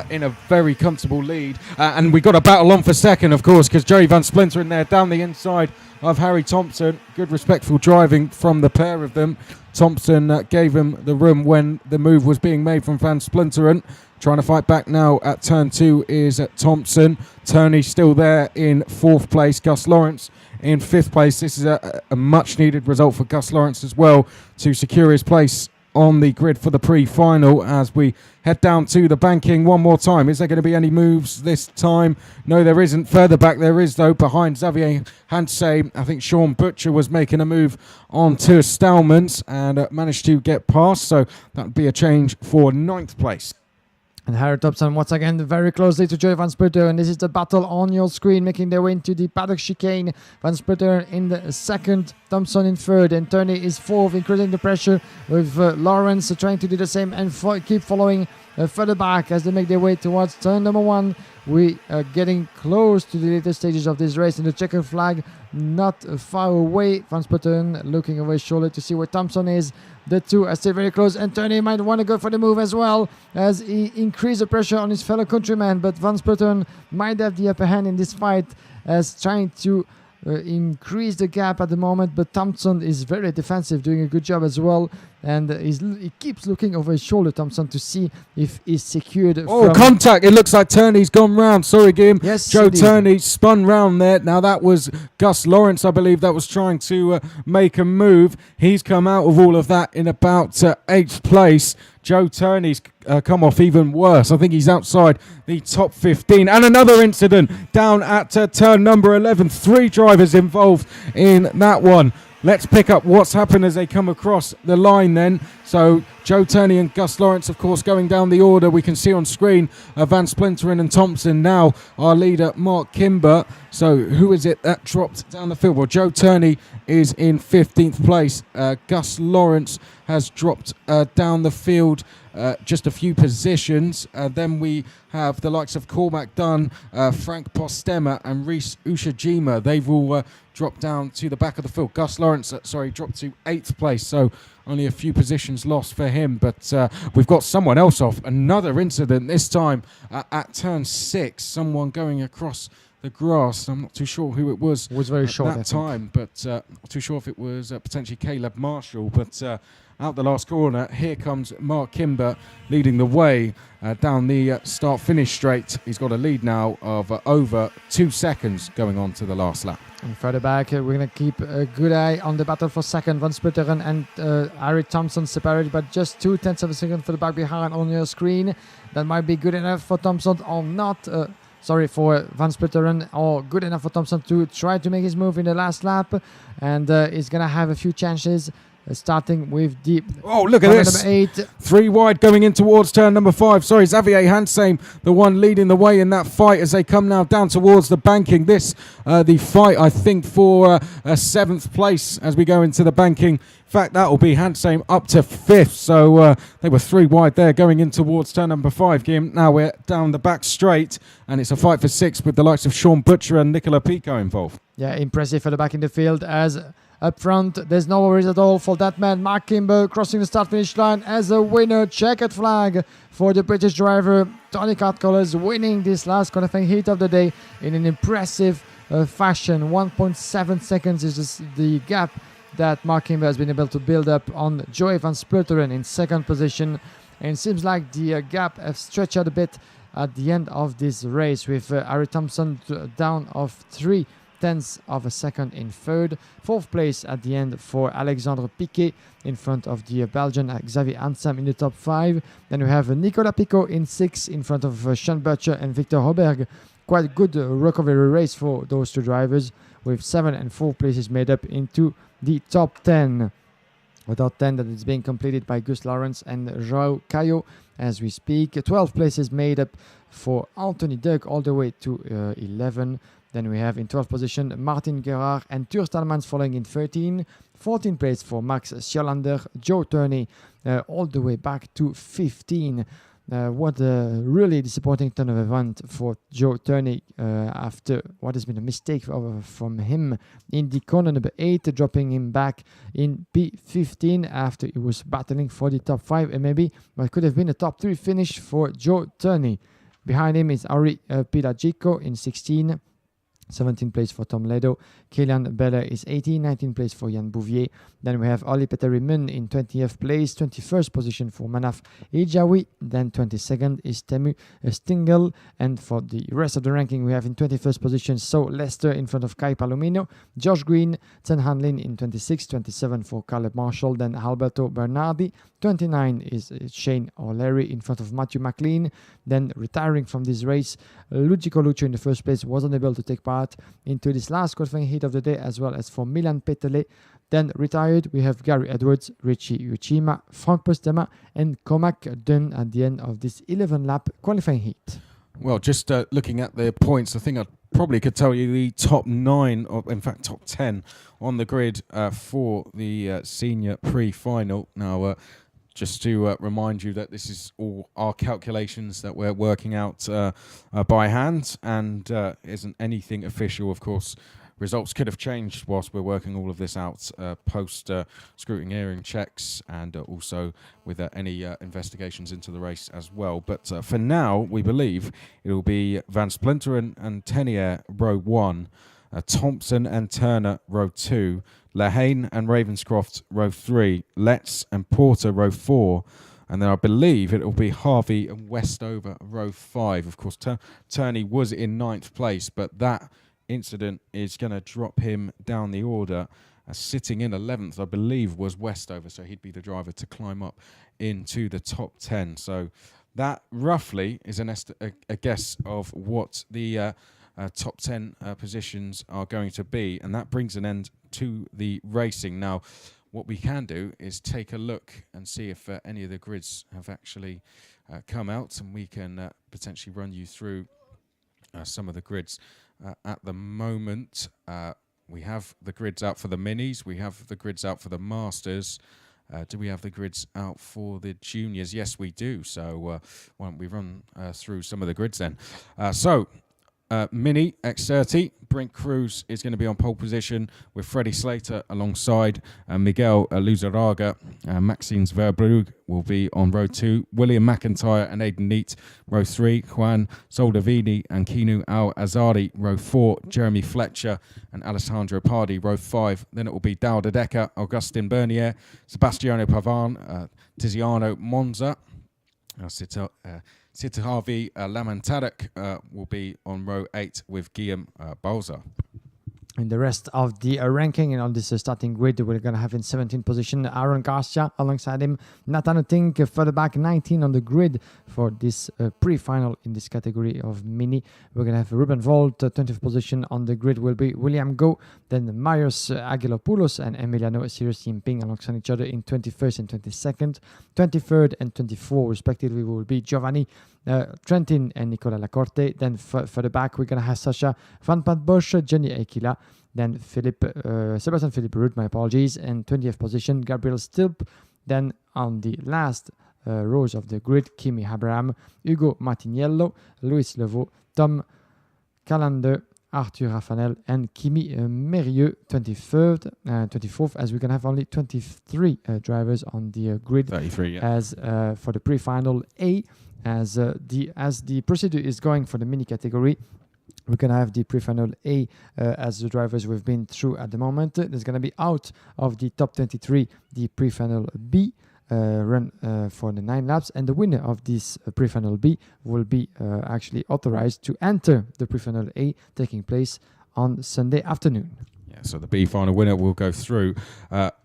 in a very comfortable lead. And we got a battle on for second, of course, because Joey Van Splinteren there down the inside of Harry Thompson. Good respectful driving from the pair of them. Thompson gave him the room when the move was being made from Van Splinteren. Trying to fight back now at turn 2 is Thompson. Turney still there in 4th place. Gus Lawrence in 5th place. This is a much needed result for Gus Lawrence as well to secure his place on the grid for the pre-final as we head down to the banking one more time. Is there going to be any moves this time? No, there isn't. Further back there is, though, behind Xavier Hansame. I think Sean Butcher was making a move on to Stallman's and managed to get past, so that would be a change for 9th place. And Harry Thompson once again very closely to Joey Van Splinteren. And this is the battle on your screen, making their way into the paddock chicane. Van Splinteren in the 2nd, Thompson in 3rd, and Turney is 4th, increasing the pressure with Lawrence trying to do the same and keep following further back as they make their way towards turn number 1. We are getting close to the later stages of this race, and the checkered flag not far away. Van Splinteren looking over his shoulder to see where Thompson is. The two are still very close, and Turney might want to go for the move as well as he increased the pressure on his fellow countryman, but Van Splinteren might have the upper hand in this fight as trying to increase the gap at the moment, but Thompson is very defensive, doing a good job as well, and he keeps looking over his shoulder, Thompson, to see if he's secured. Oh, contact! It looks like Turney's gone round. Sorry, Gim. Yes, Joe Turney spun round there. Now that was Gus Lawrence, I believe, that was trying to make a move. He's come out of all of that in about 8th place. Joe Turney's come off even worse. I think he's outside the top 15. And another incident down at turn number 11. 3 drivers involved in that one. Let's pick up what's happened as they come across the line then. So Joe Turney and Gus Lawrence, of course, going down the order. We can see on screen Van Splinteren and Thompson. Now our leader, Mark Kimber. So who is it that dropped down the field? Well, Joe Turney is in 15th place. Gus Lawrence has dropped down the field just a few positions. Then we have the likes of Cormac Dunn, Frank Postema and Reese Ushijima. They've all dropped down to the back of the field. Gus Lawrence, dropped to 8th place. So only a few positions lost for him. But we've got someone else off. Another incident, this time at turn 6. Someone going across the grass. I'm not too sure who it was. It was very short at that time, but not too sure if it was potentially Caleb Marshall. But out the last corner, here comes Mark Kimber leading the way down the start-finish straight. He's got a lead now of over 2 seconds going on to the last lap. And further back, we're going to keep a good eye on the battle for second. Van Splinteren and Harry Thompson separated, but just 0.2 of a second for the back behind on your screen. That might be good enough for Thompson or not. for Van Splitteren, or good enough for Thompson to try to make his move in the last lap, and he's gonna have a few chances. Starting with the look at this. Number 8. 3 wide going in towards turn number 5. Sorry, Xavier Hansheim, the one leading the way in that fight as they come now down towards the banking. This, the fight, I think, for a 7th place as we go into the banking. In fact, that will be Hansheim up to 5th. So they were 3 wide there going in towards turn number 5. Now we're down the back straight, and it's a fight for 6 with the likes of Sean Butcher and Nicola Pico involved. Yeah, impressive for the back in the field as... Up front, there's no worries at all for that man. Mark Kimber crossing the start-finish line as a winner. Checkered flag for the British driver. Tony Cartcollers winning this last qualifying heat of the day in an impressive fashion. 1.7 seconds is just the gap that Mark Kimber has been able to build up on Joey Van Splitteren in 2nd position. And it seems like the gap has stretched out a bit at the end of this race with Harry Thompson down of 3 tenths of a second in 3rd. 4th place at the end for Alexandre Piquet in front of the Belgian Xavier Hansheim in the top 5. Then we have Nicola Pico in 6th in front of Sean Butcher and Victor Hoberg. Quite good recovery race for those 2 drivers, with 7 and 4 places made up into the top 10. A top 10 that is being completed by Gus Lawrence and João Caio as we speak. 12 places made up for Anthony Duck all the way to 11. Then we have in 12th position Martin Gerard and Tur Stalmans following in 13. 14th place for Max Sjölander, Joe Turney all the way back to 15. What a really disappointing turn of event for Joe Turney after what has been a mistake from him in the corner number 8, dropping him back in P15 after he was battling for the top 5 and maybe what could have been a top 3 finish for Joe Turney. Behind him is Ari Pelagico in 16. 17th place for Tom Ledo. Kylian Beller is 18. 19th place for Jan Bouvier. Then we have Oli Peterimun in 20th place. 21st position for Manaf Ejawi. Then 22nd is Temu Stingel. And for the rest of the ranking, we have in 21st position So Lester in front of Kai Palomino. Josh Green, Zen Hanlin in 26. 27 for Caleb Marshall. Then Alberto Bernardi. 29 is Shane O'Leary in front of Matthew McLean. Then retiring from this race, Luigi Coluccio in the first place was unable to take part into this last qualifying heat of the day, as well as for Milan Petele. Then retired, we have Gary Edwards, Richie Uchima, Frank Postema, and Comac Dunn at the end of this 11-lap qualifying heat. Well, just looking at the points, I think I probably could tell you the top 9, or in fact top 10 on the grid for the senior pre-final. Now, just to remind you that this is all our calculations that we're working out by hand and isn't anything official. Of course, results could have changed whilst we're working all of this out post scrutineering checks and also with any investigations into the race as well. But for now, we believe it will be Van Splinteren and Tenier, row 1, Thompson and Turner, row 2, Lehane and Ravenscroft, row 3, Letts and Porter, row 4, and then I believe it will be Harvey and Westover, row 5. Of course, Turney was in 9th place, but that incident is going to drop him down the order. Sitting in 11th, I believe, was Westover, so he'd be the driver to climb up into the top 10. So that roughly is a guess of what the top 10 positions are going to be, and that brings an end to the racing. Now, what we can do is take a look and see if any of the grids have actually come out, and we can potentially run you through some of the grids. At the moment, we have the grids out for the minis, we have the grids out for the masters. Do we have the grids out for the juniors? Yes, we do. So why don't we run through some of the grids then? Mini X30, Brink Cruz is going to be on pole position with Freddie Slater alongside Miguel Luzaraga. Maxine Verbrugge will be on row 2. William McIntyre and Aidan Neat, row 3. Juan Soldavini and Kinu Al-Azari, row 4. Jeremy Fletcher and Alessandro Pardi, row 5. Then it will be Dauda Decker, Augustin Bernier, Sebastiano Pavan, Tiziano Monza. Sitahavi Lamantadak will be on row 8 with Guillaume Balza. In the rest of the ranking and on this starting grid, we're going to have in 17th position Aaron Garcia, alongside him Nathan Tink, further back 19 on the grid for this pre-final in this category of mini. We're going to have Ruben Volt, 20th position on the grid will be William Go, then Marius Aggelopoulos and Emiliano Sirius Yimping alongside each other in 21st and 22nd. 23rd and 24th respectively will be Giovanni Trentin and Nicola Lacorte. Then further back we're going to have Sasha Van Pat Bosch, Jenny Ekila, then Sebastian Philippe Ruud, my apologies, and 20th position Gabriel Stilp. Then on the last rows of the grid, Kimi Abraham, Hugo Martiniello, Luis Leveau, Tom Callender, Arthur Raffanel and Kimi Mérieux, 24th, as we can have only 23 drivers on the grid. 33, yeah. As for the pre-final A, as the procedure is going for the mini category, we can have the pre-final A as the drivers we've been through at the moment. There's going to be out of the top 23 the pre-final B run for the 9 laps, and the winner of this pre-final B will be actually authorized to enter the pre-final A taking place on Sunday afternoon. Yeah, so the B final winner will go through.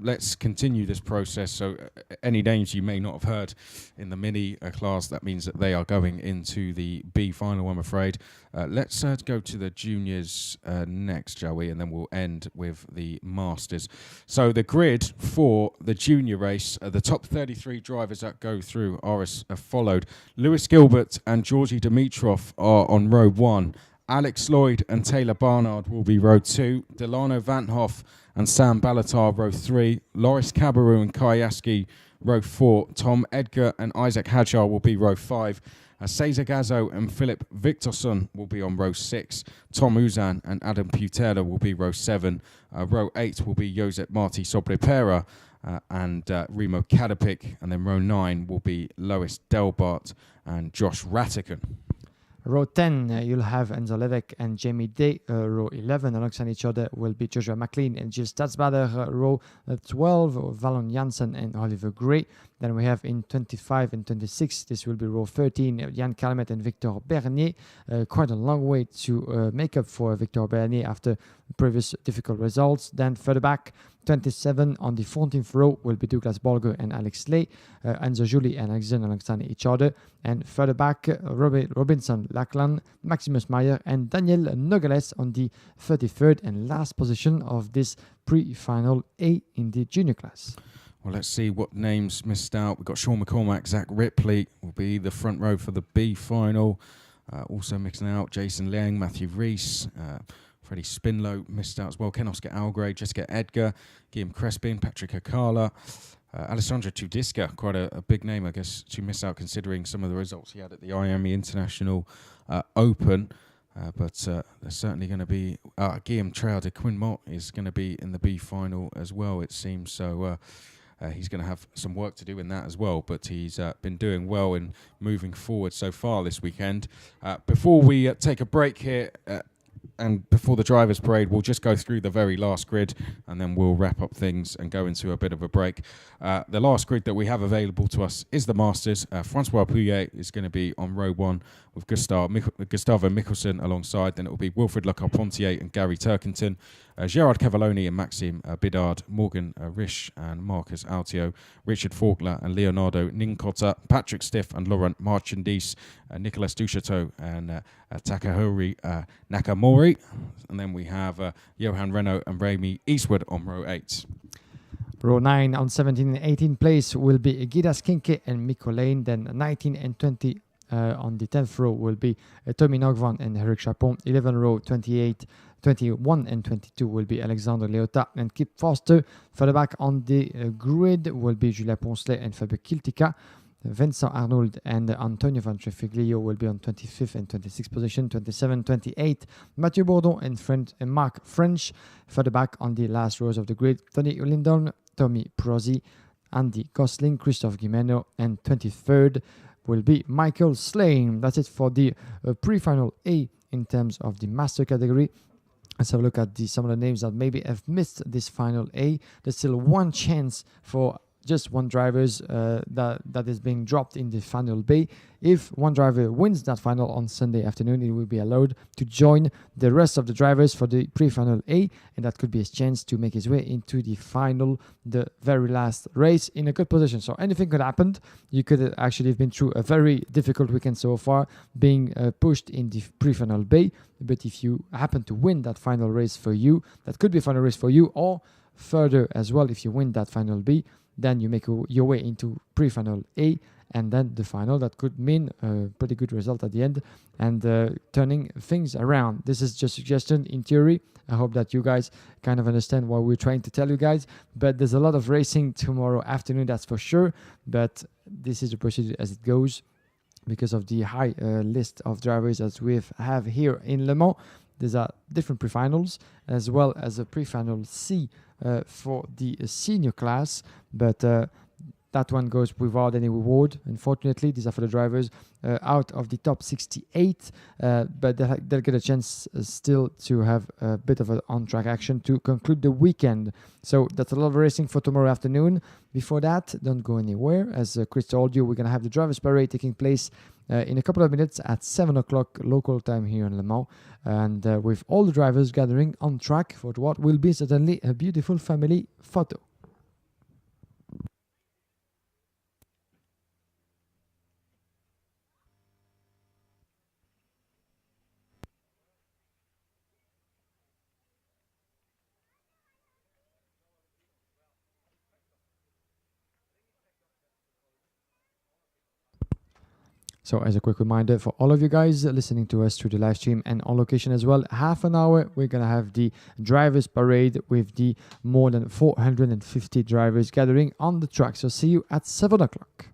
Let's continue this process. So any names you may not have heard in the mini class, that means that they are going into the B final, I'm afraid. Let's go to the juniors next, shall we? And then we'll end with the masters. So the grid for the junior race, the top 33 drivers that go through are as followed. Lewis Gilbert and Georgi Dimitrov are on row 1. Alex Lloyd and Taylor Barnard will be row 2. Delano Van Hoff and Sam Balatar, row 3. Loris Cabarou and Kai Yaski, row 4. Tom Edgar and Isaac Hadjar will be row 5. Cesar Gazzo and Philip Victorson will be on row 6. Tom Uzan and Adam Putera will be row 7. Row 8 will be Josep Marti Sobrepera and Remo Kadapik. And then row 9 will be Lois Delbart and Josh Rattigan. Row 10, you'll have Enzo Levesque and Jamie Day. Row 11, alongside each other, will be Joshua McLean and Jill Stadsbader. Row 12, Valon Janssen and Oliver Gray. Then we have in 25 and 26, this will be row 13, Jan Calmet and Victor Bernier. Quite a long way to make up for Victor Bernier after previous difficult results. Then further back, 27 on the 14th row will be Douglas Bolger and Alex Lay, Enzo Juli and Alexander alongside each other. And further back, Robinson Lachlan, Maximus Meyer and Daniel Nogales on the 33rd and last position of this pre-final A in the junior class. Well, let's see what names missed out. We've got Sean McCormack, Zach Ripley will be the front row for the B final. Also mixing out Jason Liang, Matthew Rees, Freddie Spinlow missed out as well. Ken Oscar Algray, Jessica Edgar, Guillaume Crespin, Patrick Akala, Alessandra Tudiska, quite a big name, I guess, to miss out considering some of the results he had at the IAME International Open. But there's certainly going to be Guillaume Trail de Quinmont is going to be in the B final as well, it seems. So he's going to have some work to do in that as well, but he's been doing well in moving forward so far this weekend. Before we take a break here, and before the drivers' parade, we'll just go through the very last grid and then we'll wrap up things and go into a bit of a break. The last grid that we have available to us is the Masters. Francois Pouillet is going to be on row 1 with Gustavo Mikkelsen alongside. Then it will be Wilfred Le Carpentier and Gary Turkington, Gerard Cavalloni and Maxime Bidard, Morgan Risch and Marcus Altio, Richard Faulkner and Leonardo Nincotta, Patrick Stiff and Laurent Marchandise, Nicolas Duchateau and Takahori Nakamori. And then we have Johan Renault and Remy Eastwood on row 8. Row 9 on 17 and 18 place will be Gidas Kinke and Mikko Lane. Then 19 and 20 on the 10th row will be Tommy Nogvan and Eric Chapon. 11 row, 28, 21 and 22 will be Alexander Leota and Kip Foster. Further back on the grid will be Julia Poncelet and Fabio Kiltica. Vincent Arnold and Antonio Van Trefiglio will be on 25th and 26th position. 27, 28, Mathieu Bourdon and Mark French. Further back on the last rows of the grid, Tony Lindon, Tommy Prozzi, Andy Gosling, Christophe Guimeno, and 23rd will be Michael Slane. That's it for the pre-final A in terms of the master category. Let's have a look at some of the names that maybe have missed this final A. There's still one chance for just one driver's that is being dropped in the final bay. If one driver wins that final on Sunday afternoon, it will be allowed to join the rest of the drivers for the pre-final A, and that could be his chance to make his way into the final, the very last race, in a good position. So anything could happen. You could actually have been through a very difficult weekend so far, being pushed in the pre-final bay. But if you happen to win that final race for you, that could be a final race for you, or further as well, if you win that final B, then you make your way into pre-final A, and then the final. That could mean a pretty good result at the end, and turning things around. This is just a suggestion in theory. I hope that you guys kind of understand what we're trying to tell you guys, but there's a lot of racing tomorrow afternoon, that's for sure, but this is the procedure as it goes because of the high list of drivers as we have here in Le Mans. There's a different pre-finals as well as a pre-final C for the senior class, but that one goes without any reward. Unfortunately, these are for the drivers out of the top 68, but they'll get a chance still to have a bit of an on-track action to conclude the weekend. So that's a lot of racing for tomorrow afternoon. Before that, don't go anywhere. As Chris told you, we're going to have the drivers' parade taking place in a couple of minutes at 7 o'clock local time here in Le Mans, and with all the drivers gathering on track for what will be certainly a beautiful family photo. So as a quick reminder for all of you guys listening to us through the live stream and on location as well, half an hour, we're going to have the drivers parade with the more than 450 drivers gathering on the track. So see you at 7 o'clock.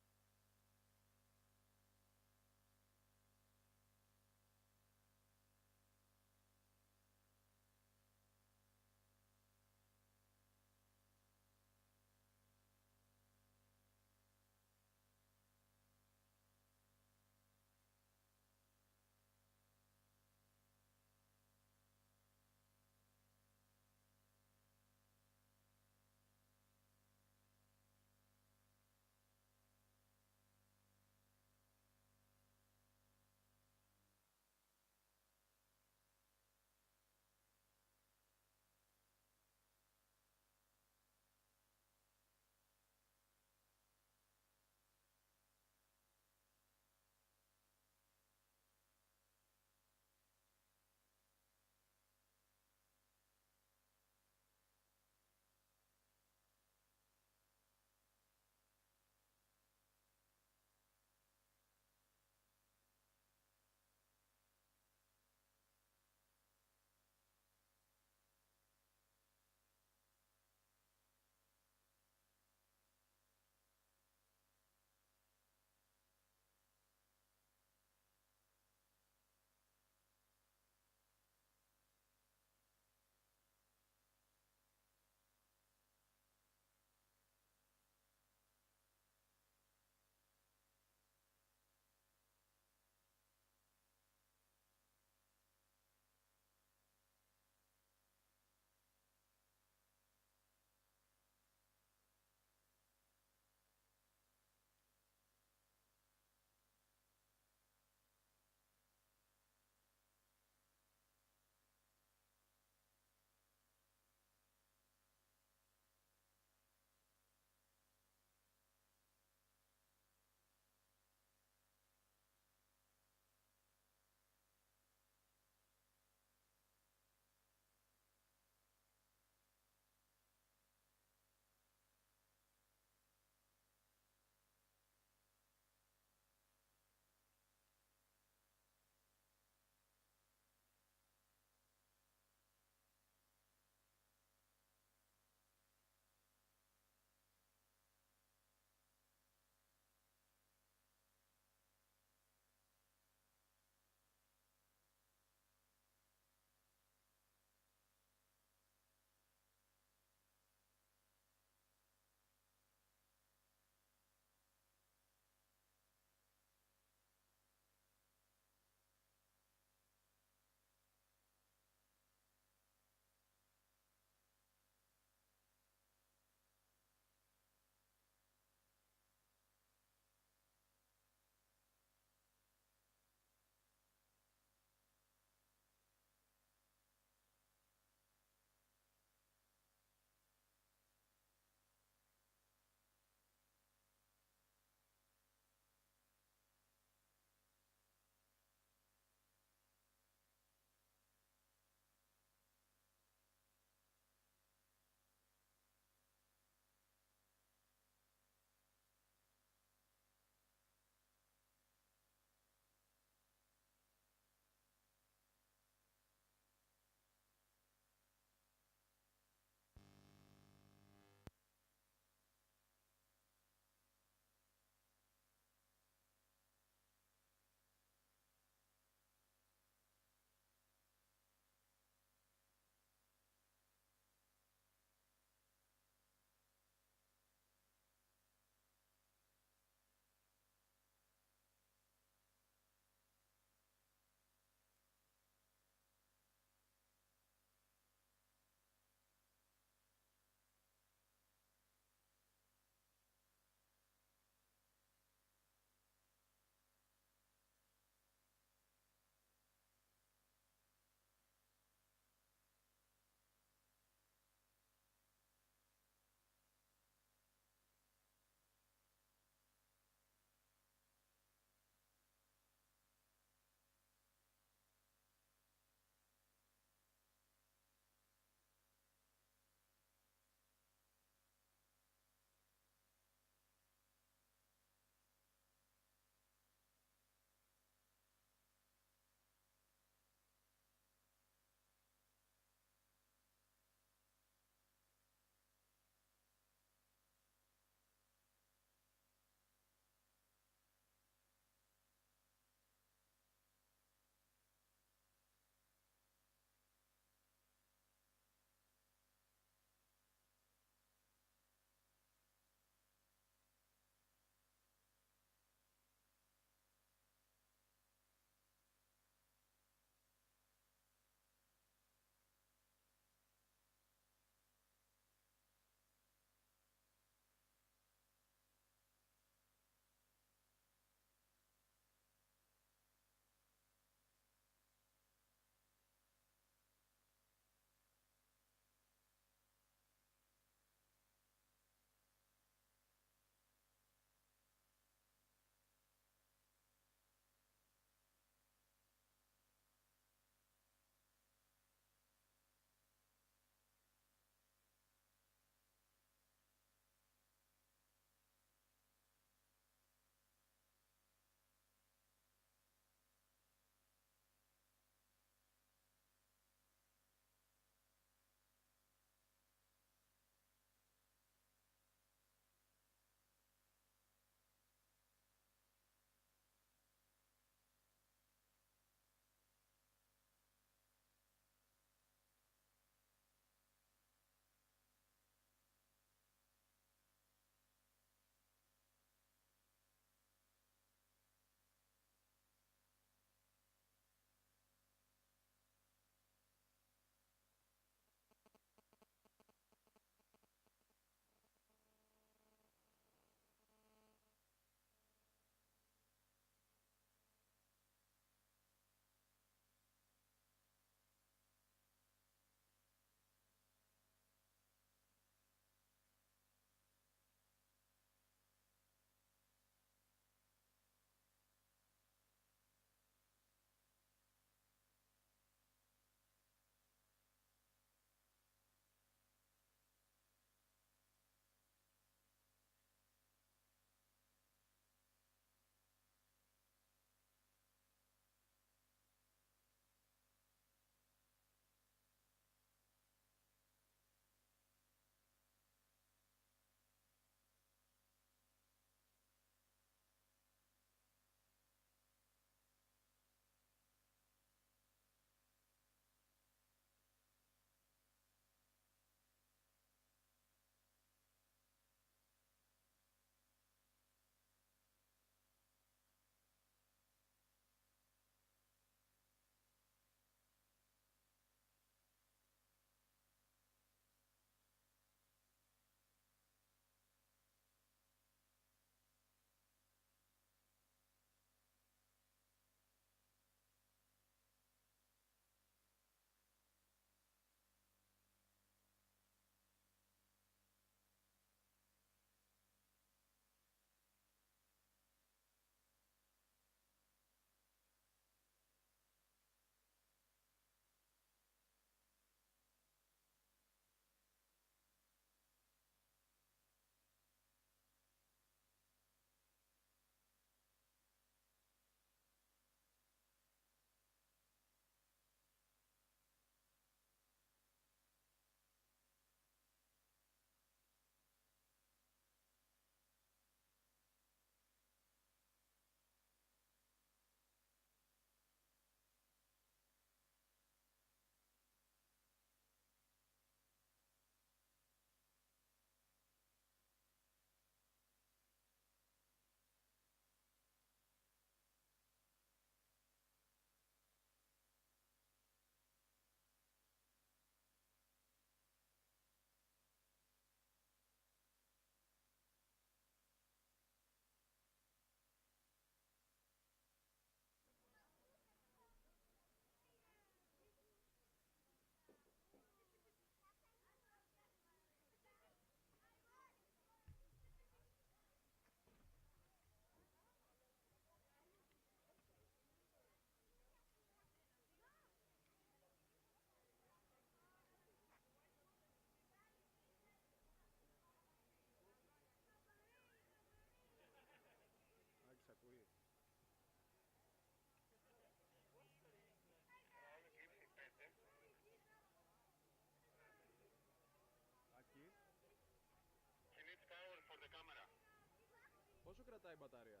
Πόσο κρατάει η μπαταρία?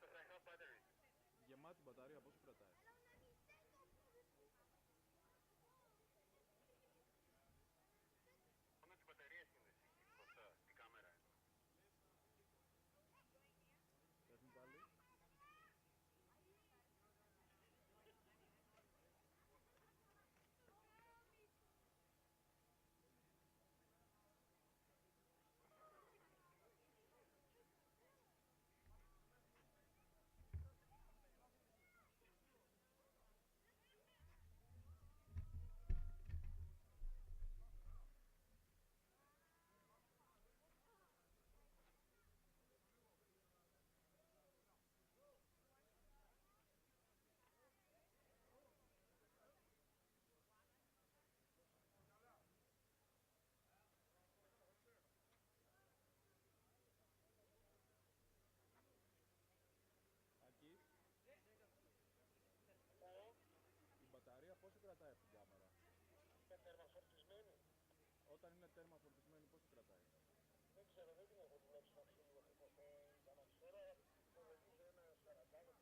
4.5 battery. Γεμάτη μπαταρία πόσο κρατάει? Μόνο την μπαταρία σύνδεση. Κοστά, την κάμερα. Έχουν πάλι. Εκεί. Η μπαταρία πόσο κρατάει από την κάμερα? Είναι τέρμα-φορτισμένη. Όταν είναι τέρμα φορτισμένη πόσο κρατάει? Δεν ξέρω, δεν την έχω δουλέψει να ξέρω ακριβώς τα μαξιέρα. Υπολογίζω ένα 40 plus.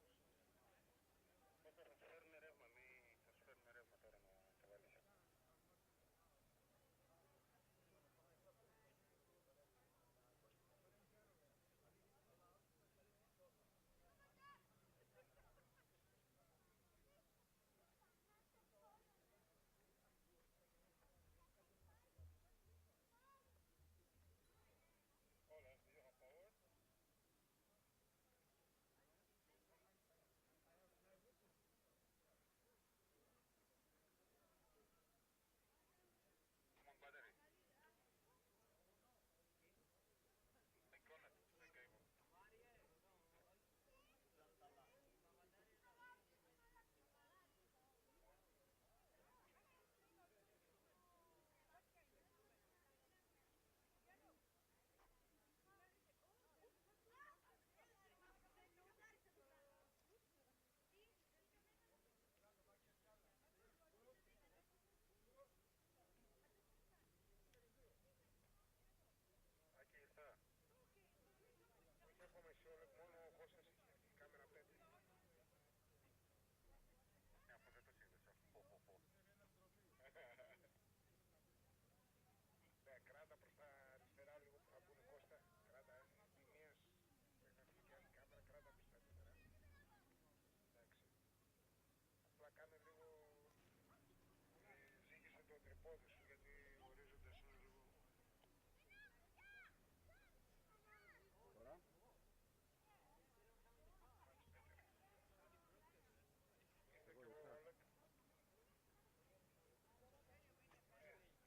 Θα σου φέρουν ρεύμα, θα σου φέρουν ρεύμα τώρα να τα βάλεις. Όλα, δύο power. Come on, battery. Take on it, the cable. Aquí está. Όχι ακόμα εσύ όλο, μόνο ο Κώστας έχει η κάμερα 5. Ναι, αφού δεν το σύνδεσα. Ναι, κράτα προς τα αριστερά λίγο που θα πούνε Κώστα. Κράτα μίας, να φύγει και άλλη κάμερα, κράτα προς τα αριστερά. Εντάξει. Απλά κάνε λίγο, ζύγισε το τρυπόδι σου γιατί ο ορίζοντας είναι λίγο... Τώρα. Ήρθε και ο Αλέκ.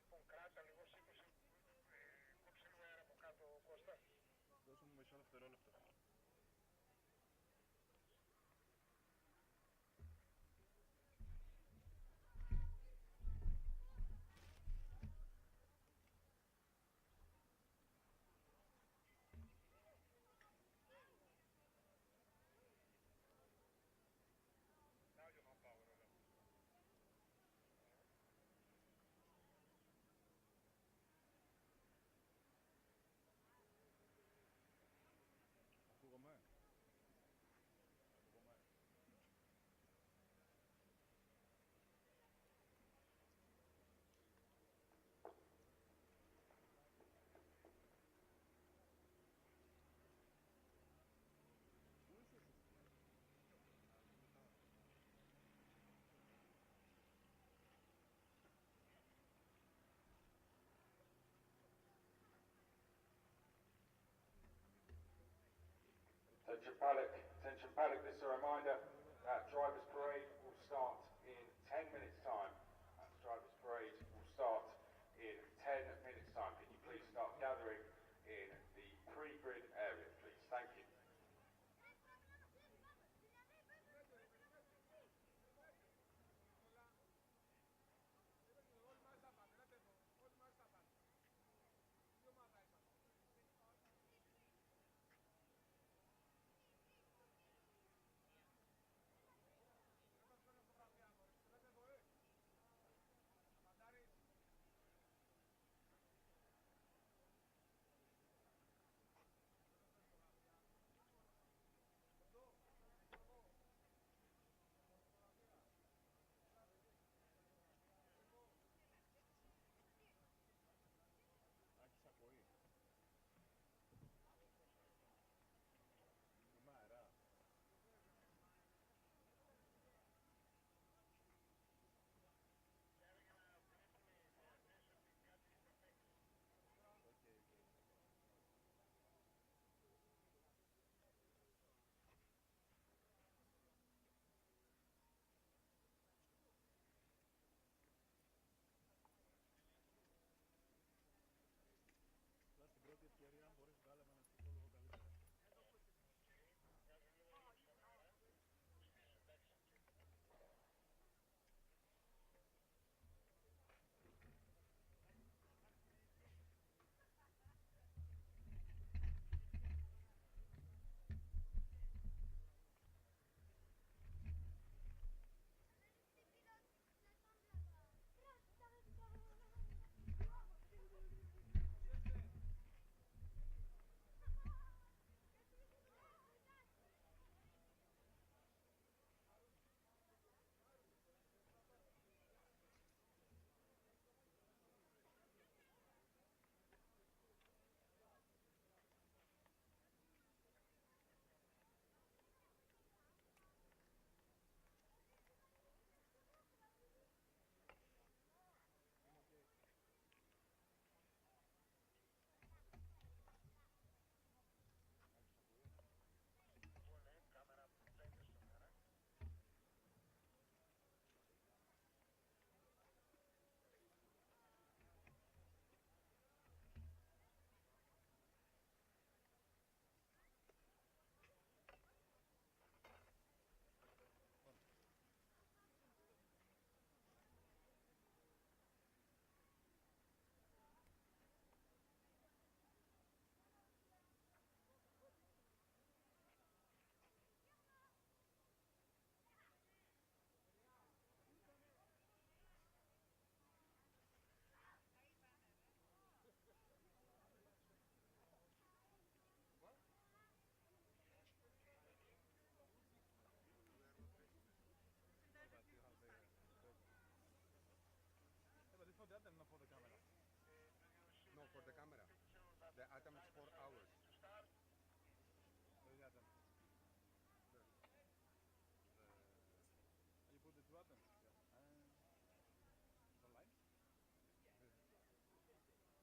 Λοιπόν, κράτα λίγο, σήκωσε, κόψε λίγο αέρα από κάτω, Κώστα. Δώσε μου μισό δευτερόλεπτο. Now you have power, Alec. Ακούγομαι. Ακούγομαι. Πού είσαι εσύ? Attention paddock, this is a reminder that driver's parade will start in 10 minutes time. Driver's parade will start in 10 minutes time. Can you please start gathering in the pre-grid area, please? Thank you. The atom is 4 hours. Those atoms. There. You put the two atoms. Yeah. And the line. This is.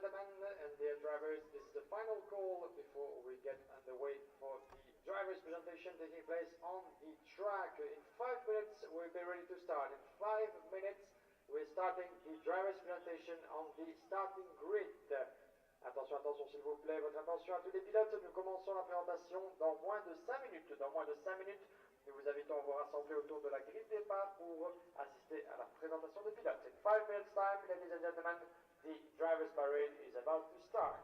gentlemen, and dear drivers, this is the final call before we get underway for the driver's presentation taking place on the track. In 5 minutes, we'll be ready to start. In 5 minutes, we're starting the driver's presentation on the starting grid. Attention, attention s'il vous plaît, votre attention à tous les pilotes. Nous commençons la présentation dans moins de 5 minutes. Dans moins de 5 minutes, nous vous invitons à vous rassembler autour de la grille de départ pour assister à la présentation des pilotes. In 5 minutes time, ladies and gentlemen, the driver's parade is about to start.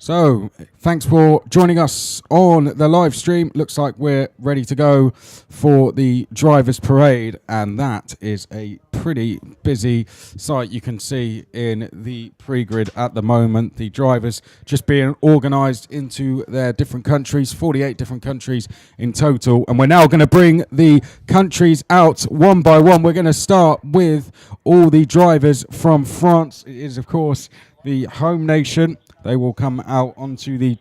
So, thanks for joining us on the live stream. Looks like we're ready to go for the drivers' parade, and that is a pretty busy sight you can see in the pre-grid at the moment. The drivers just being organised into their different countries, 48 different countries in total, and we're now going to bring the countries out one by one. We're going to start with all the drivers from France. It is, of course, the home nation. They will come out onto the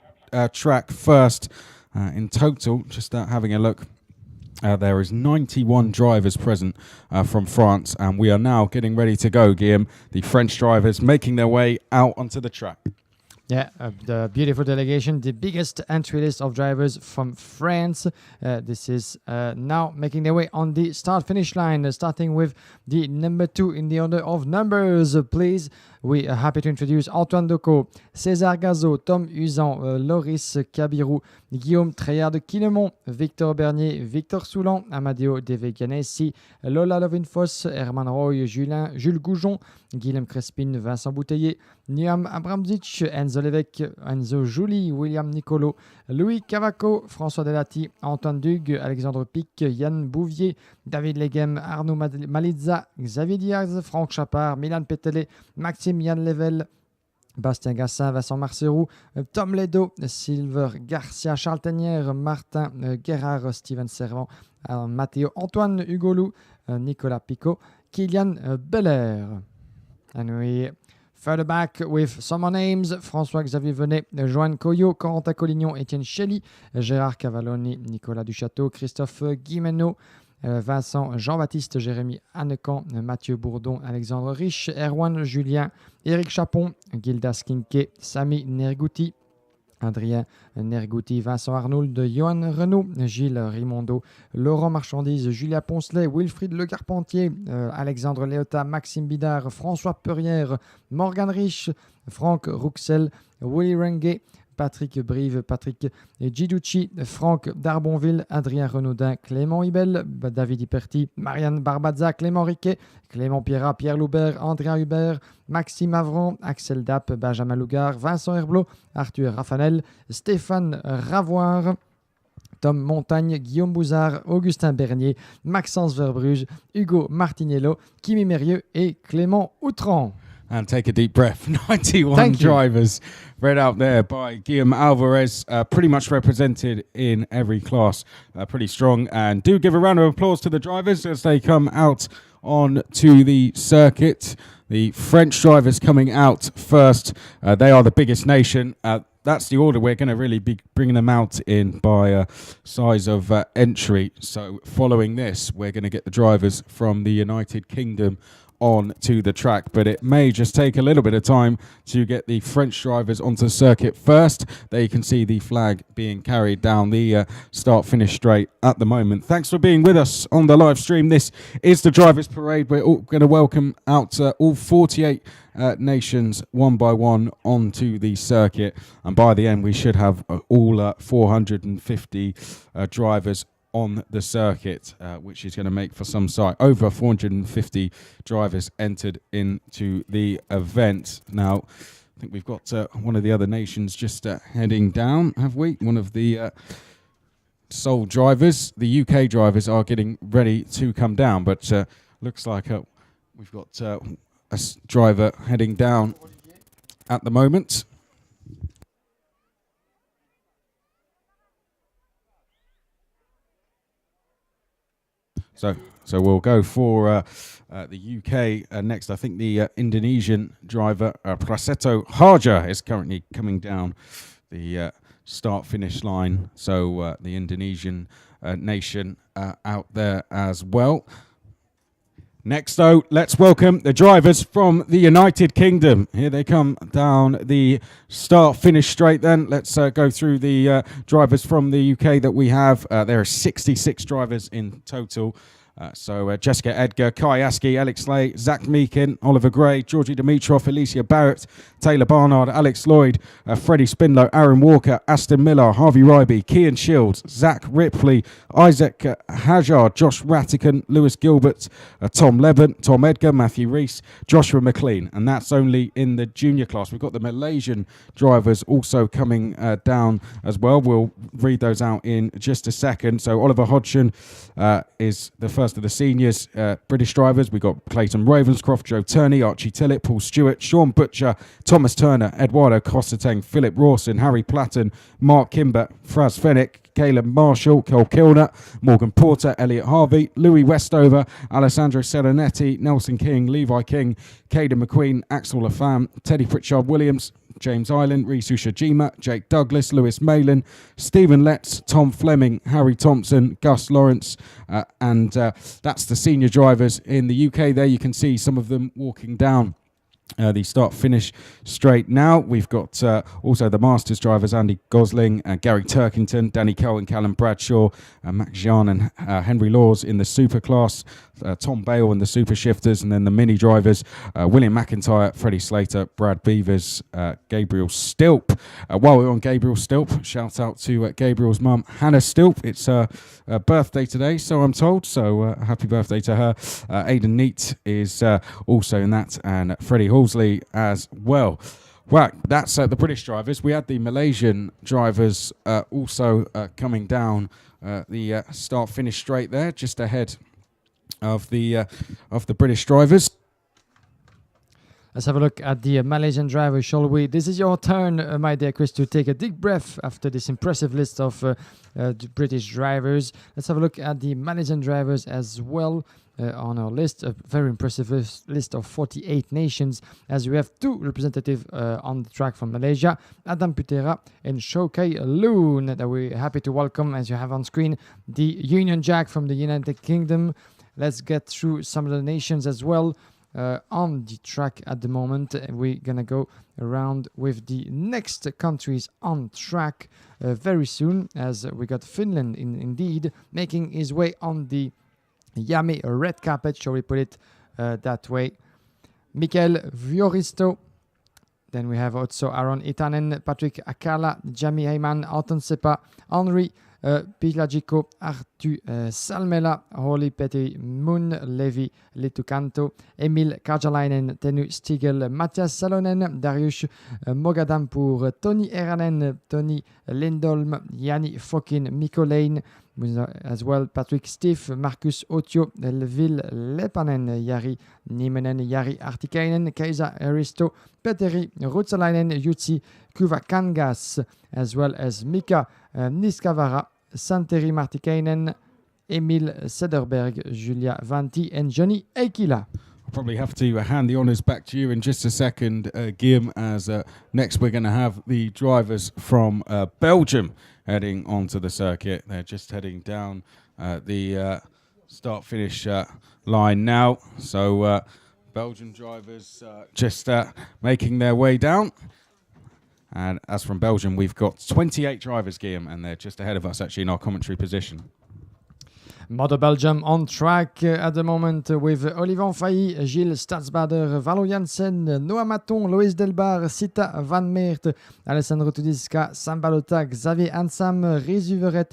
track first. In total, just having a look, there is 91 drivers present from France, and we are now getting ready to go, Guillaume. The French drivers making their way out onto the track. Yeah, the beautiful delegation, the biggest entry list of drivers from France. This is now making their way on the start-finish line, starting with the number 2 in the order of numbers. Please, we are happy to introduce Antoine Decaux, César Gazot, Tom Usan, Loris Cabirou, Guillaume Treillard de Quinemont, Victor Bernier, Victor Soulan, Amadeo De Veganesi, Lola Lovinfos, Herman Roy, Jules Goujon, Guillaume Crespin, Vincent Bouteiller, Niam Abramzic, Enzo Lévesque, Enzo Jouli, William Nicolo, Louis Cavaco, François Delati, Antoine Dugue, Alexandre Pic, Yann Bouvier, David Leghem, Arnaud Malizza, Xavier Diaz, Franck Chapard, Milan Petele, Maxime Yann Level, Bastien Gassin, Vincent Marcerou, Tom Ledo, Silver Garcia, Charles Tanière, Martin Guérard, Steven Servant, Matteo Antoine Hugolou, Nicolas Picot, Kylian Beller. And we further back with some more names: François-Xavier Venet, Joanne Coyot, Corentin Collignon, Étienne Chély, Gérard Cavalloni, Nicolas Duchâteau, Christophe Guimeno, Vincent Jean-Baptiste, Jérémy Hannecan, Mathieu Bourdon, Alexandre Rich, Erwan Julien, Éric Chapon, Gildas Kinke, Samy Nergouti, Adrien Nergouti, Vincent Arnould, Johan Renaud, Gilles Rimondo, Laurent Marchandise, Julia Poncelet, Wilfried Le Carpentier, Alexandre Léota, Maxime Bidard, François Perrière, Morgan Rich, Franck Rouxel, Willy Renguet, Patrick Brive, Patrick Giducci, Franck Darbonville, Adrien Renaudin, Clément Ibel, David Iperti, Marianne Barbazza, Clément Riquet, Clément Pierrat, Pierre Loubert, André Hubert, Maxime Avran, Axel Dapp, Benjamin Lougard, Vincent Herblot, Arthur Raffanel, Stéphane Ravoire, Tom Montagne, Guillaume Bouzard, Augustin Bernier, Maxence Verbruge, Hugo Martinello, Kimi Mérieux et Clément Outran. And take a deep breath. 91 drivers read out there by Guillaume Alvarez, pretty much represented in every class. Pretty strong. And do give a round of applause to the drivers as they come out on to the circuit. The French drivers coming out first. They are the biggest nation. That's the order we're going to really be bringing them out in by size of entry. So following this, we're going to get the drivers from the United Kingdom on to the track, but it may just take a little bit of time to get the French drivers onto the circuit first. There you can see the flag being carried down the start-finish straight at the moment. Thanks for being with us on the live stream. This is the Drivers' Parade. We're all going to welcome out all 48 nations one by one onto the circuit, and by the end we should have all 450 drivers on the circuit, which is going to make for some sight. Over 450 drivers entered into the event. Now, I think we've got one of the other nations just heading down, have we? One of the sole drivers. The UK drivers are getting ready to come down, but looks like we've got a driver heading down at the moment. So we'll go for the UK next. I think the Indonesian driver, Prasetyo Harja, is currently coming down the start-finish line. So the Indonesian nation out there as well. Next, though, let's welcome the drivers from the United Kingdom. Here they come down the start-finish straight then. Let's go through the drivers from the UK that we have. There are 66 drivers in total. Jessica Edgar, Kai Askey, Alex Slay, Zach Meakin, Oliver Gray, Georgie Dimitrov, Alicia Barrett, Taylor Barnard, Alex Lloyd, Freddie Spindlow, Aaron Walker, Aston Miller, Harvey Ryby, Kian Shields, Zach Ripley, Isaac Hajar, Josh Rattican, Lewis Gilbert, Tom Levin, Tom Edgar, Matthew Reese, Joshua McLean. And that's only in the junior class. We've got the Malaysian drivers also coming down as well. We'll read those out in just a second. So Oliver Hodgson is the first of the seniors, British drivers. We've got Clayton Ravenscroft, Joe Turney, Archie Tillett, Paul Stewart, Sean Butcher, Thomas Turner, Eduardo Costateng, Philip Rawson, Harry Platten, Mark Kimber, Fraz Fennick, Caleb Marshall, Cole Kilner, Morgan Porter, Elliot Harvey, Louis Westover, Alessandro Selenetti, Nelson King, Levi King, Caden McQueen, Axel Lafam, Teddy Pritchard Williams, James Island, Risu Shajima, Jake Douglas, Lewis Malin, Stephen Letts, Tom Fleming, Harry Thompson, Gus Lawrence, and that's the senior drivers in the UK. There you can see some of them walking down the start-finish straight now. We've got also the Masters drivers, Andy Gosling, Gary Turkington, Danny Cohen, Callum Bradshaw, Max Jean and Henry Laws in the Super class, Tom Bale in the Super Shifters, and then the mini drivers, William McIntyre, Freddie Slater, Brad Beavers, Gabriel Stilp. While we're on Gabriel Stilp, shout out to Gabriel's mum, Hannah Stilp. It's her birthday today, so I'm told, so happy birthday to her. Aidan Neat is also in that, and Freddie Halsley as well. Well, that's the British drivers. We had the Malaysian drivers also coming down the start-finish straight there, just ahead of the British drivers. Let's have a look at the Malaysian drivers, shall we? This is your turn, my dear Chris, to take a deep breath after this impressive list of the British drivers. Let's have a look at the Malaysian drivers as well. On our list, a very impressive list of 48 nations, as we have two representatives on the track from Malaysia, Adam Putera and Shokai Loon, that we're happy to welcome, as you have on screen, the Union Jack from the United Kingdom. Let's get through some of the nations as well on the track at the moment. We're gonna go around with the next countries on track very soon, as we got Finland indeed making his way on the IAME red carpet, shall we put it that way. Mikael Vioristo. Then we have also Aaron Itanen, Patrick Akala, Jamie Heyman, Anton Sepa, Henri Pilagico, Artu Salmela, Holly Petty, Moon, Levi Letukanto, Emil Kajalainen, Tenu Stigel, Mathias Salonen, Darius Mogadam pour Tony Eranen, Tony Lindholm, Yanni Fokin, Mikko Lane, as well Patrick Stiff, Marcus Otio, Elville Lepanen, Jari Nimenen, Jari Artikainen, Kaisa Aristo, Petteri Rutsalainen, Jutsi Kuvakangas, as well as Mika Niskavara, Santeri Martikainen, Emil Sederberg, Julia Vanti, and Johnny Aikila. I'll probably have to hand the honours back to you in just a second, Guillaume, as next we're going to have the drivers from Belgium heading onto the circuit. They're just heading down the start-finish line now. So Belgian drivers just making their way down. And as from Belgium, we've got 28 drivers, Guillaume, and they're just ahead of us actually in our commentary position. Motor Belgium on track at the moment with Olivier Failly, Gilles Stadsbader, Valo Janssen, Noah Maton, Loïs Delbar, Sita Van Meert, Alessandro Tudiska, Sam Balota, Xavier Ansam, Rizu Verret,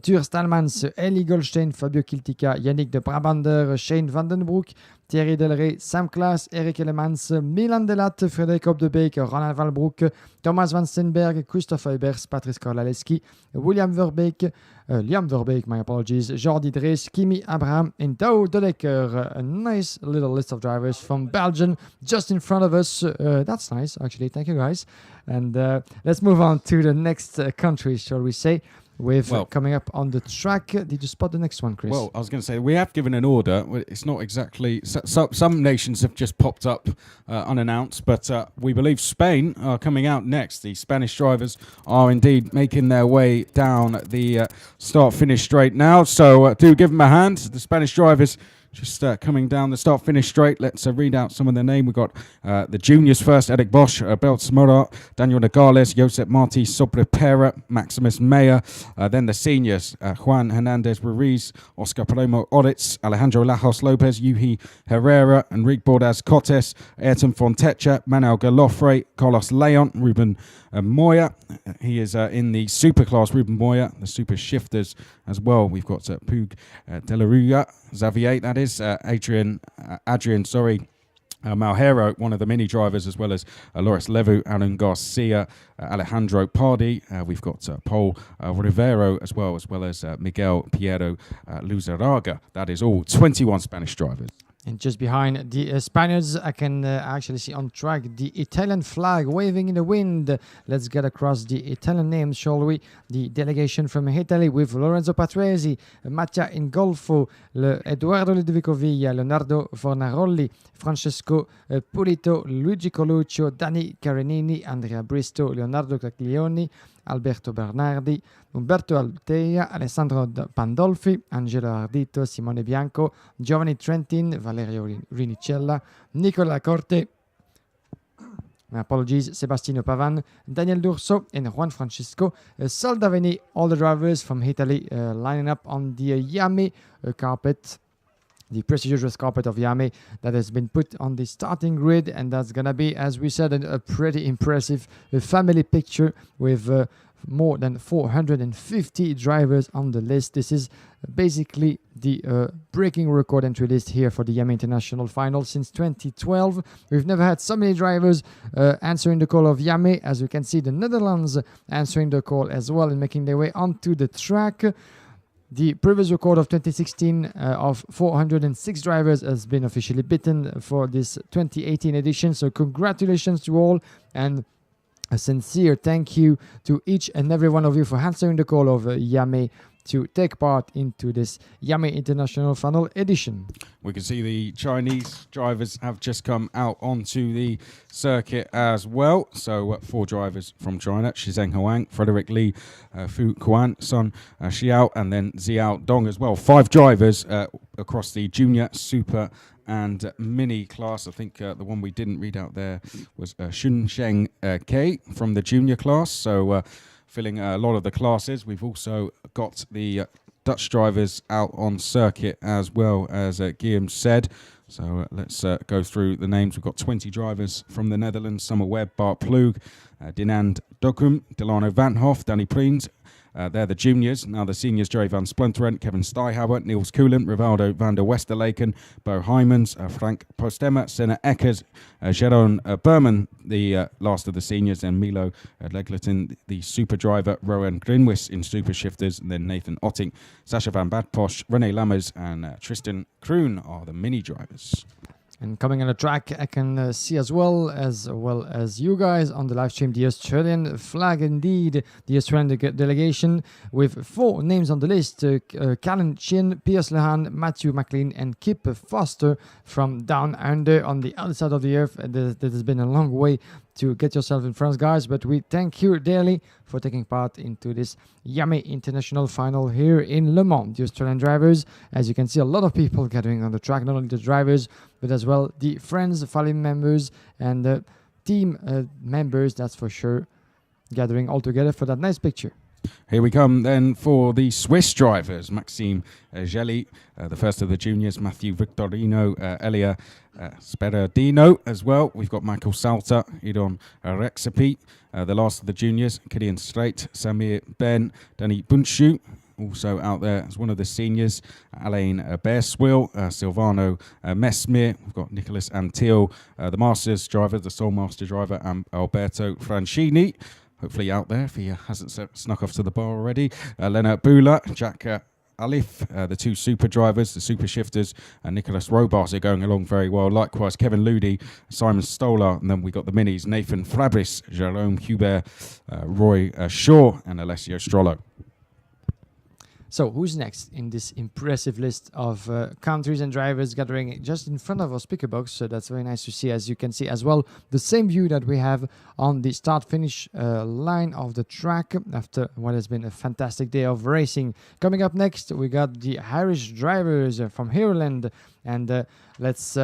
Tur Stalmans, Eli Goldstein, Fabio Kiltica, Yannick de Brabander, Shane Vandenbroek, Thierry Delray, Sam Klaas, Eric Elemans, Milan Delat, Frederik Opdebeek, Ronald Valbroek, Thomas Van Stenberg, Christophe Eubers, Patrice Korlaleski, William Verbeek, Liam Verbeek, my apologies, Jordi Drees, Kimi Abraham, and Douwe de Lekker. A nice little list of drivers from Belgium just in front of us. That's nice, actually. Thank you, guys. And let's move on to the next country, shall we say? With coming up on the track. Did you spot the next one, Chris? Well, I was going to say, we have given an order. It's not exactly... some nations have just popped up unannounced, but we believe Spain are coming out next. The Spanish drivers are indeed making their way down the start-finish straight now, so do give them a hand. The Spanish drivers Just coming down the start-finish straight. Let's read out some of their name. We've got the juniors first, Eric Bosch, Belts Morat, Daniel Nogales, Josep Marti, Sobrepera, Maximus Meyer. Then the seniors, Juan Hernandez Ruiz, Oscar Palomo Oritz, Alejandro Lajos Lopez, Yuhi Herrera, Enrique Bordas Cotes, Ayrton Fontecha, Manuel Galofre, Carlos Leon, Ruben Moya. He is in the superclass, Ruben Moya, the super shifters as well. We've got Pug Delaruga, Xavier, that is, Adrian, Malhero, one of the mini drivers, as well as Loris Levu, Alan Garcia, Alejandro Pardi. We've got Paul Rivero as well as Miguel Piero Luzaraga. That is all 21 Spanish drivers. And just behind the Spaniards, I can actually see on track the Italian flag waving in the wind. Let's get across the Italian names, shall we? The delegation from Italy with Lorenzo Patrese, Mattia Ingolfo, Eduardo Ludovico Villa, Leonardo Fornaroli, Francesco Pulito, Luigi Coluccio, Dani Carenini, Andrea Bristo, Leonardo Caglioni, Alberto Bernardi, Umberto Altea, Alessandro Pandolfi, Angelo Ardito, Simone Bianco, Giovanni Trentin, Valerio Rinicella, Nicola Corte, my apologies, Sebastiano Pavan, Daniel D'Urso, and Juan Francisco Saldaveni, all the drivers from Italy lining up on the IAME carpet, the prestigious carpet of IAME that has been put on the starting grid, and that's going to be, as we said, a pretty impressive family picture with more than 450 drivers on the list. This is basically the breaking record entry list here for the IAME International Final since 2012. We've never had so many drivers answering the call of IAME. As you can see, the Netherlands answering the call as well and making their way onto the track. The previous record of 2016 of 406 drivers has been officially beaten for this 2018 edition. So congratulations to all, and a sincere thank you to each and every one of you for answering the call of IAME to take part into this IAME International Final edition. We can see the Chinese drivers have just come out onto the circuit as well. So 4 drivers from China, Shizeng Huang, Frederick Li, Fu Kuan, Sun Xiao, and then Xiao Dong as well. 5 drivers across the junior, super and mini class. I think the one we didn't read out there was Shun Sheng Kei from the junior class. So filling a lot of the classes. We've also got the Dutch drivers out on circuit as well, as Guillaume said. So let's go through the names. We've got 20 drivers from the Netherlands: Summer Webb, Bart Ploeg, Dinand Dokum, Delano Van Hoff, Danny Preens. They're the juniors. Now the seniors: Jerry van Splunteren, Kevin Stuyhauer, Niels Koelen, Rivaldo van der Westerlaken, Bo Heimans, Frank Postema, Senna Eckers, Jeroen Berman, the last of the seniors, and Milo Legleton, the super driver, Rowan Grinwis in super shifters, and then Nathan Otting, Sasha van Badposch, Rene Lammers, and Tristan Kroon are the mini drivers. And coming on the track, I can see as well as you guys on the live stream, the Australian flag indeed, the Australian delegation with 4 names on the list: Callan Chin, Piers Lehan, Matthew McLean, and Kip Foster from down under on the other side of the earth. That has been a long way to get yourself in France, guys, but we thank you dearly for taking part into this IAME International Final here in Le Mans. The Australian drivers, as you can see, a lot of people gathering on the track, not only the drivers, but as well the friends, family members, and the team members, that's for sure, gathering all together for that nice picture. Here we come then for the Swiss drivers: Maxime Gelli, the first of the juniors, Matthew Victorino, Elia Sperardino as well. We've got Michael Salter, Idon Rexapi, the last of the juniors, Killian Strait, Samir Ben, Danny Bunchu. Also out there as one of the seniors, Alain Bearswill, Silvano Mesmir. We've got Nicholas Antil, the Masters driver, the sole Master driver, Alberto Francini. Hopefully out there if he hasn't snuck off to the bar already. Leonard Bula, Jack Alif, the 2 super drivers, the super shifters, and Nicholas Robart are going along very well. Likewise, Kevin Ludi, Simon Stolar, and then we got the minis: Nathan Frabris, Jerome Hubert, Roy Shaw, and Alessio Strollo. So, who's next in this impressive list of countries and drivers gathering just in front of our speaker box? So that's very nice to see. As you can see as well, the same view that we have on the start-finish line of the track after what has been a fantastic day of racing. Coming up next, we got the Irish drivers from Ireland, and let's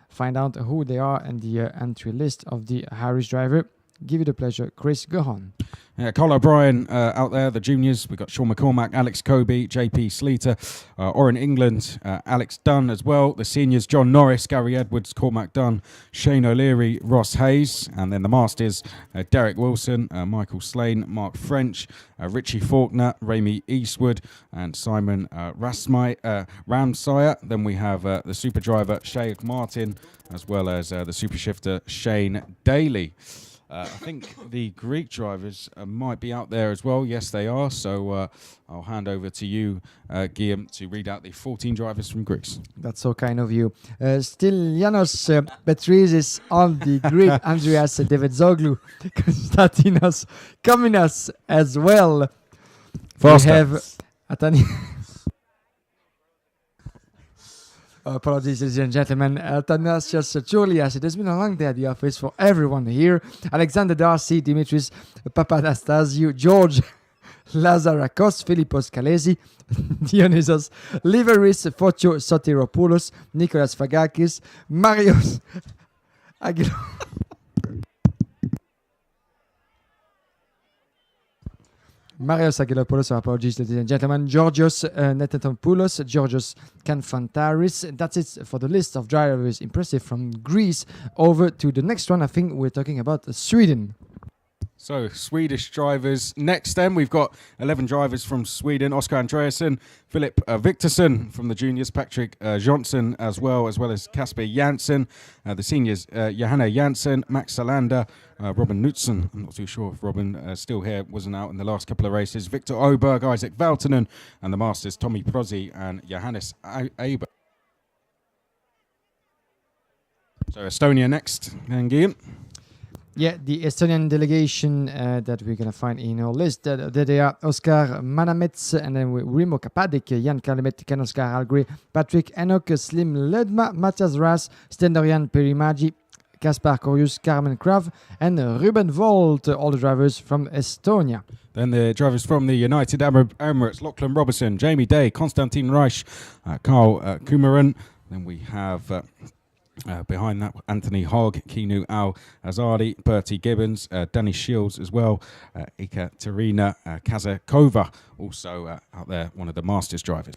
find out who they are and the entry list of the Irish driver. Give you the pleasure, Chris, go on. Yeah, Cole O'Brien out there, the juniors. We've got Sean McCormack, Alex Kobe, JP Sleater, Oren England, Alex Dunn as well. The seniors, John Norris, Gary Edwards, Cormac Dunn, Shane O'Leary, Ross Hayes. And then the masters, Derek Wilson, Michael Slane, Mark French, Richie Faulkner, Ramy Eastwood, and Simon Ramsire. Then we have the super driver, Sheikh Martin, as well as the super shifter, Shane Daly. I think the Greek drivers might be out there as well. Yes, they are. So I'll hand over to you, Guillaume, to read out the 14 drivers from Greece. That's so kind of you. Still Janos Petrizis on the Greek, Andreas Devezoglu, Konstantinos Kominas as well. Faster. We have Atani. Apologies, ladies and gentlemen. Athanasios Choulias. It has been a long day at the office for everyone here. Alexander Darcy, Dimitris Papadastasiou, George Lazarakos, Philippos Kalesi, Dionysos Liveris, Focho Sotiropoulos, Nicholas Fagakis, Marios Aguilar. Marios Agilopoulos, apologies, ladies and gentlemen. Georgios Netatopoulos, Georgios Kanfantaris. That's it for the list of drivers impressive from Greece. Over to the next one. I think we're talking about Sweden. So, Swedish drivers. Next, then, we've got 11 drivers from Sweden. Oscar Andreasen, Philip Victorson from the juniors, Patrick Johnson as well as Kasper Janssen. The seniors, Johanna Janssen, Max Salander, Robin Knudsen. I'm not too sure if Robin still here, wasn't out in the last couple of races. Victor Oberg, Isaac Valtonen, and the masters, Tommy Prozzi and Johannes Aber. So, Estonia next, and Guillaume. Yeah, the Estonian delegation that we're going to find in our list. They are Oskar Manamets, and then Rimo Kapadik, Jan Kalimet, Ken Oskar Algri, Patrick Enoch, Slim Ledma, Matthias Ras, Stenderian Perimaji, Kaspar Korius, Carmen Krav, and Ruben Volt, all the drivers from Estonia. Then the drivers from the United Arab Emirates, Lachlan Robertson, Jamie Day, Konstantin Reich, Carl Kumaran. Then we have... behind that, Anthony Hogg, Kinu Al Azadi, Bertie Gibbons, Danny Shields as well, Ekaterina Kazakova, also out there, one of the Masters drivers.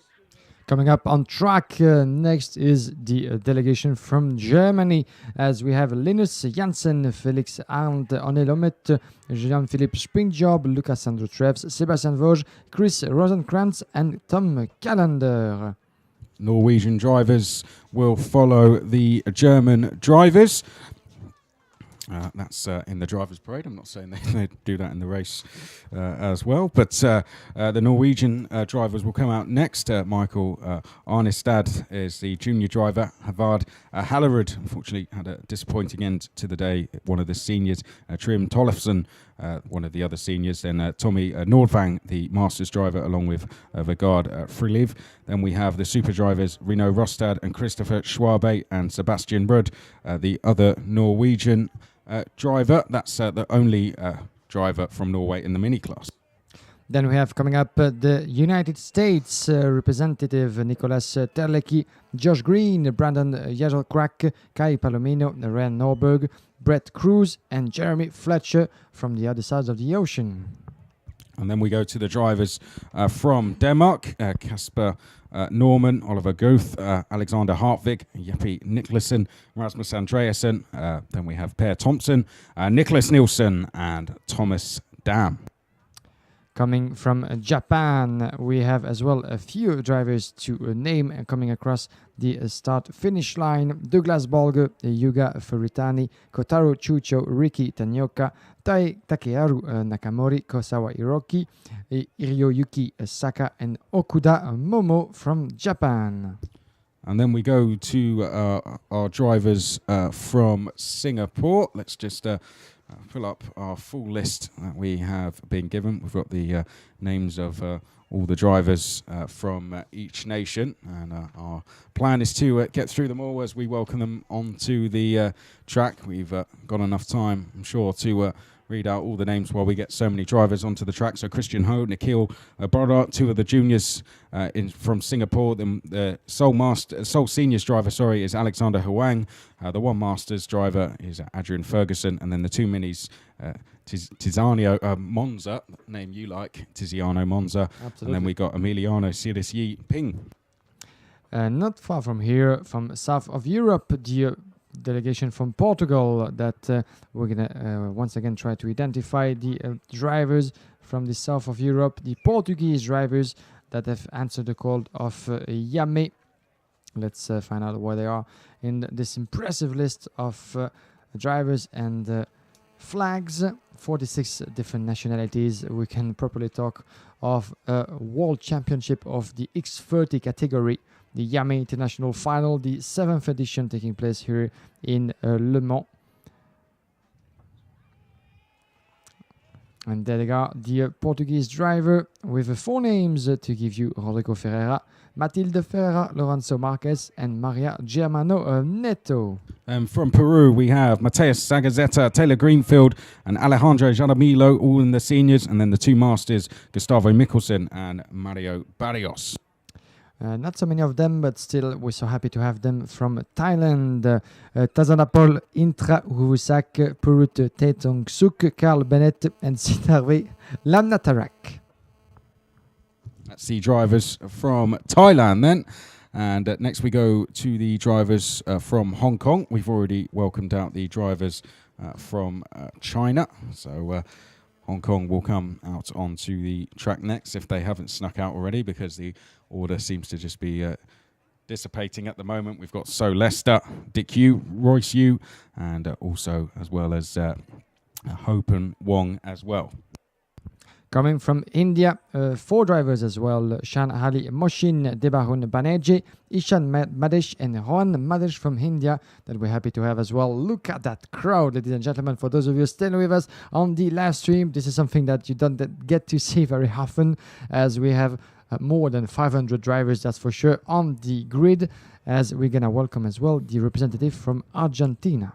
Coming up on track next is the delegation from Germany, as we have Linus Janssen, Felix Arndt, Onelomet, Jean-Philippe Springjob, Lucas Andrew Treves, Sebastian Vosges, Chris Rosenkrantz, and Tom Callender. Norwegian drivers will follow the German drivers. That's in the drivers' parade. I'm not saying they do that in the race as well, but the Norwegian drivers will come out next. Michael Arnestad is the junior driver. Havard Hallerud, unfortunately, had a disappointing end to the day. One of the seniors, Trim Tollefsen, one of the other seniors. Then Tommy Nordvang, the Masters driver, along with Vegard Friliv. Then we have the super drivers, Rino Rostad and Christopher Schwabe, and Sebastian Rudd, the other Norwegian driver. That's the only driver from Norway in the mini class. Then we have coming up the United States representative Nicolas Terlecki, Josh Green, Brandon Yagelkrak, Kai Palomino, Ryan Norberg, Brett Cruz, and Jeremy Fletcher from the other side of the ocean. And then we go to the drivers from Denmark, Kasper Norman, Oliver Guth, Alexander Hartvig, Jeppe Nicholson, Rasmus Andreasen. Then we have Per Thompson, Nicholas Nielsen, and Thomas Dam. Coming from Japan, we have as well a few drivers to name coming across the start-finish line. Douglas Bolge, Yuga Furitani, Kotaro Chucho, Riki Tanioka, Takeharu Nakamori, Kosawa Hiroki, Iryoyuki Saka, and Okuda Momo from Japan. And then we go to our drivers from Singapore. Let's just pull up our full list that we have been given. We've got the names of all the drivers from each nation, and our plan is to get through them all as we welcome them onto the track. We've got enough time, I'm sure, to read out all the names while we get so many drivers onto the track. So Christian Ho, Nikhil Brodar, two of the juniors from Singapore. The sole seniors driver, is Alexander Huang. The one masters driver is Adrian Ferguson, and then the two minis, Tiziano Monza, name you like, Tiziano Monza. Absolutely. And then we got Emiliano Siris Yi Ping. Not far from here, from south of Europe, the delegation from Portugal that we're gonna once again try to identify the drivers from the south of Europe, the Portuguese drivers that have answered the call of IAME. Let's find out where they are in this impressive list of drivers and flags. 46 different nationalities. We can properly talk of a world championship of the X30 category, the IAME International Final, the 7th edition taking place here in Le Mans. And there they are, the Portuguese driver with 4 names to give you: Rodrigo Ferreira, Matilde Ferreira, Lorenzo Marquez, and Maria Germano Neto. From Peru, we have Mateus Sagazeta, Taylor Greenfield, and Alejandro Jaramillo, all in the seniors, and then the two masters, Gustavo Mikkelsen and Mario Barrios. Not so many of them, but still we're so happy to have them from Thailand. Tazanapol, Intra Ruvusak, Purut Taetong Suk, Carl Bennett, and Sitarve Lamnatarak. That's the drivers from Thailand then. And next we go to the drivers from Hong Kong. We've already welcomed out the drivers from China. So Hong Kong will come out onto the track next if they haven't snuck out already, because the order seems to just be dissipating at the moment. We've got So Lester, Dick Yu, Royce Yu, and also as well as Hope and Wong as well. Coming from India, 4 drivers as well: Shan Ali Moshin, Debarun Banerjee, Ishan Madesh, and Rohan Madesh from India, that we're happy to have as well. Look at that crowd, ladies and gentlemen. For those of you still with us on the live stream, this is something that you don't get to see very often, as we have more than 500 drivers, that's for sure, on the grid, as we're going to welcome as well the representative from Argentina.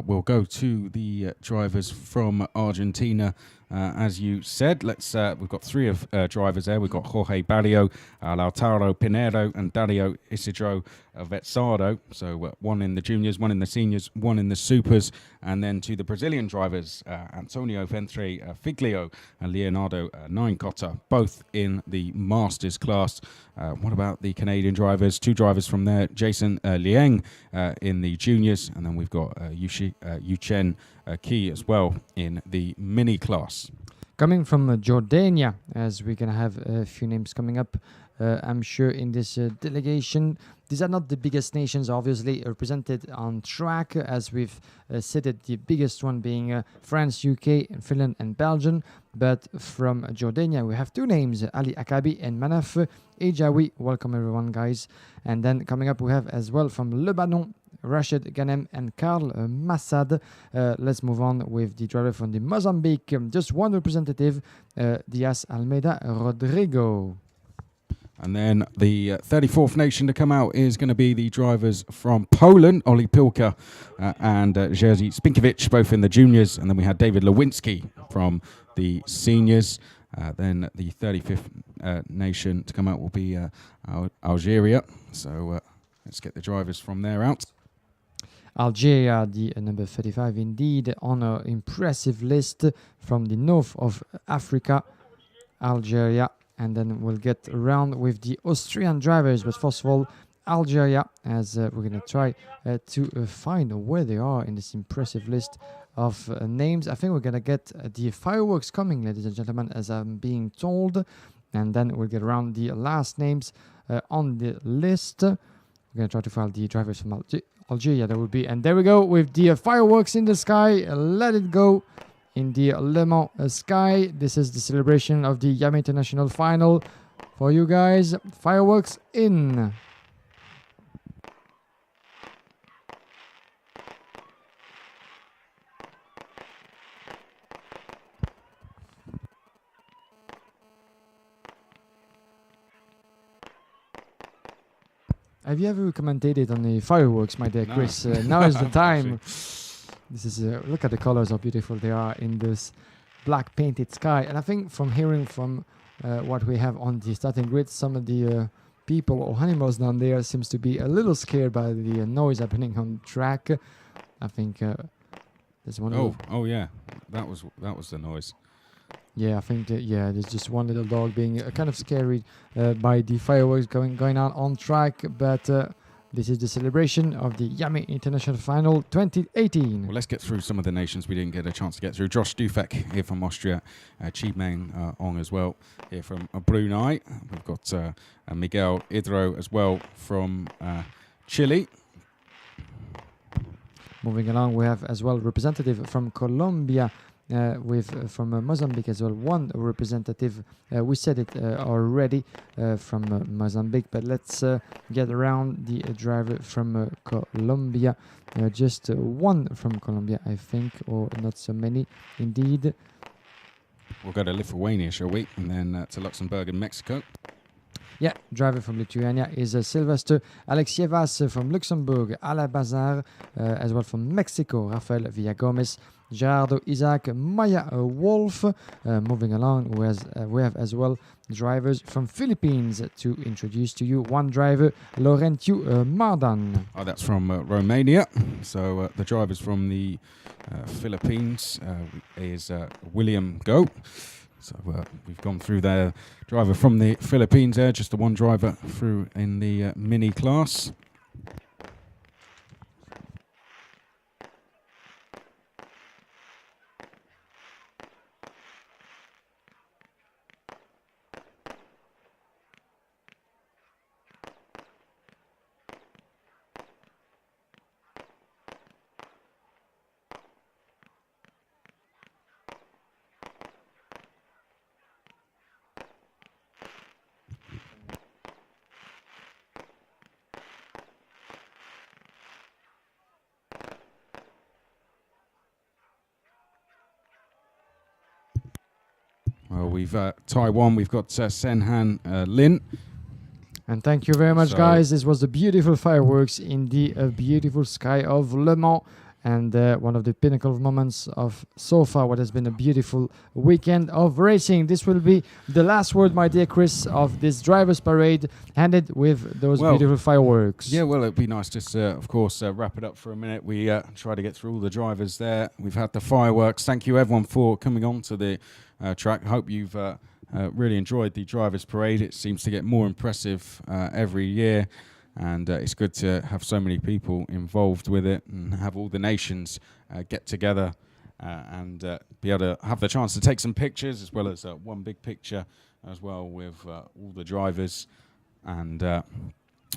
We'll go to the drivers from Argentina. As you said, we've got 3 of drivers there. We've got Jorge Barrio, Lautaro Pinero, and Dario Isidro Vetzado. So 1 in the juniors, 1 in the seniors, 1 in the supers. And then to the Brazilian drivers, Antonio Ventre Figlio and Leonardo Ninecotta, both in the Masters class. What about the Canadian drivers? 2 drivers from there, Jason Liang in the juniors, and then we've got Yuchen Key as well in the mini class. Coming from Jordania, as we're going to have a few names coming up, I'm sure, in this delegation. These are not the biggest nations, obviously, represented on track, as we've stated, the biggest one being France, UK, Finland, and Belgium. But from Jordania, we have 2 names, Ali Akabi and Manaf Ejawi. Welcome, everyone, guys. And then coming up, we have as well from Lebanon, Rashid Ghanem and Karl Massad. Let's move on with the driver from the Mozambique. Just one representative, Diaz Almeida Rodrigo. And then the 34th nation to come out is going to be the drivers from Poland, Oli Pilka and Jerzy Spinkiewicz, both in the juniors. And then we had David Lewinsky from the seniors. Then the 35th nation to come out will be Algeria. So let's get the drivers from there out. Algeria, the number 35, indeed, on an impressive list from the north of Africa, Algeria. And then we'll get around with the Austrian drivers. But first of all, Algeria, as we're going to try to find where they are in this impressive list of names. I think we're going to get the fireworks coming, ladies and gentlemen, as I'm being told. And then we'll get around the last names on the list. We're going to try to find the drivers from Algeria. There will be. And there we go with the fireworks in the sky. Let it go. In the Le Mans sky. This is the celebration of the IAME International Final for you guys. Fireworks in. Have you ever commentated on the fireworks, my dear No. Chris? Now is the time. This is look at the colors, how beautiful they are in this black painted sky. And I think from hearing from what we have on the starting grid, some of the people or animals down there seems to be a little scared by the noise happening on track. I think there's one. Oh yeah, that was the noise. Yeah, I think that, there's just one little dog being kind of scary by the fireworks going on track. But this is the celebration of the IAME International Final 2018. Well, let's get through some of the nations we didn't get a chance to get through. Josh Dufek here from Austria, Chimeng Ong as well here from Brunei. We've got Miguel Idro as well from Chile. Moving along, we have as well representative from Colombia, from Mozambique as well. One representative, we said it already, from Mozambique, but let's get around the driver from Colombia. Just one from Colombia, I think, or not so many indeed. We'll go to Lithuania, shall we? And then to Luxembourg and Mexico. Yeah, driver from Lithuania is Sylvester Alexievas from Luxembourg, Ala Bazar, as well from Mexico, Rafael Villagomez, Gerardo Isaac, Maya Wolf. Moving along, we have as well drivers from Philippines to introduce to you. One driver, Laurentiu Mardan. Oh, that's from Romania. So the drivers from the Philippines is William Go. So we've gone through their driver from the Philippines there, just the one driver through in the mini class. Well, we've Taiwan, we've got Senhan Lin. And thank you very much, So- guys. This was the beautiful fireworks in the beautiful sky of Le Mans. And one of the pinnacle moments of so far what has been a beautiful weekend of racing. This will be the last word, my dear Chris, of this drivers' parade, ended with those beautiful fireworks. Yeah, well, it'd be nice just to, of course, wrap it up for a minute. We try to get through all the drivers there. We've had the fireworks. Thank you, everyone, for coming on to the track. I hope you've really enjoyed the drivers' parade. It seems to get more impressive every year. And it's good to have so many people involved with it and have all the nations get together and be able to have the chance to take some pictures, as well as one big picture as well with all the drivers. And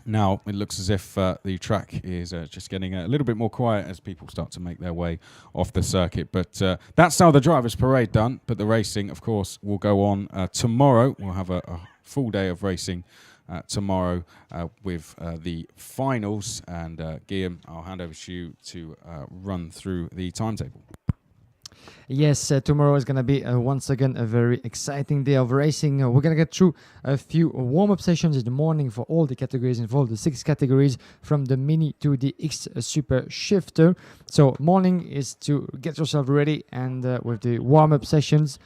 now it looks as if the track is just getting a little bit more quiet as people start to make their way off the circuit. But that's how the drivers' parade done. But the racing, of course, will go on tomorrow. We'll have a full day of racing tomorrow with the finals. And Guillaume, I'll hand over to you to run through the timetable. Yes, tomorrow is going to be once again a very exciting day of racing. We're going to get through a few warm-up sessions in the morning for all the categories involved, the 6 categories from the Mini to the X Super Shifter. So morning is to get yourself ready and with the warm-up sessions.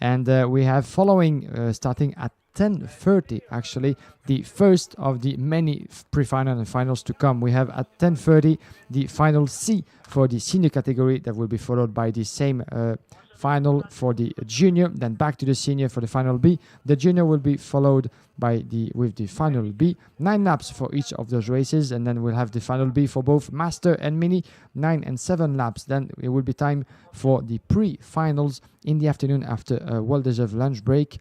And we have following, starting at 10:30 actually, the first of the many pre-final and finals to come. We have at 10:30 the final C for the senior category that will be followed by the same final for the junior, then back to the senior for the final B. The junior will be followed by with the final B. 9 laps for each of those races, and then we'll have the final B for both master and mini. 9 and 7 laps. Then it will be time for the pre-finals in the afternoon after a well-deserved lunch break,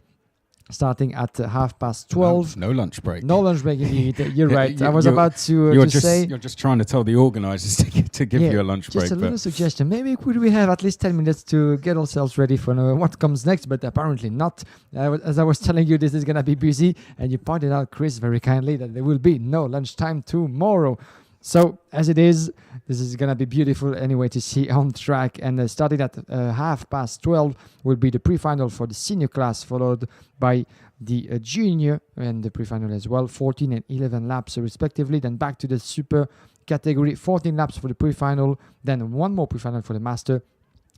starting at 12:30. No lunch break. No lunch break indeed. You're right. I was You're- about to say. You're just trying to tell the organisers to give you a lunch break. Just a little But suggestion. Maybe could we have at least 10 minutes to get ourselves ready for what comes next, but apparently not. As I was telling you, this is going to be busy, and you pointed out, Chris, very kindly, that there will be no lunchtime tomorrow. So as it is, this is gonna be beautiful anyway to see on track. And starting at 12:30 will be the pre-final for the senior class, followed by the junior and the pre-final as well, 14 and 11 laps respectively. Then back to the super category, 14 laps for the pre-final, then one more pre-final for the master.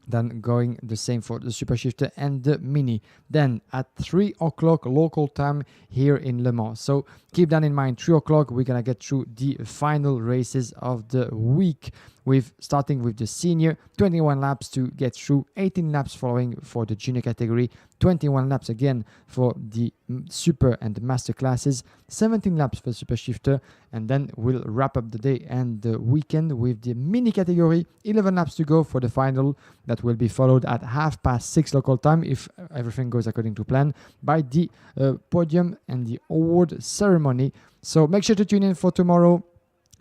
Then going the same for the super shifter and the mini. Then at 3 o'clock local time here in Le Mans. So keep that in mind. 3 o'clock, we're gonna get through the final races of the week, with starting with the senior, 21 laps to get through, 18 laps following for the junior category, 21 laps again for the super and the master classes, 17 laps for super shifter, and then we'll wrap up the day and the weekend with the mini category, 11 laps to go for the final. That will be followed at 6:30 local time, if everything goes according to plan, by the podium and the award ceremony. So make sure to tune in for tomorrow.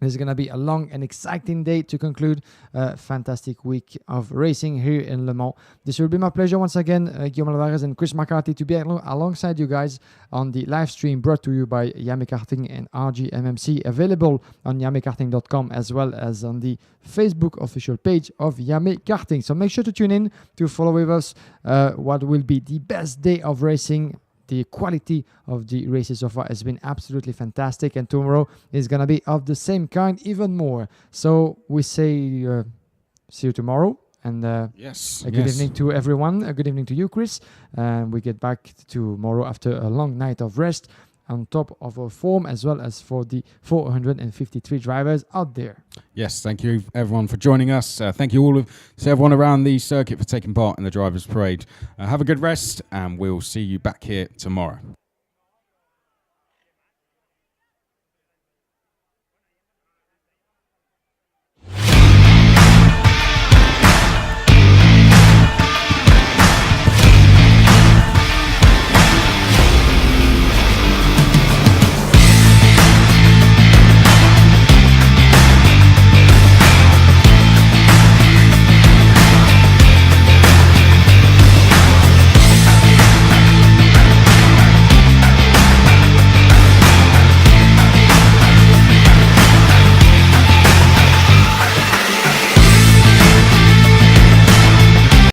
This is going to be a long and exciting day to conclude a fantastic week of racing here in Le Mans. This will be my pleasure once again, Guillaume Alvarez and Chris McCarthy, to be alongside you guys on the live stream brought to you by IAME Karting and RGMMC, available on yamekarting.com as well as on the Facebook official page of IAME Karting. So make sure to tune in to follow with us what will be the best day of racing. The quality of the races so far has been absolutely fantastic, and tomorrow is going to be of the same kind, even more. So we say see you tomorrow, and Yes. a good evening to everyone. A good evening to you, Chris. And we get back tomorrow after a long night of rest, on top of our form, as well as for the 453 drivers out there. Yes, thank you everyone for joining us. Thank you to everyone around the circuit for taking part in the Drivers' Parade. Have a good rest, and we'll see you back here tomorrow.